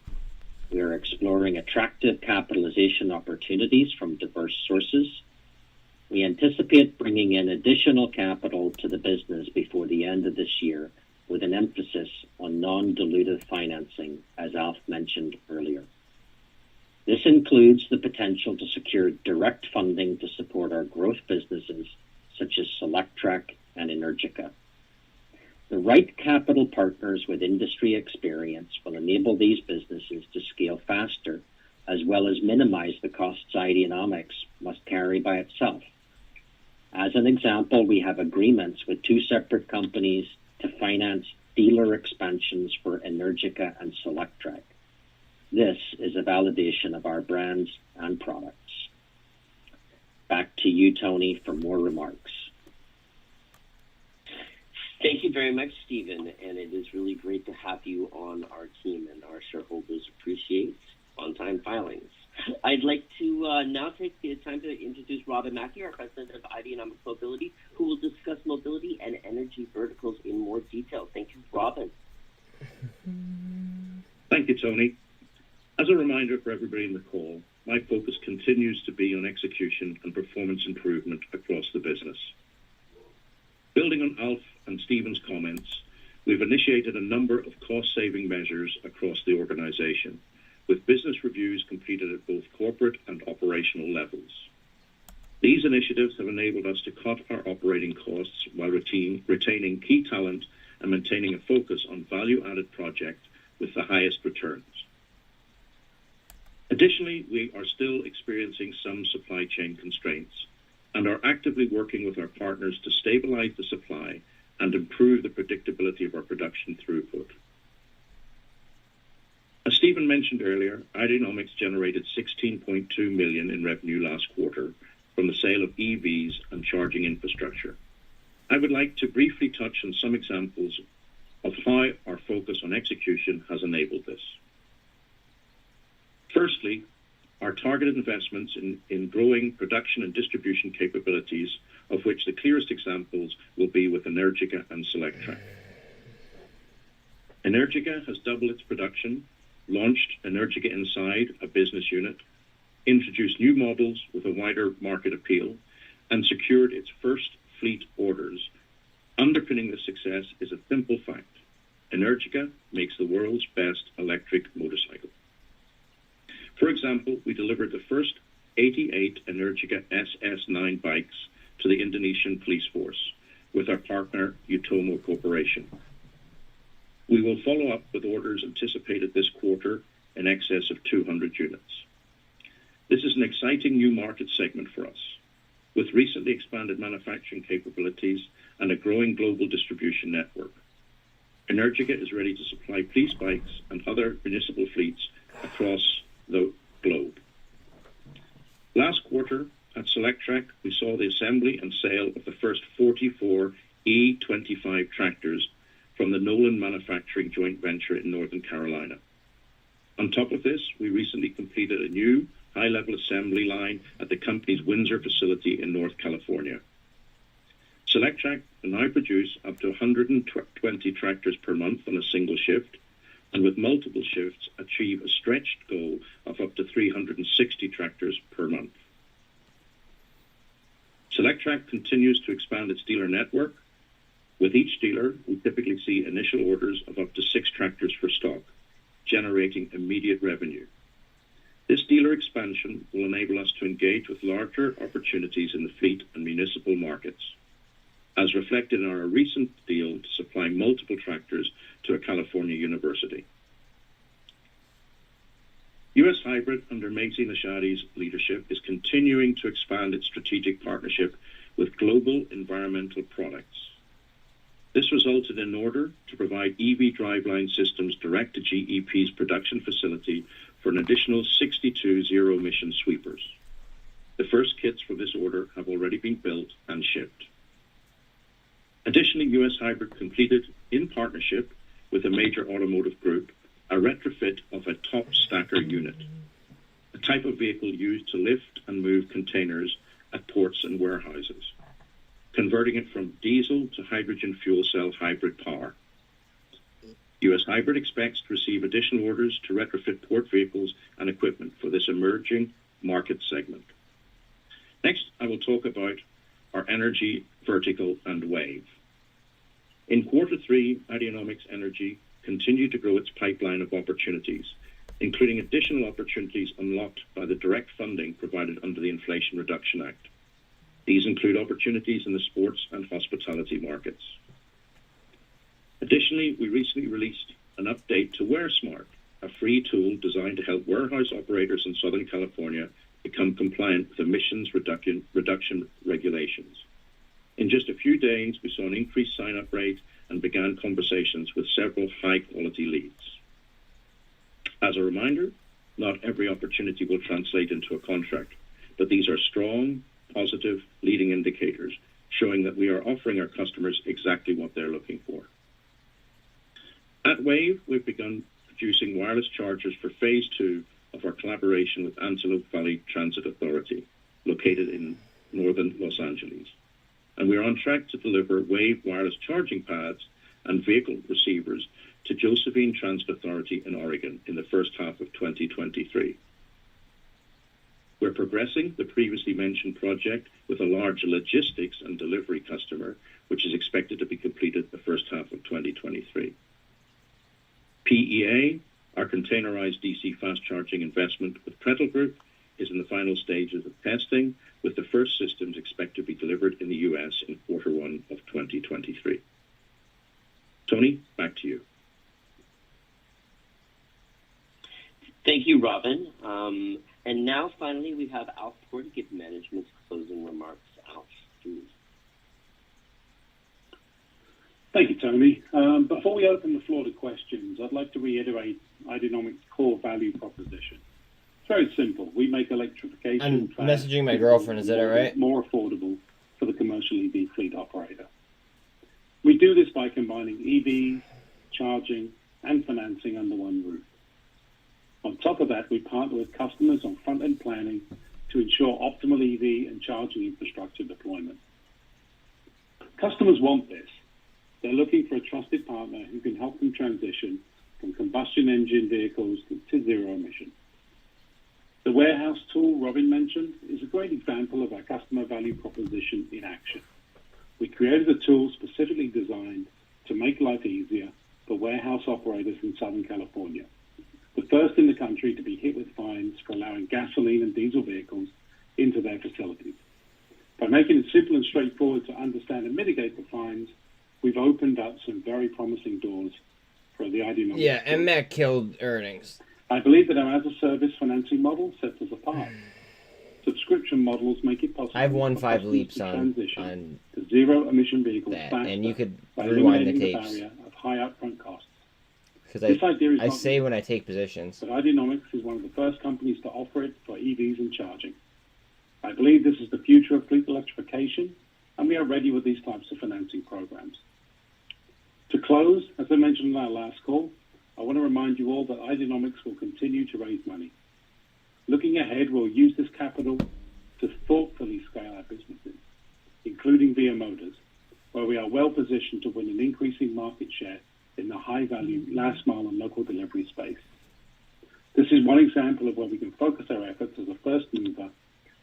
We are exploring attractive capitalization opportunities from diverse sources. We anticipate bringing in additional capital to the business before the end of this year, with an emphasis on non-dilutive financing, as Alf mentioned earlier. This includes the potential to secure direct funding to support our growth businesses, such as Solectrac and Energica. The right capital partners with industry experience will enable these businesses to scale faster, as well as minimize the costs Ideanomics must carry by itself. As an example, we have agreements with 2 separate companies to finance dealer expansions for Energica and Solectrac. This is a validation of our brands and products. Back to you, Tony, for more remarks. Thank you very much, Stephen, and it is really great to have you on our team, and our shareholders appreciate on-time filings. I'd like to now take the time to introduce Robin Mackey, our president of Ideanomics Mobility, who will discuss mobility and you, Tony. As a reminder for everybody in the call, my focus continues to be on execution and performance improvement across the business. Building on Alf and Stephen's comments, we've initiated a number of cost-saving measures across the organization, with business reviews completed at both corporate and operational levels. These initiatives have enabled us to cut our operating costs while retaining key talent and maintaining a focus on value-added projects with the highest returns. Additionally, we are still experiencing some supply chain constraints and are actively working with our partners to stabilize the supply and improve the predictability of our production throughput. As Stephen mentioned earlier, Ideanomics generated $16.2 million in revenue last quarter from the sale of EVs and charging infrastructure. I would like to briefly touch on some examples of how our focus on execution has enabled this. Firstly, our targeted investments in growing production and distribution capabilities, of which the clearest examples will be with Energica and Solectrac. Energica has doubled its production, launched Energica Inside, a business unit, introduced new models with a wider market appeal, and secured its first fleet orders. Underpinning this success is a simple fact. Energica makes the world's best electric motorcycle. For example, we delivered the first 88 Energica SS9 bikes to the Indonesian police force with our partner Utomo Corporation. We will follow up with orders anticipated this quarter in excess of 200 units. This is an exciting new market segment for us. With recently expanded manufacturing capabilities and a growing global distribution network, Energica is ready to supply police bikes and other municipal fleets across the globe. Last quarter at Solectrac, we saw the assembly and sale of the first 44 E25 tractors from the Nolan Manufacturing joint venture in Northern Carolina. On top of this, we recently completed a new high-level assembly line at the company's Windsor facility in North California. Solectrac will now produce up to 120 tractors per month on a single shift, and with multiple shifts achieve a stretched goal of up to 360 tractors per month. Solectrac continues to expand its dealer network. With each dealer, we typically see initial orders of up to 6 tractors for stock, generating immediate revenue. This dealer expansion will enable us to engage with larger opportunities in the fleet and municipal markets, as reflected in our recent deal to supply multiple tractors to a California university. U.S. Hybrid, under Megzi Nashadi's leadership, is continuing to expand its strategic partnership with Global Environmental Products. This resulted in an order to provide EV driveline systems direct to GEP's production facility for an additional 62 zero-emission sweepers. The first kits for this order have already been built and shipped. Additionally, U.S. Hybrid completed, in partnership with a major automotive group, a retrofit of a top stacker unit, a type of vehicle used to lift and move containers at ports and warehouses, converting it from diesel to hydrogen fuel cell hybrid power. U.S. Hybrid expects to receive additional orders to retrofit port vehicles and equipment for this emerging market segment. Next, I will talk about our energy vertical and WAVE. In quarter 3, Ideanomics Energy continued to grow its pipeline of opportunities, including additional opportunities unlocked by the direct funding provided under the Inflation Reduction Act. These include opportunities in the sports and hospitality markets. Additionally, we recently released an update to WareSmart, a free tool designed to help warehouse operators in Southern California become compliant with emissions reduction regulations. In just a few days, we saw an increased sign-up rate and began conversations with several high-quality leads. As a reminder, not every opportunity will translate into a contract, but these are strong, positive leading indicators showing that we are offering our customers exactly what they're looking for. At WAVE, we've begun producing wireless chargers for phase 2 of our collaboration with Antelope Valley Transit Authority, located in northern Los Angeles. And we are on track to deliver WAVE wireless charging pads and vehicle receivers to Josephine Transit Authority in Oregon in the first half of 2023. We're progressing the previously mentioned project with a large logistics and delivery customer, which is expected to be completed the first half of 2023. PEA, our containerized DC fast charging investment with Pretel Group, is in the final stages of testing, with the first systems expected to be delivered in the U.S. in Q1 of 2023. Tony, back to you. Thank you, Robin. And now, finally, we have Alf Poor to give management's closing remarks. Alf, please. Thank you, Tony. Before we open the floor to questions, I'd like to reiterate Ideanomics' core value proposition. It's very simple. We make electrification I'm messaging my girlfriend. Is that all right? More affordable for the commercial EV fleet operator. We do this by combining EVs, charging, and financing under one roof. On top of that, we partner with customers on front-end planning to ensure optimal EV and charging infrastructure deployment. Customers want this. They're looking for a trusted partner who can help them transition from combustion engine vehicles to zero emission. The warehouse tool Robin mentioned is a great example of our customer value proposition in action. We created a tool specifically designed to make life easier for warehouse operators in Southern California, the first in the country to be hit with fines for allowing gasoline and diesel vehicles into their facilities. By making it simple and straightforward to understand and mitigate the fines, we've opened up some very promising doors for the Ideanomics. Yeah, MMAT killed earnings. I believe that our as-a-service financing model sets us apart. Subscription models make it possible. I've won 5 leaps on to zero-emission vehicles that, faster and you could by rewind the eliminating tapes. barrier of high upfront costs. Because This idea is I not say new, when I take positions. but Ideanomics is one of the first companies to offer it for EVs and charging. I believe this is the future of fleet electrification, and we are ready with these types of financing programs. To close, as I mentioned in our last call, I want to remind you all that Ideanomics will continue to raise money. Looking ahead, we'll use this capital to thoughtfully scale our businesses, including via Motors, where we are well positioned to win an increasing market share in the high-value last mile and local delivery space. This is one example of where we can focus our efforts as a first mover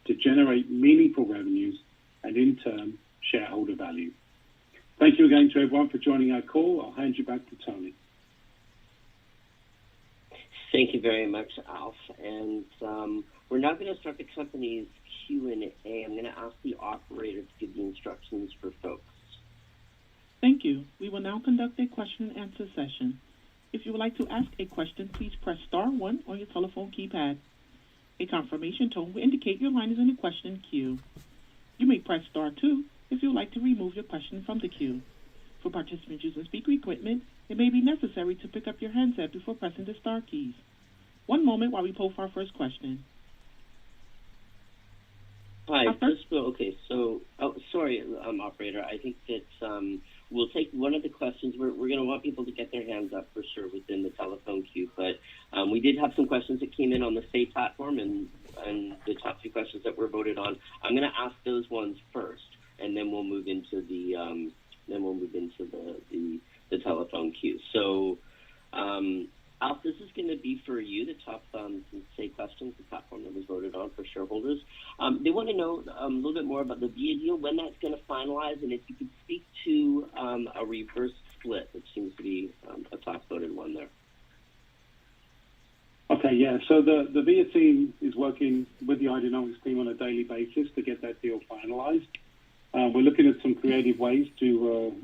to generate meaningful revenues and, in turn, shareholder value. Thank you again to everyone for joining our call. I'll hand you back to Tony. Thank you very much, Alf. And we're now going to start the company's Q&A. I'm going to ask the operator to give the instructions for folks. Thank you. We will now conduct a question and answer session. If you would like to ask a question, please press *1 on your telephone keypad. A confirmation tone will indicate your line is in the question queue. You may press *2 if you would like to remove your question from the queue. For participants using speaker equipment, it may be necessary to pick up your handset before pressing the star keys. One moment while we poll for our first question. Hi, sorry, operator. I think that we'll take one of the questions. We're going to want people to get their hands up for sure within the telephone queue, but we did have some questions that came in on the SAY platform, and the top 2 questions that were voted on. I'm going to ask those ones first, and then we'll move into the telephone queue. So, Alf, this is going to be for you, the top SAY questions, the platform that was voted on for shareholders. They want to know a little bit more about the VIA deal, when that's going to finalize, and if you could speak to a reverse split, which seems to be a top voted one there. Okay, yeah. So the VIA team is working with the Ideanomics team on a daily basis to get that deal finalized. We're looking at some creative ways to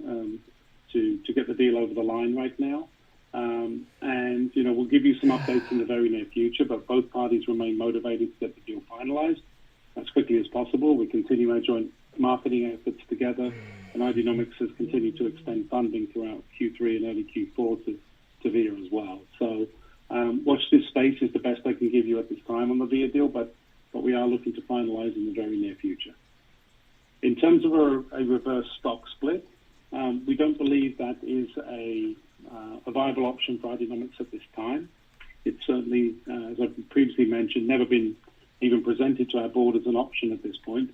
get the deal over the line right now. And, you know, we'll give you some updates in the very near future, but both parties remain motivated to get the deal finalized as quickly as possible. We continue our joint marketing efforts together, and Ideanomics has continued to extend funding throughout Q3 and early Q4 to VIA as well. So watch this space is the best I can give you at this time on the VIA deal, but we are looking to finalize in the very near future. In terms of a reverse stock split, we don't believe that is a viable option for Ideanomics at this time. It's certainly, as I previously mentioned, never been even presented to our board as an option at this point.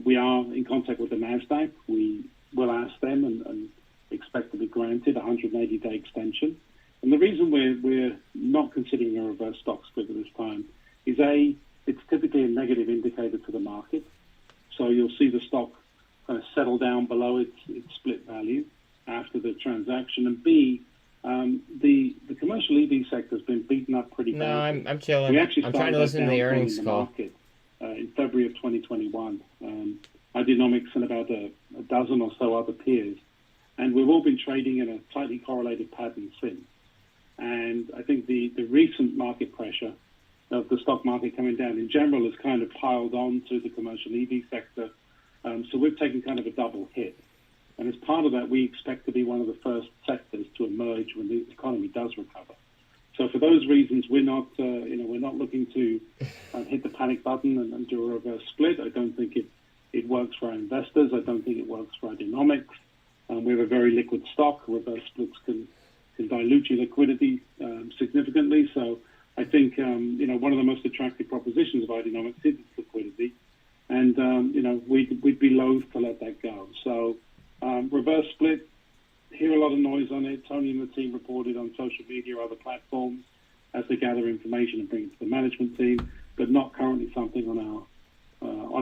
We are in contact with the NASDAQ. We will ask them and expect to be granted a 180-day extension. And the reason we're not considering a reverse stock split at this time is it's typically a negative indicator to the market. So you'll see the stock kind of settle down below its split value after the transaction. And B, the commercial EV sector has been beaten up pretty badly. No, I'm chilling. We actually I'm trying to listen to the earnings call. In February of 2021. Ideanomics and about a dozen or so other peers. And we've all been trading in a tightly correlated pattern since. And I think the recent market pressure of the stock market coming down in general has kind of piled on to the commercial EV sector. So we've taken kind of a double hit. And as part of that, we expect to be one of the first sectors to emerge when the economy does recover. So for those reasons, we're not looking to hit the panic button and do a reverse split. I don't think it works for our investors. I don't think it works for Ideanomics. We have a very liquid stock. Reverse splits can dilute your liquidity significantly. So I think one of the most attractive propositions of Ideanomics is its liquidity, and we'd be loath to let that go. So reverse split. Hear a lot of noise on it. Tony and the team reported on social media or other platforms as they gather information and bring it to the management team, but not currently something on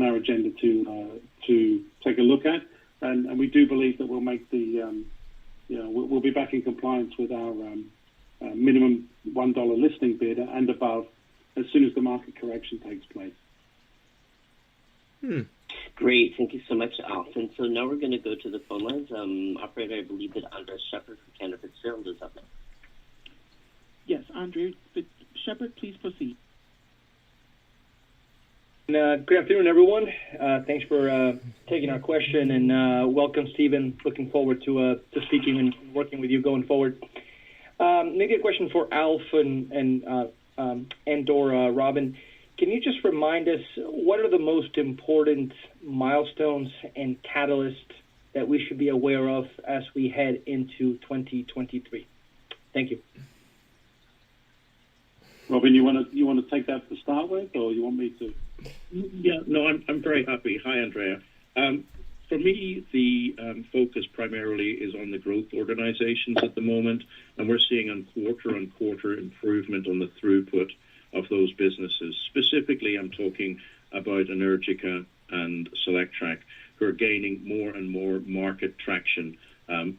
our agenda to take a look at. And we do believe that we'll make we'll be back in compliance with our minimum $1 listing bid and above as soon as the market correction takes place. Great. Thank you so much, Alfred. So now we're going to go to the phone lines. Operator, I believe that Andre Shepard from Cantor Fitzgerald is up next. Yes, Andre Shepard, please proceed. Good afternoon, everyone. Thanks for taking our question, and welcome, Stephen. Looking forward to speaking and working with you going forward. Maybe a question for Alf and or Robin. Can you just remind us what are the most important milestones and catalysts that we should be aware of as we head into 2023? Thank you. Robin, you want to take that to start with, or you want me to? Yeah, no, I'm very happy. Hi, Andrea. For me, the focus primarily is on the growth organizations at the moment, and we're seeing on quarter improvement on the throughput of those businesses. Specifically, I'm talking about Energica and Solectrac, who are gaining more and more market traction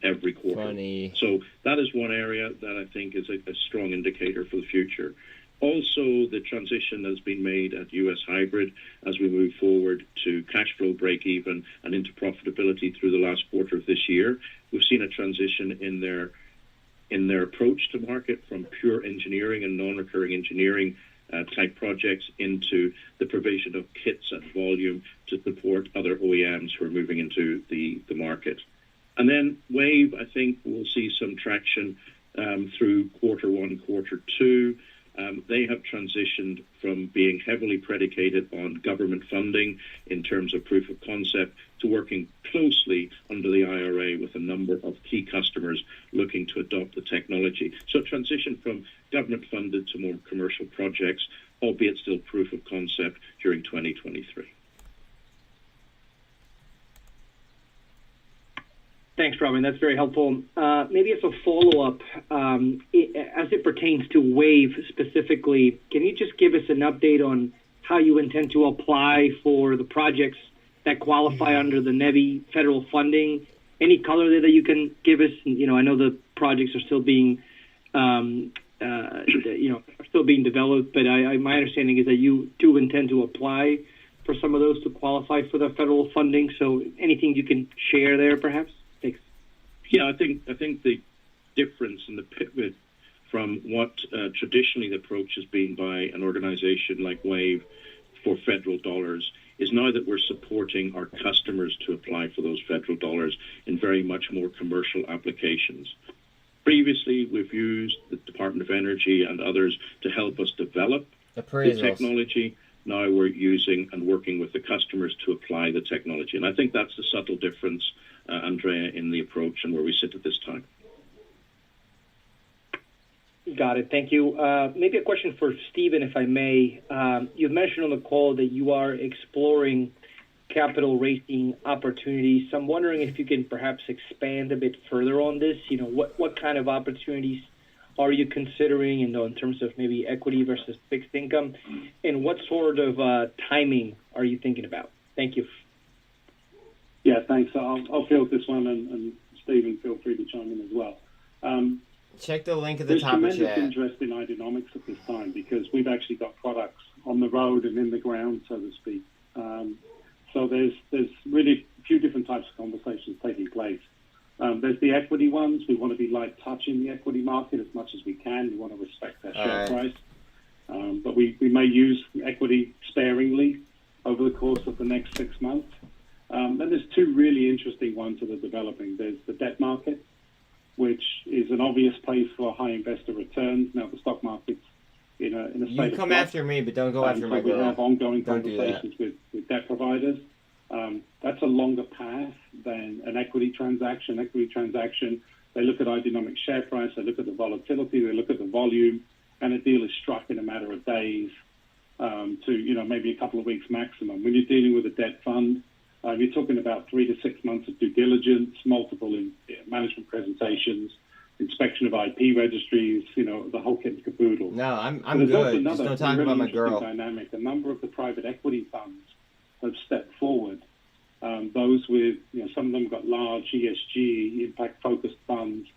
every quarter. Funny. So that is one area that I think is a strong indicator for the future. Also, the transition has been made at US Hybrid as we move forward to cash flow break even and into profitability through the last quarter of this year. We've seen a transition in their approach to market from pure engineering and non-recurring engineering type projects into the provision of kits and volume to support other OEMs who are moving into the market. And then Wave, I think we'll see some traction through Q1, Q2. They have transitioned from being heavily predicated on government funding in terms of proof of concept to working closely under the IRA with a number of key customers looking to adopt the technology. So transition from government funded to more commercial projects, albeit still proof of concept during 2023. Thanks, Robin. That's very helpful. Maybe as a follow-up, as it pertains to Wave specifically, can you just give us an update on how you intend to apply for the projects that qualify under the NEVI federal funding? Any color there that you can give us? I know the projects are still being, developed, but my understanding is that you do intend to apply for some of those to qualify for the federal funding. So anything you can share there, perhaps? Thanks. Yeah, I think the difference in the pivot from what traditionally the approach has been by an organization like Wave for federal dollars is now that we're supporting our customers to apply for those federal dollars in very much more commercial applications. Previously, we've used the Department of Energy and others to help us develop the technology. Now we're using and working with the customers to apply the technology. And I think that's the subtle difference, Andrea, in the approach and where we sit at this time. Got it. Thank you. Maybe a question for Stephen, if I may. You've mentioned on the call that you are exploring capital raising opportunities. So I'm wondering if you can perhaps expand a bit further on this. What kind of opportunities are you considering in terms of maybe equity versus fixed income, and what sort of timing are you thinking about? Thank you. Yeah, thanks. I'll field this one, and Stephen, feel free to chime in as well. Check the link at the top of There's chat. tremendous interest in Ideanomics at this time because we've actually got products on the road and in the ground, so to speak. So there's really a few different types of conversations taking place. There's the equity ones. We want to be light touch in the equity market as much as we can. We want to respect their share price. But we may use equity sparingly over the course of the next 6 months. Then there's two really interesting ones that are developing. There's the debt market, which is an obvious place for high investor returns. Now, the stock market's in a state You come after me, but don't go after my girl. We have ongoing Don't do that. conversations with debt providers. That's a longer path than an equity transaction. Equity transaction, they look at Ideanomics share price, they look at the volatility, they look at the volume, and a deal is struck in a matter of days to maybe a couple of weeks maximum. When you're dealing with a debt fund, you're talking about 3 to 6 months of due diligence, multiple management presentations, inspection of IP registries, the whole kit and caboodle. No, I'm There's good. also Just another don't talk really about my interesting girl. dynamic. A number of the private equity funds have stepped forward. Those with, some of them got large ESG, impact-focused funds,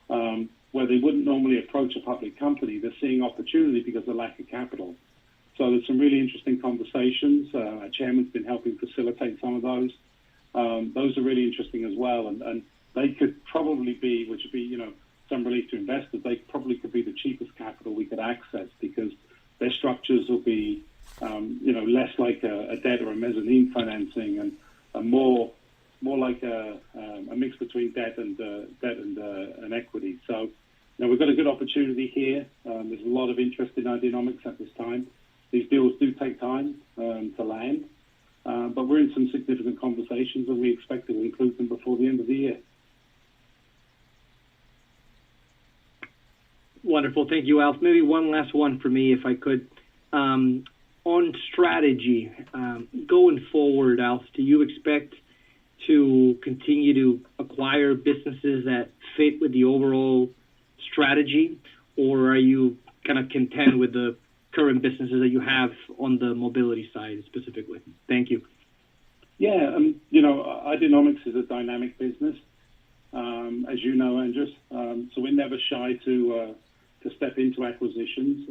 where they wouldn't normally approach a public company. They're seeing opportunity because of lack of capital. So there's some really interesting conversations. Our chairman's been helping facilitate some of those. Those are really interesting as well, and they could probably be, which would be, some relief to investors, they probably could be the cheapest capital we could access because their structures will be, less like a debt or a mezzanine financing and more like a mix between debt and an equity. So, we've got a good opportunity here. There's a lot of interest in Ideanomics at this time. These deals do take time to land, but we're in some significant conversations, and we expect to include them before the end of the year. Wonderful. Thank you, Alf. Maybe one last one for me, if I could. On strategy, going forward, Alf, do you expect to continue to acquire businesses that fit with the overall strategy, or are you kind of content with the current businesses that you have on the mobility side specifically? Thank you. Yeah, Ideanomics is a dynamic business, as you know, Andres. So we're never shy to step into acquisitions.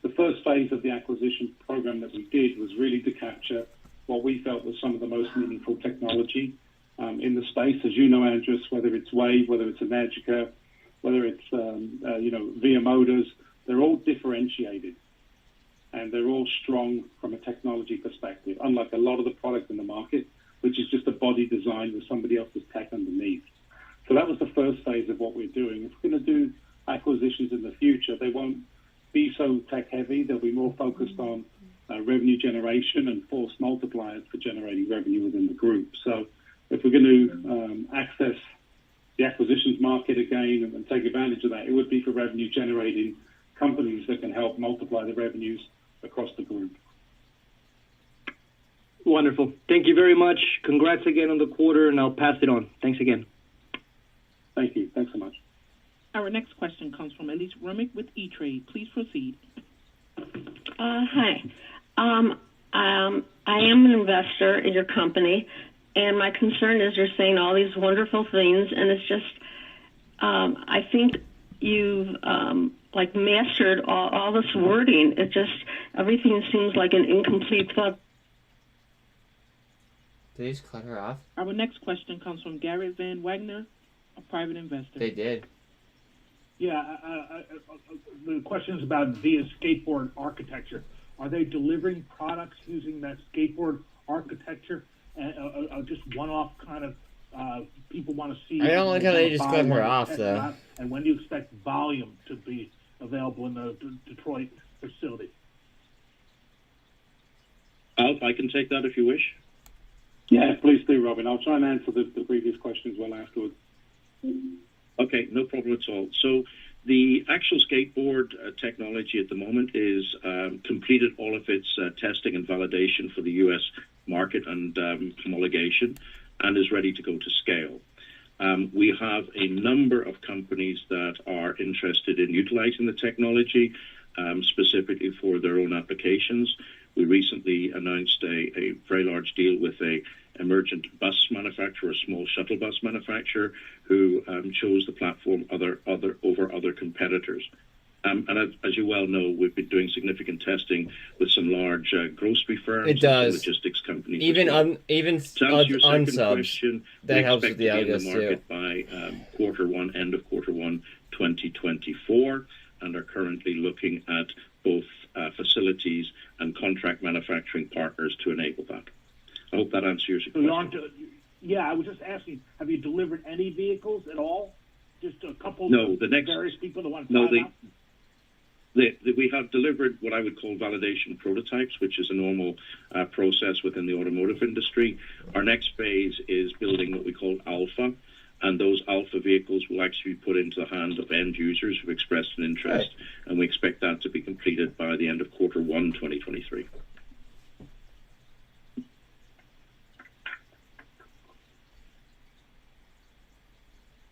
The first phase of the acquisition program that we did was really to capture what we felt was some of the most meaningful technology in the space. As you know, Andres, whether it's Wave, whether it's Energica, whether it's VIA Motors, they're all differentiated. And they're all strong from a technology perspective, unlike a lot of the product in the market, which is just a body design with somebody else's tech underneath. So that was the first phase of what we're doing. If we're going to do acquisitions in the future, they won't be so tech-heavy. They'll be more focused on revenue generation and force multipliers for generating revenue within the group. So if we're going to access the acquisitions market again and take advantage of that, it would be for revenue-generating companies that can help multiply the revenues across the group. Wonderful. Thank you very much. Congrats again on the quarter, and I'll pass it on. Thanks again. Thank you. Thanks so much. Our next question comes from Elise Remick with E-Trade. Please proceed. Hi. I am an investor in your company, and my concern is you're saying all these wonderful things, and it's just, I think you've mastered all this wording. It just, everything seems like an incomplete thought. Did they just cut her off? Our next question comes from Garrett Van Wagner, a private investor. They did. Yeah, the question is about VIA's skateboard architecture. Are they delivering products using that skateboard architecture? Just one-off kind of people want to see? I don't like how they just cut her off, though. And when do you expect volume to be available in the Detroit facility? Alf, I can take that if you wish. Yeah, please do, Robin. I'll try and answer the previous question as well afterwards. Okay, no problem at all. So the actual skateboard technology at the moment is completed all of its testing and validation for the U.S. market and homologation, and is ready to go to scale. We have a number of companies that are interested in utilizing the technology specifically for their own applications. We recently announced a very large deal with a emergent bus manufacturer, a small shuttle bus manufacturer, who chose the platform over other competitors. And as you well know, we've been doing significant testing with some large grocery firms, It does. and logistics companies. Even as well. even To answer your second unsubs. question, That we helps expect with the to be in algos the too. market by quarter one, end of quarter one, 2024, and are currently looking at both facilities and contract manufacturing partners to enable that. I hope that answers your question. Yeah, I was just asking, have you delivered any vehicles at all? Just a couple No, the next various people that want to no, try out? we have delivered what I would call validation prototypes, which is a normal process within the automotive industry. Our next phase is building what we call alpha, and those alpha vehicles will actually be put into the hands of end users who've expressed an interest, and we expect that to be completed by the end of quarter one, 2023.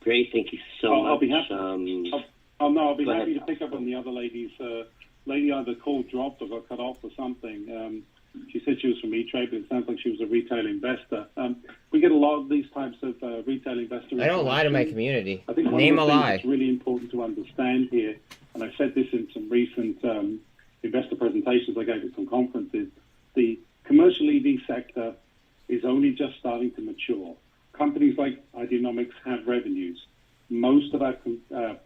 Great, thank you so much. I'll be happy. I'll be Go happy ahead. to pick up on the other lady's. Lady either call dropped or got cut off or something. She said she was from E-Trade, but it sounds like she was a retail investor. We get a lot of these types of retail investors. I don't lie to my community. I think Name a one of the things lie. that's really important to understand here, and I said this in some recent investor presentations I gave at some conferences, the commercial EV sector is only just starting to mature. Companies like Ideanomics have revenues. Most of our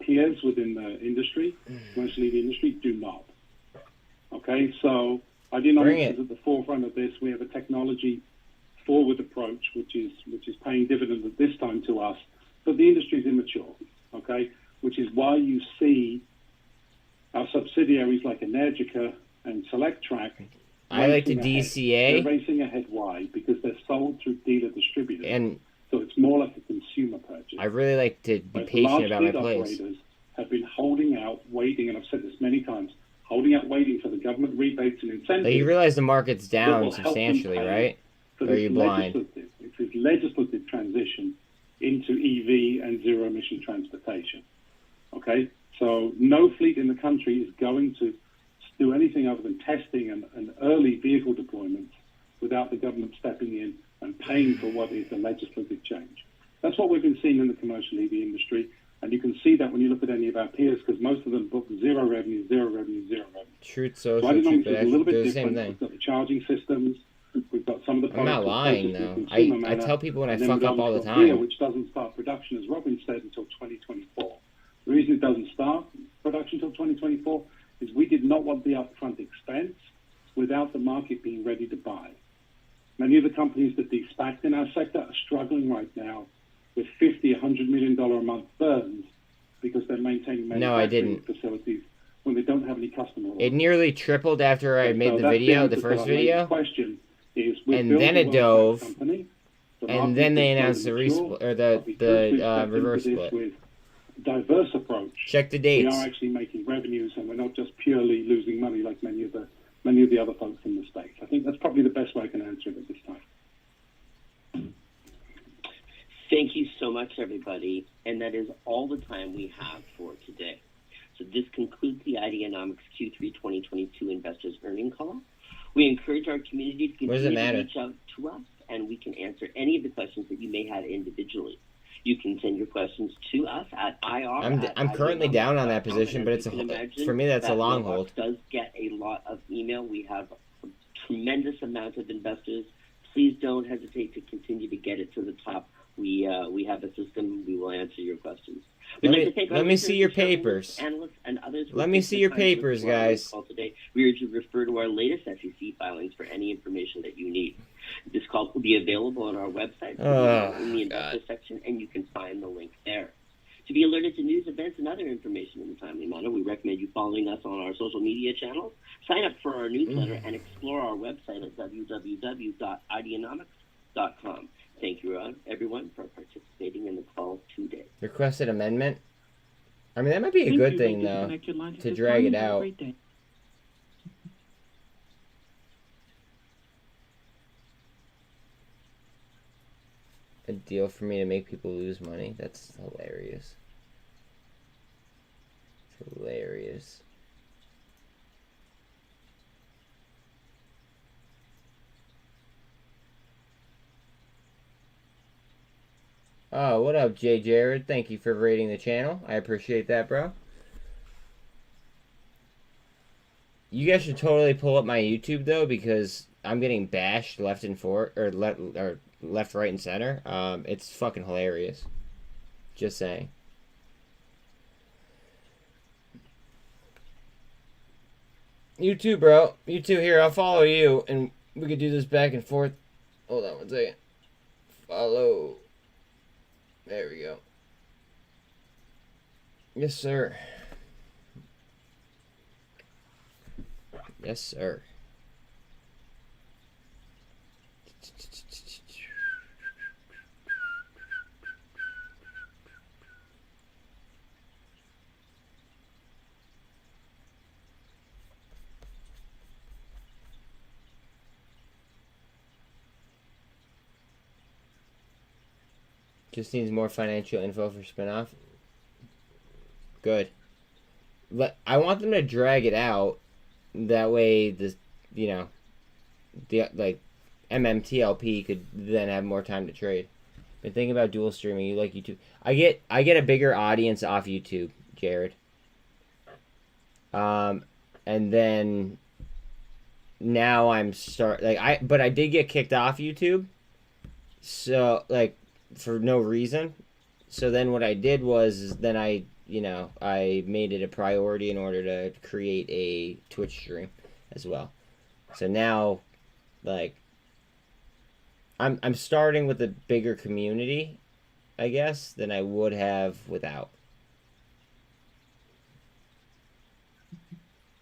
peers within the industry, commercial EV industry, do not. Okay, so Ideanomics is at the forefront of this. We have a technology forward approach, which is paying dividends at this time to us, but the industry is immature. Okay, which is why you see our subsidiaries like Energica and SelectTrack. I like to DCA. They're racing ahead. Why? Because they're sold through dealer distributors. And so it's more like a consumer purchase. I really like to be Whereas patient about my large fleet plays. operators have been holding out, waiting, and I've said this many times, holding out, waiting for the government rebates and incentives. Like, you realize the market's that down will help them substantially, pay right? for Or are this you blind? It's this legislative transition into EV and zero-emission transportation. Okay? So no fleet in the country is going to do anything other than testing and early vehicle deployments without the government stepping in and paying for what is a legislative change. That's what we've been seeing in the commercial EV industry, and you can see that when you look at any of our peers, because most of them book zero revenue, zero revenue, zero revenue. Truth So social, Ideanomics truth, is but a little bit do the same different. thing. We've got the charging systems, we've got some of the I'm not products lying, that focus though. in consumer I manner, tell people when I and then fuck we've up all the got Gear, time. which doesn't start production, as Robin said, until 2024. The reason it doesn't start production until 2024 is we did not want the upfront expense without the market being ready to buy. Many of the companies that de-SPACed in our sector are struggling right now with $50, $100 million a month burns because they're maintaining No, I manufacturing didn't. facilities when they don't have any customer orders. It nearly tripled after I made So the that's video, answer the to first our lady's video. question is we've And built then a it world-class dove, company. The and market then they is announced the slowly mature, resplit or but because we've stepped into reverse this split. with diverse approach. Check the We dates. are actually making revenues, and we're not just purely losing money like many of the other folks in the States. I think that's probably the best way I can answer it at this time. Thank you so much, everybody. And that is all the time we have for today. So this concludes the Ideanomics Q3 2022 Investors Earnings Call. We encourage our community to What does it continue to matter? reach out to us, and we can answer any of the questions that you may have individually. You can send your questions to us at IR. I'm currently down on that position, but it's for me that's a long Novavax hold. does get a lot of email. We have a tremendous amount of investors. Please don't hesitate to continue to get it to the top. We have a system. We will answer your questions. Let me see your papers. Analysts and others. Let me see your papers, guys. Today. We urge you to refer to our latest SEC filings for any information that you need. This call will be available on our website in the investor section, and you can find the link there. To be alerted to news, events, and other information in a timely manner, we recommend you following us on our social media channels, sign up for our newsletter, and explore our website at www.ideanomics.com. Thank you, everyone, for participating in the call today. Requested amendment. I mean, that might be a Thank good you. thing, May though, disconnect your lines at to this drag time. it Have a out. great day. deal for me to make people lose money. That's hilarious. Hilarious. Oh, what up, Jay Jared? Thank you for rating the channel. I appreciate that, bro. You guys should totally pull up my YouTube though, because I'm getting bashed left and left, right, and center. It's fucking hilarious. Just saying. You too, bro. You too. Here, I'll follow you, and we could do this back and forth. Hold on one second. Follow. There we go. Yes, sir. Yes, sir. Just needs more financial info for spinoff. Good. I want them to drag it out. That way, the MMTLP could then have more time to trade. Been thinking about dual streaming. You like YouTube? I get a bigger audience off YouTube, Jared. And then now but I did get kicked off YouTube. So for no reason. So then what I did was I made it a priority in order to create a Twitch stream as well. So now, I'm starting with a bigger community, I guess, than I would have without.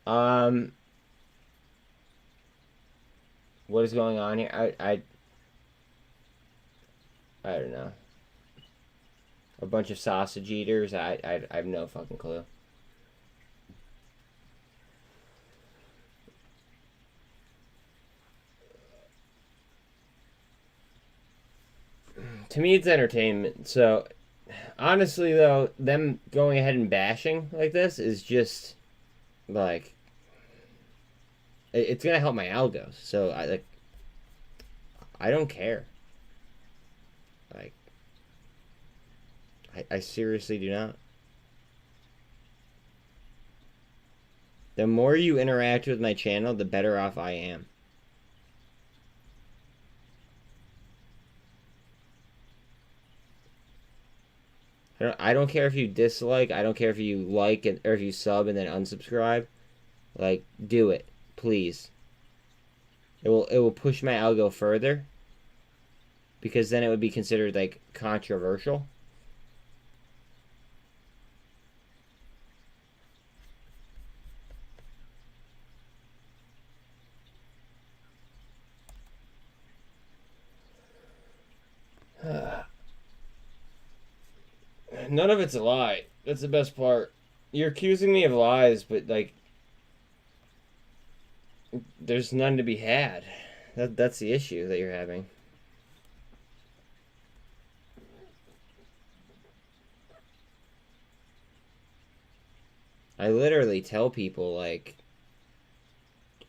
What is going on here? I don't know. A bunch of sausage eaters. I have no fucking clue. To me, it's entertainment. So, honestly, though, them going ahead and bashing like this is just it's gonna help my algos. So I don't care. I seriously do not. The more you interact with my channel, the better off I am. I don't care if you dislike. I don't care if you like it or if you sub and then unsubscribe. Do it, please. It will push my algo further. Because then it would be considered controversial. None of it's a lie. That's the best part. You're accusing me of lies, but there's none to be had. That's the issue that you're having. I literally tell people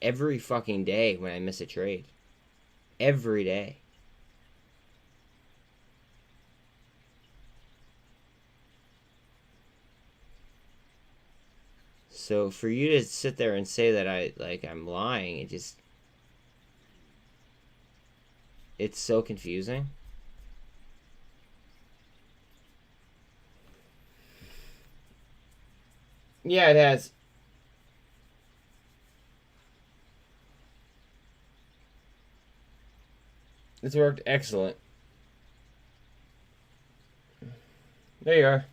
every fucking day when I miss a trade. Every day. So for you to sit there and say that I'm lying, it's so confusing. Yeah, it has. It's worked excellent. There you are.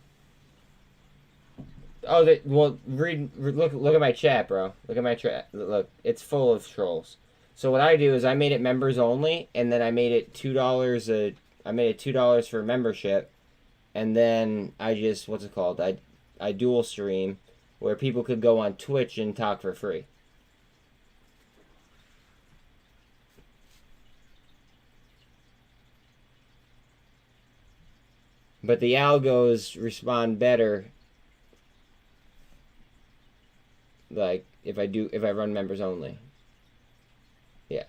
Oh, well, look at my chat, bro. Look at my chat. Look, it's full of trolls. So what I do is I made it members only, and then I made it $2 I made it $2 for membership, and then I just what's it called? I dual stream where people could go on Twitch and talk for free. But the algos respond better, like, if I run members only. Yeah.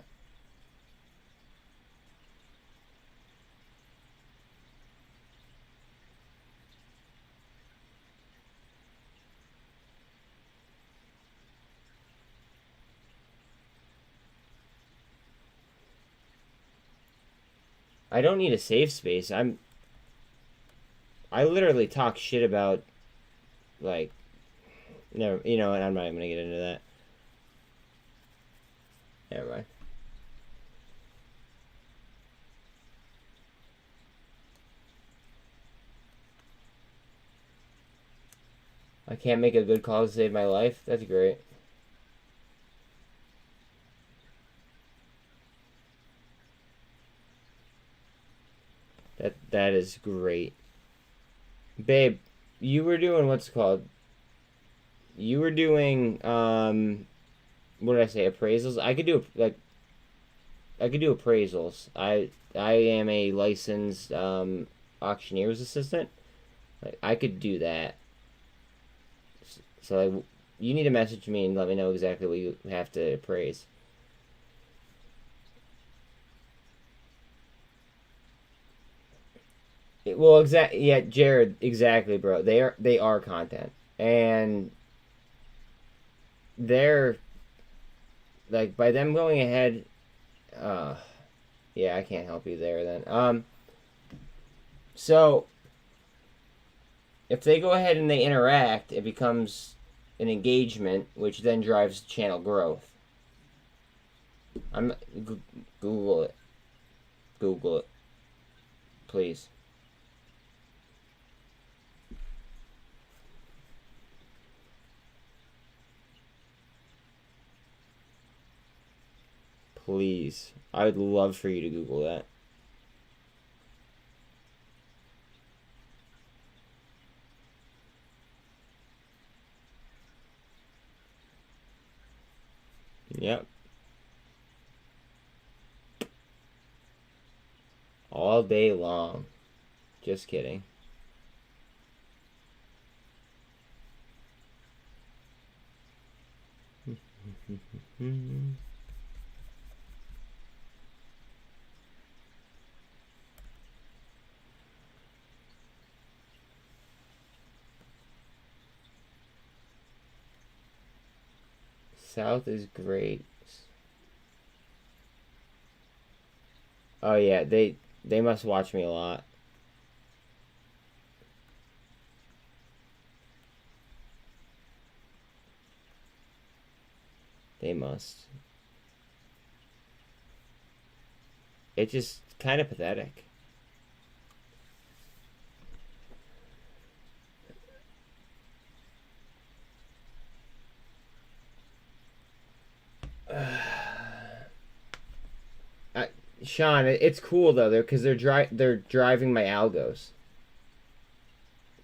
I don't need a safe space. I literally talk shit about, like, no, you know what, I'm not even gonna get into that. Never mind. I can't make a good call to save my life? That's great. That is great. Babe, you were doing what's called? You were doing what did I say? Appraisals. I could do appraisals. I am a licensed auctioneer's assistant. Like, I could do that. So like, you need to message me and let me know exactly what you have to appraise. Well, yeah, Jared, exactly, bro. They are content, and they're like, by them going ahead. Yeah, I can't help you there then. So if they go ahead and they interact, it becomes an engagement, which then drives channel growth. Google it. Google it, please. Please. I would love for you to Google that. Yep. All day long. Just kidding. South is great. Oh yeah, they must watch me a lot. They must. It's just kind of pathetic. Sean, it's cool though, because they're driving my algos.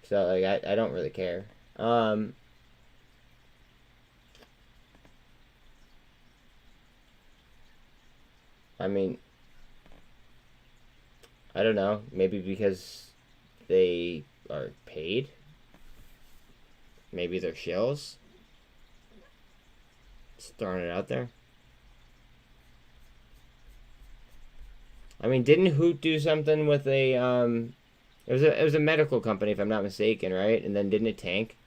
So like, I don't really care. I mean, I don't know. Maybe because they are paid. Maybe they're shills. Just throwing it out there. I mean, didn't Hoot do something with a it was a medical company, if I'm not mistaken, right? And then didn't it tank?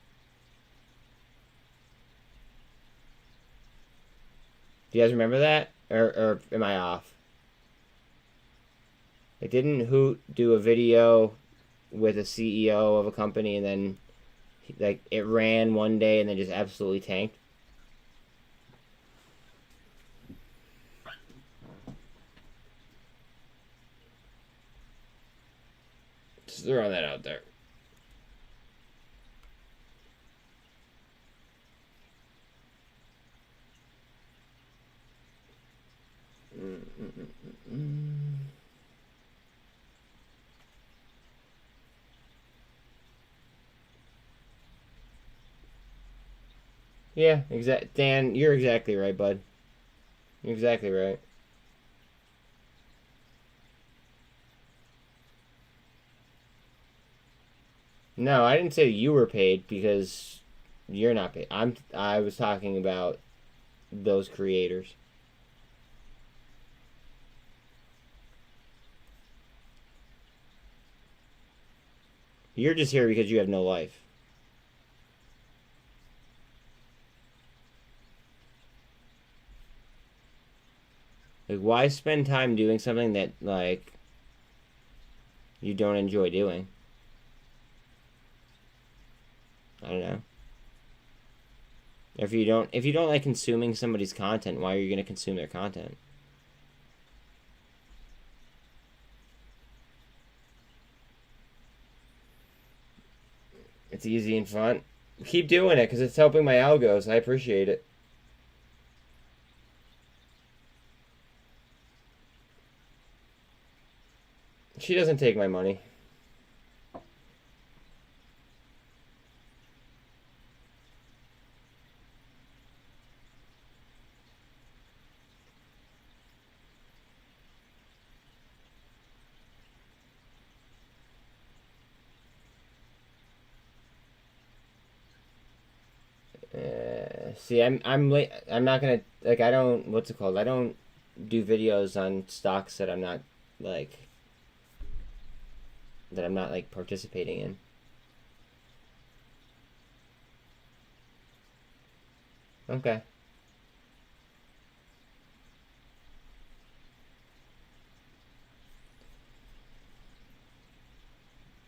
Do you guys remember that? Or am I off? Like, didn't Hoot do a video with a CEO of a company, and then like it ran one day and then just absolutely tanked? Just throwing that out there. Yeah, Dan, you're exactly right, bud. You're exactly right. No, I didn't say you were paid because you're not paid. I was talking about those creators. You're just here because you have no life. Like, why spend time doing something that, like, you don't enjoy doing? I don't know. If you don't like consuming somebody's content, why are you gonna consume their content? It's easy and fun. Keep doing it because it's helping my algos. I appreciate it. She doesn't take my money. See, I'm late. I'm not gonna, like, I don't, what's it called? I don't do videos on stocks that I'm not like participating in. Okay.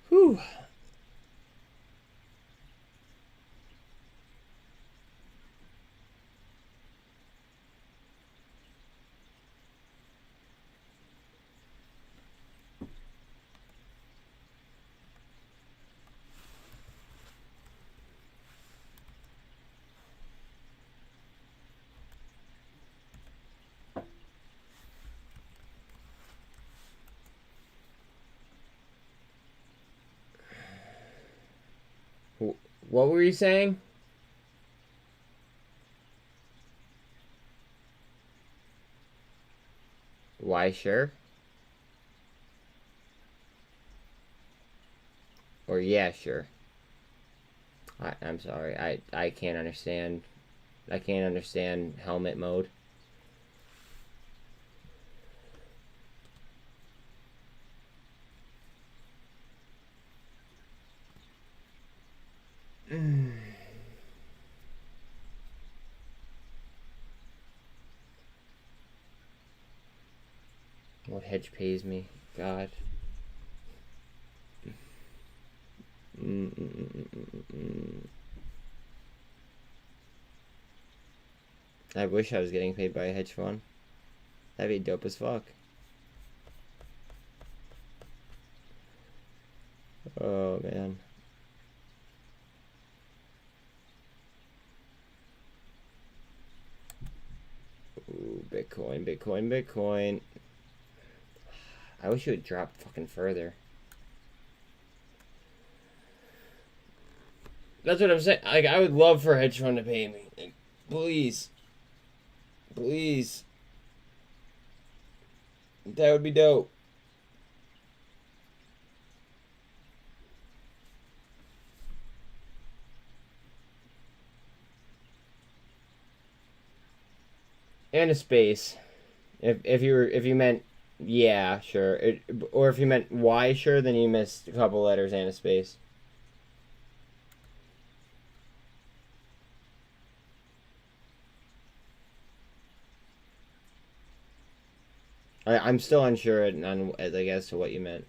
Whew. What were you saying? Why, sure? Or yeah, sure. I'm sorry. I can't understand. I can't understand helmet mode. What hedge pays me? God. I wish I was getting paid by a hedge fund. That'd be dope as fuck. Oh, man. Ooh, Bitcoin, Bitcoin, Bitcoin. I wish it would drop fucking further. That's what I'm saying. Like, I would love for a hedge fund to pay me. Like, please. Please. That would be dope. And a space. If you meant yeah, sure. Or if you meant why, sure, then you missed a couple letters and a space. I'm still unsure on like as to what you meant.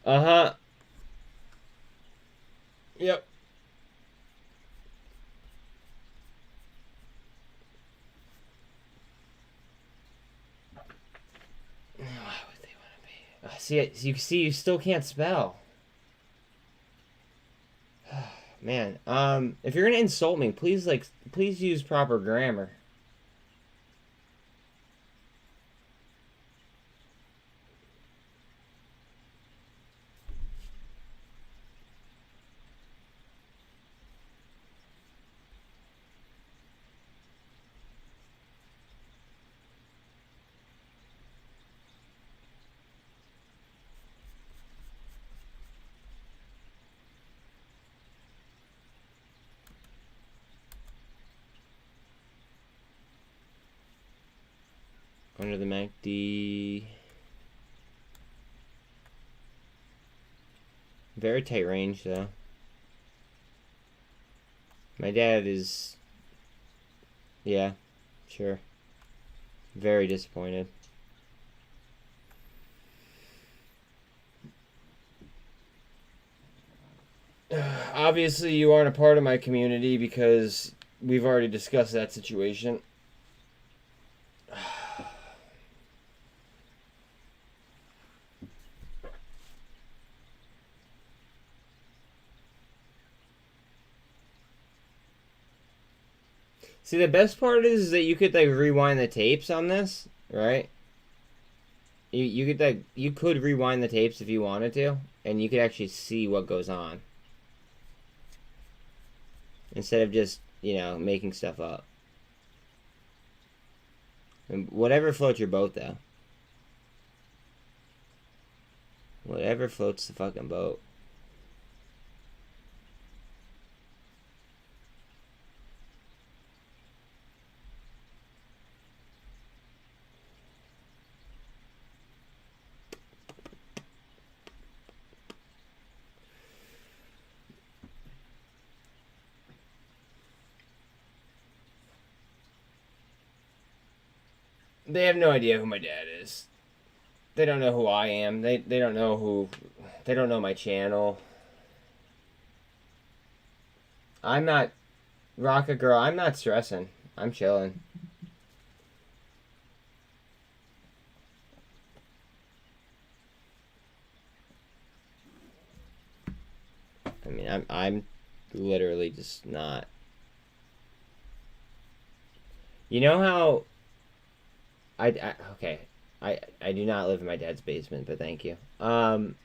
Uh-huh. Yep. Why would they want to be? You still can't spell. Man, if you're gonna insult me, please use proper grammar. under the MACD. Very tight range, though. My dad is... Yeah, sure. Very disappointed. Obviously, you aren't a part of my community because we've already discussed that situation. See, the best part is that you could, like, rewind the tapes on this, right? You could, like, you could rewind the tapes if you wanted to, and you could actually see what goes on. Instead of just, you know, making stuff up. And whatever floats your boat, though. Whatever floats the fucking boat. They have no idea who my dad is. They don't know who I am. They don't know who... They don't know my channel. I'm not... Rocket Girl, I'm not stressing. I'm chilling. I mean, I'm literally just not... You know how... okay. I do not live in my dad's basement, but thank you. What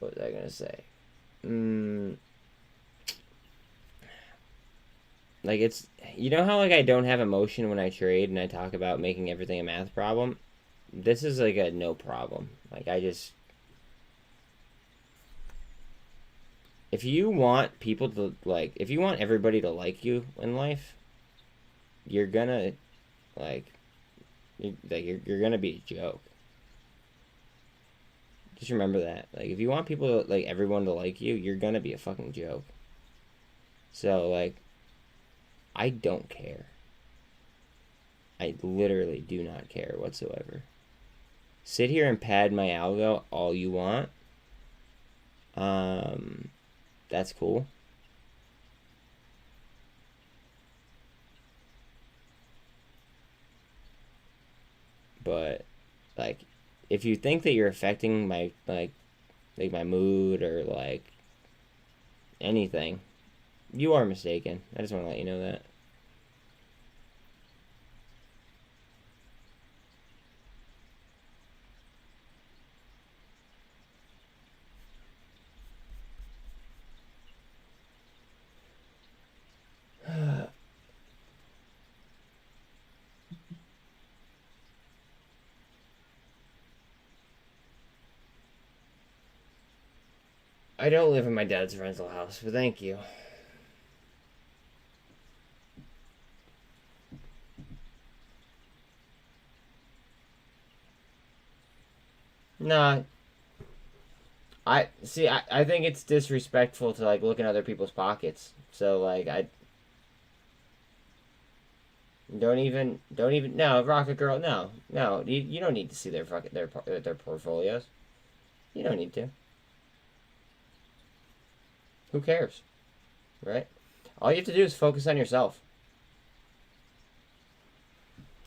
was I gonna say? Like, it's... You know how, like, I don't have emotion when I trade and I talk about making everything a math problem? This is, like, a no problem. Like, I just... If you want people to, like... If you want everybody to like you in life... You're gonna, like, you're gonna be a joke. Just remember that. Like, if you want people to, like, everyone to like you, you're gonna be a fucking joke. So, like, I don't care. I literally do not care whatsoever. Sit here and pad my algo all you want. That's cool. But, like, if you think that you're affecting my, like my mood or, like, anything, you are mistaken. I just want to let you know that. I don't live in my dad's rental house, but thank you. Nah. I think it's disrespectful to, like, look in other people's pockets. So, like, don't even no, Rocket Girl, no. You don't need to see their portfolios. You don't need to. Who cares? Right? All you have to do is focus on yourself.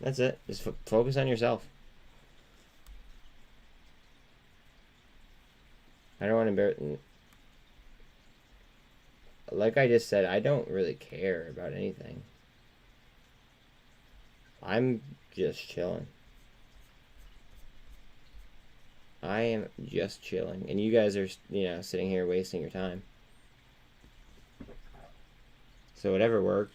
That's it. Just focus on yourself. I don't want to embarrass... Like I just said, I don't really care about anything. I'm just chilling. I am just chilling. And you guys are, you know, sitting here wasting your time. So whatever works.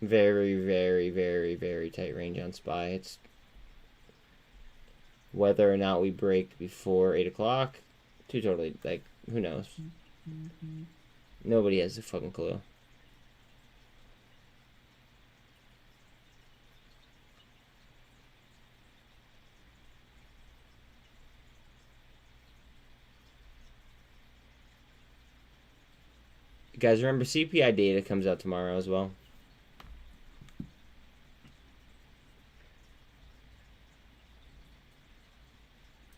Very, very, very, very tight range on SPY. It's whether or not we break before 8 o'clock. Two totally, like, who knows? Nobody has a fucking clue. You guys remember CPI data comes out tomorrow as well.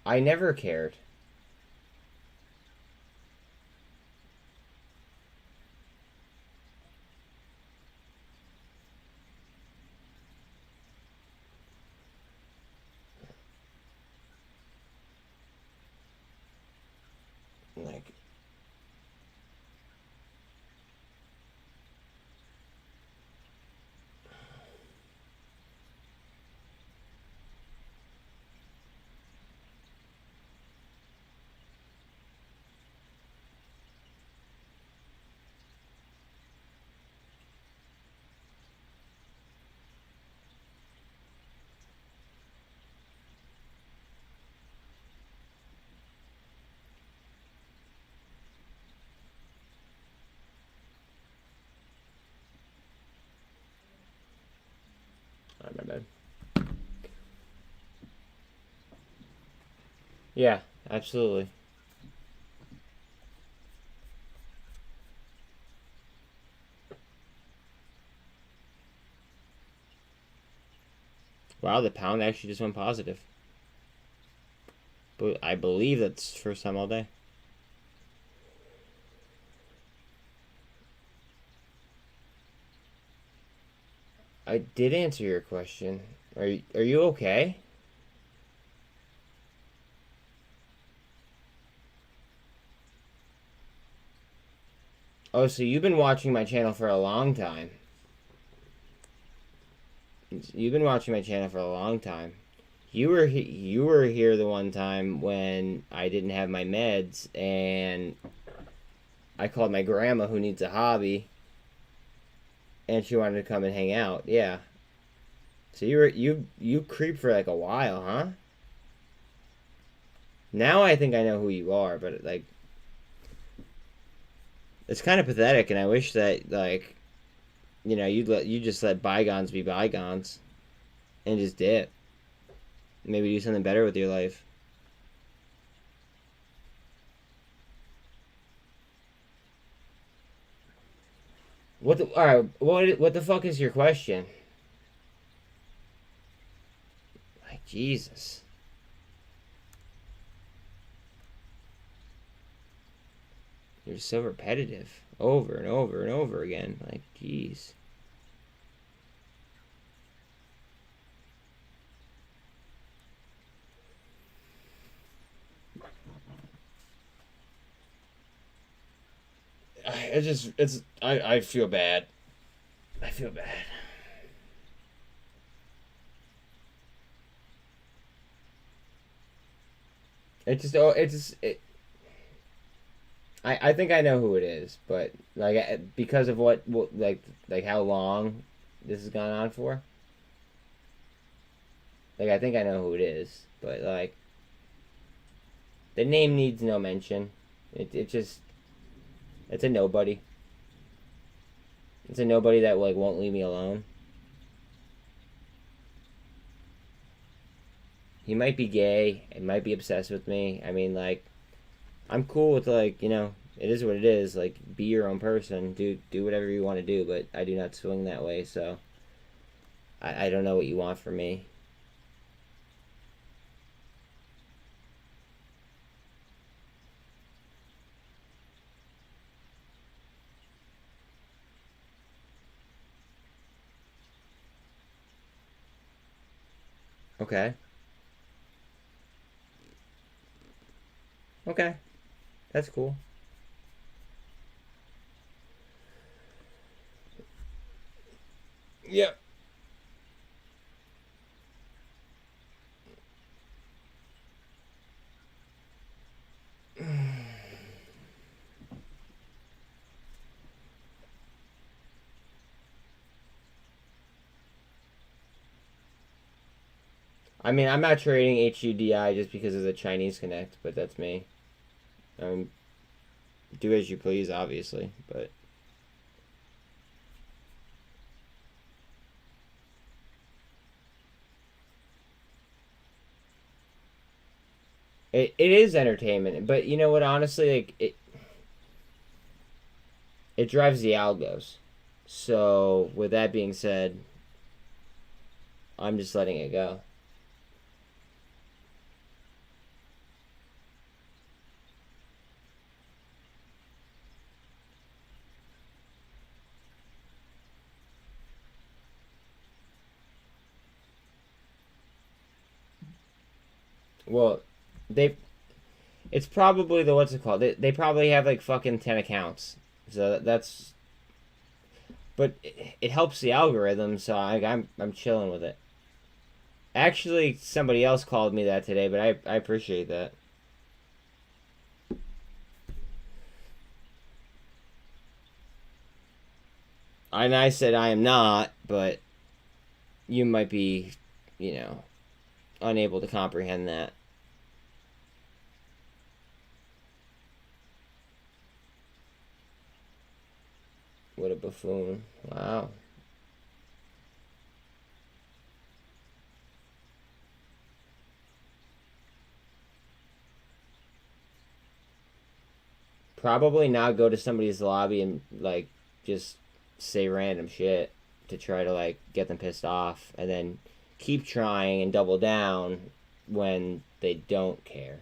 I never cared. Like, my bad. Yeah, absolutely. Wow, the pound actually just went positive. But I believe that's the first time all day. I did answer your question. Are you okay? Oh, so you've been watching my channel for a long time. You've been watching my channel for a long time. You were here the one time when I didn't have my meds and I called my grandma who needs a hobby and she wanted to come and hang out. Yeah. So you creeped for like a while, huh? Now I think I know who you are, but like it's kind of pathetic, and I wish that like you just let bygones be bygones and just dip. Maybe do something better with your life. Alright, what the fuck is your question? Like, Jesus. You're so repetitive. Over and over and over again. Like, jeez. I feel bad. I feel bad. I think I know who it is, but like because of what like how long this has gone on for. Like I think I know who it is, but like the name needs no mention. It's a nobody. It's a nobody that like won't leave me alone. He might be gay. He might be obsessed with me. I mean, like, I'm cool with like, it is what it is. Like, be your own person. Do whatever you want to do, but I do not swing that way. So, I don't know what you want from me. Okay. Okay. That's cool. Yep. I mean, I'm not trading HUDI just because of the Chinese Connect, but that's me. I mean, do as you please, obviously, but... It is entertainment, but you know what, honestly, like, it drives the algos. So, with that being said, I'm just letting it go. Well, it's probably the, what's it called? They probably have like fucking 10 accounts. So that's, but it helps the algorithm, so I'm chilling with it. Actually, somebody else called me that today, but I appreciate that. And I said I am not, but you might be, you know, unable to comprehend that. What a buffoon. Wow. Probably not go to somebody's lobby and, like, just say random shit to try to, like, get them pissed off. And then keep trying and double down when they don't care.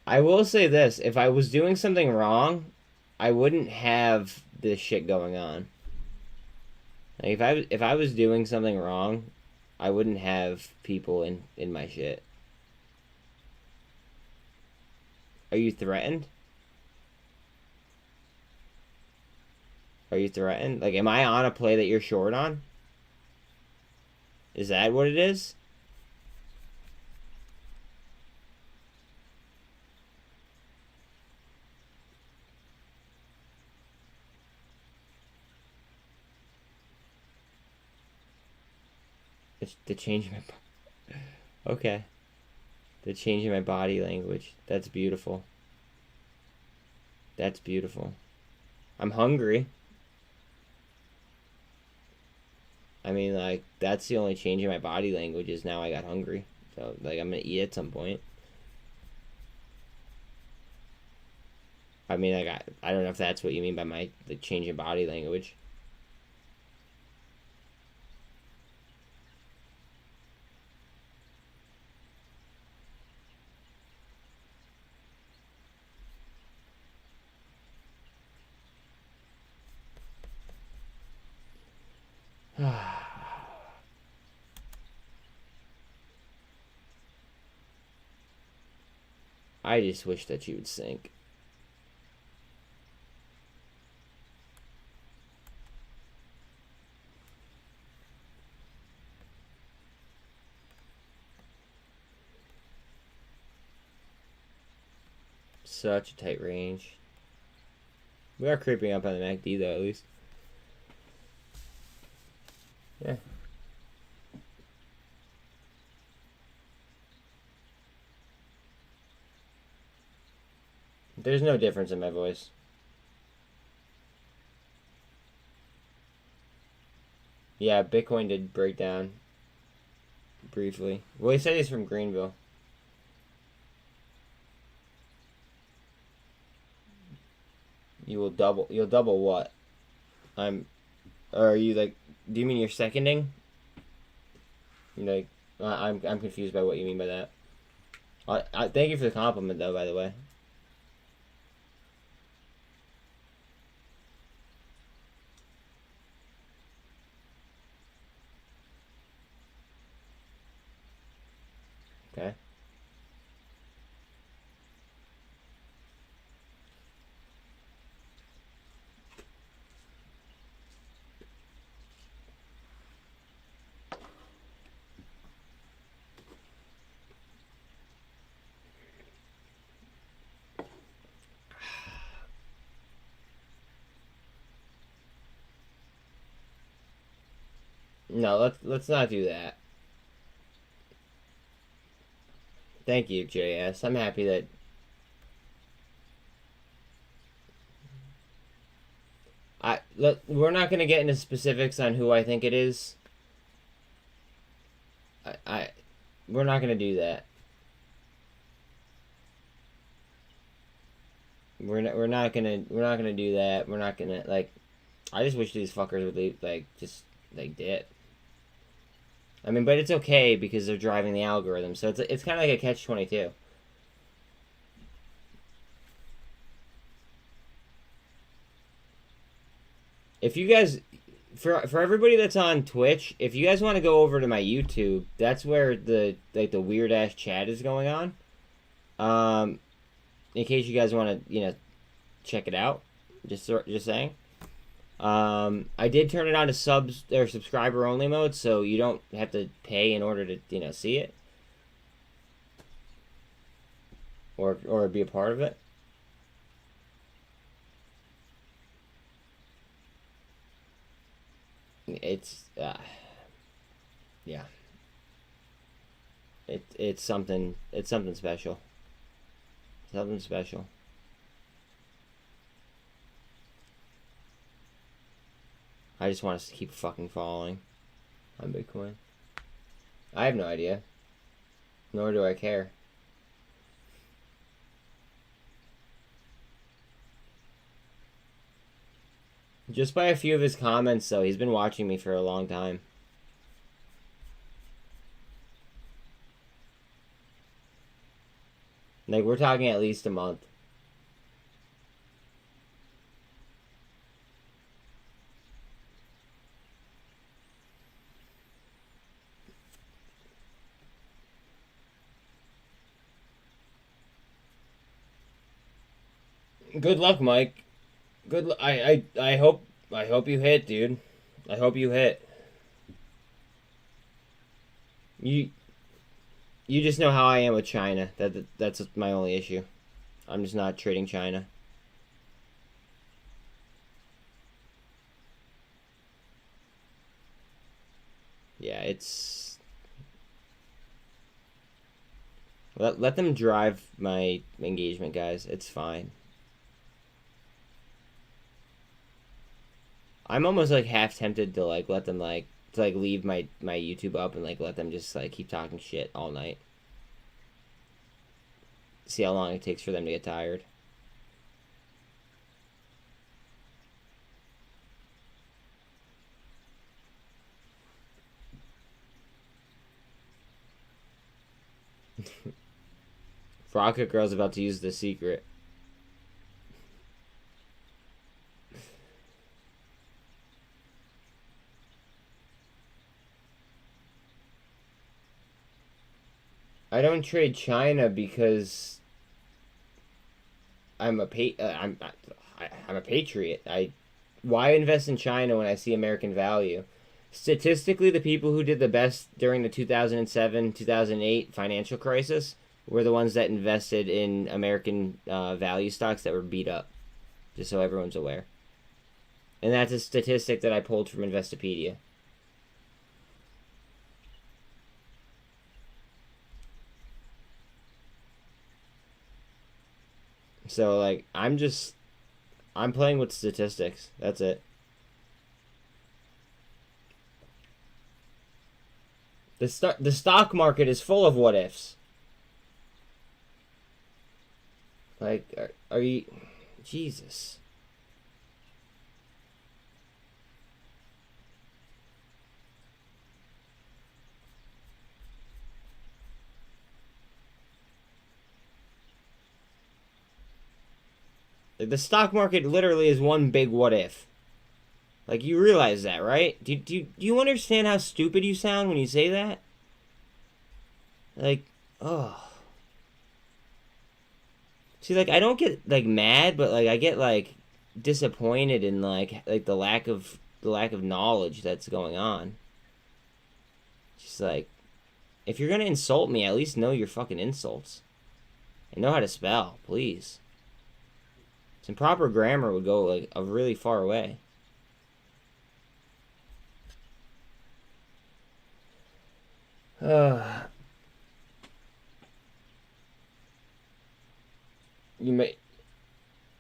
I will say this, if I was doing something wrong, I wouldn't have this shit going on. Like if I was doing something wrong, I wouldn't have people in my shit. Are you threatened? Are you threatened? Like, am I on a play that you're short on? Is that what it is? It's the change in my... Okay. The change in my body language. That's beautiful. That's beautiful. I'm hungry. I mean, like, that's the only change in my body language is now I got hungry. So, like, I'm gonna eat at some point. I mean, like, I don't know if that's what you mean by the change in body language. I just wish that you would sink. Such a tight range. We are creeping up on the MACD though, at least. Yeah. There's no difference in my voice. Yeah, Bitcoin did break down briefly. Well, he said he's from Greenville. You'll double what? Or are you like, do you mean you're seconding? Like, I'm confused by what you mean by that. I thank you for the compliment though, by the way. Okay. No, let's not do that. Thank you, JS. I'm happy that... we're not going to get into specifics on who I think it is. We're not going to do that. We're not gonna do that. We're not gonna, like, I just wish these fuckers would leave, like, just, like, dip. I mean, but it's okay because they're driving the algorithm, so it's kind of like a catch-22. If you guys, for everybody that's on Twitch, if you guys want to go over to my YouTube, that's where the weird ass chat is going on. In case you guys want to, you know, check it out, just saying. I did turn it on to subs or subscriber only mode, so you don't have to pay in order to, you know, see it or be a part of it. It's yeah. It's something special. Something special. I just want us to keep fucking falling on Bitcoin. I have no idea. Nor do I care. Just by a few of his comments, though, he's been watching me for a long time. Like, we're talking at least a month. Good luck, Mike. Good. I hope you hit, dude. I hope you hit. You just know how I am with China. That's my only issue. I'm just not trading China. Yeah, it's... Let them drive my engagement, guys. It's fine. I'm almost like half tempted to like let them like leave my YouTube up and like let them just like keep talking shit all night. See how long it takes for them to get tired. Rocket Girl's about to use the secret. I don't trade China because I'm a patriot. Why invest in China when I see American value? Statistically, the people who did the best during the 2007-2008 financial crisis were the ones that invested in American value stocks that were beat up. Just so everyone's aware. And that's a statistic that I pulled from Investopedia. So, like, I'm playing with statistics. That's it. The stock market is full of what ifs. Like, are you... Jesus. Like, the stock market literally is one big what if. Like, you realize that, right? Do you understand how stupid you sound when you say that? Like, oh. See, like, I don't get, like, mad, but, like, I get, like, disappointed in, like the lack of knowledge that's going on. Just, like, if you're gonna insult me, at least know your fucking insults. And know how to spell, please. Some proper grammar would go, like, a really far way. You may.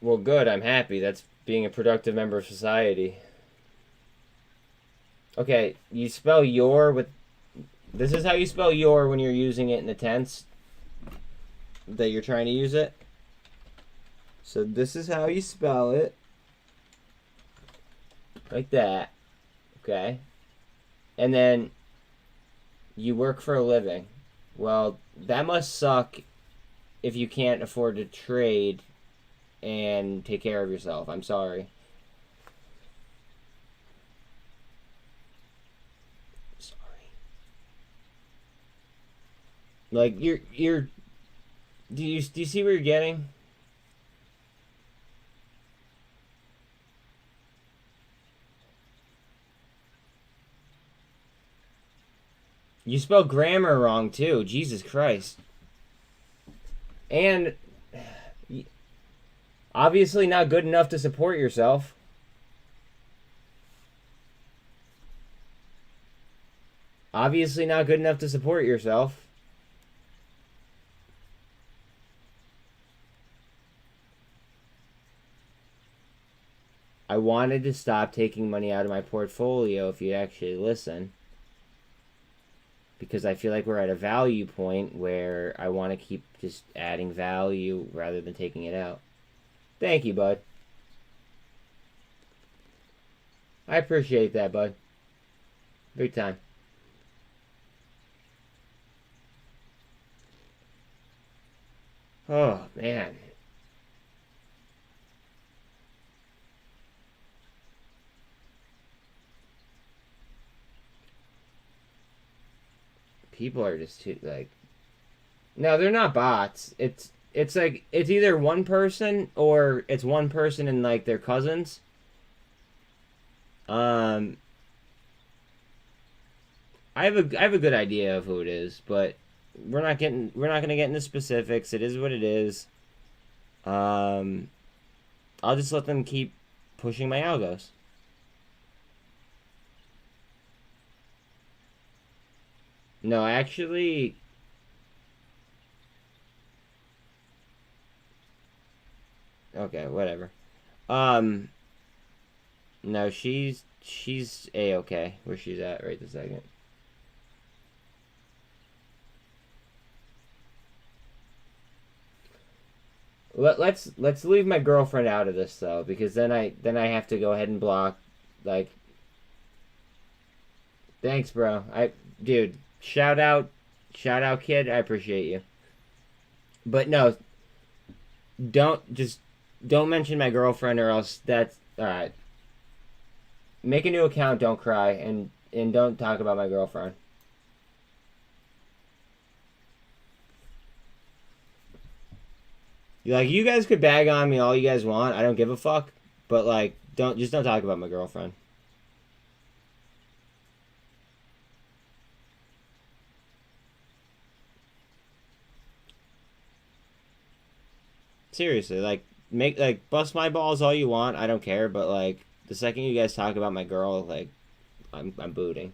Well, good. I'm happy. That's being a productive member of society. Okay, you spell your with. This is how you spell your when you're using it in the tense that you're trying to use it. So this is how you spell it. Like that. Okay. And then you work for a living. Well, that must suck if you can't afford to trade and take care of yourself. I'm sorry. Like you're do you see where you're getting? You spell grammar wrong too. Jesus Christ. And obviously not good enough to support yourself. Obviously not good enough to support yourself. I wanted to stop taking money out of my portfolio if you actually listen. Because I feel like we're at a value point where I want to keep just adding value rather than taking it out. Thank you, bud. I appreciate that, bud. Big time. Oh, man. People are just too, like... No, they're not bots. It's like, it's either one person or it's one person and, like, their cousins. I have a good idea of who it is, but we're not gonna get into specifics. It is what it is. I'll just let them keep pushing my algos. No, actually... Okay, whatever. No, she's A-okay where she's at right this second. Let's leave my girlfriend out of this though, because then I have to go ahead and block, like... Thanks, bro. Dude, shout out, kid. I appreciate you. But no, don't mention my girlfriend or else that's alright. Make a new account, don't cry, and don't talk about my girlfriend. Like, you guys could bag on me all you guys want. I don't give a fuck. But, like, don't talk about my girlfriend. Seriously, like, bust my balls all you want. I don't care. But, like, the second you guys talk about my girl, like, I'm booting.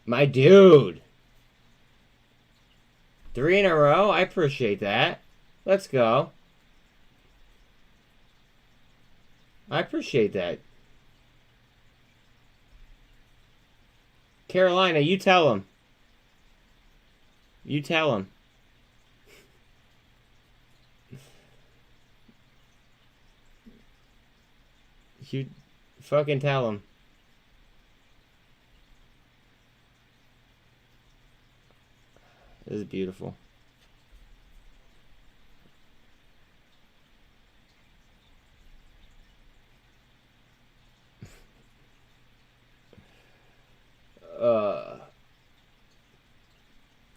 My dude. 3 in a row? I appreciate that. Let's go. I appreciate that. Carolina, you tell him. You tell him. You fucking tell him. This is beautiful.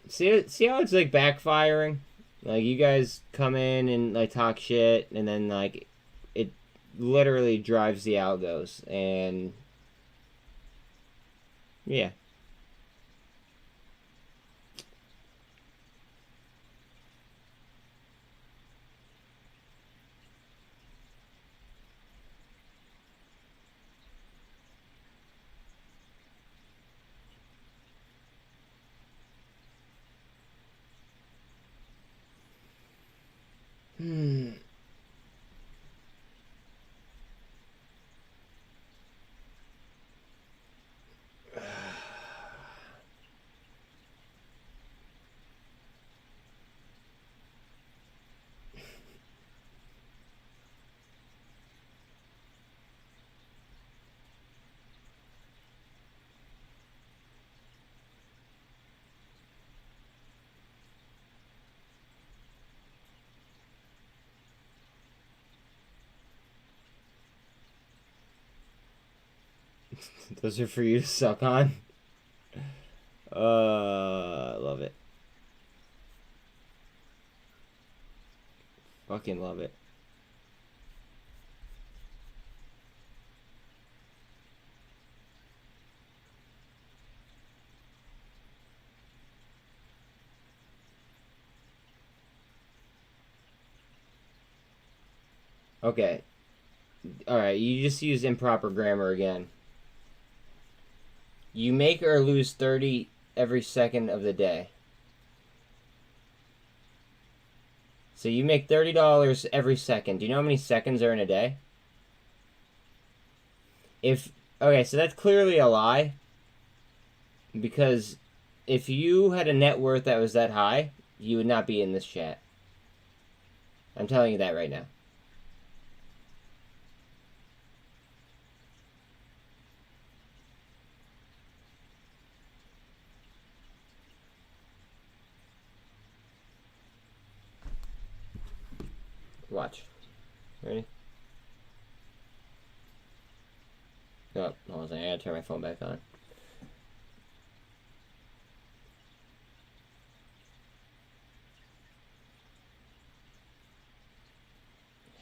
See how it's like backfiring? Like, you guys come in and, like, talk shit, and then, like, it literally drives the algos, and yeah. Those are for you to suck on. I love it. Fucking love it. Okay. Alright, you just used improper grammar again. You make or lose 30 every second of the day. So you make $30 every second. Do you know how many seconds are in a day? Okay, so that's clearly a lie. Because if you had a net worth that was that high, you would not be in this chat. I'm telling you that right now. Watch. Ready? Oh, hold on a second. I gotta turn my phone back on.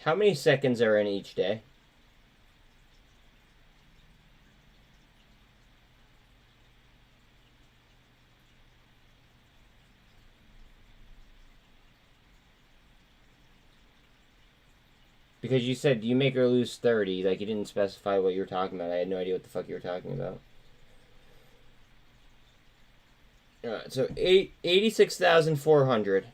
How many seconds are in each day? Because you said you make or lose 30, like you didn't specify what you were talking about. I had no idea what the fuck you were talking about. Alright, so 86,400.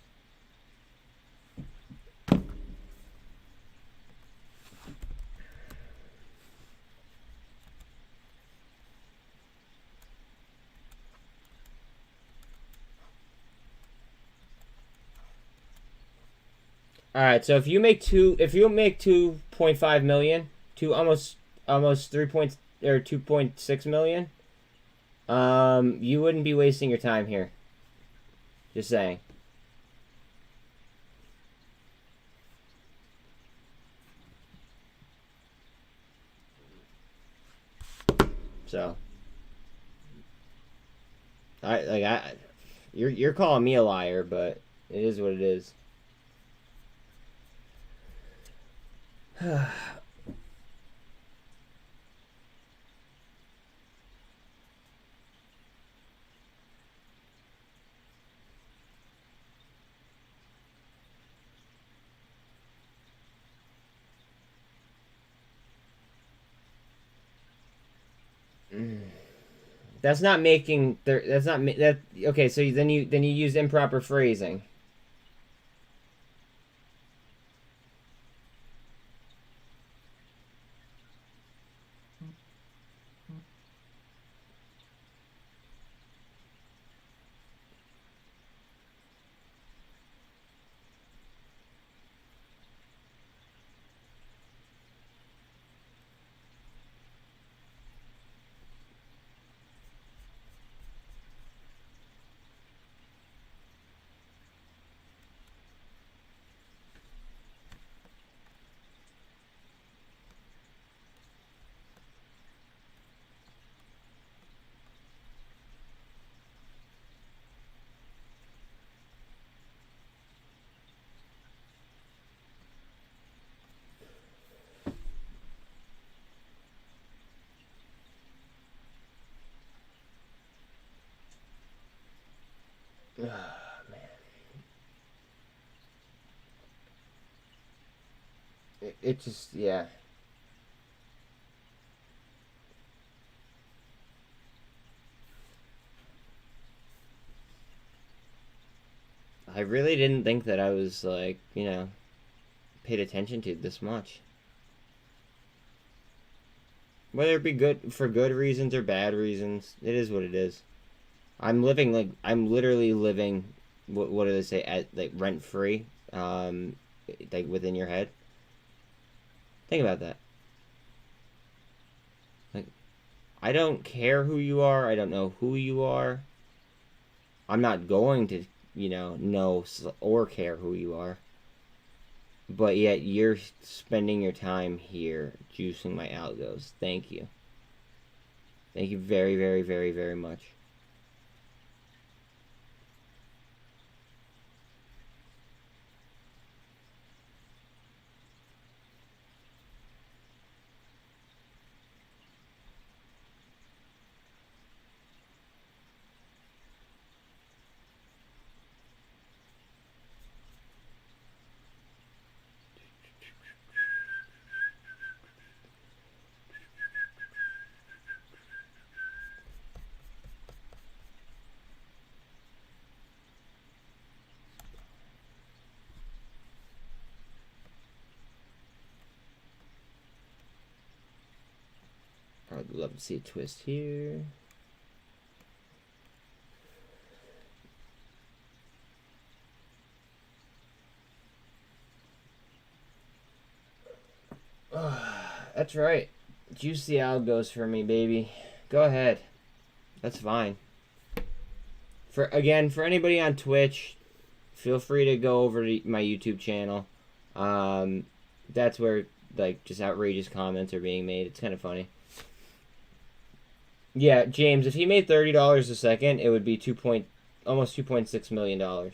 All right, so if you make 2.5 million, almost 2.6 million, you wouldn't be wasting your time here. Just saying. So, you're calling me a liar, but it is what it is. That's not making. That's not that. Okay, so then you use improper phrasing. it just, yeah. I really didn't think that I was, like, you know, paid attention to this much. Whether it be good for good reasons or bad reasons, it is what it is. I'm living, like, I'm literally living, what do they say, at, like, rent-free, like, within your head. Think about that. Like, I don't care who you are, I don't know who you are. I'm not going to, you know or care who you are. But yet you're spending your time here juicing my algos. Thank you. Thank you very, very, very, very much. I'd love to see a twist here. That's right. Juice the algos for me, baby. Go ahead. That's fine. For anybody on Twitch, feel free to go over to my YouTube channel. That's where, like, just outrageous comments are being made. It's kind of funny. Yeah, James, if he made $30 a second, it would be almost $2.6 million.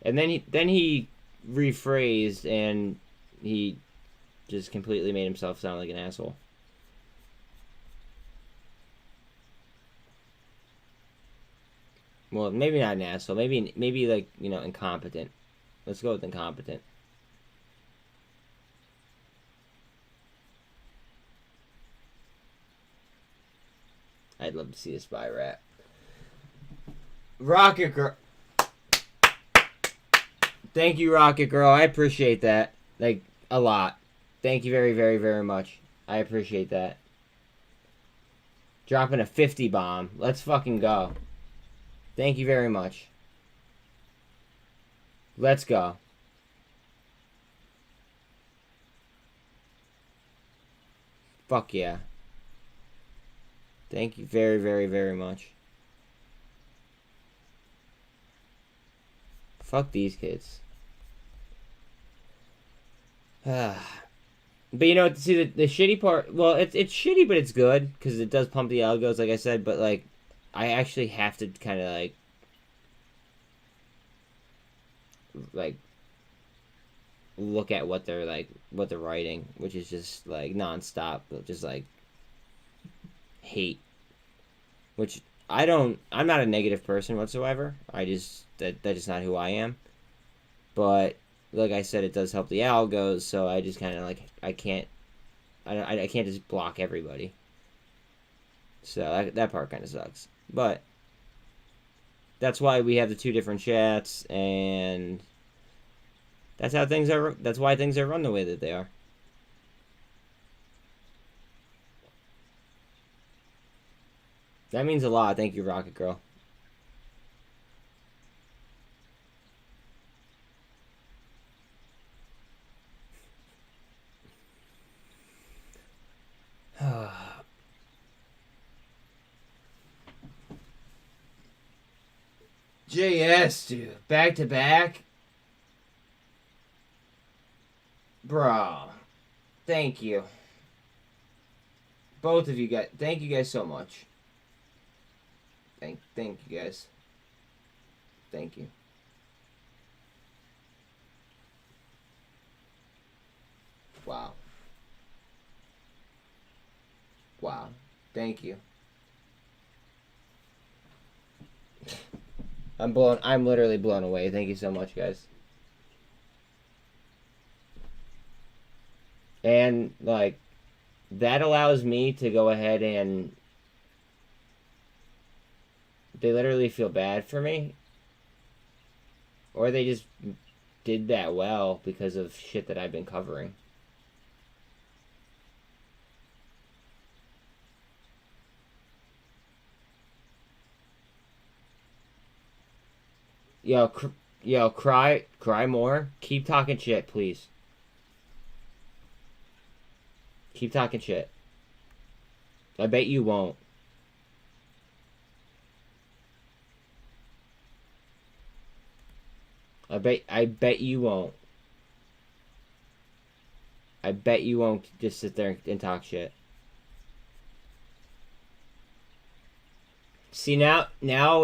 And then he rephrased and he just completely made himself sound like an asshole. Well, maybe not an asshole. Maybe like, you know, incompetent. Let's go with incompetent. I'd love to see a spy rat. Rocket Girl. Thank you, Rocket Girl. I appreciate that. Like, a lot. Thank you very, very, very much. I appreciate that. Dropping a 50 bomb. Let's fucking go. Thank you very much. Let's go. Fuck yeah. Thank you very, very, very much. Fuck these kids. But you know, see the shitty part. Well, it's shitty, but it's good because it does pump the algos, like I said. But like, I actually have to kind of like look at what they're writing, which is just like nonstop, just like hate. Which I'm not a negative person whatsoever. That's just not who I am. But like I said, it does help the algos, so I just kind of like I can't just block everybody. So that part kind of sucks. But that's why we have the two different chats, and that's how things are. That's why things are run the way that they are. That means a lot. Thank you, Rocket Girl. JS, dude. Back to back? Bro. Thank you. Both of you guys. Thank you guys so much. Thank you guys. Thank you. Wow. Wow. Thank you. I'm literally blown away. Thank you so much, guys. And like that allows me to go ahead and they literally feel bad for me, or they just did that well because of shit that I've been covering. Yo, cry more. Keep talking shit, please. Keep talking shit. I bet you won't. I bet you won't. I bet you won't just sit there and talk shit. See, now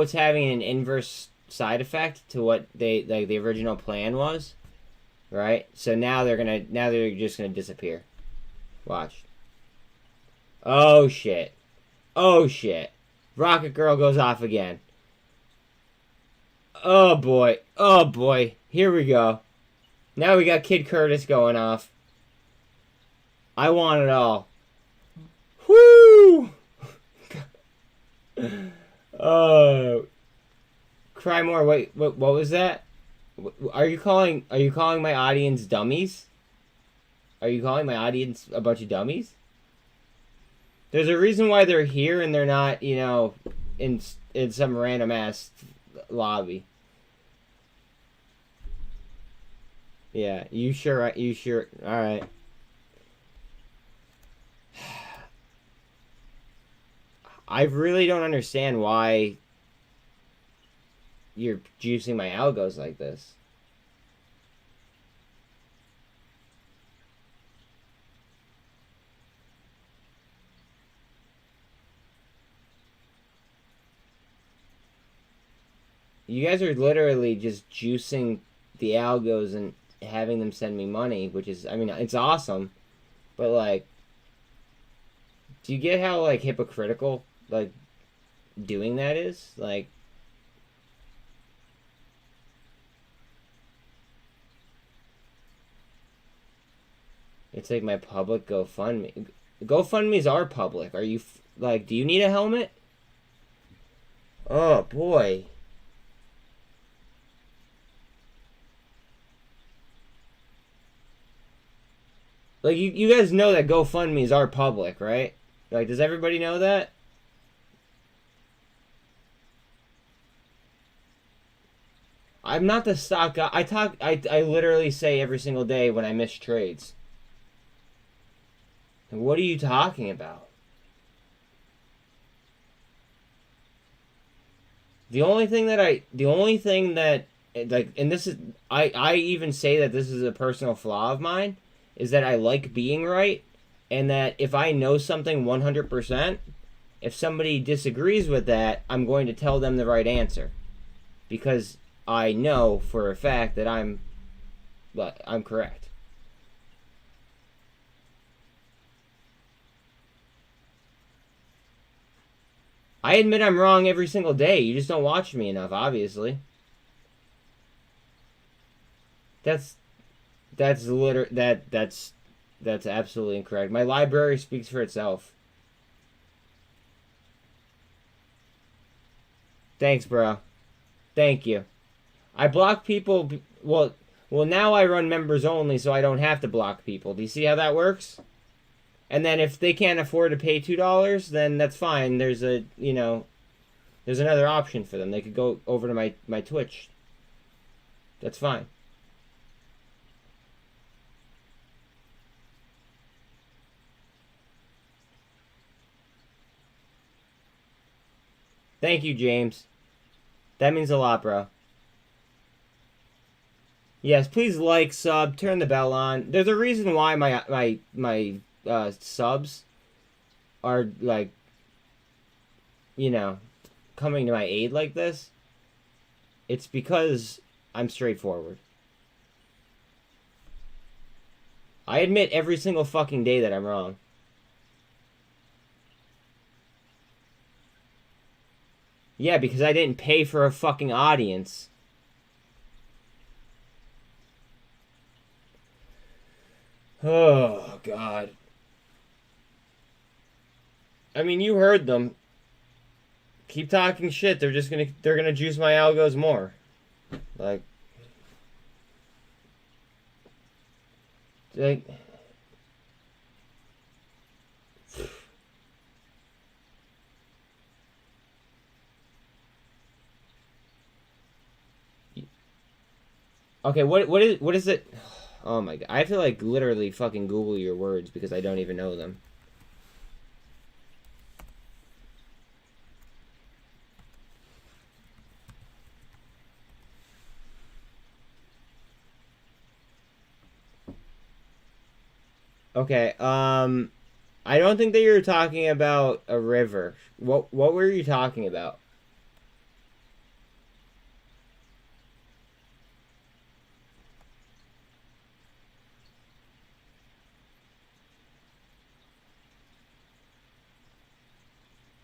it's having an inverse side effect to what the original plan was, right? So now they're just gonna disappear. Watch. Oh shit. Oh shit. Rocket Girl goes off again. Oh boy. Oh boy. Here we go. Now we got Kid Curtis going off. I want it all. Whoo! Cry more. Wait, what was that? Are you calling my audience dummies? Are you calling my audience a bunch of dummies? There's a reason why they're here and they're not, in some random ass lobby. Yeah, you sure? All right. I really don't understand why you're juicing my algos like this. You guys are literally just juicing the algos and having them send me money, which is, I mean, it's awesome, but like, do you get how like hypocritical like doing that is? Like, it's like my public GoFundMe. GoFundMes are public. Are you like? Do you need a helmet? Oh boy. Like, you guys know that GoFundMes are public, right? Like, does everybody know that? I'm not the stock guy. I literally say every single day when I miss trades. What are you talking about? The only thing that, like, and this is, I even say that this is a personal flaw of mine, is that I like being right, and that if I know something 100%, if somebody disagrees with that, I'm going to tell them the right answer. Because I know for a fact that I'm correct. I admit I'm wrong every single day. You just don't watch me enough, obviously. That's absolutely incorrect. My library speaks for itself. Thanks, bro. Thank you. I block people. Well, now I run members only, so I don't have to block people. Do you see how that works? And then if they can't afford to pay $2, then that's fine. There's there's another option for them. They could go over to my Twitch. That's fine. Thank you, James. That means a lot, bro. Yes, please like, sub, turn the bell on. There's a reason why my subs are like, coming to my aid like this. It's because I'm straightforward. I admit every single fucking day that I'm wrong. Yeah, because I didn't pay for a fucking audience. Oh, God. I mean, you heard them. Keep talking shit. They're gonna juice my algos more. Like, okay, what is it? Oh my God. I have to like literally fucking Google your words because I don't even know them. Okay, I don't think that you're talking about a river. What were you talking about?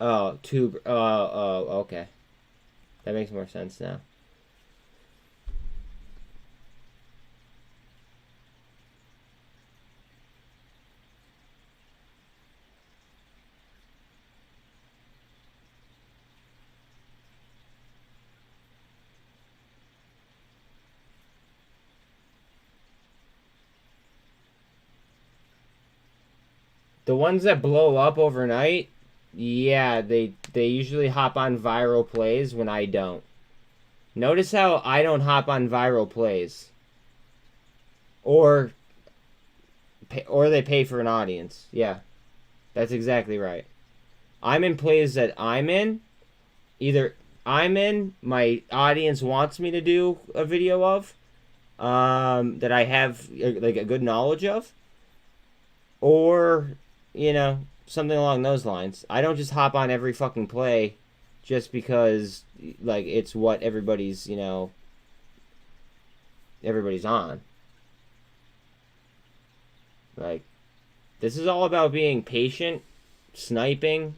Oh, tube. Oh, okay. That makes more sense now. The ones that blow up overnight, yeah, they usually hop on viral plays when I don't. Notice how I don't hop on viral plays. Or they pay for an audience. Yeah. That's exactly right. I'm in plays that I'm in. Either I'm in, my audience wants me to do a video of, that I have like a good knowledge of, or, you know, something along those lines. I don't just hop on every fucking play just because, like, it's what everybody's, you know, everybody's on. Like, this is all about being patient, sniping,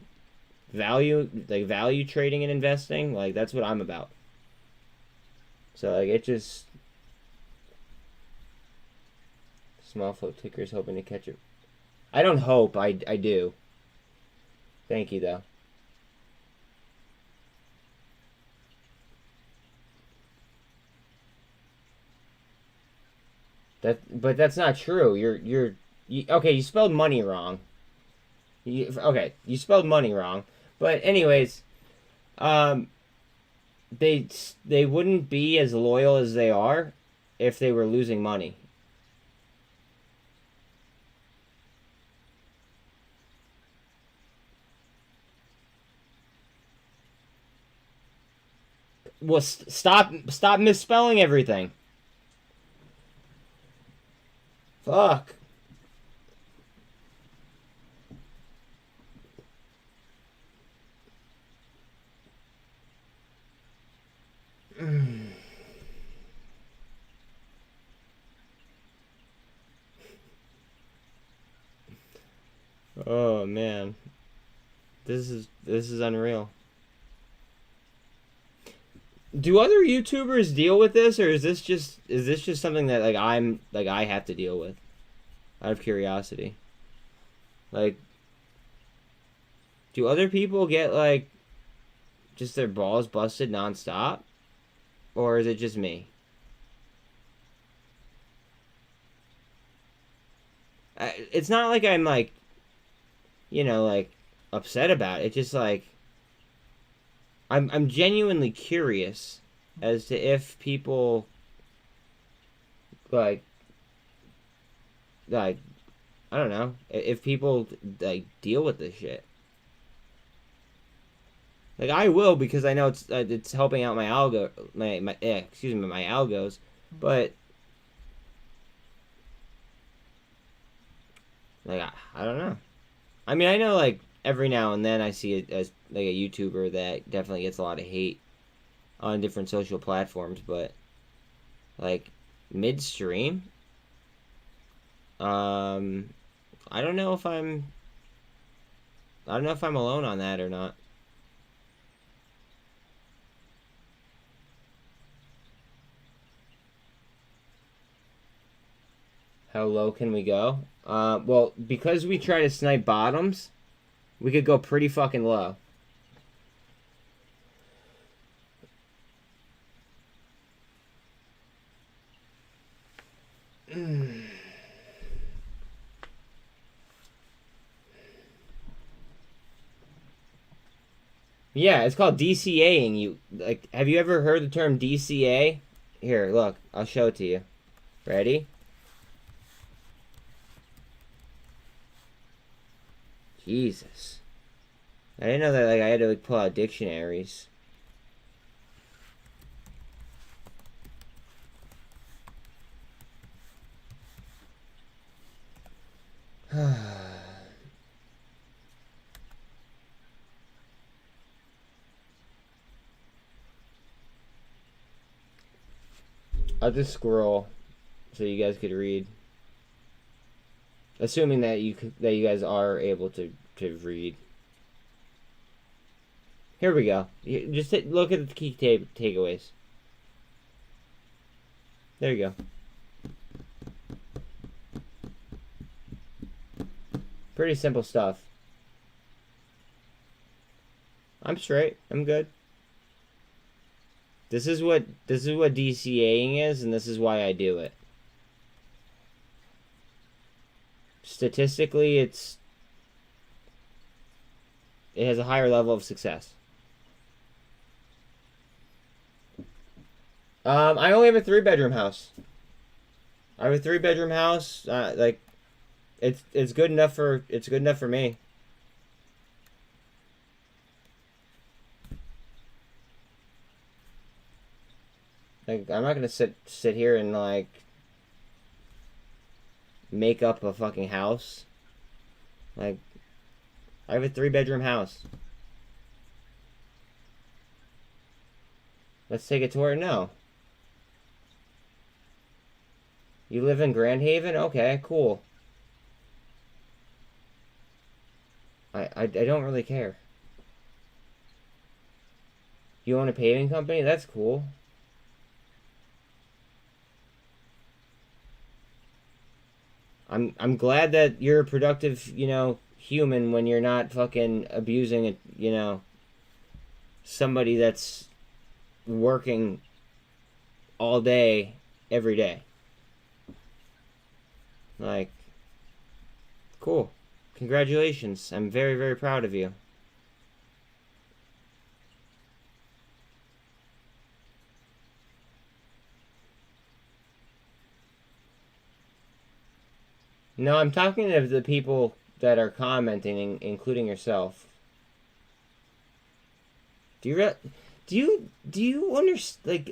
value trading and investing. Like, that's what I'm about. So, like, it just... Small float tickers hoping to catch it. I don't hope. I do. Thank you, though. But that's not true. Okay, you spelled money wrong. Okay, you spelled money wrong. But anyways, they wouldn't be as loyal as they are if they were losing money. Well, stop misspelling everything. Fuck. Oh man, this is unreal. Do other YouTubers deal with this, or is this just something that I have to deal with out of curiosity? Like, do other people get like just their balls busted nonstop, or is it just me? It's not like I'm like, you know, like upset about it. It's just like I'm genuinely curious as to if people like I don't know, if people like deal with this shit. Like, I will, because I know it's helping out my algos, but like I don't know. I mean, I know like every now and then I see it as like a YouTuber that definitely gets a lot of hate on different social platforms, but like midstream, I don't know if I'm alone on that or not. How low can we go? Well, because we try to snipe bottoms, we could go pretty fucking low. Yeah, it's called DCAing. You like? Have you ever heard the term DCA? Here, look. I'll show it to you. Ready? Jesus. I didn't know that. Like, I had to like pull out dictionaries. I'll just scroll so you guys could read. Assuming that you guys are able to read. Here we go. Just look at the key takeaways. There you go. Pretty simple stuff. I'm straight. I'm good. This is what DCAing is, and this is why I do it. Statistically, it has a higher level of success. I only have a 3-bedroom house. I have a 3-bedroom house. Like, it's good enough for me. Like, I'm not gonna sit here and like make up a fucking house. Like, I have a 3-bedroom house. Let's take a tour. No. You live in Grand Haven? Okay, cool. I don't really care. You own a paving company? That's cool. I'm glad that you're a productive, human when you're not fucking abusing it, somebody that's working all day, every day. Like, cool. Congratulations. I'm very, very proud of you. No, I'm talking to the people that are commenting, including yourself. Do you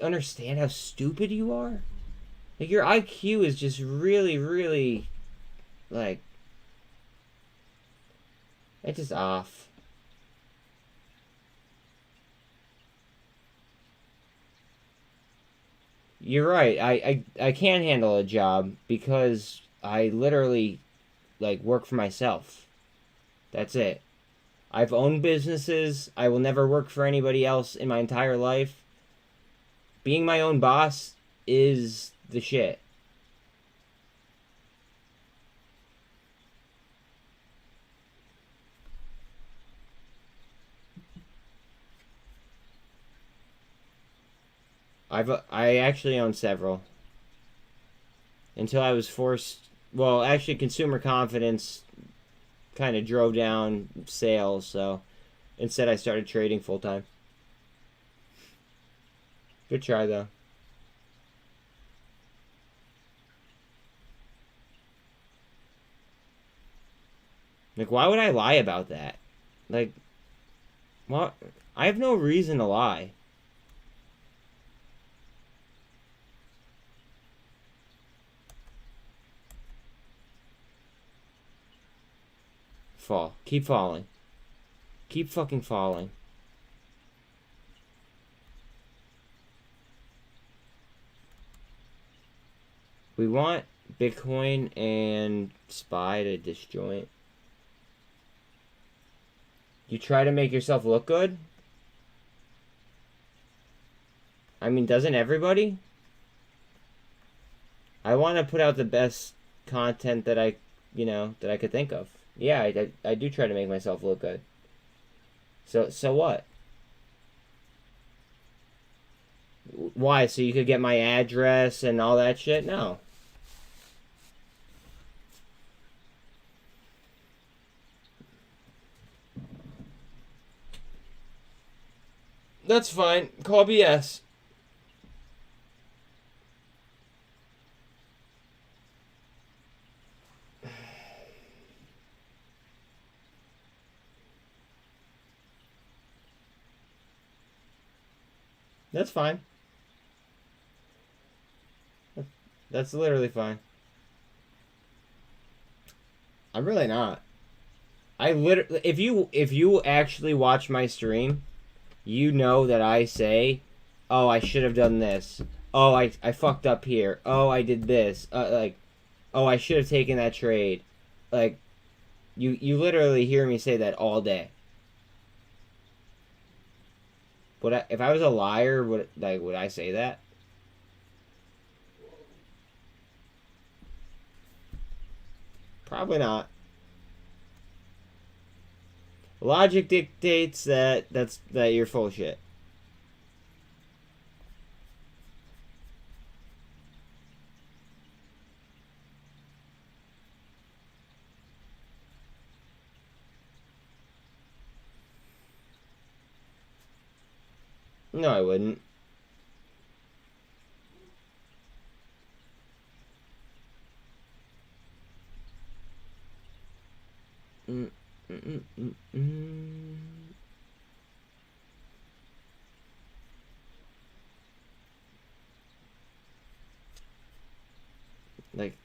understand how stupid you are? Like, your IQ is just really, really, like, it's just off. You're right. I can't handle a job because I literally, like, work for myself. That's it. I've owned businesses. I will never work for anybody else in my entire life. Being my own boss is the shit. I actually own several. Until I was forced... Well, actually, consumer confidence kind of drove down sales, so instead I started trading full-time. Good try, though. Like, why would I lie about that? Like, what? I have no reason to lie. Fall. Keep falling. Keep fucking falling. We want Bitcoin and SPY to disjoint. You try to make yourself look good? I mean, doesn't everybody? I want to put out the best content that I could think of. Yeah, I do try to make myself look good. So what? Why? So you could get my address and all that shit? No. That's fine. Call BS. That's fine. That's literally fine. I'm really not. If you actually watch my stream, you know that I say, "Oh, I should have done this. Oh, I fucked up here. Oh, I did this. Oh, I should have taken that trade." Like, you literally hear me say that all day. If I was a liar, would I say that? Probably not. Logic dictates that you're full of shit. No, I wouldn't. Like,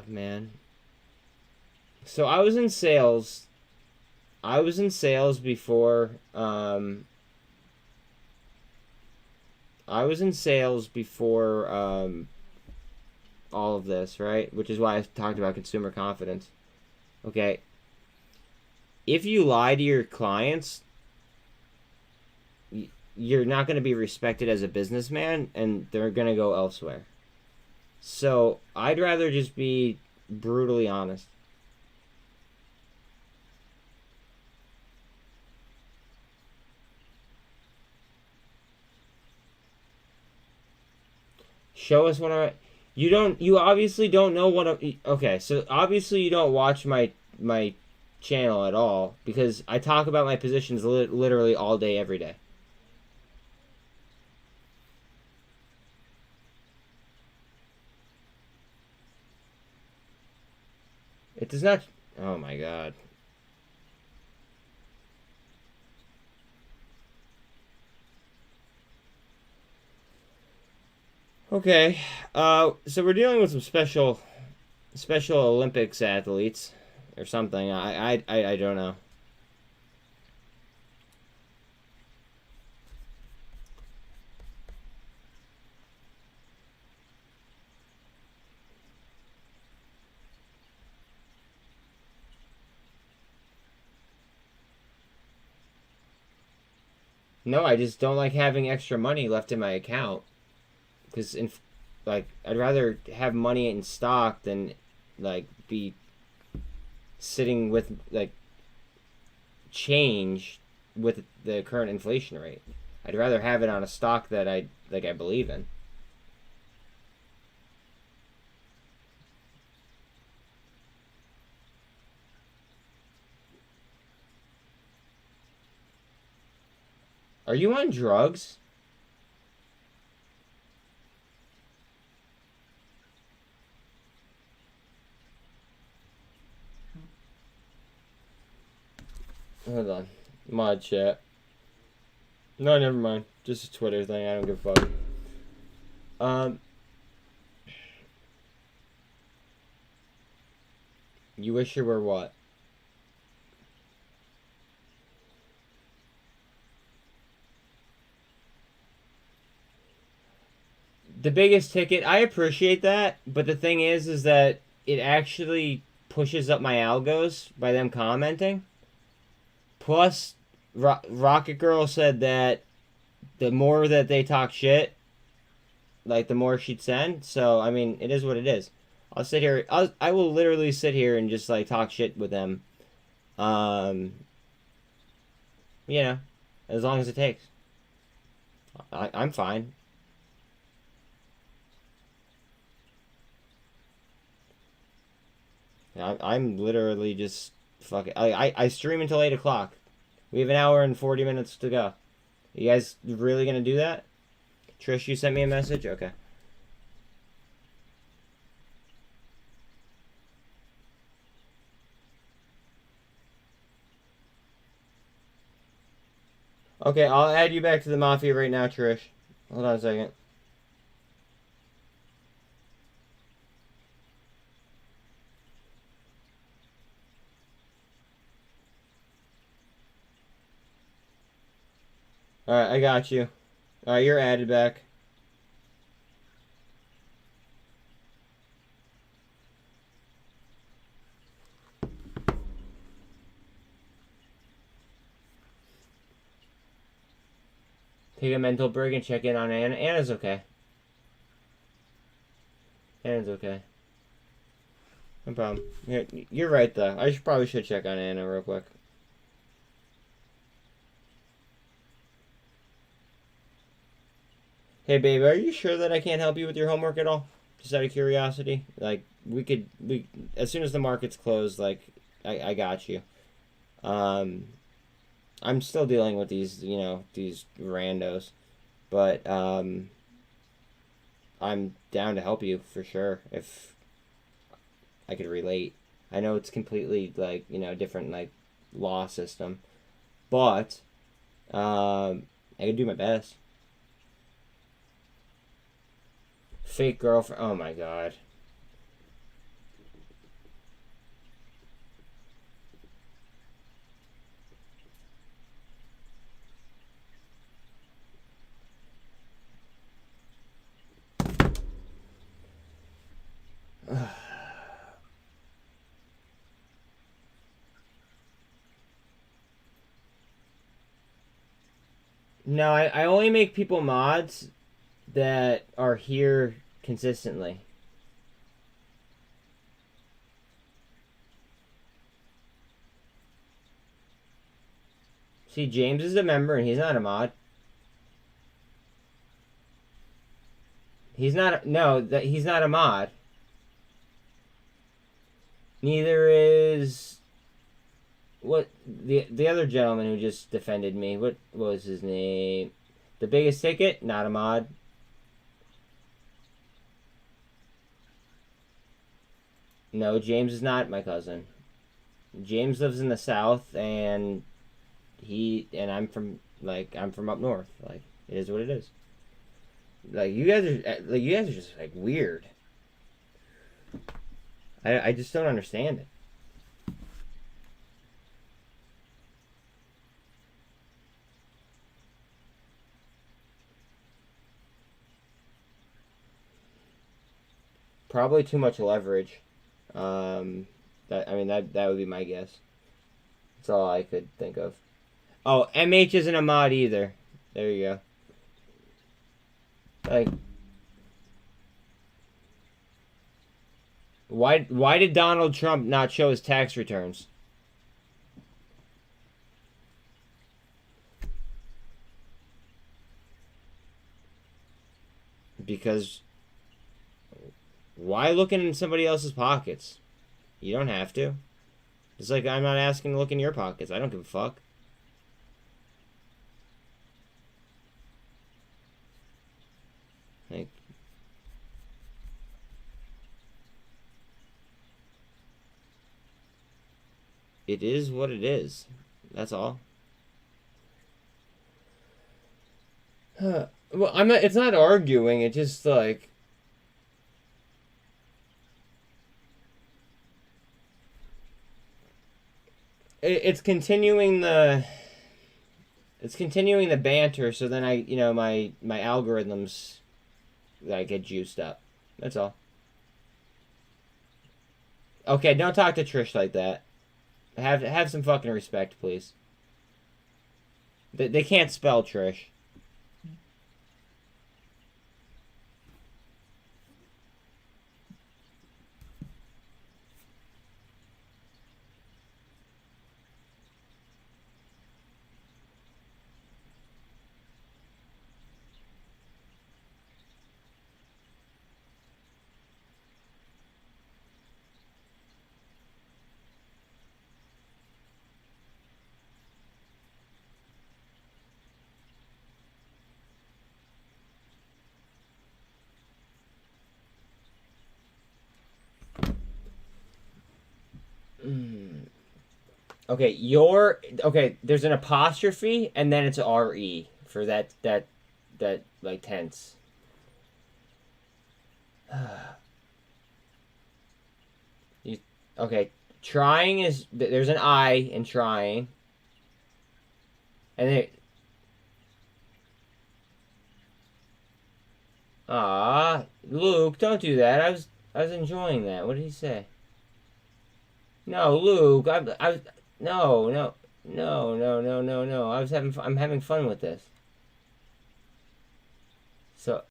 man. So I was in sales. I was in sales before, all of this, right? Which is why I talked about consumer confidence. Okay. If you lie to your clients, you're not going to be respected as a businessman, and they're going to go elsewhere. So I'd rather just be brutally honest. Show us what I... You obviously don't know what I... Okay, so obviously you don't watch my channel at all, because I talk about my positions literally all day, every day. It does not... Oh my god. Okay, so we're dealing with some special Olympics athletes or something. I don't know. No, I just don't like having extra money left in my account. Because, I'd rather have money in stock than, be sitting with, change with the current inflation rate. I'd rather have it on a stock that I believe in. Are you on drugs? Hold on. Mod chat. No, never mind. Just a Twitter thing. I don't give a fuck. You wish you were what? The biggest ticket, I appreciate that, but the thing is that it actually pushes up my algos by them commenting. Plus, Rocket Girl said that the more that they talk shit, like, the more she'd send. So, I mean, it is what it is. I'll sit here. I will literally sit here and just, like, talk shit with them. You know, as long as it takes. I'm fine. I'm literally just fucking. I stream until 8 o'clock. We have an hour and 40 minutes to go. You guys really gonna do that? Trish, you sent me a message? Okay. Okay, I'll add you back to the Mafia right now, Trish. Hold on a second. Alright, I got you. Alright, you're added back. Take a mental break and check in on Anna. Anna's okay. Anna's okay. No problem. You're right, though. I probably should check on Anna real quick. Hey, babe, are you sure that I can't help you with your homework at all? Just out of curiosity. Like, as soon as the market's closed, like, I got you. I'm still dealing with these, you know, these randos. But, I'm down to help you, for sure, if I could relate. I know it's completely, like, you know, different, like, law system. But, I could do my best. Fake girlfriend. Oh, my God. No, I only make people mods that are here consistently. See, James is a member and he's not a mod. He's not, he's not a mod. Neither is what the other gentleman who just defended me. What was his name? The biggest ticket, not a mod. No, James is not my cousin. James lives in the south, and I'm from up north. Like, it is what it is. Like, you guys are just, like, weird. I just don't understand it. Probably too much leverage. That would be my guess. That's all I could think of. Oh, MH isn't a mod either. There you go. Like, why did Donald Trump not show his tax returns? Because why looking in somebody else's pockets? You don't have to. It's like I'm not asking to look in your pockets. I don't give a fuck. Like, it is what it is. That's all. Well, I'm not. It's not arguing. It's just like. It's continuing the banter, so then my algorithms, like, get juiced up. That's all. Okay, don't talk to Trish like that. Have some fucking respect, please. They can't spell Trish. Okay, there's an apostrophe and then it's RE for that like tense. Okay, trying is there's an I in trying. And then Luke, don't do that. I was enjoying that. What did he say? No, Luke, no. I'm having fun with this. So